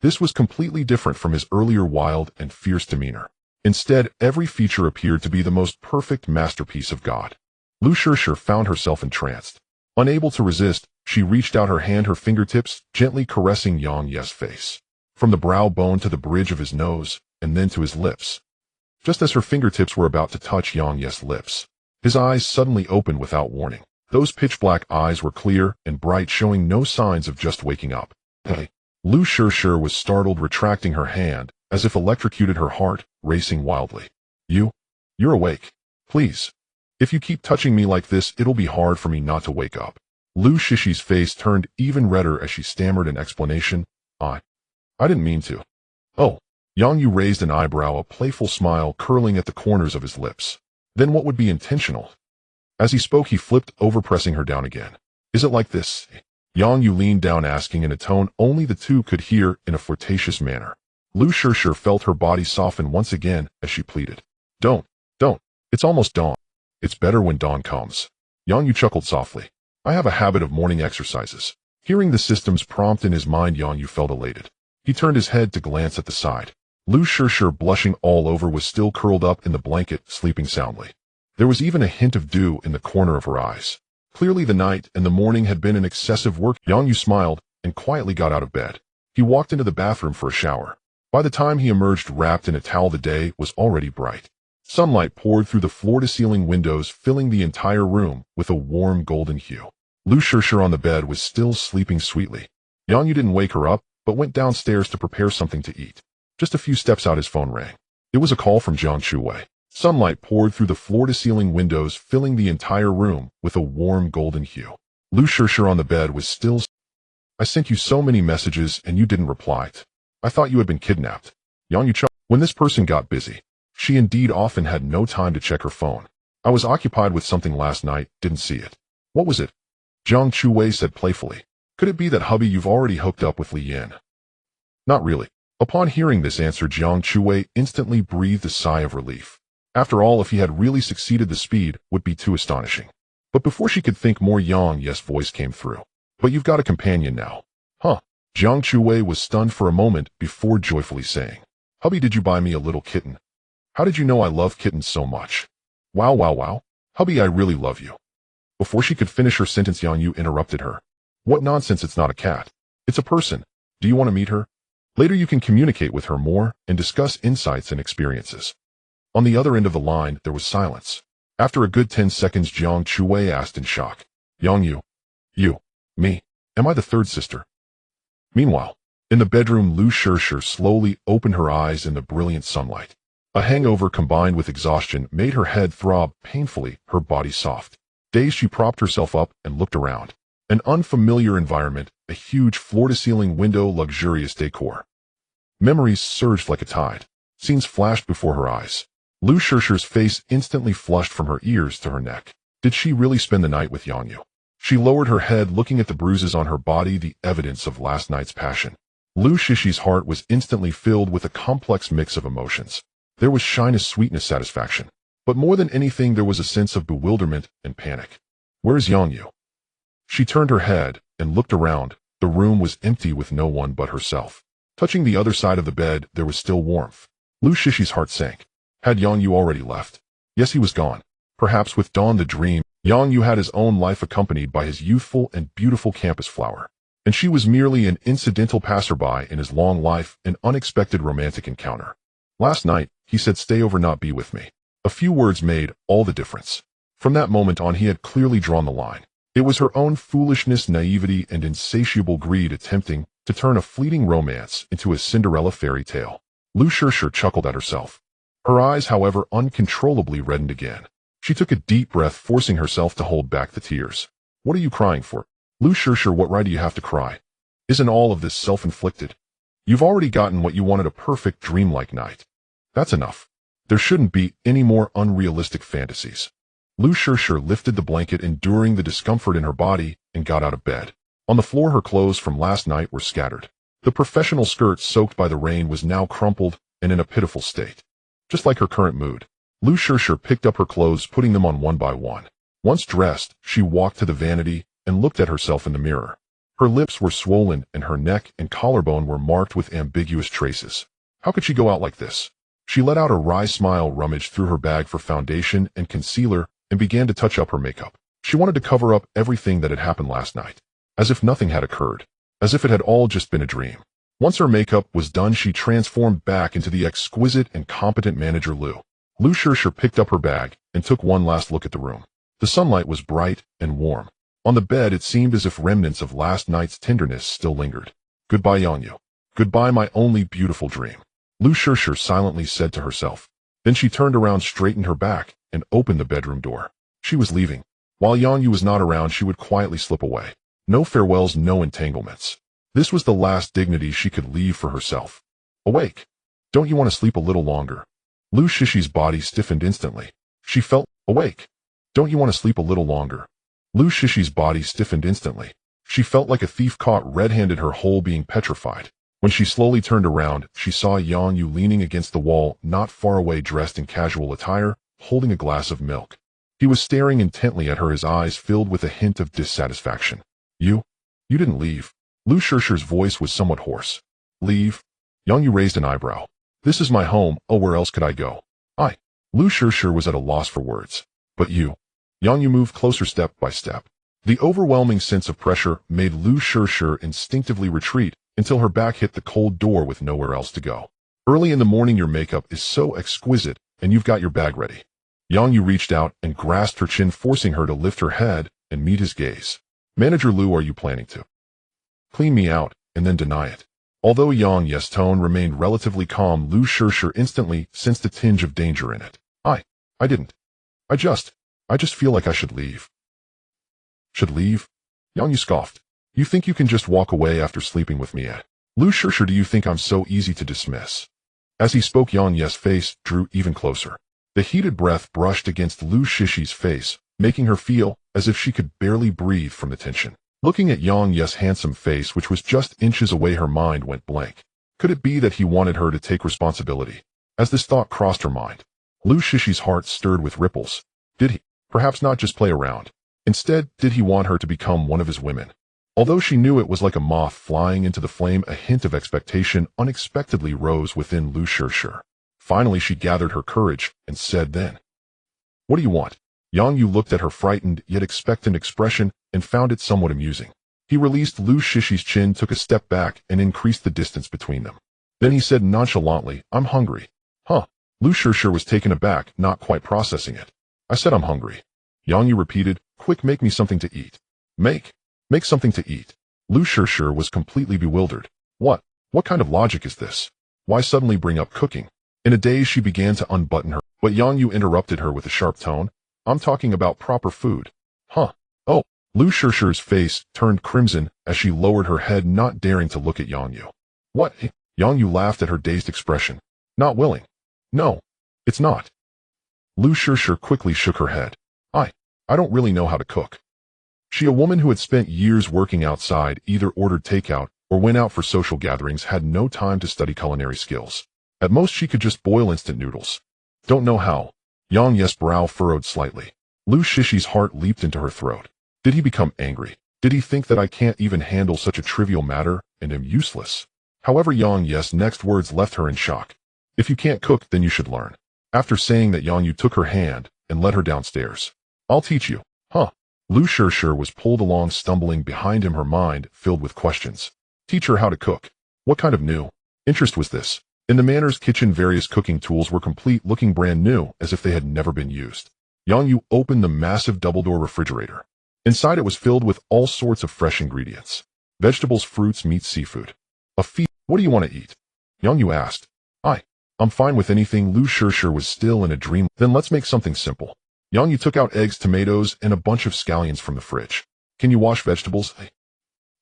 A: This was completely different from his earlier wild and fierce demeanor. Instead, every feature appeared to be the most perfect masterpiece of God. Lu Shishir found herself entranced. Unable to resist, she reached out her hand, her fingertips gently caressing Yang Ye's face. From the brow bone to the bridge of his nose, and then to his lips. Just as her fingertips were about to touch Yang Ye's lips, his eyes suddenly opened without warning. Those pitch-black eyes were clear and bright, showing no signs of just waking up. Hey! Lu Shishir was startled, retracting her hand, as if electrocuted, her heart racing wildly. You're awake. Please. If you keep touching me like this, it'll be hard for me not to wake up. Lu Shishi's face turned even redder as she stammered an explanation. I didn't mean to. Oh. Yang Yu raised an eyebrow, a playful smile curling at the corners of his lips. Then what would be intentional? As he spoke, he flipped over, pressing her down again. Is it like this? Yang Yu leaned down, asking in a tone only the two could hear, in a flirtatious manner. Lu Shishir felt her body soften once again as she pleaded. Don't. It's almost dawn. It's better when dawn comes. Yang Yu chuckled softly. I have a habit of morning exercises. Hearing the system's prompt in his mind, Yang Yu felt elated. He turned his head to glance at the side. Lu Shishir, blushing all over, was still curled up in the blanket, sleeping soundly. There was even a hint of dew in the corner of her eyes. Clearly the night and the morning had been an excessive work. Yang Yu smiled and quietly got out of bed. He walked into the bathroom for a shower. By the time he emerged wrapped in a towel, the day was already bright. Sunlight poured through the floor-to-ceiling windows, filling the entire room with a warm golden hue. Lu Shishir on the bed was still sleeping sweetly. Yang Yu didn't wake her up, but went downstairs to prepare something to eat. Just a few steps out, his phone rang. It was a call from Jiang Chuwei. Sunlight poured through the floor-to-ceiling windows, filling the entire room with a warm golden hue. Lu Shishir on the bed was still. I sent you so many messages and you didn't reply. I thought you had been kidnapped. Yang Yu chuckled. When this person got busy, she indeed often had no time to check her phone. I was occupied with something last night, didn't see it. What was it? Jiang Chuwei said playfully. Could it be that hubby you've already hooked up with Li Yin? Not really. Upon hearing this answer, Jiang Chuwei instantly breathed a sigh of relief. After all, if he had really succeeded, the speed would be too astonishing. But before she could think more, Yang Ye's voice came through. But you've got a companion now. Huh? Jiang Chuwei was stunned for a moment before joyfully saying, Hubby, did you buy me a little kitten? How did you know I love kittens so much? Wow. Hubby, I really love you. Before she could finish her sentence, Yang Yu interrupted her. What nonsense, it's not a cat. It's a person. Do you want to meet her? Later you can communicate with her more and discuss insights and experiences. On the other end of the line, there was silence. After a good 10 seconds, Jiang Chuwei asked in shock. Yang Yu. You. Me. Am I the third sister? Meanwhile, in the bedroom, Lu Shishir slowly opened her eyes in the brilliant sunlight. A hangover combined with exhaustion made her head throb painfully, her body soft. Dazed, she propped herself up and looked around. An unfamiliar environment, a huge floor-to-ceiling window, luxurious decor. Memories surged like a tide. Scenes flashed before her eyes. Lu Shishir's face instantly flushed from her ears to her neck. Did she really spend the night with Yang Yu? She lowered her head, looking at the bruises on her body, the evidence of last night's passion. Lu Shishi's heart was instantly filled with a complex mix of emotions. There was shyness, sweetness, satisfaction. But more than anything, there was a sense of bewilderment and panic. Where's Yang Yu? She turned her head and looked around. The room was empty with no one but herself. Touching the other side of the bed, there was still warmth. Lu Shishi's heart sank. Had Yang Yu already left? Yes, he was gone. Perhaps with dawn the dream, Yang Yu had his own life, accompanied by his youthful and beautiful campus flower. And she was merely an incidental passerby in his long life, an unexpected romantic encounter. Last night, he said, stay over, not be with me. A few words made all the difference. From that moment on, he had clearly drawn the line. It was her own foolishness, naivety, and insatiable greed attempting to turn a fleeting romance into a Cinderella fairy tale. Lu Shirshir chuckled at herself. Her eyes, however, uncontrollably reddened again. She took a deep breath, forcing herself to hold back the tears. What are you crying for? Lu Shirshir, what right do you have to cry? Isn't all of this self-inflicted? You've already gotten what you wanted, a perfect dreamlike night. That's enough. There shouldn't be any more unrealistic fantasies. Lu Shirshir lifted the blanket, enduring the discomfort in her body, and got out of bed. On the floor, her clothes from last night were scattered. The professional skirt, soaked by the rain, was now crumpled and in a pitiful state. Just like her current mood, Lu Shirshir picked up her clothes, putting them on one by one. Once dressed, she walked to the vanity and looked at herself in the mirror. Her lips were swollen, and her neck and collarbone were marked with ambiguous traces. How could she go out like this? She let out a wry smile, rummaged through her bag for foundation and concealer, and began to touch up her makeup. She wanted to cover up everything that had happened last night, as if nothing had occurred, as if it had all just been a dream. Once her makeup was done, she transformed back into the exquisite and competent manager Lu. Lu Shirshir picked up her bag and took one last look at the room. The sunlight was bright and warm. On the bed, it seemed as if remnants of last night's tenderness still lingered. Goodbye, Yangyu. Goodbye, my only beautiful dream, Lu Shirshir silently said to herself. Then she turned around, straightened her back, and opened the bedroom door. She was leaving. While Yangyu was not around, she would quietly slip away. No farewells, no entanglements. This was the last dignity she could leave for herself. Awake. Don't you want to sleep a little longer? Lu Shishi's body stiffened instantly. She felt awake. Don't you want to sleep a little longer? Lu Shishi's body stiffened instantly. She felt like a thief caught red-handed, her whole being petrified. When she slowly turned around, she saw Yangyu leaning against the wall, not far away, dressed in casual attire, holding a glass of milk. He was staring intently at her, his eyes filled with a hint of dissatisfaction. You didn't leave. Lu Shirshir's voice was somewhat hoarse. Leave? Yangyu raised an eyebrow. This is my home. Oh, where else could I go? Lu Shirshir was at a loss for words. But you. Yangyu moved closer step by step. The overwhelming sense of pressure made Lu Shirshir instinctively retreat until her back hit the cold door with nowhere else to go. Early in the morning, your makeup is so exquisite, and you've got your bag ready. Yangyu reached out and grasped her chin, forcing her to lift her head and meet his gaze. Manager Lu, are you planning to clean me out and then deny it? Although Yang's tone remained relatively calm, Lu Shirshir instantly sensed a tinge of danger in it. I didn't. I just feel like I should leave. Should leave? Yangyu scoffed. You think you can just walk away after sleeping with me, eh? Lu Shirshir, do you think I'm so easy to dismiss? As he spoke, Yang's face drew even closer. The heated breath brushed against Lu Shishi's face, making her feel as if she could barely breathe from the tension. Looking at Yang's handsome face, which was just inches away, her mind went blank. Could it be that he wanted her to take responsibility? As this thought crossed her mind, Lu Shishi's heart stirred with ripples. Did he, perhaps, not just play around? Instead, did he want her to become one of his women? Although she knew it was like a moth flying into the flame, a hint of expectation unexpectedly rose within Lu Shirshir. Finally, she gathered her courage and said, then, what do you want? Yangyu looked at her frightened yet expectant expression and found it somewhat amusing. He released Lu Shishi's chin, took a step back, and increased the distance between them. Then he said nonchalantly, I'm hungry. Huh? Lu Shirshir was taken aback, not quite processing it. I said I'm hungry. Yangyu repeated, quick, make me something to eat. Make something to eat. Lu Shirshir was completely bewildered. What kind of logic is this? Why suddenly bring up cooking? In a daze, she began to unbutton her, but Yangyu interrupted her with a sharp tone. I'm talking about proper food. Huh? Oh. Lu Shirshir's face turned crimson as she lowered her head, not daring to look at Yangyu. What? Yangyu laughed at her dazed expression. Not willing? No, it's not. Lu Shirshir quickly shook her head. I don't really know how to cook. She, a woman who had spent years working outside, either ordered takeout or went out for social gatherings, had no time to study culinary skills. At most, she could just boil instant noodles. Don't know how. Yang's brow furrowed slightly. Lu Shishi's heart leaped into her throat. Did he become angry? Did he think that I can't even handle such a trivial matter and am useless? However, Yang's next words left her in shock. If you can't cook, then you should learn. After saying that, Yangyu took her hand and led her downstairs. I'll teach you. Huh? Lu Shirshir was pulled along, stumbling behind him, her mind filled with questions. Teach her how to cook? What kind of new interest was this? In the manor's kitchen, various cooking tools were complete, looking brand new, as if they had never been used. Yang Yu opened the massive double-door refrigerator. Inside it was filled with all sorts of fresh ingredients. Vegetables, fruits, meat, seafood. A feast. What do you want to eat? Yang Yu asked. I'm fine with anything. Lu Shishir was still in a dream. Then let's make something simple. Yang Yu took out eggs, tomatoes, and a bunch of scallions from the fridge. Can you wash vegetables?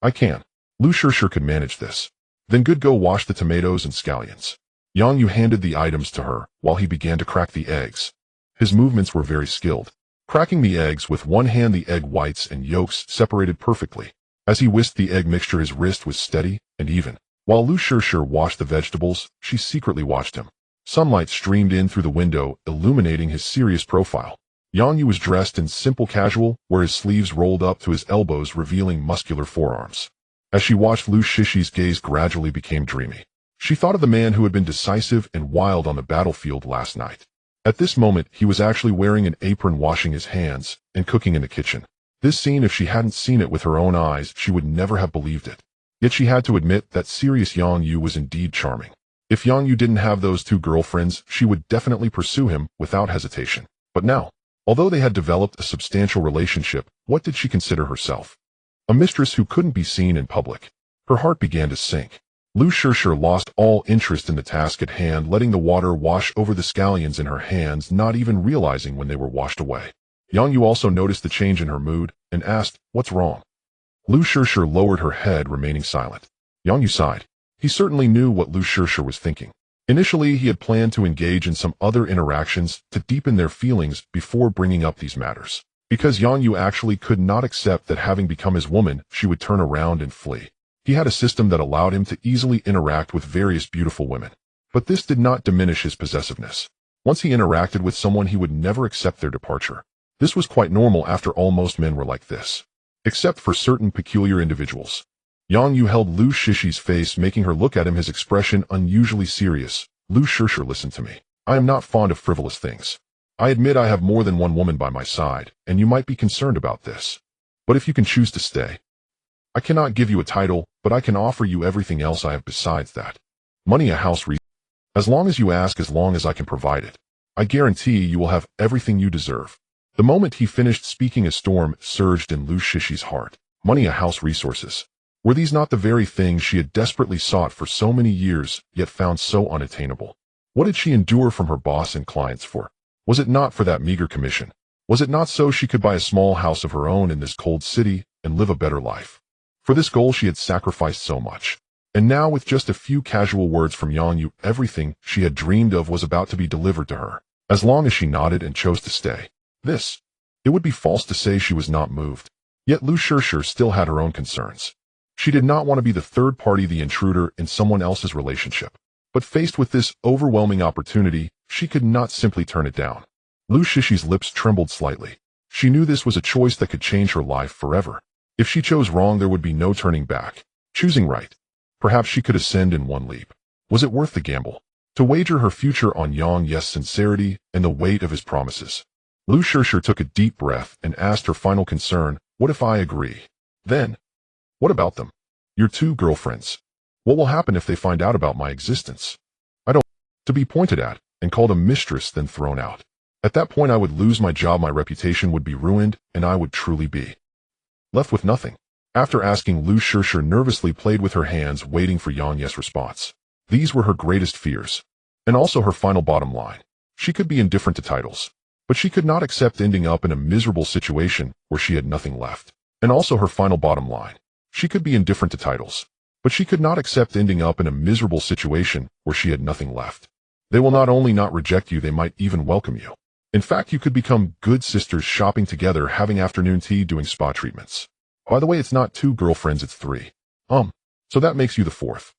A: I can. Lu Shishir could manage this. Then good, go wash the tomatoes and scallions. Yang Yu handed the items to her while he began to crack the eggs. His movements were very skilled. Cracking the eggs with one hand, the egg whites and yolks separated perfectly. As he whisked the egg mixture, his wrist was steady and even. While Lu Shishir washed the vegetables, she secretly watched him. Sunlight streamed in through the window, illuminating his serious profile. Yang Yu was dressed in simple casual, where his sleeves rolled up to his elbows, revealing muscular forearms. As she watched, Lu Shishir's gaze gradually became dreamy. She thought of the man who had been decisive and wild on the battlefield last night. At this moment, he was actually wearing an apron, washing his hands, and cooking in the kitchen. This scene, if she hadn't seen it with her own eyes, she would never have believed it. Yet she had to admit that serious Yang Yu was indeed charming. If Yang Yu didn't have those two girlfriends, she would definitely pursue him without hesitation. But now, although they had developed a substantial relationship, what did she consider herself? A mistress who couldn't be seen in public. Her heart began to sink. Lu Shishir lost all interest in the task at hand, letting the water wash over the scallions in her hands, not even realizing when they were washed away. Yang Yu also noticed the change in her mood and asked, "What's wrong?" Lu Shishir lowered her head, remaining silent. Yang Yu sighed. He certainly knew what Lu Shishir was thinking. Initially, he had planned to engage in some other interactions to deepen their feelings before bringing up these matters. Because Yang Yu actually could not accept that having become his woman, she would turn around and flee. He had a system that allowed him to easily interact with various beautiful women. But this did not diminish his possessiveness. Once he interacted with someone, he would never accept their departure. This was quite normal. After all, most men were like this. Except for certain peculiar individuals. Yang Yu held Lu Shishir's face, making her look at him, his expression unusually serious. Lu Shishir, listen to me. I am not fond of frivolous things. I admit I have more than one woman by my side, and you might be concerned about this. But if you can choose to stay, I cannot give you a title, but I can offer you everything else I have besides that. Money, a house, as long as you ask, as long as I can provide it. I guarantee you will have everything you deserve. The moment he finished speaking, a storm surged in Lu Shishir's heart. Money, a house, resources. Were these not the very things she had desperately sought for so many years, yet found so unattainable? What did she endure from her boss and clients for? Was it not for that meager commission? Was it not so she could buy a small house of her own in this cold city and live a better life? For this goal she had sacrificed so much. And now, with just a few casual words from Yang Yu, everything she had dreamed of was about to be delivered to her. As long as she nodded and chose to stay. It would be false to say she was not moved. Yet Lu Shishir still had her own concerns. She did not want to be the third party, the intruder in someone else's relationship. But faced with this overwhelming opportunity, she could not simply turn it down. Lu Shishir's lips trembled slightly. She knew this was a choice that could change her life forever. If she chose wrong, there would be no turning back. Choosing right, perhaps she could ascend in one leap. Was it worth the gamble? To wager her future on Yang Yu's sincerity and the weight of his promises? Lu Shishir took a deep breath and asked her final concern, what if I agree? Then, what about them? Your two girlfriends. What will happen if they find out about my existence? I don't want to be pointed at and called a mistress, then thrown out. At that point I would lose my job, my reputation would be ruined, and I would truly be left with nothing. After asking, Lu Shishir nervously played with her hands, waiting for Yang Yu's response. These were her greatest fears. And also her final bottom line. She could be indifferent to titles. But she could not accept ending up in a miserable situation where she had nothing left. And also her final bottom line. She could be indifferent to titles. But she could not accept ending up in a miserable situation where she had nothing left. They will not only not reject you, they might even welcome you. In fact, you could become good sisters, shopping together, having afternoon tea, doing spa treatments. By the way, it's not two girlfriends, it's three. So that makes you the fourth.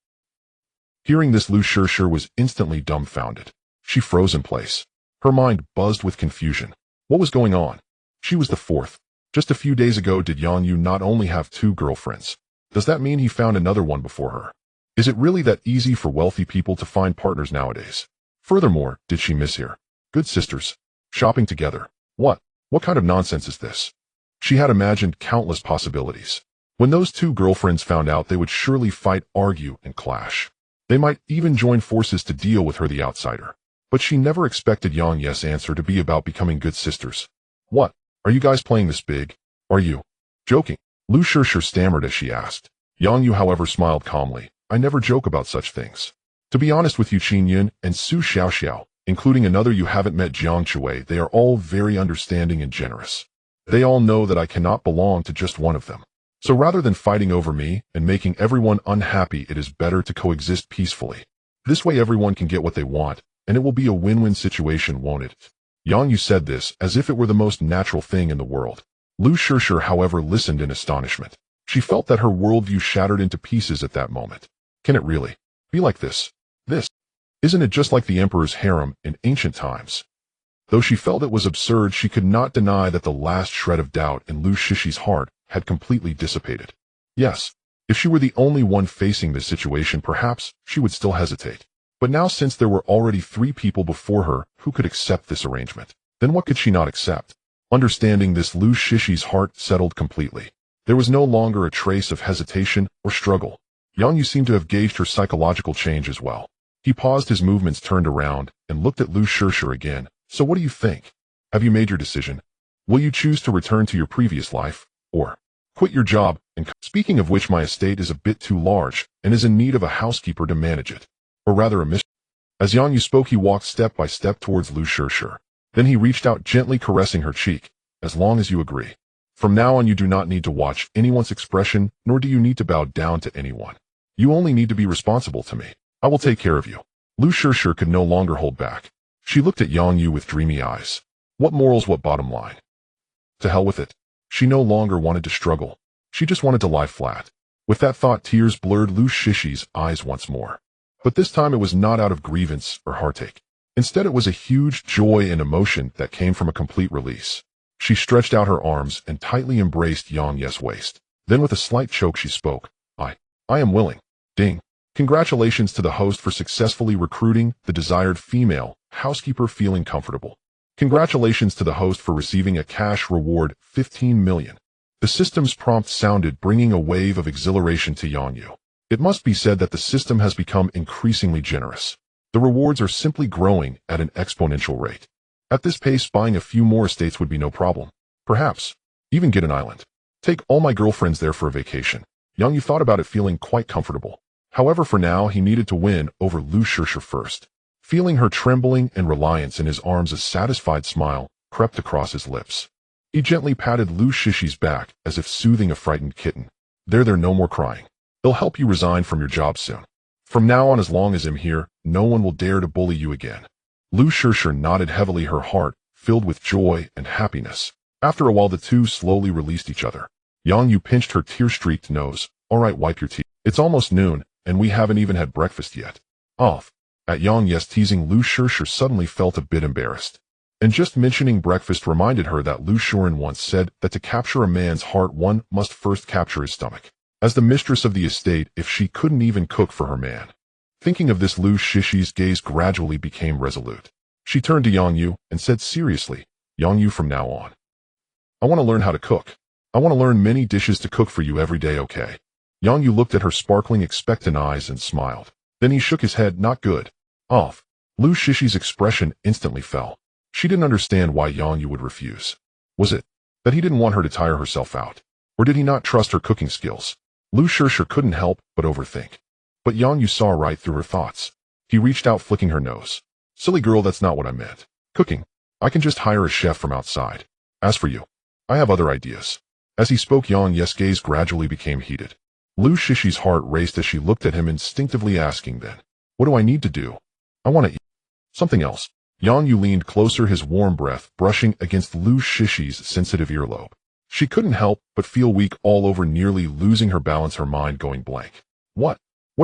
A: Hearing this, Lu Shishir was instantly dumbfounded. She froze in place. Her mind buzzed with confusion. What was going on? She was the fourth. Just a few days ago, did Yang Yu not only have two girlfriends? Does that mean he found another one before her? Is it really that easy for wealthy people to find partners nowadays? Furthermore, did she miss here? Good sisters. Shopping together. What kind of nonsense is this? She had imagined countless possibilities. When those two girlfriends found out, they would surely fight, argue, and clash. They might even join forces to deal with her, the outsider. But she never expected Yang Yu's answer to be about becoming good sisters. What? Are you guys playing this big? Are you joking? Lu Shishir stammered as she asked. Yang Yu, however, smiled calmly. I never joke about such things. To be honest with you, Qin Yun and Su Xiaoxiao, including another you haven't met, Jiang Chui, they are all very understanding and generous. They all know that I cannot belong to just one of them. So rather than fighting over me and making everyone unhappy, it is better to coexist peacefully. This way everyone can get what they want, and it will be a win-win situation, won't it? Yang Yu said this as if it were the most natural thing in the world. Lu Shishir, however, listened in astonishment. She felt that her worldview shattered into pieces at that moment. Can it really be like this? Isn't it just like the emperor's harem in ancient times? Though she felt it was absurd, she could not deny that the last shred of doubt in Lu Shishi's heart had completely dissipated. Yes, if she were the only one facing this situation, perhaps she would still hesitate. But now, since there were already 3 people before her who could accept this arrangement, then what could she not accept? Understanding this, Lu Shishi's heart settled completely. There was no longer a trace of hesitation or struggle. Yang Yu seemed to have gauged her psychological change as well. He paused, his movements turned around, and looked at Lu Shishir again. So what do you think? Have you made your decision? Will you choose to return to your previous life, or quit your job? And speaking of which, my estate is a bit too large, and is in need of a housekeeper to manage it. Or rather a mistress. As Yang Yu spoke, he walked step by step towards Lu Shishir. Then he reached out, gently caressing her cheek. As long as you agree. From now on, you do not need to watch anyone's expression, nor do you need to bow down to anyone. You only need to be responsible to me. I will take care of you. Lu Shishir could no longer hold back. She looked at Yang Yu with dreamy eyes. What morals, what bottom line? To hell with it. She no longer wanted to struggle. She just wanted to lie flat. With that thought, tears blurred Lu Shishi's eyes once more. But this time it was not out of grievance or heartache. Instead, it was a huge joy and emotion that came from a complete release. She stretched out her arms and tightly embraced Yang Yu's waist. Then with a slight choke she spoke. I am willing. Ding. Congratulations to the host for successfully recruiting the desired female housekeeper, feeling comfortable. Congratulations to the host for receiving a cash reward, 15 million. The system's prompt sounded, bringing a wave of exhilaration to Yang Yu. It must be said that the system has become increasingly generous. The rewards are simply growing at an exponential rate. At this pace, buying a few more estates would be no problem. Perhaps even get an island. Take all my girlfriends there for a vacation. Yang Yu thought about it, feeling quite comfortable. However, for now, he needed to win over Lu Shishir first. Feeling her trembling and reliance in his arms, a satisfied smile crept across his lips. He gently patted Lu Shishi's back as if soothing a frightened kitten. There, no more crying. They'll help you resign from your job soon. From now on, as long as I'm here, no one will dare to bully you again. Lu Shishir nodded heavily, her heart filled with joy and happiness. After a while, the two slowly released each other. Yang Yu pinched her tear-streaked nose. All right, wipe your teeth. It's almost noon, and we haven't even had breakfast yet. Off. At Yang Yu's teasing, Lu Shishir suddenly felt a bit embarrassed. And just mentioning breakfast reminded her that Lu Shuren once said that to capture a man's heart, one must first capture his stomach. As the mistress of the estate, if she couldn't even cook for her man. Thinking of this, Lu Shishi's gaze gradually became resolute. She turned to Yang Yu and said seriously, Yang Yu, from now on, I want to learn how to cook. I want to learn many dishes to cook for you every day, okay? Yang Yu looked at her sparkling, expectant eyes and smiled. Then he shook his head. Not good. Off. Lu Shishi's expression instantly fell. She didn't understand why Yang Yu would refuse. Was it that he didn't want her to tire herself out? Or did he not trust her cooking skills? Lu Shishir couldn't help but overthink. But Yang Yu saw right through her thoughts. He reached out, flicking her nose. Silly girl, that's not what I meant. Cooking. I can just hire a chef from outside. As for you, I have other ideas. As he spoke, Yang Yu's gaze gradually became heated. Lu Shishi's heart raced as she looked at him, instinctively asking then, what do I need to do? I want to eat something else. Yang Yu leaned closer, his warm breath brushing against Lu Shishi's sensitive earlobe. She couldn't help but feel weak all over, nearly losing her balance, her mind going blank. What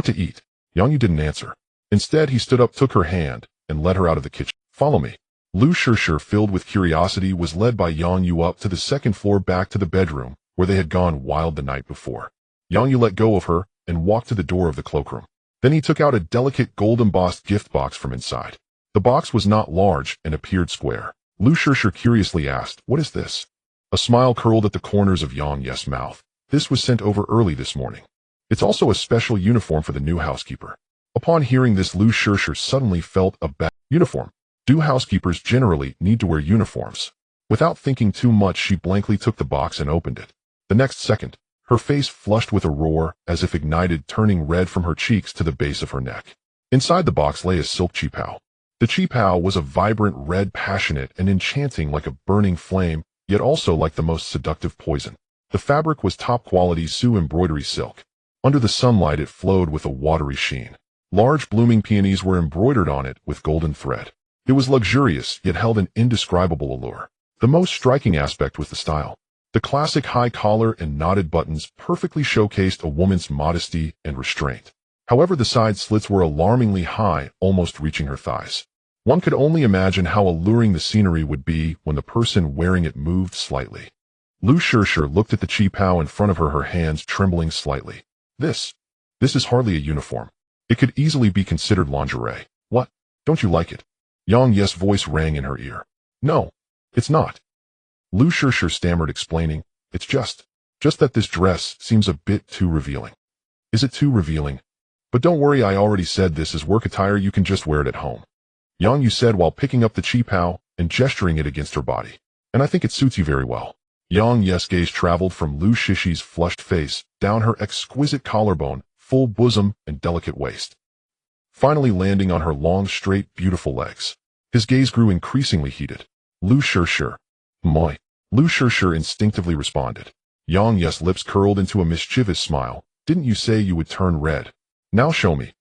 A: to eat? Yang Yu didn't answer. Instead, he stood up, took her hand, and led her out of the kitchen. Follow me. Lu Shishir, filled with curiosity, was led by Yang Yu up to the second floor, back to the bedroom where they had gone wild the night before. Yang Yu let go of her and walked to the door of the cloakroom. Then he took out a delicate gold-embossed gift box from inside. The box was not large and appeared square. Lu Shishir curiously asked, what is this? A smile curled at the corners of Yang Yu's mouth. This was sent over early this morning. It's also a special uniform for the new housekeeper. Upon hearing this, Lu Shishir suddenly felt a bad uniform. Do housekeepers generally need to wear uniforms? Without thinking too much, she blankly took the box and opened it. The next second, her face flushed with a roar, as if ignited, turning red from her cheeks to the base of her neck. Inside the box lay a silk qipao. The qipao was a vibrant red, passionate and enchanting, like a burning flame, yet also like the most seductive poison. The fabric was top-quality Su embroidery silk. Under the sunlight it flowed with a watery sheen. Large blooming peonies were embroidered on it with golden thread. It was luxurious, yet held an indescribable allure. The most striking aspect was the style. The classic high collar and knotted buttons perfectly showcased a woman's modesty and restraint. However, the side slits were alarmingly high, almost reaching her thighs. One could only imagine how alluring the scenery would be when the person wearing it moved slightly. Lu Shirshir looked at the qipao in front of her, her hands trembling slightly. This is hardly a uniform. It could easily be considered lingerie. What? Don't you like it? Yang Ye's voice rang in her ear. No, it's not. Lu Shirshir stammered, explaining, it's just that this dress seems a bit too revealing. Is it too revealing? But don't worry, I already said this is work attire, you can just wear it at home. Yang Yu said while picking up the qipao and gesturing it against her body. And I think it suits you very well. Yang Ye's gaze traveled from Lu Shishi's flushed face, down her exquisite collarbone, full bosom, and delicate waist, finally landing on her long, straight, beautiful legs. His gaze grew increasingly heated. Lu Shirshir. Moi. Lu Shirshir instinctively responded. Yang Ye's lips curled into a mischievous smile. Didn't you say you would turn red? Now show me.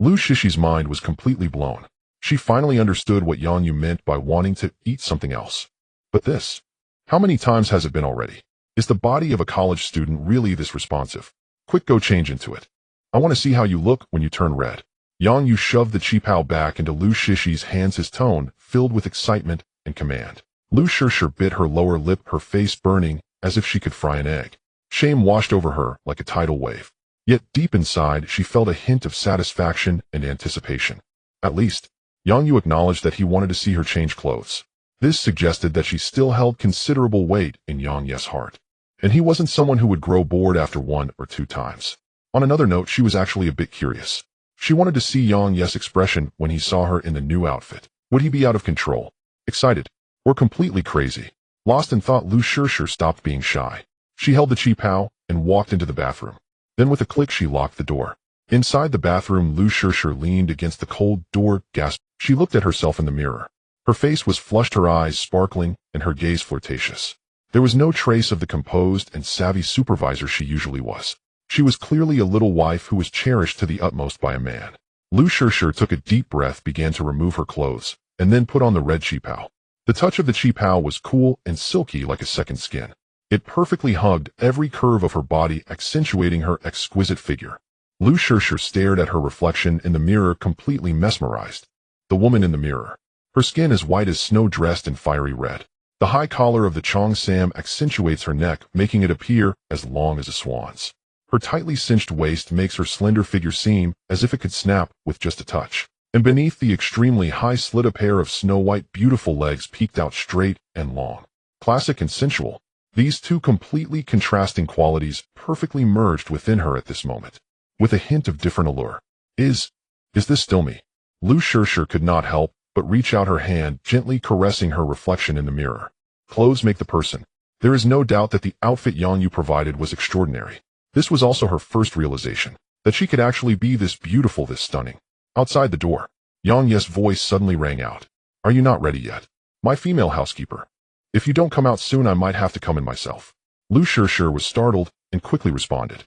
A: Lu Shishi's mind was completely blown. She finally understood what Yang Yu meant by wanting to eat something else. But this? How many times has it been already? Is the body of a college student really this responsive? Quick, go change into it. I want to see how you look when you turn red. Yang Yu shoved the qipao back into Lu Shishi's hands, his tone filled with excitement and command. Lu Shirshir bit her lower lip, her face burning as if she could fry an egg. Shame washed over her like a tidal wave. Yet deep inside she felt a hint of satisfaction and anticipation. At least, Yang Yu acknowledged that he wanted to see her change clothes. This suggested that she still held considerable weight in Yang Ye's heart. And he wasn't someone who would grow bored after 1 or 2 times. On another note, she was actually a bit curious. She wanted to see Yang Ye's expression when he saw her in the new outfit. Would he be out of control, excited, or completely crazy? Lost in thought, Lu Shirshir stopped being shy. She held the qipao and walked into the bathroom. Then with a click she locked the door. Inside the bathroom, Lu Shirshir leaned against the cold door, gasped. She looked at herself in the mirror. Her face was flushed, her eyes sparkling, and her gaze flirtatious. There was no trace of the composed and savvy supervisor she usually was. She was clearly a little wife who was cherished to the utmost by a man. Lu Shirshir took a deep breath, began to remove her clothes, and then put on the red qipao. The touch of the qipao was cool and silky like a second skin. It perfectly hugged every curve of her body, accentuating her exquisite figure. Lu Shirshir stared at her reflection in the mirror, completely mesmerized. The woman in the mirror. Her skin as white as snow, dressed in fiery red. The high collar of the cheongsam accentuates her neck, making it appear as long as a swan's. Her tightly cinched waist makes her slender figure seem as if it could snap with just a touch. And beneath the extremely high slit, a pair of snow-white beautiful legs peeked out straight and long. Classic and sensual. These two completely contrasting qualities perfectly merged within her at this moment, with a hint of different allure. Is this still me? Lu Shirshir could not help but reach out her hand, gently caressing her reflection in the mirror. Clothes make the person. There is no doubt that the outfit Yang Yu provided was extraordinary. This was also her first realization, that she could actually be this beautiful, this stunning. Outside the door, Yang Ye's voice suddenly rang out. Are you not ready yet? My female housekeeper. If you don't come out soon, I might have to come in myself. Lu Shirshir was startled and quickly responded.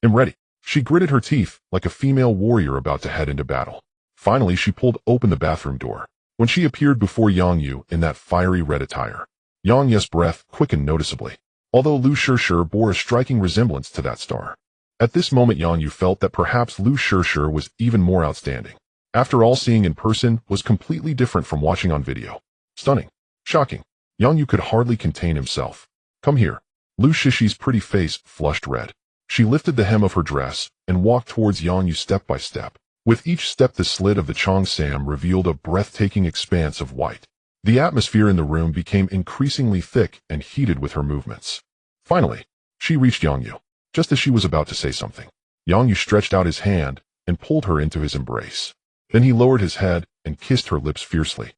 A: I'm ready. She gritted her teeth like a female warrior about to head into battle. Finally, she pulled open the bathroom door. When she appeared before Yang Yu in that fiery red attire, Yang Ye's breath quickened noticeably, although Lu Shirshir bore a striking resemblance to that star. At this moment, Yang Yu felt that perhaps Lu Shirshir was even more outstanding. After all, seeing in person was completely different from watching on video. Stunning. Shocking. Yang Yu could hardly contain himself. Come here. Lu Shishi's pretty face flushed red. She lifted the hem of her dress and walked towards Yang Yu step by step. With each step, the slit of the cheongsam revealed a breathtaking expanse of white. The atmosphere in the room became increasingly thick and heated with her movements. Finally, she reached Yang Yu. Just as she was about to say something, Yang Yu stretched out his hand and pulled her into his embrace. Then he lowered his head and kissed her lips fiercely.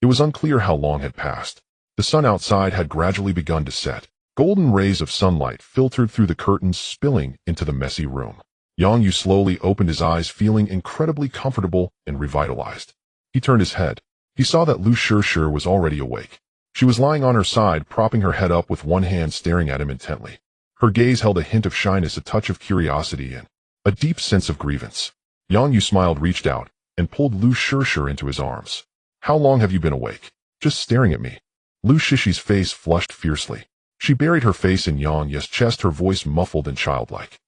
A: It was unclear how long had passed. The sun outside had gradually begun to set. Golden rays of sunlight filtered through the curtains, spilling into the messy room. Yang Yu slowly opened his eyes, feeling incredibly comfortable and revitalized. He turned his head. He saw that Lu Shishir was already awake. She was lying on her side, propping her head up with one hand, staring at him intently. Her gaze held a hint of shyness, a touch of curiosity, and a deep sense of grievance. Yang Yu smiled, reached out, and pulled Lu Shishir into his arms. "How long have you been awake? Just staring at me?" Lu Shishi's face flushed fiercely. She buried her face in Yang Yu's chest, her voice muffled and childlike.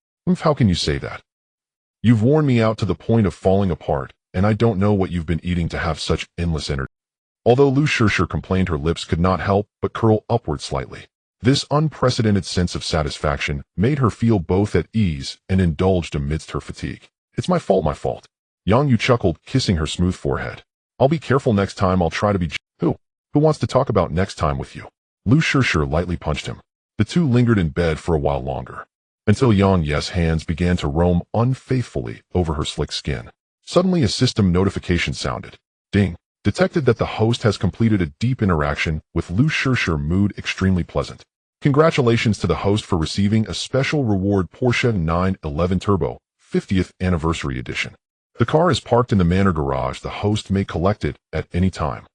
A: "How can you say that? You've worn me out to the point of falling apart, and I don't know what you've been eating to have such endless energy." Although Lu Shishir complained, her lips could not help but curl upward slightly. This unprecedented sense of satisfaction made her feel both at ease and indulged amidst her fatigue. "It's my fault, my fault." Yang Yu chuckled, kissing her smooth forehead. "I'll be careful next time. I'll try to be Who wants to talk about next time with you?" Lu Shishir lightly punched him. The two lingered in bed for a while longer, until Yang Yu's hands began to roam unfaithfully over her slick skin. Suddenly a system notification sounded. Ding. Detected that the host has completed a deep interaction with Lu Shishir, mood extremely pleasant. Congratulations to the host for receiving a special reward, Porsche 911 Turbo, 50th Anniversary Edition. The car is parked in the manor garage. The host may collect it at any time.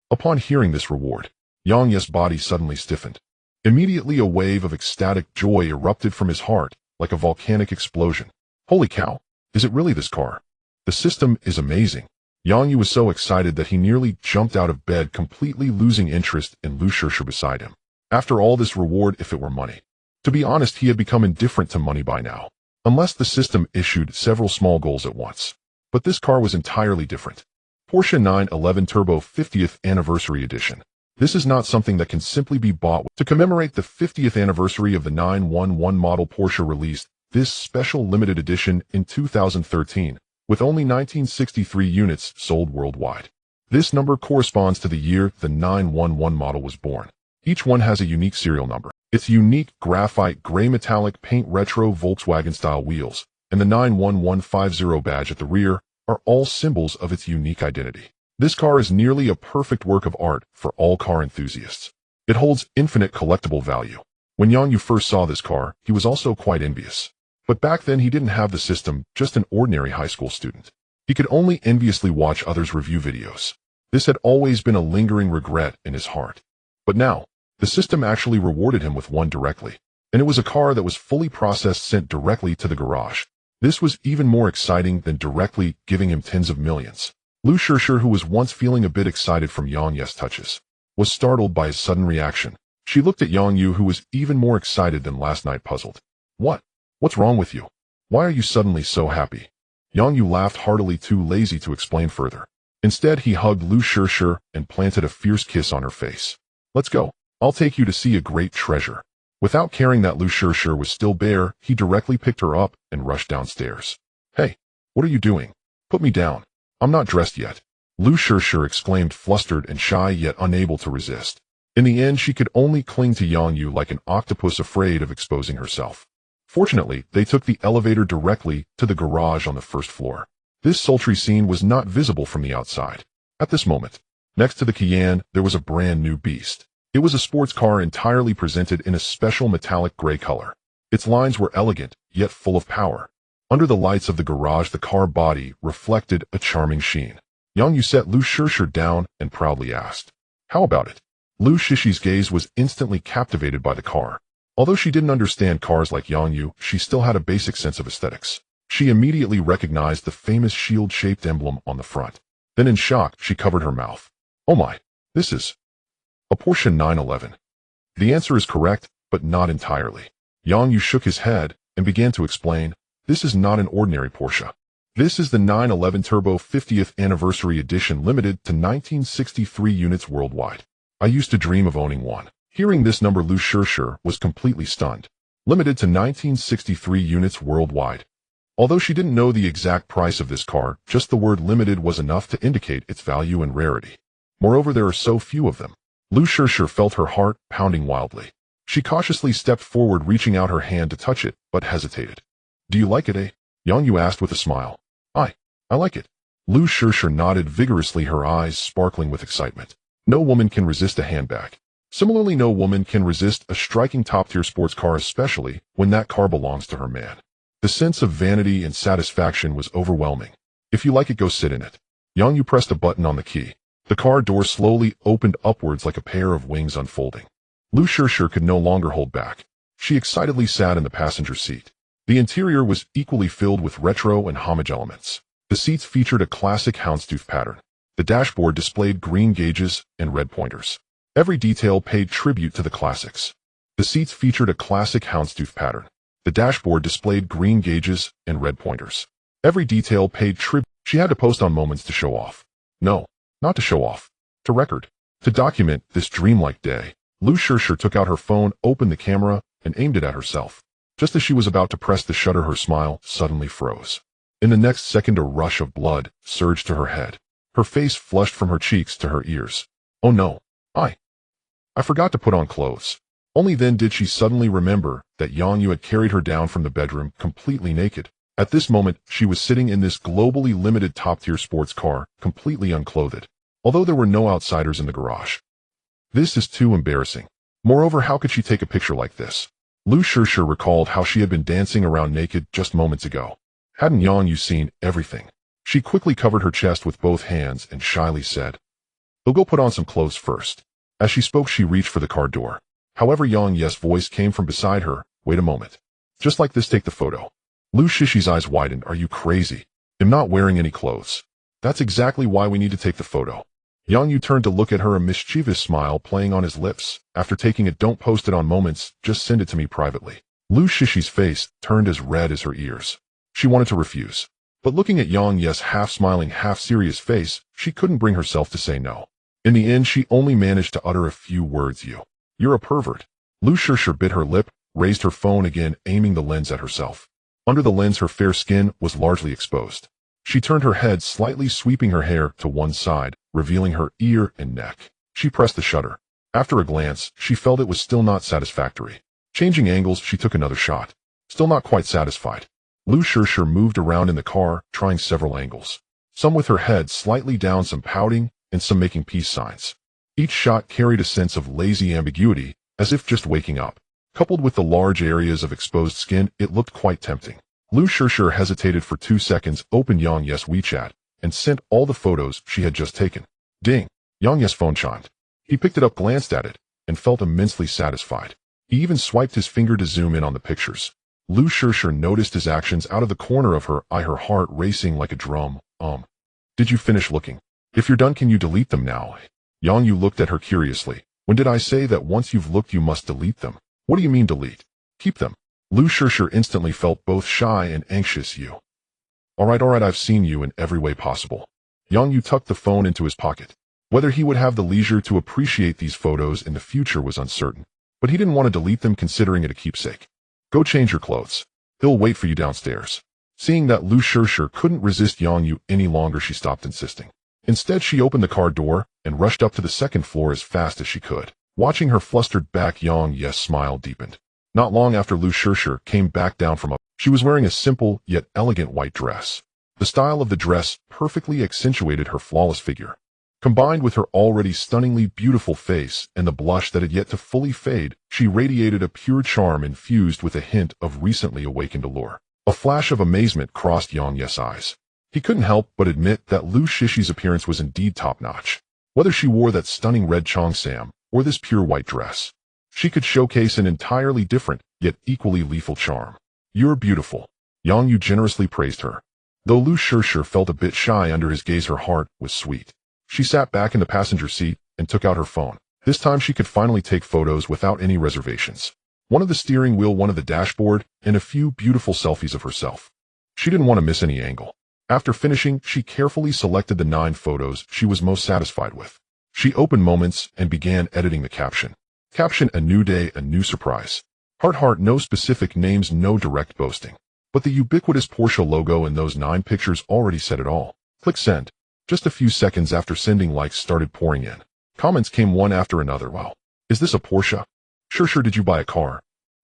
A: Upon hearing this reward, Yang Yu's body suddenly stiffened. Immediately a wave of ecstatic joy erupted from his heart, like a volcanic explosion. Holy cow! Is it really this car? The system is amazing. Yang Yu was so excited that he nearly jumped out of bed, completely losing interest in Lu Shishir beside him. After all this reward, if it were money. To be honest, he had become indifferent to money by now, unless the system issued several small goals at once. But this car was entirely different. Porsche 911 Turbo 50th Anniversary Edition. This is not something that can simply be bought. To commemorate the 50th anniversary of the 911 model, Porsche released this special limited edition in 2013, with only 1963 units sold worldwide. This number corresponds to the year the 911 model was born. Each one has a unique serial number. Its unique graphite gray metallic paint, retro Volkswagen-style wheels, and the 91150 badge at the rear are all symbols of its unique identity. This car is nearly a perfect work of art for all car enthusiasts. It holds infinite collectible value. When Yang Yu first saw this car, he was also quite envious. But back then he didn't have the system, just an ordinary high school student. He could only enviously watch others' review videos. This had always been a lingering regret in his heart. But now, the system actually rewarded him with one directly. And it was a car that was fully processed, sent directly to the garage. This was even more exciting than directly giving him tens of millions. Lu Shishir, who was once feeling a bit excited from Yang Yu's touches, was startled by his sudden reaction. She looked at Yang Yu, who was even more excited than last night, puzzled. What's wrong with you? Why are you suddenly so happy?" Yang Yu laughed heartily, too lazy to explain further. Instead, he hugged Lu Shishir and planted a fierce kiss on her face. "Let's go. I'll take you to see a great treasure." Without caring that Lu Shishir was still bare, he directly picked her up and rushed downstairs. "Hey, what are you doing? Put me down. I'm not dressed yet." Lu Shishir exclaimed, flustered and shy, yet unable to resist. In the end, she could only cling to Yang Yu like an octopus, afraid of exposing herself. Fortunately, they took the elevator directly to the garage on the first floor. This sultry scene was not visible from the outside. At this moment, next to the Cayenne, there was a brand new beast. It was a sports car entirely presented in a special metallic gray color. Its lines were elegant, yet full of power. Under the lights of the garage, the car body reflected a charming sheen. Yang Yu set Lu Shishir down and proudly asked, "How about it?" Lu Shishi's gaze was instantly captivated by the car. Although she didn't understand cars like Yang Yu, she still had a basic sense of aesthetics. She immediately recognized the famous shield-shaped emblem on the front. Then in shock, she covered her mouth. "Oh my, this is a Porsche 911. The answer is correct, but not entirely." Yang Yu shook his head and began to explain, "This is not an ordinary Porsche. This is the 911 Turbo 50th Anniversary Edition, limited to 1963 units worldwide. I used to dream of owning one." Hearing this number, Lu Shishir was completely stunned. Limited to 1963 units worldwide. Although she didn't know the exact price of this car, just the word limited was enough to indicate its value and rarity. Moreover, there are so few of them. Lu Shishir felt her heart pounding wildly. She cautiously stepped forward, reaching out her hand to touch it, but hesitated. "Do you like it, eh?" Yang Yu asked with a smile. I like it." Lu Shishir nodded vigorously, her eyes sparkling with excitement. No woman can resist a handbag. Similarly, no woman can resist a striking top-tier sports car, especially when that car belongs to her man. The sense of vanity and satisfaction was overwhelming. If you like it, go sit in it. Yang Yu pressed a button on the key. The car door slowly opened upwards like a pair of wings unfolding. Lu Shishir could no longer hold back. She excitedly sat in the passenger seat. The interior was equally filled with retro and homage elements. The seats featured a classic houndstooth pattern. The dashboard displayed green gauges and red pointers. Every detail paid tribute to the classics. The seats featured a classic houndstooth pattern. The dashboard displayed green gauges and red pointers. Every detail paid tribute. She had to post on Moments to show off. No, not to show off. To record. To document this dreamlike day. Lu Shishir took out her phone, opened the camera, and aimed it at herself. Just as she was about to press the shutter, her smile suddenly froze. In the next second, a rush of blood surged to her head. Her face flushed from her cheeks to her ears. Oh no, I forgot to put on clothes. Only then did she suddenly remember that Yang Yu had carried her down from the bedroom completely naked. At this moment, she was sitting in this globally limited top-tier sports car, completely unclothed, although there were no outsiders in the garage. This is too embarrassing. Moreover, how could she take a picture like this? Lu Shishir recalled how she had been dancing around naked just moments ago. Hadn't Yang Yu seen everything? She quickly covered her chest with both hands and shyly said, "I'll go put on some clothes first." As she spoke, she reached for the car door. However, Yang Yu's voice came from beside her. "Wait a moment. Just like this, take the photo." Lu Shishir's eyes widened. "Are you crazy? I'm not wearing any clothes." "That's exactly why we need to take the photo." Yang Yu turned to look at her, a mischievous smile playing on his lips. "After taking it, don't post it on Moments, just send it to me privately." Lu Shishir's face turned as red as her ears. She wanted to refuse. But looking at Yang Yu's half-smiling, half-serious face, she couldn't bring herself to say no. In the end, she only managed to utter a few words. You're a pervert." Lu Shishir bit her lip, raised her phone again, aiming the lens at herself. Under the lens, her fair skin was largely exposed. She turned her head, slightly sweeping her hair to one side, revealing her ear and neck. She pressed the shutter. After a glance, she felt it was still not satisfactory. Changing angles, she took another shot. Still not quite satisfied. Lu Shishir moved around in the car, trying several angles. Some with her head slightly down, some pouting, and some making peace signs. Each shot carried a sense of lazy ambiguity, as if just waking up. Coupled with the large areas of exposed skin, it looked quite tempting. Lu Shishir hesitated for 2 seconds, opened Yang Yu's WeChat, and sent all the photos she had just taken. Ding! Yang Yu's phone chimed. He picked it up, glanced at it, and felt immensely satisfied. He even swiped his finger to zoom in on the pictures. Lu Shishir noticed his actions out of the corner of her eye, her heart racing like a drum. Did you finish looking? If you're done, can you delete them now? Yang Yu looked at her curiously. When did I say that once you've looked you must delete them? What do you mean delete? Keep them. Lu Shishir instantly felt both shy and anxious. Alright, I've seen you in every way possible. Yang Yu tucked the phone into his pocket. Whether he would have the leisure to appreciate these photos in the future was uncertain, but he didn't want to delete them, considering it a keepsake. Go change your clothes. He'll wait for you downstairs. Seeing that Lu Shishir couldn't resist Yang Yu any longer, she stopped insisting. Instead, she opened the car door and rushed up to the second floor as fast as she could. Watching her flustered back, Yang Yu's smile deepened. Not long after Lu Shishir came back down from up, she was wearing a simple yet elegant white dress. The style of the dress perfectly accentuated her flawless figure. Combined with her already stunningly beautiful face and the blush that had yet to fully fade, she radiated a pure charm infused with a hint of recently awakened allure. A flash of amazement crossed Yang Yu's eyes. He couldn't help but admit that Lu Shishir's appearance was indeed top-notch. Whether she wore that stunning red cheongsam or this pure white dress, she could showcase an entirely different, yet equally lethal charm. "You're beautiful." Yang Yu generously praised her. Though Lu Shishir felt a bit shy under his gaze, her heart was sweet. She sat back in the passenger seat and took out her phone. This time she could finally take photos without any reservations. One of the steering wheel, one of the dashboard, and a few beautiful selfies of herself. She didn't want to miss any angle. After finishing, she carefully selected the 9 photos she was most satisfied with. She opened Moments and began editing the caption. Caption: a new day, a new surprise. Heart, no specific names, no direct boasting. But the ubiquitous Porsche logo in those 9 pictures already said it all. Click send. Just a few seconds after sending, likes started pouring in. Comments came one after another. Wow. Is this a Porsche? Sure, did you buy a car?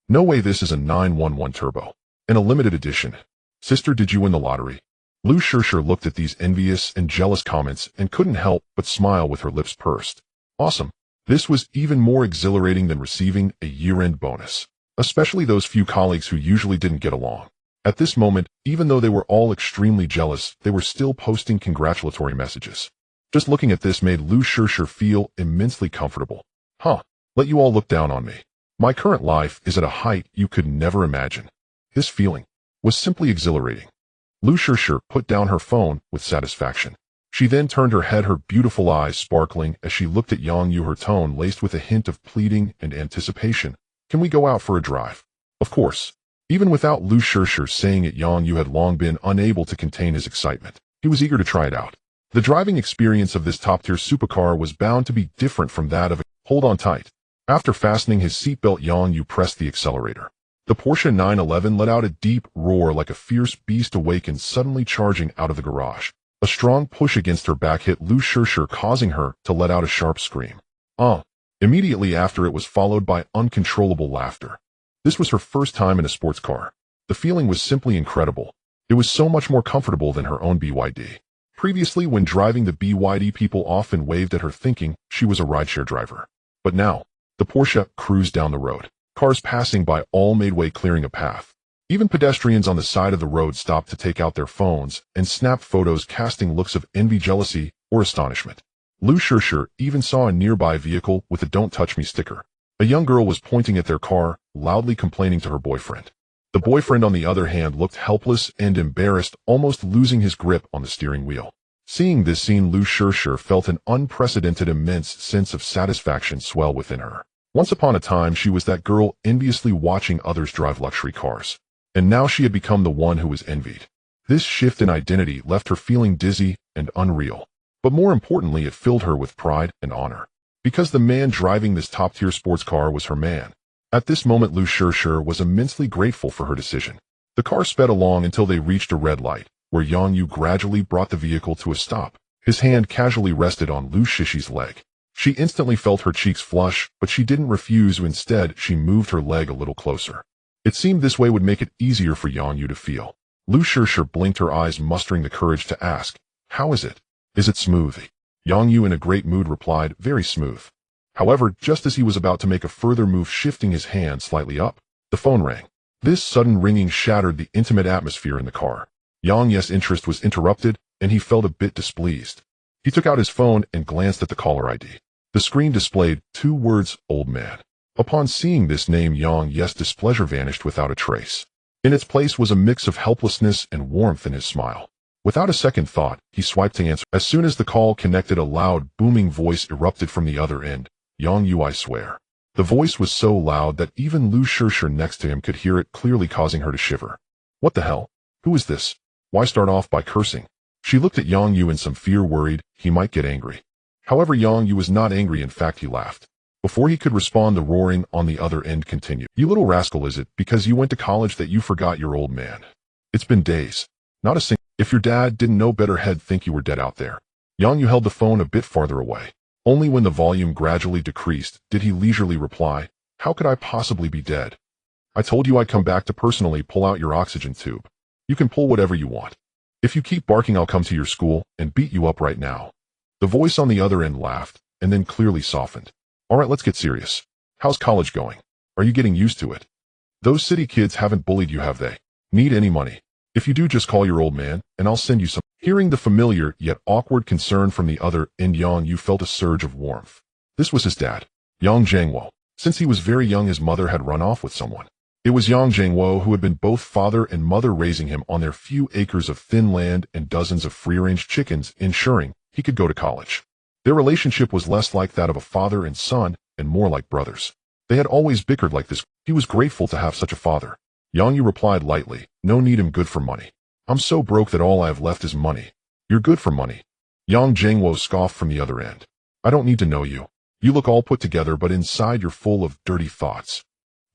A: No way, this is a 911 Turbo. And a limited edition. Sister, did you win the lottery? Lu Shishir looked at these envious and jealous comments and couldn't help but smile with her lips pursed. Awesome. This was even more exhilarating than receiving a year-end bonus, especially those few colleagues who usually didn't get along. At this moment, even though they were all extremely jealous, they were still posting congratulatory messages. Just looking at this made Lu Shishir feel immensely comfortable. Let you all look down on me. My current life is at a height you could never imagine. This feeling was simply exhilarating. Lu Shishir put down her phone with satisfaction. She then turned her head, her beautiful eyes sparkling as she looked at Yang Yu, her tone laced with a hint of pleading and anticipation. Can we go out for a drive? Of course. Even without Lu Shishir saying it, Yang Yu had long been unable to contain his excitement. He was eager to try it out. The driving experience of this top-tier supercar was bound to be different from that of a hold on tight. After fastening his seatbelt, Yang Yu pressed the accelerator. The Porsche 911 let out a deep roar like a fierce beast awakened, suddenly charging out of the garage. A strong push against her back hit Lu Shishir, causing her to let out a sharp scream. Immediately after, it was followed by uncontrollable laughter. This was her first time in a sports car. The feeling was simply incredible. It was so much more comfortable than her own BYD. Previously, when driving the BYD, people often waved at her thinking she was a rideshare driver. But now, the Porsche cruised down the road. Cars passing by all made way, clearing a path. Even pedestrians on the side of the road stopped to take out their phones and snap photos, casting looks of envy, jealousy, or astonishment. Lu Shishir even saw a nearby vehicle with a "Don't Touch Me" sticker. A young girl was pointing at their car, loudly complaining to her boyfriend. The boyfriend, on the other hand, looked helpless and embarrassed, almost losing his grip on the steering wheel. Seeing this scene, Lu Shishir felt an unprecedented, immense sense of satisfaction swell within her. Once upon a time, she was that girl enviously watching others drive luxury cars. And now she had become the one who was envied. This shift in identity left her feeling dizzy and unreal. But more importantly, it filled her with pride and honor. Because the man driving this top-tier sports car was her man. At this moment, Lu Shishir was immensely grateful for her decision. The car sped along until they reached a red light, where Yang Yu gradually brought the vehicle to a stop. His hand casually rested on Lu Shishir's leg. She instantly felt her cheeks flush, but she didn't refuse. Instead, she moved her leg a little closer. It seemed this way would make it easier for Yang Yu to feel. Lu Shishir blinked her eyes, mustering the courage to ask, "How is it? Is it smooth?" Yang Yu, in a great mood, replied, "Very smooth." However, just as he was about to make a further move, shifting his hand slightly up, the phone rang. This sudden ringing shattered the intimate atmosphere in the car. Yang Yu's interest was interrupted, and he felt a bit displeased. He took out his phone and glanced at the caller ID. The screen displayed 2 words, "Old man." Upon seeing this name, Yang Yu's displeasure vanished without a trace. In its place was a mix of helplessness and warmth in his smile. Without a second thought, he swiped to answer. As soon as the call connected, a loud, booming voice erupted from the other end. "Yang Yu, I swear." The voice was so loud that even Lu Shishir next to him could hear it clearly, causing her to shiver. What the hell? Who is this? Why start off by cursing? She looked at Yang Yu in some fear, worried he might get angry. However, Yang Yu was not angry. In fact, he laughed. Before he could respond, the roaring on the other end continued. "You little rascal, is it because you went to college that you forgot your old man? It's been days. Not a single. If your dad didn't know better, he'd think you were dead out there." Yang Yu held the phone a bit farther away. Only when the volume gradually decreased did he leisurely reply, "How could I possibly be dead? I told you I'd come back to personally pull out your oxygen tube. You can pull whatever you want. If you keep barking, I'll come to your school and beat you up right now." The voice on the other end laughed, and then clearly softened. "All right, let's get serious. How's college going? Are you getting used to it? Those city kids haven't bullied you, have they? Need any money? If you do, just call your old man, and I'll send you some." Hearing the familiar yet awkward concern from the other end, Yang Yu felt a surge of warmth. This was his dad, Yang Zhangwo. Since he was very young, his mother had run off with someone. It was Yang Zhangwo who had been both father and mother, raising him on their few acres of thin land and dozens of free-range chickens, ensuring he could go to college. Their relationship was less like that of a father and son and more like brothers. They had always bickered like this. He was grateful to have such a father. Yang Yu replied lightly, "No need, I'm good for money. I'm so broke that all I have left is money." "You're good for money?" Yang Zhangwo scoffed from the other end. "I don't need to know you. You look all put together, but inside you're full of dirty thoughts.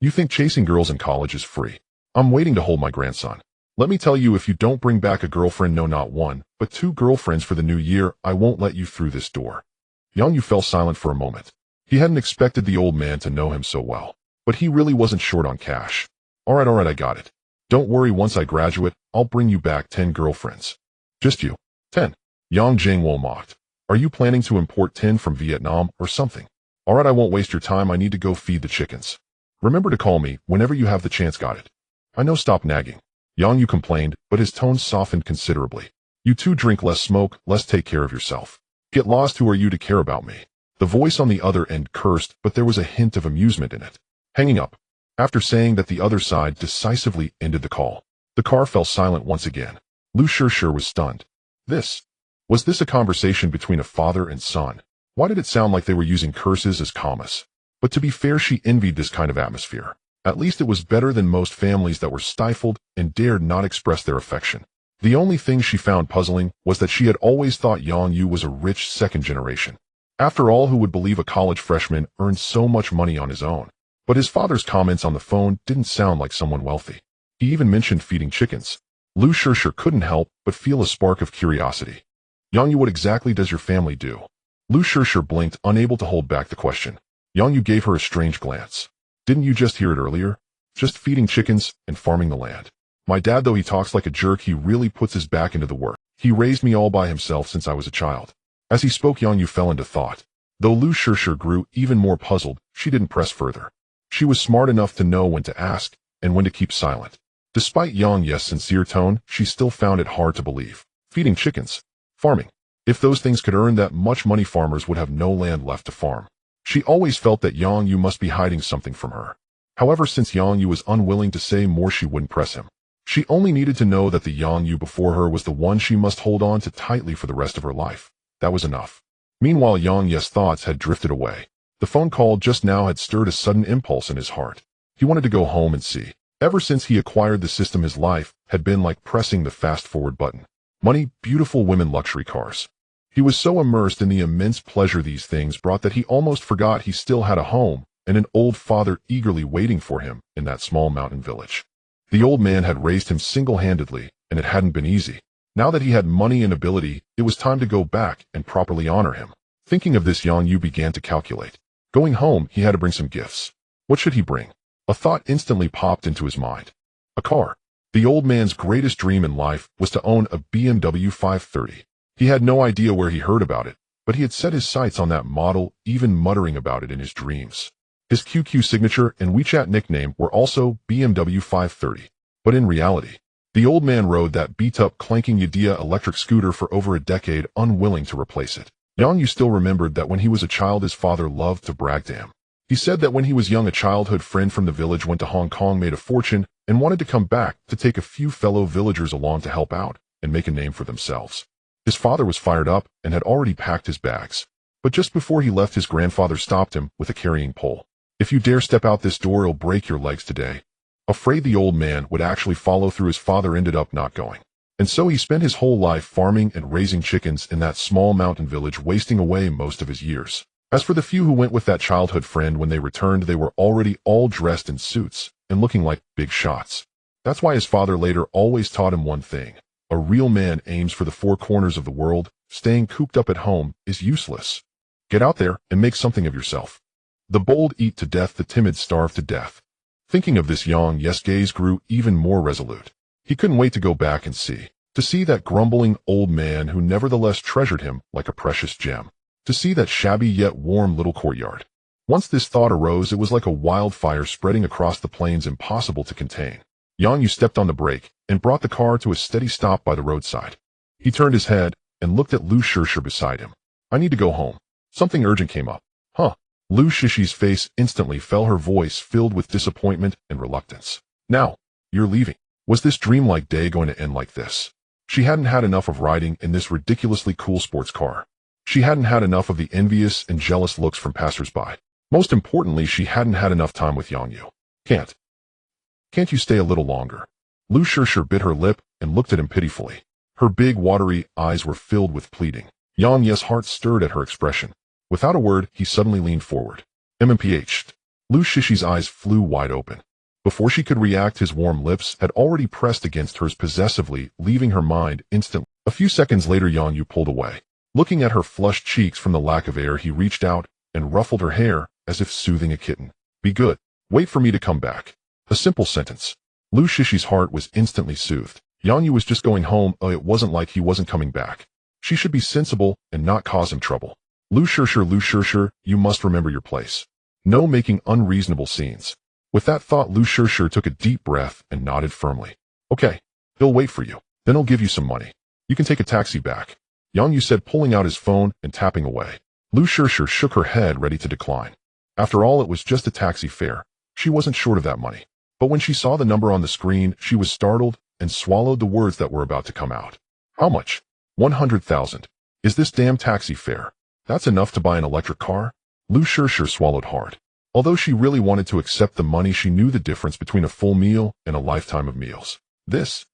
A: You think chasing girls in college is free. I'm waiting to hold my grandson. Let me tell you, if you don't bring back a girlfriend, no, not one, but 2 girlfriends for the new year, I won't let you through this door." Yang Yu fell silent for a moment. He hadn't expected the old man to know him so well, but he really wasn't short on cash. All right, I got it. Don't worry, once I graduate, I'll bring you back 10 girlfriends." "Just you? 10? Yang Zhangwo mocked. Are you planning to import tin from Vietnam or something? Alright, I won't waste your time. I need to go feed the chickens. Remember to call me whenever you have the chance. Got it? I know, stop nagging. Yang Yu complained, but his tone softened considerably. You two drink less, smoke less, take care of yourself. Get lost, who are you to care about me? The voice on the other end cursed, but there was a hint of amusement in it. Hanging up. After saying that, the other side decisively ended the call. The car fell silent once again. Lu Shishir was stunned. Was this a conversation between a father and son? Why did it sound like they were using curses as commas? But to be fair, she envied this kind of atmosphere. At least it was better than most families that were stifled and dared not express their affection. The only thing she found puzzling was that she had always thought Yang Yu was a rich second generation. After all, who would believe a college freshman earned so much money on his own? But his father's comments on the phone didn't sound like someone wealthy. He even mentioned feeding chickens. Lu Shishir couldn't help but feel a spark of curiosity. Yang Yu, what exactly does your family do? Lu Shishir blinked, unable to hold back the question. Yang Yu gave her a strange glance. Didn't you just hear it earlier? Just feeding chickens and farming the land. My dad, though he talks like a jerk, he really puts his back into the work. He raised me all by himself since I was a child. As he spoke, Yang Yu fell into thought. Though Lu Shishir grew even more puzzled, she didn't press further. She was smart enough to know when to ask and when to keep silent. Despite Yang Ye's sincere tone, she still found it hard to believe. Feeding chickens. Farming. If those things could earn that much money, farmers would have no land left to farm. She always felt that Yang Yu must be hiding something from her. However, since Yang Yu was unwilling to say more, she wouldn't press him. She only needed to know that the Yang Yu before her was the one she must hold on to tightly for the rest of her life. That was enough. Meanwhile, Yang Ye's thoughts had drifted away. The phone call just now had stirred a sudden impulse in his heart. He wanted to go home and see. Ever since he acquired the system, his life had been like pressing the fast-forward button. Money, beautiful women, luxury cars. He was so immersed in the immense pleasure these things brought that he almost forgot he still had a home and an old father eagerly waiting for him in that small mountain village. The old man had raised him single-handedly, and it hadn't been easy. Now that he had money and ability, it was time to go back and properly honor him. Thinking of this, Yang Yu began to calculate. Going home, he had to bring some gifts. What should he bring? A thought instantly popped into his mind. A car. The old man's greatest dream in life was to own a BMW 530. He had no idea where he heard about it, but he had set his sights on that model, even muttering about it in his dreams. His QQ signature and WeChat nickname were also BMW 530. But in reality, the old man rode that beat-up clanking Yadea electric scooter for over a decade, unwilling to replace it. Yang Yu still remembered that when he was a child, his father loved to brag to him. He said that when he was young, a childhood friend from the village went to Hong Kong, made a fortune, and wanted to come back to take a few fellow villagers along to help out and make a name for themselves. His father was fired up and had already packed his bags. But just before he left, his grandfather stopped him with a carrying pole. If you dare step out this door, it'll break your legs today. Afraid the old man would actually follow through, his father ended up not going. And so he spent his whole life farming and raising chickens in that small mountain village, wasting away most of his years. As for the few who went with that childhood friend, when they returned, they were already all dressed in suits and looking like big shots. That's why his father later always taught him one thing. A real man aims for the four corners of the world. Staying cooped up at home is useless. Get out there and make something of yourself. The bold eat to death, the timid starve to death. Thinking of this, Yang Ye's gaze grew even more resolute. He couldn't wait to go back and see. To see that grumbling old man who nevertheless treasured him like a precious gem. To see that shabby yet warm little courtyard. Once this thought arose, it was like a wildfire spreading across the plains, impossible to contain. Yang Yu stepped on the brake and brought the car to a steady stop by the roadside. He turned his head and looked at Lu Shishir beside him. I need to go home. Something urgent came up. Huh? Lu Shishir's face instantly fell, her voice filled with disappointment and reluctance. Now, you're leaving. Was this dreamlike day going to end like this? She hadn't had enough of riding in this ridiculously cool sports car. She hadn't had enough of the envious and jealous looks from passersby. Most importantly, she hadn't had enough time with Yang Yu. Can't you stay a little longer? Lu Shishir bit her lip and looked at him pitifully. Her big, watery eyes were filled with pleading. Yang Ye's heart stirred at her expression. Without a word, he suddenly leaned forward. MMPH. Lu Shishir's eyes flew wide open. Before she could react, his warm lips had already pressed against hers possessively, leaving her mind instantly. A few seconds later, Yang Yu pulled away. Looking at her flushed cheeks from the lack of air, he reached out and ruffled her hair as if soothing a kitten. Be good. Wait for me to come back. A simple sentence. Lu Shishir's heart was instantly soothed. Yang Yu was just going home. It wasn't like he wasn't coming back. She should be sensible and not cause him trouble. Lu Shishir, you must remember your place. No making unreasonable scenes. With that thought, Lu Shishir took a deep breath and nodded firmly. Okay, he'll wait for you. Then he'll give you some money. You can take a taxi back. Yang Yu said, pulling out his phone and tapping away. Lu Shishir shook her head, ready to decline. After all, it was just a taxi fare. She wasn't short of that money. But when she saw the number on the screen, she was startled and swallowed the words that were about to come out. How much? 100,000. Is this damn taxi fare? That's enough to buy an electric car? Lu Shishir swallowed hard. Although she really wanted to accept the money, she knew the difference between a full meal and a lifetime of meals. It's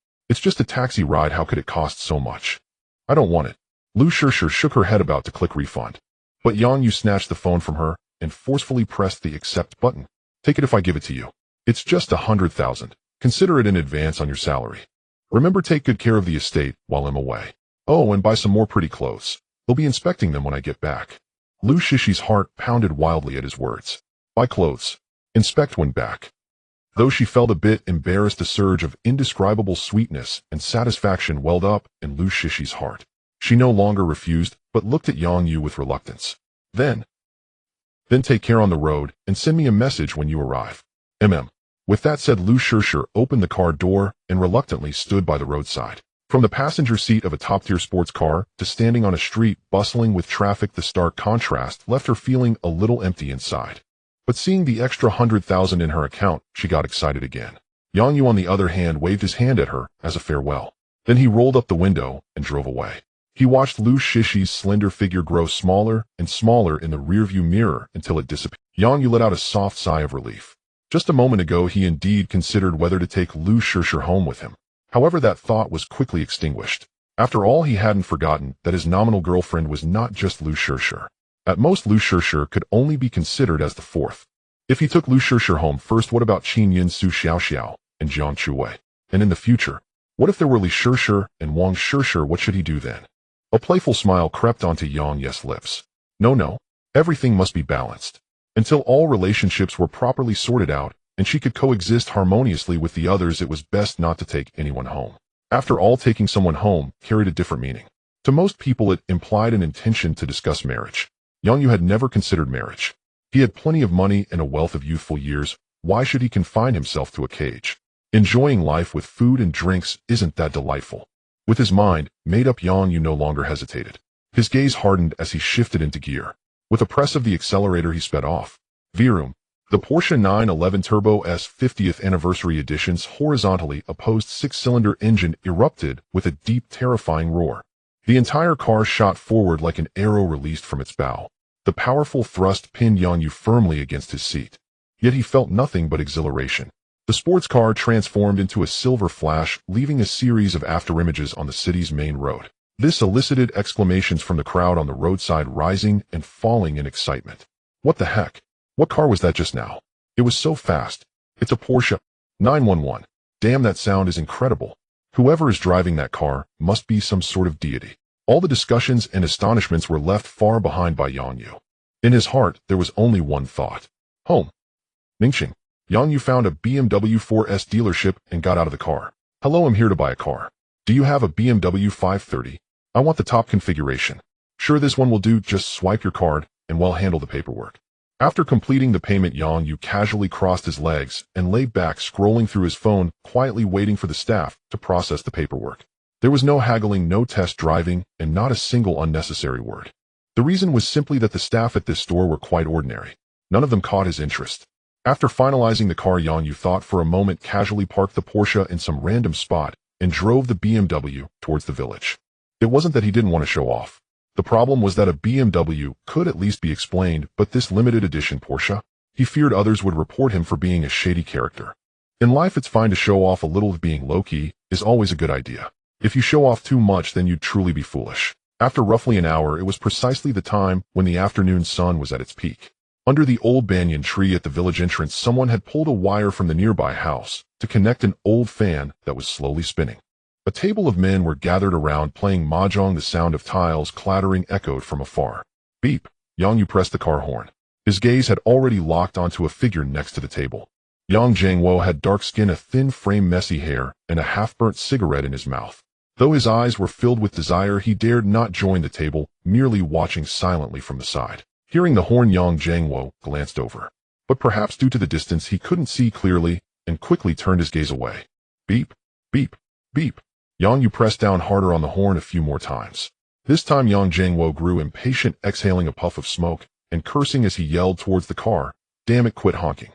A: just a taxi ride. How could it cost so much? I don't want it. Lu Shishir shook her head, about to click refund. But Yang Yu snatched the phone from her and forcefully pressed the accept button. Take it if I give it to you. It's just 100,000. Consider it in advance on your salary. Remember, take good care of the estate while I'm away. Oh, and buy some more pretty clothes. They'll be inspecting them when I get back. Lu Shishi's heart pounded wildly at his words. Buy clothes. Inspect when back. Though she felt a bit embarrassed, a surge of indescribable sweetness and satisfaction welled up in Lu Shishi's heart. She no longer refused, but looked at Yang Yu with reluctance. Then take care on the road and send me a message when you arrive. With that said, Lu Shishir opened the car door and reluctantly stood by the roadside. From the passenger seat of a top-tier sports car to standing on a street bustling with traffic, the stark contrast left her feeling a little empty inside. But seeing the extra 100,000 in her account, she got excited again. Yang Yu, on the other hand, waved his hand at her as a farewell. Then he rolled up the window and drove away. He watched Lu Shishi's slender figure grow smaller and smaller in the rearview mirror until it disappeared. Yang Yu let out a soft sigh of relief. Just a moment ago, he indeed considered whether to take Lu Shishir home with him. However, that thought was quickly extinguished. After all, he hadn't forgotten that his nominal girlfriend was not just Lu Shishir. At most, Lu Shishir could only be considered as the fourth. If he took Lu Shishir home first, what about Qin Yin Su Xiaoxiao and Jiang Chuwei? And in the future, what if there were Li Shishir and Wang Shishir? What should he do then? A playful smile crept onto Yang Yu's lips. No, everything must be balanced. Until all relationships were properly sorted out and she could coexist harmoniously with the others, it was best not to take anyone home. After all, taking someone home carried a different meaning. To most people, it implied an intention to discuss marriage. Yang Yu had never considered marriage. He had plenty of money and a wealth of youthful years. Why should he confine himself to a cage? Enjoying life with food and drinks isn't that delightful? With his mind made up, Yang Yu no longer hesitated. His gaze hardened as he shifted into gear. With a press of the accelerator, he sped off. Vroom. The Porsche 911 Turbo S 50th Anniversary Edition's horizontally opposed six-cylinder engine erupted with a deep, terrifying roar. The entire car shot forward like an arrow released from its bow. The powerful thrust pinned Yang Yu firmly against his seat. Yet he felt nothing but exhilaration. The sports car transformed into a silver flash, leaving a series of afterimages on the city's main road. This elicited exclamations from the crowd on the roadside, rising and falling in excitement. What the heck? What car was that just now? It was so fast. It's a Porsche 911. Damn, that sound is incredible. Whoever is driving that car must be some sort of deity. All the discussions and astonishments were left far behind by Yang Yu. In his heart, there was only one thought. Home. Ningxing. Yang Yu found a BMW 4S dealership and got out of the car. Hello, I'm here to buy a car. Do you have a BMW 530? I want the top configuration. Sure, this one will do. Just swipe your card and we'll handle the paperwork. After completing the payment, Yang Yu casually crossed his legs and lay back, scrolling through his phone, quietly waiting for the staff to process the paperwork. There was no haggling, no test driving, and not a single unnecessary word. The reason was simply that the staff at this store were quite ordinary. None of them caught his interest. After finalizing the car, Yang Yu thought for a moment, casually parked the Porsche in some random spot, and drove the BMW towards the village. It wasn't that he didn't want to show off. The problem was that a BMW could at least be explained, but this limited edition Porsche? He feared others would report him for being a shady character. In life, it's fine to show off a little. Being low-key is always a good idea. If you show off too much, then you'd truly be foolish. After roughly an hour, it was precisely the time when the afternoon sun was at its peak. Under the old banyan tree at the village entrance, someone had pulled a wire from the nearby house to connect an old fan that was slowly spinning. A table of men were gathered around playing mahjong. The sound of tiles clattering echoed from afar. Beep. Yang Yu pressed the car horn. His gaze had already locked onto a figure next to the table. Yang Jiangwo had dark skin, a thin frame, messy hair, and a half-burnt cigarette in his mouth. Though his eyes were filled with desire, he dared not join the table, merely watching silently from the side. Hearing the horn, Yang Jiangwo glanced over. But perhaps due to the distance, he couldn't see clearly and quickly turned his gaze away. Beep, beep, beep. Yang Yu pressed down harder on the horn a few more times. This time Yang Jiangwo grew impatient, exhaling a puff of smoke and cursing as he yelled towards the car, "Damn it, quit honking."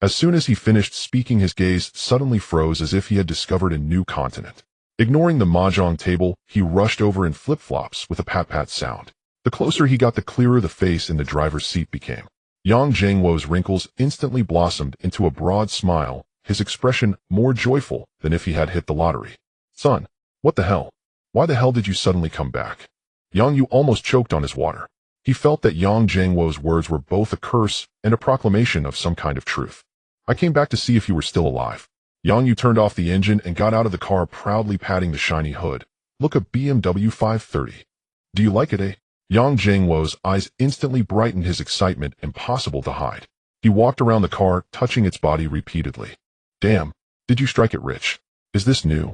A: As soon as he finished speaking, his gaze suddenly froze as if he had discovered a new continent. Ignoring the mahjong table, he rushed over in flip-flops with a pat-pat sound. The closer he got, the clearer the face in the driver's seat became. Yang Jiangwo's wrinkles instantly blossomed into a broad smile, his expression more joyful than if he had hit the lottery. "Son, what the hell? Why the hell did you suddenly come back?" Yang Yu almost choked on his water. He felt that Yang Jiangwo's words were both a curse and a proclamation of some kind of truth. "I came back to see if you were still alive." Yang Yu turned off the engine and got out of the car, proudly patting the shiny hood. "Look, a BMW 530. Do you like it, eh?" Yang Jiangwo's eyes instantly brightened, his excitement impossible to hide. He walked around the car, touching its body repeatedly. "Damn, did you strike it rich? Is this new?"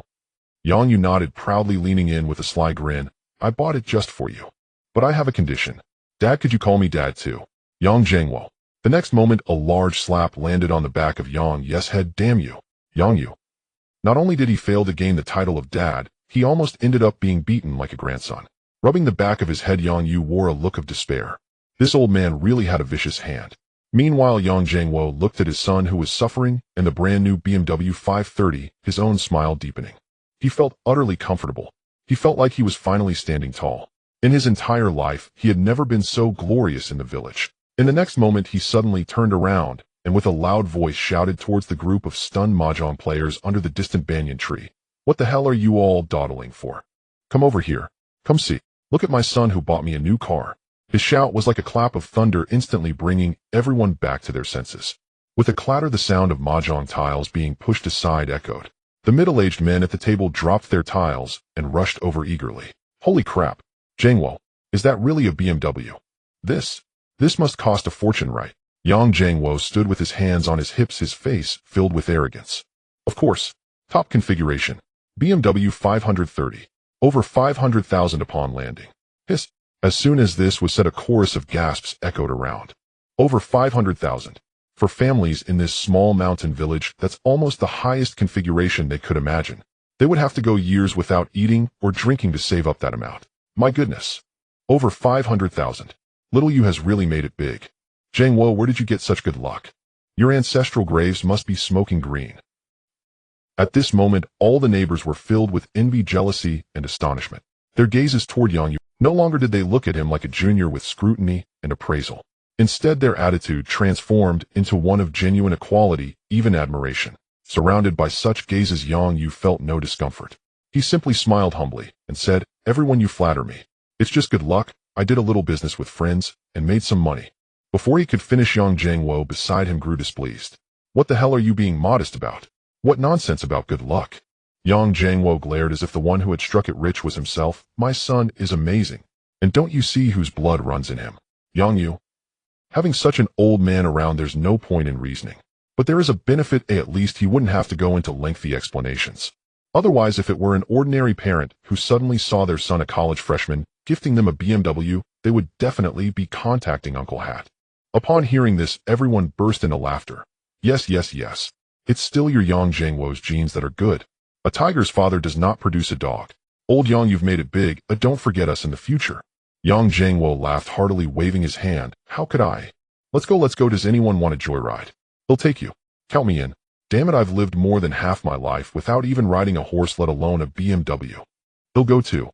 A: Yang Yu nodded, proudly leaning in with a sly grin. "I bought it just for you. But I have a condition." "Dad, could you call me Dad too?" Yang Jiangwo. The next moment, a large slap landed on the back of Yang Yu's head. "Damn you, Yang Yu." Not only did he fail to gain the title of dad, he almost ended up being beaten like a grandson. Rubbing the back of his head, Yang Yu wore a look of despair. This old man really had a vicious hand. Meanwhile, Yang Jiangwo looked at his son, who was suffering, and the brand new BMW 530, his own smile deepening. He felt utterly comfortable. He felt like he was finally standing tall. In his entire life, he had never been so glorious in the village. In the next moment, he suddenly turned around, and with a loud voice shouted towards the group of stunned mahjong players under the distant banyan tree. "What the hell are you all dawdling for? Come over here. Come see. Look at my son who bought me a new car." His shout was like a clap of thunder, instantly bringing everyone back to their senses. With a clatter, the sound of mahjong tiles being pushed aside echoed. The middle-aged men at the table dropped their tiles and rushed over eagerly. "Holy crap! Jiangwo, is that really a BMW? This must cost a fortune, right?" Yang Jiangwo stood with his hands on his hips, his face filled with arrogance. "Of course. Top configuration. BMW 530. Over 500,000 upon landing." Hiss. As soon as this was said, a chorus of gasps echoed around. Over 500,000. For families in this small mountain village, that's almost the highest configuration they could imagine. They would have to go years without eating or drinking to save up that amount. My goodness. Over 500,000. Little Yu has really made it big. Jiangwo, where did you get such good luck? Your ancestral graves must be smoking green. At this moment, all the neighbors were filled with envy, jealousy, and astonishment. Their gazes toward Yang Yu. No longer did they look at him like a junior with scrutiny and appraisal. Instead, their attitude transformed into one of genuine equality, even admiration. Surrounded by such gazes, Yang Yu felt no discomfort. He simply smiled humbly and said, "Everyone, you flatter me. It's just good luck. I did a little business with friends and made some money." Before he could finish, Yang Jiangwo beside him grew displeased. "What the hell are you being modest about? What nonsense about good luck?" Yang Jiangwo glared as if the one who had struck it rich was himself. "My son is amazing. And don't you see whose blood runs in him? Yang Yu. Having such an old man around, there's no point in reasoning. But there is a benefit, at least he wouldn't have to go into lengthy explanations. Otherwise, if it were an ordinary parent who suddenly saw their son, a college freshman, gifting them a BMW, they would definitely be contacting Uncle Hat." Upon hearing this, everyone burst into laughter. Yes. It's still your Yang Jiangwo's genes that are good. A tiger's father does not produce a dog. Old Yang, you've made it big, but don't forget us in the future. Yang Jiangwo laughed heartily, waving his hand. "How could I? Let's go. Does anyone want a joyride? They'll take you. Count me in. Damn it, I've lived more than half my life without even riding a horse, let alone a BMW. They'll go too."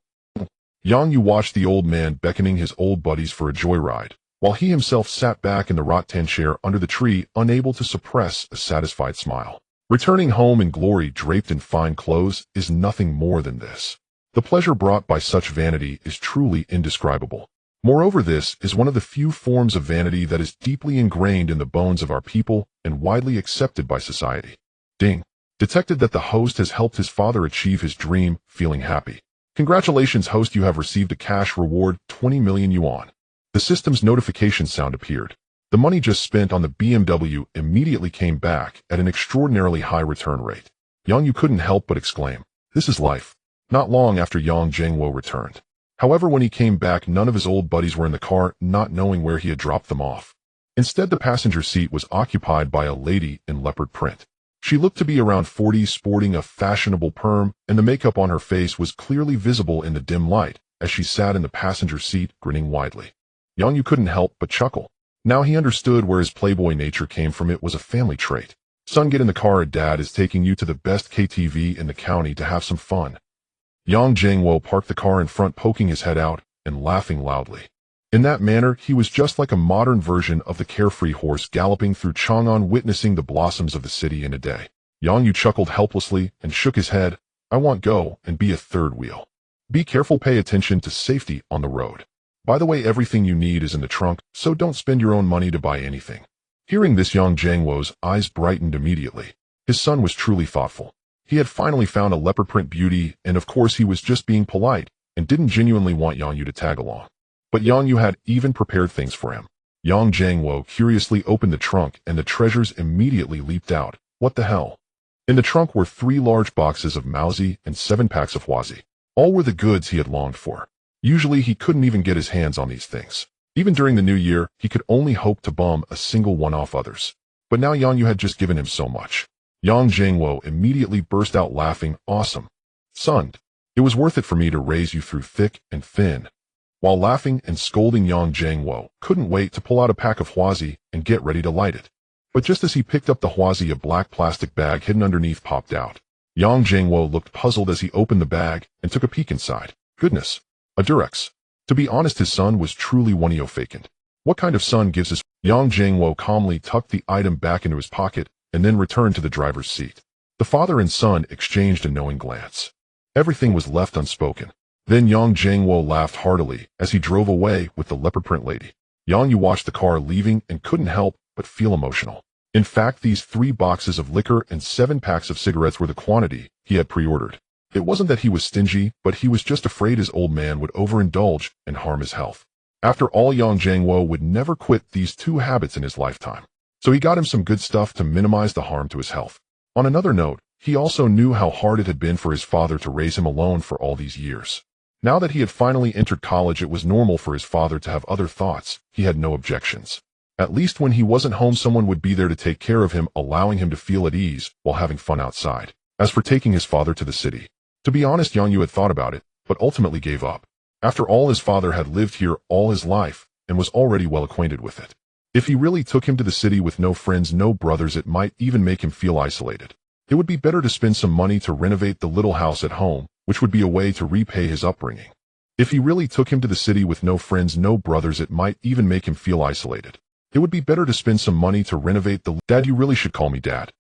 A: Yang Yu watched the old man beckoning his old buddies for a joyride, while he himself sat back in the rattan chair under the tree, unable to suppress a satisfied smile. Returning home in glory, draped in fine clothes, is nothing more than this. The pleasure brought by such vanity is truly indescribable. Moreover, this is one of the few forms of vanity that is deeply ingrained in the bones of our people and widely accepted by society. Ding. Detected that the host has helped his father achieve his dream, feeling happy. Congratulations, host, you have received a cash reward, 20 million yuan. The system's notification sound appeared. The money just spent on the BMW immediately came back at an extraordinarily high return rate. Yang Yu couldn't help but exclaim, "This is life. not long after Yang Zhengwo returned. However, when he came back, none of his old buddies were in the car, not knowing where he had dropped them off. Instead, the passenger seat was occupied by a lady in leopard print. She looked to be around 40, sporting a fashionable perm, and the makeup on her face was clearly visible in the dim light, as she sat in the passenger seat, grinning widely. Yang Yu couldn't help but chuckle. Now he understood where his playboy nature came from. It was a family trait. Son, get in the car. Dad is taking you to the best KTV in the county to have some fun. Yang Zhengwo parked the car in front, poking his head out and laughing loudly. In that manner, he was just like a modern version of the carefree horse galloping through Chang'an, witnessing the blossoms of the city in a day. Yang Yu chuckled helplessly and shook his head. I want go and be a third wheel. Be careful, pay attention to safety on the road. By the way, everything you need is in the trunk, so don't spend your own money to buy anything. Hearing this, Yang Zhengwo's eyes brightened immediately. His son was truly thoughtful. He had finally found a leopard print beauty, and of course he was just being polite and didn't genuinely want Yang Yu to tag along. But Yang Yu had even prepared things for him. Yang Zhengwo curiously opened the trunk, and the treasures immediately leaped out. What the hell? In the trunk were 3 large boxes of Mauzi and 7 packs of Huazi. All were the goods he had longed for. Usually he couldn't even get his hands on these things. Even during the new year, he could only hope to bum a single one off others. But now Yang Yu had just given him so much. Yang Zhengwo immediately burst out laughing. Awesome. Son, it was worth it for me to raise you through thick and thin. While laughing and scolding, Yang Zhengwo couldn't wait to pull out a pack of Huazi and get ready to light it. But just as he picked up the Huazi, a black plastic bag hidden underneath popped out. Yang Zhengwo looked puzzled as he opened the bag and took a peek inside. Goodness. A Durex. To be honest, his son was truly one vacant. What kind of son gives his... Yang Zhengwo calmly tucked the item back into his pocket and then returned to the driver's seat. The father and son exchanged a knowing glance. Everything was left unspoken. Then Yang Zhengwo laughed heartily as he drove away with the leopard print lady. Yang Yu watched the car leaving and couldn't help but feel emotional. In fact, these 3 boxes of liquor and 7 packs of cigarettes were the quantity he had pre-ordered. It wasn't that he was stingy, but he was just afraid his old man would overindulge and harm his health. After all, Yang Zhengwo would never quit these 2 habits in his lifetime. So he got him some good stuff to minimize the harm to his health. On another note, he also knew how hard it had been for his father to raise him alone for all these years. Now that he had finally entered college, it was normal for his father to have other thoughts. He had no objections. At least when he wasn't home, someone would be there to take care of him, allowing him to feel at ease while having fun outside. As for taking his father to the city, to be honest, Yang Yu had thought about it, but ultimately gave up. After all, his father had lived here all his life and was already well acquainted with it. If he really took him to the city with no friends, no brothers, it might even make him feel isolated. It would be better to spend some money to renovate the little house at home, which would be a way to repay his upbringing. If he really took him to the city with no friends, no brothers, it might even make him feel isolated. It would be better to spend some money to renovate the... Dad, you really should call me Dad.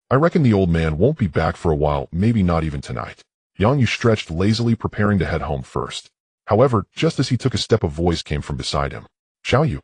A: I reckon the old man won't be back for a while, maybe not even tonight. Yang Yu stretched lazily, preparing to head home first. However, just as he took a step, a voice came from beside him. Xiao Yu.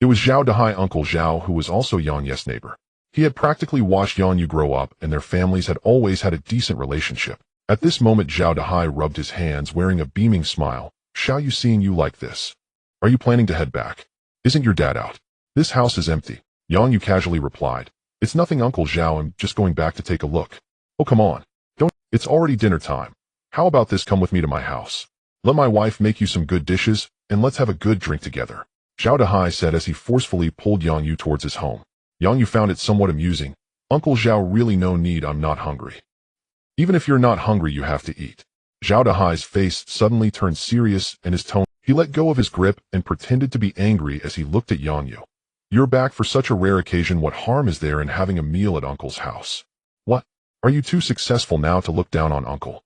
A: It was Zhao Dahai, Uncle Zhao, who was also Yang Yu's neighbor. He had practically watched Yang Yu grow up, and their families had always had a decent relationship. At this moment, Zhao Dahai rubbed his hands, wearing a beaming smile. Xiao Yu, seeing you like this. Are you planning to head back? Isn't your dad out? This house is empty. Yang Yu casually replied. It's nothing, Uncle Zhao, I'm just going back to take a look. Oh, come on. Don't. It's already dinner time. How about this? Come with me to my house. Let my wife make you some good dishes, and let's have a good drink together. Zhao Dahai said as he forcefully pulled Yang Yu towards his home. Yang Yu found it somewhat amusing. Uncle Zhao, really no need, I'm not hungry. Even if you're not hungry, you have to eat. Zhao Dahai's face suddenly turned serious, and his tone... He let go of his grip and pretended to be angry as he looked at Yang Yu. You're back for such a rare occasion. What harm is there in having a meal at Uncle's house? What? Are you too successful now to look down on Uncle?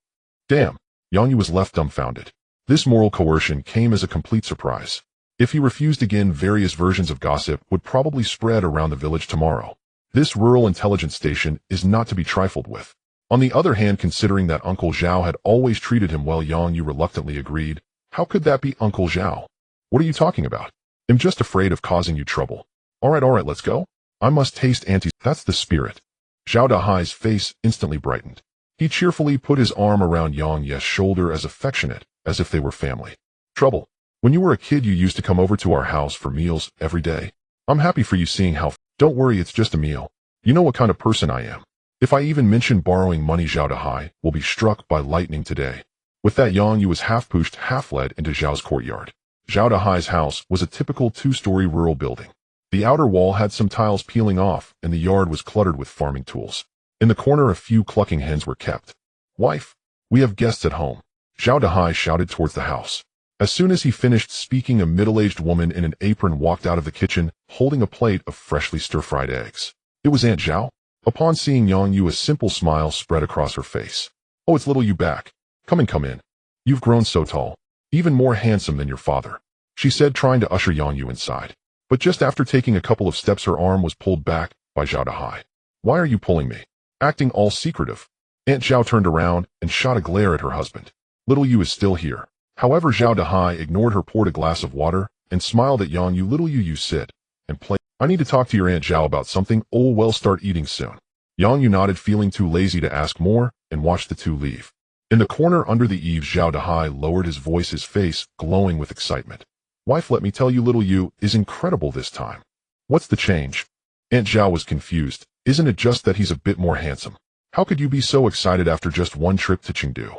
A: Damn. Yang Yu was left dumbfounded. This moral coercion came as a complete surprise. If he refused again, various versions of gossip would probably spread around the village tomorrow. This rural intelligence station is not to be trifled with. On the other hand, considering that Uncle Zhao had always treated him well, Yang Yu reluctantly agreed. How could that be, Uncle Zhao? What are you talking about? I'm just afraid of causing you trouble. All right, let's go. I must taste Auntie's. That's the spirit. Zhao Dahai's face instantly brightened. He cheerfully put his arm around Yang Yu's shoulder, as affectionate as if they were family. Trouble. When you were a kid, you used to come over to our house for meals every day. I'm happy for you, seeing how... Don't worry, it's just a meal. You know what kind of person I am. If I even mention borrowing money, Zhao Dahai will be struck by lightning today. With that, Yang Yu was half-pushed, half-led into Zhao's courtyard. Zhao Dahai's house was a typical two-story rural building. The outer wall had some tiles peeling off, and the yard was cluttered with farming tools. In the corner, a few clucking hens were kept. "Wife, we have guests at home," Zhao Dahai shouted towards the house. As soon as he finished speaking, a middle-aged woman in an apron walked out of the kitchen, holding a plate of freshly stir-fried eggs. It was Aunt Zhao. Upon seeing Yang Yu, a simple smile spread across her face. "Oh, it's little you back. Come in. You've grown so tall. Even more handsome than your father," she said, trying to usher Yang Yu inside. But just after taking a couple of steps, her arm was pulled back by Zhao Dahai. "Why are you pulling me?" Acting all secretive, Aunt Zhao turned around and shot a glare at her husband. "Little Yu is still here." However, Zhao Dahai ignored her, poured a glass of water, and smiled at Yang Yu. "Little Yu, sit and play. I need to talk to your Aunt Zhao about something." "Oh, well, start eating soon." Yang Yu nodded, feeling too lazy to ask more, and watched the two leave. In the corner under the eaves, Zhao Dahai lowered his voice, his face glowing with excitement. "Wife, let me tell you, little Yu is incredible this time." "What's the change?" Aunt Zhao was confused. "Isn't it just that he's a bit more handsome? How could you be so excited after just one trip to Chengdu?"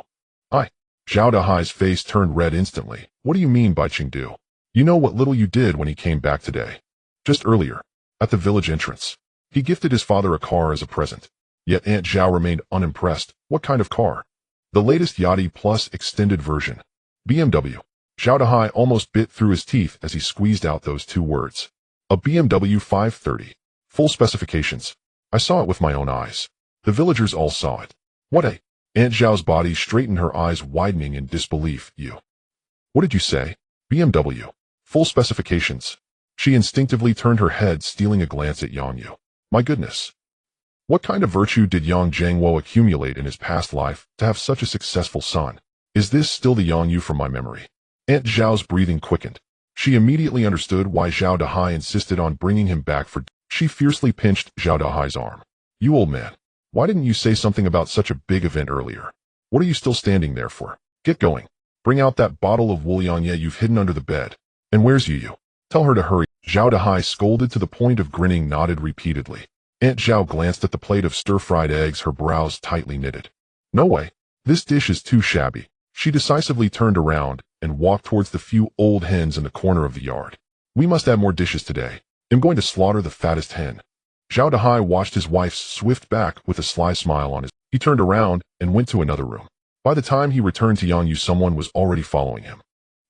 A: Zhao Dahai's face turned red instantly. "What do you mean by Chengdu? You know what little Yu did when he came back today? Just earlier, at the village entrance. He gifted his father a car as a present." Yet Aunt Zhao remained unimpressed. "What kind of car?" "The latest Yachty Plus extended version. BMW. Zhao Dahai almost bit through his teeth as he squeezed out those two words. "A BMW 530. Full specifications. I saw it with my own eyes. The villagers all saw it." "What a—" Aunt Zhao's body straightened, her eyes widening in disbelief. What did you say?" "BMW. Full specifications." She instinctively turned her head, stealing a glance at Yang Yu. "My goodness. What kind of virtue did Yang Zhengwo accumulate in his past life to have such a successful son? Is this still the Yang Yu from my memory?" Aunt Zhao's breathing quickened. She immediately understood why Zhao Dahai insisted on bringing him back for. She fiercely pinched Zhao Dahai's arm. "You old man. Why didn't you say something about such a big event earlier? What are you still standing there for? Get going. Bring out that bottle of Wuliangye you've hidden under the bed. And where's Yu? Tell her to hurry." Zhao Dahai, scolded to the point of grinning, nodded repeatedly. Aunt Zhao glanced at the plate of stir-fried eggs, her brows tightly knitted. "No way. This dish is too shabby." She decisively turned around and walked towards the few old hens in the corner of the yard. "We must add more dishes today. I'm going to slaughter the fattest hen." Zhao Dahai watched his wife's swift back with a sly smile on his. He turned around and went to another room. By the time he returned to Yang Yu, someone was already following him.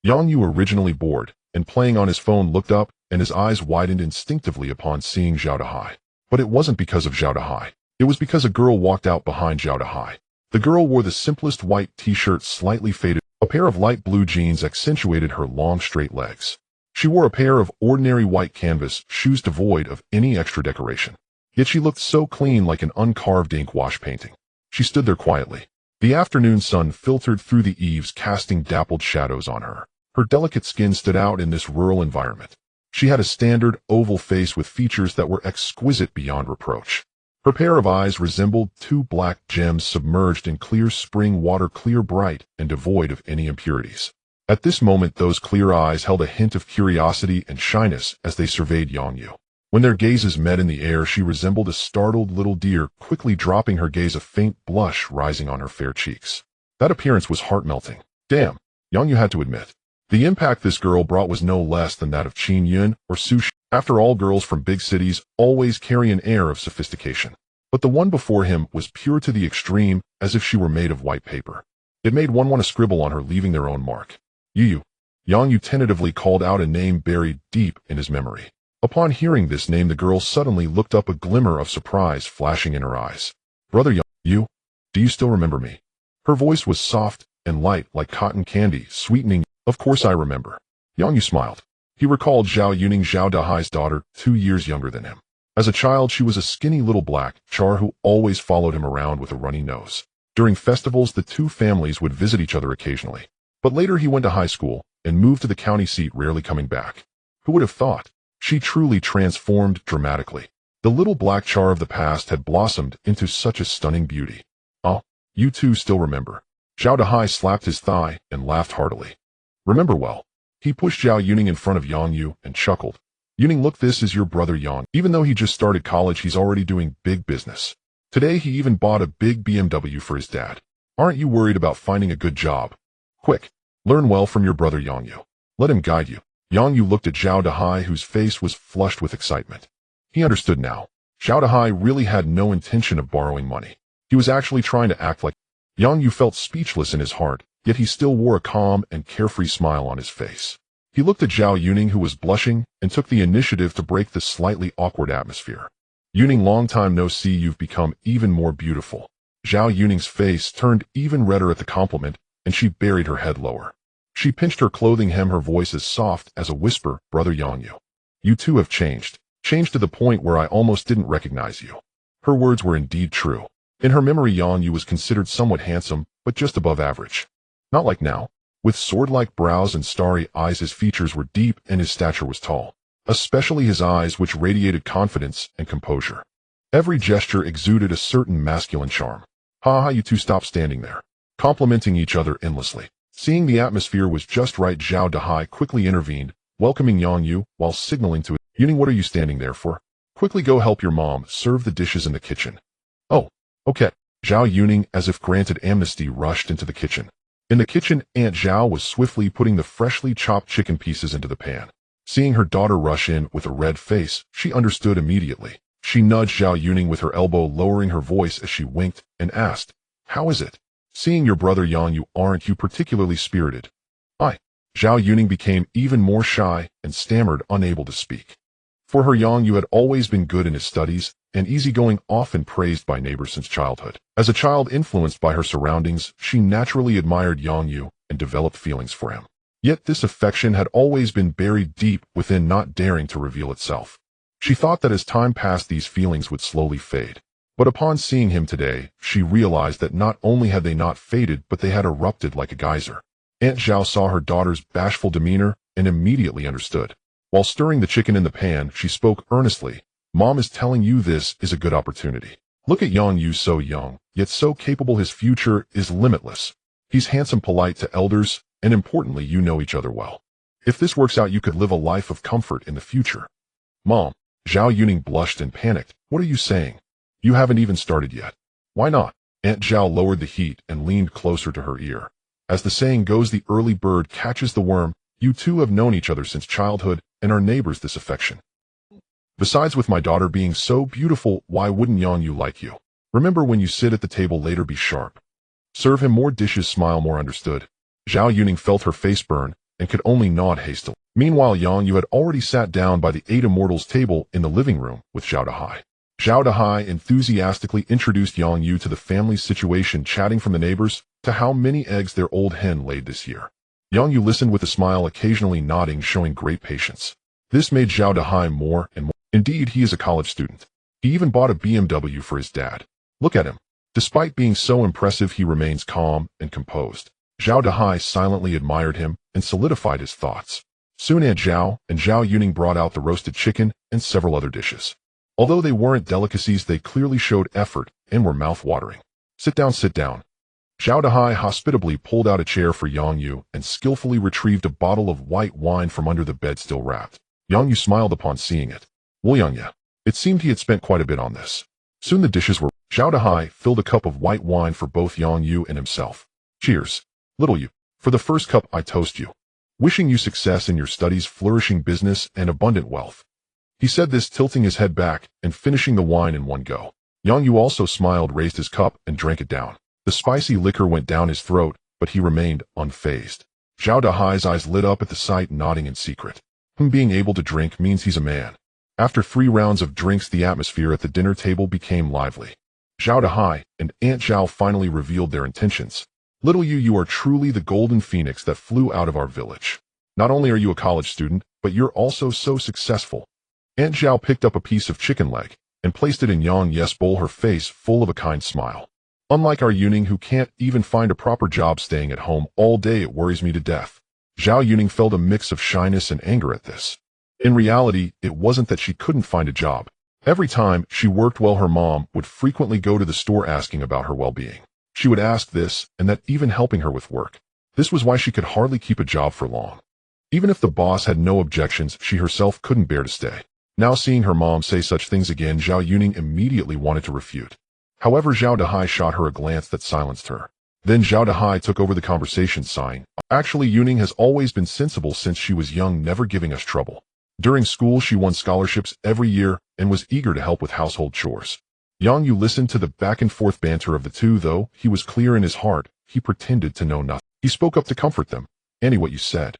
A: Yang Yu, originally bored and playing on his phone, looked up, and his eyes widened instinctively upon seeing Zhao Dahai. But it wasn't because of Zhao Dahai. It was because a girl walked out behind Zhao Dahai. The girl wore the simplest white t-shirt, slightly faded. A pair of light blue jeans accentuated her long, straight legs. She wore a pair of ordinary white canvas shoes devoid of any extra decoration. Yet she looked so clean, like an uncarved ink wash painting. She stood there quietly. The afternoon sun filtered through the eaves, casting dappled shadows on her. Her delicate skin stood out in this rural environment. She had a standard, oval face with features that were exquisite beyond reproach. Her pair of eyes resembled two black gems submerged in clear spring water, clear, bright, and devoid of any impurities. At this moment, those clear eyes held a hint of curiosity and shyness as they surveyed Yang Yu. When their gazes met in the air, she resembled a startled little deer, quickly dropping her gaze, a faint blush rising on her fair cheeks. That appearance was heart-melting. Damn, Yang Yu had to admit. The impact this girl brought was no less than that of Qin Yun or Su Shi. After all, girls from big cities always carry an air of sophistication. But the one before him was pure to the extreme, as if she were made of white paper. It made one want to scribble on her, leaving their own mark. Yu. Yang Yu tentatively called out a name buried deep in his memory. Upon hearing this name, the girl suddenly looked up, a glimmer of surprise flashing in her eyes. "Brother Yang Yu, do you still remember me?" Her voice was soft and light like cotton candy, sweetening. "Of course I remember." Yang Yu smiled. He recalled Zhao Yuning, Zhao Dahai's daughter, 2 years younger than him. As a child, she was a skinny little black char who always followed him around with a runny nose. During festivals, the two families would visit each other occasionally. But later he went to high school and moved to the county seat, rarely coming back. Who would have thought? She truly transformed dramatically. The little black char of the past had blossomed into such a stunning beauty. "Oh, you two still remember." Zhao Dahai slapped his thigh and laughed heartily. "Remember well." He pushed Zhao Yuning in front of Yang Yu and chuckled. "Yuning, look, this is your brother Yang. Even though he just started college, he's already doing big business. Today he even bought a big BMW for his dad. Aren't you worried about finding a good job? Quick, learn well from your brother Yang Yu. Let him guide you. Yang Yu looked at Zhao Dahai, whose face was flushed with excitement. He understood now. Zhao Dahai really had no intention of borrowing money. He was actually trying to act like Yang Yu felt speechless in his heart, yet he still wore a calm and carefree smile on his face. He looked at Zhao Yuning, who was blushing, and took the initiative to break the slightly awkward atmosphere. Yuning, long time no see, you've become even more beautiful. Zhao Yuning's face turned even redder at the compliment, and she buried her head lower. She pinched her clothing hem, her voice as soft as a whisper, Brother Yang Yu. You too have changed to the point where I almost didn't recognize you. Her words were indeed true. In her memory, Yang Yu was considered somewhat handsome, but just above average. Not like now. With sword-like brows and starry eyes, his features were deep and his stature was tall, especially his eyes, which radiated confidence and composure. Every gesture exuded a certain masculine charm. Ha ha, you two stop standing there, complimenting each other endlessly. Seeing the atmosphere was just right, Zhao Dahai quickly intervened, welcoming Yang Yu while signaling to Yuning, what are you standing there for? Quickly go help your mom serve the dishes in the kitchen. Oh, okay. Zhao Yuning, as if granted amnesty, rushed into the kitchen. In the kitchen, Aunt Zhao was swiftly putting the freshly chopped chicken pieces into the pan. Seeing her daughter rush in with a red face, she understood immediately. She nudged Zhao Yuning with her elbow, lowering her voice as she winked, and asked, How is it? Seeing your brother Yang Yu, aren't you particularly spirited? Zhao Yuning became even more shy and stammered, unable to speak. For her, Yang Yu had always been good in his studies and easygoing, often praised by neighbors since childhood. As a child influenced by her surroundings, she naturally admired Yang Yu and developed feelings for him. Yet this affection had always been buried deep within, not daring to reveal itself. She thought that as time passed, these feelings would slowly fade. But upon seeing him today, she realized that not only had they not faded, but they had erupted like a geyser. Aunt Zhao saw her daughter's bashful demeanor and immediately understood. While stirring the chicken in the pan, she spoke earnestly. Mom is telling you this is a good opportunity. Look at Yang Yu, so young, yet so capable. His future is limitless. He's handsome, polite to elders, and importantly, you know each other well. If this works out, you could live a life of comfort in the future. Mom. Zhao Yuning blushed and panicked. What are you saying? You haven't even started yet. Why not? Aunt Zhao lowered the heat and leaned closer to her ear. As the saying goes, the early bird catches the worm. You two have known each other since childhood and are neighbors. This affection. Besides, with my daughter being so beautiful, why wouldn't Yang Yu like you? Remember, when you sit at the table later, be sharp. Serve him more dishes, smile more. Understood. Zhao Yuning felt her face burn and could only nod hastily. Meanwhile, Yang Yu had already sat down by the 8 immortals table in the living room with Zhao Dahai. Zhao Dahai enthusiastically introduced Yang Yu to the family's situation, chatting from the neighbors to how many eggs their old hen laid this year. Yang Yu listened with a smile, occasionally nodding, showing great patience. This made Zhao Dahai more and more. Indeed, he is a college student. He even bought a BMW for his dad. Look at him. Despite being so impressive, he remains calm and composed. Zhao Dahai silently admired him and solidified his thoughts. Soon Aunt Zhao and Zhao Yuning brought out the roasted chicken and several other dishes. Although they weren't delicacies, they clearly showed effort and were mouth-watering. Sit down, sit down. Zhao Dahai hospitably pulled out a chair for Yang Yu and skillfully retrieved a bottle of white wine from under the bed, still wrapped. Yang Yu smiled upon seeing it. Well, Yang Yu, it seemed he had spent quite a bit on this. Soon the dishes were. Zhao Dahai filled a cup of white wine for both Yang Yu and himself. Cheers, little Yu. For the first cup, I toast you. Wishing you success in your studies, flourishing business, and abundant wealth. He said this, tilting his head back and finishing the wine in one go. Yang Yu also smiled, raised his cup, and drank it down. The spicy liquor went down his throat, but he remained unfazed. Zhao Dahai's eyes lit up at the sight, nodding in secret. Being able to drink means he's a man. After 3 rounds of drinks, the atmosphere at the dinner table became lively. Zhao Dahai and Aunt Zhao finally revealed their intentions. Little Yu, you are truly the golden phoenix that flew out of our village. Not only are you a college student, but you're also so successful. Aunt Zhao picked up a piece of chicken leg and placed it in Yang Yu's bowl, her face full of a kind smile. Unlike our Yuning, who can't even find a proper job, staying at home all day, it worries me to death. Zhao Yuning felt a mix of shyness and anger at this. In reality, it wasn't that she couldn't find a job. Every time she worked well, her mom would frequently go to the store asking about her well-being. She would ask this and that, even helping her with work. This was why she could hardly keep a job for long. Even if the boss had no objections, she herself couldn't bear to stay. Now seeing her mom say such things again, Zhao Yuning immediately wanted to refute. However, Zhao Dahai shot her a glance that silenced her. Then Zhao Dahai took over the conversation, sighing. Actually, Yuning has always been sensible since she was young, never giving us trouble. During school, she won scholarships every year and was eager to help with household chores. Yang Yu listened to the back-and-forth banter of the two, though he was clear in his heart. He pretended to know nothing. He spoke up to comfort them. Annie, what you said.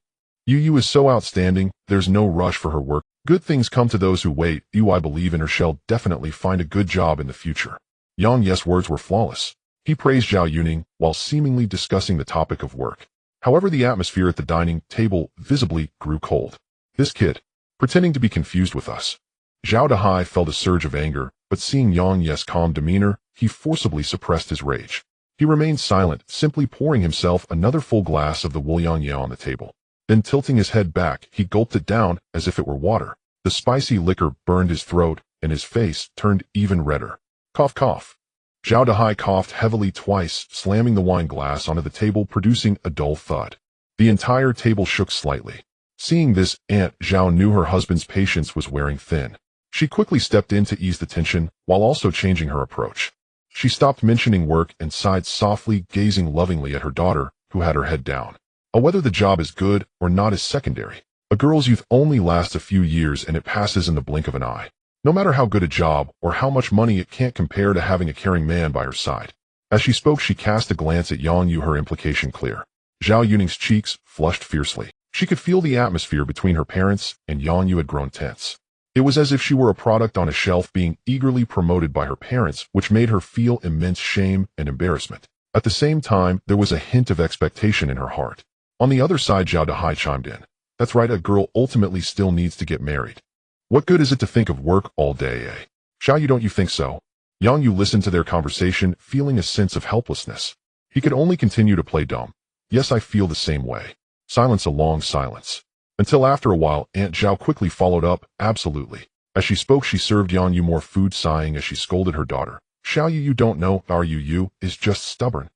A: Yu is so outstanding, there's no rush for her work. Good things come to those who wait. I believe in her. She'll definitely find a good job in the future. Yang Yes' words were flawless. He praised Zhao Yuning while seemingly discussing the topic of work. However, the atmosphere at the dining table visibly grew cold. This kid, pretending to be confused with us. Zhao Dahai felt a surge of anger, but seeing Yang Yes' calm demeanor, he forcibly suppressed his rage. He remained silent, simply pouring himself another full glass of the Wuliang Ya on the table. Then tilting his head back, he gulped it down as if it were water. The spicy liquor burned his throat, and his face turned even redder. Cough, cough. Zhao Dahai coughed heavily twice, slamming the wine glass onto the table, producing a dull thud. The entire table shook slightly. Seeing this, Aunt Zhao knew her husband's patience was wearing thin. She quickly stepped in to ease the tension, while also changing her approach. She stopped mentioning work and sighed softly, gazing lovingly at her daughter, who had her head down. Whether the job is good or not is secondary. A girl's youth only lasts a few years and it passes in the blink of an eye. No matter how good a job or how much money, it can't compare to having a caring man by her side. As she spoke, she cast a glance at Yang Yu, her implication clear. Zhao Yuning's cheeks flushed fiercely. She could feel the atmosphere between her parents and Yang Yu had grown tense. It was as if she were a product on a shelf being eagerly promoted by her parents, which made her feel immense shame and embarrassment. At the same time, there was a hint of expectation in her heart. On the other side, Zhao Dahai chimed in. That's right, a girl ultimately still needs to get married. What good is it to think of work all day, eh? Zhao Yu, don't you think so? Yang Yu listened to their conversation, feeling a sense of helplessness. He could only continue to play dumb. Yes, I feel the same way. Silence, a long silence. Until after a while, Aunt Zhao quickly followed up, absolutely. As she spoke, she served Yang Yu more food, sighing as she scolded her daughter. Xiao Yu, you don't know, our Yu is just stubborn.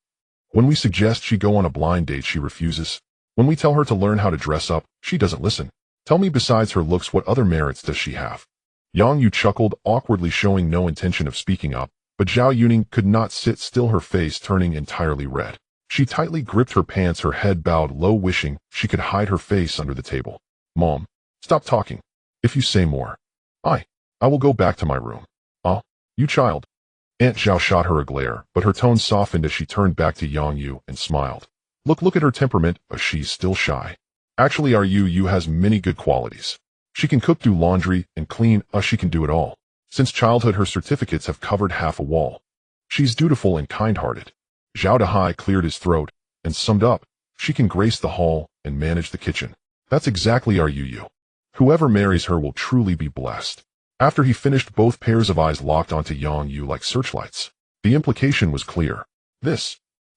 A: When we suggest she go on a blind date, she refuses. When we tell her to learn how to dress up, she doesn't listen. Tell me, besides her looks, what other merits does she have? Yang Yu chuckled, awkwardly showing no intention of speaking up, but Zhao Yuning could not sit still, her face turning entirely red. She tightly gripped her pants, her head bowed low, wishing she could hide her face under the table. Mom, stop talking. If you say more, I will go back to my room. You child. Aunt Zhao shot her a glare, but her tone softened as she turned back to Yang Yu and smiled. Look at her temperament, she's still shy. Actually, our Yu has many good qualities. She can cook, do laundry, and clean, she can do it all. Since childhood, her certificates have covered half a wall. She's dutiful and kind-hearted. Zhao Dahai cleared his throat and summed up. She can grace the hall and manage the kitchen. That's exactly our Yu. Whoever marries her will truly be blessed. After he finished, both pairs of eyes locked onto Yang Yu like searchlights. The implication was clear.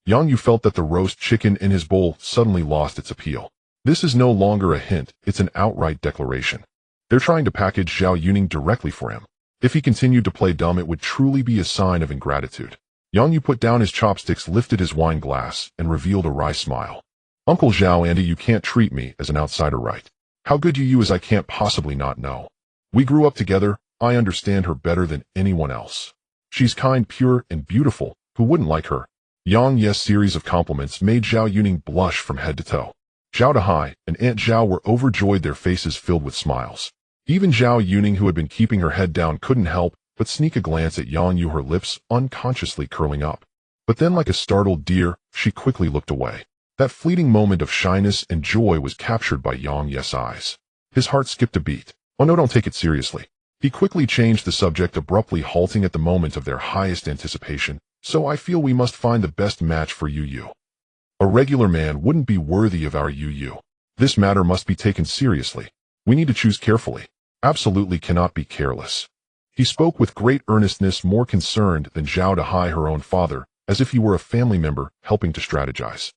A: Yang Yu felt that the roast chicken in his bowl suddenly lost its appeal. This is no longer a hint, it's an outright declaration. They're trying to package Zhao Yuning directly for him. If he continued to play dumb, it would truly be a sign of ingratitude. Yang Yu put down his chopsticks, lifted his wine glass, and revealed a wry smile. Uncle Zhao, Andy, you can't treat me as an outsider, right? How good Yu is, I can't possibly not know. We grew up together, I understand her better than anyone else. She's kind, pure, and beautiful, who wouldn't like her? Yang Yes' series of compliments made Zhao Yuning blush from head to toe. Zhao Dahai and Aunt Zhao were overjoyed, their faces filled with smiles. Even Zhao Yuning, who had been keeping her head down, couldn't help but sneak a glance at Yang Yu, her lips unconsciously curling up. But then, like a startled deer, she quickly looked away. That fleeting moment of shyness and joy was captured by Yang Yes' eyes. His heart skipped a beat. Oh no, don't take it seriously. He quickly changed the subject, abruptly halting at the moment of their highest anticipation. So I feel we must find the best match for Yu. A regular man wouldn't be worthy of our Yu. This matter must be taken seriously. We need to choose carefully. Absolutely cannot be careless. He spoke with great earnestness, more concerned than Zhao Dahai, her own father, as if he were a family member helping to strategize.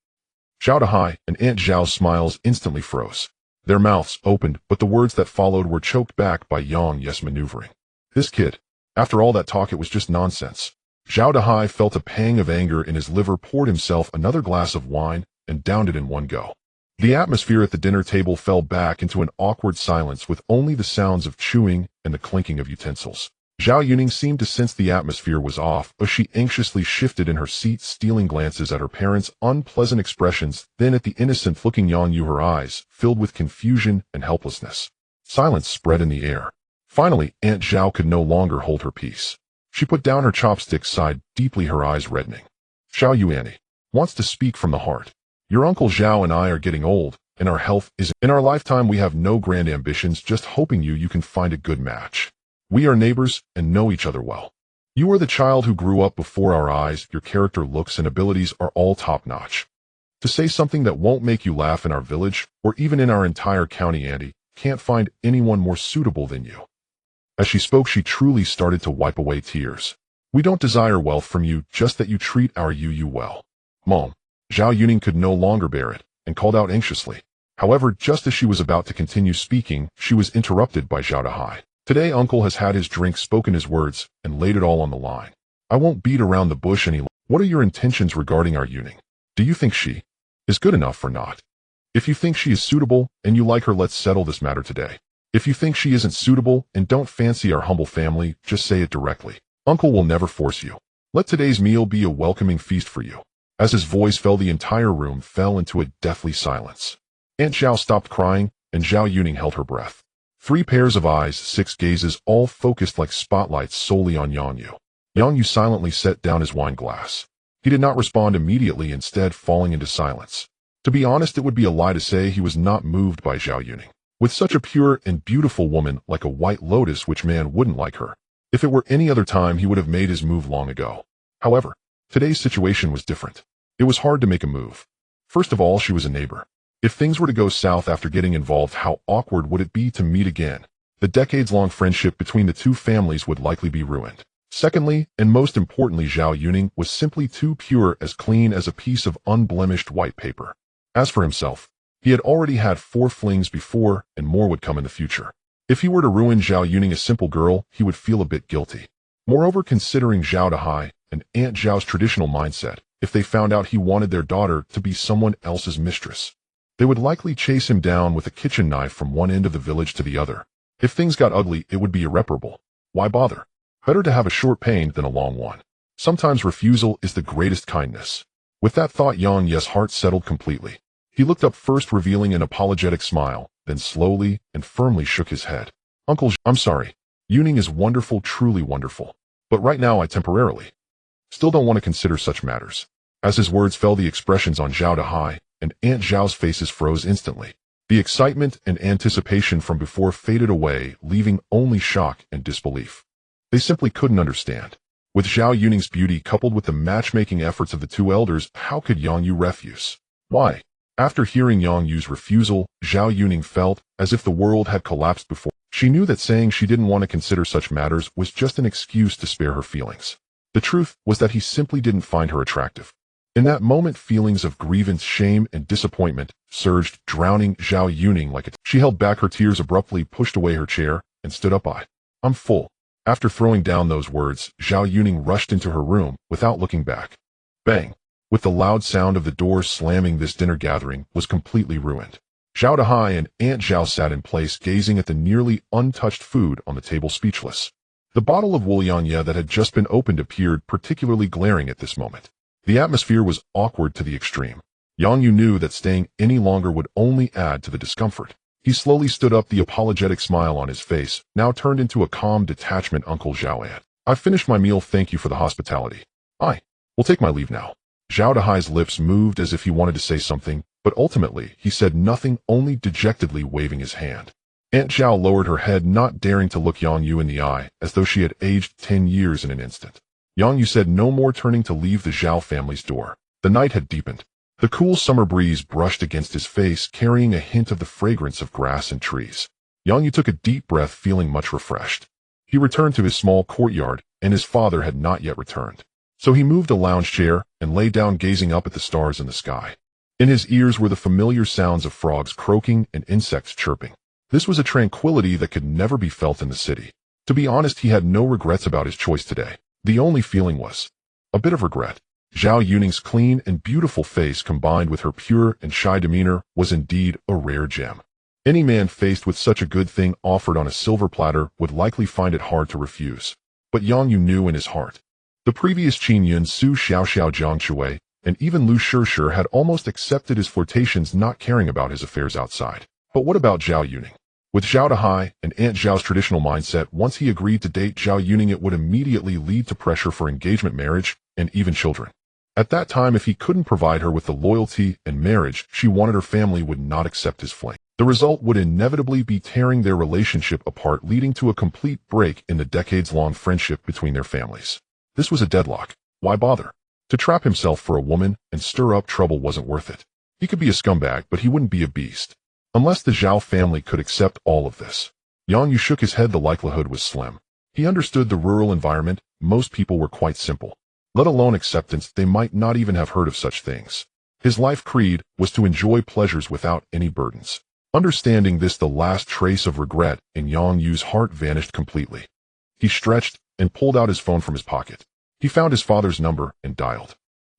A: Zhao Dahai and Aunt Zhao's smiles instantly froze. Their mouths opened, but the words that followed were choked back by Yang Yes maneuvering. This kid. After all that talk, it was just nonsense. Zhao Dahai felt a pang of anger in his liver, poured himself another glass of wine, and downed it in one go. The atmosphere at the dinner table fell back into an awkward silence, with only the sounds of chewing and the clinking of utensils. Zhao Yuning seemed to sense the atmosphere was off, as she anxiously shifted in her seat, stealing glances at her parents' unpleasant expressions, then at the innocent-looking Yang Yu, her eyes filled with confusion and helplessness. Silence spread in the air. Finally, Aunt Zhao could no longer hold her peace. She put down her chopsticks, sighed deeply, her eyes reddening. Zhao Yuan wants to speak from the heart. Your Uncle Zhao and I are getting old, and our health is in our lifetime. We have no grand ambitions, just hoping you can find a good match. We are neighbors and know each other well. You are the child who grew up before our eyes. Your character, looks, and abilities are all top-notch. To say something that won't make you laugh, in our village, or even in our entire county, Andy can't find anyone more suitable than you. As she spoke, she truly started to wipe away tears. We don't desire wealth from you, just that you treat our Yu well. Mom. Zhao Yuning could no longer bear it, and called out anxiously. However, just as she was about to continue speaking, she was interrupted by Zhao Dahai. Today Uncle has had his drink, spoken his words, and laid it all on the line. I won't beat around the bush any longer. What are your intentions regarding our Yuning? Do you think she is good enough or not? If you think she is suitable, and you like her, let's settle this matter today. If you think she isn't suitable, and don't fancy our humble family, just say it directly. Uncle will never force you. Let today's meal be a welcoming feast for you. As his voice fell, the entire room fell into a deathly silence. Aunt Zhao stopped crying, and Zhao Yuning held her breath. 3 pairs of eyes, 6 gazes, all focused like spotlights solely on Yang Yu. Yang Yu silently set down his wine glass. He did not respond immediately, instead falling into silence. To be honest, it would be a lie to say he was not moved by Zhao Yuning. With such a pure and beautiful woman like a white lotus, which man wouldn't like her? If it were any other time, he would have made his move long ago. However, today's situation was different. It was hard to make a move. First of all, she was a neighbor. If things were to go south after getting involved, how awkward would it be to meet again? The decades-long friendship between the two families would likely be ruined. Secondly, and most importantly, Zhao Yuning was simply too pure, as clean as a piece of unblemished white paper. As for himself, he had already had 4 flings before, and more would come in the future. If he were to ruin Zhao Yuning, a simple girl, he would feel a bit guilty. Moreover, considering Zhao Dahai and Aunt Zhao's traditional mindset, if they found out he wanted their daughter to be someone else's mistress, they would likely chase him down with a kitchen knife from one end of the village to the other. If things got ugly, it would be irreparable. Why bother? Better to have a short pain than a long one. Sometimes refusal is the greatest kindness. With that thought, Yang Ye's heart settled completely. He looked up, first revealing an apologetic smile, then slowly and firmly shook his head. Uncle, I'm sorry. Yuning is wonderful, truly wonderful. But right now I temporarily still don't want to consider such matters. As his words fell, the expressions on Zhao Dahai and Aunt Zhao's faces froze instantly. The excitement and anticipation from before faded away, leaving only shock and disbelief. They simply couldn't understand. With Zhao Yuning's beauty coupled with the matchmaking efforts of the 2 elders, how could Yang Yu refuse? Why? After hearing Yang Yu's refusal, Zhao Yuning felt as if the world had collapsed before. She knew that saying she didn't want to consider such matters was just an excuse to spare her feelings. The truth was that he simply didn't find her attractive. In that moment, feelings of grievance, shame, and disappointment surged, drowning Zhao Yuning like a... She held back her tears abruptly, pushed away her chair, and stood up. I'm full. After throwing down those words, Zhao Yuning rushed into her room without looking back. Bang! With the loud sound of the door slamming, this dinner gathering was completely ruined. Zhao Dahai and Aunt Zhao sat in place, gazing at the nearly untouched food on the table, speechless. The bottle of Wulianye that had just been opened appeared particularly glaring at this moment. The atmosphere was awkward to the extreme. Yang Yu knew that staying any longer would only add to the discomfort. He slowly stood up, the apologetic smile on his face now turned into a calm detachment. Uncle Zhao, I've finished my meal, thank you for the hospitality. I will take my leave now. Zhao Dahai's lips moved as if he wanted to say something, but ultimately he said nothing, only dejectedly waving his hand. Aunt Zhao lowered her head, not daring to look Yang Yu in the eye, as though she had aged 10 years in an instant. Yang Yu said no more, turning to leave the Zhao family's door. The night had deepened. The cool summer breeze brushed against his face, carrying a hint of the fragrance of grass and trees. Yang Yu took a deep breath, feeling much refreshed. He returned to his small courtyard, and his father had not yet returned. So he moved a lounge chair and lay down, gazing up at the stars in the sky. In his ears were the familiar sounds of frogs croaking and insects chirping. This was a tranquility that could never be felt in the city. To be honest, he had no regrets about his choice today. The only feeling was a bit of regret. Zhao Yuning's clean and beautiful face, combined with her pure and shy demeanor, was indeed a rare gem. Any man faced with such a good thing offered on a silver platter would likely find it hard to refuse. But Yang Yu knew in his heart. The previous Qin Yun Su Xiao Xiao Jiang Chui, and even Lu Shishir had almost accepted his flirtations, not caring about his affairs outside. But what about Zhao Yuning? With Zhao Dahai and Aunt Zhao's traditional mindset, once he agreed to date Zhao Yuning, it would immediately lead to pressure for engagement, marriage, and even children. At that time, if he couldn't provide her with the loyalty and marriage she wanted, her family would not accept his flame. The result would inevitably be tearing their relationship apart, leading to a complete break in the decades-long friendship between their families. This was a deadlock. Why bother? To trap himself for a woman and stir up trouble wasn't worth it. He could be a scumbag, but he wouldn't be a beast. Unless the Zhao family could accept all of this. Yang Yu shook his head. The likelihood was slim. He understood the rural environment. Most people were quite simple. Let alone acceptance, they might not even have heard of such things. His life creed was to enjoy pleasures without any burdens. Understanding this, the last trace of regret in Yang Yu's heart vanished completely. He stretched and pulled out his phone from his pocket. He found his father's number and dialed.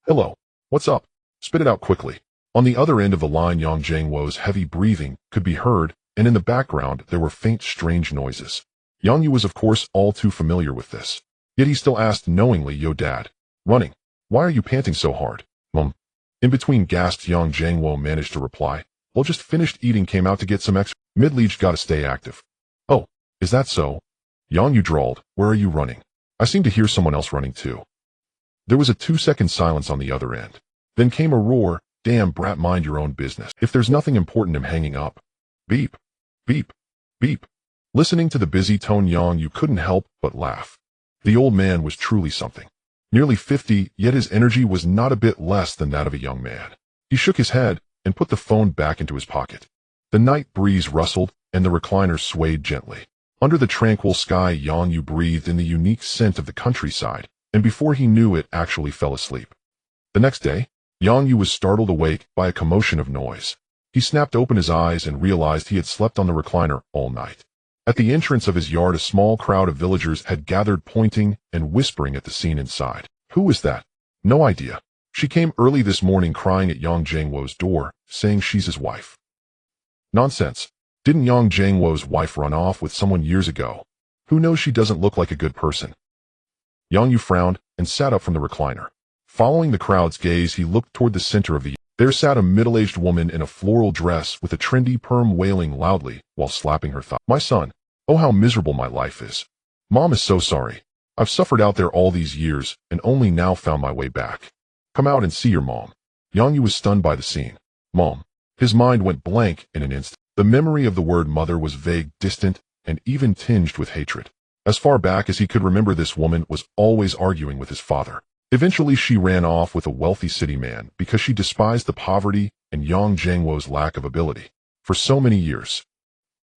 A: "Hello. What's up?" "Spit it out quickly." On the other end of the line, Yang Jiangwo's heavy breathing could be heard, and in the background there were faint, strange noises. Yang Yu was of course all too familiar with this. Yet he still asked knowingly, "Yo, Dad. Running. Why are you panting so hard?" "Mom." In between gasps, Yang Jiangwo managed to reply, "Well, just finished eating, came out to get some extra. Mid-leach, gotta stay active." "Oh, is that so?" Yang Yu drawled, "Where are you running? I seem to hear someone else running too." There was a 2-second silence on the other end. Then came a roar, "Damn brat, mind your own business. If there's nothing important, I'm hanging up." Beep. Beep. Beep. Listening to the busy tone, Yang Yu couldn't help but laugh. The old man was truly something. Nearly 50, yet his energy was not a bit less than that of a young man. He shook his head and put the phone back into his pocket. The night breeze rustled, and the recliner swayed gently. Under the tranquil sky, Yang Yu breathed in the unique scent of the countryside, and before he knew it, actually fell asleep. The next day, Yang Yu was startled awake by a commotion of noise. He snapped open his eyes and realized he had slept on the recliner all night. At the entrance of his yard, a small crowd of villagers had gathered, pointing and whispering at the scene inside. "Who is that?" "No idea. She came early this morning crying at Yang Jiangwo's door, saying she's his wife." "Nonsense. Didn't Yang Jiangwo's wife run off with someone years ago? Who knows, she doesn't look like a good person." Yang Yu frowned and sat up from the recliner. Following the crowd's gaze, he looked toward the center of the yard. There sat a middle-aged woman in a floral dress with a trendy perm, wailing loudly while slapping her thigh. "My son. Oh, how miserable my life is. Mom is so sorry. I've suffered out there all these years and only now found my way back. Come out and see your mom." Yang Yu was stunned by the scene. Mom. His mind went blank in an instant. The memory of the word mother was vague, distant, and even tinged with hatred. As far back as he could remember, this woman was always arguing with his father. Eventually, she ran off with a wealthy city man because she despised the poverty and Yang Jiangwo's lack of ability. For so many years,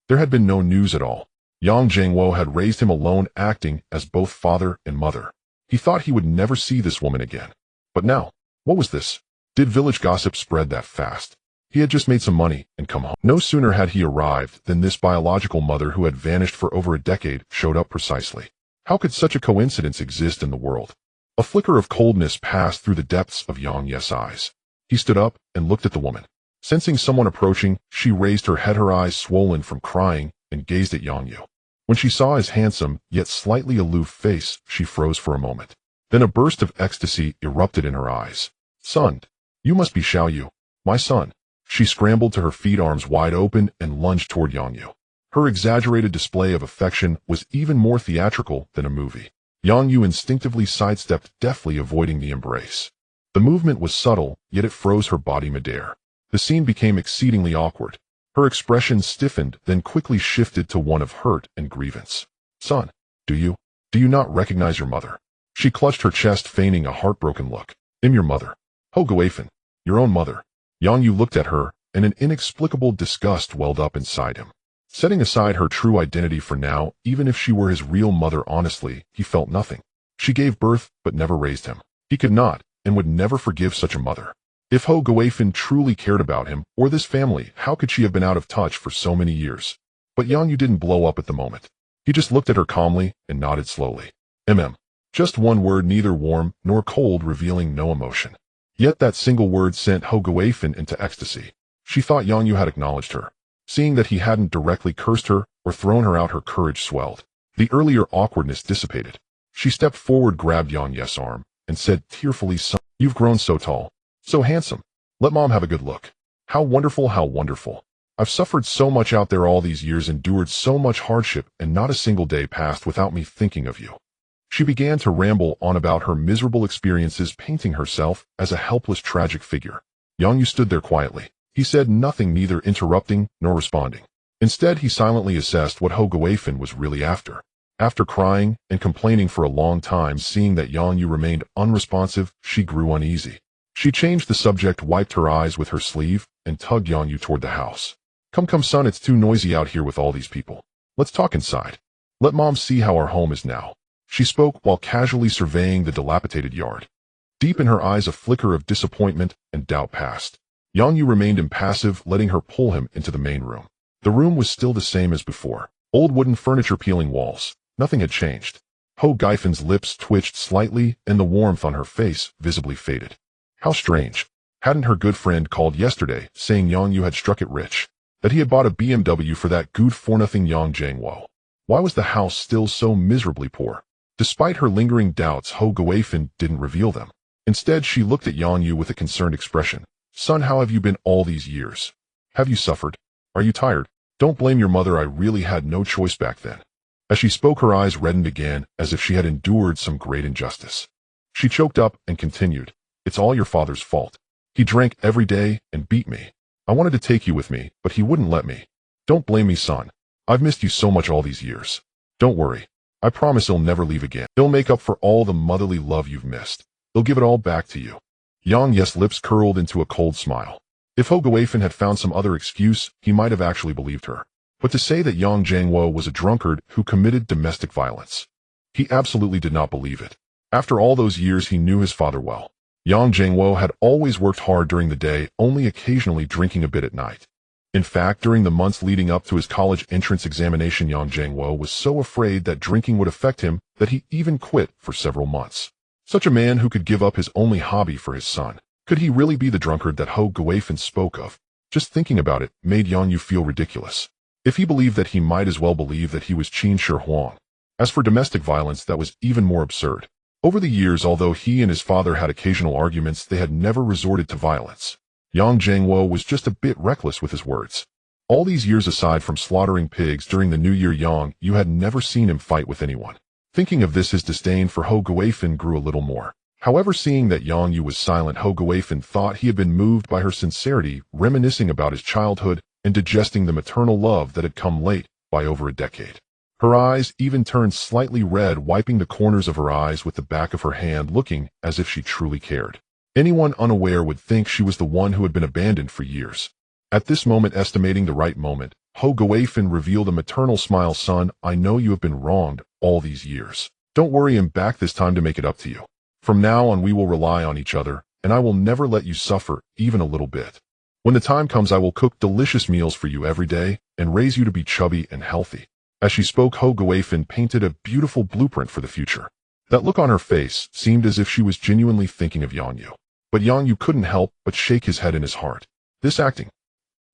A: there had been no news at all. Yang Jiangwo had raised him alone, acting as both father and mother. He thought he would never see this woman again. But now, what was this? Did village gossip spread that fast? He had just made some money and come home. No sooner had he arrived than this biological mother, who had vanished for over a decade, showed up precisely. How could such a coincidence exist in the world? A flicker of coldness passed through the depths of Yang Ye's eyes. He stood up and looked at the woman. Sensing someone approaching, she raised her head, her eyes swollen from crying, and gazed at Yang Yu. When she saw his handsome, yet slightly aloof face, she froze for a moment. Then a burst of ecstasy erupted in her eyes. "Son, you must be Xiao Yu, my son." She scrambled to her feet, arms wide open, and lunged toward Yang Yu. Her exaggerated display of affection was even more theatrical than a movie. Yang Yu instinctively sidestepped, deftly avoiding the embrace. The movement was subtle, yet it froze her body midair. The scene became exceedingly awkward. Her expression stiffened, then quickly shifted to one of hurt and grievance. "Son, do you not recognize your mother?" She clutched her chest, feigning a heartbroken look. "I'm your mother. Ho Guifan, your own mother." Yang Yu looked at her, and an inexplicable disgust welled up inside him. Setting aside her true identity for now, even if she were his real mother, honestly, he felt nothing. She gave birth, but never raised him. He could not, and would never forgive such a mother. If Ho Guifan truly cared about him, or this family, how could she have been out of touch for so many years? But Yang Yu didn't blow up at the moment. He just looked at her calmly and nodded slowly. Just one word, neither warm nor cold, revealing no emotion. Yet that single word sent Ho Guifan into ecstasy. She thought Yang Yu had acknowledged her. Seeing that he hadn't directly cursed her or thrown her out, her courage swelled. The earlier awkwardness dissipated. She stepped forward, grabbed Yang Ye's arm, and said tearfully, "Son, you've grown so tall, so handsome. Let Mom have a good look. How wonderful, how wonderful. I've suffered so much out there all these years, endured so much hardship, and not a single day passed without me thinking of you." She began to ramble on about her miserable experiences, painting herself as a helpless, tragic figure. Yang Yu stood there quietly. He said nothing, neither interrupting nor responding. Instead, he silently assessed what Ho Guifin was really after. After crying and complaining for a long time, seeing that Yang Yu remained unresponsive, she grew uneasy. She changed the subject, wiped her eyes with her sleeve, and tugged Yang Yu toward the house. Come, son, it's too noisy out here with all these people. Let's talk inside. Let Mom see how our home is now." She spoke while casually surveying the dilapidated yard. Deep in her eyes, a flicker of disappointment and doubt passed. Yang Yu remained impassive, letting her pull him into the main room. The room was still the same as before. Old wooden furniture, peeling walls. Nothing had changed. Ho Guifin's lips twitched slightly, and the warmth on her face visibly faded. How strange. Hadn't her good friend called yesterday, saying Yang Yu had struck it rich? That he had bought a BMW for that good-for-nothing Yang Jiangwo? Why was the house still so miserably poor? Despite her lingering doubts, Ho Guifin didn't reveal them. Instead, she looked at Yang Yu with a concerned expression. "Son, how have you been all these years? Have you suffered? Are you tired? Don't blame your mother, I really had no choice back then." As she spoke, her eyes reddened again, as if she had endured some great injustice. She choked up and continued, "It's all your father's fault. He drank every day and beat me. I wanted to take you with me, but he wouldn't let me. Don't blame me, son. I've missed you so much all these years. Don't worry. I promise he'll never leave again. He'll make up for all the motherly love you've missed. He'll give it all back to you." Yang Ye's lips curled into a cold smile. If Ho Guifin had found some other excuse, he might have actually believed her. But to say that Yang Jiangwo was a drunkard who committed domestic violence, he absolutely did not believe it. After all those years, he knew his father well. Yang Jiangwo had always worked hard during the day, only occasionally drinking a bit at night. In fact, during the months leading up to his college entrance examination, Yang Jiangwo was so afraid that drinking would affect him that he even quit for several months. Such a man who could give up his only hobby for his son. Could he really be the drunkard that Ho Guifin spoke of? Just thinking about it made Yang Yu feel ridiculous. If he believed that, he might as well believe that he was Qin Shi Huang. As for domestic violence, that was even more absurd. Over the years, although he and his father had occasional arguments, they had never resorted to violence. Yang Jiangwo was just a bit reckless with his words. All these years, aside from slaughtering pigs during the New Year, Yang Yu had never seen him fight with anyone. Thinking of this, his disdain for Ho Guifin grew a little more. However, seeing that Yang Yu was silent, Ho Guifin thought he had been moved by her sincerity, reminiscing about his childhood and digesting the maternal love that had come late by over a decade. Her eyes even turned slightly red, wiping the corners of her eyes with the back of her hand, looking as if she truly cared. Anyone unaware would think she was the one who had been abandoned for years. At this moment, estimating the right moment, Ho Guifin revealed a maternal smile. "Son, I know you have been wronged all these years. Don't worry, I'm back this time to make it up to you. From now on, we will rely on each other, and I will never let you suffer even a little bit. When the time comes, I will cook delicious meals for you every day and raise you to be chubby and healthy." As she spoke, Ho Guifin painted a beautiful blueprint for the future. That look on her face seemed as if she was genuinely thinking of Yang Yu. But Yang Yu couldn't help but shake his head in his heart. This acting.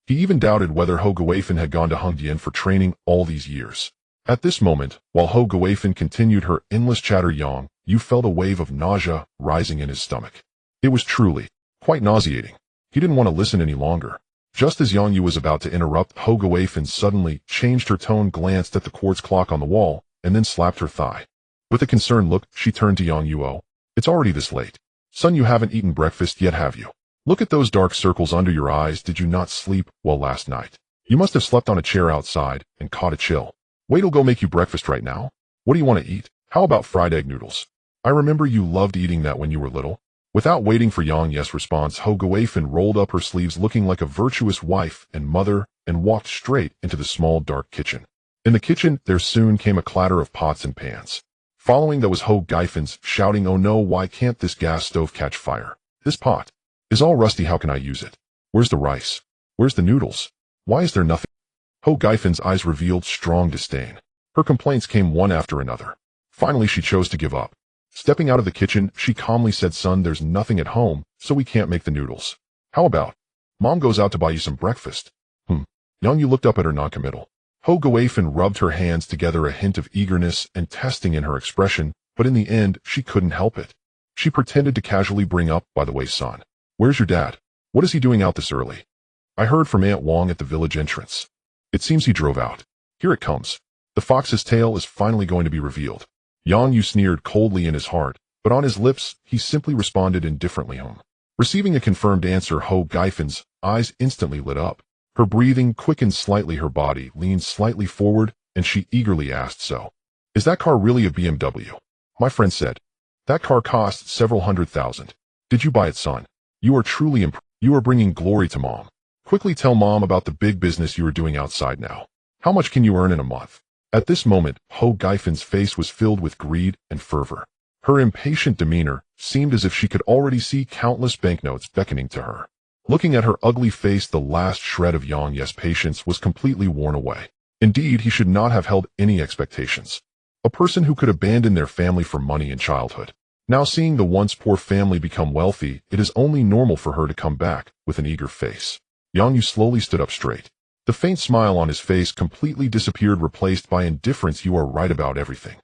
A: He even doubted whether Ho Guifin had gone to Hongdian for training all these years. At this moment, while Ho Guifin continued her endless chatter, Yang Yu felt a wave of nausea rising in his stomach. It was truly quite nauseating. He didn't want to listen any longer. Just as Yang Yu was about to interrupt, Ho Guifin suddenly changed her tone, glanced at the quartz clock on the wall, and then slapped her thigh. With a concerned look, she turned to Yang Yu. "Oh, it's already this late. Son, you haven't eaten breakfast yet, have you? Look at those dark circles under your eyes. Did you not sleep well last night? You must have slept on a chair outside and caught a chill. Wait, I'll go make you breakfast right now. What do you want to eat? How about fried egg noodles? I remember you loved eating that when you were little." Without waiting for Yang Ye's response, Ho Guifin rolled up her sleeves, looking like a virtuous wife and mother, and walked straight into the small dark kitchen. In the kitchen, there soon came a clatter of pots and pans. Following that was Ho Guifin's shouting, "Oh no, why can't this gas stove catch fire? This pot is all rusty, how can I use it? Where's the rice? Where's the noodles? Why is there nothing?" Ho Guifin's eyes revealed strong disdain. Her complaints came one after another. Finally, she chose to give up. Stepping out of the kitchen, she calmly said, "Son, there's nothing at home, so we can't make the noodles. How about Mom goes out to buy you some breakfast?" Yang Yu looked up at her noncommittal. Ho Guifin rubbed her hands together, a hint of eagerness and testing in her expression, but in the end, she couldn't help it. She pretended to casually bring up, by the way, son, where's your dad? What is he doing out this early? I heard from Aunt Wong at the village entrance. It seems he drove out. Here it comes. The fox's tail is finally going to be revealed. Yang Yu sneered coldly in his heart, but on his lips, he simply responded indifferently. Receiving a confirmed answer, Ho Gaifen's eyes instantly lit up. Her breathing quickened slightly, her body leaned slightly forward, and she eagerly asked, so, is that car really a BMW? My friend said, that car cost several $100,000. Did you buy it, son? You are truly you are bringing glory to mom. Quickly tell mom about the big business you are doing outside now. How much can you earn in a month? At this moment, Ho Gaifen's face was filled with greed and fervor. Her impatient demeanor seemed as if she could already see countless banknotes beckoning to her. Looking at her ugly face, the last shred of Yang Ye's patience was completely worn away. Indeed, he should not have held any expectations. A person who could abandon their family for money in childhood. Now seeing the once poor family become wealthy, it is only normal for her to come back with an eager face. Yang Yu slowly stood up straight. The faint smile on his face completely disappeared, replaced by indifference. You are right about everything.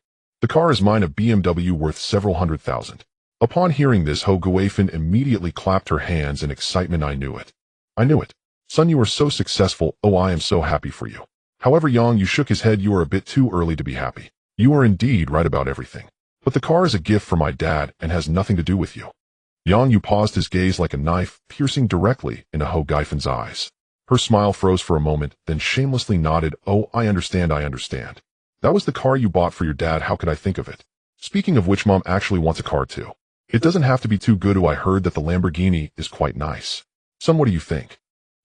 A: The car is mine, a BMW worth several $100,000. Upon hearing this, Ho Guifan immediately clapped her hands in excitement. I knew it. I knew it. Son, you are so successful. Oh, I am so happy for you. However, Yang Yu shook his head. You are a bit too early to be happy. You are indeed right about everything. But the car is a gift from my dad and has nothing to do with you. Yang Yu paused, his gaze like a knife, piercing directly into Ho Gaifan's eyes. Her smile froze for a moment, then shamelessly nodded. Oh, I understand. That was the car you bought for your dad. How could I think of it? Speaking of which, mom actually wants a car too. It doesn't have to be too good. I heard that the Lamborghini is quite nice. Son, what do you think?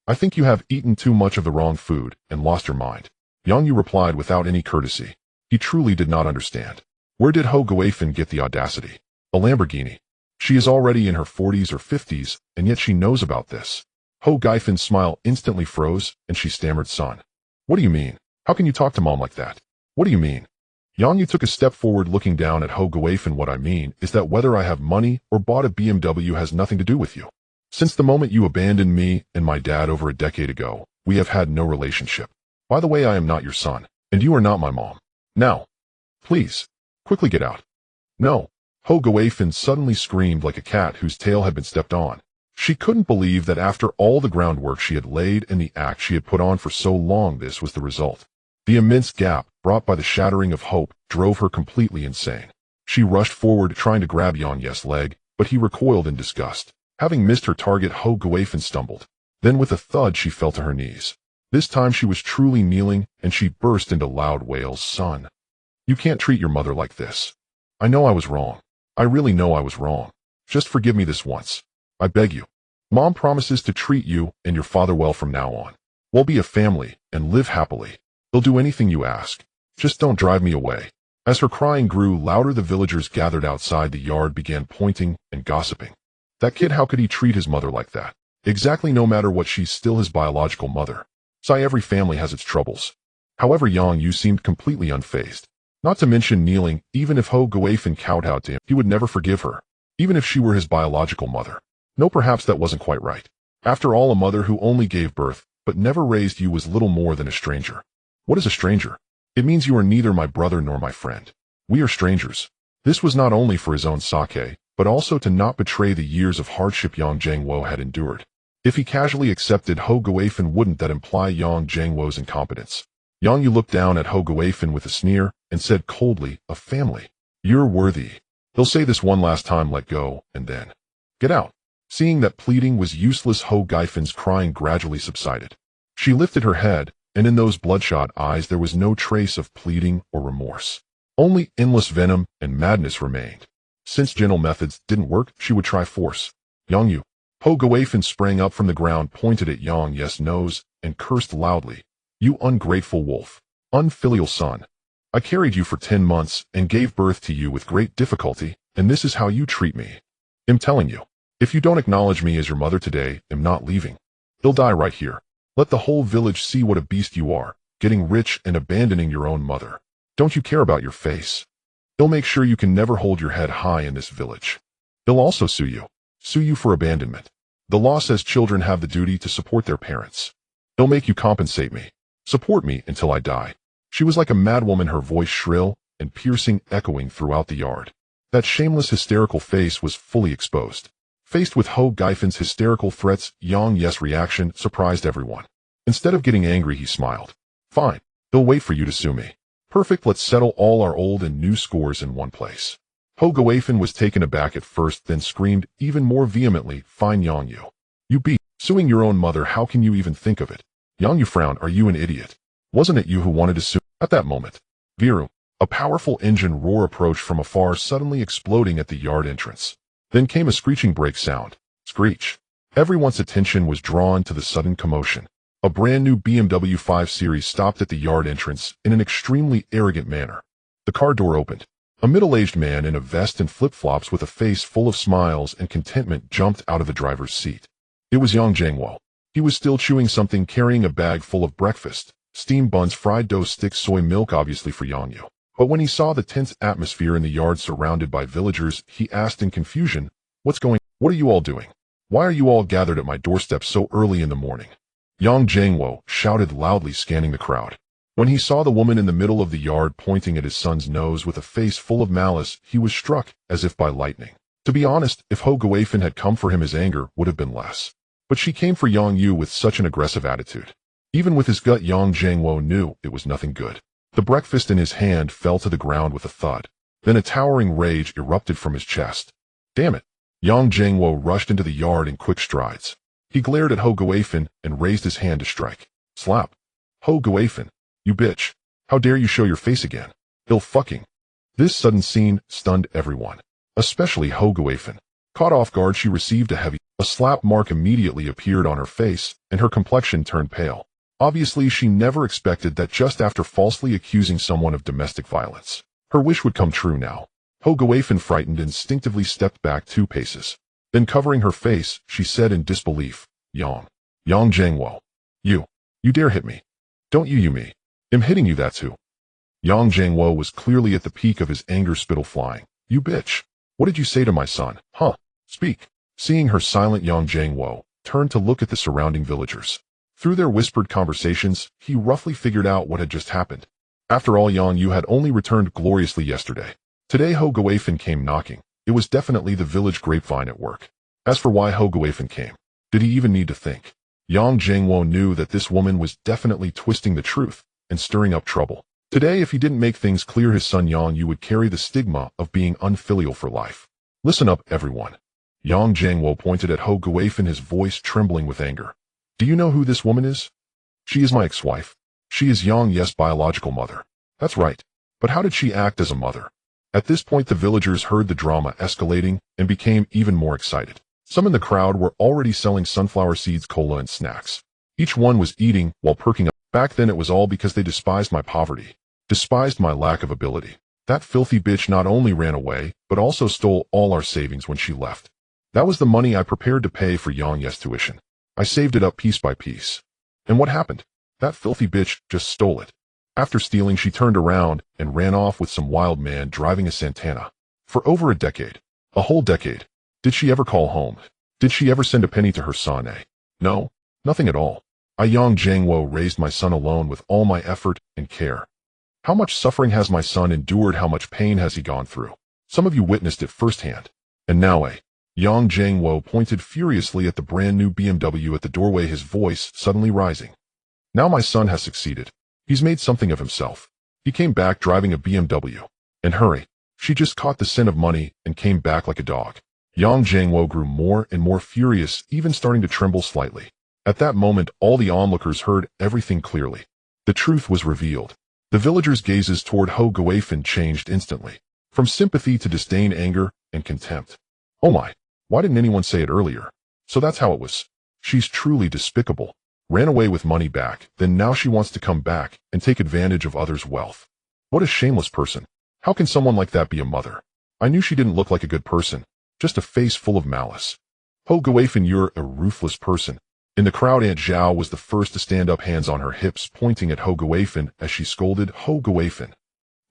A: I think you have eaten too much of the wrong food and lost your mind. Yang Yu replied without any courtesy. He truly did not understand. Where did Ho Guifan get the audacity? A Lamborghini. She is already in her 40s or 50s, and yet she knows about this. Ho Gaifan's smile instantly froze, and she stammered, son. What do you mean? How can you talk to mom like that? What do you mean? Yang Yu took a step forward, looking down at Ho Guifan. What I mean is that whether I have money or bought a BMW has nothing to do with you. Since the moment you abandoned me and my dad over a decade ago, we have had no relationship. By the way, I am not your son, and you are not my mom. Now, please, quickly get out. No. Ho Guifan suddenly screamed like a cat whose tail had been stepped on. She couldn't believe that after all the groundwork she had laid and the act she had put on for so long, this was the result. The immense gap brought by the shattering of hope drove her completely insane. She rushed forward, trying to grab Yang Ye's leg, but he recoiled in disgust. Having missed her target, Ho Guifan stumbled. Then with a thud she fell to her knees. This time she was truly kneeling, and she burst into loud wails. Son, you can't treat your mother like this. I know I was wrong. I really know I was wrong. Just forgive me this once. I beg you. Mom promises to treat you and your father well from now on. We'll be a family and live happily. They'll do anything you ask. Just don't drive me away. As her crying grew louder, the villagers gathered outside the yard began pointing and gossiping. That kid, how could he treat his mother like that? Exactly, no matter what, she's still his biological mother. Every family has its troubles. However, Yang Yu seemed completely unfazed. Not to mention kneeling, even if Ho Guifan kowtowed to him, he would never forgive her, even if she were his biological mother. No, perhaps that wasn't quite right. After all, a mother who only gave birth, but never raised you, was little more than a stranger. What is a stranger? It means you are neither my brother nor my friend. We are strangers. This was not only for his own sake, but also to not betray the years of hardship Yang Zhengwo had endured. If he casually accepted Ho Guifan, wouldn't that imply Yang Zhengwo's incompetence? Yang Yu looked down at Ho Guifan with a sneer and said coldly, a family. You're worthy. They'll say this one last time, let go, and then get out. Seeing that pleading was useless, Ho Gaifan's crying gradually subsided. She lifted her head, and in those bloodshot eyes there was no trace of pleading or remorse. Only endless venom and madness remained. Since gentle methods didn't work, she would try force. Yang Yu. Ho Guifan sprang up from the ground, pointed at Yang Ye's nose, and cursed loudly. You ungrateful wolf. Unfilial son. I carried you for 10 months and gave birth to you with great difficulty, and this is how you treat me. I'm telling you, if you don't acknowledge me as your mother today, I'm not leaving. You'll die right here. Let the whole village see what a beast you are, getting rich and abandoning your own mother. Don't you care about your face? They'll make sure you can never hold your head high in this village. They'll also sue you for abandonment. The law says children have the duty to support their parents. They'll make you compensate me. Support me until I die. She was like a madwoman, her voice shrill and piercing, echoing throughout the yard. That shameless hysterical face was fully exposed. Faced with Ho Gaifen's hysterical threats, Yang Ye's reaction surprised everyone. Instead of getting angry, he smiled. Fine. They'll wait for you to sue me. Perfect, let's settle all our old and new scores in one place. Ho Gaifen was taken aback at first, then screamed even more vehemently, Fine Yang Yu. You beat suing your own mother, how can you even think of it? Yang Yu frowned, are you an idiot? Wasn't it you who wanted to sue? At that moment, Viru, a powerful engine roar approached from afar, suddenly exploding at the yard entrance. Then came a screeching brake sound. Screech. Everyone's attention was drawn to the sudden commotion. A brand new BMW 5 Series stopped at the yard entrance in an extremely arrogant manner. The car door opened. A middle-aged man in a vest and flip-flops with a face full of smiles and contentment jumped out of the driver's seat. It was Yang Jiangwo. He was still chewing something, carrying a bag full of breakfast, steamed buns, fried dough sticks, soy milk, obviously for Yang Yu. But when he saw the tense atmosphere in the yard surrounded by villagers, he asked in confusion, What are you all doing? Why are you all gathered at my doorstep so early in the morning? Yang Jiangwo shouted loudly, scanning the crowd. When he saw the woman in the middle of the yard pointing at his son's nose with a face full of malice, he was struck as if by lightning. To be honest, if Ho Gaifen had come for him, his anger would have been less. But she came for Yang Yu with such an aggressive attitude. Even with his gut, Yang Jiangwo knew it was nothing good. The breakfast in his hand fell to the ground with a thud. Then a towering rage erupted from his chest. Damn it! Yang Jiangwo rushed into the yard in quick strides. He glared at Ho Gaifen and raised his hand to strike. Slap. Ho Gaifen, you bitch. How dare you show your face again? Ill fucking. This sudden scene stunned everyone, especially Ho Gaifen. Caught off guard, she received a slap mark immediately appeared on her face, and her complexion turned pale. Obviously, she never expected that just after falsely accusing someone of domestic violence, her wish would come true now. Ho Gaifen, frightened, instinctively stepped back 2 paces. Then covering her face, she said in disbelief, Yang Jiangwo. You dare hit me. Don't you me. I'm hitting you, that's who. Yang Jiangwo was clearly at the peak of his anger, spittle flying. You bitch. What did you say to my son? Huh? Speak. Seeing her silent, Yang Jiangwo turned to look at the surrounding villagers. Through their whispered conversations, he roughly figured out what had just happened. After all, Yang Yu had only returned gloriously yesterday. Today Ho Gaifen came knocking. It was definitely the village grapevine at work. As for why Ho Gaifen came, did he even need to think? Yang Jiangwo knew that this woman was definitely twisting the truth and stirring up trouble. Today, if he didn't make things clear, his son Yang Yu would carry the stigma of being unfilial for life. Listen up, everyone. Yang Jiangwo pointed at Ho Gaifen, his voice trembling with anger. Do you know who this woman is? She is my ex-wife. She is Yang Ye's biological mother. That's right. But how did she act as a mother? At this point, the villagers heard the drama escalating and became even more excited. Some in the crowd were already selling sunflower seeds, cola, and snacks. Each one was eating while perking up. Back then, it was all because they despised my poverty, despised my lack of ability. That filthy bitch not only ran away, but also stole all our savings when she left. That was the money I prepared to pay for Yang Ye's tuition. I saved it up piece by piece. And what happened? That filthy bitch just stole it. After stealing, she turned around and ran off with some wild man driving a Santana. For over a decade. A whole decade. Did she ever call home? Did she ever send a penny to her son, eh? No, nothing at all. I, Yang Jiangwo, raised my son alone with all my effort and care. How much suffering has my son endured? How much pain has he gone through? Some of you witnessed it firsthand. And now, Yang Jiangwo pointed furiously at the brand new BMW at the doorway, his voice suddenly rising. Now my son has succeeded. He's made something of himself. He came back driving a BMW. And hurry, she just caught the scent of money and came back like a dog. Yang Jiangwo grew more and more furious, even starting to tremble slightly. At that moment, all the onlookers heard everything clearly. The truth was revealed. The villagers' gazes toward Ho Gaifen changed instantly, from sympathy to disdain, anger, and contempt. Oh my, why didn't anyone say it earlier? So that's how it was. She's truly despicable. Ran away with money back, then now she wants to come back and take advantage of others' wealth. What a shameless person. How can someone like that be a mother? I knew she didn't look like a good person, just a face full of malice. Ho Gaifen, you're a ruthless person. In the crowd, Aunt Zhao was the first to stand up, hands on her hips, pointing at Ho Gaifen as she scolded, Ho Gaifen,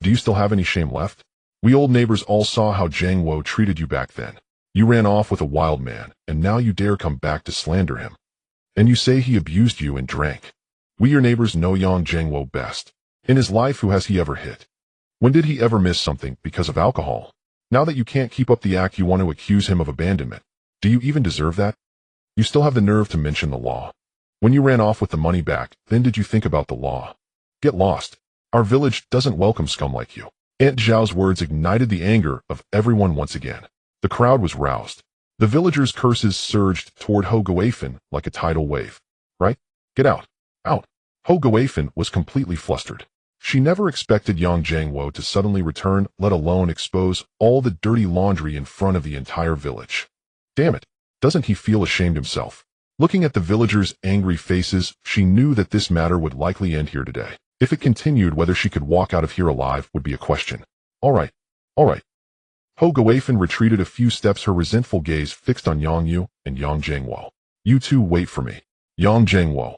A: do you still have any shame left? We old neighbors all saw how Jiangwo treated you back then. You ran off with a wild man, and now you dare come back to slander him. And you say he abused you and drank. We, your neighbors, know Yang Jiangwo best. In his life, who has he ever hit? When did he ever miss something because of alcohol? Now that you can't keep up the act, you want to accuse him of abandonment. Do you even deserve that? You still have the nerve to mention the law. When you ran off with the money back, then did you think about the law? Get lost. Our village doesn't welcome scum like you. Aunt Zhao's words ignited the anger of everyone once again. The crowd was roused. The villagers' curses surged toward Ho Guifan like a tidal wave. Right? Get out. Out. Ho Guifan was completely flustered. She never expected Yang Jiangwo to suddenly return, let alone expose all the dirty laundry in front of the entire village. Damn it. Doesn't he feel ashamed himself? Looking at the villagers' angry faces, she knew that this matter would likely end here today. If it continued, whether she could walk out of here alive would be a question. All right. Ho Guifan retreated a few steps, her resentful gaze fixed on Yang Yu and Yang Jiangwo. You two wait for me. Yang Jiangwo.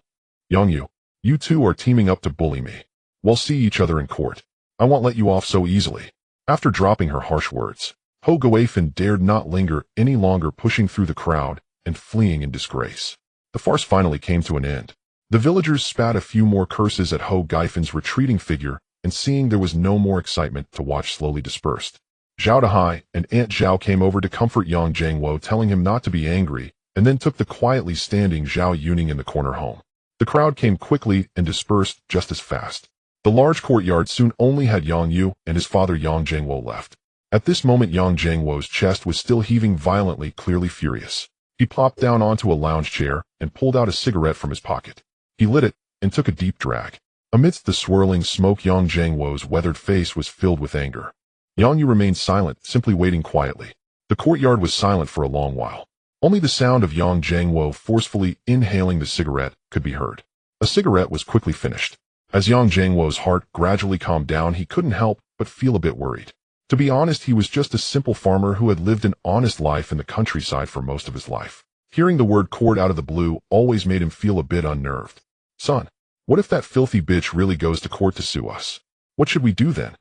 A: Yang Yu. You two are teaming up to bully me. We'll see each other in court. I won't let you off so easily. After dropping her harsh words, Ho Guifan dared not linger any longer, pushing through the crowd and fleeing in disgrace. The farce finally came to an end. The villagers spat a few more curses at Ho Guifan's retreating figure, and seeing there was no more excitement to watch, slowly dispersed. Zhao Dahai and Aunt Zhao came over to comfort Yang Jiangwo, telling him not to be angry, and then took the quietly standing Zhao Yuning in the corner home. The crowd came quickly and dispersed just as fast. The large courtyard soon only had Yang Yu and his father Yang Jiangwo left. At this moment, Yang Jiangwo's chest was still heaving violently, clearly furious. He plopped down onto a lounge chair and pulled out a cigarette from his pocket. He lit it and took a deep drag. Amidst the swirling smoke, Yang Jiangwo's weathered face was filled with anger. Yang Yu remained silent, simply waiting quietly. The courtyard was silent for a long while. Only the sound of Yang Jiangwo forcefully inhaling the cigarette could be heard. A cigarette was quickly finished. As Yang Jiangwo's heart gradually calmed down, he couldn't help but feel a bit worried. To be honest, he was just a simple farmer who had lived an honest life in the countryside for most of his life. Hearing the word court out of the blue always made him feel a bit unnerved. Son, what if that filthy bitch really goes to court to sue us? What should we do then?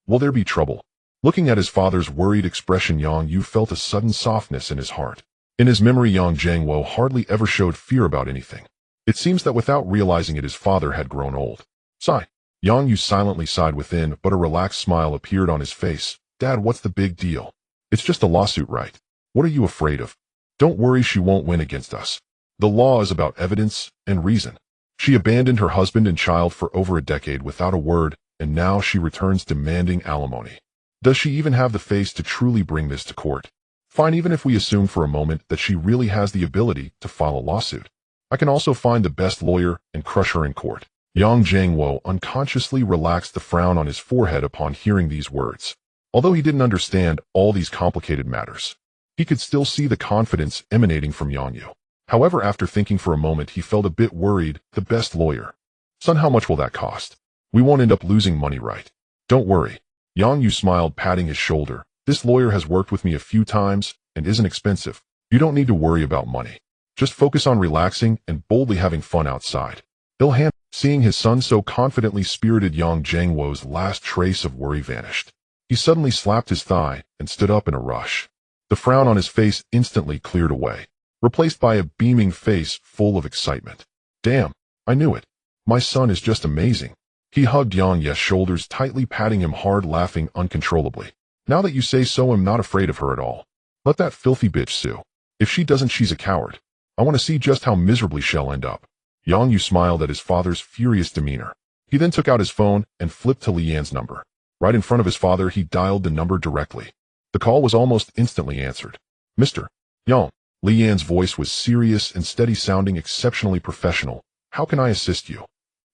A: Will there be trouble? Looking at his father's worried expression, Yang Yu felt a sudden softness in his heart. In his memory, Yang Jiangwo hardly ever showed fear about anything. It seems that without realizing it, his father had grown old. Sigh. Yang Yu silently sighed within, but a relaxed smile appeared on his face. Dad, what's the big deal? It's just a lawsuit, right? What are you afraid of? Don't worry, she won't win against us. The law is about evidence and reason. She abandoned her husband and child for over a decade without a word, and now she returns demanding alimony. Does she even have the face to truly bring this to court? Fine, even if we assume for a moment that she really has the ability to file a lawsuit. I can also find the best lawyer and crush her in court. Yang Jiangwo unconsciously relaxed the frown on his forehead upon hearing these words. Although he didn't understand all these complicated matters, he could still see the confidence emanating from Yang Yu. However, after thinking for a moment, he felt a bit worried. The best lawyer. Son, how much will that cost? We won't end up losing money, right? Don't worry. Yang Yu smiled, patting his shoulder. This lawyer has worked with me a few times and isn't expensive. You don't need to worry about money. Just focus on relaxing and boldly having fun outside. He'll handle. Seeing his son so confidently spirited, Yang Jiangwo's last trace of worry vanished. He suddenly slapped his thigh and stood up in a rush. The frown on his face instantly cleared away, replaced by a beaming face full of excitement. Damn, I knew it. My son is just amazing. He hugged Yang Ye's shoulders tightly, patting him hard, laughing uncontrollably. Now that you say so, I'm not afraid of her at all. Let that filthy bitch sue. If she doesn't, she's a coward. I want to see just how miserably she'll end up. Yang Yu smiled at his father's furious demeanor. He then took out his phone and flipped to Li Yan's number. Right in front of his father, he dialed the number directly. The call was almost instantly answered. Mr. Yang. Li Yan's voice was serious and steady, sounding exceptionally professional. How can I assist you?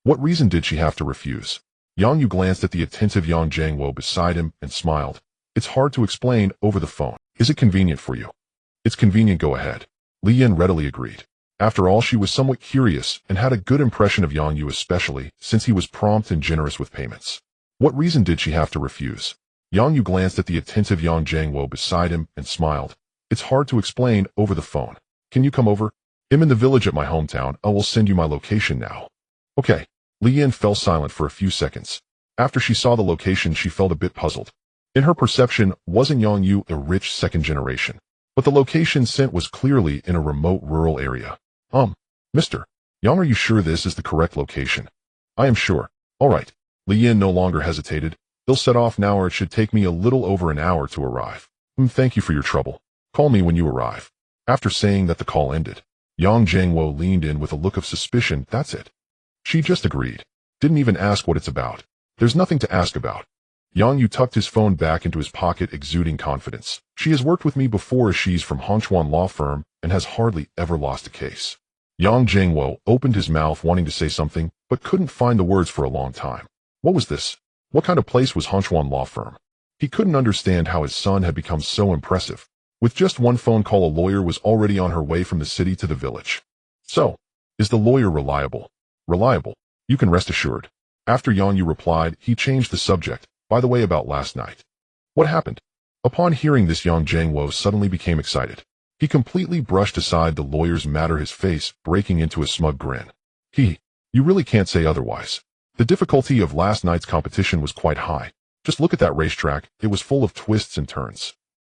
A: What reason did she have to refuse? Yang Yu glanced at the attentive Yang Jiangwo beside him and smiled. It's hard to explain over the phone. Is it convenient for you? It's convenient, go ahead. Li Yan readily agreed. After all, she was somewhat curious and had a good impression of Yang Yu, especially since he was prompt and generous with payments. What reason did she have to refuse? Yang Yu glanced at the attentive Yang Jiangwo beside him and smiled. It's hard to explain over the phone. Can you come over? I'm in the village at my hometown. I will send you my location now. Okay. Li Yan fell silent for a few seconds. After she saw the location, she felt a bit puzzled. In her perception, wasn't Yang Yu a rich second generation? But the location sent was clearly in a remote rural area. Mr. Yang, are you sure this is the correct location? I am sure. All right. Li Yan no longer hesitated. They'll set off now or it should take me a little over an hour to arrive. Thank you for your trouble. Call me when you arrive. After saying that the call ended, Yang Jiangwo leaned in with a look of suspicion. That's it. She just agreed. Didn't even ask what it's about. There's nothing to ask about. Yang Yu tucked his phone back into his pocket, exuding confidence. She has worked with me before. She's from Hongchuan law firm and has hardly ever lost a case. Yang Jiangwo opened his mouth wanting to say something, but couldn't find the words for a long time. What was this? What kind of place was Hongchuan law firm? He couldn't understand how his son had become so impressive. With just one phone call, a lawyer was already on her way from the city to the village. So, is the lawyer reliable? Reliable. You can rest assured. After Yang Yu replied, he changed the subject. By the way, about last night. What happened? Upon hearing this, Yang Jiangwo suddenly became excited. He completely brushed aside the lawyer's matter, his face breaking into a smug grin. You really can't say otherwise. The difficulty of last night's competition was quite high. Just look at that racetrack, it was full of twists and turns.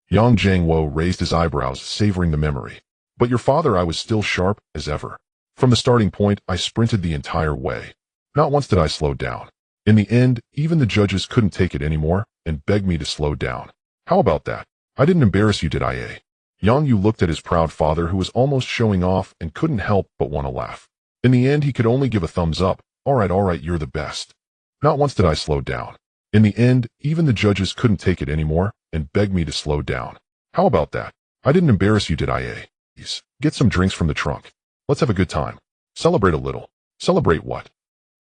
A: Yang Jiangwo raised his eyebrows, savoring the memory. But your father, I was still sharp as ever. From the starting point, I sprinted the entire way. Not once did I slow down. In the end, even the judges couldn't take it anymore and begged me to slow down. How about that? I didn't embarrass you, did I, eh? Yang Yu looked at his proud father, who was almost showing off, and couldn't help but want to laugh. In the end, he could only give a thumbs up. All right, you're the best. Not once did I slow down. In the end, even the judges couldn't take it anymore and begged me to slow down. How about that? I didn't embarrass you, did I, eh? Please, get some drinks from the trunk. Let's have a good time. Celebrate a little. Celebrate what?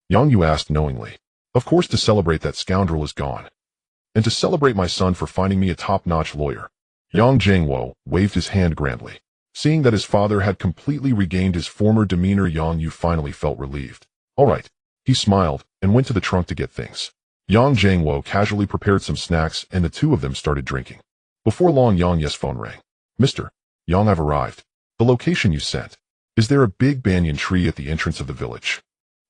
A: Yang Yu asked knowingly. Of course, to celebrate that scoundrel is gone. And to celebrate my son for finding me a top-notch lawyer. Yang Jiangwo waved his hand grandly. Seeing that his father had completely regained his former demeanor, Yang Yu finally felt relieved. All right. He smiled and went to the trunk to get things. Yang Jiangwo casually prepared some snacks and the two of them started drinking. Before long, Yang Ye's phone rang. Mr. Yang, I've arrived. The location you sent. Is there a big banyan tree at the entrance of the village?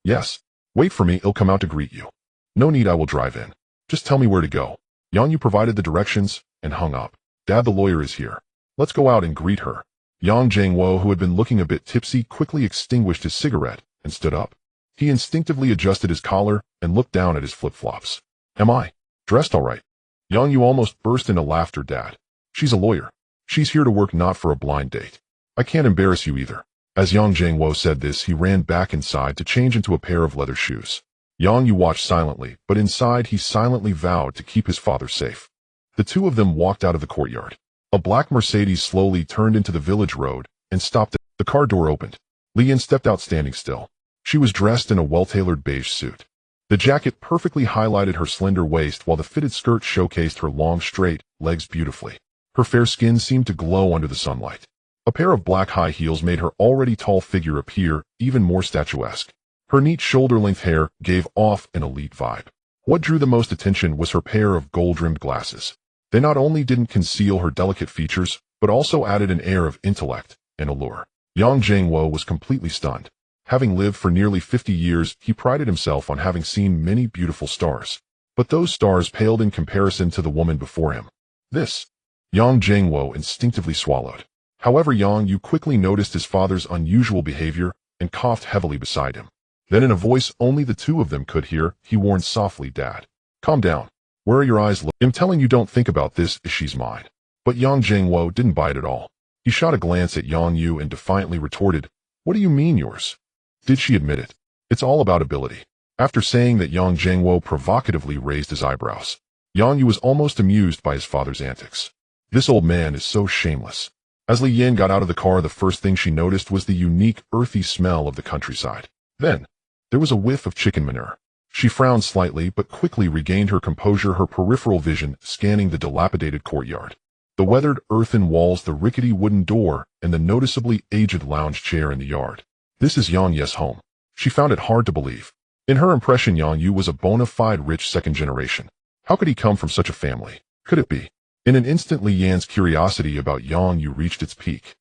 A: Yes. Wait for me, I'll come out to greet you. No need, I will drive in. Just tell me where to go. Yang Yu provided the directions and hung up. Dad, the lawyer is here. Let's go out and greet her. Yang Jiangwo, who had been looking a bit tipsy, quickly extinguished his cigarette and stood up. He instinctively adjusted his collar and looked down at his flip-flops. Am I dressed all right? Yang Yu almost burst into laughter. Dad, she's a lawyer. She's here to work, not for a blind date. I can't embarrass you either. As Yang Jiangwo said this, he ran back inside to change into a pair of leather shoes. Yang Yu watched silently, but inside he silently vowed to keep his father safe. The two of them walked out of the courtyard. A black Mercedes slowly turned into the village road and stopped. The car door opened. Li Yan stepped out, standing still. She was dressed in a well-tailored beige suit. The jacket perfectly highlighted her slender waist, while the fitted skirt showcased her long, straight legs beautifully. Her fair skin seemed to glow under the sunlight. A pair of black high heels made her already tall figure appear even more statuesque. Her neat shoulder-length hair gave off an elite vibe. What drew the most attention was her pair of gold-rimmed glasses. They not only didn't conceal her delicate features, but also added an air of intellect and allure. Yang Jiangwo was completely stunned. Having lived for nearly 50 years, he prided himself on having seen many beautiful stars. But those stars paled in comparison to the woman before him. This. Yang Jiangwo instinctively swallowed. However, Yang Yu quickly noticed his father's unusual behavior and coughed heavily beside him. Then in a voice only the two of them could hear, he warned softly, Dad, calm down. Where are your eyes? I'm telling you, don't think about this, she's mine. But Yang Jiangwo didn't buy it at all. He shot a glance at Yang Yu and defiantly retorted, what do you mean yours? Did she admit it? It's all about ability. After saying that, Yang Jiangwo provocatively raised his eyebrows. Yang Yu was almost amused by his father's antics. This old man is so shameless. As Li Yan got out of the car, the first thing she noticed was the unique, earthy smell of the countryside. Then, there was a whiff of chicken manure. She frowned slightly but quickly regained her composure, her peripheral vision scanning the dilapidated courtyard. The weathered earthen walls, the rickety wooden door, and the noticeably aged lounge chair in the yard. This is Yang Ye's home. She found it hard to believe. In her impression, Yang Yu was a bona fide rich second generation. How could he come from such a family? Could it be? In an instant, Li Yan's curiosity about Yang Yu reached its peak.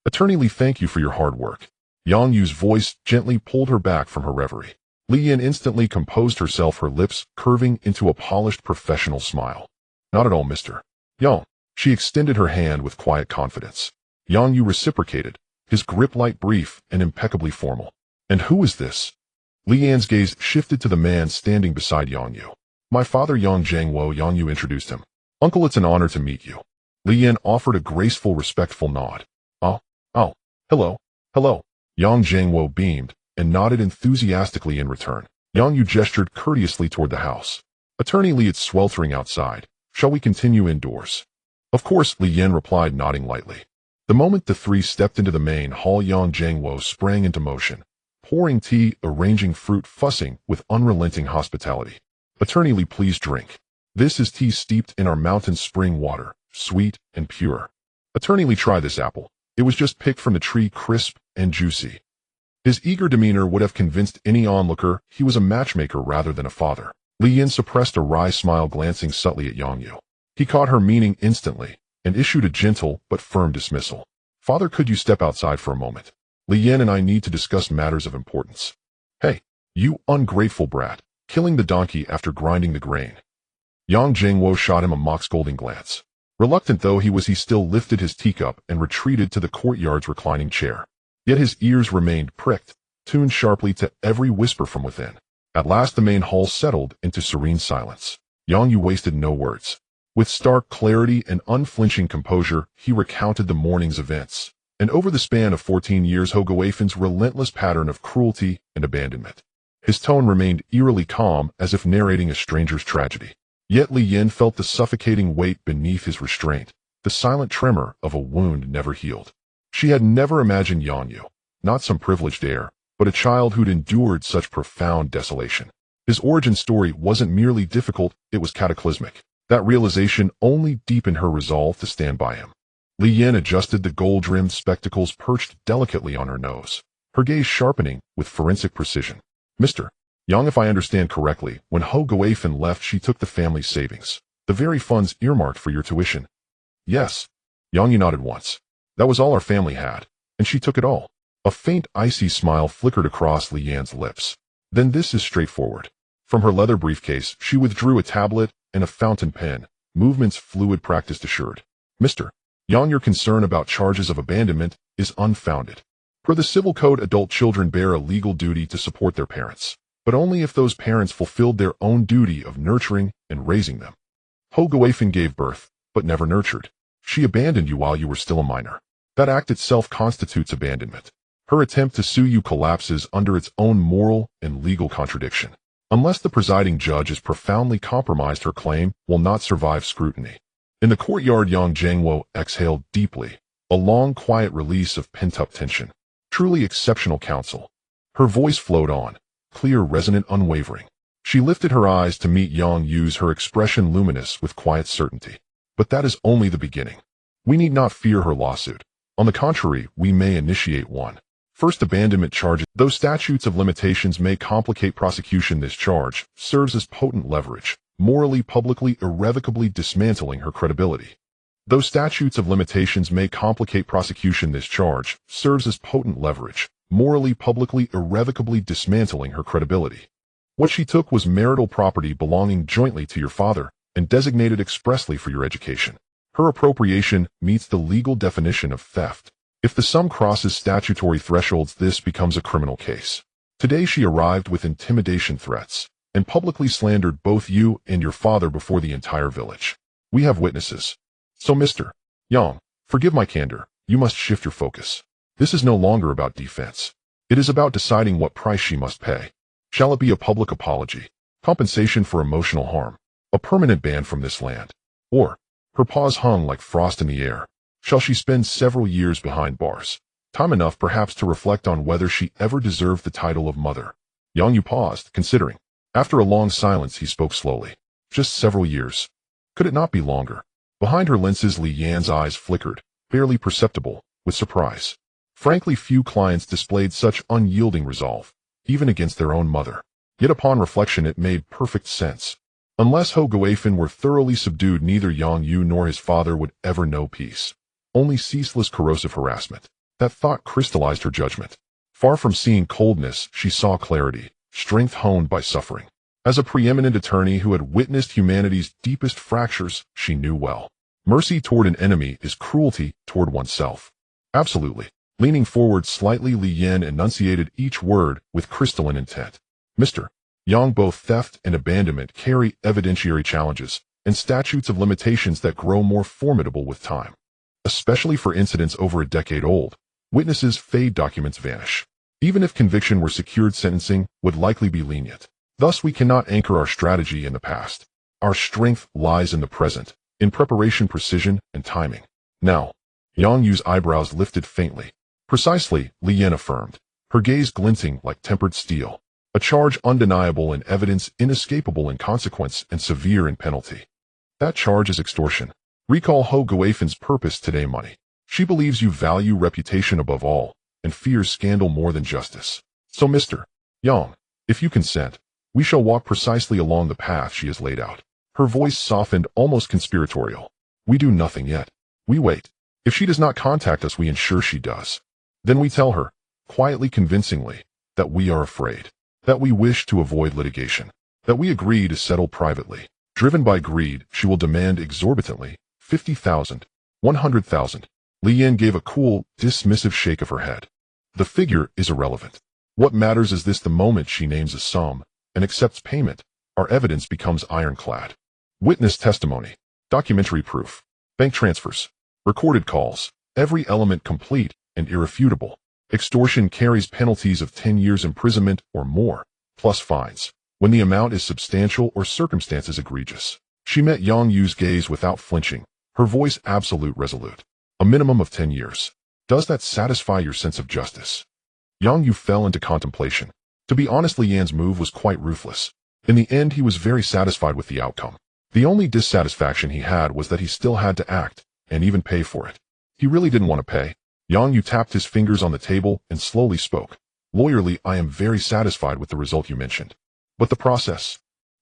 A: Attorney Li, thank you for your hard work. Yang Yu's voice gently pulled her back from her reverie. Li Yan instantly composed herself, her lips curving into a polished professional smile. Not at all, Mr. Yang. She extended her hand with quiet confidence. Yang Yu reciprocated, his grip light, brief, and impeccably formal. And who is this? Li Yan's gaze shifted to the man standing beside Yang Yu. My father Yang Jiangwo. Yang Yu introduced him. Uncle, it's an honor to meet you. Li Yan offered a graceful, respectful nod. Oh, hello. Yang Jiangwo beamed and nodded enthusiastically in return. Yang Yu gestured courteously toward the house. Attorney Li, it's sweltering outside. Shall we continue indoors? Of course, Li Yan replied, nodding lightly. The moment the three stepped into the main hall, Yang Jiangwo sprang into motion, pouring tea, arranging fruit, fussing with unrelenting hospitality. Attorney Li, please drink. This is tea steeped in our mountain spring water, sweet and pure. Attorney Li, try this apple. It was just picked from the tree, crisp and juicy. His eager demeanor would have convinced any onlooker he was a matchmaker rather than a father. Li Yan suppressed a wry smile, glancing subtly at Yang Yu. He caught her meaning instantly and issued a gentle but firm dismissal. Father, could you step outside for a moment? Li Yan and I need to discuss matters of importance. Hey, you ungrateful brat, killing the donkey after grinding the grain. Yang Jiangwo shot him a mock-scolding glance. Reluctant though he was, he still lifted his teacup and retreated to the courtyard's reclining chair. Yet his ears remained pricked, tuned sharply to every whisper from within. At last the main hall settled into serene silence. Yang Yu wasted no words. With stark clarity and unflinching composure, he recounted the morning's events, and over the span of 14 years Ho Guifen's relentless pattern of cruelty and abandonment. His tone remained eerily calm, as if narrating a stranger's tragedy. Yet Li Yan felt the suffocating weight beneath his restraint, the silent tremor of a wound never healed. She had never imagined Yang Yu, not some privileged heir, but a child who'd endured such profound desolation. His origin story wasn't merely difficult, it was cataclysmic. That realization only deepened her resolve to stand by him. Li Yan adjusted the gold-rimmed spectacles perched delicately on her nose, her gaze sharpening with forensic precision. Mr. Yang, if I understand correctly, when Ho Guifen left, she took the family's savings, the very funds earmarked for your tuition. Yes. Yang Yu nodded once. That was all our family had, and she took it all. A faint, icy smile flickered across Li Yan's lips. Then this is straightforward. From her leather briefcase, she withdrew a tablet and a fountain pen, movements fluid, practice assured. Mr. Yang, your concern about charges of abandonment is unfounded. Per the Civil Code, adult children bear a legal duty to support their parents, but only if those parents fulfilled their own duty of nurturing and raising them. Ho Guifen gave birth, but never nurtured. She abandoned you while you were still a minor. That act itself constitutes abandonment. Her attempt to sue you collapses under its own moral and legal contradiction. Unless the presiding judge is profoundly compromised, her claim will not survive scrutiny. In the courtyard, Yang Jiangwo exhaled deeply, a long, quiet release of pent-up tension. Truly exceptional counsel. Her voice flowed on, clear, resonant, unwavering. She lifted her eyes to meet Yang Yu's, her expression luminous with quiet certainty. But that is only the beginning. We need not fear her lawsuit. On the contrary, we may initiate one. First, abandonment charges. Though statutes of limitations may complicate prosecution, this charge serves as potent leverage, morally, publicly, irrevocably dismantling her credibility. Though statutes of limitations may complicate prosecution, this charge serves as potent leverage, morally, publicly, irrevocably dismantling her credibility. What she took was marital property belonging jointly to your father and designated expressly for your education. Her appropriation meets the legal definition of theft. If the sum crosses statutory thresholds, this becomes a criminal case. Today she arrived with intimidation threats and publicly slandered both you and your father before the entire village. We have witnesses. So Mr. Yang, forgive my candor, you must shift your focus. This is no longer about defense. It is about deciding what price she must pay. Shall it be a public apology, compensation for emotional harm, a permanent ban from this land, or, her paws hung like frost in the air, shall she spend several years behind bars? Time enough perhaps to reflect on whether she ever deserved the title of mother. Yang Yu paused, considering. After a long silence he spoke slowly. Just several years. Could it not be longer? Behind her lenses Li Yan's eyes flickered, barely perceptible, with surprise. Frankly, few clients displayed such unyielding resolve, even against their own mother. Yet upon reflection it made perfect sense. Unless Ho Guifen were thoroughly subdued, neither Yang Yu nor his father would ever know peace. Only ceaseless corrosive harassment. That thought crystallized her judgment. Far from seeing coldness, she saw clarity, strength honed by suffering. As a preeminent attorney who had witnessed humanity's deepest fractures, she knew well. Mercy toward an enemy is cruelty toward oneself. Absolutely. Leaning forward slightly, Li Yan enunciated each word with crystalline intent. Mr. Yang, both theft and abandonment carry evidentiary challenges and statutes of limitations that grow more formidable with time. Especially for incidents over a decade old, witnesses fade, documents vanish. Even if conviction were secured, sentencing would likely be lenient. Thus, we cannot anchor our strategy in the past. Our strength lies in the present, in preparation, precision, and timing. Now, Yang Yu's eyebrows lifted faintly. Precisely, Li Yan affirmed, her gaze glinting like tempered steel. A charge undeniable in evidence, inescapable in consequence, and severe in penalty. That charge is extortion. Recall Ho Guifen's purpose today: money. She believes you value reputation above all, and fears scandal more than justice. So Mr. Yang, if you consent, we shall walk precisely along the path she has laid out. Her voice softened, almost conspiratorial. We do nothing yet. We wait. If she does not contact us, we ensure she does. Then we tell her, quietly, convincingly, that we are afraid, that we wish to avoid litigation, that we agree to settle privately. Driven by greed, she will demand exorbitantly 50,000, 100,000. Li Yan gave a cool, dismissive shake of her head. The figure is irrelevant. What matters is this: the moment she names a sum and accepts payment, our evidence becomes ironclad. Witness testimony, documentary proof, bank transfers, recorded calls, every element complete and irrefutable. Extortion carries penalties of 10 years imprisonment or more, plus fines, when the amount is substantial or circumstances egregious. She met Yang Yu's gaze without flinching, her voice absolute, resolute. A minimum of 10 years. Does that satisfy your sense of justice? Yang Yu fell into contemplation. To be honest, Li Yan's move was quite ruthless. In the end, he was very satisfied with the outcome. The only dissatisfaction he had was that he still had to act, and even pay for it. He really didn't want to pay. Yang Yu tapped his fingers on the table and slowly spoke. Lawyerly, I am very satisfied with the result you mentioned. But the process?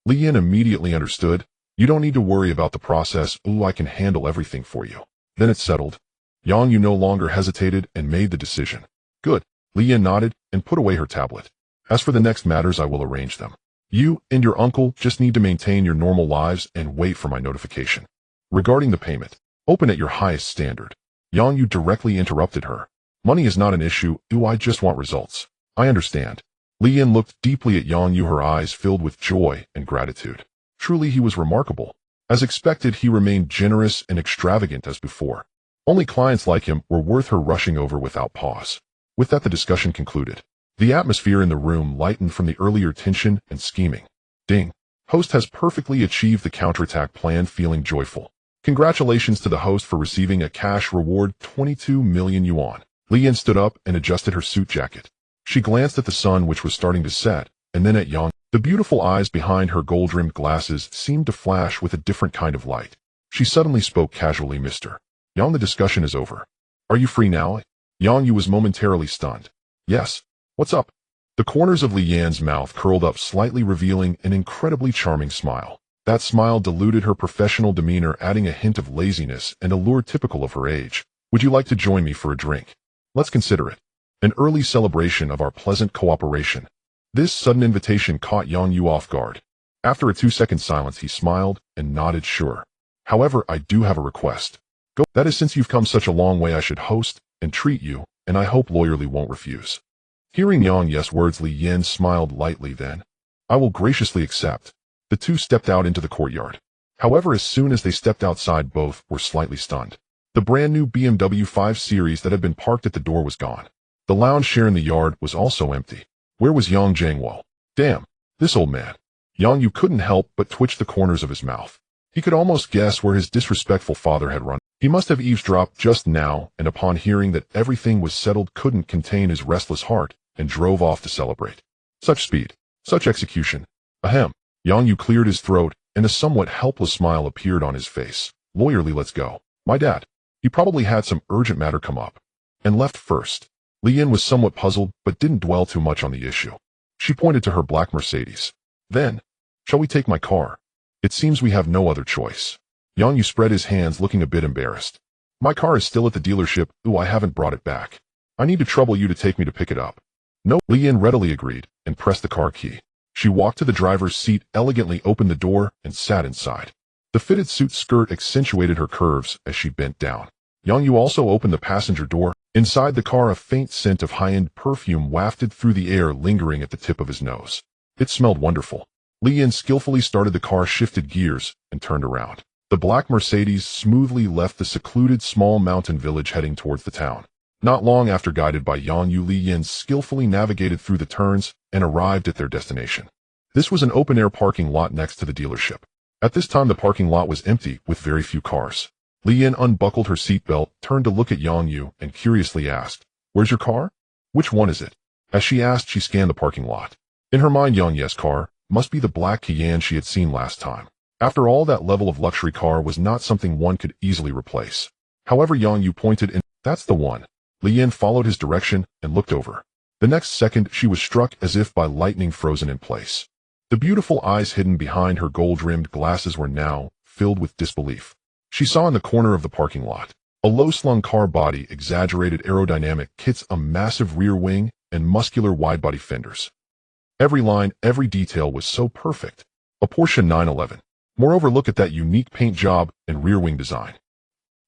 A: Li Yan immediately understood. You don't need to worry about the process. Ooh, I can handle everything for you. Then it's settled. Yang Yu no longer hesitated and made the decision. Good. Li Yan nodded and put away her tablet. As for the next matters, I will arrange them. You and your uncle just need to maintain your normal lives and wait for my notification. Regarding the payment, open at your highest standard. Yang Yu directly interrupted her. Money is not an issue. Do I just want results? I understand. Li Yan looked deeply at Yang Yu, her eyes filled with joy and gratitude. Truly, he was remarkable. As expected, he remained generous and extravagant as before. Only clients like him were worth her rushing over without pause. With that, the discussion concluded. The atmosphere in the room lightened from the earlier tension and scheming. Ding. Host has perfectly achieved the counterattack plan, feeling joyful. Congratulations to the host for receiving a cash reward, 22 million yuan. Li Yan stood up and adjusted her suit jacket. She glanced at the sun, which was starting to set, and then at Yang. The beautiful eyes behind her gold-rimmed glasses seemed to flash with a different kind of light. She suddenly spoke casually. Mr. Yang, the discussion is over. Are you free now? Yang Yu was momentarily stunned. Yes. What's up? The corners of Li Yan's mouth curled up slightly, revealing an incredibly charming smile. That smile diluted her professional demeanor, adding a hint of laziness and allure typical of her age. Would you like to join me for a drink? Let's consider it an early celebration of our pleasant cooperation. This sudden invitation caught Yang Yu off guard. After a 2-second silence, he smiled and nodded sure. However, I do have a request. Go. That is, since you've come such a long way, I should host and treat you, and I hope Lawyerly won't refuse. Hearing Yang Yu's words, Li Yan smiled lightly. Then, I will graciously accept. The two stepped out into the courtyard. However, as soon as they stepped outside, both were slightly stunned. The brand new BMW 5 Series that had been parked at the door was gone. The lounge chair in the yard was also empty. Where was Yang Jiangwo? Damn, this old man. Yang Yu couldn't help but twitch the corners of his mouth. He could almost guess where his disrespectful father had run. He must have eavesdropped just now, and upon hearing that everything was settled, couldn't contain his restless heart and drove off to celebrate. Such speed, such execution. Ahem. Yang Yu cleared his throat, and a somewhat helpless smile appeared on his face. Lawyerly, let's go. My dad. He probably had some urgent matter come up, and left first. Li Yan was somewhat puzzled, but didn't dwell too much on the issue. She pointed to her black Mercedes. Then, shall we take my car? It seems we have no other choice. Yang Yu spread his hands, looking a bit embarrassed. My car is still at the dealership. Ooh, I haven't brought it back. I need to trouble you to take me to pick it up. No. Li Yan readily agreed, and pressed the car key. She walked to the driver's seat, elegantly opened the door, and sat inside. The fitted suit skirt accentuated her curves as she bent down. Yang Yu also opened the passenger door. Inside the car, a faint scent of high-end perfume wafted through the air, lingering at the tip of his nose. It smelled wonderful. Li Yin skillfully started the car, shifted gears, and turned around. The black Mercedes smoothly left the secluded small mountain village heading towards the town. Not long after, guided by Yang Yu, Li Yin skillfully navigated through the turns and arrived at their destination. This was an open-air parking lot next to the dealership. At this time, the parking lot was empty with very few cars. Li Yin unbuckled her seatbelt, turned to look at Yang Yu, and curiously asked, "Where's your car? Which one is it?" As she asked, she scanned the parking lot. In her mind, Yang Yu's car must be the black Cayenne she had seen last time. After all, that level of luxury car was not something one could easily replace. However, Yang Yu pointed and "That's the one." Li Yin followed his direction and looked over. The next second, she was struck as if by lightning, frozen in place. The beautiful eyes hidden behind her gold-rimmed glasses were now filled with disbelief. She saw in the corner of the parking lot a low-slung car body, exaggerated aerodynamic kits, a massive rear wing, and muscular wide-body fenders. Every line, every detail was so perfect. A Porsche 911. Moreover, look at that unique paint job and rear wing design.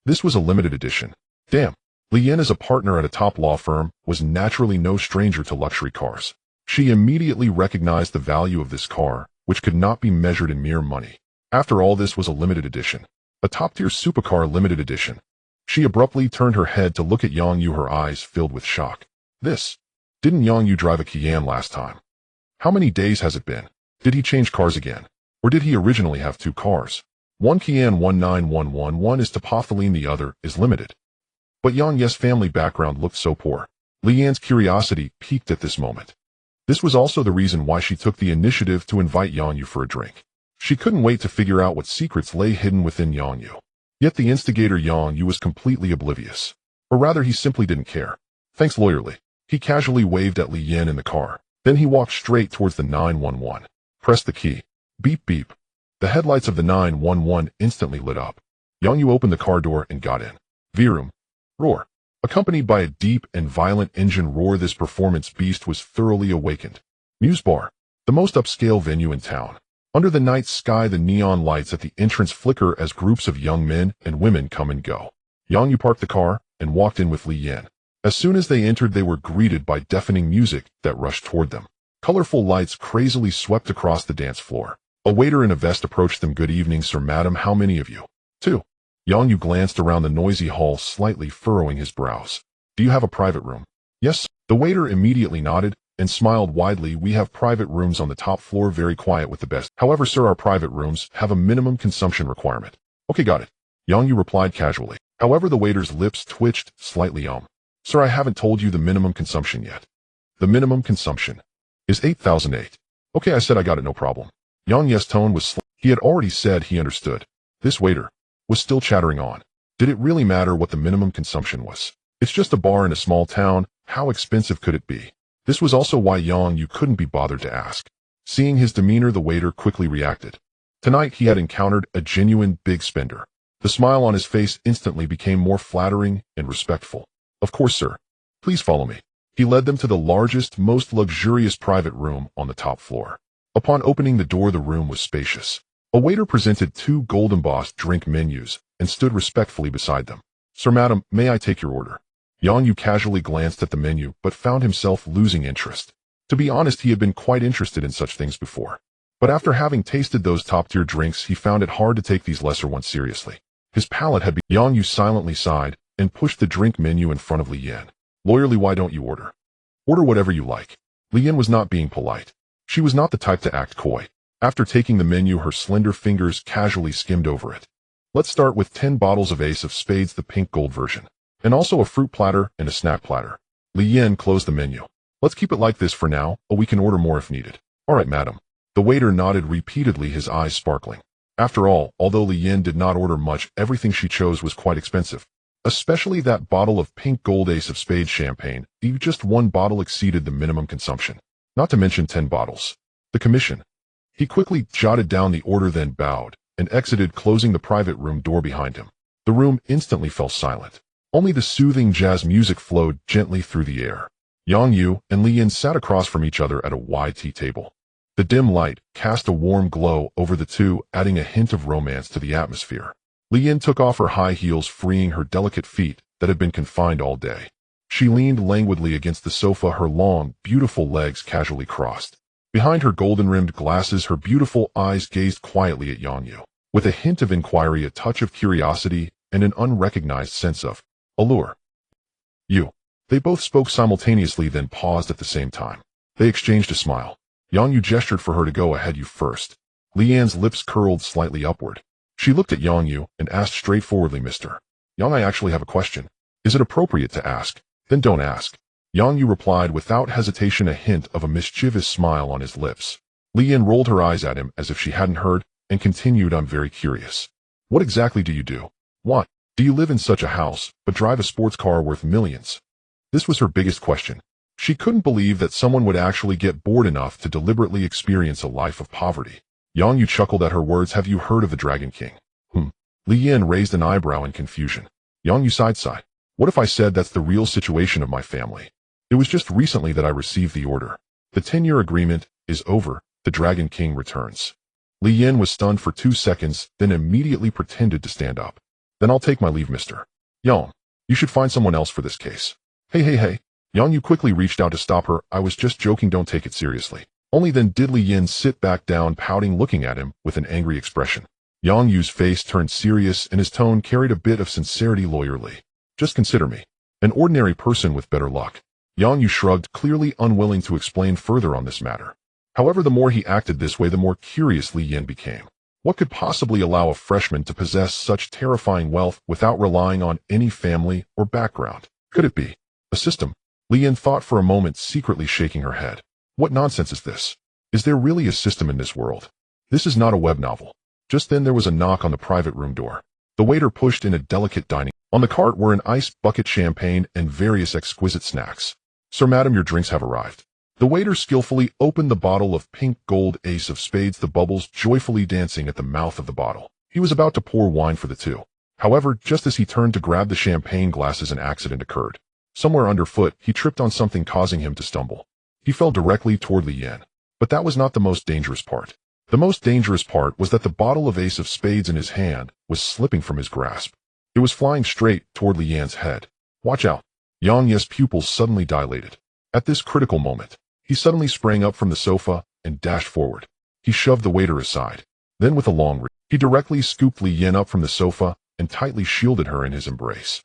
A: This was a limited edition. Damn. Li Yin, as a partner at a top law firm, was naturally no stranger to luxury cars. She immediately recognized the value of this car, which could not be measured in mere money. After all, this was a limited edition. A top-tier supercar limited edition. She abruptly turned her head to look at Yang Yu, her eyes filled with shock. This. Didn't Yang Yu drive a Cayenne last time? How many days has it been? Did he change cars again? Or did he originally have two cars? One Cayenne 19111 is Topothaline, the other is limited. But Yang Yu's family background looked so poor. Li Yin's curiosity piqued at this moment. This was also the reason why she took the initiative to invite Yang Yu for a drink. She couldn't wait to figure out what secrets lay hidden within Yang Yu. Yet the instigator Yang Yu was completely oblivious. Or rather, he simply didn't care. Thanks, lawyerly. He casually waved at Li Yin in the car. Then he walked straight towards the 911. Pressed the key. Beep beep. The headlights of the 911 instantly lit up. Yang Yu opened the car door and got in. Vroom. Roar. Accompanied by a deep and violent engine roar, this performance beast was thoroughly awakened. Muse Bar. The most upscale venue in town. Under the night sky, the neon lights at the entrance flicker as groups of young men and women come and go. Yang Yu parked the car and walked in with Li Yin. As soon as they entered, they were greeted by deafening music that rushed toward them. Colorful lights crazily swept across the dance floor. A waiter in a vest approached them. "Good evening, sir, madam. How many of you?" "Two." Yang Yu glanced around the noisy hall, slightly furrowing his brows. "Do you have a private room?" "Yes." The waiter immediately nodded and smiled widely. "We have private rooms on the top floor, very quiet with the best. However, sir, our private rooms have a minimum consumption requirement." "Okay, got it." Yang Yu replied casually. However, the waiter's lips twitched slightly. "Sir, I haven't told you the minimum consumption yet." "The minimum consumption is 8,008. "Okay, I said I got it, no problem." Yang Yu's tone was he had already said he understood. This waiter was still chattering on. Did it really matter what the minimum consumption was? It's just a bar in a small town. How expensive could it be? This was also why Yang Yu couldn't be bothered to ask. Seeing his demeanor, the waiter quickly reacted. Tonight he had encountered a genuine big spender. The smile on his face instantly became more flattering and respectful. "Of course, sir. Please follow me." He led them to the largest, most luxurious private room on the top floor. Upon opening the door, the room was spacious. A waiter presented two gold-embossed drink menus and stood respectfully beside them. "Sir, madam, may I take your order?" Yang Yu casually glanced at the menu but found himself losing interest. To be honest, he had been quite interested in such things before. But after having tasted those top-tier drinks, he found it hard to take these lesser ones seriously. His palate had been... Yang Yu silently sighed and pushed the drink menu in front of Li Yin. "Lawyerly, why don't you order?" "Order whatever you like." Li Yin was not being polite. She was not the type to act coy. After taking the menu, her slender fingers casually skimmed over it. "Let's start with 10 bottles of Ace of Spades, the pink gold version. And also a fruit platter and a snack platter." Li Yin closed the menu. "Let's keep it like this for now, or we can order more if needed." "All right, madam." The waiter nodded repeatedly, his eyes sparkling. After all, although Li Yin did not order much, everything she chose was quite expensive. Especially that bottle of pink gold Ace of Spades champagne. Even just one bottle exceeded the minimum consumption. Not to mention 10 bottles. The commission. He quickly jotted down the order, then bowed and exited, closing the private room door behind him. The room instantly fell silent. Only the soothing jazz music flowed gently through the air. Yang Yu and Li Yin sat across from each other at a wide tea table. The dim light cast a warm glow over the two, adding a hint of romance to the atmosphere. Li Yin took off her high heels, freeing her delicate feet that had been confined all day. She leaned languidly against the sofa, her long, beautiful legs casually crossed. Behind her golden-rimmed glasses, her beautiful eyes gazed quietly at Yang Yu, with a hint of inquiry, a touch of curiosity, and an unrecognized sense of allure. You. They both spoke simultaneously, then paused at the same time. They exchanged a smile. Yang Yu gestured for her to go ahead. You first. Li Yan's lips curled slightly upward. She looked at Yang Yu and asked straightforwardly, Mr. Yang, I actually have a question. Is it appropriate to ask? Then don't ask. Yang Yu replied without hesitation, a hint of a mischievous smile on his lips. Li Yan rolled her eyes at him as if she hadn't heard and continued, I'm very curious. What exactly do you do? What? Do you live in such a house, but drive a sports car worth millions? This was her biggest question. She couldn't believe that someone would actually get bored enough to deliberately experience a life of poverty. Yang Yu chuckled at her words. Have you heard of the Dragon King? Li Yan raised an eyebrow in confusion. Yang Yu sighed. What if I said that's the real situation of my family? It was just recently that I received the order. The 10-year agreement is over. The Dragon King returns. Li Yan was stunned for 2 seconds, then immediately pretended to stand up. Then I'll take my leave, Mr. Yang. You should find someone else for this case. Hey. Yang Yu quickly reached out to stop her. I was just joking, don't take it seriously. Only then did Li Yan sit back down, pouting, looking at him with an angry expression. Yang Yu's face turned serious and his tone carried a bit of sincerity, lawyerly. Just consider me an ordinary person with better luck. Yang Yu shrugged, clearly unwilling to explain further on this matter. However, the more he acted this way, the more curious Li Yan became. What could possibly allow a freshman to possess such terrifying wealth without relying on any family or background? Could it be a system? Li Yan thought for a moment, secretly shaking her head. What nonsense is this? Is there really a system in this world? This is not a web novel. Just then there was a knock on the private room door. The waiter pushed in a delicate dining. On the cart were an ice bucket, champagne, and various exquisite snacks. Sir, madam, your drinks have arrived. The waiter skillfully opened the bottle of pink gold ace of spades, the bubbles joyfully dancing at the mouth of the bottle. He was about to pour wine for the two. However, just as he turned to grab the champagne glasses, an accident occurred. Somewhere underfoot, he tripped on something, causing him to stumble. He fell directly toward Li Yan. But that was not the most dangerous part. The most dangerous part was that the bottle of ace of spades in his hand was slipping from his grasp. It was flying straight toward Li Yan's head. Watch out. Yang Yu's pupils suddenly dilated. At this critical moment, he suddenly sprang up from the sofa and dashed forward. He shoved the waiter aside. Then with a long reach, he directly scooped Li Yan up from the sofa and tightly shielded her in his embrace.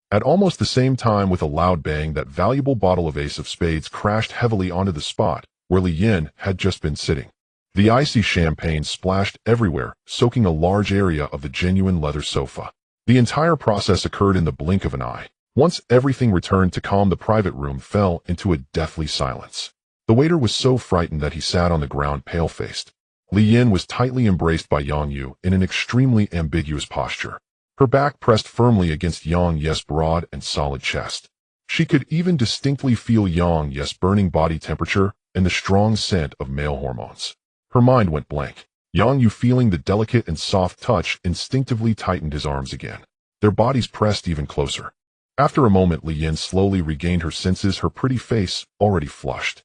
A: At almost the same time, with a loud bang, that valuable bottle of ace of spades crashed heavily onto the spot where Li Yan had just been sitting. The icy champagne splashed everywhere, soaking a large area of the genuine leather sofa. The entire process occurred in the blink of an eye. Once everything returned to calm, the private room fell into a deathly silence. The waiter was so frightened that he sat on the ground, pale-faced. Li Yan was tightly embraced by Yang Yu in an extremely ambiguous posture. Her back pressed firmly against Yang Yu's broad and solid chest. She could even distinctly feel Yang Yu's burning body temperature and the strong scent of male hormones. Her mind went blank. Yang Yu, feeling the delicate and soft touch, instinctively tightened his arms again. Their bodies pressed even closer. After a moment, Li Yan slowly regained her senses, her pretty face already flushed.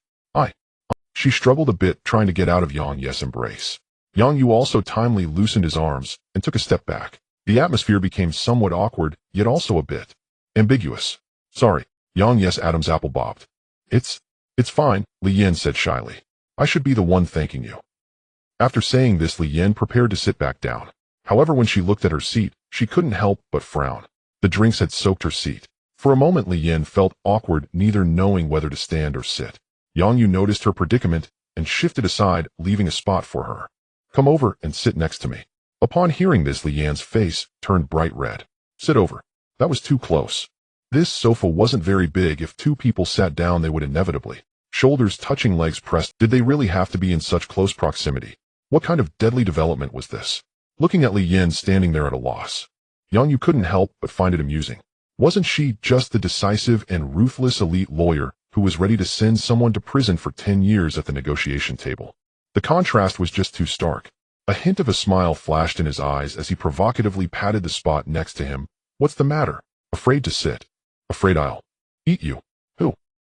A: She struggled a bit, trying to get out of Yang Yu's embrace. Yang Yu also timely loosened his arms and took a step back. The atmosphere became somewhat awkward, yet also a bit ambiguous. Sorry. Yang Yu's Adam's apple bobbed. It's fine, Li Yan said shyly. I should be the one thanking you. After saying this, Li Yan prepared to sit back down. However, when she looked at her seat, she couldn't help but frown. The drinks had soaked her seat. For a moment, Li Yan felt awkward, neither knowing whether to stand or sit. Yang Yu noticed her predicament and shifted aside, leaving a spot for her. Come over and sit next to me. Upon hearing this, Li Yan's face turned bright red. Sit over. That was too close. This sofa wasn't very big. If two people sat down, they would inevitably. Shoulders touching, legs pressed. Did they really have to be in such close proximity? What kind of deadly development was this? Looking at Li Yan standing there at a loss, Yang Yu couldn't help but find it amusing. Wasn't she just the decisive and ruthless elite lawyer who was ready to send someone to prison for 10 years at the negotiation table? The contrast was just too stark. A hint of a smile flashed in his eyes as he provocatively patted the spot next to him. What's the matter? Afraid to sit? Afraid I'll eat you?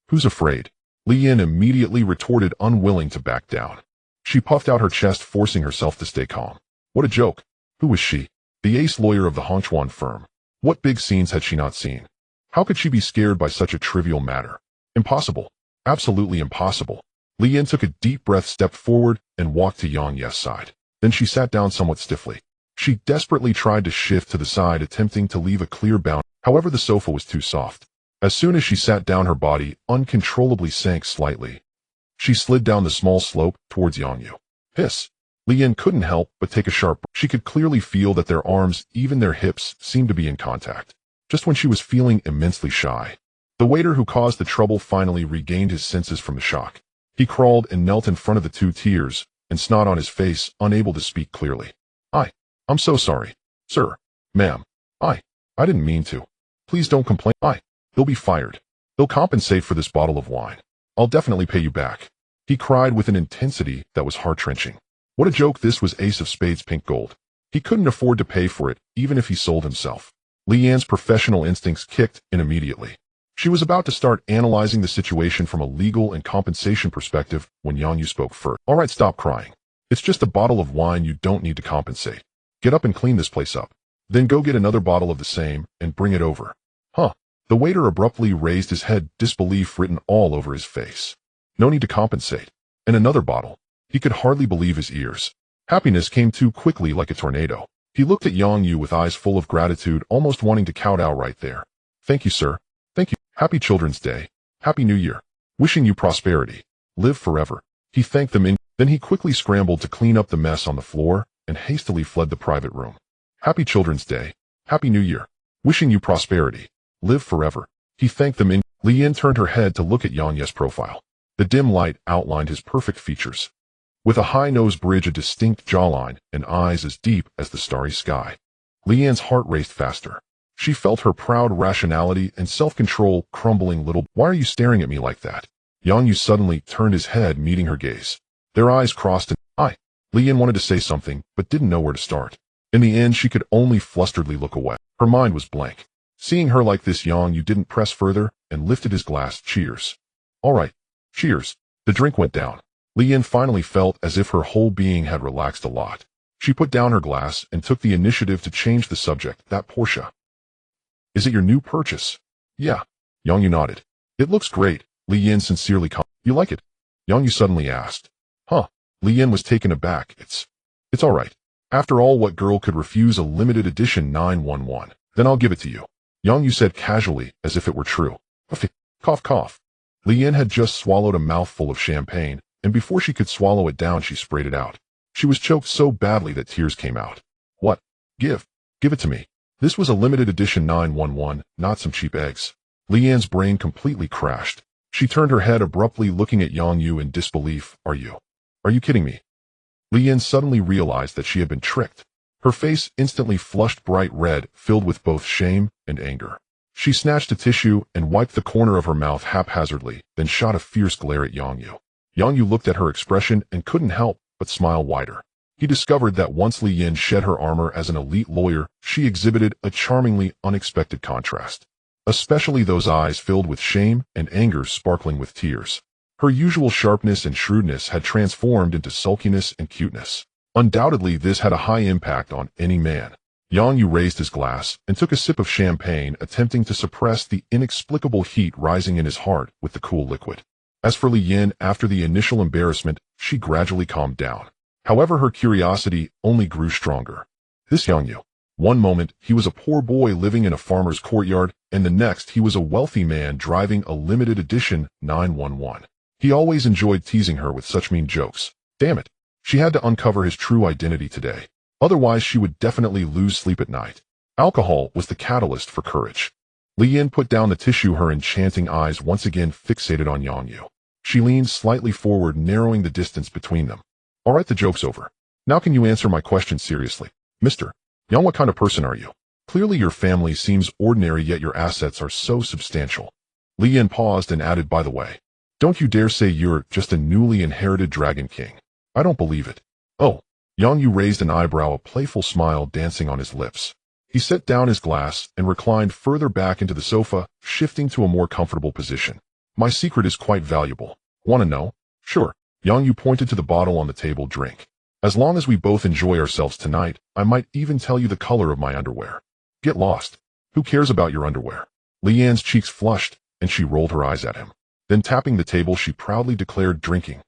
A: Who's afraid? Li Yan immediately retorted, unwilling to back down. She puffed out her chest, forcing herself to stay calm. What a joke. Who was she? The ace lawyer of the Hongchuan firm. What big scenes had she not seen? How could she be scared by such a trivial matter? Impossible. Absolutely impossible. Li Yin took a deep breath, stepped forward, and walked to Yang Ye's side. Then she sat down somewhat stiffly. She desperately tried to shift to the side, attempting to leave a clear boundary. However, the sofa was too soft. As soon as she sat down, her body uncontrollably sank slightly. She slid down the small slope towards Yang Yu. Hiss. Li Yin couldn't help but take a sharp breath. She could clearly feel that their arms, even their hips, seemed to be in contact. Just when she was feeling immensely shy, the waiter who caused the trouble finally regained his senses from the shock. He crawled and knelt in front of the two, tears and snot on his face, unable to speak clearly. I'm so sorry, sir. Ma'am. I didn't mean to. Please don't complain. He'll be fired. They'll compensate for this bottle of wine. I'll definitely pay you back. He cried with an intensity that was heart-wrenching. What a joke. This was Ace of Spades pink gold. He couldn't afford to pay for it, even if he sold himself. Li Yan's professional instincts kicked in immediately. She was about to start analyzing the situation from a legal and compensation perspective when Yang Yu spoke first. All right, stop crying. It's just a bottle of wine. You don't need to compensate. Get up and clean this place up. Then go get another bottle of the same and bring it over. Huh? The waiter abruptly raised his head, disbelief written all over his face. No need to compensate. And another bottle. He could hardly believe his ears. Happiness came too quickly like a tornado. He looked at Yang Yu with eyes full of gratitude, almost wanting to kowtow right there. Thank you, sir. Thank you. Happy Children's Day. Happy New Year. Wishing you prosperity. Live forever. He thanked them. Then he quickly scrambled to clean up the mess on the floor and hastily fled the private room. Happy Children's Day. Happy New Year. Wishing you prosperity. Live forever. He thanked them. Li Yin turned her head to look at Yang Ye's profile. The dim light outlined his perfect features. With a high nose bridge, a distinct jawline, and eyes as deep as the starry sky. Li Yan's heart raced faster. She felt her proud rationality and self-control crumbling little. Why are you staring at me like that? Yang Yu suddenly turned his head, meeting her gaze. Their eyes crossed and Li Yin wanted to say something, but didn't know where to start. In the end, she could only flusteredly look away. Her mind was blank. Seeing her like this, Yang Yu didn't press further and lifted his glass. Cheers. All right. Cheers. The drink went down. Li Yin finally felt as if her whole being had relaxed a lot. She put down her glass and took the initiative to change the subject. That Porsche. Is it your new purchase? Yeah. Yang Yu nodded. It looks great. Li Yin sincerely commented. You like it? Yang Yu suddenly asked. Huh. Li Yin was taken aback. It's all right. After all, what girl could refuse a limited edition 911? Then I'll give it to you. Yang Yu said casually, as if it were true. Cough, cough. Li Yin had just swallowed a mouthful of champagne, and before she could swallow it down, she sprayed it out. She was choked so badly that tears came out. What? Give it to me. This was a limited edition 911, not some cheap eggs. Li Yan's brain completely crashed. She turned her head abruptly, looking at Yang Yu in disbelief. Are you kidding me? Li Yin suddenly realized that she had been tricked. Her face instantly flushed bright red, filled with both shame and anger. She snatched a tissue and wiped the corner of her mouth haphazardly, then shot a fierce glare at Yang Yu. Yang Yu looked at her expression and couldn't help but smile wider. He discovered that once Li Yin shed her armor as an elite lawyer, she exhibited a charmingly unexpected contrast. Especially those eyes filled with shame and anger sparkling with tears. Her usual sharpness and shrewdness had transformed into sulkiness and cuteness. Undoubtedly, this had a high impact on any man. Yang Yu raised his glass and took a sip of champagne, attempting to suppress the inexplicable heat rising in his heart with the cool liquid. As for Li Yin, after the initial embarrassment, she gradually calmed down. However, her curiosity only grew stronger. This Yang Yu. One moment, he was a poor boy living in a farmer's courtyard, and the next, he was a wealthy man driving a limited edition 911. He always enjoyed teasing her with such mean jokes. Damn it. She had to uncover his true identity today. Otherwise, she would definitely lose sleep at night. Alcohol was the catalyst for courage. Li Yin put down the tissue, her enchanting eyes once again fixated on Yang Yu. She leaned slightly forward, narrowing the distance between them. All right, the joke's over. Now can you answer my question seriously? Mr. Yang, what kind of person are you? Clearly your family seems ordinary, yet your assets are so substantial. Li Yin paused and added, by the way, don't you dare say you're just a newly inherited Dragon King. I don't believe it. Oh. Yang Yu raised an eyebrow, a playful smile dancing on his lips. He set down his glass and reclined further back into the sofa, shifting to a more comfortable position. My secret is quite valuable. Want to know? Sure. Yang Yu pointed to the bottle on the table. Drink. As long as we both enjoy ourselves tonight, I might even tell you the color of my underwear. Get lost. Who cares about your underwear? Li Yan's cheeks flushed, and she rolled her eyes at him. Then tapping the table, she proudly declared, drinking.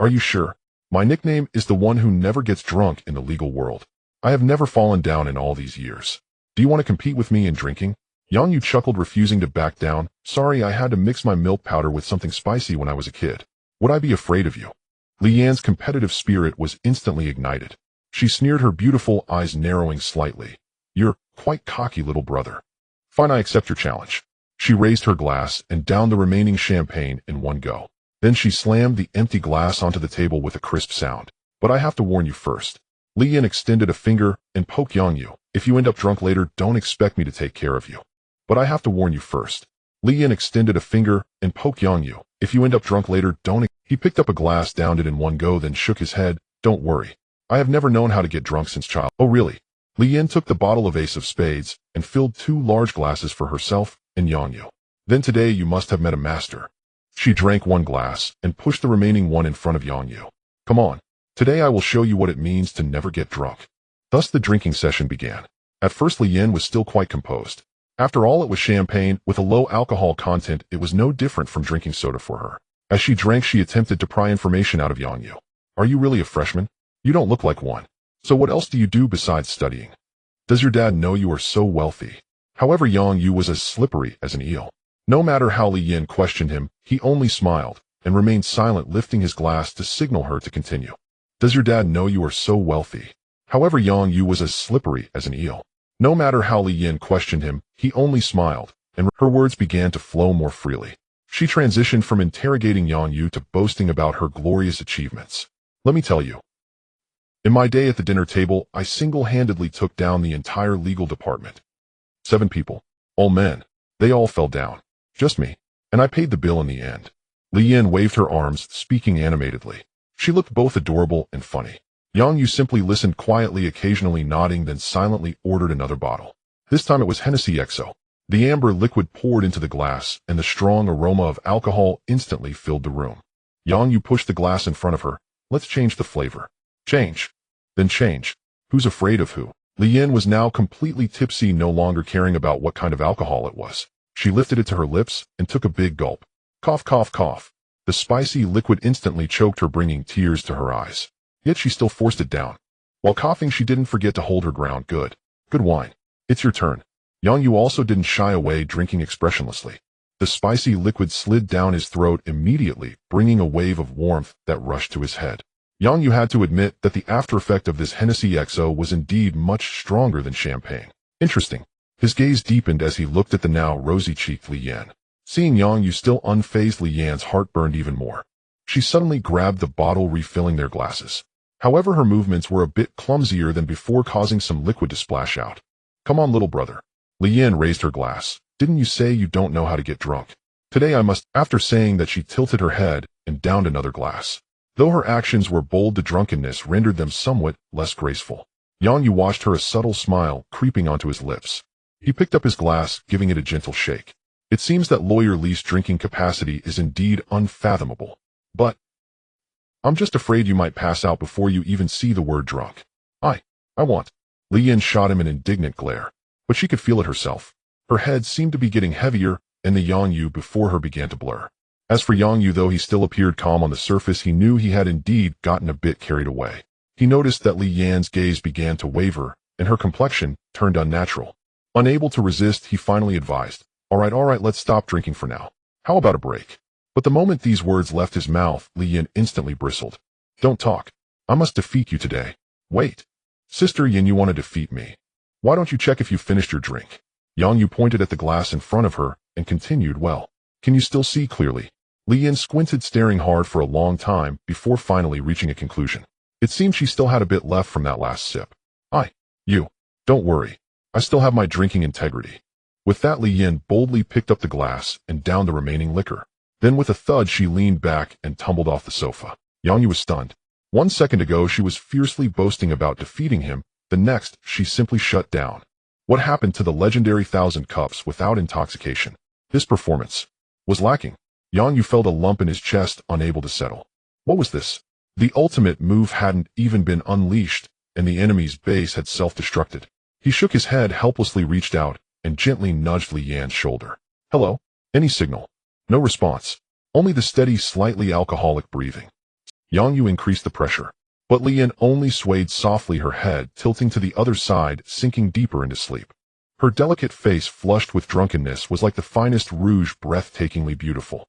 A: Are you sure? My nickname is the one who never gets drunk in the legal world. I have never fallen down in all these years. Do you want to compete with me in drinking? Yang Yu chuckled, refusing to back down. Sorry, I had to mix my milk powder with something spicy when I was a kid. Would I be afraid of you? Li Yan's competitive spirit was instantly ignited. She sneered, her beautiful eyes narrowing slightly. You're quite cocky, little brother. Fine, I accept your challenge. She raised her glass and downed the remaining champagne in one go. Then she slammed the empty glass onto the table with a crisp sound. But I have to warn you first. Li Yan extended a finger and poked Yang Yu. If you end up drunk later, don't expect me to take care of you. But I have to warn you first. Li Yan extended a finger and poked Yang Yu. If you end up drunk later, don't. He picked up a glass, downed it in one go, then shook his head. Don't worry. I have never known how to get drunk since child. Oh really? Li Yan took the bottle of Ace of Spades and filled 2 large glasses for herself and Yang Yu. Then today you must have met a master. She drank 1 glass and pushed the remaining one in front of Yang Yu. Come on. Today I will show you what it means to never get drunk. Thus the drinking session began. At first Li Yan was still quite composed. After all, it was champagne with a low alcohol content. It was no different from drinking soda for her. As she drank, she attempted to pry information out of Yang Yu. Are you really a freshman? You don't look like one. So what else do you do besides studying? Does your dad know you are so wealthy? However, Yang Yu was as slippery as an eel. No matter how Li Yan questioned him, he only smiled and remained silent, lifting his glass to signal her to continue. Does your dad know you are so wealthy? However, Yang Yu was as slippery as an eel. No matter how Li Yan questioned him, he only smiled, and her words began to flow more freely. She transitioned from interrogating Yang Yu to boasting about her glorious achievements. Let me tell you. In my day at the dinner table, I single-handedly took down the entire legal department. 7 people. All men. They all fell down. Just me. And I paid the bill in the end. Li Yan waved her arms, speaking animatedly. She looked both adorable and funny. Yang Yu simply listened quietly, occasionally nodding, then silently ordered another bottle. This time it was Hennessy XO. The amber liquid poured into the glass, and the strong aroma of alcohol instantly filled the room. Yang Yu pushed the glass in front of her. Let's change the flavor. Change. Then change. Who's afraid of who? Li Yan was now completely tipsy, no longer caring about what kind of alcohol it was. She lifted it to her lips and took a big gulp. Cough, cough, cough. The spicy liquid instantly choked her, bringing tears to her eyes. Yet she still forced it down. While coughing, she didn't forget to hold her ground. Good. Good wine. It's your turn. Yang Yu also didn't shy away, drinking expressionlessly. The spicy liquid slid down his throat immediately, bringing a wave of warmth that rushed to his head. Yang Yu had to admit that the after effect of this Hennessy XO was indeed much stronger than champagne. Interesting. His gaze deepened as he looked at the now rosy-cheeked Li Yan. Seeing Yang Yu still unfazed, Li Yan's heart burned even more. She suddenly grabbed the bottle, refilling their glasses. However, her movements were a bit clumsier than before, causing some liquid to splash out. Come on, little brother. Li Yan raised her glass. Didn't you say you don't know how to get drunk? Today I must. After saying that, she tilted her head and downed another glass. Though her actions were bold, the drunkenness rendered them somewhat less graceful. Yang Yu watched her, a subtle smile creeping onto his lips. He picked up his glass, giving it a gentle shake. It seems that Lawyer Li's drinking capacity is indeed unfathomable. But I'm just afraid you might pass out before you even see the word drunk. I want. Li Yan shot him an indignant glare. But she could feel it herself. Her head seemed to be getting heavier, and the Yang Yu before her began to blur. As for Yang Yu, though he still appeared calm on the surface, he knew he had indeed gotten a bit carried away. He noticed that Li Yan's gaze began to waver, and her complexion turned unnatural. Unable to resist, he finally advised, all right, let's stop drinking for now. How about a break? But the moment these words left his mouth, Li Yan instantly bristled. Don't talk. I must defeat you today. Wait. Sister Yin, you want to defeat me? Why don't you check if you finished your drink? Yang Yu pointed at the glass in front of her and continued, well, can you still see clearly? Li Yan squinted, staring hard for a long time before finally reaching a conclusion. It seemed she still had a bit left from that last sip. Don't worry. I still have my drinking integrity. With that, Li Yan boldly picked up the glass and downed the remaining liquor. Then with a thud, she leaned back and tumbled off the sofa. Yang Yu was stunned. 1 second ago, she was fiercely boasting about defeating him. The next, she simply shut down. What happened to the legendary 1,000 cups without intoxication? This performance was lacking. Yang Yu felt a lump in his chest, unable to settle. What was this? The ultimate move hadn't even been unleashed, and the enemy's base had self-destructed. He shook his head, helplessly reached out, and gently nudged Li Yan's shoulder. Hello? Any signal? No response. Only the steady, slightly alcoholic breathing. Yang Yu increased the pressure. But Li Yin only swayed softly, her head tilting to the other side, sinking deeper into sleep. Her delicate face, flushed with drunkenness, was like the finest rouge, breathtakingly beautiful.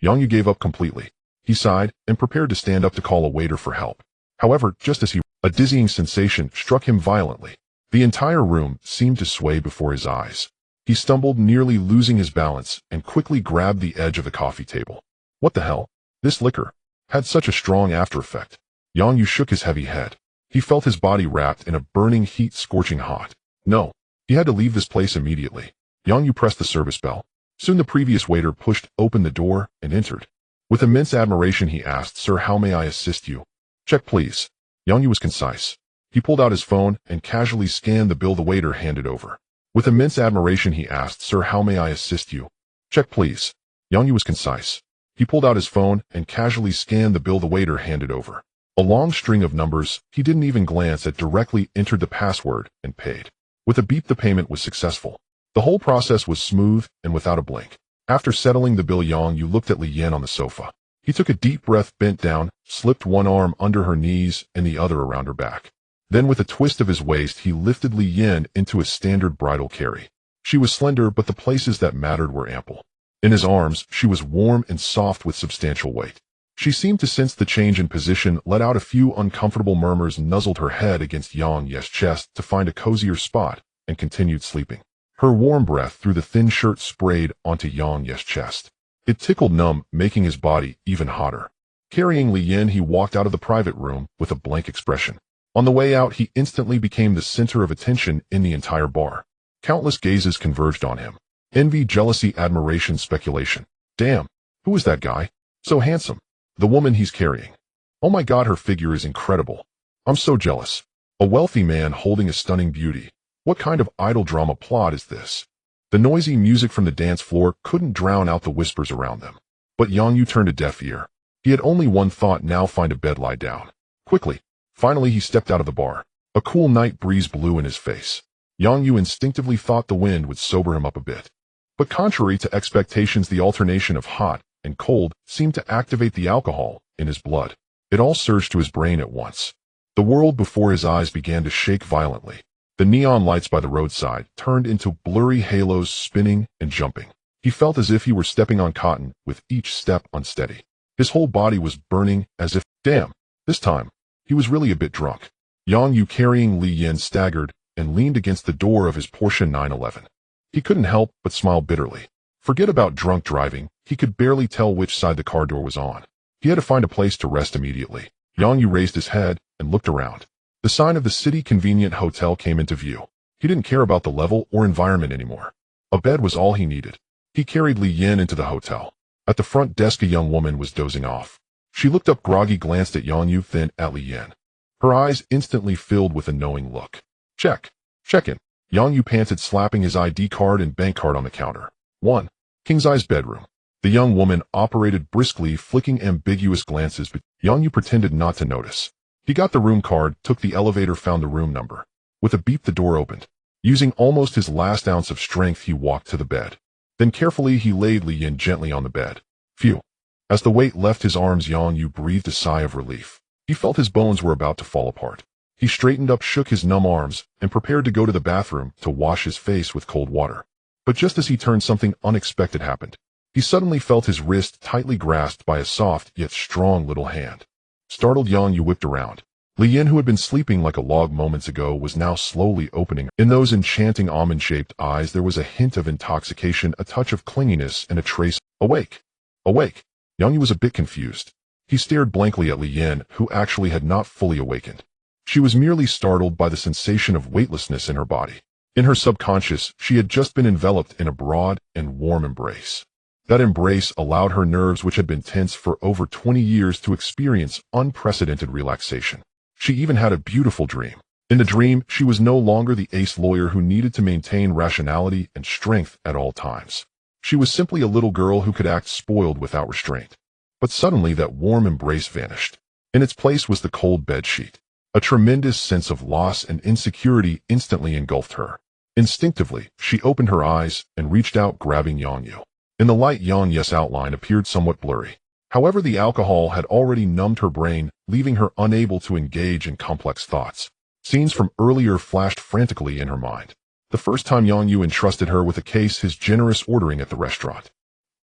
A: Yang Yu gave up completely. He sighed and prepared to stand up to call a waiter for help. However, just as a dizzying sensation struck him violently. The entire room seemed to sway before his eyes. He stumbled, nearly losing his balance, and quickly grabbed the edge of the coffee table. What the hell? This liquor had such a strong after effect. Yang Yu shook his heavy head. He felt his body wrapped in a burning heat, scorching hot. No. He had to leave this place immediately. Yang Yu pressed the service bell. Soon the previous waiter pushed open the door and entered. With immense admiration he asked, "Sir, how may I assist you?" "Check, please." Yang Yu was concise. He pulled out his phone and casually scanned the bill the waiter handed over. With immense admiration he asked, "Sir, how may I assist you?" "Check, please." Yang Yu was concise. He pulled out his phone and casually scanned the bill the waiter handed over. A long string of numbers he didn't even glance at, directly entered the password and paid. With a beep, the payment was successful. The whole process was smooth and without a blink. After settling the bill, Yang Yu looked at Li Yin on the sofa. He took a deep breath, bent down, slipped one arm under her knees and the other around her back. Then with a twist of his waist, he lifted Li Yin into a standard bridal carry. She was slender, but the places that mattered were ample. In his arms, she was warm and soft with substantial weight. She seemed to sense the change in position, let out a few uncomfortable murmurs, nuzzled her head against Yang Yu's chest to find a cozier spot, and continued sleeping. Her warm breath through the thin shirt sprayed onto Yang Yu's chest. It tickled numb, making his body even hotter. Carrying Li Yin, he walked out of the private room with a blank expression. On the way out, he instantly became the center of attention in the entire bar. Countless gazes converged on him. Envy, jealousy, admiration, speculation. Damn, who is that guy? So handsome. The woman he's carrying. Oh my God, her figure is incredible. I'm so jealous. A wealthy man holding a stunning beauty. What kind of idol drama plot is this? The noisy music from the dance floor couldn't drown out the whispers around them. But Yang Yu turned a deaf ear. He had only one thought now: find a bed, lie down. Quickly. Finally he stepped out of the bar. A cool night breeze blew in his face. Yang Yu instinctively thought the wind would sober him up a bit. But contrary to expectations, the alternation of hot and cold seemed to activate the alcohol in his blood. It all surged to his brain at once. The world before his eyes began to shake violently. The neon lights by the roadside turned into blurry halos, spinning and jumping. He felt as if he were stepping on cotton, with each step unsteady. His whole body was burning, as if, damn, this time, he was really a bit drunk. Yang Yu, carrying Li Yin, staggered and leaned against the door of his Porsche 911. He couldn't help but smile bitterly. Forget about drunk driving, he could barely tell which side the car door was on. He had to find a place to rest immediately. Yang Yu raised his head and looked around. The sign of the City Convenient Hotel came into view. He didn't care about the level or environment anymore. A bed was all he needed. He carried Li Yin into the hotel. At the front desk, a young woman was dozing off. She looked up groggy, glanced at Yang Yu, then at Li Yin. Her eyes instantly filled with a knowing look. Check. Check-in. Yang Yu panted, slapping his ID card and bank card on the counter. 1. King-size bedroom. The young woman operated briskly, flicking ambiguous glances, but Yang Yu pretended not to notice. He got the room card, took the elevator, found the room number. With a beep, the door opened. Using almost his last ounce of strength, he walked to the bed. Then carefully he laid Li Yin gently on the bed. Phew. As the weight left his arms, Yang Yu breathed a sigh of relief. He felt his bones were about to fall apart. He straightened up, shook his numb arms, and prepared to go to the bathroom to wash his face with cold water. But just as he turned, something unexpected happened. He suddenly felt his wrist tightly grasped by a soft yet strong little hand. Startled, Yang Yu whipped around. Li Yin, who had been sleeping like a log moments ago, was now slowly opening. In those enchanting almond-shaped eyes there was a hint of intoxication, a touch of clinginess, and a trace. Awake! Awake! Yang Yu was a bit confused. He stared blankly at Li Yin, who actually had not fully awakened. She was merely startled by the sensation of weightlessness in her body. In her subconscious, she had just been enveloped in a broad and warm embrace. That embrace allowed her nerves, which had been tense for over 20 years, to experience unprecedented relaxation. She even had a beautiful dream. In the dream, she was no longer the ace lawyer who needed to maintain rationality and strength at all times. She was simply a little girl who could act spoiled without restraint. But suddenly that warm embrace vanished. In its place was the cold bed sheet. A tremendous sense of loss and insecurity instantly engulfed her. Instinctively, she opened her eyes and reached out, grabbing Yang Yu. In the light, Yang Yu's outline appeared somewhat blurry. However, the alcohol had already numbed her brain, leaving her unable to engage in complex thoughts. Scenes from earlier flashed frantically in her mind. The first time Yang Yu entrusted her with a case, his generous ordering at the restaurant.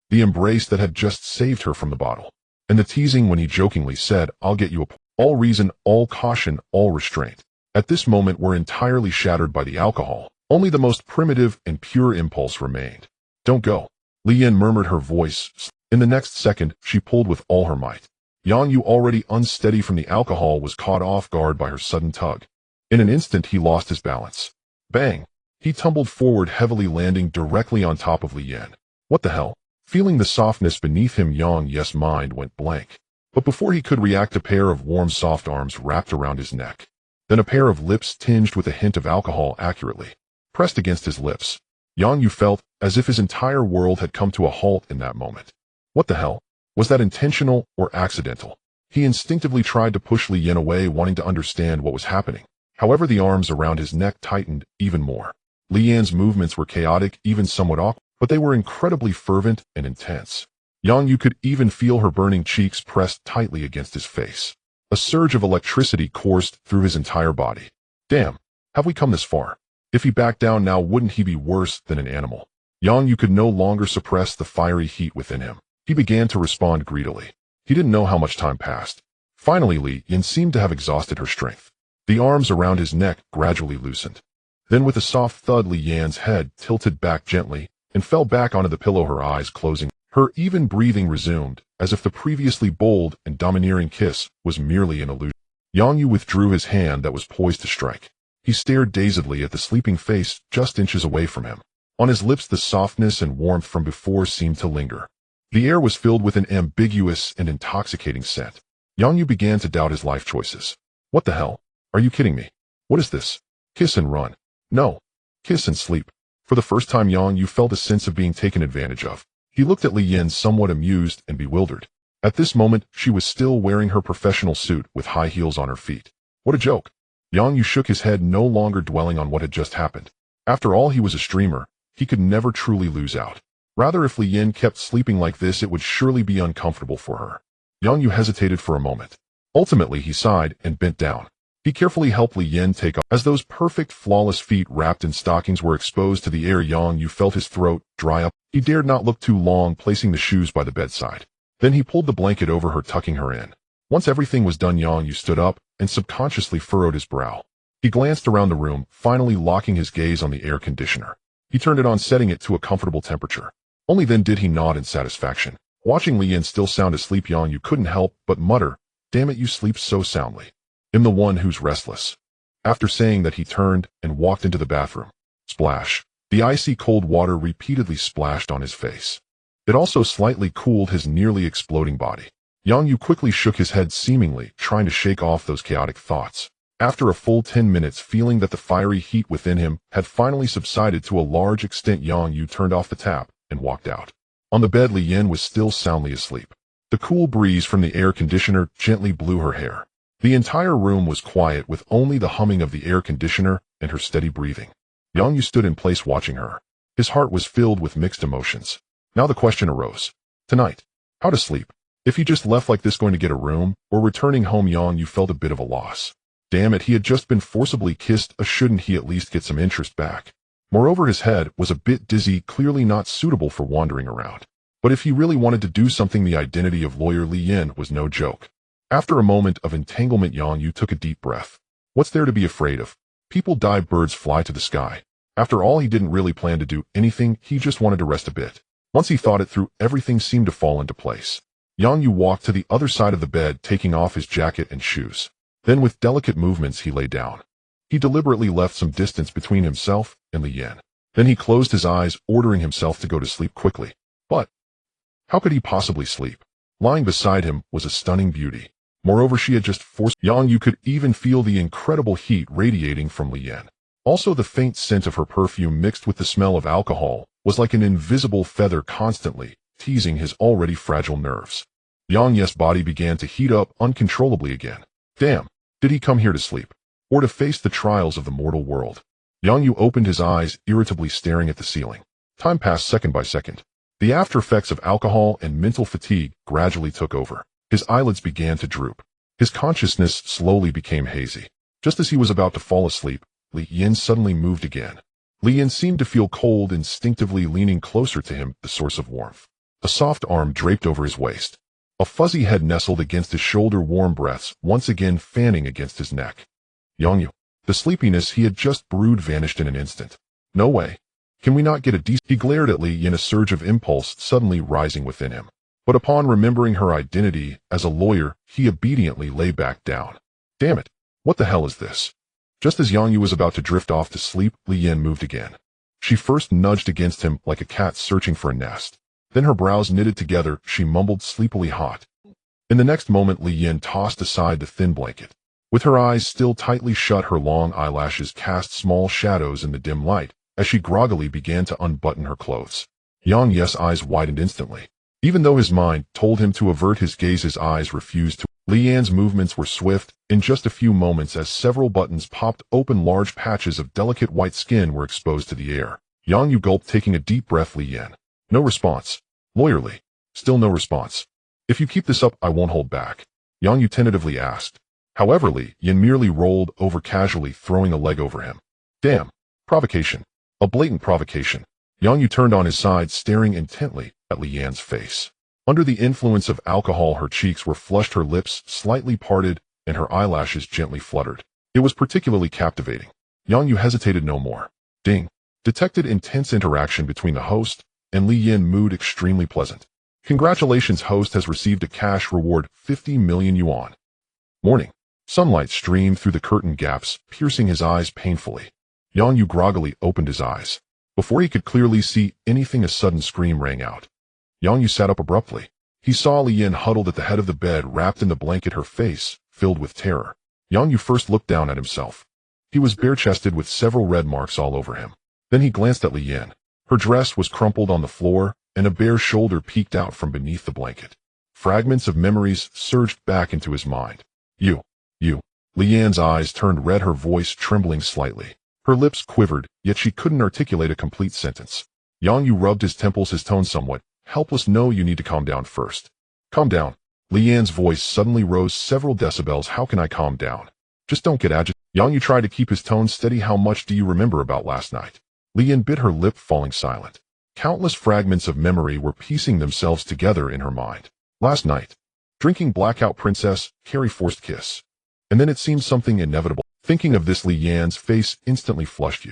A: The embrace that had just saved her from the bottle. And the teasing when he jokingly said, "I'll get you a all reason, all caution, all restraint." At this moment were entirely shattered by the alcohol. Only the most primitive and pure impulse remained. "Don't go," Li Yan murmured, her voice. In the next second, she pulled with all her might. Yang Yu, already unsteady from the alcohol, was caught off guard by her sudden tug. In an instant, he lost his balance. Bang! He tumbled forward heavily, landing directly on top of Li Yan. What the hell? Feeling the softness beneath him, Yang Yu's mind went blank. But before he could react, a pair of warm, soft arms wrapped around his neck. Then a pair of lips tinged with a hint of alcohol accurately pressed against his lips. Yang Yu felt as if his entire world had come to a halt in that moment. What the hell? Was that intentional or accidental? He instinctively tried to push Li Yan away, wanting to understand what was happening. However, the arms around his neck tightened even more. Li Yan's movements were chaotic, even somewhat awkward, but they were incredibly fervent and intense. Yang Yu could even feel her burning cheeks pressed tightly against his face. A surge of electricity coursed through his entire body. Damn, have we come this far? If he backed down now, wouldn't he be worse than an animal? Yang Yu could no longer suppress the fiery heat within him. He began to respond greedily. He didn't know how much time passed. Finally, Li Yan seemed to have exhausted her strength. The arms around his neck gradually loosened. Then with a soft thud, Li Yan's head tilted back gently and fell back onto the pillow, her eyes closing. Her even breathing resumed, as if the previously bold and domineering kiss was merely an illusion. Yang Yu withdrew his hand that was poised to strike. He stared dazedly at the sleeping face just inches away from him. On his lips, the softness and warmth from before seemed to linger. The air was filled with an ambiguous and intoxicating scent. Yang Yu began to doubt his life choices. What the hell? Are you kidding me? What is this? Kiss and run. No. Kiss and sleep. For the first time, Yang Yu felt a sense of being taken advantage of. He looked at Li Yan, somewhat amused and bewildered. At this moment, she was still wearing her professional suit with high heels on her feet. What a joke. Yang Yu shook his head, no longer dwelling on what had just happened. After all, he was a streamer. He could never truly lose out. Rather, if Li Yan kept sleeping like this, it would surely be uncomfortable for her. Yang Yu hesitated for a moment. Ultimately, he sighed and bent down. He carefully helped Li Yan take off. As those perfect, flawless feet wrapped in stockings were exposed to the air, Yang Yu felt his throat dry up. He dared not look too long, placing the shoes by the bedside. Then he pulled the blanket over her, tucking her in. Once everything was done, Yang Yu stood up and subconsciously furrowed his brow. He glanced around the room, finally locking his gaze on the air conditioner. He turned it on, setting it to a comfortable temperature. Only then did he nod in satisfaction. Watching Li Yan still sound asleep, Yang Yu couldn't help but mutter, "Damn it, you sleep so soundly. I'm the one who's restless." After saying that, he turned and walked into the bathroom. Splash. The icy cold water repeatedly splashed on his face. It also slightly cooled his nearly exploding body. Yang Yu quickly shook his head, seemingly trying to shake off those chaotic thoughts. After a full 10 minutes, feeling that the fiery heat within him had finally subsided to a large extent, Yang Yu turned off the tap and walked out. On the bed, Li Yan was still soundly asleep. The cool breeze from the air conditioner gently blew her hair. The entire room was quiet, with only the humming of the air conditioner and her steady breathing. Yang Yu stood in place, watching her. His heart was filled with mixed emotions. Now the question arose. Tonight, how to sleep? If he just left like this, going to get a room, or returning home, Yang Yu felt a bit of a loss. Damn it, he had just been forcibly kissed. Shouldn't he at least get some interest back? Moreover, his head was a bit dizzy, clearly not suitable for wandering around. But if he really wanted to do something, the identity of lawyer Li Yan was no joke. After a moment of entanglement, Yang Yu took a deep breath. What's there to be afraid of? People die, birds fly to the sky. After all, he didn't really plan to do anything, he just wanted to rest a bit. Once he thought it through, everything seemed to fall into place. Yang Yu walked to the other side of the bed, taking off his jacket and shoes. Then with delicate movements, he lay down. He deliberately left some distance between himself and Li Yan. Then he closed his eyes, ordering himself to go to sleep quickly. But how could he possibly sleep? Lying beside him was a stunning beauty. Moreover, she had just forced. Yang Yu could even feel the incredible heat radiating from Li Yan. Also, the faint scent of her perfume mixed with the smell of alcohol was like an invisible feather, constantly teasing his already fragile nerves. Yang Yu's body began to heat up uncontrollably again. Damn, did he come here to sleep? Or to face the trials of the mortal world? Yang Yu opened his eyes, irritably staring at the ceiling. Time passed second by second. The after effects of alcohol and mental fatigue gradually took over. His eyelids began to droop. His consciousness slowly became hazy. Just as he was about to fall asleep, Li Yin suddenly moved again. Li Yin seemed to feel cold, instinctively leaning closer to him, the source of warmth. A soft arm draped over his waist. A fuzzy head nestled against his shoulder, warm breaths once again fanning against his neck. Yongyu. The sleepiness he had just brewed vanished in an instant. No way. Can we not get a decent— He glared at Li Yin, a surge of impulse suddenly rising within him. But upon remembering her identity as a lawyer, he obediently lay back down. Damn it. What the hell is this? Just as Yongyu was about to drift off to sleep, Li Yin moved again. She first nudged against him like a cat searching for a nest. Then her brows knitted together, she mumbled sleepily, hot. In the next moment, Li Yin tossed aside the thin blanket. With her eyes still tightly shut, her long eyelashes cast small shadows in the dim light as she groggily began to unbutton her clothes. Yong's eyes widened instantly. Even though his mind told him to avert his gaze, his eyes refused to. Li Yan's movements were swift. In just a few moments, as several buttons popped open, large patches of delicate white skin were exposed to the air. Yongyu gulped, taking a deep breath. Li Yan. No response. Lawyerly. Still no response. If you keep this up, I won't hold back. Yongyu tentatively asked. However, Li Yan merely rolled over casually, throwing a leg over him. Damn. Provocation. A blatant provocation. Yongyu turned on his side, staring intently at Li Yan's face. Under the influence of alcohol, her cheeks were flushed, her lips slightly parted, and her eyelashes gently fluttered. It was particularly captivating. Yongyu hesitated no more. Ding. Detected intense interaction between the host and Li Yin. Mood extremely pleasant. Congratulations, host has received a cash reward, 50 million yuan. Morning. Sunlight streamed through the curtain gaps, piercing his eyes painfully. Yongyu groggily opened his eyes. Before he could clearly see anything, a sudden scream rang out. Yongyu sat up abruptly. He saw Li Yin huddled at the head of the bed, wrapped in the blanket, her face filled with terror. Yongyu first looked down at himself. He was bare-chested with several red marks all over him. Then he glanced at Li Yin. Her dress was crumpled on the floor, and a bare shoulder peeked out from beneath the blanket. Fragments of memories surged back into his mind. You. Li Yan's eyes turned red, her voice trembling slightly. Her lips quivered, yet she couldn't articulate a complete sentence. Yongyu rubbed his temples, his tone somewhat helpless. No, you need to calm down first. Calm down. Li Yan's voice suddenly rose several decibels. How can I calm down? Just don't get agitated. Yongyu tried to keep his tone steady. How much do you remember about last night? Li Yan bit her lip, falling silent. Countless fragments of memory were piecing themselves together in her mind. Last night. Drinking, blackout, princess, Carrie, forced kiss. And then it seemed something inevitable. Thinking of this, Li Yan's face instantly flushed.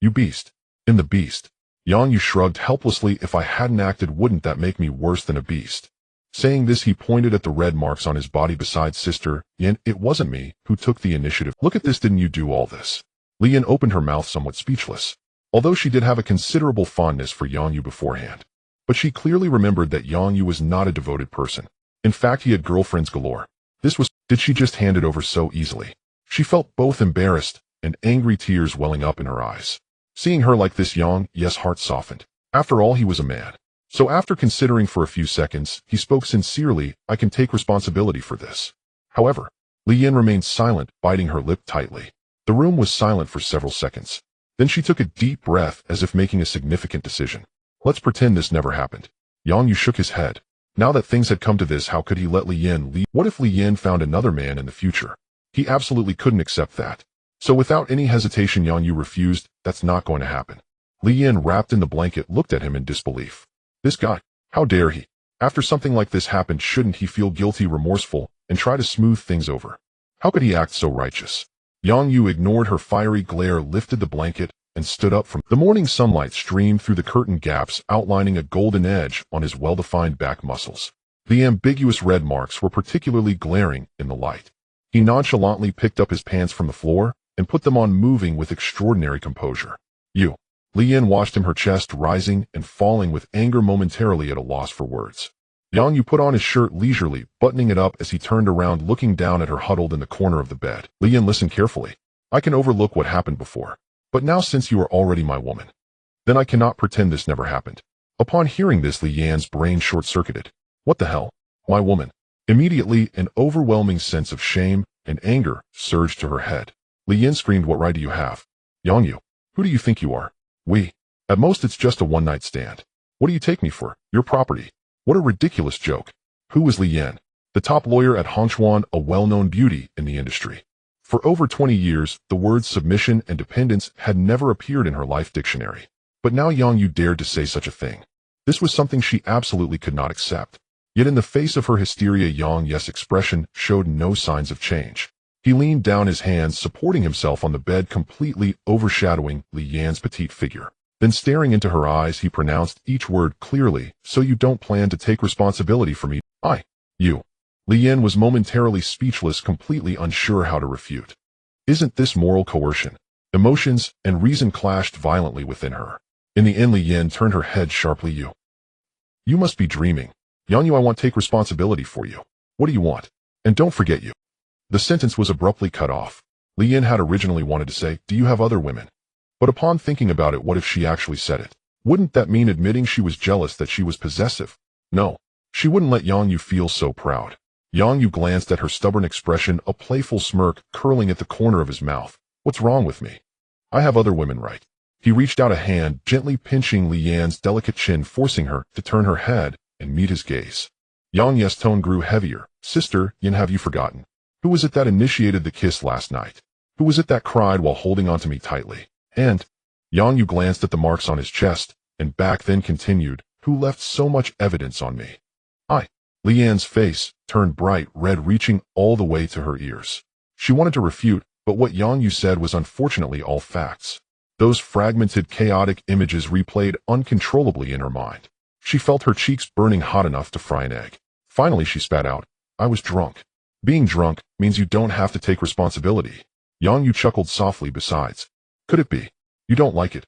A: You beast. In the beast. Yongyu shrugged helplessly. If I hadn't acted, wouldn't that make me worse than a beast? Saying this, he pointed at the red marks on his body beside Sister Yin. It wasn't me who took the initiative. Look at this, didn't you do all this? Li Yan opened her mouth, somewhat speechless. Although she did have a considerable fondness for Yongyu beforehand. But she clearly remembered that Yongyu was not a devoted person. In fact, he had girlfriends galore. Did she just hand it over so easily? She felt both embarrassed and angry, tears welling up in her eyes. Seeing her like this, Yong's heart softened. After all, he was a man. So after considering for a few seconds, he spoke sincerely. I can take responsibility for this. However, Li Yin remained silent, biting her lip tightly. The room was silent for several seconds. Then she took a deep breath, as if making a significant decision. Let's pretend this never happened. Yongyu shook his head. Now that things had come to this, how could he let Li Yin leave? What if Li Yin found another man in the future? He absolutely couldn't accept that. So without any hesitation, Yongyu refused. That's not going to happen. Li Yin, wrapped in the blanket, looked at him in disbelief. This guy, how dare he? After something like this happened, shouldn't he feel guilty, remorseful, and try to smooth things over? How could he act so righteous? Yongyu ignored her fiery glare, lifted the blanket, and stood up. From the morning sunlight streamed through the curtain gaps, outlining a golden edge on his well-defined back muscles. The ambiguous red marks were particularly glaring in the light. He nonchalantly picked up his pants from the floor and put them on, moving with extraordinary composure. You. Li Yin watched him, her chest rising and falling with anger, momentarily at a loss for words. Yongyu put on his shirt leisurely, buttoning it up as he turned around, looking down at her huddled in the corner of the bed. Li Yin, listen carefully. I can overlook what happened before. But now, since you are already my woman, then I cannot pretend this never happened. Upon hearing this, Li Yan's brain short-circuited. What the hell? My woman? Immediately, an overwhelming sense of shame and anger surged to her head. Li Yin screamed, what right do you have? Yongyu, who do you think you are? At most it's just a one-night stand. What do you take me for? Your property. What a ridiculous joke. Who was Li Yan? The top lawyer at Hongchuan, a well-known beauty in the industry. For over 20 years, the words submission and dependence had never appeared in her life dictionary. But now Yang Yu dared to say such a thing. This was something she absolutely could not accept. Yet in the face of her hysteria, Yang Yu's expression showed no signs of change. He leaned down, his hands supporting himself on the bed, completely overshadowing Li Yan's petite figure. Then staring into her eyes, he pronounced each word clearly. So you don't plan to take responsibility for me? You. Li Yan was momentarily speechless, completely unsure how to refute. Isn't this moral coercion? Emotions and reason clashed violently within her. In the end, Li Yan turned her head sharply. You must be dreaming. Yang Yu, I won't take responsibility for you. What do you want? And don't forget you. The sentence was abruptly cut off. Li Yan had originally wanted to say, do you have other women? But upon thinking about it, what if she actually said it? Wouldn't that mean admitting she was jealous, that she was possessive? No. She wouldn't let Yang Yu feel so proud. Yang Yu glanced at her stubborn expression, a playful smirk curling at the corner of his mouth. What's wrong with me? I have other women, right? He reached out a hand, gently pinching Li Yan's delicate chin, forcing her to turn her head and meet his gaze. Yang Yu's tone grew heavier. Sister Yan, have you forgotten? Who was it that initiated the kiss last night? Who was it that cried while holding onto me tightly? And Yang Yu glanced at the marks on his chest and back, then continued, who left so much evidence on me? Li Yan's face turned bright red, reaching all the way to her ears. She wanted to refute, but what Yang Yu said was unfortunately all facts. Those fragmented, chaotic images replayed uncontrollably in her mind. She felt her cheeks burning hot enough to fry an egg. Finally, she spat out, I was drunk. Being drunk means you don't have to take responsibility. Yang Yu chuckled softly. Besides, could it be you don't like it?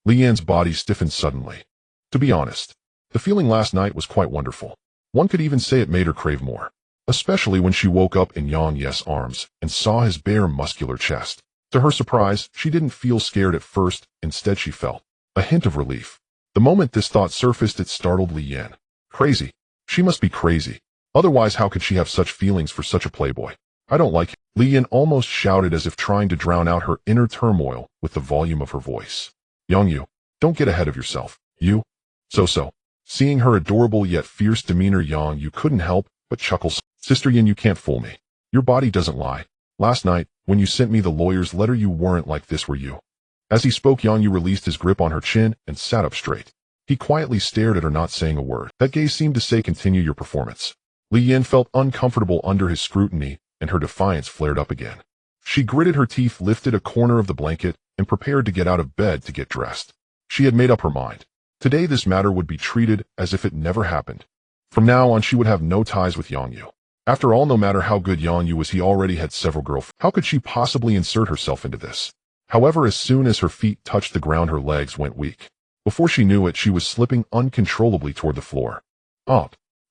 A: Li Yan's body stiffened suddenly. To be honest, the feeling last night was quite wonderful. One could even say it made her crave more, especially when she woke up in Yang Yu's arms and saw his bare, muscular chest. To her surprise, she didn't feel scared at first. Instead, she felt a hint of relief. The moment this thought surfaced, it startled Li Yan. Crazy. She must be crazy. Otherwise, how could she have such feelings for such a playboy? I don't like him. Li Yan almost shouted, as if trying to drown out her inner turmoil with the volume of her voice. Yang Yu, don't get ahead of yourself. You? So. Seeing her adorable yet fierce demeanor, Yang Yu couldn't help but chuckle. Sister Yan, you can't fool me. Your body doesn't lie. Last night, when you sent me the lawyer's letter, you weren't like this, were you? As he spoke, Yang Yu released his grip on her chin and sat up straight. He quietly stared at her, not saying a word. That gaze seemed to say, continue your performance. Li Yan felt uncomfortable under his scrutiny, and her defiance flared up again. She gritted her teeth, lifted a corner of the blanket, and prepared to get out of bed to get dressed. She had made up her mind. Today this matter would be treated as if it never happened. From now on, she would have no ties with Yang Yu. After all, no matter how good Yang Yu was, he already had several girlfriends. How could she possibly insert herself into this? However, as soon as her feet touched the ground, her legs went weak. Before she knew it, she was slipping uncontrollably toward the floor.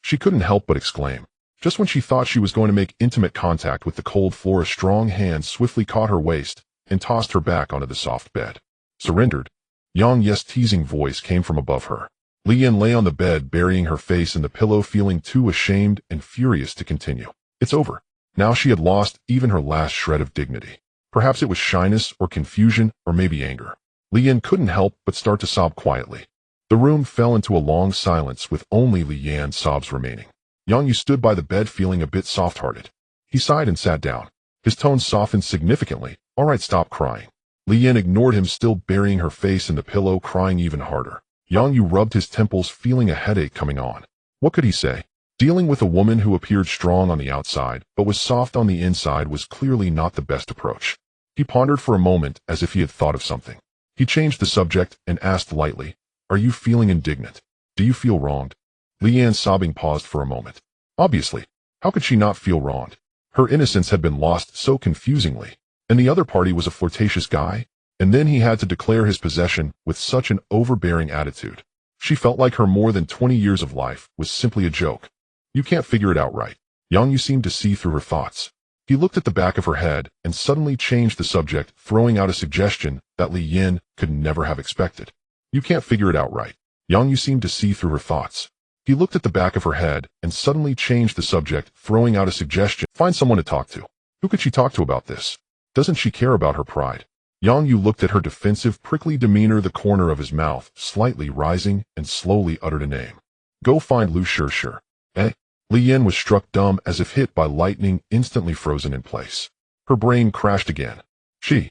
A: She couldn't help but exclaim. Just when she thought she was going to make intimate contact with the cold floor, a strong hand swiftly caught her waist and tossed her back onto the soft bed. Surrendered? Yang Yu's teasing voice came from above her. Li Yan lay on the bed, burying her face in the pillow, feeling too ashamed and furious to continue. It's over. Now she had lost even her last shred of dignity. Perhaps it was shyness or confusion or maybe anger. Li Yan couldn't help but start to sob quietly. The room fell into a long silence, with only Li Yan's sobs remaining. Yang Yu stood by the bed, feeling a bit soft-hearted. He sighed and sat down. His tone softened significantly. All right, stop crying. Li Yan ignored him, still burying her face in the pillow, crying even harder. Yang Yu rubbed his temples, feeling a headache coming on. What could he say? Dealing with a woman who appeared strong on the outside, but was soft on the inside, was clearly not the best approach. He pondered for a moment, as if he had thought of something. He changed the subject and asked lightly, Are you feeling indignant? Do you feel wronged? Li Yan's sobbing paused for a moment. Obviously. How could she not feel wronged? Her innocence had been lost so confusingly. And the other party was a flirtatious guy? And then he had to declare his possession with such an overbearing attitude. She felt like her more than 20 years of life was simply a joke. You can't figure it out, right? Yang Yu seemed to see through her thoughts. He looked at the back of her head and suddenly changed the subject, throwing out a suggestion that Li Yan could never have expected. You can't figure it out, right? Yang Yu seemed to see through her thoughts. He looked at the back of her head and suddenly changed the subject, throwing out a suggestion. Find someone to talk to. Who could she talk to about this? Doesn't she care about her pride? Yang Yu looked at her defensive, prickly demeanor, the corner of his mouth slightly rising, and slowly uttered a name. Go find Lu Shishir. Eh? Li Yan was struck dumb as if hit by lightning, instantly frozen in place. Her brain crashed again. She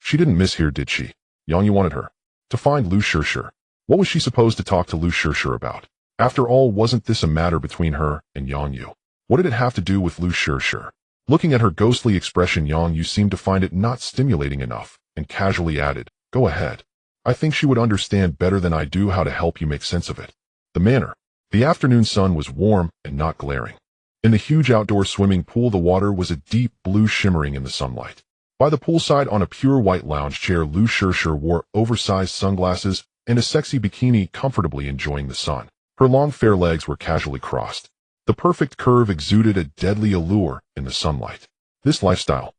A: didn't mishear, did she? Yang Yu wanted her to find Lu Shishir. What was she supposed to talk to Lu Shishir about? After all, wasn't this a matter between her and Yang Yu? What did it have to do with Lu Shishir? Looking at her ghostly expression, Yang Yu seemed to find it not stimulating enough, and casually added, go ahead. I think she would understand better than I do how to help you make sense of it. The manner. The afternoon sun was warm and not glaring. In the huge outdoor swimming pool, the water was a deep blue shimmering in the sunlight. By the poolside, on a pure white lounge chair, Lu Shishir wore oversized sunglasses and a sexy bikini, comfortably enjoying the sun. Her long fair legs were casually crossed. The perfect curve exuded a deadly allure in the sunlight. This lifestyle.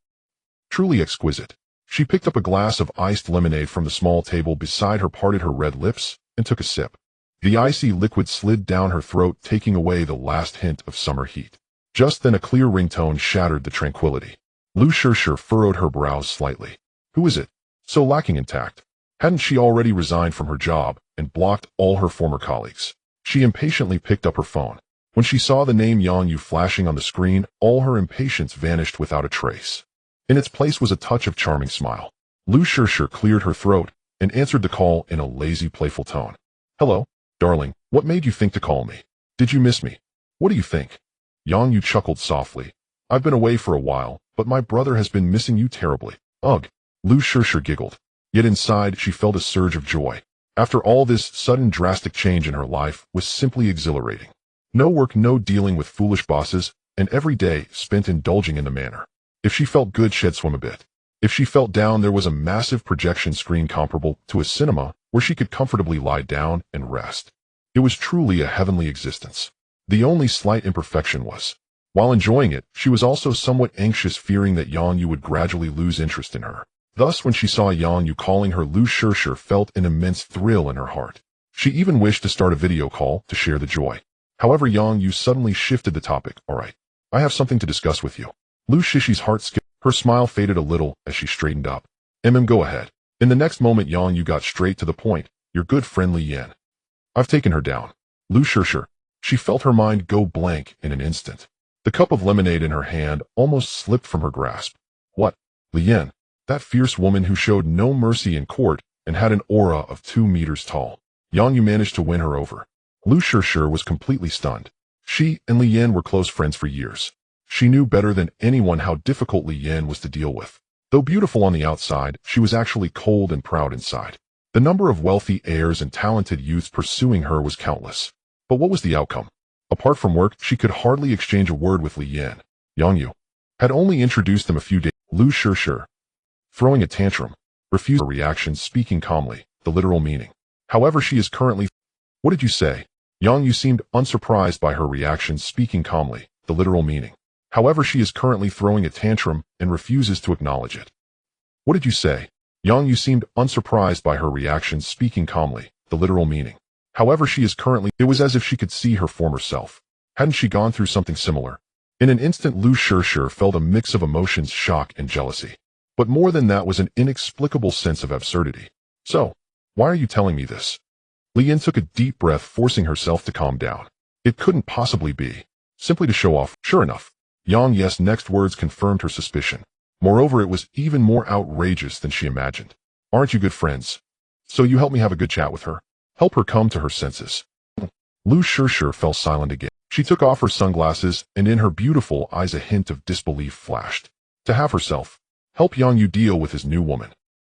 A: Truly exquisite. She picked up a glass of iced lemonade from the small table beside her, parted her red lips, and took a sip. The icy liquid slid down her throat, taking away the last hint of summer heat. Just then a clear ringtone shattered the tranquility. Lu Shishir furrowed her brows slightly. Who is it? So lacking in tact. Hadn't she already resigned from her job and blocked all her former colleagues? She impatiently picked up her phone. When she saw the name Yang Yu flashing on the screen, all her impatience vanished without a trace. In its place was a touch of charming smile. Lu Shishir cleared her throat and answered the call in a lazy, playful tone. Hello, darling, what made you think to call me? Did you miss me? What do you think? Yang Yu chuckled softly. I've been away for a while, but my brother has been missing you terribly. Ugh. Lu Shishir giggled. Yet inside she felt a surge of joy. After all, this sudden drastic change in her life was simply exhilarating. No work, no dealing with foolish bosses, and every day spent indulging in the manor. If she felt good, she'd swim a bit. If she felt down, there was a massive projection screen comparable to a cinema where she could comfortably lie down and rest. It was truly a heavenly existence. The only slight imperfection was, while enjoying it, she was also somewhat anxious, fearing that Yang Yu would gradually lose interest in her. Thus, when she saw Yang Yu calling her Lu Shishir, felt an immense thrill in her heart. She even wished to start a video call to share the joy. However, Yang Yu suddenly shifted the topic. All right, I have something to discuss with you. Lu Shishir's heart skipped. Her smile faded a little as she straightened up. Go ahead. In the next moment, Yang Yu got straight to the point. Your good friend Li Yan. I've taken her down. Lu Shishir. She felt her mind go blank in an instant. The cup of lemonade in her hand almost slipped from her grasp. What? Li Yan. That fierce woman who showed no mercy in court and had an aura of 2 meters tall. Yang Yu managed to win her over. Lu Shishir was completely stunned. She and Li Yan were close friends for years. She knew better than anyone how difficult Li Yan was to deal with. Though beautiful on the outside, she was actually cold and proud inside. The number of wealthy heirs and talented youths pursuing her was countless. But what was the outcome? Apart from work, she could hardly exchange a word with Li Yan. Yang Yu had only introduced them a few days. Lu Shishir, throwing a tantrum, refused her reaction, speaking calmly, the literal meaning. However, she is currently... What did you say? Yang Yu seemed unsurprised by her reaction, speaking calmly, the literal meaning. However, she is currently throwing a tantrum and refuses to acknowledge it. What did you say? Yang Yu seemed unsurprised by her reaction, speaking calmly, the literal meaning. However, she is currently... It was as if she could see her former self. Hadn't she gone through something similar? In an instant, Lu Shishir felt a mix of emotions, shock and jealousy. But more than that was an inexplicable sense of absurdity. So, why are you telling me this? Li Yan took a deep breath, forcing herself to calm down. It couldn't possibly be. Simply to show off. Sure enough. Yang Yu's next words confirmed her suspicion. Moreover, it was even more outrageous than she imagined. Aren't you good friends? So you help me have a good chat with her. Help her come to her senses. Lu Shishir fell silent again. She took off her sunglasses, and in her beautiful eyes a hint of disbelief flashed. To have herself help Yang Yu deal with his new woman.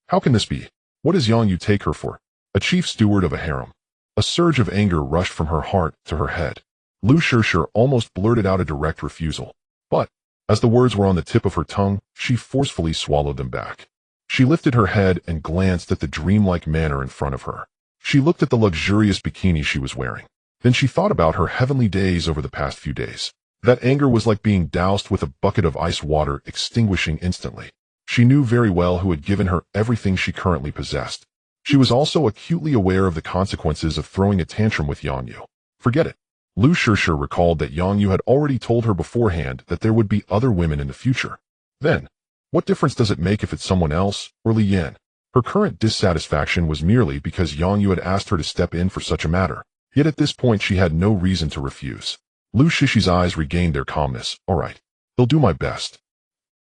A: How can this be? What does Yang Yu take her for? A chief steward of a harem? A surge of anger rushed from her heart to her head. Lu Shishir almost blurted out a direct refusal. But, as the words were on the tip of her tongue, she forcefully swallowed them back. She lifted her head and glanced at the dreamlike manor in front of her. She looked at the luxurious bikini she was wearing. Then she thought about her heavenly days over the past few days. That anger was like being doused with a bucket of ice water, extinguishing instantly. She knew very well who had given her everything she currently possessed. She was also acutely aware of the consequences of throwing a tantrum with Yang Yu. Forget it. Lu Shishir recalled that Yang Yu had already told her beforehand that there would be other women in the future. Then, What difference does it make if it's someone else or Li Yan? Her current dissatisfaction was merely because Yang Yu had asked her to step in for such a matter. Yet at this point she had no reason to refuse. Lu Shishi's eyes regained their calmness. All right, they'll do my best.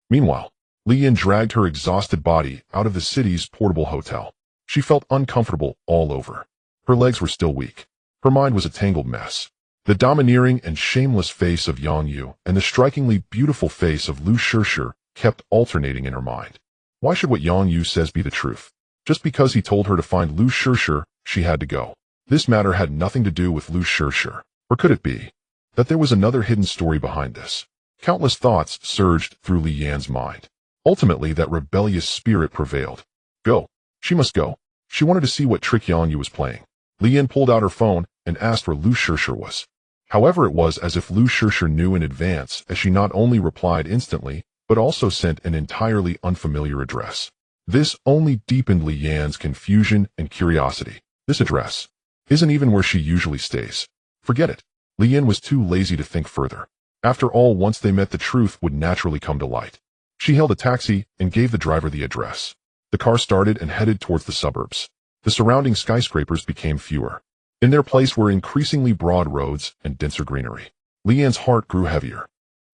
A: Meanwhile, Li Yan dragged her exhausted body out of the city's portable hotel. She felt uncomfortable all over. Her legs were still weak. Her mind was a tangled mess. The domineering and shameless face of Yang Yu and the strikingly beautiful face of Lu Shishi kept alternating in her mind. Why should what Yang Yu says be the truth? Just because he told her to find Lu Shishi, she had to go. This matter had nothing to do with Lu Shishi. Or could it be that there was another hidden story behind this? Countless thoughts surged through Li Yan's mind. Ultimately, that rebellious spirit prevailed. Go. She must go. She wanted to see what trick Yang Yu was playing. Li Yan pulled out her phone and asked where Lu Shishi was. However, it was as if Lu Shishi knew in advance, as she not only replied instantly, but also sent an entirely unfamiliar address. This only deepened Li Yan's confusion and curiosity. This address isn't even where she usually stays. Forget it. Li Yan was too lazy to think further. After all, once they met, the truth would naturally come to light. She hailed a taxi and gave the driver the address. The car started and headed towards the suburbs. The surrounding skyscrapers became fewer. In their place were increasingly broad roads and denser greenery. Li Yan's heart grew heavier.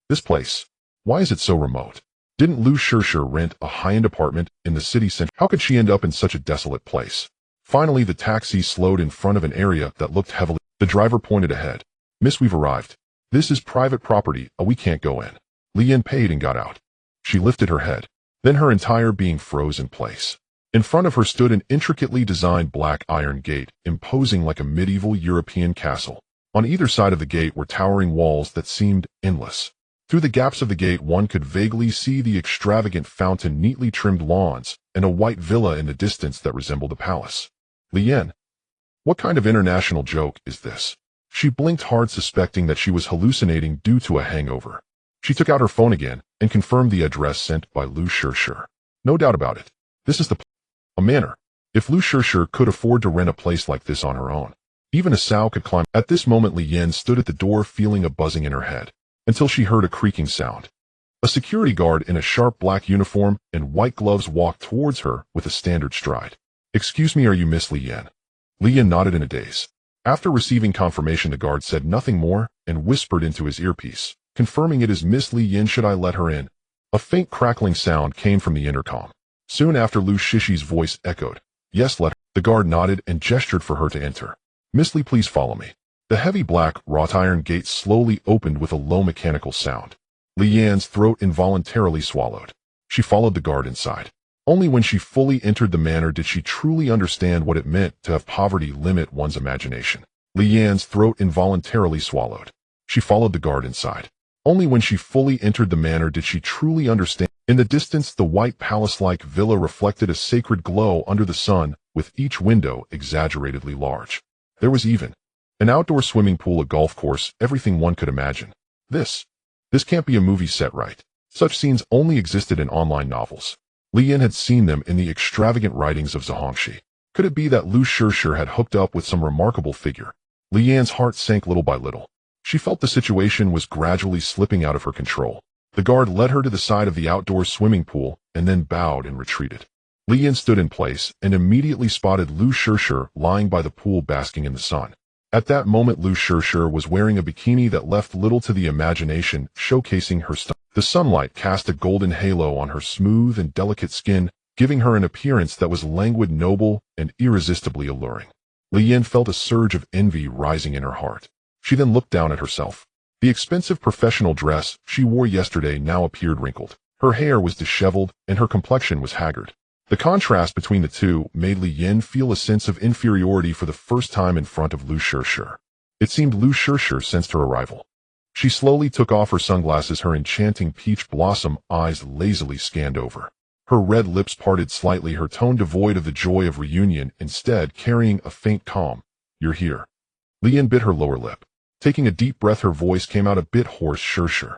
A: This place, why is it so remote? Didn't Lu Shishi rent a high-end apartment in the city center? How could she end up in such a desolate place? Finally, the taxi slowed in front of an area that looked heavily. The driver pointed ahead. Miss, we've arrived. This is private property. We can't go in. Li Yan paid and got out. She lifted her head. Then her entire being froze in place. In front of her stood an intricately designed black iron gate, imposing like a medieval European castle. On either side of the gate were towering walls that seemed endless. Through the gaps of the gate one could vaguely see the extravagant fountain, neatly trimmed lawns, and a white villa in the distance that resembled a palace. Li Yan, what kind of international joke is this? She blinked hard, suspecting that she was hallucinating due to a hangover. She took out her phone again and confirmed the address sent by Lu Shishi. No doubt about it. This is a manor. If Lu Shishi could afford to rent a place like this on her own, even a sow could climb. At this moment, Li Yan stood at the door, feeling a buzzing in her head, until she heard a creaking sound. A security guard in a sharp black uniform and white gloves walked towards her with a standard stride. Excuse me, are you Miss Li Yan? Li Yan nodded in a daze. After receiving confirmation, the guard said nothing more and whispered into his earpiece, confirming it is Miss Li Yan. Should I let her in? A faint crackling sound came from the intercom. Soon after, Lu Shishi's voice echoed. Yes, let her. The guard nodded and gestured for her to enter. Miss Li, please follow me. The heavy black wrought iron gate slowly opened with a low mechanical sound. Li Yan's throat involuntarily swallowed. She followed the guard inside. Only when she fully entered the manor did she truly understand what it meant to have poverty limit one's imagination. Li Yan's throat involuntarily swallowed. She followed the guard inside. Only when she fully entered the manor did she truly understand. In the distance, the white palace-like villa reflected a sacred glow under the sun, with each window exaggeratedly large. There was even an outdoor swimming pool, a golf course, everything one could imagine. This can't be a movie set, right? Such scenes only existed in online novels. Li Yan had seen them in the extravagant writings of Zhangxi. Could it be that Lu Shishi had hooked up with some remarkable figure? Li Yan's heart sank little by little. She felt the situation was gradually slipping out of her control. The guard led her to the side of the outdoor swimming pool and then bowed and retreated. Li Yan stood in place and immediately spotted Lu Shishi lying by the pool, basking in the sun. At that moment, Lu Shishi was wearing a bikini that left little to the imagination, showcasing her stomach. The sunlight cast a golden halo on her smooth and delicate skin, giving her an appearance that was languid, noble, and irresistibly alluring. Li Yan felt a surge of envy rising in her heart. She then looked down at herself. The expensive professional dress she wore yesterday now appeared wrinkled. Her hair was disheveled, and her complexion was haggard. The contrast between the two made Li Yan feel a sense of inferiority for the first time in front of Lu Shishi. It seemed Lu Shishi sensed her arrival. She slowly took off her sunglasses. Her enchanting peach blossom eyes lazily scanned over. Her red lips parted slightly, her tone devoid of the joy of reunion, instead carrying a faint calm. You're here. Li Yan bit her lower lip. Taking a deep breath, her voice came out a bit hoarse. Shishi.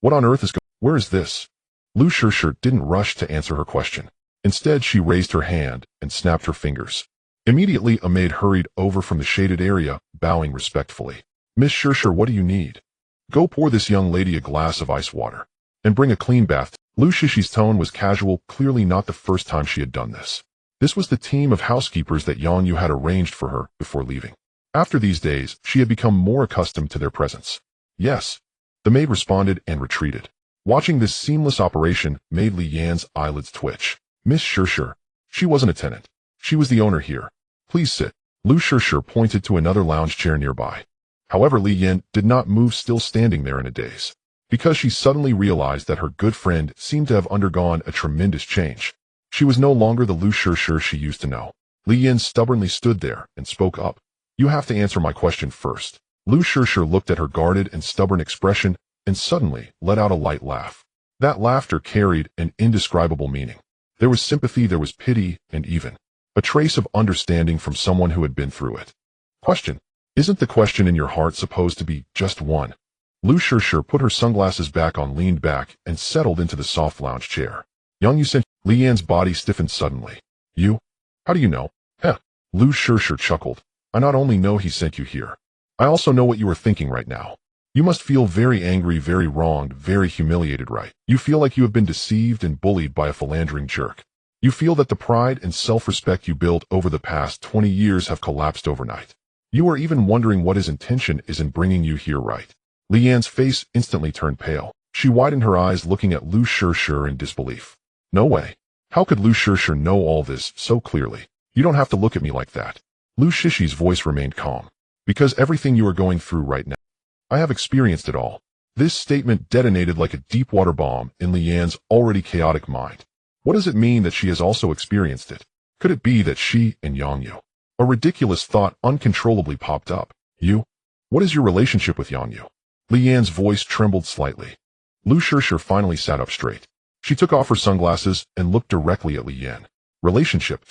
A: What on earth is going on? Where is this? Lu Shishi didn't rush to answer her question. Instead, she raised her hand and snapped her fingers. Immediately, a maid hurried over from the shaded area, bowing respectfully. Miss Shishi, what do you need? Go pour this young lady a glass of ice water. And bring a clean bath. Lu Shishi's tone was casual, clearly not the first time she had done this. This was the team of housekeepers that Yang Yu had arranged for her before leaving. After these days, she had become more accustomed to their presence. Yes. The maid responded and retreated. Watching this seamless operation made Li Yan's eyelids twitch. Miss Shishir. She wasn't a tenant. She was the owner here. Please sit. Lu Shishir pointed to another lounge chair nearby. However, Li Yan did not move, still standing there in a daze. Because she suddenly realized that her good friend seemed to have undergone a tremendous change. She was no longer the Lu Shishir she used to know. Li Yan stubbornly stood there and spoke up. You have to answer my question first. Lu Shishir looked at her guarded and stubborn expression and suddenly let out a light laugh. That laughter carried an indescribable meaning. There was sympathy, there was pity, and even a trace of understanding from someone who had been through it. Question. Isn't the question in your heart supposed to be just one? Lu Shishir put her sunglasses back on, leaned back, and settled into the soft lounge chair. Yang Yu sent. Li Yan's body stiffened suddenly. You? How do you know? Heh. Lu Shishir chuckled. I not only know he sent you here. I also know what you are thinking right now. You must feel very angry, very wronged, very humiliated, right? You feel like you have been deceived and bullied by a philandering jerk. You feel that the pride and self-respect you built over the past 20 years have collapsed overnight. You are even wondering what his intention is in bringing you here, right? Li Yan's face instantly turned pale. She widened her eyes, looking at Lu Shishir in disbelief. No way. How could Lu Shishir know all this so clearly? You don't have to look at me like that. Lu Shishi's voice remained calm. Because everything you are going through right now, I have experienced it all. This statement detonated like a deep-water bomb in Li Yan's already chaotic mind. What does it mean that she has also experienced it? Could it be that she and Yang Yu? A ridiculous thought uncontrollably popped up. You? What is your relationship with Yang Yu? Li Yan's voice trembled slightly. Lu Shishir finally sat up straight. She took off her sunglasses and looked directly at Li Yan. Relationship?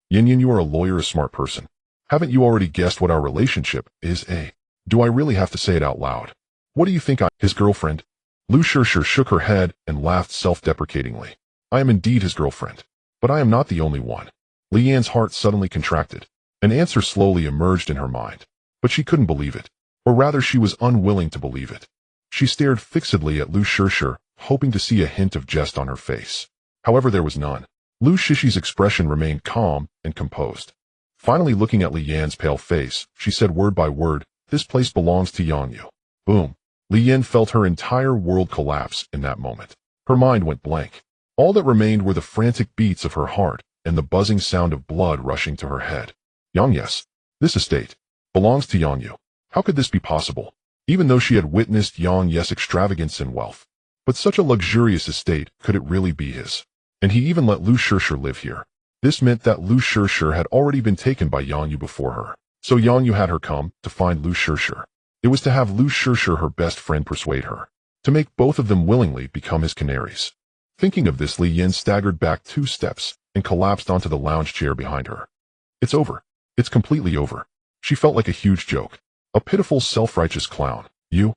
A: Yin, you are a lawyer, a smart person. Haven't you already guessed what our relationship is, eh? Do I really have to say it out loud? What do you think his girlfriend? Lu Shishir shook her head and laughed self-deprecatingly. I am indeed his girlfriend. But I am not the only one. Li Yan's heart suddenly contracted. An answer slowly emerged in her mind. But she couldn't believe it. Or rather, she was unwilling to believe it. She stared fixedly at Lu Shishir, hoping to see a hint of jest on her face. However, there was none. Lu Shishi's expression remained calm and composed. Finally, looking at Li Yan's pale face, she said word by word, this place belongs to Yang Yu. Boom. Li Yan felt her entire world collapse in that moment. Her mind went blank. All that remained were the frantic beats of her heart and the buzzing sound of blood rushing to her head. Yang, yes. This estate belongs to Yang Yu. How could this be possible? Even though she had witnessed Yang Yu's extravagance and wealth. But such a luxurious estate, could it really be his? And he even let Lu Shishir live here. This meant that Lu Shishir had already been taken by Yang Yu before her. So Yang Yu had her come to find Lu Shishir. It was to have Lu Shishir, her best friend, persuade her. To make both of them willingly become his canaries. Thinking of this, Li Yan staggered back 2 steps and collapsed onto the lounge chair behind her. It's over. It's completely over. She felt like a huge joke. A pitiful, self-righteous clown. You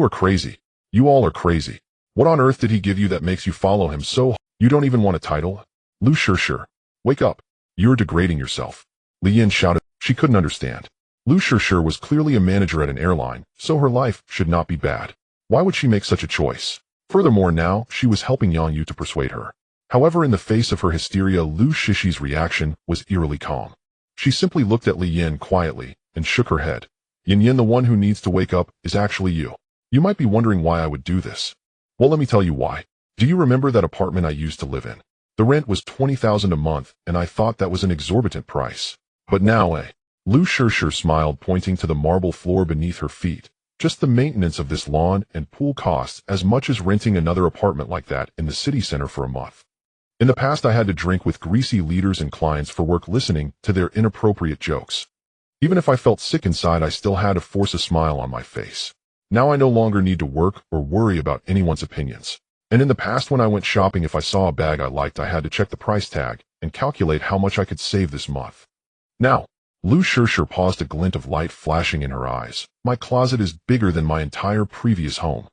A: are crazy. You all are crazy. What on earth did he give you that makes you follow him so? You don't even want a title? Lu Shishir. Wake up. You're degrading yourself. Li Yan shouted. She couldn't understand. Lu Shishir was clearly a manager at an airline, so her life should not be bad. Why would she make such a choice? Furthermore, now she was helping Yang Yu to persuade her. However, in the face of her hysteria, Lu Shishi's reaction was eerily calm. She simply looked at Li Yan quietly and shook her head. Yin, the one who needs to wake up is actually you. You might be wondering why I would do this. Well, let me tell you why. Do you remember that apartment I used to live in? The rent was $20,000 a month, and I thought that was an exorbitant price. But now, Lu Shishir smiled, pointing to the marble floor beneath her feet. Just the maintenance of this lawn and pool costs as much as renting another apartment like that in the city center for a month. In the past, I had to drink with greasy leaders and clients for work, listening to their inappropriate jokes. Even if I felt sick inside, I still had to force a smile on my face. Now I no longer need to work or worry about anyone's opinions. And in the past, when I went shopping, if I saw a bag I liked, I had to check the price tag and calculate how much I could save this month. Now, Lu Shishir paused, a glint of light flashing in her eyes. My closet is bigger than my entire previous home.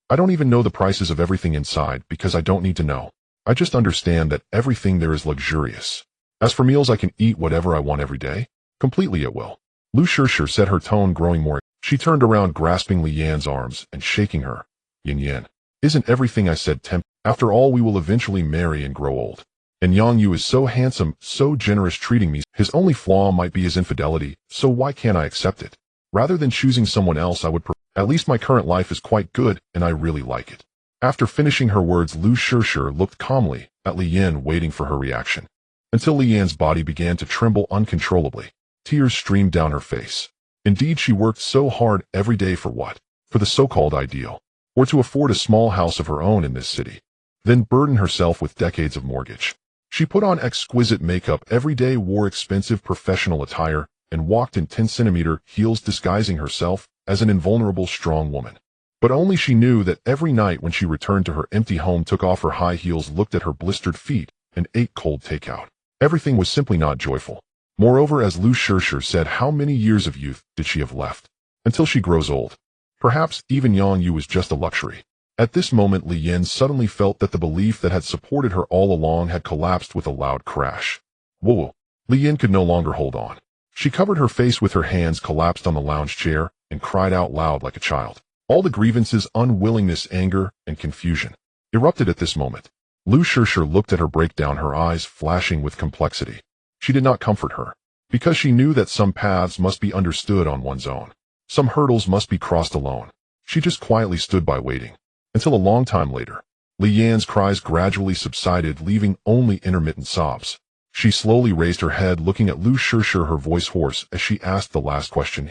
A: I don't even know the prices of everything inside because I don't need to know. I just understand that everything there is luxurious. As for meals, I can eat whatever I want every day, completely at will. Lu Shishir said, her tone growing more. She turned around, grasping Li Yan's arms and shaking her. Yin. Isn't everything I said tempting? After all, we will eventually marry and grow old. And Yang Yu is so handsome, so generous treating me. His only flaw might be his infidelity, so why can't I accept it? Rather than choosing someone else, I would prefer. At least my current life is quite good, and I really like it. After finishing her words, Lu Shishir looked calmly at Li Yan, waiting for her reaction. Until Li Yan's body began to tremble uncontrollably. Tears streamed down her face. Indeed, she worked so hard every day for what? For the so-called ideal. Or to afford a small house of her own in this city. Then burden herself with decades of mortgage. She put on exquisite makeup every day, wore expensive professional attire, and walked in 10-centimeter heels, disguising herself as an invulnerable strong woman. But only she knew that every night when she returned to her empty home, took off her high heels, looked at her blistered feet, and ate cold takeout. Everything was simply not joyful. Moreover, as Lu Shishir said, how many years of youth did she have left? Until she grows old. Perhaps even Yang Yu was just a luxury. At this moment, Li Yan suddenly felt that the belief that had supported her all along had collapsed with a loud crash. Whoa! Li Yan could no longer hold on. She covered her face with her hands, collapsed on the lounge chair, and cried out loud like a child. All the grievances, unwillingness, anger, and confusion erupted at this moment. Lu Shishir looked at her break down, her eyes flashing with complexity. She did not comfort her, because she knew that some paths must be understood on one's own. Some hurdles must be crossed alone. She just quietly stood by, waiting. Until a long time later, Li Yan's cries gradually subsided, leaving only intermittent sobs. She slowly raised her head, looking at Lu Shishir, her voice hoarse as she asked the last question.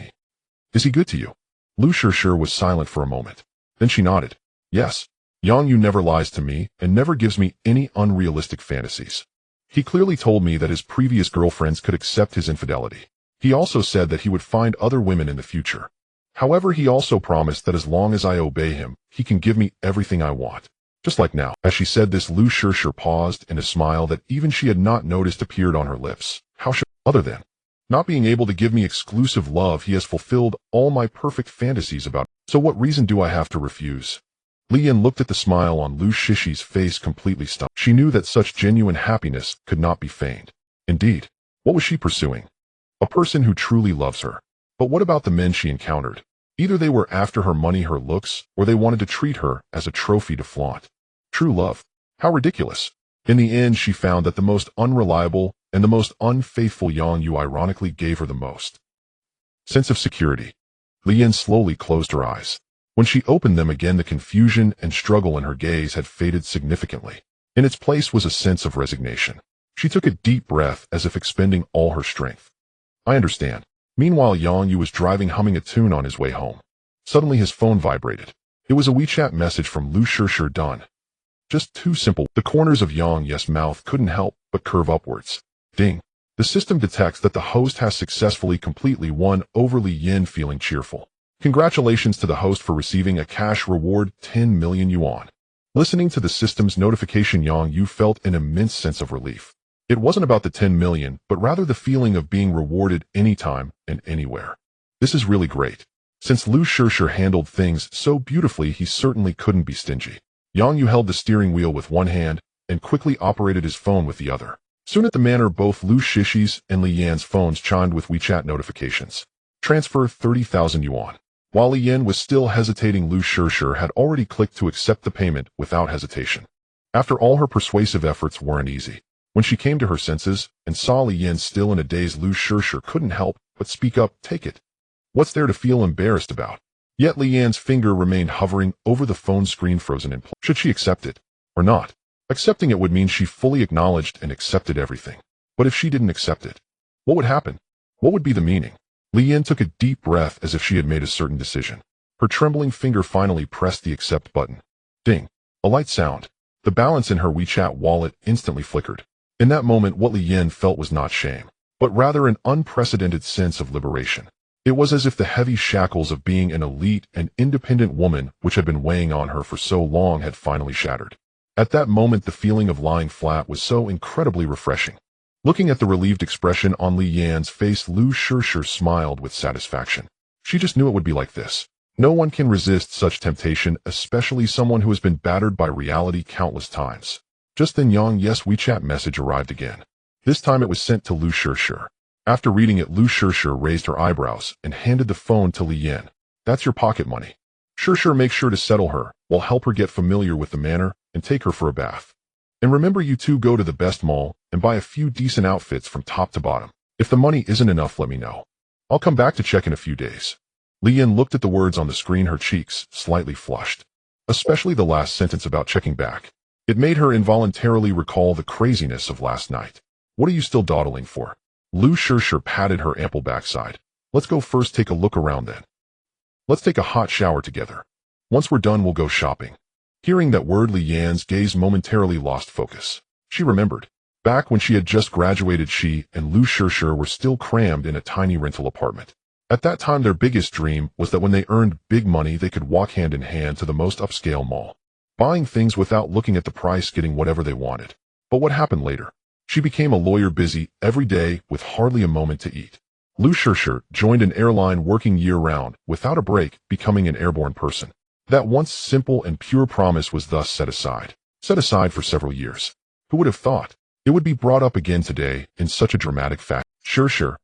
A: Is he good to you? Lu Shishir was silent for a moment. Then she nodded. Yes. Yang Yu never lies to me and never gives me any unrealistic fantasies. He clearly told me that his previous girlfriends could accept his infidelity. He also said that he would find other women in the future. However, he also promised that as long as I obey him, he can give me everything I want. Just like now. As she said this, Lu Shishir paused, and a smile that even she had not noticed appeared on her lips. How should, other than not being able to give me exclusive love, he has fulfilled all my perfect fantasies about. So what reason do I have to refuse? Li Yan looked at the smile on Lu Shishir's face, completely stunned. She knew that such genuine happiness could not be feigned. Indeed, what was she pursuing? A person who truly loves her. But what about the men she encountered? Either they were after her money, her looks, or they wanted to treat her as a trophy to flaunt. True love. How ridiculous. In the end, she found that the most unreliable and the most unfaithful Yang Yu ironically gave her the most sense of security. Li Yan slowly closed her eyes. When she opened them again, the confusion and struggle in her gaze had faded significantly. In its place was a sense of resignation. She took a deep breath, as if expending all her strength. I understand. Meanwhile, Yang Yu was driving, humming a tune on his way home. Suddenly his phone vibrated. It was a WeChat message from Lu Shishir. Done. Just too simple. The corners of Yang Yu's mouth couldn't help but curve upwards. Ding. The system detects that the host has successfully completely won over. Li Yan feeling cheerful. Congratulations to the host for receiving a cash reward, 10 million yuan. Listening to the system's notification, Yang Yu felt an immense sense of relief. It wasn't about the 10 million, but rather the feeling of being rewarded anytime and anywhere. This is really great. Since Lu Shishir handled things so beautifully, he certainly couldn't be stingy. Yang Yu held the steering wheel with one hand and quickly operated his phone with the other. Soon at the manor, both Lu Shishir's and Li Yan's phones chimed with WeChat notifications. Transfer 30,000 yuan. While Li Yan was still hesitating, Lu Shishir had already clicked to accept the payment without hesitation. After all her persuasive efforts weren't easy. When she came to her senses and saw Li Yan still in a daze, Lu Shishir couldn't help but speak up. Take it. What's there to feel embarrassed about? Yet Li Yan's finger remained hovering over the phone screen, frozen in place. Should she accept it or not? Accepting it would mean she fully acknowledged and accepted everything. But if she didn't accept it, what would happen? What would be the meaning? Li Yan took a deep breath, as if she had made a certain decision. Her trembling finger finally pressed the accept button. Ding. A light sound. The balance in her WeChat wallet instantly flickered. In that moment, what Li Yan felt was not shame, but rather an unprecedented sense of liberation. It was as if the heavy shackles of being an elite and independent woman, which had been weighing on her for so long, had finally shattered. At that moment, the feeling of lying flat was so incredibly refreshing. Looking at the relieved expression on Li Yan's face, Lu Shishir smiled with satisfaction. She just knew it would be like this. No one can resist such temptation, especially someone who has been battered by reality countless times. Just then, Yang Yu's WeChat message arrived again. This time it was sent to Lu Shishir. After reading it, Lu Shishir raised her eyebrows and handed the phone to Li Yan. That's your pocket money. Shishir, make sure to settle her. We'll help her get familiar with the manor and take her for a bath. And remember, you two go to the best mall and buy a few decent outfits from top to bottom. If the money isn't enough, let me know. I'll come back to check in a few days. Li Yan looked at the words on the screen, her cheeks slightly flushed. Especially the last sentence about checking back. It made her involuntarily recall the craziness of last night. What are you still dawdling for? Lu Shishir patted her ample backside. Let's go first, take a look around then. Let's take a hot shower together. Once we're done, we'll go shopping. Hearing that word, Li Yan's gaze momentarily lost focus. She remembered. Back when she had just graduated, she and Lu Shishir were still crammed in a tiny rental apartment. At that time, their biggest dream was that when they earned big money, they could walk hand in hand to the most upscale mall, buying things without looking at the price, getting whatever they wanted. But what happened later? She became a lawyer, busy every day with hardly a moment to eat. Lu Shishir joined an airline, working year-round, without a break, becoming an airborne person. That once simple and pure promise was thus set aside for several years. Who would have thought? It would be brought up again today in such a dramatic fashion. Sure.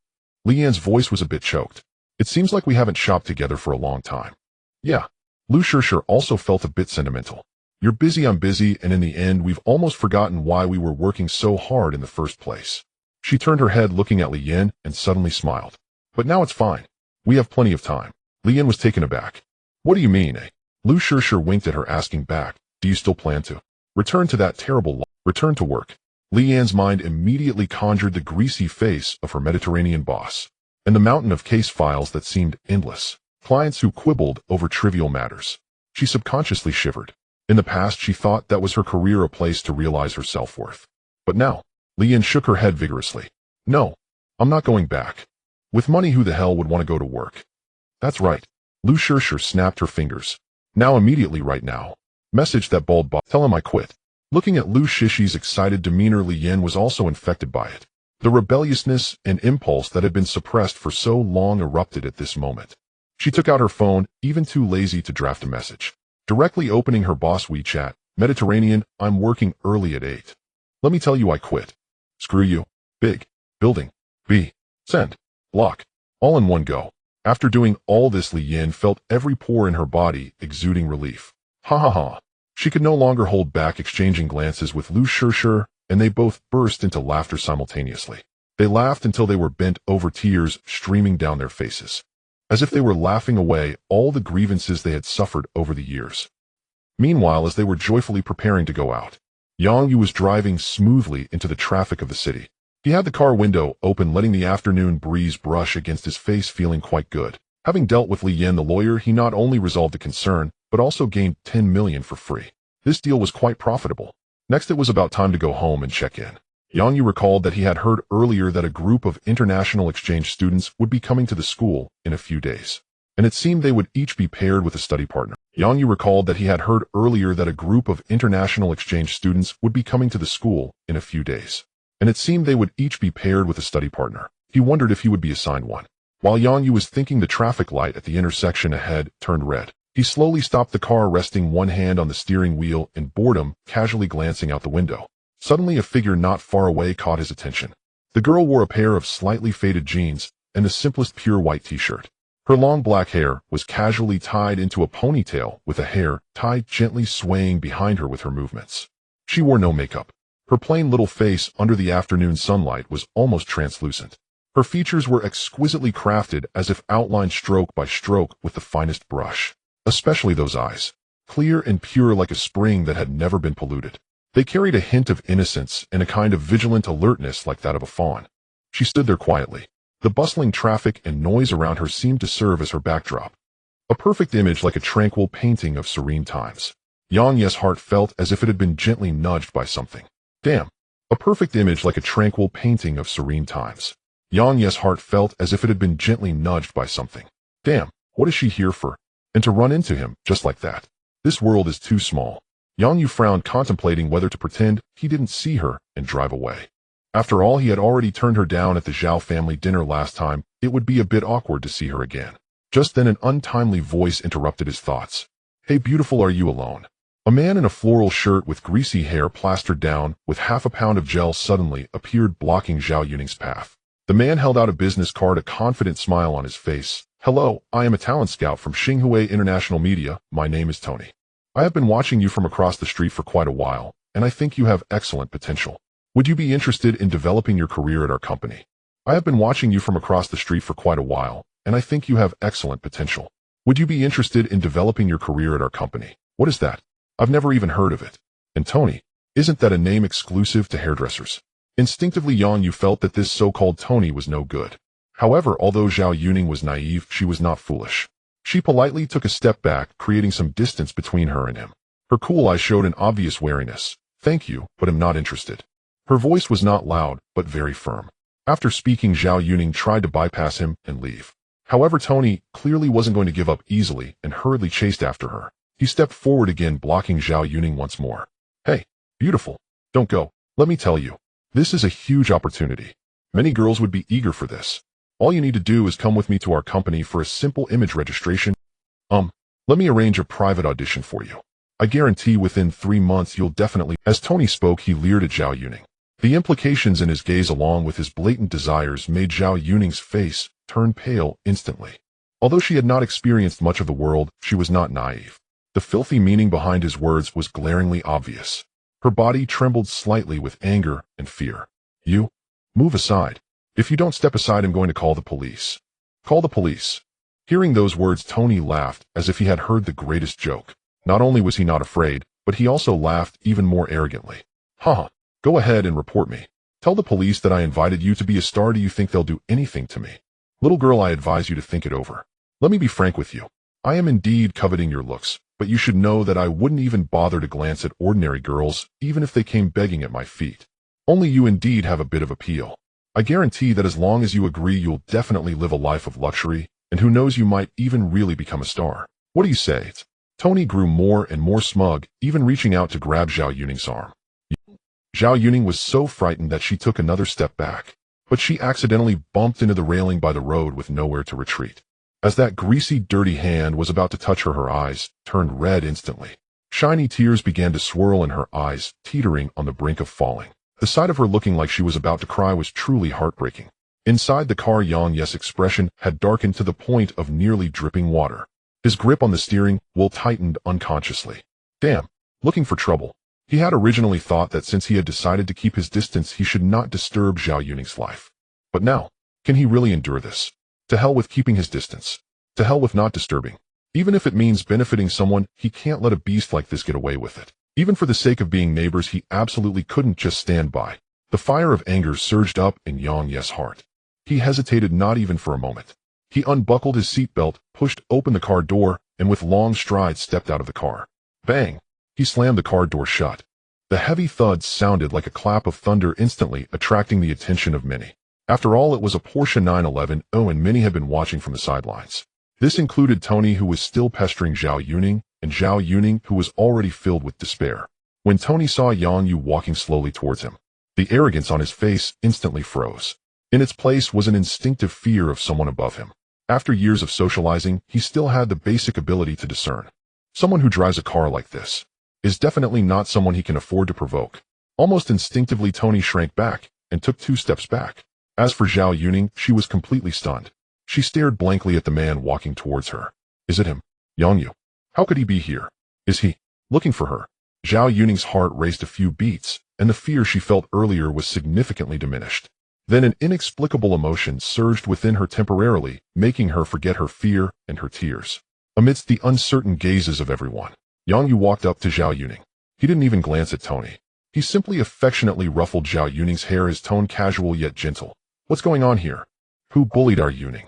A: Li Yan's voice was a bit choked. It seems like we haven't shopped together for a long time. Yeah. Lu Shishir also felt a bit sentimental. You're busy, I'm busy, and in the end, we've almost forgotten why we were working so hard in the first place. She turned her head, looking at Li Yan, and suddenly smiled. But now it's fine. We have plenty of time. Li Yan was taken aback. What do you mean, eh? Lu Shishir winked at her, asking back, do you still plan to return to that terrible life? Return to work? Li Yan's mind immediately conjured the greasy face of her Mediterranean boss, and the mountain of case files that seemed endless, clients who quibbled over trivial matters. She subconsciously shivered. In the past, she thought that was her career, a place to realize her self-worth. But now, Li Yan shook her head vigorously. No, I'm not going back. With money, who the hell would want to go to work? That's right. Lu Shishir snapped her fingers. Now, immediately, right now. Message that bald boss. Tell him I quit. Looking at Lu Shishir's excited demeanor, Li Yan was also infected by it. The rebelliousness and impulse that had been suppressed for so long erupted at this moment. She took out her phone, even too lazy to draft a message. Directly opening her boss WeChat, Mediterranean, I'm working early at 8. Let me tell you I quit. Screw you. Big. Building. B. Send. Block. All in one go. After doing all this, Li Yan felt every pore in her body exuding relief. Ha ha ha. She could no longer hold back, exchanging glances with Lu Shishir, and they both burst into laughter simultaneously. They laughed until they were bent over, tears streaming down their faces, as if they were laughing away all the grievances they had suffered over the years. Meanwhile, as they were joyfully preparing to go out, Yang Yu was driving smoothly into the traffic of the city. He had the car window open, letting the afternoon breeze brush against his face, feeling quite good. Having dealt with Li Yan the lawyer, he not only resolved the concern, but also gained 10 million for free. This deal was quite profitable. Next, it was about time to go home and check in. Yang Yu recalled that he had heard earlier that a group of international exchange students would be coming to the school in a few days, and it seemed they would each be paired with a study partner. Yang Yu recalled that he had heard earlier that a group of international exchange students would be coming to the school in a few days, and it seemed they would each be paired with a study partner. He wondered if he would be assigned one. While Yang Yu was thinking, the traffic light at the intersection ahead turned red. He slowly stopped the car, resting one hand on the steering wheel in boredom, casually glancing out the window. Suddenly, a figure not far away caught his attention. The girl wore a pair of slightly faded jeans and the simplest pure white t-shirt. Her long black hair was casually tied into a ponytail, with the hair tied gently swaying behind her with her movements. She wore no makeup. Her plain little face under the afternoon sunlight was almost translucent. Her features were exquisitely crafted, as if outlined stroke by stroke with the finest brush. Especially those eyes, clear and pure like a spring that had never been polluted. They carried a hint of innocence and a kind of vigilant alertness like that of a fawn. She stood there quietly. The bustling traffic and noise around her seemed to serve as her backdrop. A perfect image, like a tranquil painting of serene times. Yang Ye's heart felt as if it had been gently nudged by something. Damn. A perfect image, like a tranquil painting of serene times. Yang Ye's heart felt as if it had been gently nudged by something. Damn, what is she here for? And to run into him, just like that. This world is too small. Yang Yu frowned, contemplating whether to pretend he didn't see her and drive away. After all, he had already turned her down at the Zhao family dinner last time. It would be a bit awkward to see her again. Just then, an untimely voice interrupted his thoughts. Hey beautiful, are you alone? A man in a floral shirt with greasy hair plastered down with half a pound of gel suddenly appeared, blocking Zhao Yuning's path. The man held out a business card, a confident smile on his face. Hello, I am a talent scout from Xinhua International Media. My name is Tony. I have been watching you from across the street for quite a while, and I think you have excellent potential. Would you be interested in developing your career at our company? I have been watching you from across the street for quite a while, and I think you have excellent potential. Would you be interested in developing your career at our company? What is that? I've never even heard of it. And Tony, isn't that a name exclusive to hairdressers? Instinctively Yang Yu felt that this so-called Tony was no good. However, although Zhao Yuning was naive, she was not foolish. She politely took a step back, creating some distance between her and him. Her cool eyes showed an obvious wariness. Thank you, but I'm not interested. Her voice was not loud, but very firm. After speaking, Zhao Yuning tried to bypass him and leave. However, Tony clearly wasn't going to give up easily and hurriedly chased after her. He stepped forward again, blocking Zhao Yuning once more. Hey, beautiful. Don't go. Let me tell you. This is a huge opportunity. Many girls would be eager for this. All you need to do is come with me to our company for a simple image registration. Let me arrange a private audition for you. I guarantee within 3 months you'll definitely— As Tony spoke, he leered at Zhao Yuning. The implications in his gaze along with his blatant desires made Zhao Yuning's face turn pale instantly. Although she had not experienced much of the world, she was not naive. The filthy meaning behind his words was glaringly obvious. Her body trembled slightly with anger and fear. You? Move aside. If you don't step aside, I'm going to call the police. Call the police. Hearing those words, Tony laughed as if he had heard the greatest joke. Not only was he not afraid, but he also laughed even more arrogantly. Haha, go ahead and report me. Tell the police that I invited you to be a star. Do you think they'll do anything to me? Little girl, I advise you to think it over. Let me be frank with you. I am indeed coveting your looks, but you should know that I wouldn't even bother to glance at ordinary girls, even if they came begging at my feet. Only you indeed have a bit of appeal. I guarantee that as long as you agree, you'll definitely live a life of luxury, and who knows, you might even really become a star. What do you say? Tony grew more and more smug, even reaching out to grab Zhao Yuning's arm. Zhao Yuning was so frightened that she took another step back, but she accidentally bumped into the railing by the road with nowhere to retreat. As that greasy, dirty hand was about to touch her, her eyes turned red instantly. Shiny tears began to swirl in her eyes, teetering on the brink of falling. The sight of her looking like she was about to cry was truly heartbreaking. Inside the car, Yang Ye's expression had darkened to the point of nearly dripping water. His grip on the steering wheel tightened unconsciously. Damn, looking for trouble. He had originally thought that since he had decided to keep his distance, he should not disturb Zhao Yuning's life. But now, can he really endure this? To hell with keeping his distance. To hell with not disturbing. Even if it means benefiting someone, he can't let a beast like this get away with it. Even for the sake of being neighbors, he absolutely couldn't just stand by. The fire of anger surged up in Yang Ye's heart. He hesitated not even for a moment. He unbuckled his seatbelt, pushed open the car door, and with long strides stepped out of the car. Bang! He slammed the car door shut. The heavy thud sounded like a clap of thunder, instantly attracting the attention of many. After all, it was a Porsche 911, and many had been watching from the sidelines. This included Tony, who was still pestering Zhao Yuning, and Zhao Yuning, who was already filled with despair. When Tony saw Yang Yu walking slowly towards him, the arrogance on his face instantly froze. In its place was an instinctive fear of someone above him. After years of socializing, he still had the basic ability to discern. Someone who drives a car like this is definitely not someone he can afford to provoke. Almost instinctively, Tony shrank back and took 2 steps back. As for Zhao Yuning, she was completely stunned. She stared blankly at the man walking towards her. Is it him? Yang Yu. How could he be here? Is he looking for her? Zhao Yuning's heart raced a few beats, and the fear she felt earlier was significantly diminished. Then an inexplicable emotion surged within her temporarily, making her forget her fear and her tears. Amidst the uncertain gazes of everyone, Yang Yu walked up to Zhao Yuning. He didn't even glance at Tony. He simply affectionately ruffled Zhao Yuning's hair, his tone casual yet gentle. What's going on here? Who bullied our Yuning?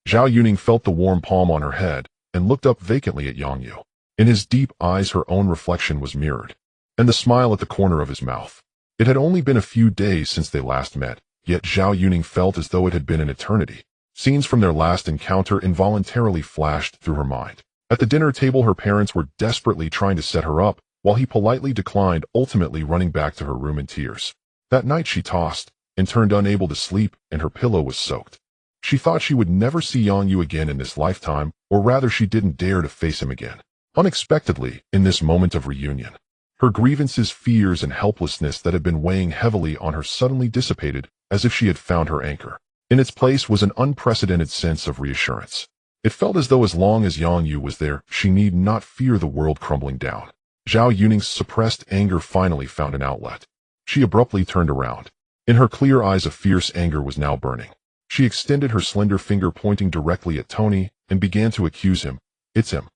A: Zhao Yuning felt the warm palm on her head and looked up vacantly at Yang Yu. In his deep eyes, her own reflection was mirrored, and the smile at the corner of his mouth. It had only been a few days since they last met, yet Zhao Yuning felt as though it had been an eternity. Scenes from their last encounter involuntarily flashed through her mind. At the dinner table, her parents were desperately trying to set her up, while he politely declined, ultimately running back to her room in tears. That night she tossed and turned, unable to sleep, and her pillow was soaked. She thought she would never see Yang Yu again in this lifetime, or rather she didn't dare to face him again. Unexpectedly, in this moment of reunion, her grievances, fears, and helplessness that had been weighing heavily on her suddenly dissipated, as if she had found her anchor. In its place was an unprecedented sense of reassurance. It felt as though as long as Yang Yu was there, she need not fear the world crumbling down. Zhao Yuning's suppressed anger finally found an outlet. She abruptly turned around. In her clear eyes, a fierce anger was now burning. She extended her slender finger pointing directly at Tony and began to accuse him. It's him.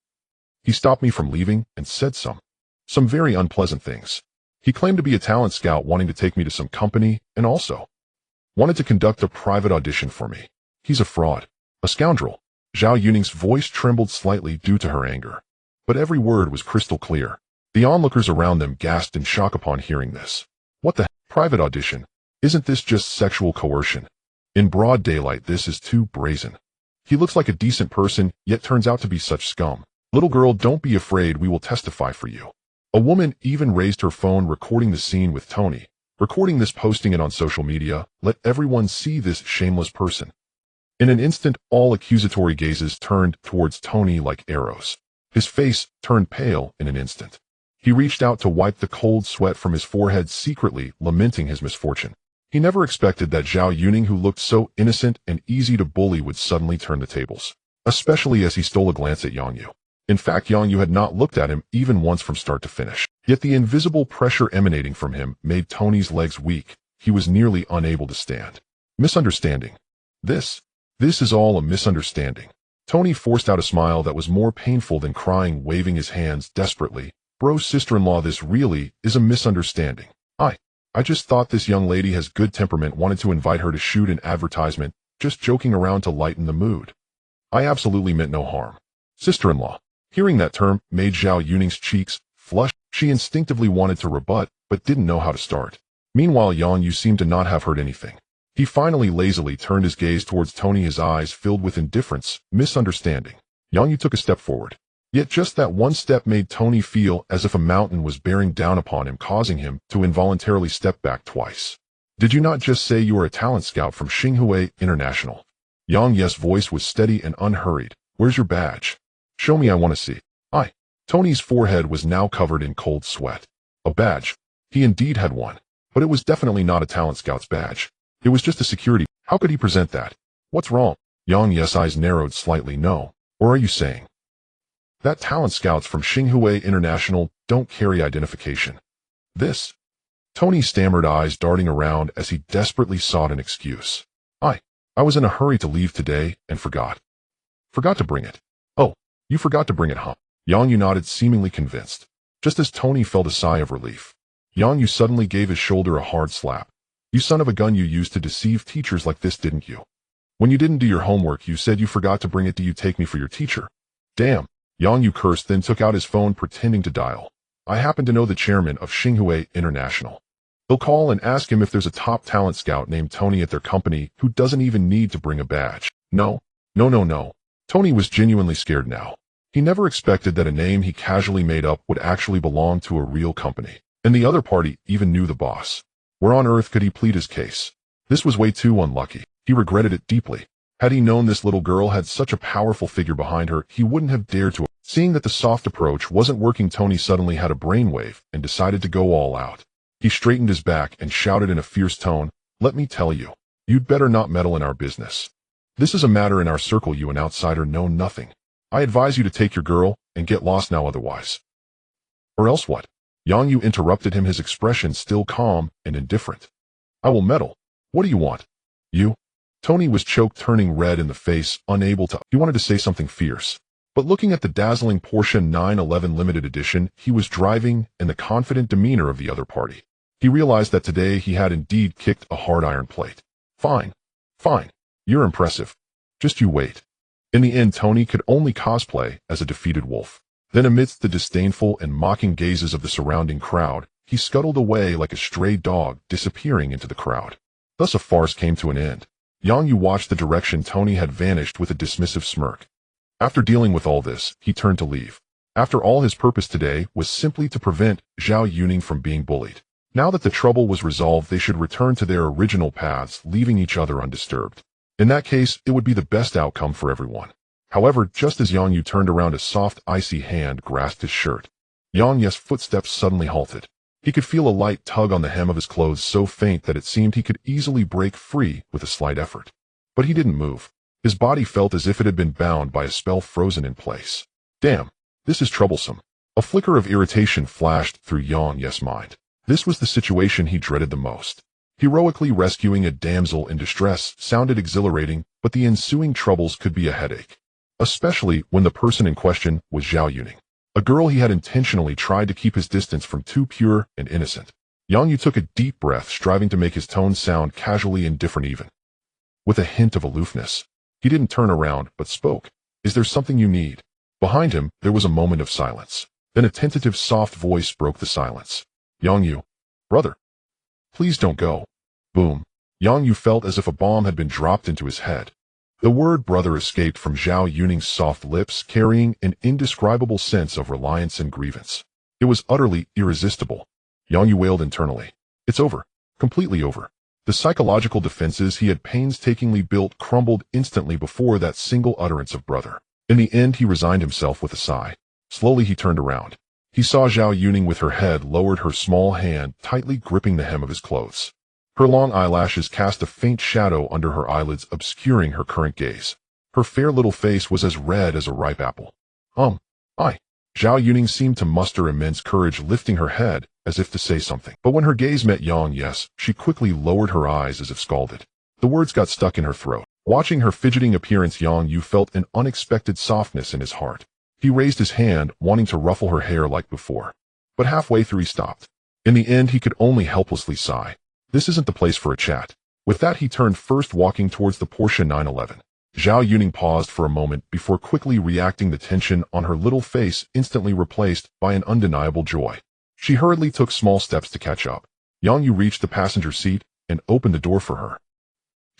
A: He stopped me from leaving and said some very unpleasant things. He claimed to be a talent scout wanting to take me to some company and also wanted to conduct a private audition for me. He's a fraud. A scoundrel. Zhao Yuning's voice trembled slightly due to her anger. But every word was crystal clear. The onlookers around them gasped in shock upon hearing this. What the private audition? Isn't this just sexual coercion? In broad daylight, this is too brazen. He looks like a decent person, yet turns out to be such scum. Little girl, don't be afraid, we will testify for you. A woman even raised her phone recording the scene with Tony. Recording this, posting it on social media, let everyone see this shameless person. In an instant, all accusatory gazes turned towards Tony like arrows. His face turned pale in an instant. He reached out to wipe the cold sweat from his forehead, secretly lamenting his misfortune. He never expected that Zhao Yuning, who looked so innocent and easy to bully, would suddenly turn the tables, especially as he stole a glance at Yang Yu. In fact, Yang Yu had not looked at him even once from start to finish. Yet the invisible pressure emanating from him made Tony's legs weak. He was nearly unable to stand. Misunderstanding. This is all a misunderstanding. Tony forced out a smile that was more painful than crying, waving his hands desperately. Bro, sister-in-law, this really is a misunderstanding. I just thought this young lady has good temperament, wanted to invite her to shoot an advertisement, just joking around to lighten the mood. I absolutely meant no harm. Sister-in-law. Hearing that term made Zhao Yuning's cheeks flush. She instinctively wanted to rebut, but didn't know how to start. Meanwhile, Yang Yu seemed to not have heard anything. He finally lazily turned his gaze towards Tony, his eyes filled with indifference, misunderstanding. Yang Yu took a step forward. Yet just that one step made Tony feel as if a mountain was bearing down upon him, causing him to involuntarily step back twice. Did you not just say you are a talent scout from Xinghua International? Yang Ye's voice was steady and unhurried. Where's your badge? Show me, I want to see. Tony's forehead was now covered in cold sweat. A badge. He indeed had one. But it was definitely not a talent scout's badge. It was just a security. How could he present that? What's wrong? Yang Ye's eyes narrowed slightly. No. Or are you saying that talent scouts from Xinghua International don't carry identification? This? Tony stammered, eyes darting around as he desperately sought an excuse. I was in a hurry to leave today and forgot. Forgot to bring it. Oh, you forgot to bring it, huh? Yang Yu nodded, seemingly convinced. Just as Tony felt a sigh of relief, Yang Yu suddenly gave his shoulder a hard slap. You son of a gun, you used to deceive teachers like this, didn't you? When you didn't do your homework, you said you forgot to bring it. Do you take me for your teacher? Damn. Yang Yu cursed, then took out his phone, pretending to dial. I happen to know the chairman of Xinghua International. They'll call and ask him if there's a top talent scout named Tony at their company who doesn't even need to bring a badge. No. Tony was genuinely scared now. He never expected that a name he casually made up would actually belong to a real company. And the other party even knew the boss. Where on earth could he plead his case? This was way too unlucky. He regretted it deeply. Had he known this little girl had such a powerful figure behind her, he wouldn't have dared to. Seeing that the soft approach wasn't working, Tony suddenly had a brainwave and decided to go all out. He straightened his back and shouted in a fierce tone, let me tell you, you'd better not meddle in our business. This is a matter in our circle. You, an outsider, know nothing. I advise you to take your girl and get lost now, otherwise. Or else what? Yang Yu interrupted him, his expression still calm and indifferent. I will meddle. What do you want? You? Tony was choked, turning red in the face, unable to. He wanted to say something fierce. But looking at the dazzling Porsche 911 limited edition he was driving and the confident demeanor of the other party, he realized that today he had indeed kicked a hard iron plate. Fine. You're impressive. Just you wait. In the end, Tony could only cosplay as a defeated wolf. Then, amidst the disdainful and mocking gazes of the surrounding crowd, he scuttled away like a stray dog, disappearing into the crowd. Thus a farce came to an end. Yang Yu watched the direction Tony had vanished with a dismissive smirk. After dealing with all this, he turned to leave. After all, his purpose today was simply to prevent Zhao Yuning from being bullied. Now that the trouble was resolved, they should return to their original paths, leaving each other undisturbed. In that case, it would be the best outcome for everyone. However, just as Yang Yu turned around, a soft, icy hand grasped his shirt. Yang Ye's footsteps suddenly halted. He could feel a light tug on the hem of his clothes, so faint that it seemed he could easily break free with a slight effort. But he didn't move. His body felt as if it had been bound by a spell frozen in place. Damn, this is troublesome. A flicker of irritation flashed through Yang Ye's mind. This was the situation he dreaded the most. Heroically rescuing a damsel in distress sounded exhilarating, but the ensuing troubles could be a headache. Especially when the person in question was Zhao Yuning, a girl he had intentionally tried to keep his distance from, too pure and innocent. Yang Yu took a deep breath, striving to make his tone sound casually indifferent even. With a hint of aloofness. He didn't turn around, but spoke. Is there something you need? Behind him, there was a moment of silence. Then a tentative soft voice broke the silence. Yang Yu. Brother. Please don't go. Boom. Yang Yu felt as if a bomb had been dropped into his head. The word brother escaped from Zhao Yuning's soft lips, carrying an indescribable sense of reliance and grievance. It was utterly irresistible. Yang Yu wailed internally. It's over. Completely over. The psychological defenses he had painstakingly built crumbled instantly before that single utterance of brother. In the end, he resigned himself with a sigh. Slowly he turned around. He saw Zhao Yuning with her head lowered, her small hand tightly gripping the hem of his clothes. Her long eyelashes cast a faint shadow under her eyelids, obscuring her current gaze. Her fair little face was as red as a ripe apple. I. Zhao Yuning seemed to muster immense courage, lifting her head as if to say something. But when her gaze met Yang Ye's, she quickly lowered her eyes as if scalded. The words got stuck in her throat. Watching her fidgeting appearance, Yang Yu felt an unexpected softness in his heart. He raised his hand, wanting to ruffle her hair like before. But halfway through he stopped. In the end, he could only helplessly sigh. This isn't the place for a chat. With that, he turned first, walking towards the Porsche 911. Zhao Yuning paused for a moment before quickly reacting, the tension on her little face instantly replaced by an undeniable joy. She hurriedly took small steps to catch up. Yang Yu reached the passenger seat and opened the door for her.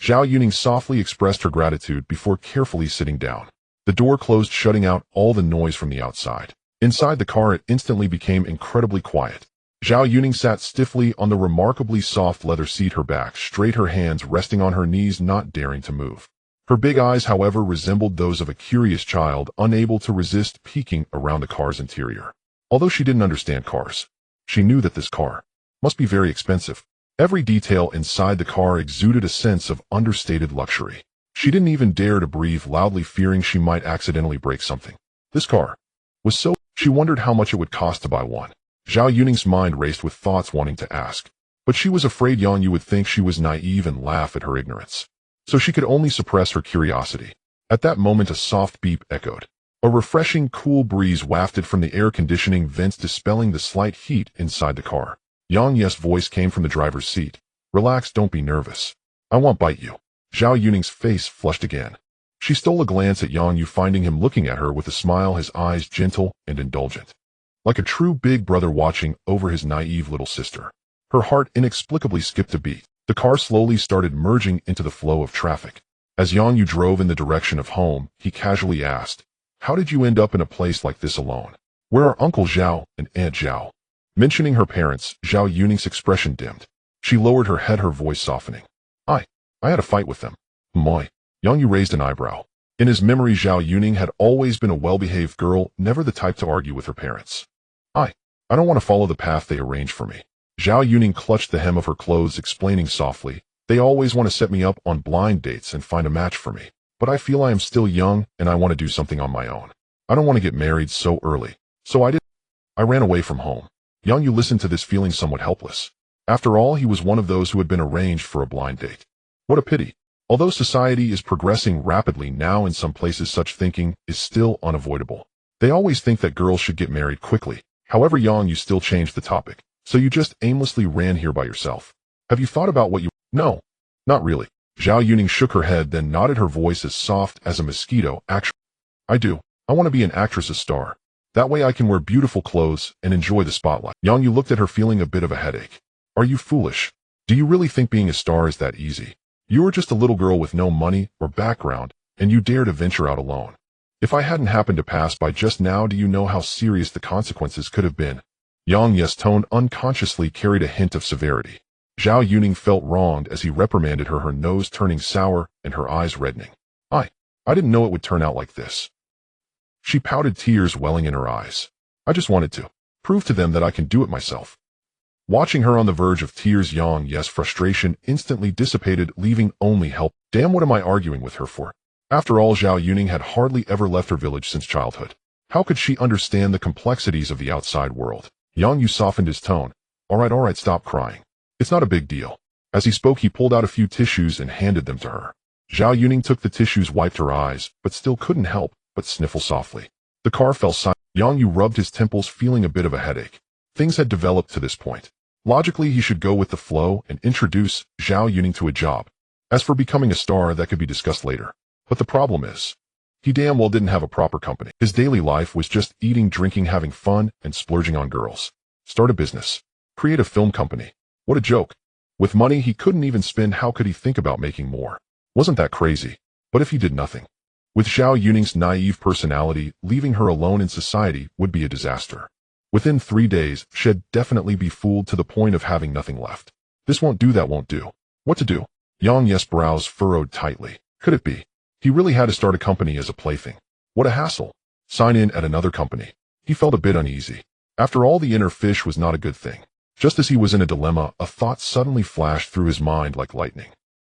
A: Zhao Yuning softly expressed her gratitude before carefully sitting down. The door closed, shutting out all the noise from the outside. Inside the car, it instantly became incredibly quiet. Zhao Yuning sat stiffly on the remarkably soft leather seat, her back straight, her hands resting on her knees, not daring to move. Her big eyes, however, resembled those of a curious child, unable to resist peeking around the car's interior. Although she didn't understand cars, she knew that this car must be very expensive. Every detail inside the car exuded a sense of understated luxury. She didn't even dare to breathe loudly, fearing she might accidentally break something. This car was so... She wondered how much it would cost to buy one. Zhao Yuning's mind raced with thoughts wanting to ask, but she was afraid Yang Yu would think she was naive and laugh at her ignorance. So she could only suppress her curiosity. At that moment, a soft beep echoed. A refreshing, cool breeze wafted from the air conditioning vents, dispelling the slight heat inside the car. Yang Ye's voice came from the driver's seat. Relax, don't be nervous. I won't bite you. Zhao Yuning's face flushed again. She stole a glance at Yang Yu, finding him looking at her with a smile, his eyes gentle and indulgent. Like a true big brother watching over his naive little sister. Her heart inexplicably skipped a beat. The car slowly started merging into the flow of traffic. As Yang Yu drove in the direction of home, he casually asked, "How did you end up in a place like this alone? Where are Uncle Zhao and Aunt Zhao?" Mentioning her parents, Zhao Yuning's expression dimmed. She lowered her head, her voice softening. I had a fight with them. Moi. Yang Yu raised an eyebrow. In his memory, Zhao Yuning had always been a well-behaved girl, never the type to argue with her parents. I don't want to follow the path they arranged for me. Zhao Yuning clutched the hem of her clothes, explaining softly, "They always want to set me up on blind dates and find a match for me. But I feel I am still young and I want to do something on my own. I don't want to get married so early. So I ran away from home." Yang Yu listened to this, feeling somewhat helpless. After all, he was one of those who had been arranged for a blind date. What a pity. Although society is progressing rapidly now, in some places such thinking is still unavoidable. They always think that girls should get married quickly. However, Yang Yu still changed the topic. So you just aimlessly ran here by yourself. Have you thought about what you... No, not really. Zhao Yuning shook her head, then nodded, her voice as soft as a mosquito. Actually, I do. I want to be an actress, a star. That way I can wear beautiful clothes and enjoy the spotlight. Yang Yu looked at her, feeling a bit of a headache. Are you foolish? Do you really think being a star is that easy? You are just a little girl with no money or background, and you dare to venture out alone. If I hadn't happened to pass by just now, do you know how serious the consequences could have been? Yang Ye's tone unconsciously carried a hint of severity. Zhao Yuning felt wronged as he reprimanded her, her nose turning sour and her eyes reddening. I didn't know it would turn out like this. She pouted, tears welling in her eyes. I just wanted to prove to them that I can do it myself. Watching her on the verge of tears, Yang Ye's frustration instantly dissipated, leaving only help. Damn, what am I arguing with her for? After all, Zhao Yuning had hardly ever left her village since childhood. How could she understand the complexities of the outside world? Yang Yu softened his tone. All right, stop crying. It's not a big deal. As he spoke, he pulled out a few tissues and handed them to her. Zhao Yuning took the tissues, wiped her eyes, but still couldn't help but sniffle softly. The car fell silent. Yang Yu rubbed his temples, feeling a bit of a headache. Things had developed to this point. Logically, he should go with the flow and introduce Zhao Yuning to a job. As for becoming a star, that could be discussed later. But the problem is, he damn well didn't have a proper company. His daily life was just eating, drinking, having fun, and splurging on girls. Start a business. Create a film company. What a joke. With money he couldn't even spend, how could he think about making more? Wasn't that crazy? But if he did nothing? With Zhao Yuning's naive personality, leaving her alone in society would be a disaster. Within 3 days, she'd definitely be fooled to the point of having nothing left. This won't do, that won't do. What to do? Yang Yes' brows furrowed tightly. Could it be? He really had to start a company as a plaything. What a hassle. Sign in at another company. He felt a bit uneasy. After all, the inner fish was not a good thing. Just as he was in a dilemma, a thought suddenly flashed through his mind like lightning.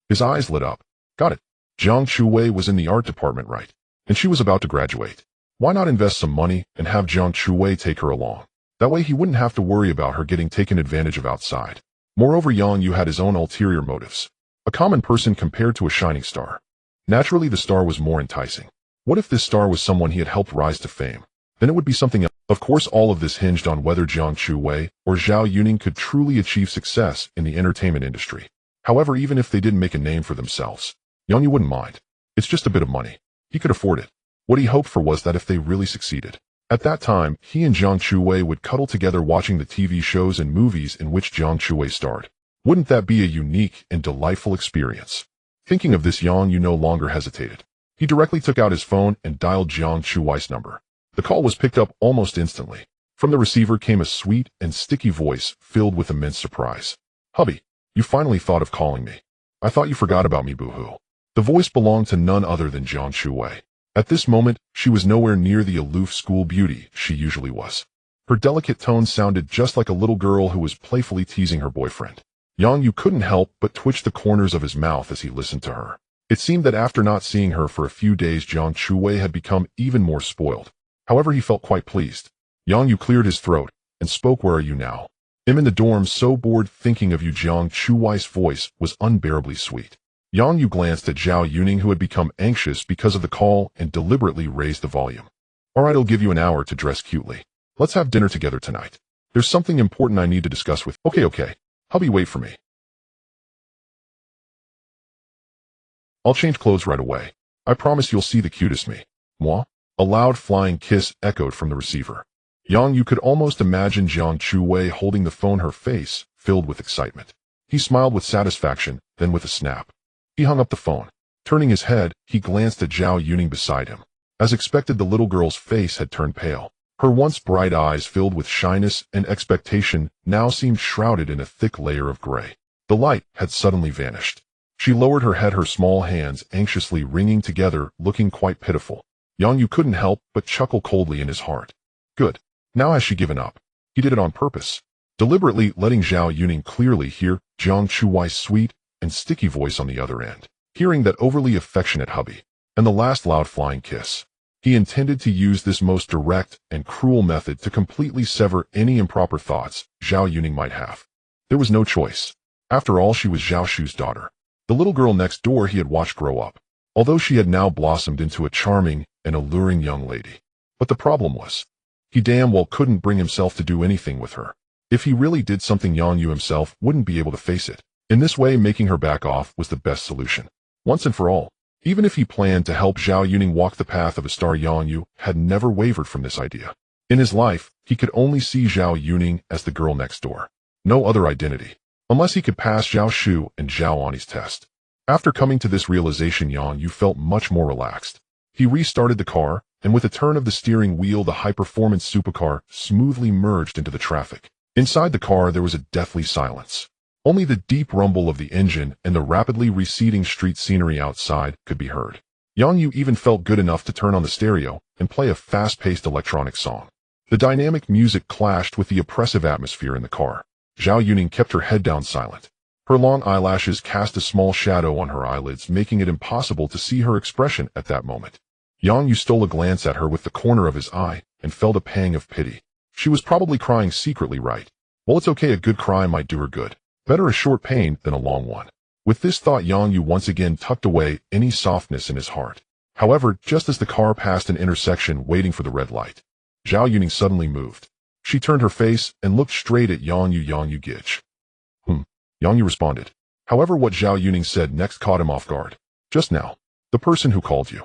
A: His eyes lit up. Got it. Jiang Chuwei was in the art department, right? And she was about to graduate. Why not invest some money and have Jiang Chuwei take her along? That way he wouldn't have to worry about her getting taken advantage of outside. Moreover, Yang Yu had his own ulterior motives. A common person compared to a shining star. Naturally, the star was more enticing. What if this star was someone he had helped rise to fame? Then it would be something else. Of course, all of this hinged on whether Jiang Chuwei or Zhao Yuning could truly achieve success in the entertainment industry. However, even if they didn't make a name for themselves, Yang Yu wouldn't mind. It's just a bit of money. He could afford it. What he hoped for was that if they really succeeded, at that time, he and Jiang Chuwei would cuddle together watching the TV shows and movies in which Jiang Chuwei starred. Wouldn't that be a unique and delightful experience? Thinking of this, Yang Yu no longer hesitated. He directly took out his phone and dialed Jiang Chuwei's number. The call was picked up almost instantly. From the receiver came a sweet and sticky voice filled with immense surprise. Hubby, you finally thought of calling me. I thought you forgot about me, boo-hoo. The voice belonged to none other than Jiang Chuwei. At this moment, she was nowhere near the aloof school beauty she usually was. Her delicate tone sounded just like a little girl who was playfully teasing her boyfriend. Yang Yu couldn't help but twitch the corners of his mouth as he listened to her. It seemed that after not seeing her for a few days, Jiang Chuwei had become even more spoiled. However, he felt quite pleased. Yang Yu cleared his throat and spoke. Where are you now? I'm in the dorm, so bored. Thinking of you. Jiang Chuwei's voice was unbearably sweet. Yang Yu glanced at Zhao Yuning, who had become anxious because of the call, and deliberately raised the volume. All right, I'll give you an hour to dress cutely. Let's have dinner together tonight. There's something important I need to discuss with. Okay. Hubby, wait for me. I'll change clothes right away. I promise you'll see the cutest me. Moi? A loud flying kiss echoed from the receiver. Yang Yu could almost imagine Jiang Chuwei holding the phone, her face filled with excitement. He smiled with satisfaction, then with a snap, he hung up the phone. Turning his head, he glanced at Zhao Yuning beside him. As expected, the little girl's face had turned pale. Her once bright eyes, filled with shyness and expectation, now seemed shrouded in a thick layer of gray. The light had suddenly vanished. She lowered her head, her small hands anxiously wringing together, looking quite pitiful. Yang Yu couldn't help but chuckle coldly in his heart. Good. Now has she given up? He did it on purpose. Deliberately letting Zhao Yuning clearly hear Jiang Chuwei's sweet and sticky voice on the other end. Hearing that overly affectionate hubby, and the last loud flying kiss. He intended to use this most direct and cruel method to completely sever any improper thoughts Zhao Yuning might have. There was no choice. After all, she was Zhao Shu's daughter, the little girl next door he had watched grow up, although she had now blossomed into a charming and alluring young lady. But the problem was, he damn well couldn't bring himself to do anything with her. If he really did something, Yang Yu himself wouldn't be able to face it. In this way, making her back off was the best solution. Once and for all. Even if he planned to help Zhao Yuning walk the path of a star, Yang Yu had never wavered from this idea. In his life, he could only see Zhao Yuning as the girl next door. No other identity. Unless he could pass Zhao Shu and Zhao Ani's test. After coming to this realization, Yang Yu felt much more relaxed. He restarted the car, and with a turn of the steering wheel, the high-performance supercar smoothly merged into the traffic. Inside the car, there was a deathly silence. Only the deep rumble of the engine and the rapidly receding street scenery outside could be heard. Yang Yu even felt good enough to turn on the stereo and play a fast-paced electronic song. The dynamic music clashed with the oppressive atmosphere in the car. Zhao Yuning kept her head down, silent. Her long eyelashes cast a small shadow on her eyelids, making it impossible to see her expression at that moment. Yang Yu stole a glance at her with the corner of his eye and felt a pang of pity. She was probably crying secretly, right? Well, it's okay, a good cry might do her good. Better a short pain than a long one. With this thought, Yang Yu once again tucked away any softness in his heart. However, just as the car passed an intersection waiting for the red light, Zhao Yuning suddenly moved. She turned her face and looked straight at Yang Yu. Yang Yu Gitch. Yang Yu responded. However, what Zhao Yuning said next caught him off guard. Just now, the person who called you,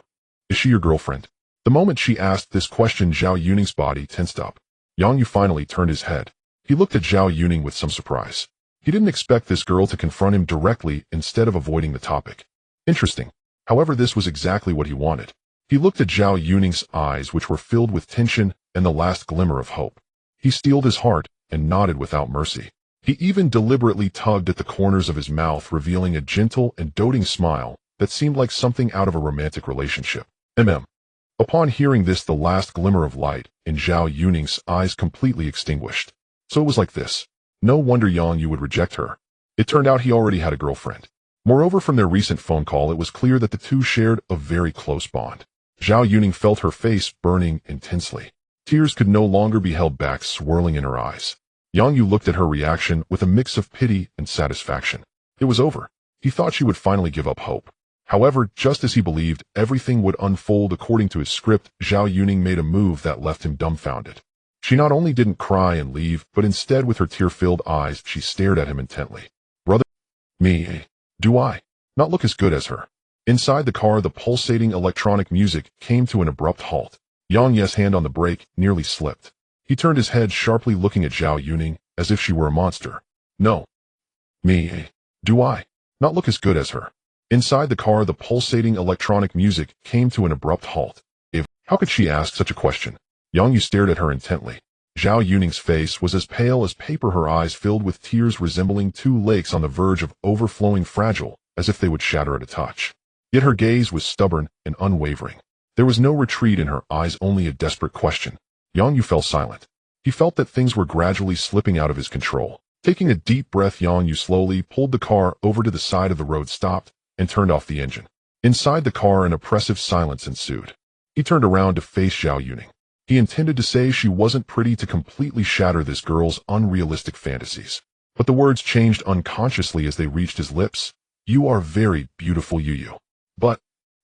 A: is she your girlfriend? The moment she asked this question, Zhao Yuning's body tensed up. Yang Yu finally turned his head. He looked at Zhao Yuning with some surprise. He didn't expect this girl to confront him directly instead of avoiding the topic. Interesting. However, this was exactly what he wanted. He looked at Zhao Yuning's eyes, which were filled with tension and the last glimmer of hope. He steeled his heart and nodded without mercy. He even deliberately tugged at the corners of his mouth, revealing a gentle and doting smile that seemed like something out of a romantic relationship. Upon hearing this, the last glimmer of light in Zhao Yuning's eyes completely extinguished. So it was like this. No wonder Yang Yu would reject her. It turned out he already had a girlfriend. Moreover, from their recent phone call, it was clear that the two shared a very close bond. Zhao Yuning felt her face burning intensely. Tears could no longer be held back, swirling in her eyes. Yang Yu looked at her reaction with a mix of pity and satisfaction. It was over. He thought she would finally give up hope. However, just as he believed everything would unfold according to his script, Zhao Yuning made a move that left him dumbfounded. She not only didn't cry and leave, but instead with her tear-filled eyes, she stared at him intently. Brother, me, do I not look as good as her? Inside the car, the pulsating electronic music came to an abrupt halt. Yang Ye's hand on the brake nearly slipped. He turned his head sharply, looking at Zhao Yuning as if she were a monster. No. Me, do I not look as good as her? Inside the car, the pulsating electronic music came to an abrupt halt. How could she ask such a question? Yang Yu stared at her intently. Zhao Yuning's face was as pale as paper, her eyes filled with tears resembling two lakes on the verge of overflowing, fragile, as if they would shatter at a touch. Yet her gaze was stubborn and unwavering. There was no retreat in her eyes, only a desperate question. Yang Yu fell silent. He felt that things were gradually slipping out of his control. Taking a deep breath, Yang Yu slowly pulled the car over to the side of the road, stopped, and turned off the engine. Inside the car, an oppressive silence ensued. He turned around to face Zhao Yuning. He intended to say she wasn't pretty, to completely shatter this girl's unrealistic fantasies. But the words changed unconsciously as they reached his lips. You are very beautiful, Yu. But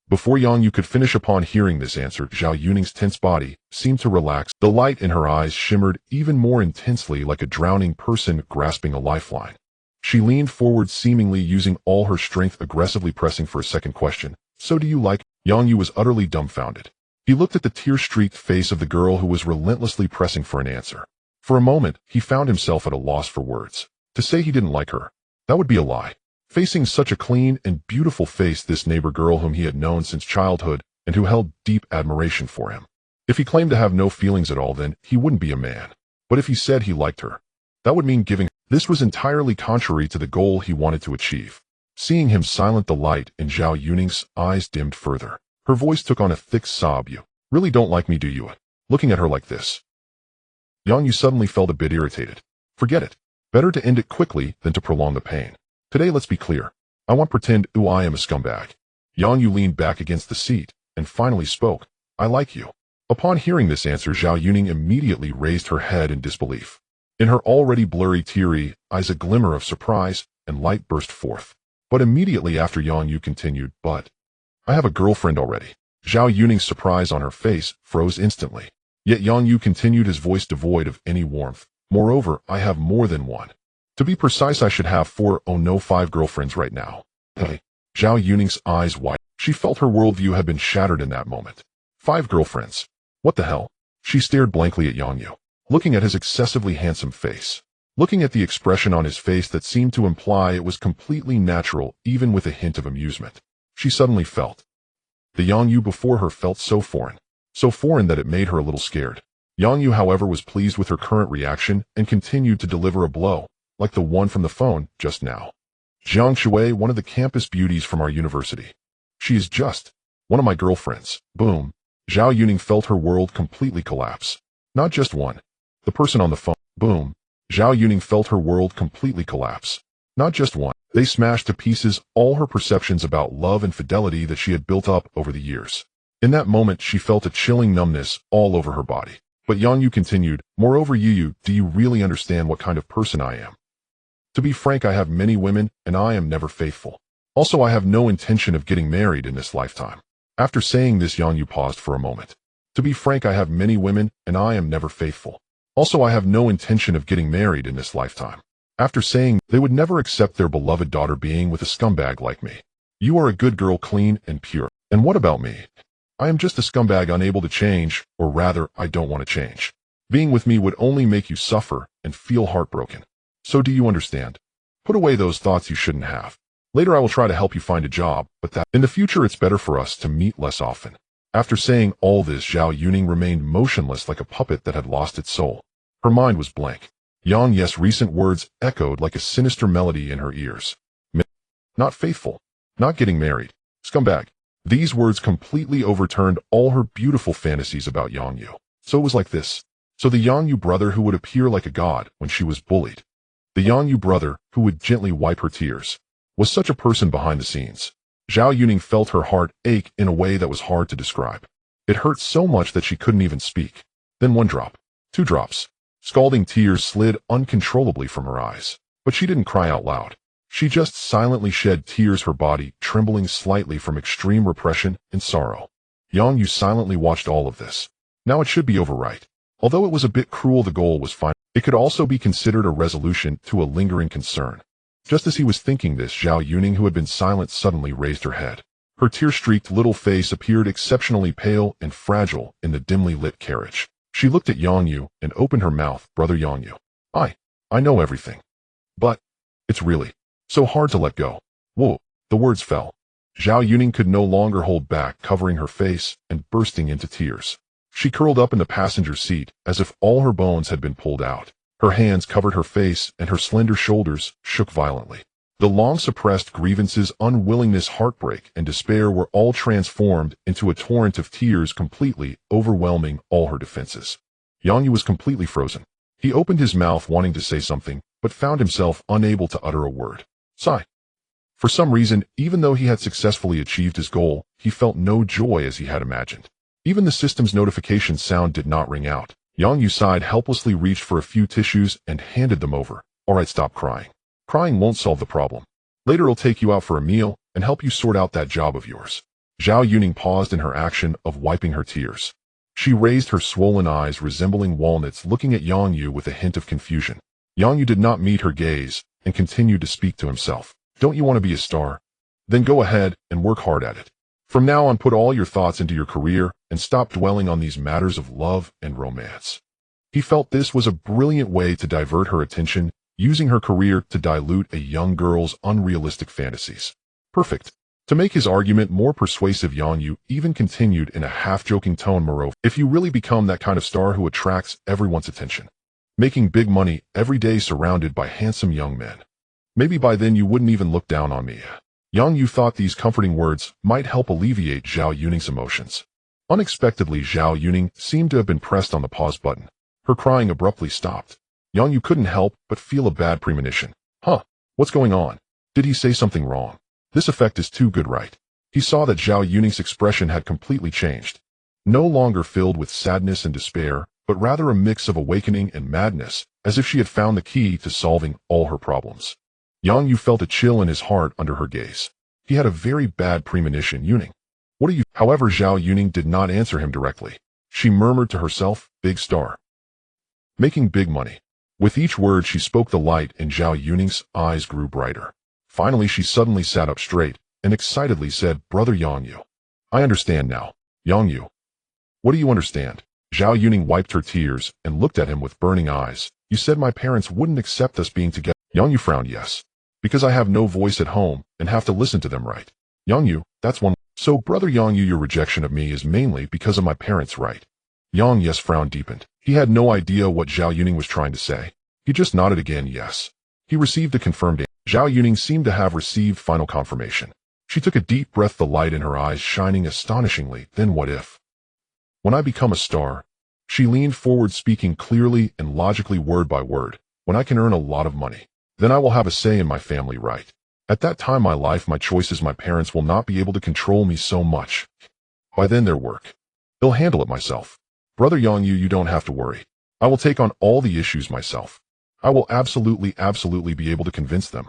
A: before Yang Yu could finish, upon hearing this answer, Zhao Yuning's tense body seemed to relax. The light in her eyes shimmered even more intensely, like a drowning person grasping a lifeline. She leaned forward, seemingly using all her strength, aggressively pressing for a second question. So do you like? Yang Yu was utterly dumbfounded. He looked at the tear-streaked face of the girl who was relentlessly pressing for an answer. For a moment, he found himself at a loss for words. To say he didn't like her, that would be a lie. Facing such a clean and beautiful face, this neighbor girl whom he had known since childhood and who held deep admiration for him. If he claimed to have no feelings at all, then he wouldn't be a man. But if he said he liked her, that would mean giving. This was entirely contrary to the goal he wanted to achieve. Seeing him silent, the light in Zhao Yuning's eyes dimmed further. Her voice took on a thick sob. You really don't like me, do you? Looking at her like this, Yang Yu suddenly felt a bit irritated. Forget it. Better to end it quickly than to prolong the pain. Today, let's be clear. I won't pretend I am a scumbag. Yang Yu leaned back against the seat and finally spoke. I like you. Upon hearing this answer, Zhao Yuning immediately raised her head in disbelief. In her already blurry, teary eyes, a glimmer of surprise and light burst forth. But immediately after, Yang Yu continued, but I have a girlfriend already. Zhao Yuning's surprise on her face froze instantly. Yet Yang Yu continued, his voice devoid of any warmth. Moreover, I have more than one. To be precise, I should have 5 girlfriends right now. Hey. Zhao Yuning's eyes widened. She felt her worldview had been shattered in that moment. 5 girlfriends. What the hell? She stared blankly at Yang Yu, looking at his excessively handsome face. Looking at the expression on his face that seemed to imply it was completely natural, even with a hint of amusement. She suddenly felt. The Yang Yu before her felt so foreign that it made her a little scared. Yang Yu, however, was pleased with her current reaction and continued to deliver a blow, like the one from the phone just now. Zhang Shui, one of the campus beauties from our university. She is just one of my girlfriends. Boom. Zhao Yuning felt her world completely collapse. Not just one. The person on the phone. Boom. Zhao Yuning felt her world completely collapse. Not just one. They smashed to pieces all her perceptions about love and fidelity that she had built up over the years. In that moment, she felt a chilling numbness all over her body. But Yang Yu continued, "Moreover, Yu, do you really understand what kind of person I am? To be frank, I have many women, and I am never faithful. Also, I have no intention of getting married in this lifetime." After saying this, Yang Yu paused for a moment. "To be frank, I have many women, and I am never faithful. Also, I have no intention of getting married in this lifetime." After saying they would never accept their beloved daughter being with a scumbag like me. "You are a good girl, clean and pure. And what about me? I am just a scumbag unable to change, or rather, I don't want to change. Being with me would only make you suffer and feel heartbroken. So do you understand? Put away those thoughts you shouldn't have. Later I will try to help you find a job, but that in the future it's better for us to meet less often." After saying all this, Zhao Yuning remained motionless like a puppet that had lost its soul. Her mind was blank. Yang Yes' recent words echoed like a sinister melody in her ears. Not faithful. Not getting married. Scumbag. These words completely overturned all her beautiful fantasies about Yang Yu. So it was like this. So the Yang Yu brother who would appear like a god when she was bullied. The Yang Yu brother who would gently wipe her tears. Was such a person behind the scenes. Zhao Yuning felt her heart ache in a way that was hard to describe. It hurt so much that she couldn't even speak. Then 1 drop. 2 drops. Scalding tears slid uncontrollably from her eyes. But she didn't cry out loud. She just silently shed tears, her body trembling slightly from extreme repression and sorrow. Yang Yu silently watched all of this. Now it should be over, right? Although it was a bit cruel, the goal was fine. It could also be considered a resolution to a lingering concern. Just as he was thinking this, Zhao Yuning, who had been silent, suddenly raised her head. Her tear-streaked little face appeared exceptionally pale and fragile in the dimly lit carriage. She looked at Yang Yu and opened her mouth. "Brother Yang Yu, I know everything. But it's really so hard to let go." Whoa, the words fell. Zhao Yuning could no longer hold back, covering her face and bursting into tears. She curled up in the passenger seat as if all her bones had been pulled out. Her hands covered her face and her slender shoulders shook violently. The long-suppressed grievances, unwillingness, heartbreak, and despair were all transformed into a torrent of tears, completely overwhelming all her defenses. Yang Yu was completely frozen. He opened his mouth wanting to say something, but found himself unable to utter a word. Sigh. For some reason, even though he had successfully achieved his goal, he felt no joy as he had imagined. Even the system's notification sound did not ring out. Yang Yu sighed helplessly, reached for a few tissues, and handed them over. "Alright, stop crying. Crying won't solve the problem. Later I'll take you out for a meal and help you sort out that job of yours." Zhao Yuning paused in her action of wiping her tears. She raised her swollen eyes resembling walnuts, looking at Yang Yu with a hint of confusion. Yang Yu did not meet her gaze and continued to speak to himself. "Don't you want to be a star? Then go ahead and work hard at it. From now on, put all your thoughts into your career and stop dwelling on these matters of love and romance." He felt this was a brilliant way to divert her attention, using her career to dilute a young girl's unrealistic fantasies. Perfect. To make his argument more persuasive, Yang Yu even continued in a half-joking tone, "Moreover, if you really become that kind of star who attracts everyone's attention, making big money every day surrounded by handsome young men, maybe by then you wouldn't even look down on me." Yang Yu thought these comforting words might help alleviate Zhao Yuning's emotions. Unexpectedly, Zhao Yuning seemed to have been pressed on the pause button. Her crying abruptly stopped. Yang Yu couldn't help but feel a bad premonition. What's going on? Did he say something wrong? This effect is too good, right? He saw that Zhao Yuning's expression had completely changed. No longer filled with sadness and despair, but rather a mix of awakening and madness, as if she had found the key to solving all her problems. Yang Yu felt a chill in his heart under her gaze. He had a very bad premonition. "Yuning, what are you?" However, Zhao Yuning did not answer him directly. She murmured to herself, "Big star. Making big money." With each word she spoke, the light in Zhao Yuning's eyes grew brighter. Finally, she suddenly sat up straight and excitedly said, "Brother Yang Yu, I understand now." "Yang Yu, what do you understand?" Zhao Yuning wiped her tears and looked at him with burning eyes. "You said my parents wouldn't accept us being together." Yang Yu frowned. "Yes. Because I have no voice at home and have to listen to them, right?" "Yang Yu, that's one." "So, Brother Yang Yu, your rejection of me is mainly because of my parents, right?" Yang Yes' frown deepened. He had no idea what Zhao Yuning was trying to say. He just nodded again, yes. He received a confirmed answer. Zhao Yuning seemed to have received final confirmation. She took a deep breath, the light in her eyes shining astonishingly. "Then what if? When I become a star," she leaned forward, speaking clearly and logically word by word, "when I can earn a lot of money, then I will have a say in my family, right? At that time my life, my choices, my parents will not be able to control me so much. By then their work. They'll handle it myself. Brother Yongyu, you don't have to worry. I will take on all the issues myself. I will absolutely be able to convince them.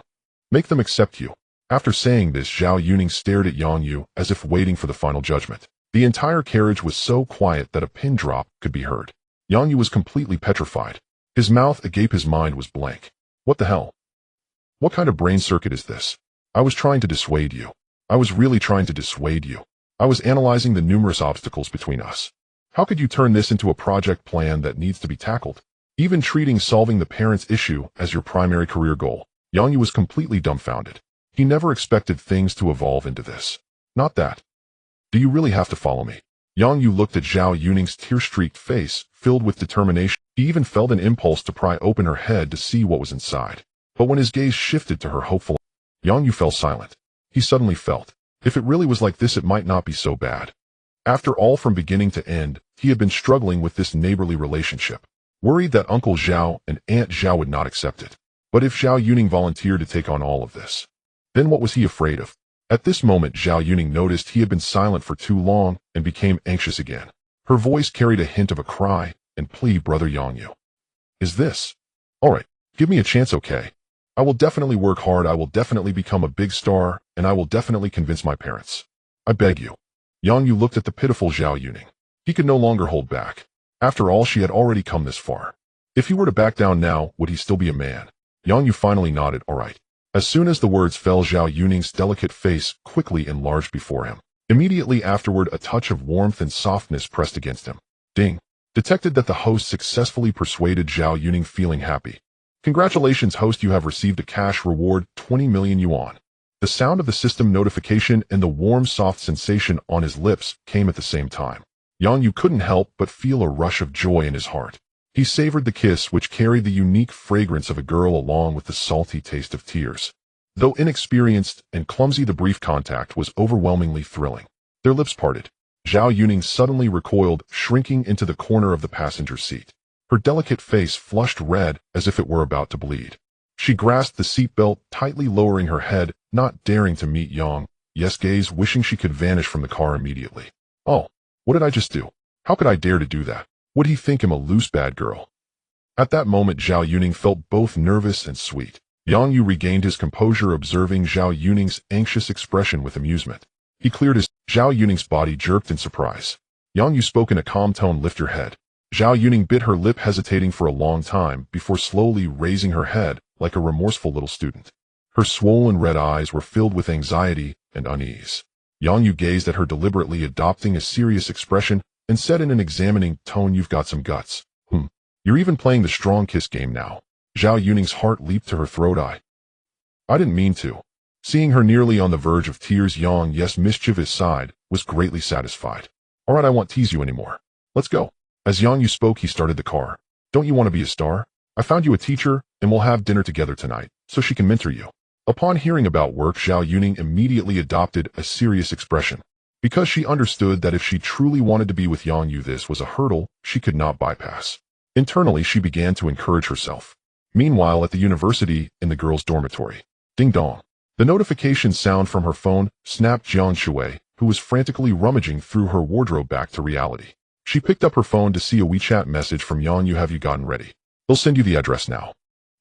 A: Make them accept you. After saying this, Zhao Yuning stared at Yongyu as if waiting for the final judgment. The entire carriage was so quiet that a pin drop could be heard. Yongyu was completely petrified. His mouth agape, his mind was blank. What the hell? What kind of brain circuit is this? I was trying to dissuade you. I was really trying to dissuade you. I was analyzing the numerous obstacles between us. How could you turn this into a project plan that needs to be tackled? Even treating solving the parents' issue as your primary career goal. Yongyu was completely dumbfounded. He never expected things to evolve into this. Not that. Do you really have to follow me? Yongyu looked at Zhao Yuning's tear-streaked face, filled with determination. He even felt an impulse to pry open her head to see what was inside. But when his gaze shifted to her hopeful, Yongyu fell silent. He suddenly felt, if it really was like this, it might not be so bad. After all, from beginning to end, he had been struggling with this neighborly relationship, worried that Uncle Zhao and Aunt Zhao would not accept it. But if Zhao Yuning volunteered to take on all of this, then what was he afraid of? At this moment, Zhao Yuning noticed he had been silent for too long and became anxious again. Her voice carried a hint of a cry and plea. Brother Yongyu. Is this? All right, give me a chance, okay? I will definitely work hard, I will definitely become a big star, and I will definitely convince my parents. I beg you. Yongyu looked at the pitiful Zhao Yuning. He could no longer hold back. After all, she had already come this far. If he were to back down now, would he still be a man? Yongyu finally nodded, all right. As soon as the words fell, Zhao Yuning's delicate face quickly enlarged before him. Immediately afterward, a touch of warmth and softness pressed against him. Ding. Detected that the host successfully persuaded Zhao Yuning, feeling happy. Congratulations, host, you have received a cash reward, 20 million yuan. The sound of the system notification and the warm, soft sensation on his lips came at the same time. Yongyu couldn't help but feel a rush of joy in his heart. He savored the kiss, which carried the unique fragrance of a girl along with the salty taste of tears. Though inexperienced and clumsy, the brief contact was overwhelmingly thrilling. Their lips parted. Zhao Yuning suddenly recoiled, shrinking into the corner of the passenger seat. Her delicate face flushed red as if it were about to bleed. She grasped the seatbelt, tightly lowering her head, not daring to meet Yong's gaze, wishing she could vanish from the car immediately. Oh, what did I just do? How could I dare to do that? Would he think him a loose bad girl? At that moment, Zhao Yuning felt both nervous and sweet. Yongyu regained his composure, observing Zhao Yuning's anxious expression with amusement. He cleared his. Zhao Yuning's body jerked in surprise. Yongyu spoke in a calm tone, lift your head. Zhao Yuning bit her lip, hesitating for a long time before slowly raising her head like a remorseful little student. Her swollen red eyes were filled with anxiety and unease. Yongyu gazed at her deliberately, adopting a serious expression, and said in an examining tone, you've got some guts. You're even playing the strong kiss game now. Zhao Yuning's heart leaped to her throat. I didn't mean to. Seeing her nearly on the verge of tears, Yong's mischievous side was greatly satisfied. All right, I won't tease you anymore. Let's go. As Yongyu spoke, he started the car. Don't you want to be a star? I found you a teacher, and we'll have dinner together tonight, so she can mentor you. Upon hearing about work, Zhao Yuning immediately adopted a serious expression. Because she understood that if she truly wanted to be with Yongyu, this was a hurdle she could not bypass. Internally, she began to encourage herself. Meanwhile, at the university, in the girls' dormitory. Ding dong. The notification sound from her phone snapped Jiang Shui, who was frantically rummaging through her wardrobe back to reality. She picked up her phone to see a WeChat message from Yongyu. Have you gotten ready? They'll send you the address now.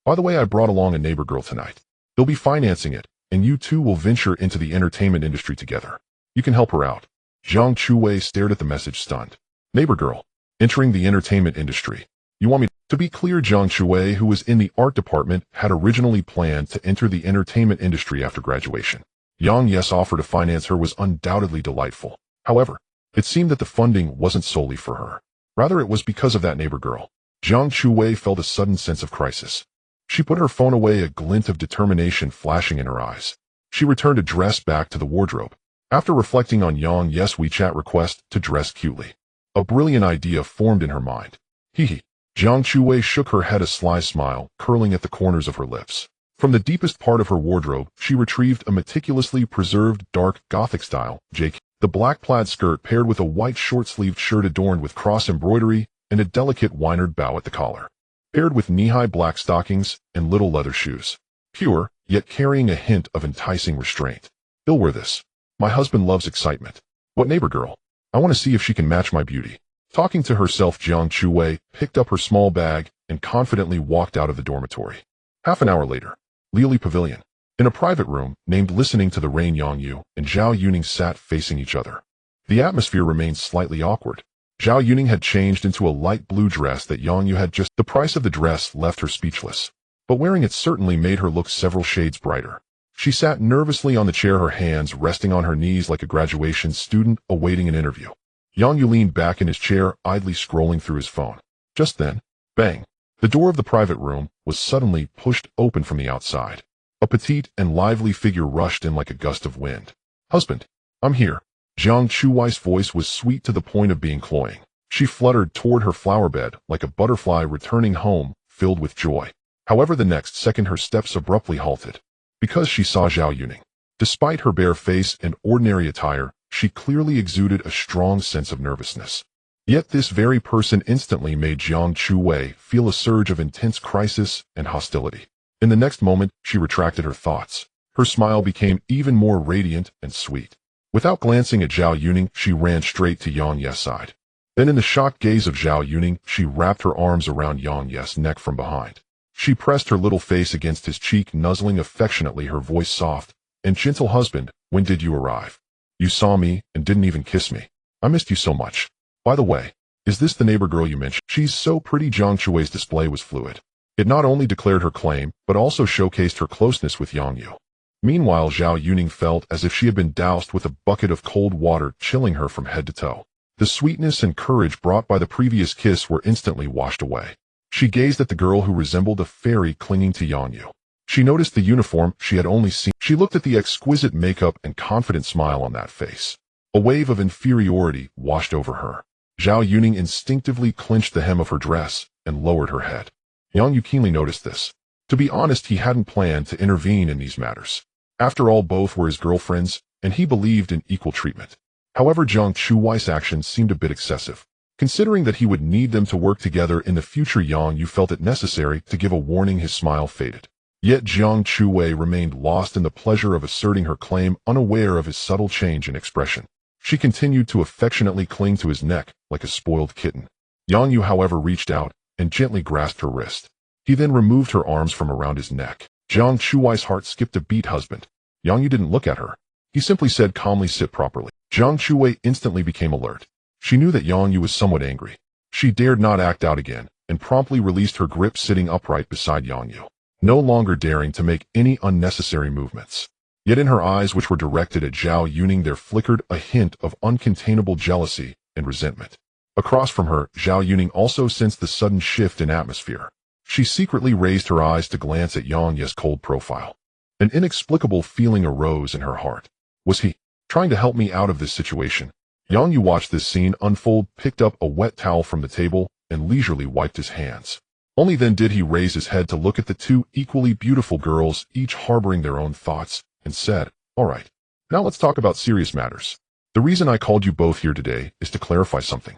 A: By the way, I brought along a neighbor girl tonight. They'll be financing it, and you two will venture into the entertainment industry together. You can help her out. Jiang Shui stared at the message, stunned. Neighbor girl. Entering the entertainment industry. You want me to be clear? Jiang Shui, who was in the art department, had originally planned to enter the entertainment industry after graduation. Yong's offer to finance her was undoubtedly delightful. However, it seemed that the funding wasn't solely for her. Rather, it was because of that neighbor girl. Jiang Shui felt a sudden sense of crisis. She put her phone away, a glint of determination flashing in her eyes. She returned to dress back to the wardrobe. After reflecting on Yong's WeChat request to dress cutely, a brilliant idea formed in her mind. Hee. Jiang Shui shook her head, a sly smile curling at the corners of her lips. From the deepest part of her wardrobe, she retrieved a meticulously preserved dark Gothic-style JK. The black plaid skirt paired with a white short-sleeved shirt adorned with cross embroidery and a delicate winered bow at the collar, paired with knee-high black stockings and little leather shoes. pure, yet carrying a hint of enticing restraint. He'll wear this. My husband loves excitement. What neighbor girl? I want to see if she can match my beauty. Talking to herself, Jiang Chuwei picked up her small bag and confidently walked out of the dormitory. Half an hour later, Lili Pavilion. In a private room, named Listening to the Rain, Yang Yu and Zhao Yuning sat facing each other. The atmosphere remained slightly awkward. Zhao Yuning had changed into a light blue dress that Yang Yu had just. The price of the dress left her speechless, but wearing it certainly made her look several shades brighter. She sat nervously on the chair, her hands resting on her knees like a graduation student awaiting an interview. Yang Yu leaned back in his chair, idly scrolling through his phone. Just then, bang! The door of the private room was suddenly pushed open from the outside. A petite and lively figure rushed in like a gust of wind. Husband, I'm here. Jiang Chuwei's voice was sweet to the point of being cloying. She fluttered toward her flower bed like a butterfly returning home, filled with joy. However, the next second her steps abruptly halted, because she saw Zhao Yuning. Despite her bare face and ordinary attire, she clearly exuded a strong sense of nervousness. Yet this very person instantly made Jiang Chuwei feel a surge of intense crisis and hostility. In the next moment, she retracted her thoughts. Her smile became even more radiant and sweet. Without glancing at Zhao Yuning, she ran straight to Yang Ye's side. Then in the shocked gaze of Zhao Yuning, she wrapped her arms around Yang Ye's neck from behind. She pressed her little face against his cheek, nuzzling affectionately, her voice soft and gentle. Husband, when did you arrive? You saw me and didn't even kiss me. I missed you so much. By the way, is this the neighbor girl you mentioned? She's so pretty. Jiang Chuwei's display was fluid. It not only declared her claim, but also showcased her closeness with Yang Yu. Meanwhile, Zhao Yuning felt as if she had been doused with a bucket of cold water, chilling her from head to toe. The sweetness and courage brought by the previous kiss were instantly washed away. She gazed at the girl who resembled a fairy clinging to Yang Yu. She noticed the uniform she had only seen. She looked at the exquisite makeup and confident smile on that face. A wave of inferiority washed over her. Zhao Yuning instinctively clenched the hem of her dress and lowered her head. Yang Yu keenly noticed this. To be honest, he hadn't planned to intervene in these matters. After all, both were his girlfriends, and he believed in equal treatment. However, Jiang Chuwei's actions seemed a bit excessive. Considering that he would need them to work together in the future, Yang Yu felt it necessary to give a warning. His smile faded. Yet Jiang Chuwei remained lost in the pleasure of asserting her claim, unaware of his subtle change in expression. She continued to affectionately cling to his neck like a spoiled kitten. Yang Yu, however, reached out and gently grasped her wrist. He then removed her arms from around his neck. Jiang Chuwei's heart skipped a beat. Husband. Yang Yu didn't look at her. He simply said calmly, sit properly. Jiang Chuwei instantly became alert. She knew that Yang Yu was somewhat angry. She dared not act out again, and promptly released her grip, sitting upright beside Yang Yu, no longer daring to make any unnecessary movements. Yet in her eyes, which were directed at Zhao Yuning, there flickered a hint of uncontainable jealousy and resentment. Across from her, Zhao Yuning also sensed the sudden shift in atmosphere. She secretly raised her eyes to glance at Yang Ye's cold profile. An inexplicable feeling arose in her heart. Was he trying to help me out of this situation? Yang Yu watched this scene unfold, picked up a wet towel from the table, and leisurely wiped his hands. Only then did he raise his head to look at the two equally beautiful girls, each harboring their own thoughts, and said, all right, now let's talk about serious matters. The reason I called you both here today is to clarify something.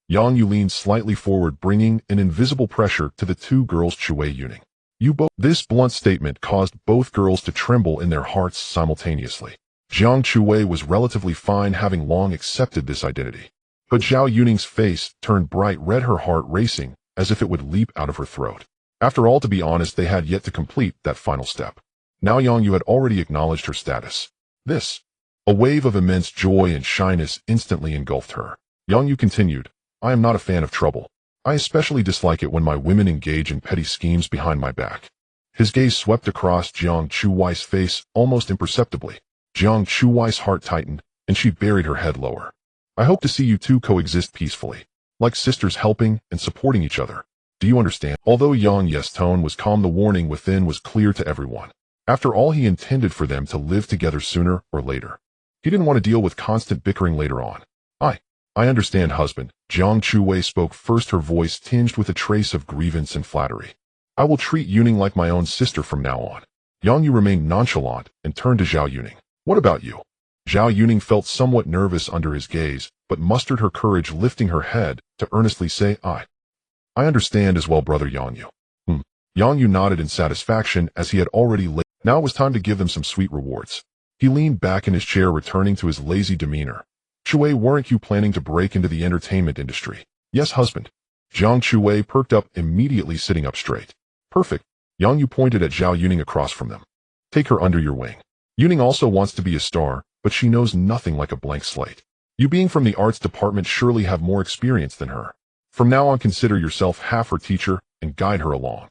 A: Yang Yu leaned slightly forward, bringing an invisible pressure to the two girls. Chuwei Yuning, you both. This blunt statement caused both girls to tremble in their hearts simultaneously. Jiang Chuwei was relatively fine, having long accepted this identity. But Zhao Yuning's face turned bright red, her heart racing as if it would leap out of her throat. After all, to be honest, they had yet to complete that final step. Now Yang Yu had already acknowledged her status. A wave of immense joy and shyness instantly engulfed her. Yang Yu continued, I am not a fan of trouble. I especially dislike it when my women engage in petty schemes behind my back. His gaze swept across Jiang Chuwei's face almost imperceptibly. Jiang Chuwei's heart tightened, and she buried her head lower. I hope to see you two coexist peacefully, like sisters helping and supporting each other. Do you understand? Although Yang Ye's tone was calm, the warning within was clear to everyone. After all, he intended for them to live together sooner or later. He didn't want to deal with constant bickering later on. I understand, husband. Jiang Chuwei spoke first, her voice tinged with a trace of grievance and flattery. I will treat Yuning like my own sister from now on. Yang Yu remained nonchalant and turned to Zhao Yuning. What about you? Zhao Yuning felt somewhat nervous under his gaze, but mustered her courage, lifting her head to earnestly say, I understand as well, brother Yang Yu. Yang Yu nodded in satisfaction as he had already laid. Now it was time to give them some sweet rewards. He leaned back in his chair, returning to his lazy demeanor. Shui, weren't you planning to break into the entertainment industry? Yes, husband. Jiang Shui perked up, immediately sitting up straight. Perfect. Yang Yu pointed at Zhao Yuning across from them. Take her under your wing. Yuning also wants to be a star, but she knows nothing like a blank slate. You being from the arts department surely have more experience than her. From now on, consider yourself half her teacher and guide her along.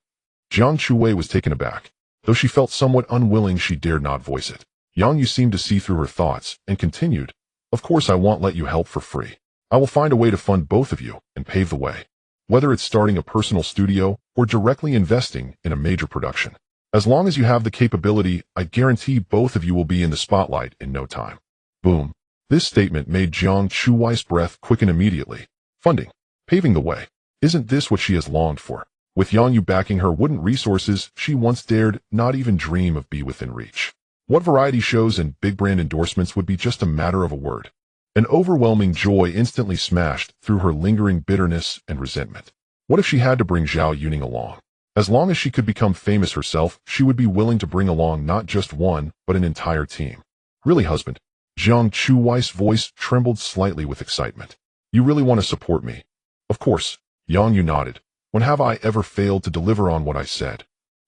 A: Jiang Shui was taken aback. Though she felt somewhat unwilling, she dared not voice it. Yang Yu seemed to see through her thoughts and continued, Of course I won't let you help for free. I will find a way to fund both of you and pave the way. Whether it's starting a personal studio or directly investing in a major production. As long as you have the capability, I guarantee both of you will be in the spotlight in no time. Boom. This statement made Jiang Shui's breath quicken immediately. Funding. Paving the way. Isn't this what she has longed for? With Yang Yu backing her, wouldn't resources she once dared not even dream of be within reach? What variety shows and big brand endorsements would be just a matter of a word? An overwhelming joy instantly smashed through her lingering bitterness and resentment. What if she had to bring Zhao Yuning along? As long as she could become famous herself, she would be willing to bring along not just one, but an entire team. Really, husband? Jiang Shui's voice trembled slightly with excitement. You really want to support me? Of course. Yang Yu nodded. When have I ever failed to deliver on what I said?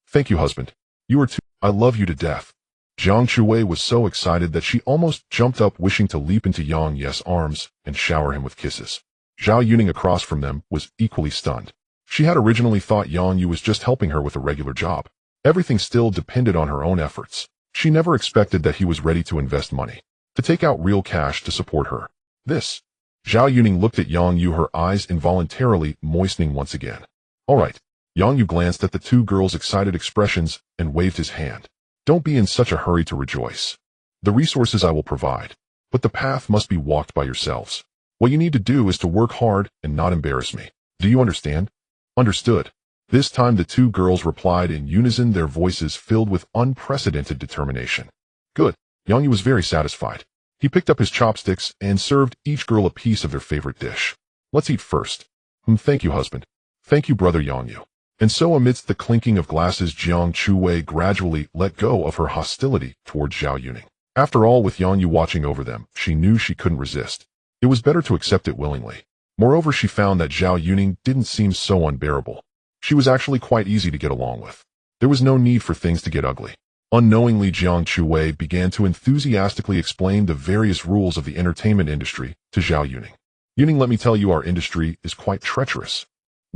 A: Thank you, husband. You are too. I love you to death. Jiang Shui was so excited that she almost jumped up, wishing to leap into Yang Yu's arms and shower him with kisses. Zhao Yuning across from them was equally stunned. She had originally thought Yang Yu was just helping her with a regular job. Everything still depended on her own efforts. She never expected that he was ready to invest money, to take out real cash to support her. This. Zhao Yuning looked at Yang Yu, her eyes involuntarily moistening once again. All right. Yang Yu glanced at the two girls' excited expressions and waved his hand. Don't be in such a hurry to rejoice. The resources I will provide, but the path must be walked by yourselves. What you need to do is to work hard and not embarrass me. Do you understand? Understood. This time the two girls replied in unison, their voices filled with unprecedented determination. Good. Yang Yu was very satisfied. He picked up his chopsticks and served each girl a piece of their favorite dish. Let's eat first. Thank you, husband. Thank you, brother Yang Yu. And so amidst the clinking of glasses, Jiang Shui gradually let go of her hostility towards Zhao Yuning. After all, with Yang Yu watching over them, she knew she couldn't resist. It was better to accept it willingly. Moreover, she found that Zhao Yuning didn't seem so unbearable. She was actually quite easy to get along with. There was no need for things to get ugly. Unknowingly, Jiang Shui began to enthusiastically explain the various rules of the entertainment industry to Zhao Yuning. Yuning, let me tell you, our industry is quite treacherous.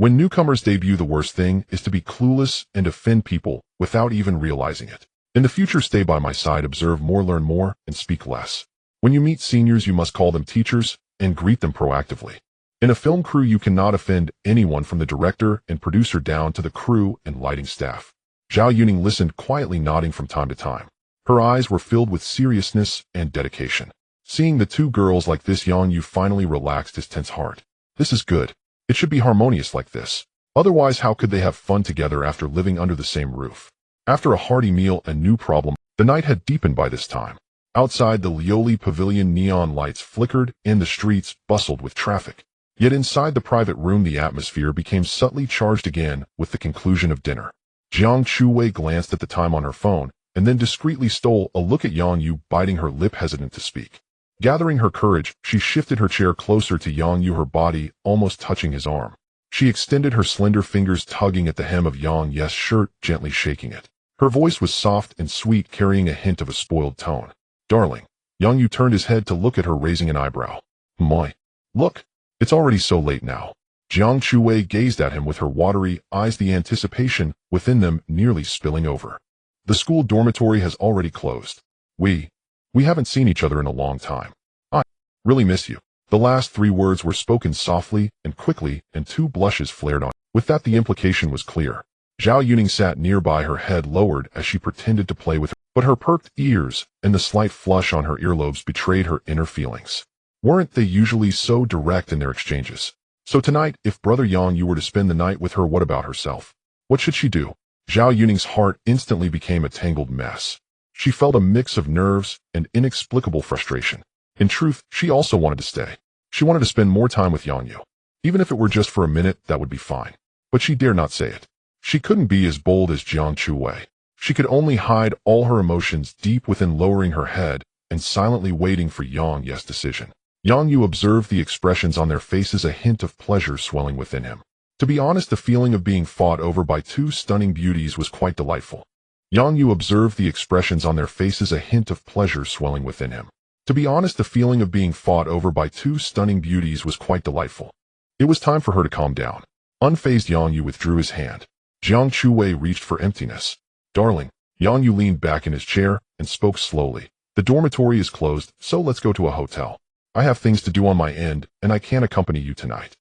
A: When newcomers debut, the worst thing is to be clueless and offend people without even realizing it. In the future, stay by my side, observe more, learn more, and speak less. When you meet seniors, you must call them teachers and greet them proactively. In a film crew, you cannot offend anyone from the director and producer down to the crew and lighting staff. Zhao Yuning listened, quietly nodding from time to time. Her eyes were filled with seriousness and dedication. Seeing the two girls like this, Yang Yu finally relaxed his tense heart. This is good. It should be harmonious like this. Otherwise, how could they have fun together after living under the same roof? After a hearty meal, a new problem. The night had deepened by this time. Outside the Lioli Pavilion, neon lights flickered and the streets bustled with traffic. Yet inside the private room, the atmosphere became subtly charged again with the conclusion of dinner. Jiang Shui glanced at the time on her phone and then discreetly stole a look at Yang Yu, biting her lip, hesitant to speak. Gathering her courage, she shifted her chair closer to Yang Yu, her body almost touching his arm. She extended her slender fingers, tugging at the hem of Yang Yu's shirt, gently shaking it. Her voice was soft and sweet, carrying a hint of a spoiled tone. Darling. Yang Yu turned his head to look at her, raising an eyebrow. My. Look. It's already so late now. Jiang Shui gazed at him with her watery eyes, the anticipation within them nearly spilling over. The school dormitory has already closed. We haven't seen each other in a long time. I really miss you. The last three words were spoken softly and quickly, and two blushes flared on. With that, the implication was clear. Zhao Yuning sat nearby, her head lowered as she pretended to play with her, but her perked ears and the slight flush on her earlobes betrayed her inner feelings. Weren't they usually so direct in their exchanges? So tonight, if brother Yang Yu were to spend the night with her, what about herself? What should she do? Zhao Yuning's heart instantly became a tangled mess. She felt a mix of nerves and inexplicable frustration. In truth, she also wanted to stay. She wanted to spend more time with Yang Yu. Even if it were just for a minute, that would be fine. But she dared not say it. She couldn't be as bold as Jiang Chuwei. She could only hide all her emotions deep within, lowering her head and silently waiting for Yang Ye's decision. Yang Yu observed the expressions on their faces, a hint of pleasure swelling within him. To be honest, the feeling of being fought over by two stunning beauties was quite delightful. Yang Yu observed the expressions on their faces, a hint of pleasure swelling within him. To be honest, the feeling of being fought over by two stunning beauties was quite delightful. It was time for her to calm down. Unfazed, Yang Yu withdrew his hand. Jiang Chuwei reached for emptiness. Darling. Yang Yu leaned back in his chair and spoke slowly. The dormitory is closed, so let's go to a hotel. I have things to do on my end, and I can't accompany you tonight.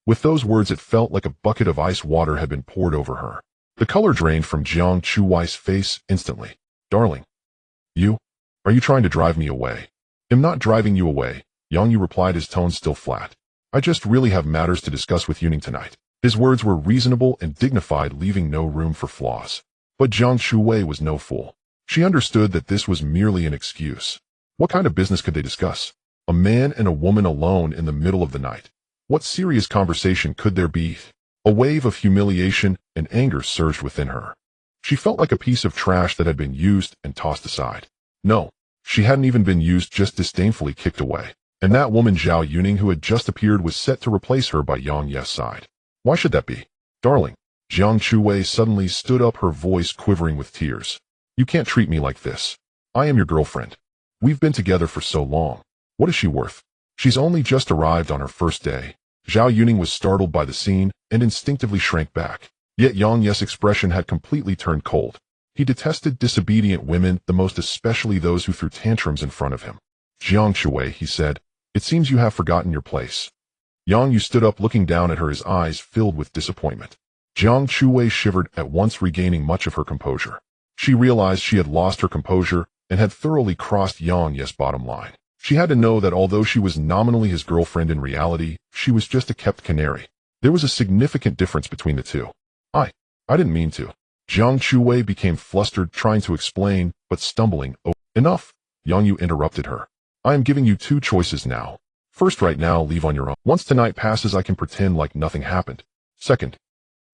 A: With those words, it felt like a bucket of ice water had been poured over her. The color drained from Jiang Chuwei's face instantly. Darling. Are you trying to drive me away? I'm not driving you away, Yang Yu replied, his tone still flat. I just really have matters to discuss with Yuning tonight. His words were reasonable and dignified, leaving no room for flaws. But Jiang Chuwei was no fool. She understood that this was merely an excuse. What kind of business could they discuss? A man and a woman alone in the middle of the night. What serious conversation could there be? A wave of humiliation and anger surged within her. She felt like a piece of trash that had been used and tossed aside. No, she hadn't even been used, just disdainfully kicked away. And that woman Zhao Yuning who had just appeared was set to replace her by Yang Ye's side. Why should that be? Darling. Jiang Chuwei suddenly stood up, her voice quivering with tears. You can't treat me like this. I am your girlfriend. We've been together for so long. What is she worth? She's only just arrived on her first day. Zhao Yuning was startled by the scene and instinctively shrank back. Yet Yang Ye's expression had completely turned cold. He detested disobedient women the most, especially those who threw tantrums in front of him. Jiang Chuwei, he said, it seems you have forgotten your place. Yang Yu stood up, looking down at her, his eyes filled with disappointment. Jiang Chuwei shivered, at once regaining much of her composure. She realized she had lost her composure and had thoroughly crossed Yang Ye's bottom line. She had to know that although she was nominally his girlfriend, in reality, she was just a kept canary. There was a significant difference between the two. I didn't mean to. Jiang Chuwei became flustered, trying to explain, but stumbling. Oh, enough! Yang Yu interrupted her. I am giving you two choices now. First, right now, leave on your own. Once tonight passes, I can pretend like nothing happened. Second,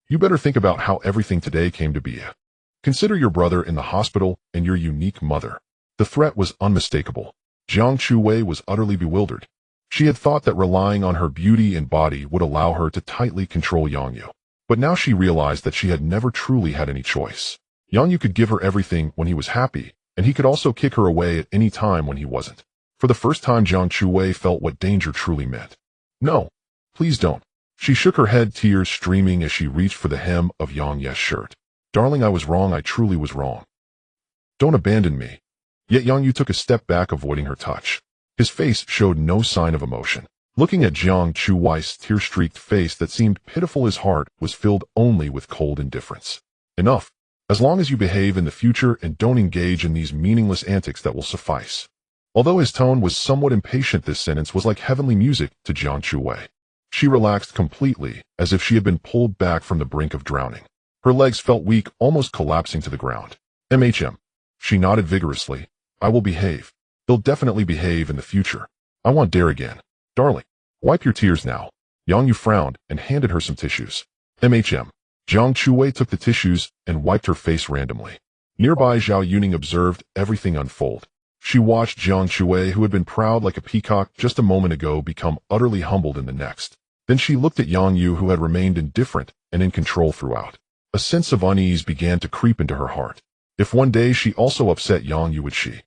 A: you better think about how everything today came to be. Consider your brother in the hospital and your unique mother. The threat was unmistakable. Jiang Chuwei was utterly bewildered. She had thought that relying on her beauty and body would allow her to tightly control Yang Yu. But now she realized that she had never truly had any choice. Yang Yu could give her everything when he was happy, and he could also kick her away at any time when he wasn't. For the first time, Jiang Chuwei felt what danger truly meant. No, please don't. She shook her head, tears streaming as she reached for the hem of Yang Ye's shirt. Darling, I was wrong. I truly was wrong. Don't abandon me. Yet Yang Yu took a step back, avoiding her touch. His face showed no sign of emotion. Looking at Jiang Chuwei's tear-streaked face that seemed pitiful, his heart was filled only with cold indifference. Enough. As long as you behave in the future and don't engage in these meaningless antics, that will suffice. Although his tone was somewhat impatient, this sentence was like heavenly music to Jiang Chuwei. She relaxed completely, as if she had been pulled back from the brink of drowning. Her legs felt weak, almost collapsing to the ground. She nodded vigorously. I will behave. He'll definitely behave in the future. I won't dare again. Darling, wipe your tears now. Yang Yu frowned and handed her some tissues. Jiang Chuwei took the tissues and wiped her face randomly. Nearby, Zhao Yuning observed everything unfold. She watched Jiang Chuwei, who had been proud like a peacock just a moment ago, become utterly humbled in the next. Then she looked at Yang Yu, who had remained indifferent and in control throughout. A sense of unease began to creep into her heart. If one day she also upset Yang Yu, would she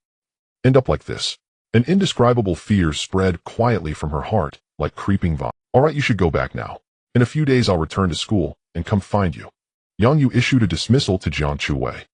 A: end up like this? An indescribable fear spread quietly from her heart, like creeping vine. All right, you should go back now. In a few days I'll return to school and come find you. Yang Yu issued a dismissal to Jiang Chuwei.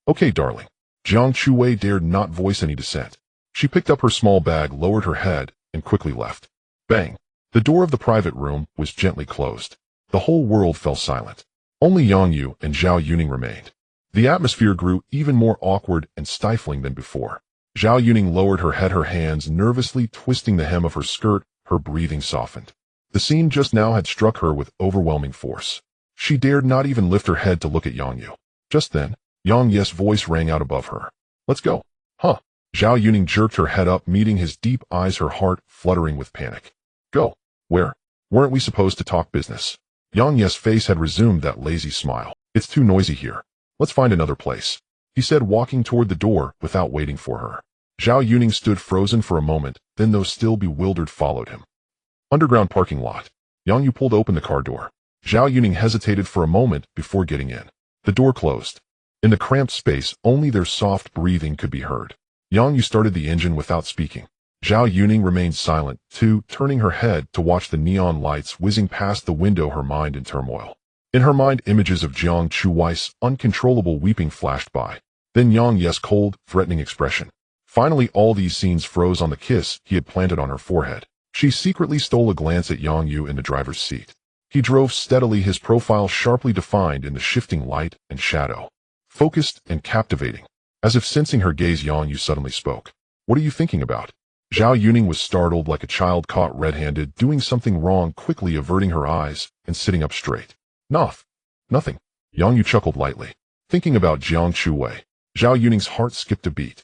A: Okay, darling. Jiang Chuwei dared not voice any dissent. She picked up her small bag, lowered her head, and quickly left. Bang! The door of the private room was gently closed. The whole world fell silent. Only Yang Yu and Zhao Yuning remained. The atmosphere grew even more awkward and stifling than before. Zhao Yuning lowered her head, her hands nervously twisting the hem of her skirt, her breathing softened. The scene just now had struck her with overwhelming force. She dared not even lift her head to look at Yang Yu. Just then, Yang Ye's voice rang out above her. Let's go. Huh? Zhao Yuning jerked her head up, meeting his deep eyes, her heart fluttering with panic. Go. Where? Weren't we supposed to talk business? Yang Ye's face had resumed that lazy smile. It's too noisy here. Let's find another place, he said, walking toward the door without waiting for her. Zhao Yuning stood frozen for a moment, then those still bewildered followed him. Underground parking lot. Yang Yu pulled open the car door. Zhao Yuning hesitated for a moment before getting in. The door closed. In the cramped space, only their soft breathing could be heard. Yang Yu started the engine without speaking. Zhao Yuning remained silent, too, turning her head to watch the neon lights whizzing past the window, her mind in turmoil. In her mind, images of Jiang Chuwei's uncontrollable weeping flashed by. Then Yang Ye's cold, threatening expression. Finally, all these scenes froze on the kiss he had planted on her forehead. She secretly stole a glance at Yang Yu in the driver's seat. He drove steadily, his profile sharply defined in the shifting light and shadow. Focused and captivating. As if sensing her gaze, Yang Yu suddenly spoke. What are you thinking about? Zhao Yuning was startled, like a child caught red-handed, doing something wrong, quickly averting her eyes and sitting up straight. Nothing. Yang Yu chuckled lightly. Thinking about Jiang Chuwei. Zhao Yuning's heart skipped a beat.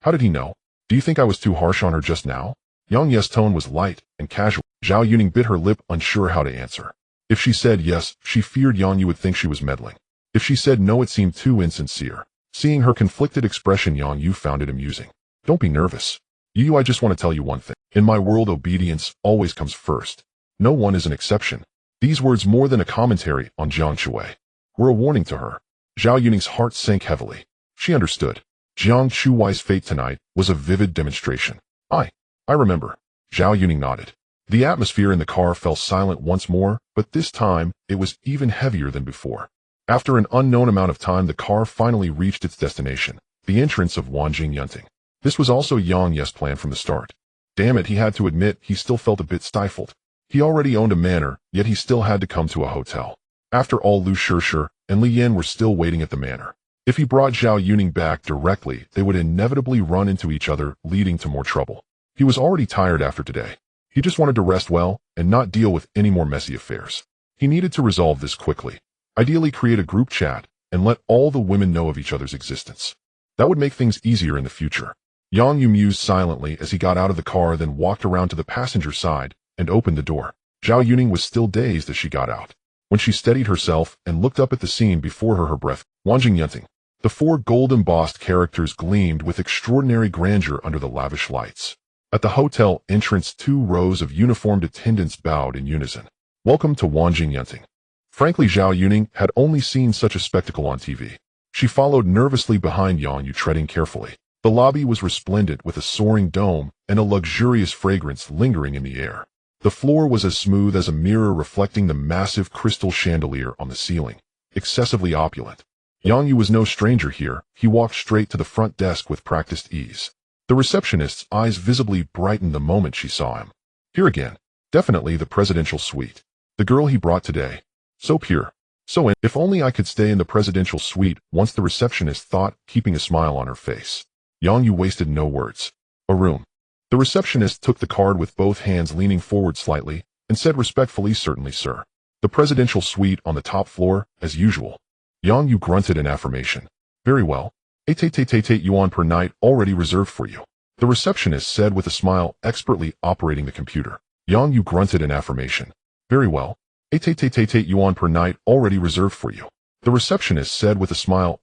A: How did he know? Do you think I was too harsh on her just now? Yang Ye's tone was light and casual. Zhao Yuning bit her lip, unsure how to answer. If she said yes, she feared Yang Yu would think she was meddling. If she said no, it seemed too insincere. Seeing her conflicted expression, Yang Yu found it amusing. Don't be nervous. Yu, I just want to tell you one thing. In my world, obedience always comes first. No one is an exception. These words, more than a commentary on Jiang Chuwei, were a warning to her. Zhao Yuning's heart sank heavily. She understood. Jiang Chuwei's fate tonight was a vivid demonstration. I remember. Zhao Yuning nodded. The atmosphere in the car fell silent once more, but this time it was even heavier than before. After an unknown amount of time, the car finally reached its destination, the entrance of Wanjing Yunting. This was also Yang Ye's plan from the start. Damn it, he had to admit he still felt a bit stifled. He already owned a manor, yet he still had to come to a hotel. After all, Lu Shishir and Li Yan were still waiting at the manor. If he brought Zhao Yuning back directly, they would inevitably run into each other, leading to more trouble. He was already tired after today. He just wanted to rest well and not deal with any more messy affairs. He needed to resolve this quickly. Ideally, create a group chat and let all the women know of each other's existence. That would make things easier in the future. Yang Yu mused silently as he got out of the car, then walked around to the passenger side and opened the door. Zhao Yuning was still dazed as she got out. When she steadied herself and looked up at the scene before her breath, Wanjing Yunting. The 4 gold-embossed characters gleamed with extraordinary grandeur under the lavish lights. At the hotel entrance, 2 rows of uniformed attendants bowed in unison. Welcome to Wanjing Yunting. Frankly, Zhao Yuning had only seen such a spectacle on TV. She followed nervously behind Yang Yu, treading carefully. The lobby was resplendent with a soaring dome and a luxurious fragrance lingering in the air. The floor was as smooth as a mirror, reflecting the massive crystal chandelier on the ceiling. Excessively opulent. Yang Yu was no stranger here. He walked straight to the front desk with practiced ease. The receptionist's eyes visibly brightened the moment she saw him. Here again. Definitely the presidential suite. The girl he brought today. So pure. So in. If only I could stay in the presidential suite, once the receptionist thought, keeping a smile on her face. Yang Yu wasted no words. A room. The receptionist took the card with both hands, leaning forward slightly, and said respectfully, certainly, sir. The presidential suite on the top floor, as usual. Yang Yu grunted in affirmation. Very well. 8 yuan per night, already reserved for you. The receptionist said with a smile, expertly operating the computer. Yang Yu grunted in affirmation. Very well. 8 yuan per night, already reserved for you. The receptionist said with a smile,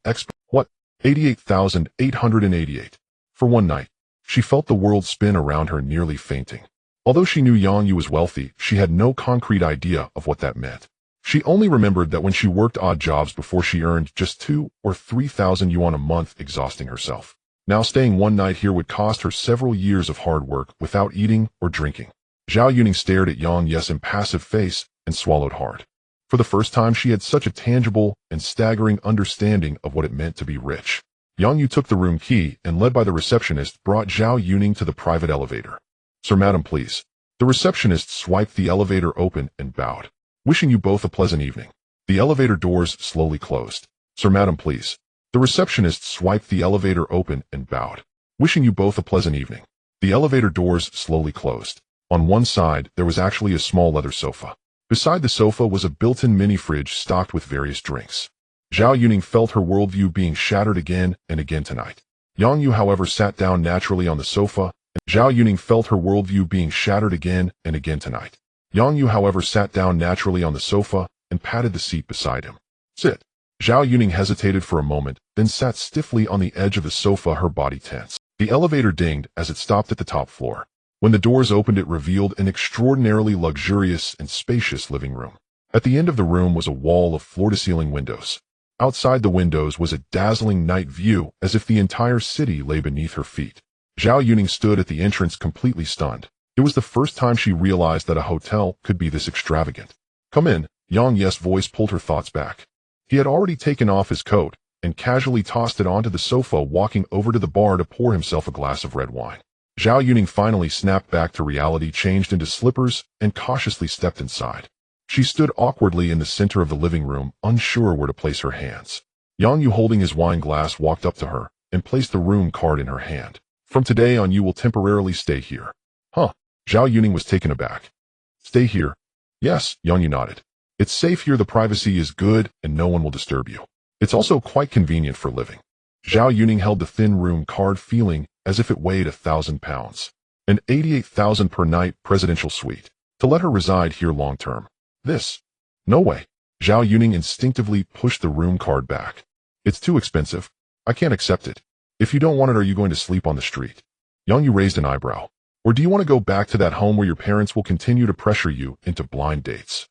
A: What? 88,888. For one night. She felt the world spin around her, nearly fainting. Although she knew Yang Yu was wealthy, she had no concrete idea of what that meant. She only remembered that when she worked odd jobs before, she earned just 2,000 or 3,000 yuan a month, exhausting herself. Now staying one night here would cost her several years of hard work without eating or drinking. Zhao Yuning stared at Yang Ye's impassive face and swallowed hard. For the first time, she had such a tangible and staggering understanding of what it meant to be rich. Yang Yu took the room key and, led by the receptionist, brought Zhao Yuning to the private elevator. Sir, madam, please. The receptionist swiped the elevator open and bowed. Wishing you both a pleasant evening. The elevator doors slowly closed. Sir, madam, please. The receptionist swiped the elevator open and bowed. Wishing you both a pleasant evening. The elevator doors slowly closed. On one side, there was actually a small leather sofa. Beside the sofa was a built-in mini-fridge stocked with various drinks. Zhao Yuning felt her worldview being shattered again and again tonight. Yang Yu, however, sat down naturally on the sofa, and Zhao Yuning felt her worldview being shattered again and again tonight. Yang Yu, however, sat down naturally on the sofa and patted the seat beside him. Sit. Zhao Yuning hesitated for a moment, then sat stiffly on the edge of the sofa, her body tense. The elevator dinged as it stopped at the top floor. When the doors opened, it revealed an extraordinarily luxurious and spacious living room. At the end of the room was a wall of floor-to-ceiling windows. Outside the windows was a dazzling night view, as if the entire city lay beneath her feet. Zhao Yuning stood at the entrance completely stunned. It was the first time she realized that a hotel could be this extravagant. Come in, Yang Ye's voice pulled her thoughts back. He had already taken off his coat and casually tossed it onto the sofa, walking over to the bar to pour himself a glass of red wine. Zhao Yuning finally snapped back to reality, changed into slippers, and cautiously stepped inside. She stood awkwardly in the center of the living room, unsure where to place her hands. Yang Yu, holding his wine glass, walked up to her and placed the room card in her hand. From today on, you will temporarily stay here. Huh? Zhao Yuning was taken aback. Stay here? Yes, Yang Yu nodded. It's safe here, the privacy is good, and no one will disturb you. It's also quite convenient for living. Zhao Yuning held the thin room card, feeling as if it weighed 1,000 pounds. An 88,000 per night presidential suite. To let her reside here long term. This? No way. Zhao Yuning instinctively pushed the room card back. It's too expensive. I can't accept it. If you don't want it, are you going to sleep on the street? Yang Yu raised an eyebrow. Or do you want to go back to that home where your parents will continue to pressure you into blind dates?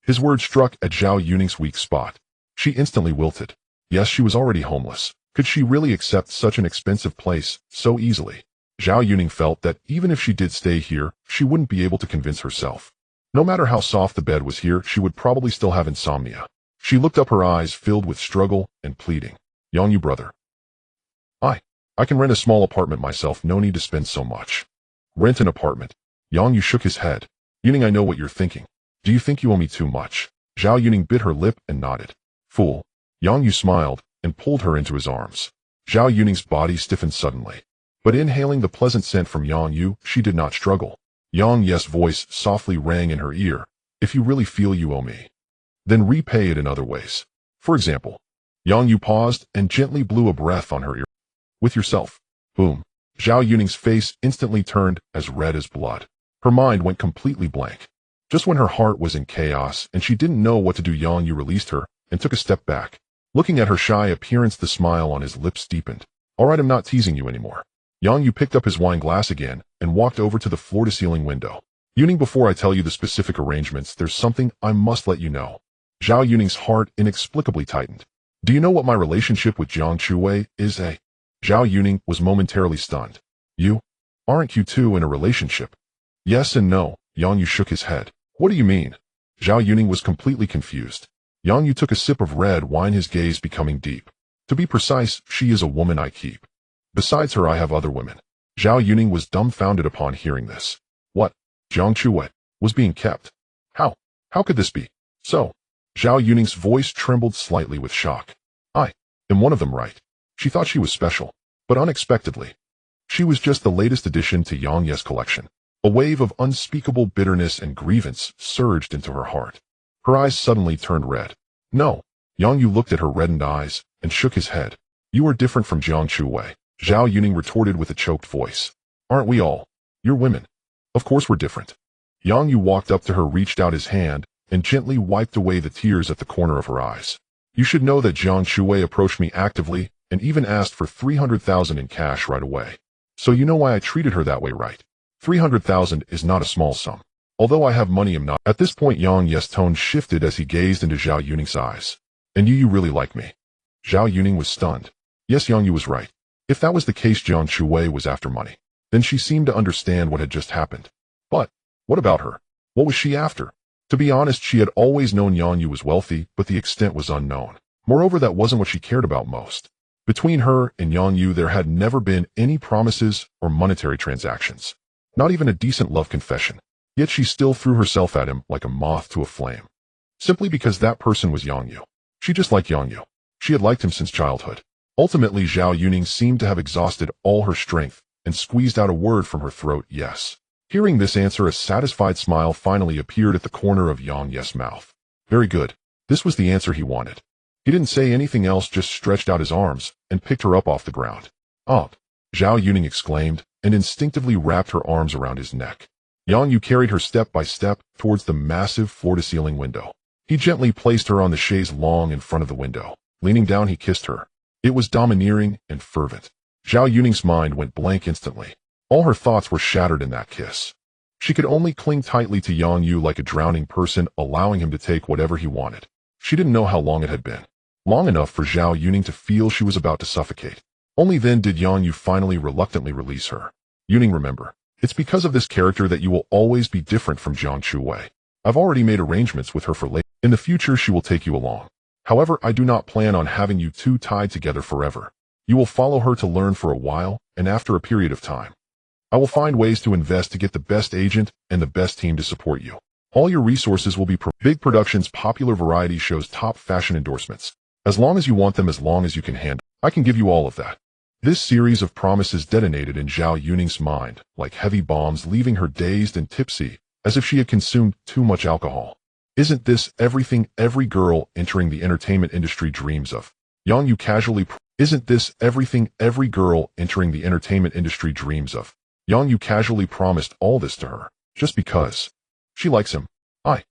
A: His words struck at Zhao Yuning's weak spot. She instantly wilted. Yes, she was already homeless. Could she really accept such an expensive place so easily? Zhao Yuning felt that even if she did stay here, she wouldn't be able to convince herself. No matter how soft the bed was here, she would probably still have insomnia. She looked up, her eyes filled with struggle and pleading. Yang Yu, brother. I can rent a small apartment myself, no need to spend so much. Rent an apartment. Yang Yu shook his head. Yuning, I know what you're thinking. Do you think you owe me too much? Zhao Yuning bit her lip and nodded. Fool. Yang Yu smiled and pulled her into his arms. Zhao Yuning's body stiffened suddenly. But inhaling the pleasant scent from Yang Yu, she did not struggle. Yang Ye's voice softly rang in her ear. If you really feel you owe me, then repay it in other ways. For example. Yang Yu paused and gently blew a breath on her ear. With yourself. Boom. Zhao Yuning's face instantly turned as red as blood. Her mind went completely blank. Just when her heart was in chaos and she didn't know what to do, Yang Yu released her and took a step back. Looking at her shy appearance, the smile on his lips deepened. All right, I'm not teasing you anymore. Yang Yu picked up his wine glass again and walked over to the floor-to-ceiling window. Yuning, before I tell you the specific arrangements, there's something I must let you know. Zhao Yuning's heart inexplicably tightened. Do you know what my relationship with Jiang Chuwei is? Zhao Yuning was momentarily stunned. You? Aren't you two in a relationship? Yes and no. Yang Yu shook his head. What do you mean? Zhao Yuning was completely confused. Yang Yu took a sip of red wine, his gaze becoming deep. To be precise, she is a woman I keep. Besides her, I have other women. Zhao Yuning was dumbfounded upon hearing this. What? Jiang Chuwei was being kept? How? How could this be? So? Zhao Yuning's voice trembled slightly with shock. I am one of them, right? She thought she was special, but unexpectedly. She was just the latest addition to Yang Ye's collection. A wave of unspeakable bitterness and grievance surged into her heart. Her eyes suddenly turned red. No. Yang Yu looked at her reddened eyes and shook his head. You are different from Jiang Chuwei. Zhao Yuning retorted with a choked voice. Aren't we all? You're women. Of course we're different. Yang Yu walked up to her, reached out his hand, and gently wiped away the tears at the corner of her eyes. You should know that Jiang Chuwei approached me actively and even asked for 300,000 in cash right away. So you know why I treated her that way, right? 300,000 is not a small sum. Although I have money, I'm not. At this point, Yang Ye's tone shifted as he gazed into Zhao Yuning's eyes. And you really like me? Zhao Yuning was stunned. Yes, Yang Yu was right. If that was the case, Jiang Chuwei was after money. Then she seemed to understand what had just happened. But, what about her? What was she after? To be honest, she had always known Yang Yu was wealthy, but the extent was unknown. Moreover, that wasn't what she cared about most. Between her and Yang Yu, there had never been any promises or monetary transactions. Not even a decent love confession. Yet she still threw herself at him like a moth to a flame. Simply because that person was Yang Yu. She just liked Yang Yu. She had liked him since childhood. Ultimately, Zhao Yuning seemed to have exhausted all her strength and squeezed out a word from her throat, yes. Hearing this answer, a satisfied smile finally appeared at the corner of Yang Ye's mouth. Very good. This was the answer he wanted. He didn't say anything else, just stretched out his arms and picked her up off the ground. Zhao Yuning exclaimed and instinctively wrapped her arms around his neck. Yang Yu carried her step by step towards the massive floor-to-ceiling window. He gently placed her on the chaise longue in front of the window. Leaning down, he kissed her. It was domineering and fervent. Zhao Yuning's mind went blank instantly. All her thoughts were shattered in that kiss. She could only cling tightly to Yang Yu like a drowning person, allowing him to take whatever he wanted. She didn't know how long it had been. Long enough for Zhao Yuning to feel she was about to suffocate. Only then did Yang Yu finally reluctantly release her. Yuning, remember, it's because of this character that you will always be different from Jiang Chuwei. I've already made arrangements with her for later. In the future, she will take you along. However, I do not plan on having you two tied together forever. You will follow her to learn for a while, and after a period of time, I will find ways to invest to get the best agent and the best team to support you. All your resources will be big productions, popular variety shows, top fashion endorsements. As long as you want them, as long as you can handle, I can give you all of that. This series of promises detonated in Zhao Yuning's mind like heavy bombs, leaving her dazed and tipsy, as if she had consumed too much alcohol. Isn't this everything every girl entering the entertainment industry dreams of? Yang Yu casually Isn't this everything every girl entering the entertainment industry dreams of? Yang Yu casually promised all this to her, just because she likes him. I.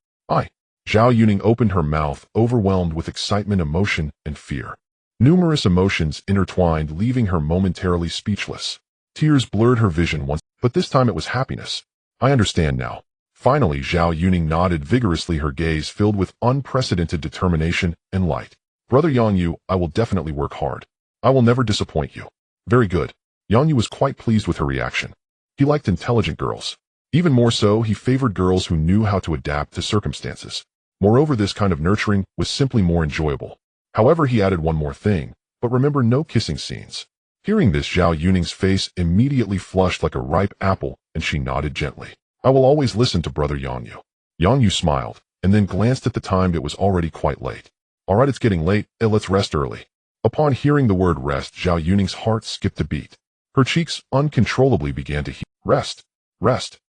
A: Zhao Yuning opened her mouth, overwhelmed with excitement, emotion, and fear. Numerous emotions intertwined, leaving her momentarily speechless. Tears blurred her vision once, but this time it was happiness. I understand now. Finally, Zhao Yuning nodded vigorously, her gaze filled with unprecedented determination and light. Brother Yang Yu, I will definitely work hard. I will never disappoint you. Very good. Yang Yu was quite pleased with her reaction. He liked intelligent girls. Even more so, he favored girls who knew how to adapt to circumstances. Moreover, this kind of nurturing was simply more enjoyable. However, he added one more thing, but remember, no kissing scenes. Hearing this, Zhao Yuning's face immediately flushed like a ripe apple, and she nodded gently. I will always listen to Brother Yang Yu. Yang Yu smiled, and then glanced at the time. It was already quite late. All right, it's getting late, let's rest early. Upon hearing the word rest, Zhao Yuning's heart skipped a beat. Her cheeks uncontrollably began to heat. Rest.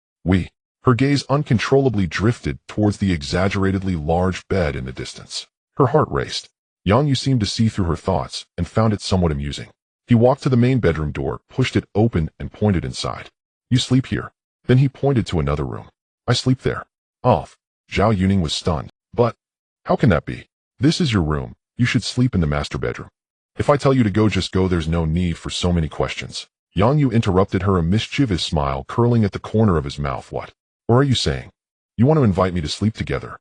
A: Her gaze uncontrollably drifted towards the exaggeratedly large bed in the distance. Her heart raced. Yang Yu seemed to see through her thoughts and found it somewhat amusing. He walked to the main bedroom door, pushed it open, and pointed inside. You sleep here. Then he pointed to another room. I sleep there. Off. Zhao Yuning was stunned. But how can that be? This is your room. You should sleep in the master bedroom. If I tell you to go, just go. There's no need for so many questions. Yang Yu interrupted her, a mischievous smile curling at the corner of his mouth. What? Or are you saying you want to invite me to sleep together?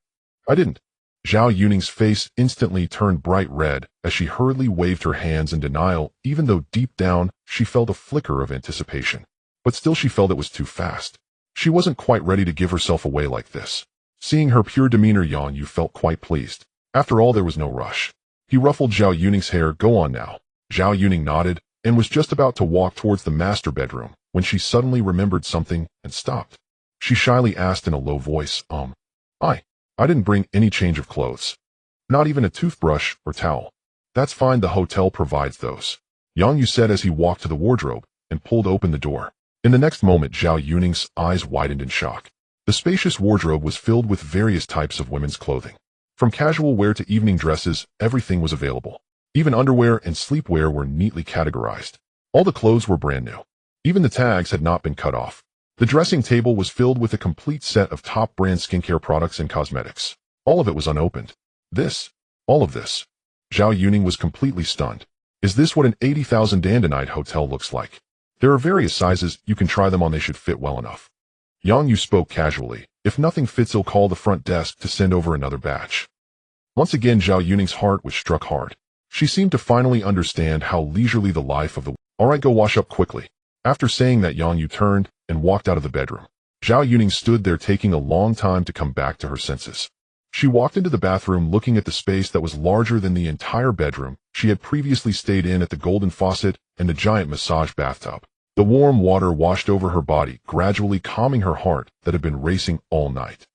A: I didn't. Zhao Yuning's face instantly turned bright red as she hurriedly waved her hands in denial, even though deep down she felt a flicker of anticipation. But still she felt it was too fast. She wasn't quite ready to give herself away like this. Seeing her pure demeanor, Yang Yu felt quite pleased. After all, there was no rush. He ruffled Zhao Yuning's hair. Go on now. Zhao Yuning nodded and was just about to walk towards the master bedroom when she suddenly remembered something and stopped. She shyly asked in a low voice, I didn't bring any change of clothes. Not even a toothbrush or towel. That's fine, the hotel provides those. Yang Yu said as he walked to the wardrobe and pulled open the door. In the next moment, Zhao Yuning's eyes widened in shock. The spacious wardrobe was filled with various types of women's clothing. From casual wear to evening dresses, everything was available. Even underwear and sleepwear were neatly categorized. All the clothes were brand new. Even the tags had not been cut off. The dressing table was filled with a complete set of top brand skincare products and cosmetics. All of it was unopened. All of this. Zhao Yuning was completely stunned. Is this what an 80,000 dandenite hotel looks like? There are various sizes, you can try them on, they should fit well enough. Yang Yu spoke casually. If nothing fits, he'll call the front desk to send over another batch. Once again, Zhao Yuning's heart was struck hard. She seemed to finally understand how leisurely the life of the... All right, go wash up quickly. After saying that, Yang Yu turned and walked out of the bedroom. Zhao Yuning stood there, taking a long time to come back to her senses. She walked into the bathroom, looking at the space that was larger than the entire bedroom she had previously stayed in, at the golden faucet and the giant massage bathtub. The warm water washed over her body, gradually calming her heart that had been racing all night.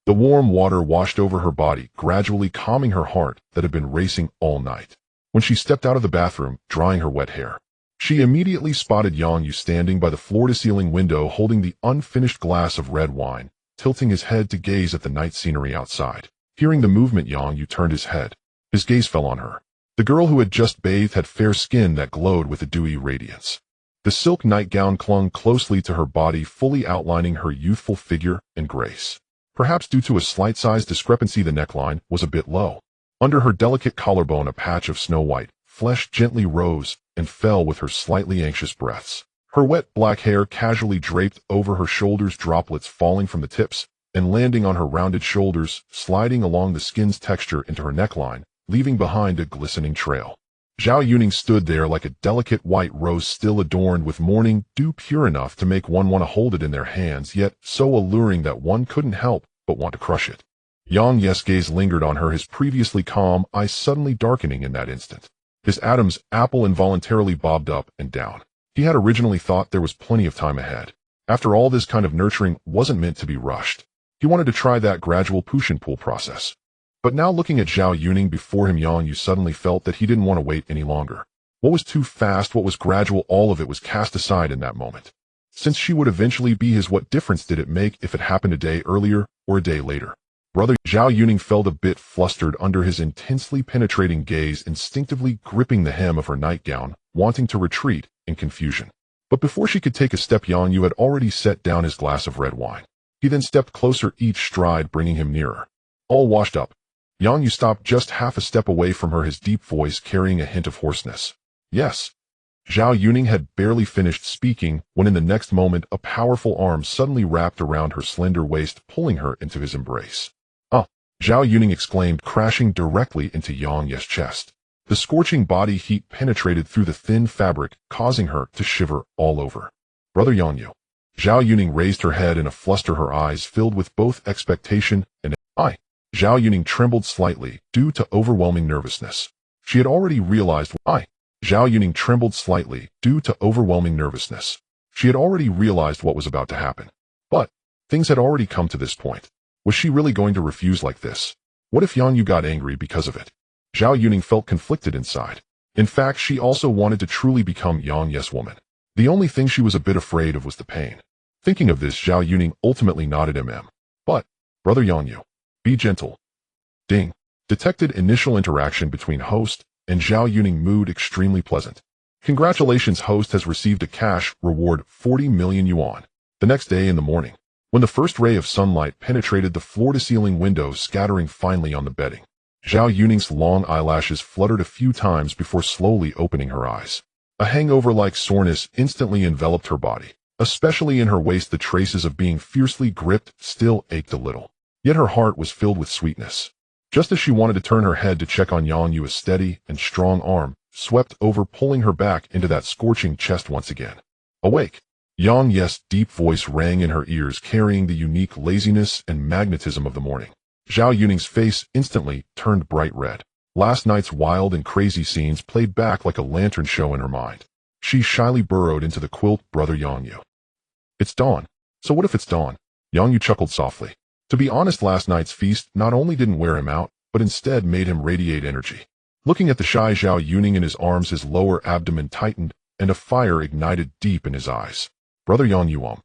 A: The warm water washed over her body, gradually calming her heart that had been racing all night. When she stepped out of the bathroom, drying her wet hair, she immediately spotted Yang Yu standing by the floor-to-ceiling window, holding the unfinished glass of red wine, tilting his head to gaze at the night scenery outside. Hearing the movement, Yang Yu turned his head. His gaze fell on her. The girl who had just bathed had fair skin that glowed with a dewy radiance. The silk nightgown clung closely to her body, fully outlining her youthful figure and grace. Perhaps due to a slight size discrepancy, the neckline was a bit low. Under her delicate collarbone, a patch of snow-white flesh gently rose and fell with her slightly anxious breaths. Her wet black hair casually draped over her shoulders, droplets falling from the tips and landing on her rounded shoulders, sliding along the skin's texture into her neckline, leaving behind a glistening trail. Zhao Yuning stood there like a delicate white rose, still adorned with morning dew, pure enough to make one want to hold it in their hands, yet so alluring that one couldn't help but want to crush it. Yang Yes' gaze lingered on her, his previously calm eyes suddenly darkening in that instant. His Adam's apple involuntarily bobbed up and down. He had originally thought there was plenty of time ahead. After all, this kind of nurturing wasn't meant to be rushed. He wanted to try that gradual push and pull process. But now, looking at Zhao Yuning before him, Yang Yu suddenly felt that he didn't want to wait any longer. What was too fast, what was gradual, all of it was cast aside in that moment. Since she would eventually be his, what difference did it make if it happened a day earlier or a day later? Brother Zhao Yuning felt a bit flustered under his intensely penetrating gaze, instinctively gripping the hem of her nightgown, wanting to retreat in confusion. But before she could take a step, Yang Yu had already set down his glass of red wine. He then stepped closer, each stride bringing him nearer. All washed up, Yang Yu stopped just half a step away from her, his deep voice carrying a hint of hoarseness. Yes. Zhao Yuning had barely finished speaking when in the next moment a powerful arm suddenly wrapped around her slender waist, pulling her into his embrace. Zhao Yuning exclaimed, crashing directly into Yang Yes' chest. The scorching body heat penetrated through the thin fabric, causing her to shiver all over. Brother Yang Yu. Zhao Yuning raised her head in a fluster, her eyes filled with both expectation and I. Zhao Yuning trembled slightly due to overwhelming nervousness. She had already realized Zhao Yuning trembled slightly due to overwhelming nervousness. She had already realized what was about to happen. But things had already come to this point. Was she really going to refuse like this? What if Yang Yu got angry because of it? Zhao Yuning felt conflicted inside. In fact, she also wanted to truly become Yang Yes' woman. The only thing she was a bit afraid of was the pain. Thinking of this, Zhao Yuning ultimately nodded But, Brother Yang Yu, be gentle. Ding. Detected initial interaction between host and Zhao Yuning, mood extremely pleasant. Congratulations, host has received a cash reward 40 million yuan. The next day in the morning, when the first ray of sunlight penetrated the floor-to-ceiling windows, scattering finely on the bedding, Zhao Yuning's long eyelashes fluttered a few times before slowly opening her eyes. A hangover-like soreness instantly enveloped her body, especially in her waist. The traces of being fiercely gripped still ached a little, yet her heart was filled with sweetness. Just as she wanted to turn her head to check on Yang Yu, a steady and strong arm swept over, pulling her back into that scorching chest once again. Awake! Yang Yes' deep voice rang in her ears, carrying the unique laziness and magnetism of the morning. Zhao Yuning's face instantly turned bright red. Last night's wild and crazy scenes played back like a lantern show in her mind. She shyly burrowed into the quilt. Brother Yang Yu. It's dawn. So what if it's dawn? Yang Yu chuckled softly. To be honest, last night's feast not only didn't wear him out, but instead made him radiate energy. Looking at the shy Zhao Yuning in his arms, his lower abdomen tightened, and a fire ignited deep in his eyes. Brother Yang Yu.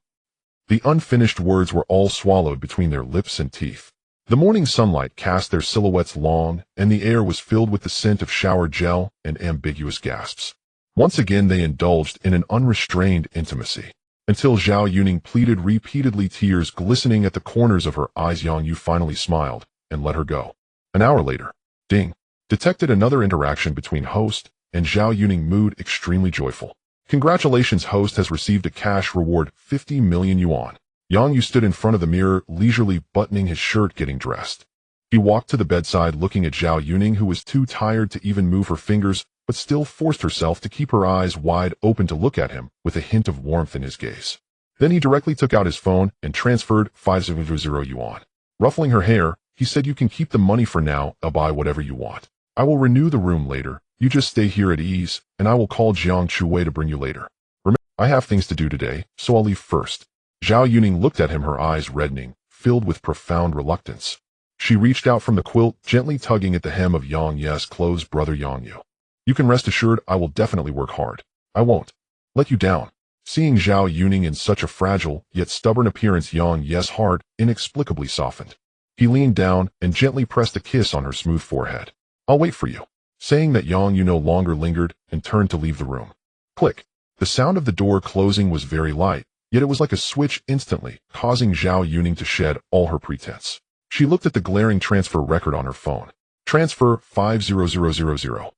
A: The unfinished words were all swallowed between their lips and teeth. The morning sunlight cast their silhouettes long, and the air was filled with the scent of shower gel and ambiguous gasps. Once again they indulged in an unrestrained intimacy, until Zhao Yuning pleaded repeatedly, tears glistening at the corners of her eyes. Yang Yu finally smiled and let her go. An hour later, ding, detected another interaction between host and Zhao Yuning, mood extremely joyful. Congratulations, host has received a cash reward 50 million yuan. Yang Yu stood in front of the mirror, leisurely buttoning his shirt, getting dressed. He walked to the bedside, looking at Zhao Yuning, who was too tired to even move her fingers, but still forced herself to keep her eyes wide open to look at him with a hint of warmth in his gaze. Then he directly took out his phone and transferred 500 yuan. Ruffling her hair, he said, "You can keep the money for now. I'll buy whatever you want. I will renew the room later. You just stay here at ease, and I will call Jiang Chuwei to bring you later. Remember, I have things to do today, so I'll leave first." Zhao Yuning looked at him, her eyes reddening, filled with profound reluctance. She reached out from the quilt, gently tugging at the hem of Yang Yes' clothes. Brother Yang Yu, you can rest assured I will definitely work hard. I won't let you down. Seeing Zhao Yuning in such a fragile yet stubborn appearance, Yang Yes' heart inexplicably softened. He leaned down and gently pressed a kiss on her smooth forehead. "I'll wait for you." Saying that, Yang Yu no longer lingered and turned to leave the room. Click. The sound of the door closing was very light, yet it was like a switch instantly, causing Zhao Yuning to shed all her pretense. She looked at the glaring transfer record on her phone. Transfer 500,000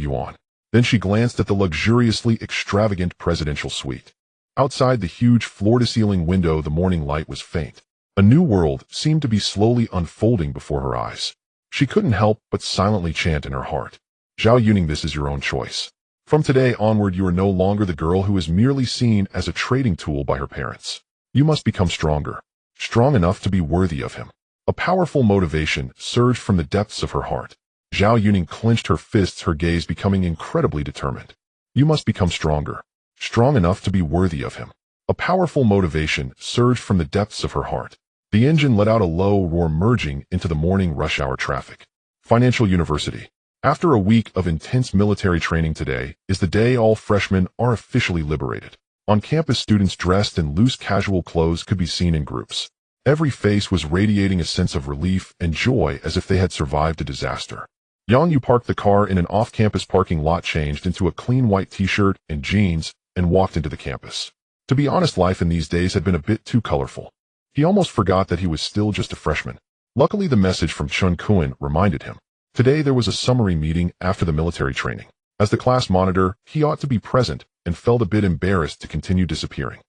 A: yuan. Then she glanced at the luxuriously extravagant presidential suite. Outside the huge floor-to-ceiling window, the morning light was faint. A new world seemed to be slowly unfolding before her eyes. She couldn't help but silently chant in her heart, Zhao Yuning, this is your own choice. From today onward, you are no longer the girl who is merely seen as a trading tool by her parents. You must become stronger, strong enough to be worthy of him. A powerful motivation surged from the depths of her heart. Zhao Yuning clenched her fists, her gaze becoming incredibly determined. You must become stronger, strong enough to be worthy of him. A powerful motivation surged from the depths of her heart. The engine let out a low roar, merging into the morning rush hour traffic. Financial University. After a week of intense military training, today is the day all freshmen are officially liberated. On campus, students dressed in loose casual clothes could be seen in groups. Every face was radiating a sense of relief and joy, as if they had survived a disaster. Yang Yu parked the car in an off-campus parking lot, changed into a clean white t-shirt and jeans, and walked into the campus. To be honest, life in these days had been a bit too colorful. He almost forgot that he was still just a freshman. Luckily, the message from Chun Kuan reminded him. Today there was a summary meeting after the military training. As the class monitor, he ought to be present and felt a bit embarrassed to continue disappearing.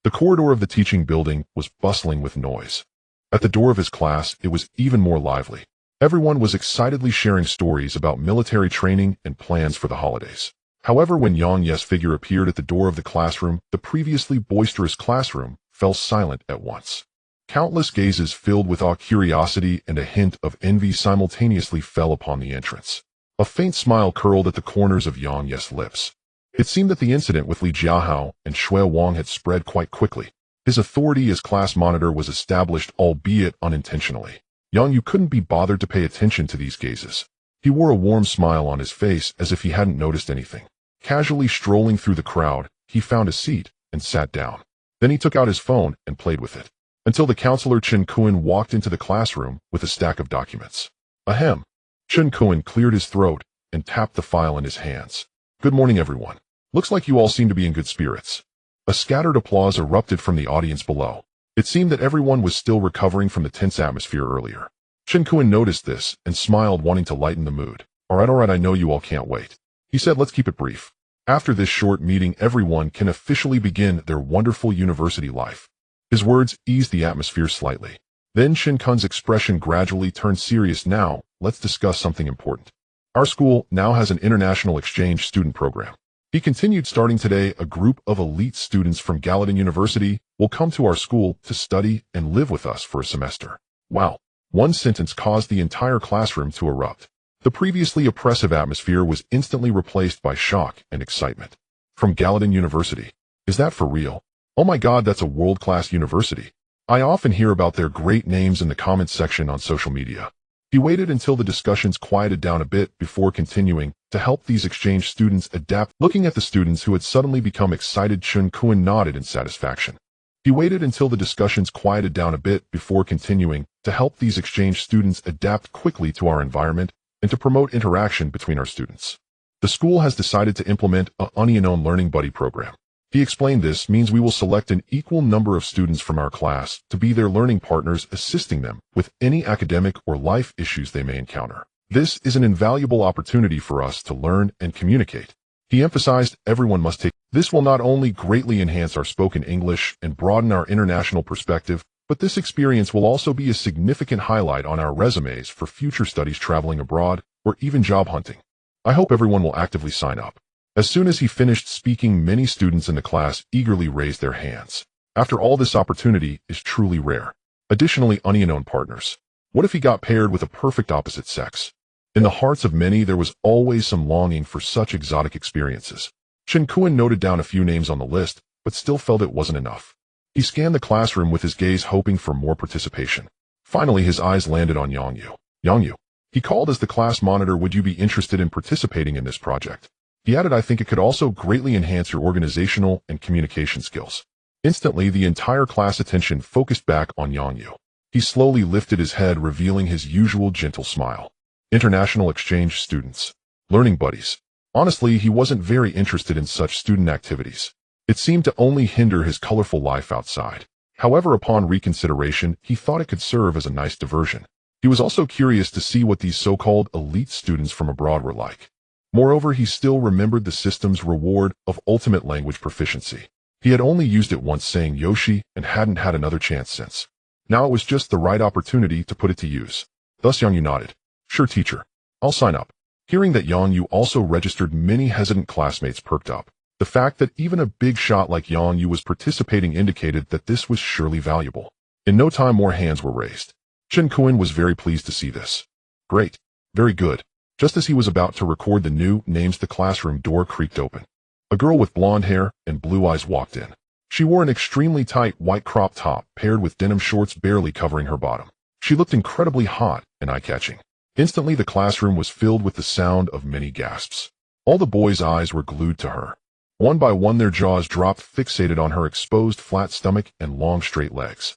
A: The corridor of the teaching building was bustling with noise. At the door of his class, it was even more lively. Everyone was excitedly sharing stories about military training and plans for the holidays. However, when Yang Ye's figure appeared at the door of the classroom, the previously boisterous classroom fell silent at once. Countless gazes filled with awe, curiosity, and a hint of envy simultaneously fell upon the entrance. A faint smile curled at the corners of Yang Ye's lips. It seemed that the incident with Li Jiahao and Shui Wang had spread quite quickly. His authority as class monitor was established, albeit unintentionally. Yang Yu couldn't be bothered to pay attention to these gazes. He wore a warm smile on his face, as if he hadn't noticed anything. Casually strolling through the crowd, he found a seat and sat down. Then he took out his phone and played with it, until the counselor Chen Kuan walked into the classroom with a stack of documents. Ahem. Chen Kuan cleared his throat and tapped the file in his hands. Good morning, everyone. Looks like you all seem to be in good spirits. A scattered applause erupted from the audience below. It seemed that everyone was still recovering from the tense atmosphere earlier. Chen Kuan noticed this and smiled, wanting to lighten the mood. All right, I know you all can't wait. He said, let's keep it brief. After this short meeting, everyone can officially begin their wonderful university life. His words eased the atmosphere slightly. Then Chen Kun's expression gradually turned serious. Now, let's discuss something important. Our school now has an international exchange student program. He continued, starting today, a group of elite students from Gallatin University will come to our school to study and live with us for a semester. Wow. One sentence caused the entire classroom to erupt. The previously oppressive atmosphere was instantly replaced by shock and excitement. From Gallatin University. Is that for real? Oh my God, that's a world-class university. I often hear about their great names in the comments section on social media. He waited until the discussions quieted down a bit before continuing to help these exchange students adapt. Looking at the students who had suddenly become excited, Chun Kuan nodded in satisfaction. He waited until the discussions quieted down a bit before continuing to help these exchange students adapt quickly to our environment and to promote interaction between our students. The school has decided to implement a unknown learning buddy program. He explained this means we will select an equal number of students from our class to be their learning partners, assisting them with any academic or life issues they may encounter. This is an invaluable opportunity for us to learn and communicate. He emphasized everyone must take. This will not only greatly enhance our spoken English and broaden our international perspective, but this experience will also be a significant highlight on our resumes for future studies, traveling abroad, or even job hunting. I hope everyone will actively sign up. As soon as he finished speaking, many students in the class eagerly raised their hands. After all, this opportunity is truly rare. Additionally, unknown partners. What if he got paired with a perfect opposite sex? In the hearts of many, there was always some longing for such exotic experiences. Chen Kuan noted down a few names on the list, but still felt it wasn't enough. He scanned the classroom with his gaze, hoping for more participation. Finally, his eyes landed on Yang Yu. Yang Yu. He called as the class monitor. Would you be interested in participating in this project? He added, I think it could also greatly enhance your organizational and communication skills. Instantly, the entire class attention focused back on Yang Yu. He slowly lifted his head, revealing his usual gentle smile. International exchange students. Learning buddies. Honestly, he wasn't very interested in such student activities. It seemed to only hinder his colorful life outside. However, upon reconsideration, he thought it could serve as a nice diversion. He was also curious to see what these so-called elite students from abroad were like. Moreover, he still remembered the system's reward of ultimate language proficiency. He had only used it once saying Yoshi and hadn't had another chance since. Now it was just the right opportunity to put it to use. Thus Yang Yu nodded. Sure, teacher. I'll sign up. Hearing that Yang Yu also registered, many hesitant classmates perked up. The fact that even a big shot like Yang Yu was participating indicated that this was surely valuable. In no time, more hands were raised. Chen Kuan was very pleased to see this. Great. Very good. Just as he was about to record the new names, the classroom door creaked open. A girl with blonde hair and blue eyes walked in. She wore an extremely tight white crop top paired with denim shorts barely covering her bottom. She looked incredibly hot and eye-catching. Instantly, the classroom was filled with the sound of many gasps. All the boys' eyes were glued to her. One by one, their jaws dropped, fixated on her exposed flat stomach and long straight legs.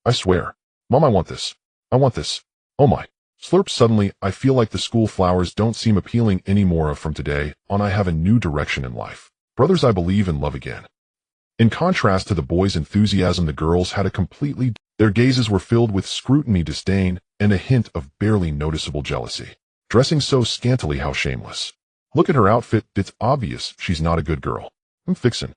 A: I swear. Mom, I want this. I want this. Oh my. Slurp. Suddenly, I feel like the school flowers don't seem appealing anymore. From today on, I have a new direction in life. Brothers, I believe in love again. In contrast to the boys' enthusiasm, the girls had a completely... Their gazes were filled with scrutiny, disdain, and a hint of barely noticeable jealousy. Dressing so scantily, how shameless. Look at her outfit, it's obvious she's not a good girl. I'm fixin'.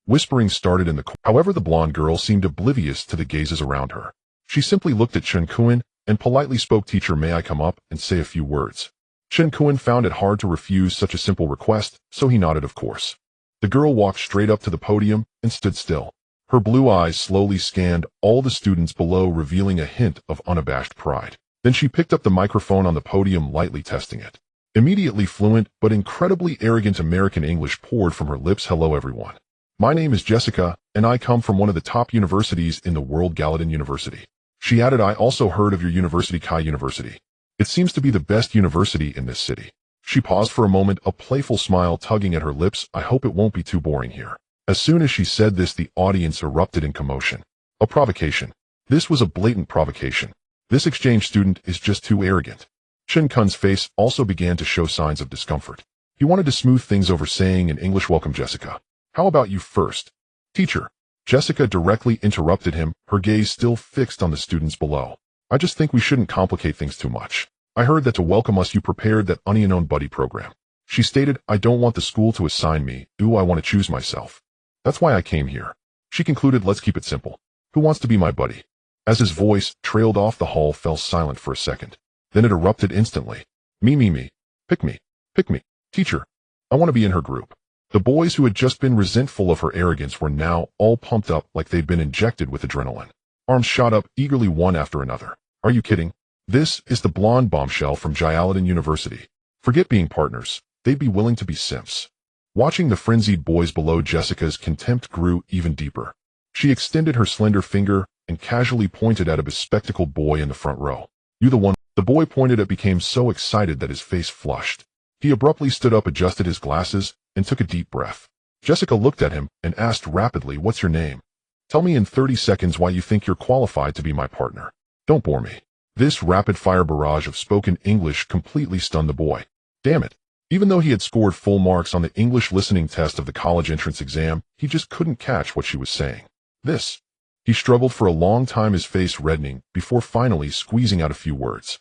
A: Whispering started in the corner. However, the blonde girl seemed oblivious to the gazes around her. She simply looked at Chen Kuan and politely spoke, Teacher, may I come up and say a few words? Chen Kuan found it hard to refuse such a simple request, so he nodded of course. The girl walked straight up to the podium and stood still. Her blue eyes slowly scanned all the students below, revealing a hint of unabashed pride. Then she picked up the microphone on the podium, lightly testing it. Immediately fluent but incredibly arrogant American English poured from her lips. Hello everyone. My name is Jessica, and I come from one of the top universities in the world, Gallatin University. She added, I also heard of your university, Kai University. It seems to be the best university in this city. She paused for a moment, a playful smile tugging at her lips. I hope it won't be too boring here. As soon as she said this, the audience erupted in commotion. A provocation. This was a blatant provocation. This exchange student is just too arrogant. Chen Kun's face also began to show signs of discomfort. He wanted to smooth things over, saying in English, welcome Jessica. How about you first? Teacher. Jessica directly interrupted him, her gaze still fixed on the students below. I just think we shouldn't complicate things too much. I heard that to welcome us you prepared that unknown buddy program. She stated, I don't want the school to assign me. I want to choose myself. That's why I came here. She concluded, let's keep it simple. Who wants to be my buddy? As his voice trailed off, the hall fell silent for a second. Then it erupted instantly. Me. Pick me. Pick me. Teacher. I want to be in her group. The boys who had just been resentful of her arrogance were now all pumped up like they'd been injected with adrenaline. Arms shot up eagerly one after another. Are you kidding? This is the blonde bombshell from Gallatin University. Forget being partners. They'd be willing to be simps. Watching the frenzied boys below, Jessica's contempt grew even deeper. She extended her slender finger and casually pointed at a bespectacled boy in the front row. You the one? The boy pointed at became so excited that his face flushed. He abruptly stood up, adjusted his glasses, and took a deep breath. Jessica looked at him and asked rapidly, what's your name? Tell me in 30 seconds why you think you're qualified to be my partner. Don't bore me. This rapid-fire barrage of spoken English completely stunned the boy. Damn it. Even though he had scored full marks on the English listening test of the college entrance exam, he just couldn't catch what she was saying. This. He struggled for a long time, his face reddening, before finally squeezing out a few words.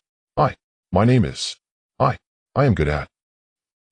A: My name is. I am good at.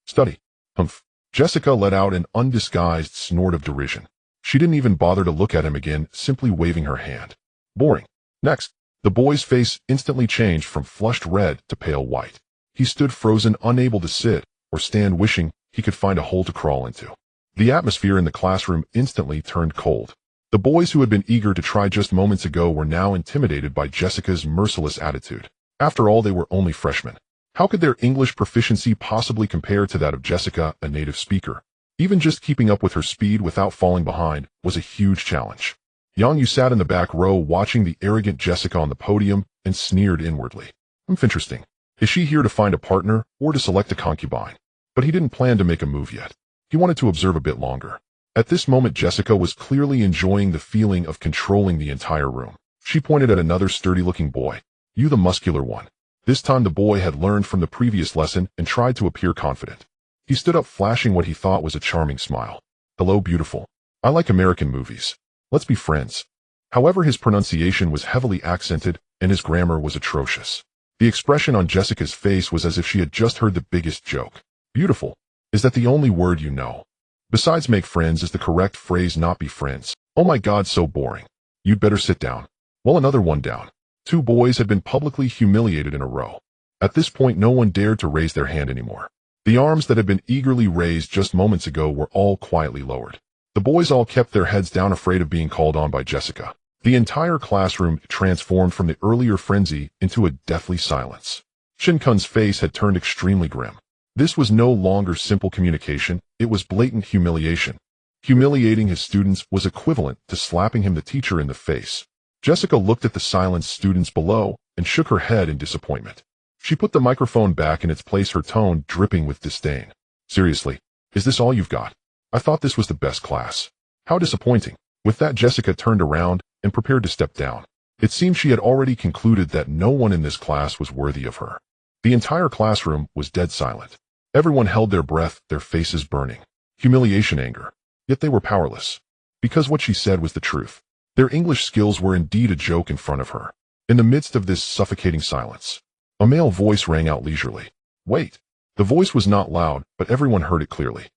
A: Study. Humph. Jessica let out an undisguised snort of derision. She didn't even bother to look at him again, simply waving her hand. Boring. Next. The boy's face instantly changed from flushed red to pale white. He stood frozen, unable to sit or stand, wishing he could find a hole to crawl into. The atmosphere in the classroom instantly turned cold. The boys who had been eager to try just moments ago were now intimidated by Jessica's merciless attitude. After all, they were only freshmen. How could their English proficiency possibly compare to that of Jessica, a native speaker? Even just keeping up with her speed without falling behind was a huge challenge. Yang Yu sat in the back row watching the arrogant Jessica on the podium and sneered inwardly. Interesting. Is she here to find a partner or to select a concubine? But he didn't plan to make a move yet. He wanted to observe a bit longer. At this moment, Jessica was clearly enjoying the feeling of controlling the entire room. She pointed at another sturdy-looking boy. You the muscular one. This time the boy had learned from the previous lesson and tried to appear confident. He stood up, flashing what he thought was a charming smile. Hello, beautiful. I like American movies. Let's be friends. However, his pronunciation was heavily accented, and his grammar was atrocious. The expression on Jessica's face was as if she had just heard the biggest joke. Beautiful. Is that the only word you know? Besides, make friends is the correct phrase, not be friends. Oh my God, so boring. You'd better sit down. Well, another one down. Two boys had been publicly humiliated in a row. At this point, no one dared to raise their hand anymore. The arms that had been eagerly raised just moments ago were all quietly lowered. The boys all kept their heads down, afraid of being called on by Jessica. The entire classroom transformed from the earlier frenzy into a deathly silence. Shin-kun's face had turned extremely grim. This was no longer simple communication, it was blatant humiliation. Humiliating his students was equivalent to slapping him, the teacher, in the face. Jessica looked at the silenced students below and shook her head in disappointment. She put the microphone back in its place, her tone dripping with disdain. Seriously, is this all you've got? I thought this was the best class. How disappointing. With that, Jessica turned around and prepared to step down. It seemed she had already concluded that no one in this class was worthy of her. The entire classroom was dead silent. Everyone held their breath, their faces burning. Humiliation, anger. Yet they were powerless. Because what she said was the truth. Their English skills were indeed a joke in front of her. In the midst of this suffocating silence, a male voice rang out leisurely. Wait. The voice was not loud, but everyone heard it clearly.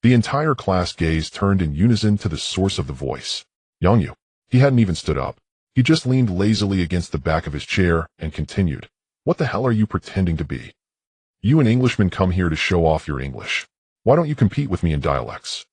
A: The entire class gaze turned in unison to the source of the voice. Yongyu. He hadn't even stood up. He just leaned lazily against the back of his chair and continued. What the hell are you pretending to be? You an Englishman come here to show off your English. Why don't you compete with me in dialects?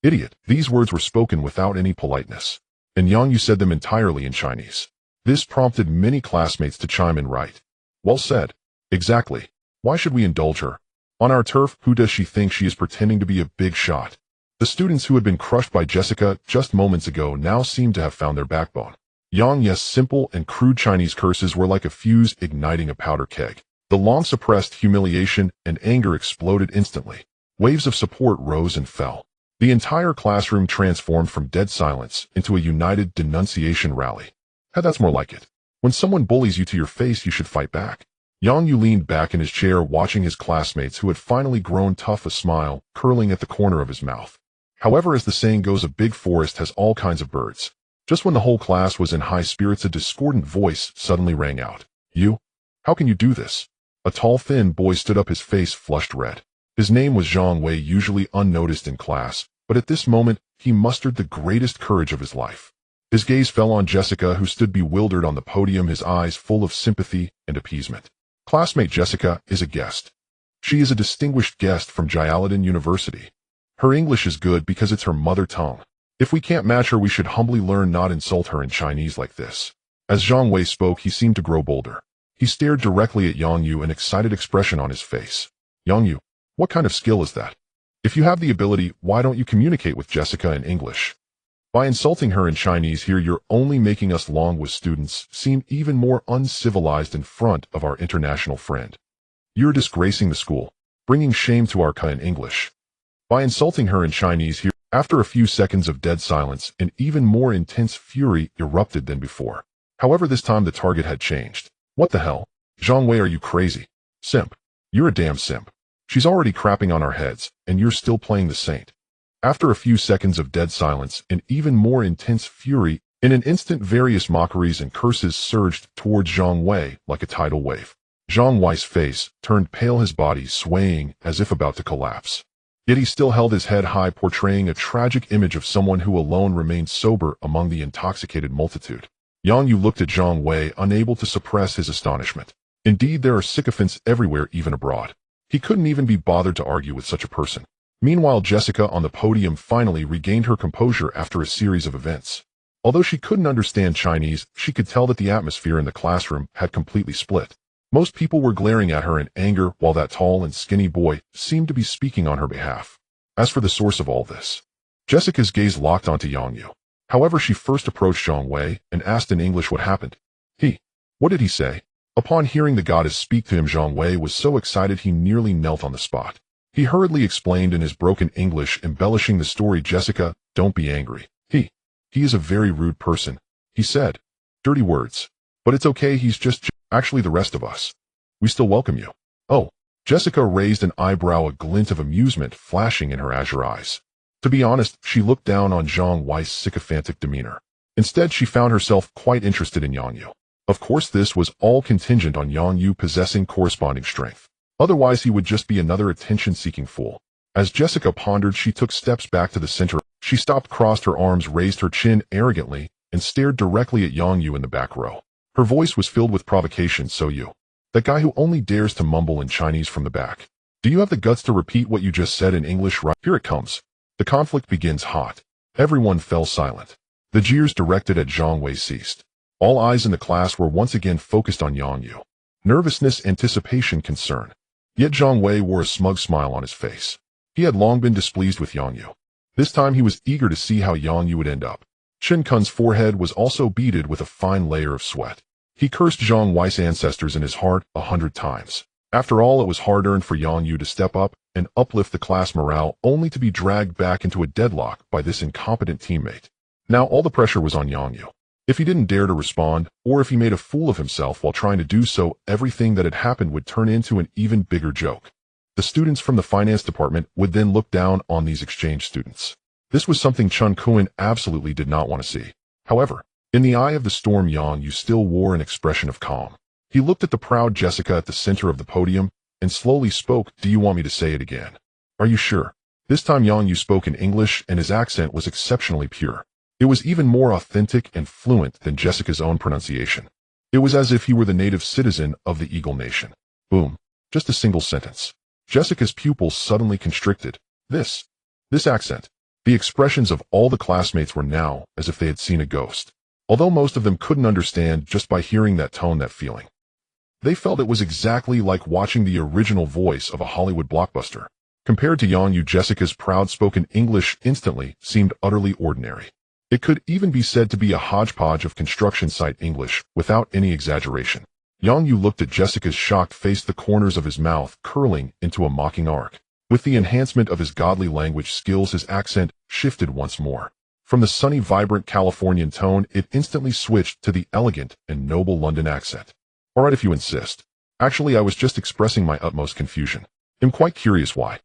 A: Idiot. These words were spoken without any politeness, and Yongyu said them entirely in Chinese. This prompted many classmates to chime in right. Well said. Exactly. Why should we indulge her? On our turf, who does she think she is, pretending to be a big shot? The students who had been crushed by Jessica just moments ago now seemed to have found their backbone. Yongyu's simple and crude Chinese curses were like a fuse igniting a powder keg. The long-suppressed humiliation and anger exploded instantly. Waves of support rose and fell. The entire classroom transformed from dead silence into a united denunciation rally. That's more like it. When someone bullies you to your face, you should fight back. Yongyu leaned back in his chair, watching his classmates who had finally grown tough, a smile curling at the corner of his mouth. However, as the saying goes, a big forest has all kinds of birds. Just when the whole class was in high spirits, a discordant voice suddenly rang out. You? How can you do this? A tall, thin boy stood up, his face flushed red. His name was Zhang Wei, usually unnoticed in class, but at this moment, he mustered the greatest courage of his life. His gaze fell on Jessica, who stood bewildered on the podium, his eyes full of sympathy and appeasement. Classmate Jessica is a guest. She is a distinguished guest from Jialadin University. Her English is good because it's her mother tongue. If we can't match her, we should humbly learn, not insult her in Chinese like this. As Zhang Wei spoke, he seemed to grow bolder. He stared directly at Yongyu, an excited expression on his face. Yongyu, what kind of skill is that? If you have the ability, why don't you communicate with Jessica in English? By insulting her in Chinese here, you're only making us with students seem even more uncivilized in front of our international friend. You're disgracing the school, bringing shame to our in English. By insulting her in Chinese here, after a few seconds of dead silence, an even more intense fury erupted than before. However, this time the target had changed. What the hell? Zhang Wei, are you crazy? Simp. You're a damn simp. She's already crapping on our heads, and you're still playing the saint. After a few seconds of dead silence, an even more intense fury, in an instant various mockeries and curses surged towards Zhang Wei like a tidal wave. Zhang Wei's face turned pale, his body swaying as if about to collapse. Yet he still held his head high, portraying a tragic image of someone who alone remained sober among the intoxicated multitude. Yongyu looked at Zhang Wei, unable to suppress his astonishment. Indeed, there are sycophants everywhere, even abroad. He couldn't even be bothered to argue with such a person. Meanwhile, Jessica on the podium finally regained her composure after a series of events. Although she couldn't understand Chinese, she could tell that the atmosphere in the classroom had completely split. Most people were glaring at her in anger, while that tall and skinny boy seemed to be speaking on her behalf. As for the source of all this, Jessica's gaze locked onto Yongyu. However, she first approached Zhang Wei and asked in English what happened. What did he say? Upon hearing the goddess speak to him, Zhang Wei was so excited he nearly knelt on the spot. He hurriedly explained in his broken English, embellishing the story. Jessica, don't be angry. He is a very rude person, he said. Dirty words. But it's okay, he's just actually the rest of us. We still welcome you. Oh, Jessica raised an eyebrow, a glint of amusement flashing in her azure eyes. To be honest, she looked down on Zhang Wei's sycophantic demeanor. Instead, she found herself quite interested in Yang Yu. Of course, this was all contingent on Yang Yu possessing corresponding strength. Otherwise, he would just be another attention-seeking fool. As Jessica pondered, she took steps back to the center. She stopped, crossed her arms, raised her chin arrogantly, and stared directly at Yang Yu in the back row. Her voice was filled with provocation. So you, that guy who only dares to mumble in Chinese from the back. Do you have the guts to repeat what you just said in English? Right, here it comes. The conflict begins hot. Everyone fell silent. The jeers directed at Zhang Wei ceased. All eyes in the class were once again focused on Yang Yu. Nervousness, anticipation, concern. Yet Zhang Wei wore a smug smile on his face. He had long been displeased with Yang Yu. This time he was eager to see how Yang Yu would end up. Chen Kun's forehead was also beaded with a fine layer of sweat. He cursed Zhang Wei's ancestors in his heart 100 times. After all, it was hard-earned for Yang Yu to step up and uplift the class morale, only to be dragged back into a deadlock by this incompetent teammate. Now all the pressure was on Yang Yu. If he didn't dare to respond, or if he made a fool of himself while trying to do so, everything that had happened would turn into an even bigger joke. The students from the finance department would then look down on these exchange students. This was something Chen Kun absolutely did not want to see. However, in the eye of the storm, Yang Yu still wore an expression of calm. He looked at the proud Jessica at the center of the podium and slowly spoke. Do you want me to say it again? Are you sure? This time Yang Yu spoke in English, and his accent was exceptionally pure. It was even more authentic and fluent than Jessica's own pronunciation. It was as if he were the native citizen of the Eagle Nation. Boom. Just a single sentence. Jessica's pupils suddenly constricted. This accent. The expressions of all the classmates were now as if they had seen a ghost. Although most of them couldn't understand just by hearing that tone, that feeling. They felt it was exactly like watching the original voice of a Hollywood blockbuster. Compared to Yang Yu, Jessica's proud-spoken English instantly seemed utterly ordinary. It could even be said to be a hodgepodge of construction site English, without any exaggeration. Yang Yu looked at Jessica's shocked face, the corners of his mouth curling into a mocking arc. With the enhancement of his godly language skills, his accent shifted once more. From the sunny, vibrant Californian tone, it instantly switched to the elegant and noble London accent. All right, if you insist. Actually, I was just expressing my utmost confusion. I'm quite curious why.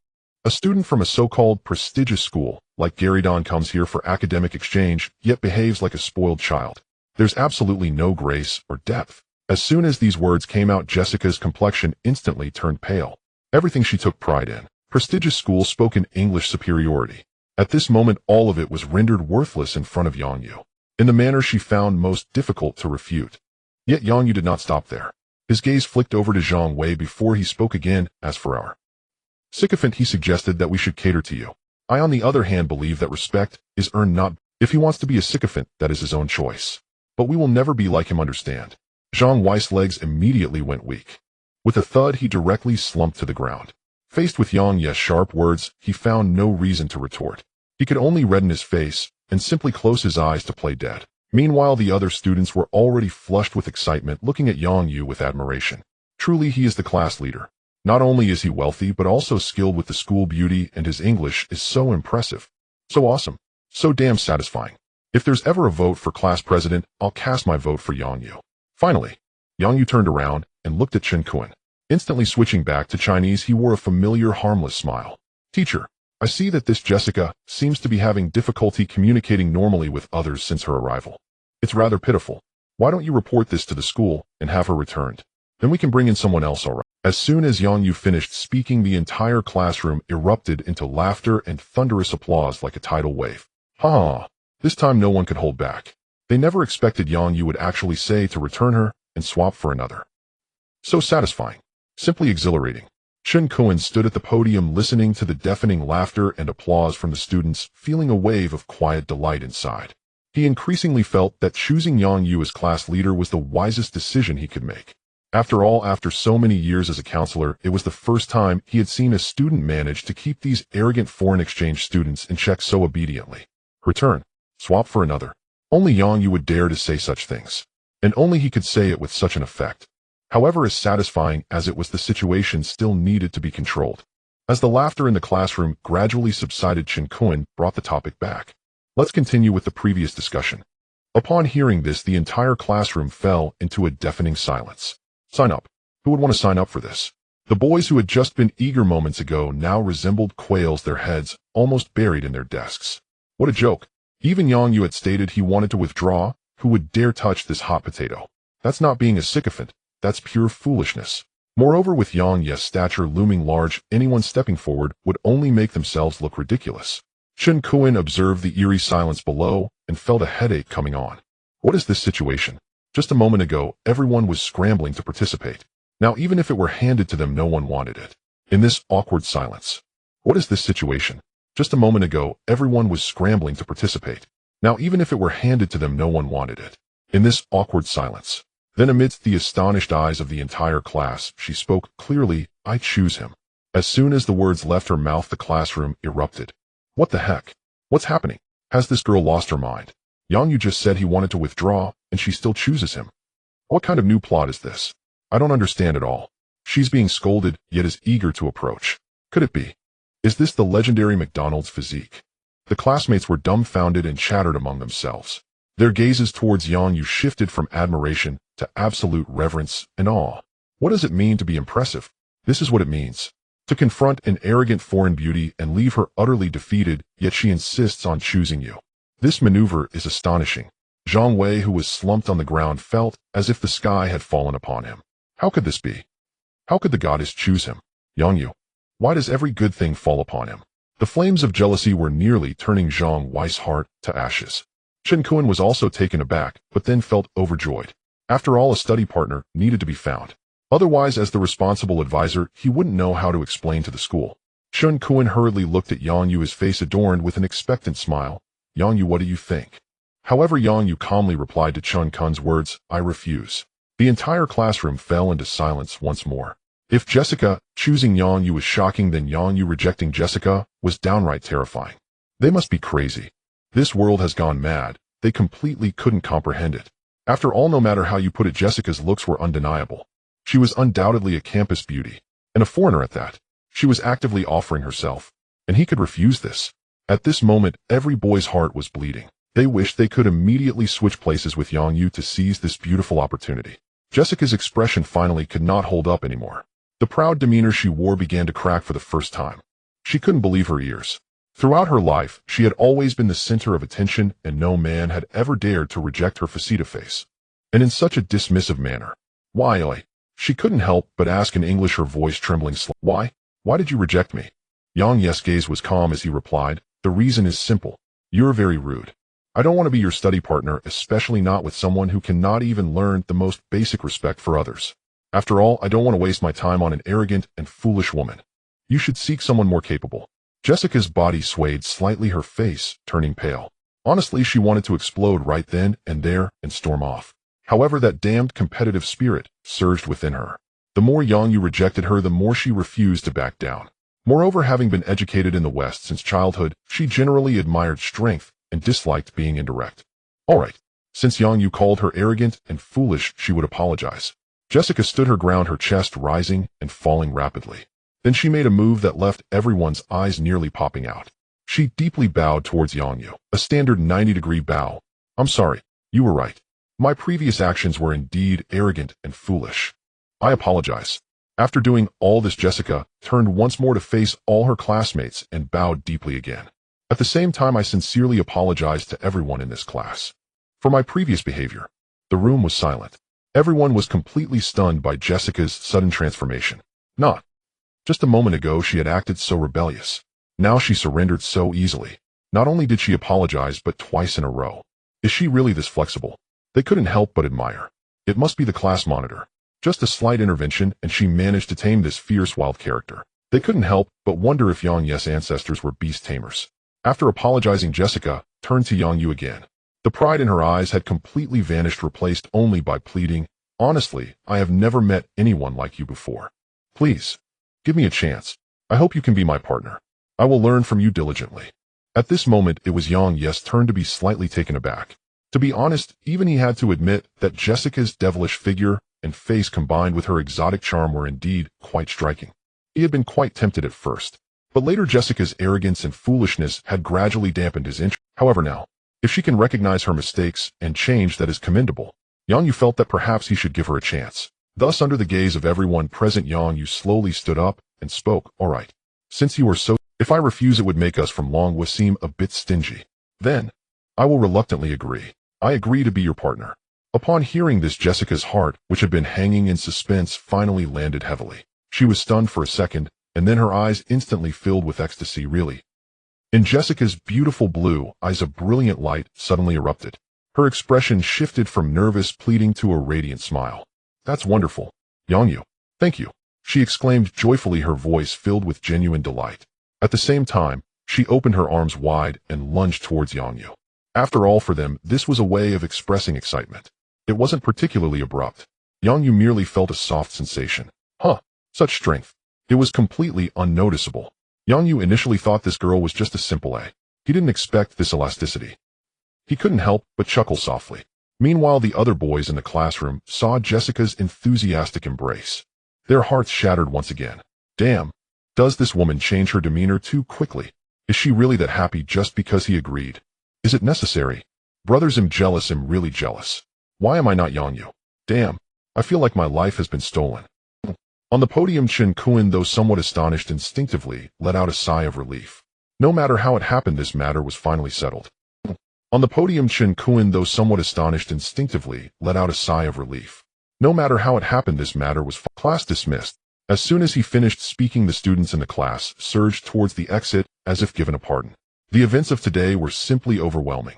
A: A student from a so-called prestigious school like Garrydon comes here for academic exchange, yet behaves like a spoiled child. There's absolutely no grace or depth. As soon as these words came out, Jessica's complexion instantly turned pale. Everything she took pride in, prestigious school, spoken English superiority. At this moment, all of it was rendered worthless in front of Yang Yu, in the manner she found most difficult to refute. Yet Yang Yu did not stop there. His gaze flicked over to Zhang Wei before he spoke again. As for our sycophant, he suggested that we should cater to you. I, on the other hand, believe that respect is earned not. If he wants to be a sycophant, that is his own choice. But we will never be like him, understand? Zhang Wei's legs immediately went weak. With a thud, he directly slumped to the ground. Faced with Yang Yu's sharp words, he found no reason to retort. He could only redden his face and simply close his eyes to play dead. Meanwhile, the other students were already flushed with excitement, looking at Yang Yu with admiration. Truly, he is the class leader. Not only is he wealthy, but also skilled with the school beauty, and his English is so impressive. So awesome. So damn satisfying. If there's ever a vote for class president, I'll cast my vote for Yang Yu. Finally, Yang Yu turned around and looked at Chen Kun. Instantly switching back to Chinese, he wore a familiar, harmless smile. Teacher, I see that this Jessica seems to be having difficulty communicating normally with others since her arrival. It's rather pitiful. Why don't you report this to the school and have her returned? Then we can bring in someone else, all right? As soon as Yang Yu finished speaking, the entire classroom erupted into laughter and thunderous applause like a tidal wave. Ha! This time no one could hold back. They never expected Yang Yu would actually say to return her and swap for another. So satisfying. Simply exhilarating. Chen Kun stood at the podium listening to the deafening laughter and applause from the students, feeling a wave of quiet delight inside. He increasingly felt that choosing Yang Yu as class leader was the wisest decision he could make. After all, after so many years as a counselor, it was the first time he had seen a student manage to keep these arrogant foreign exchange students in check so obediently. Return. Swap for another. Only Yang Yu would dare to say such things. And only he could say it with such an effect. However, as satisfying as it was, the situation still needed to be controlled. As the laughter in the classroom gradually subsided, Chen Kun brought the topic back. Let's continue with the previous discussion. Upon hearing this, the entire classroom fell into a deafening silence. Sign up. Who would want to sign up for this? The boys who had just been eager moments ago now resembled quails, their heads almost buried in their desks. What a joke. Even Yang Yu had stated he wanted to withdraw. Who would dare touch this hot potato? That's not being a sycophant. That's pure foolishness. Moreover, with Yang Ye's stature looming large, anyone stepping forward would only make themselves look ridiculous. Chen Kuan observed the eerie silence below and felt a headache coming on. What is this situation? Just a moment ago, everyone was scrambling to participate. Now, even if it were handed to them, no one wanted it. In this awkward silence. What is this situation? Just a moment ago, everyone was scrambling to participate. Now, even if it were handed to them, no one wanted it. In this awkward silence. Then amidst the astonished eyes of the entire class, she spoke clearly, "I choose him." As soon as the words left her mouth, the classroom erupted. What the heck? What's happening? Has this girl lost her mind? Yang Yu just said he wanted to withdraw, and she still chooses him. What kind of new plot is this? I don't understand at all. She's being scolded, yet is eager to approach. Could it be? Is this the legendary McDonald's physique? The classmates were dumbfounded and chattered among themselves. Their gazes towards Yang Yu shifted from admiration to absolute reverence and awe. What does it mean to be impressive? This is what it means. To confront an arrogant foreign beauty and leave her utterly defeated, yet she insists on choosing you. This maneuver is astonishing. Zhang Wei, who was slumped on the ground, felt as if the sky had fallen upon him. How could this be? How could the goddess choose him? Yang Yu. Why does every good thing fall upon him? The flames of jealousy were nearly turning Zhang Wei's heart to ashes. Chen Kuan was also taken aback, but then felt overjoyed. After all, a study partner needed to be found. Otherwise, as the responsible advisor, he wouldn't know how to explain to the school. Chen Kuan hurriedly looked at Yang Yu, his face adorned with an expectant smile. Yang Yu, what do you think? However, Yang Yu calmly replied to Chen Kuan's words, I refuse. The entire classroom fell into silence once more. If Jessica choosing Yang Yu was shocking, then Yang Yu rejecting Jessica was downright terrifying. They must be crazy. This world has gone mad. They completely couldn't comprehend it. After all, no matter how you put it, Jessica's looks were undeniable. She was undoubtedly a campus beauty, and a foreigner at that. She was actively offering herself, and he could refuse this. At this moment, every boy's heart was bleeding. They wished they could immediately switch places with Yang Yu to seize this beautiful opportunity. Jessica's expression finally could not hold up anymore. The proud demeanor she wore began to crack for the first time. She couldn't believe her ears. Throughout her life, she had always been the center of attention, and no man had ever dared to reject her faceta face. And in such a dismissive manner. Why? She couldn't help but ask in English, her voice trembling slightly. Why? Why did you reject me? Yang Ye's gaze was calm as he replied, the reason is simple. You're very rude. I don't want to be your study partner, especially not with someone who cannot even learn the most basic respect for others. After all, I don't want to waste my time on an arrogant and foolish woman. You should seek someone more capable. Jessica's body swayed slightly, her face turning pale. Honestly, she wanted to explode right then and there and storm off. However, that damned competitive spirit surged within her. The more Yang Yu rejected her, the more she refused to back down. Moreover, having been educated in the West since childhood, she generally admired strength and disliked being indirect. All right. Since Yang Yu called her arrogant and foolish, she would apologize. Jessica stood her ground, her chest rising and falling rapidly. Then she made a move that left everyone's eyes nearly popping out. She deeply bowed towards Yang Yu, a standard 90-degree bow. I'm sorry, you were right. My previous actions were indeed arrogant and foolish. I apologize. After doing all this, Jessica turned once more to face all her classmates and bowed deeply again. At the same time, I sincerely apologized to everyone in this class for my previous behavior. The room was silent. Everyone was completely stunned by Jessica's sudden transformation. Not just a moment ago she had acted so rebellious. Now she surrendered so easily. Not only did she apologize, but twice in a row. Is she really this flexible? They couldn't help but admire. It must be the class monitor. Just a slight intervention, and she managed to tame this fierce wild character. They couldn't help but wonder if Yang Ye's ancestors were beast tamers. After apologizing, Jessica turned to Yang Yu again. The pride in her eyes had completely vanished, replaced only by pleading. Honestly, I have never met anyone like you before. Please, give me a chance. I hope you can be my partner. I will learn from you diligently. At this moment, it was Yang Ye's turn to be slightly taken aback. To be honest, even he had to admit that Jessica's devilish figure and face combined with her exotic charm were indeed quite striking. He had been quite tempted at first, but later Jessica's arrogance and foolishness had gradually dampened his interest. However, now, if she can recognize her mistakes and change, that is commendable. Yang Yu felt that perhaps he should give her a chance. Thus, under the gaze of everyone present, Yang Yu slowly stood up and spoke. All right. Since you are so, if I refuse, it would make us from Longwa seem a bit stingy. Then, I will reluctantly agree. I agree to be your partner. Upon hearing this, Jessica's heart, which had been hanging in suspense, finally landed heavily. She was stunned for a second, and then her eyes instantly filled with ecstasy. Really? In Jessica's beautiful blue eyes, a brilliant light suddenly erupted. Her expression shifted from nervous pleading to a radiant smile. That's wonderful. Yang Yu. Thank you. She exclaimed joyfully, her voice filled with genuine delight. At the same time, she opened her arms wide and lunged towards Yang Yu. After all, for them, this was a way of expressing excitement. It wasn't particularly abrupt. Yang Yu merely felt a soft sensation. Huh, such strength. It was completely unnoticeable. Yang Yu initially thought this girl was just a simple A. He didn't expect this elasticity. He couldn't help but chuckle softly. Meanwhile, the other boys in the classroom saw Jessica's enthusiastic embrace. Their hearts shattered once again. Damn. Does this woman change her demeanor too quickly? Is she really that happy just because he agreed? Is it necessary? Brothers, I'm jealous. I'm really jealous. Why am I not Yang Yu? Damn. I feel like my life has been stolen. On the podium, Chen Kuan, though somewhat astonished, instinctively let out a sigh of relief. No matter how it happened, this matter was finally settled. On the podium, Chen Kuan, though somewhat astonished, instinctively let out a sigh of relief. No matter how it happened, this matter was class dismissed. As soon as he finished speaking, the students in the class surged towards the exit as if given a pardon. The events of today were simply overwhelming.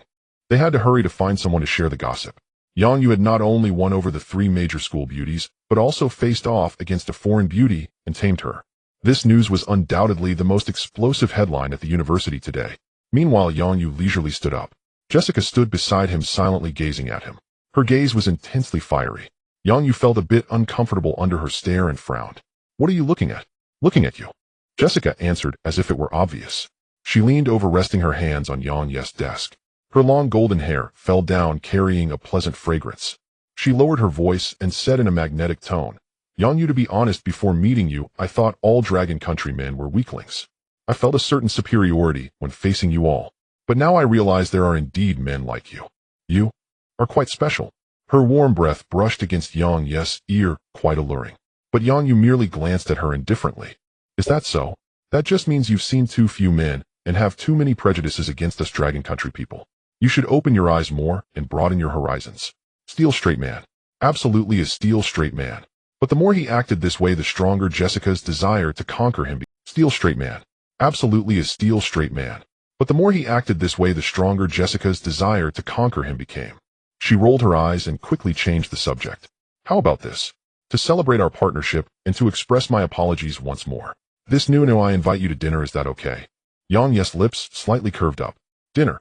A: They had to hurry to find someone to share the gossip. Yang Yu had not only won over the 3 major school beauties, but also faced off against a foreign beauty and tamed her. This news was undoubtedly the most explosive headline at the university today. Meanwhile, Yang Yu leisurely stood up. Jessica stood beside him, silently gazing at him. Her gaze was intensely fiery. Yang Yu felt a bit uncomfortable under her stare and frowned. What are you looking at? Looking at you. Jessica answered as if it were obvious. She leaned over, resting her hands on Yang Yu's desk. Her long golden hair fell down, carrying a pleasant fragrance. She lowered her voice and said in a magnetic tone, Yang Yu, to be honest, before meeting you, I thought all Dragon Country men were weaklings. I felt a certain superiority when facing you all. But now I realize there are indeed men like you. You are quite special. Her warm breath brushed against Yang Yu's ear, quite alluring. But Yang Yu merely glanced at her indifferently. Is that so? That just means you've seen too few men and have too many prejudices against us Dragon Country people. You should open your eyes more and broaden your horizons. Steel straight man. Absolutely a steel straight man. But the more he acted this way, the stronger Jessica's desire to conquer him became. Steel straight man. Absolutely a steel straight man. But the more he acted this way, the stronger Jessica's desire to conquer him became. She rolled her eyes and quickly changed the subject. How about this? To celebrate our partnership and to express my apologies once more. This noon I invite you to dinner, is that okay? Yang Yu's lips slightly curved up. Dinner?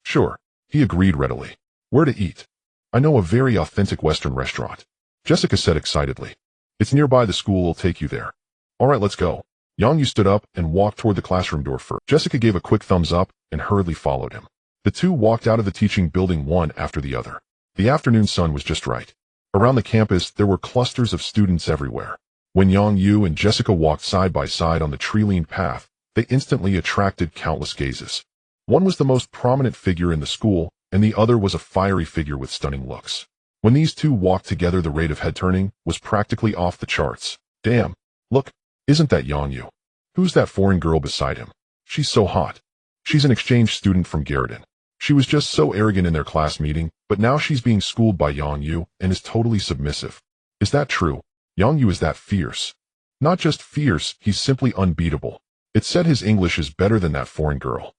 A: Sure. He agreed readily. Where to eat? I know a very authentic Western restaurant. Jessica said excitedly. It's nearby the school, we'll take you there. All right, let's go. Yang Yu stood up and walked toward the classroom door first. Jessica gave a quick thumbs up and hurriedly followed him. The two walked out of the teaching building one after the other. The afternoon sun was just right. Around the campus, there were clusters of students everywhere. When Yang Yu and Jessica walked side by side on the tree-lined path, they instantly attracted countless gazes. One was the most prominent figure in the school, and the other was a fiery figure with stunning looks. When these two walked together, the rate of head-turning was practically off the charts. Damn, look, isn't that Yang Yu? Who's that foreign girl beside him? She's so hot. She's an exchange student from Garrison. She was just so arrogant in their class meeting, but now she's being schooled by Yang Yu and is totally submissive. Is that true? Yang Yu is that fierce. Not just fierce, he's simply unbeatable. It said his English is better than that foreign girl.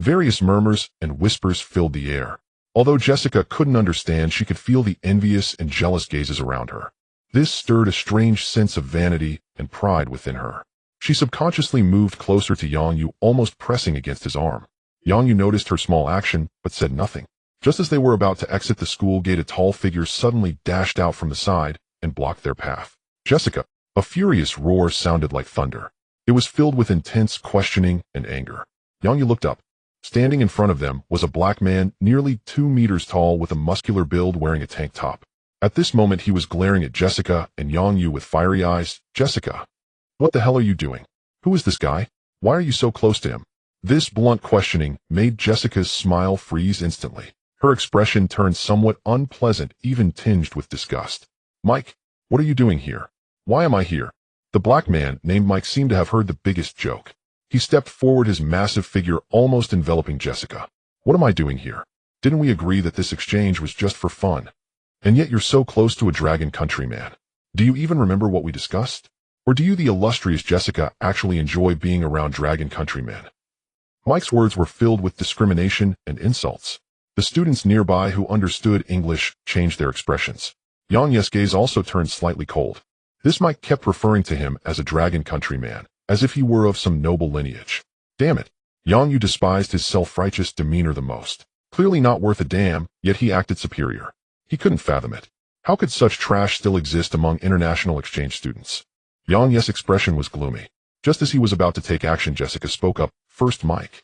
A: Various murmurs and whispers filled the air. Although Jessica couldn't understand, she could feel the envious and jealous gazes around her. This stirred a strange sense of vanity and pride within her. She subconsciously moved closer to Yang Yu, almost pressing against his arm. Yang Yu noticed her small action, but said nothing. Just as they were about to exit the school gate, a tall figure suddenly dashed out from the side and blocked their path. Jessica! A furious roar sounded like thunder. It was filled with intense questioning and anger. Yang Yu looked up. Standing in front of them was a black man nearly 2 meters tall with a muscular build, wearing a tank top. At this moment he was glaring at Jessica and Yang Yu with fiery eyes. Jessica! What the hell are you doing? Who is this guy? Why are you so close to him? This blunt questioning made Jessica's smile freeze instantly. Her expression turned somewhat unpleasant, even tinged with disgust. Mike! What are you doing here? Why am I here? The black man named Mike seemed to have heard the biggest joke. He stepped forward, his massive figure almost enveloping Jessica. What am I doing here? Didn't we agree that this exchange was just for fun? And yet you're so close to a dragon country man. Do you even remember what we discussed? Or do you, the illustrious Jessica, actually enjoy being around dragon countrymen? Mike's words were filled with discrimination and insults. The students nearby who understood English changed their expressions. Yang Ye's gaze also turned slightly cold. This Mike kept referring to him as a dragon countryman, as if he were of some noble lineage. Damn it. Yang Yu despised his self-righteous demeanor the most. Clearly not worth a damn, yet he acted superior. He couldn't fathom it. How could such trash still exist among international exchange students? Yang Ye's expression was gloomy. Just as he was about to take action, Jessica spoke up. First, Mike.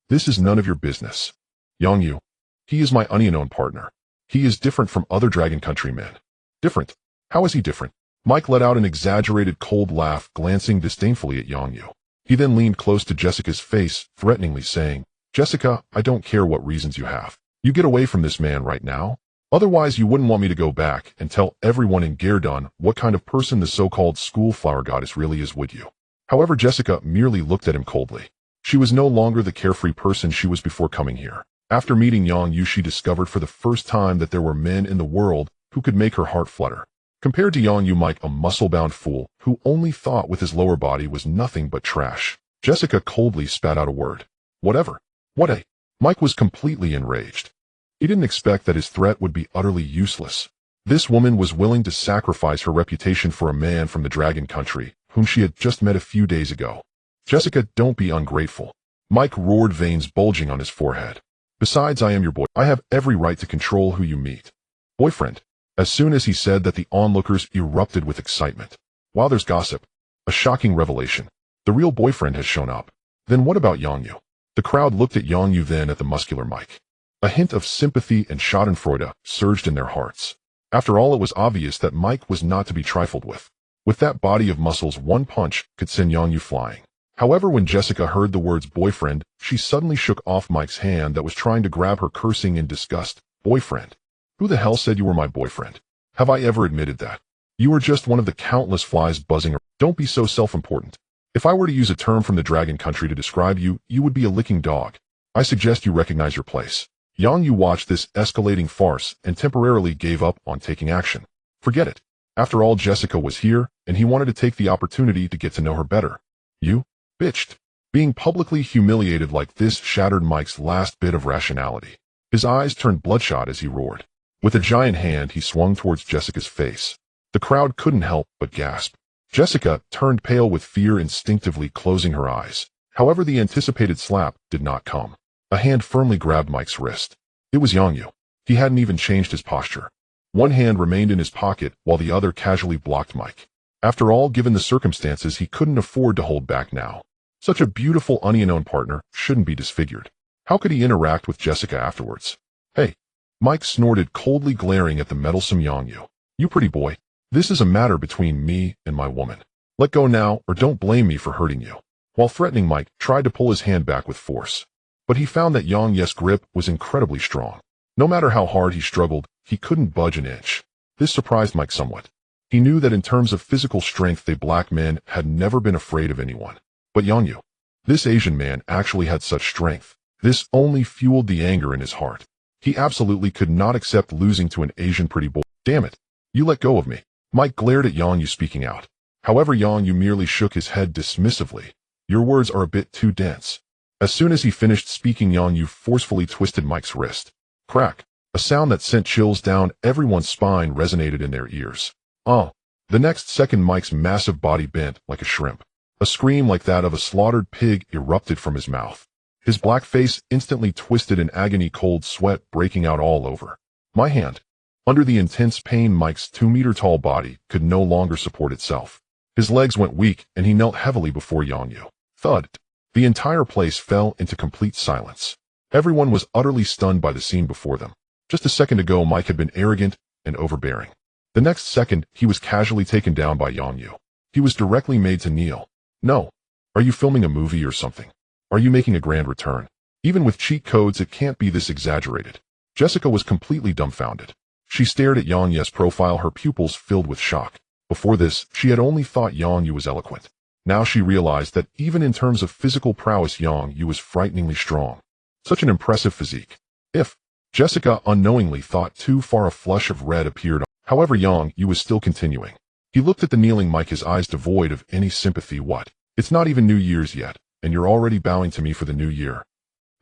A: This is none of your business. Yang Yu. He is my unknown partner. He is different from other dragon countrymen. Different? How is he different? Mike let out an exaggerated cold laugh, glancing disdainfully at Yang Yu. He then leaned close to Jessica's face, threateningly saying, Jessica, I don't care what reasons you have. You get away from this man right now. Otherwise, you wouldn't want me to go back and tell everyone in Gerdun what kind of person the so-called school flower goddess really is, would you? However, Jessica merely looked at him coldly. She was no longer the carefree person she was before coming here. After meeting Yang Yu, she discovered for the first time that there were men in the world who could make her heart flutter. Compared to Yang Yu, Mike, a muscle-bound fool who only thought with his lower body was nothing but trash. Jessica coldly spat out a word. Whatever. What a... Mike was completely enraged. He didn't expect that his threat would be utterly useless. This woman was willing to sacrifice her reputation for a man from the dragon country, whom she had just met a few days ago. Jessica, don't be ungrateful. Mike roared, veins bulging on his forehead. Besides, I am your boy. I have every right to control who you meet. Boyfriend. As soon as he said that, the onlookers erupted with excitement. While there's gossip, a shocking revelation. The real boyfriend has shown up. Then what about Yang Yu? The crowd looked at Yang Yu, then at the muscular Mike. A hint of sympathy and schadenfreude surged in their hearts. After all, it was obvious that Mike was not to be trifled with. With that body of muscles, one punch could send Yang Yu flying. However, when Jessica heard the words boyfriend, she suddenly shook off Mike's hand that was trying to grab her, cursing in disgust. Boyfriend? Who the hell said you were my boyfriend? Have I ever admitted that? You are just one of the countless flies buzzing around. Don't be so self-important. If I were to use a term from the dragon country to describe you, you would be a licking dog. I suggest you recognize your place. Yang Yu watched this escalating farce and temporarily gave up on taking action. Forget it. After all, Jessica was here, and he wanted to take the opportunity to get to know her better. You? Bitched. Being publicly humiliated like this shattered Mike's last bit of rationality. His eyes turned bloodshot as he roared. With a giant hand, he swung towards Jessica's face. The crowd couldn't help but gasp. Jessica turned pale with fear, instinctively closing her eyes. However, the anticipated slap did not come. A hand firmly grabbed Mike's wrist. It was Yang Yu. He hadn't even changed his posture. One hand remained in his pocket while the other casually blocked Mike. After all, given the circumstances, he couldn't afford to hold back now. Such a beautiful unknown partner shouldn't be disfigured. How could he interact with Jessica afterwards? Hey. Mike snorted, coldly glaring at the meddlesome Yang Yu. You pretty boy. This is a matter between me and my woman. Let go now, or don't blame me for hurting you. While threatening, Mike tried to pull his hand back with force. But he found that Yang Ye's grip was incredibly strong. No matter how hard he struggled, he couldn't budge an inch. This surprised Mike somewhat. He knew that in terms of physical strength, they black men had never been afraid of anyone. But Yang Yu, this Asian man, actually had such strength. This only fueled the anger in his heart. He absolutely could not accept losing to an Asian pretty boy. Damn it. You let go of me. Mike glared at Yang Yu, speaking out. However, Yang Yu merely shook his head dismissively. Your words are a bit too dense. As soon as he finished speaking, Yang Yu forcefully twisted Mike's wrist. Crack. A sound that sent chills down everyone's spine resonated in their ears. The next second, Mike's massive body bent like a shrimp. A scream like that of a slaughtered pig erupted from his mouth. His black face instantly twisted in agony, cold sweat breaking out all over. My hand. Under the intense pain, Mike's 2-meter-tall body could no longer support itself. His legs went weak, and he knelt heavily before Yang Yu. Thud. The entire place fell into complete silence. Everyone was utterly stunned by the scene before them. Just a second ago, Mike had been arrogant and overbearing. The next second, he was casually taken down by Yang Yu. He was directly made to kneel. No. Are you filming a movie or something? Are you making a grand return? Even with cheat codes, it can't be this exaggerated. Jessica was completely dumbfounded. She stared at Yang Ye's profile, her pupils filled with shock. Before this, she had only thought Yang Yu was eloquent. Now she realized that even in terms of physical prowess, Yang Yu was frighteningly strong. Such an impressive physique. If Jessica unknowingly thought too far, a flush of red appeared. However, Yang Yu was still continuing. He looked at the kneeling Mike, his eyes devoid of any sympathy. What? It's not even New Year's yet, and you're already bowing to me for the new year.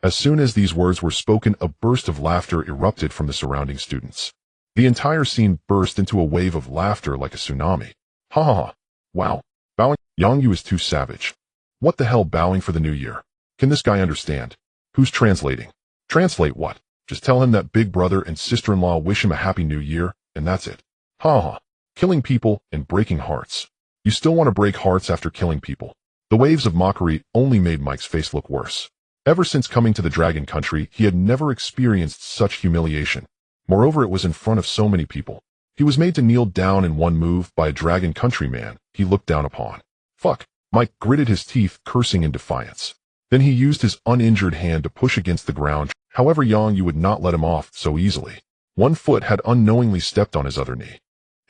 A: As soon as these words were spoken, a burst of laughter erupted from the surrounding students. The entire scene burst into a wave of laughter like a tsunami. Ha ha ha. Wow. Bowing? Yang Yu is too savage. What the hell, bowing for the new year? Can this guy understand? Who's translating? Translate what? Just tell him that big brother and sister-in-law wish him a happy new year, and that's it. Ha ha. Killing people and breaking hearts. You still want to break hearts after killing people? The waves of mockery only made Mike's face look worse. Ever since coming to the Dragon Country, he had never experienced such humiliation. Moreover, it was in front of so many people. He was made to kneel down in one move by a Dragon Country man he looked down upon. Fuck. Mike gritted his teeth, cursing in defiance. Then he used his uninjured hand to push against the ground. However, Yang Yu would not let him off so easily. One foot had unknowingly stepped on his other knee.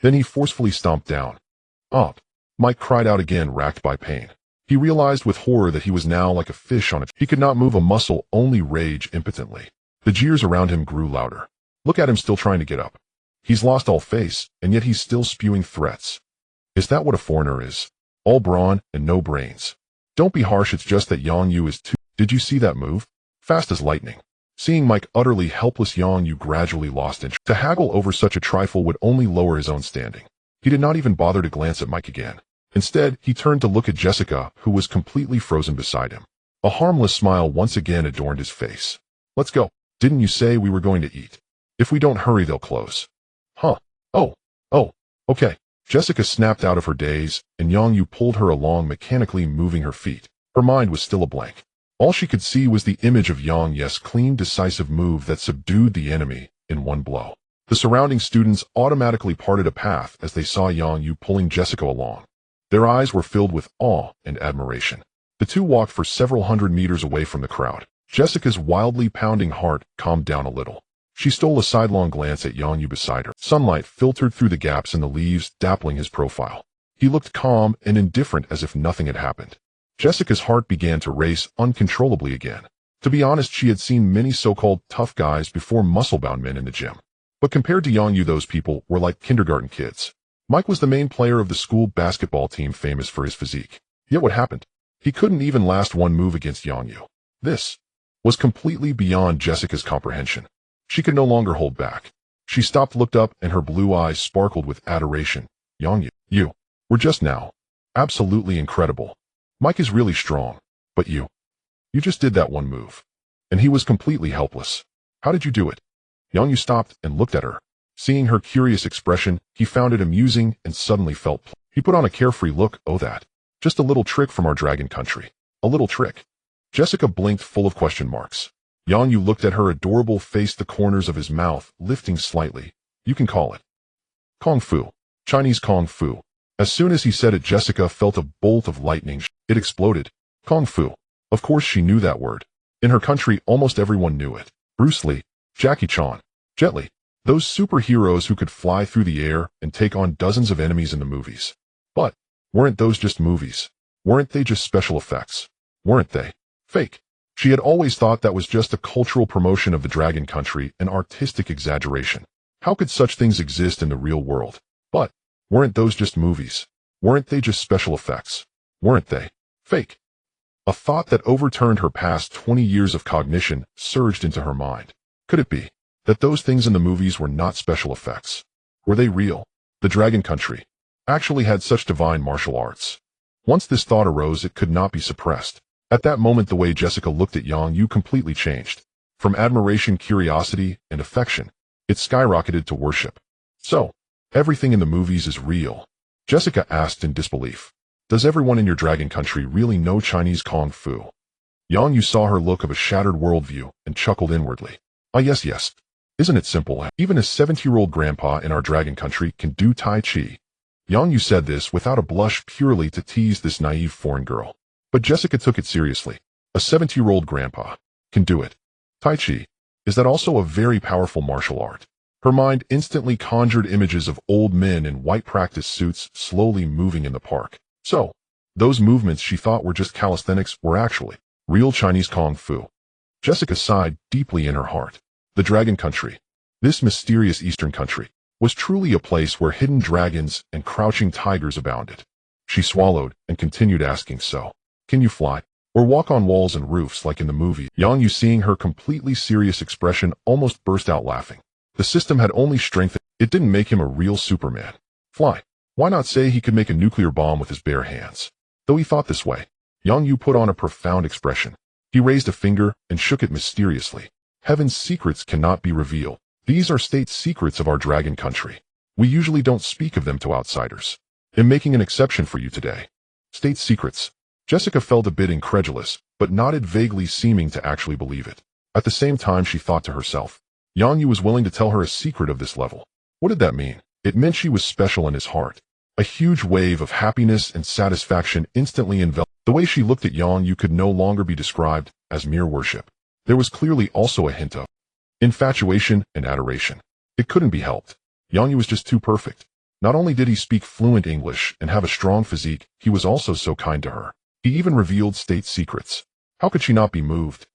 A: Then he forcefully stomped down. Up. Mike cried out again, racked by pain. He realized with horror that he was now like a fish on a... He could not move a muscle, only rage impotently. The jeers around him grew louder. Look at him, still trying to get up. He's lost all face, and yet he's still spewing threats. Is that what a foreigner is? All brawn and no brains. Don't be harsh, it's just that Yang Yu is too... Did you see that move? Fast as lightning. Seeing Mike utterly helpless, Yang Yu gradually lost interest. To haggle over such a trifle would only lower his own standing. He did not even bother to glance at Mike again. Instead, he turned to look at Jessica, who was completely frozen beside him. A harmless smile once again adorned his face. Let's go. Didn't you say we were going to eat? If we don't hurry, they'll close. Huh. Oh, okay. Jessica snapped out of her daze, and Yang Yu pulled her along, mechanically moving her feet. Her mind was still a blank. All she could see was the image of Yang Yu's clean, decisive move that subdued the enemy in one blow. The surrounding students automatically parted a path as they saw Yang Yu pulling Jessica along. Their eyes were filled with awe and admiration. The two walked for several hundred meters away from the crowd. Jessica's wildly pounding heart calmed down a little. She stole a sidelong glance at Yang Yu beside her. Sunlight filtered through the gaps in the leaves, dappling his profile. He looked calm and indifferent, as if nothing had happened. Jessica's heart began to race uncontrollably again. To be honest, she had seen many so-called tough guys before, muscle-bound men in the gym. But compared to Yang Yu, those people were like kindergarten kids. Mike was the main player of the school basketball team, famous for his physique. Yet what happened? He couldn't even last one move against Yang Yu. This was completely beyond Jessica's comprehension. She could no longer hold back. She stopped, looked up, and her blue eyes sparkled with adoration. Yang Yu, you were just now absolutely incredible. Mike is really strong, but you just did that one move. And he was completely helpless. How did you do it? Yang Yu stopped and looked at her. Seeing her curious expression, he found it amusing and suddenly felt he put on a carefree look. Oh, that. Just a little trick from our Dragon Country. A little trick. Jessica blinked, full of question marks. Yang Yu looked at her adorable face, the corners of his mouth lifting slightly. You can call it Kung Fu. Chinese Kung Fu. As soon as he said it, Jessica felt a bolt of lightning. It exploded. Kung Fu. Of course she knew that word. In her country, almost everyone knew it. Bruce Lee, Jackie Chan, Jet Li. Those superheroes who could fly through the air and take on dozens of enemies in the movies. But weren't those just movies? Weren't they just special effects? Weren't they fake? She had always thought that was just a cultural promotion of the Dragon Country, an artistic exaggeration. How could such things exist in the real world? But weren't those just movies? Weren't they just special effects? Weren't they fake? A thought that overturned her past 20 years of cognition surged into her mind. Could it be that those things in the movies were not special effects? Were they real? The Dragon Country actually had such divine martial arts. Once this thought arose, it could not be suppressed. At that moment, the way Jessica looked at Yang Yu completely changed. From admiration, curiosity, and affection, it skyrocketed to worship. So, everything in the movies is real? Jessica asked in disbelief. Does everyone in your Dragon Country really know Chinese Kung Fu? Yang Yu saw her look of a shattered worldview and chuckled inwardly. Ah, yes. Isn't it simple? Even a 70-year-old grandpa in our Dragon Country can do Tai Chi. Yang Yu said this without a blush, purely to tease this naive foreign girl. But Jessica took it seriously. A 70-year-old grandpa can do it. Tai Chi. Is that also a very powerful martial art? Her mind instantly conjured images of old men in white practice suits slowly moving in the park. So, those movements she thought were just calisthenics were actually real Chinese Kung Fu. Jessica sighed deeply in her heart. The Dragon Country, this mysterious eastern country, was truly a place where hidden dragons and crouching tigers abounded. She swallowed and continued asking, so, can you fly? Or walk on walls and roofs like in the movie? Yang Yu, seeing her completely serious expression, almost burst out laughing. The system had only strengthened. It didn't make him a real Superman. Fly. Why not say he could make a nuclear bomb with his bare hands? Though he thought this way, Yang Yu put on a profound expression. He raised a finger and shook it mysteriously. Heaven's secrets cannot be revealed. These are state secrets of our dragon country. We usually don't speak of them to outsiders. I'm making an exception for you today. State secrets. Jessica felt a bit incredulous, but nodded vaguely, seeming to actually believe it. At the same time, she thought to herself, Yang Yu was willing to tell her a secret of this level. What did that mean? It meant she was special in his heart. A huge wave of happiness and satisfaction instantly enveloped. The way she looked at Yang Yu could no longer be described as mere worship. There was clearly also a hint of infatuation and adoration. It couldn't be helped. Yang Yu was just too perfect. Not only did he speak fluent English and have a strong physique, he was also so kind to her. He even revealed state secrets. How could she not be moved?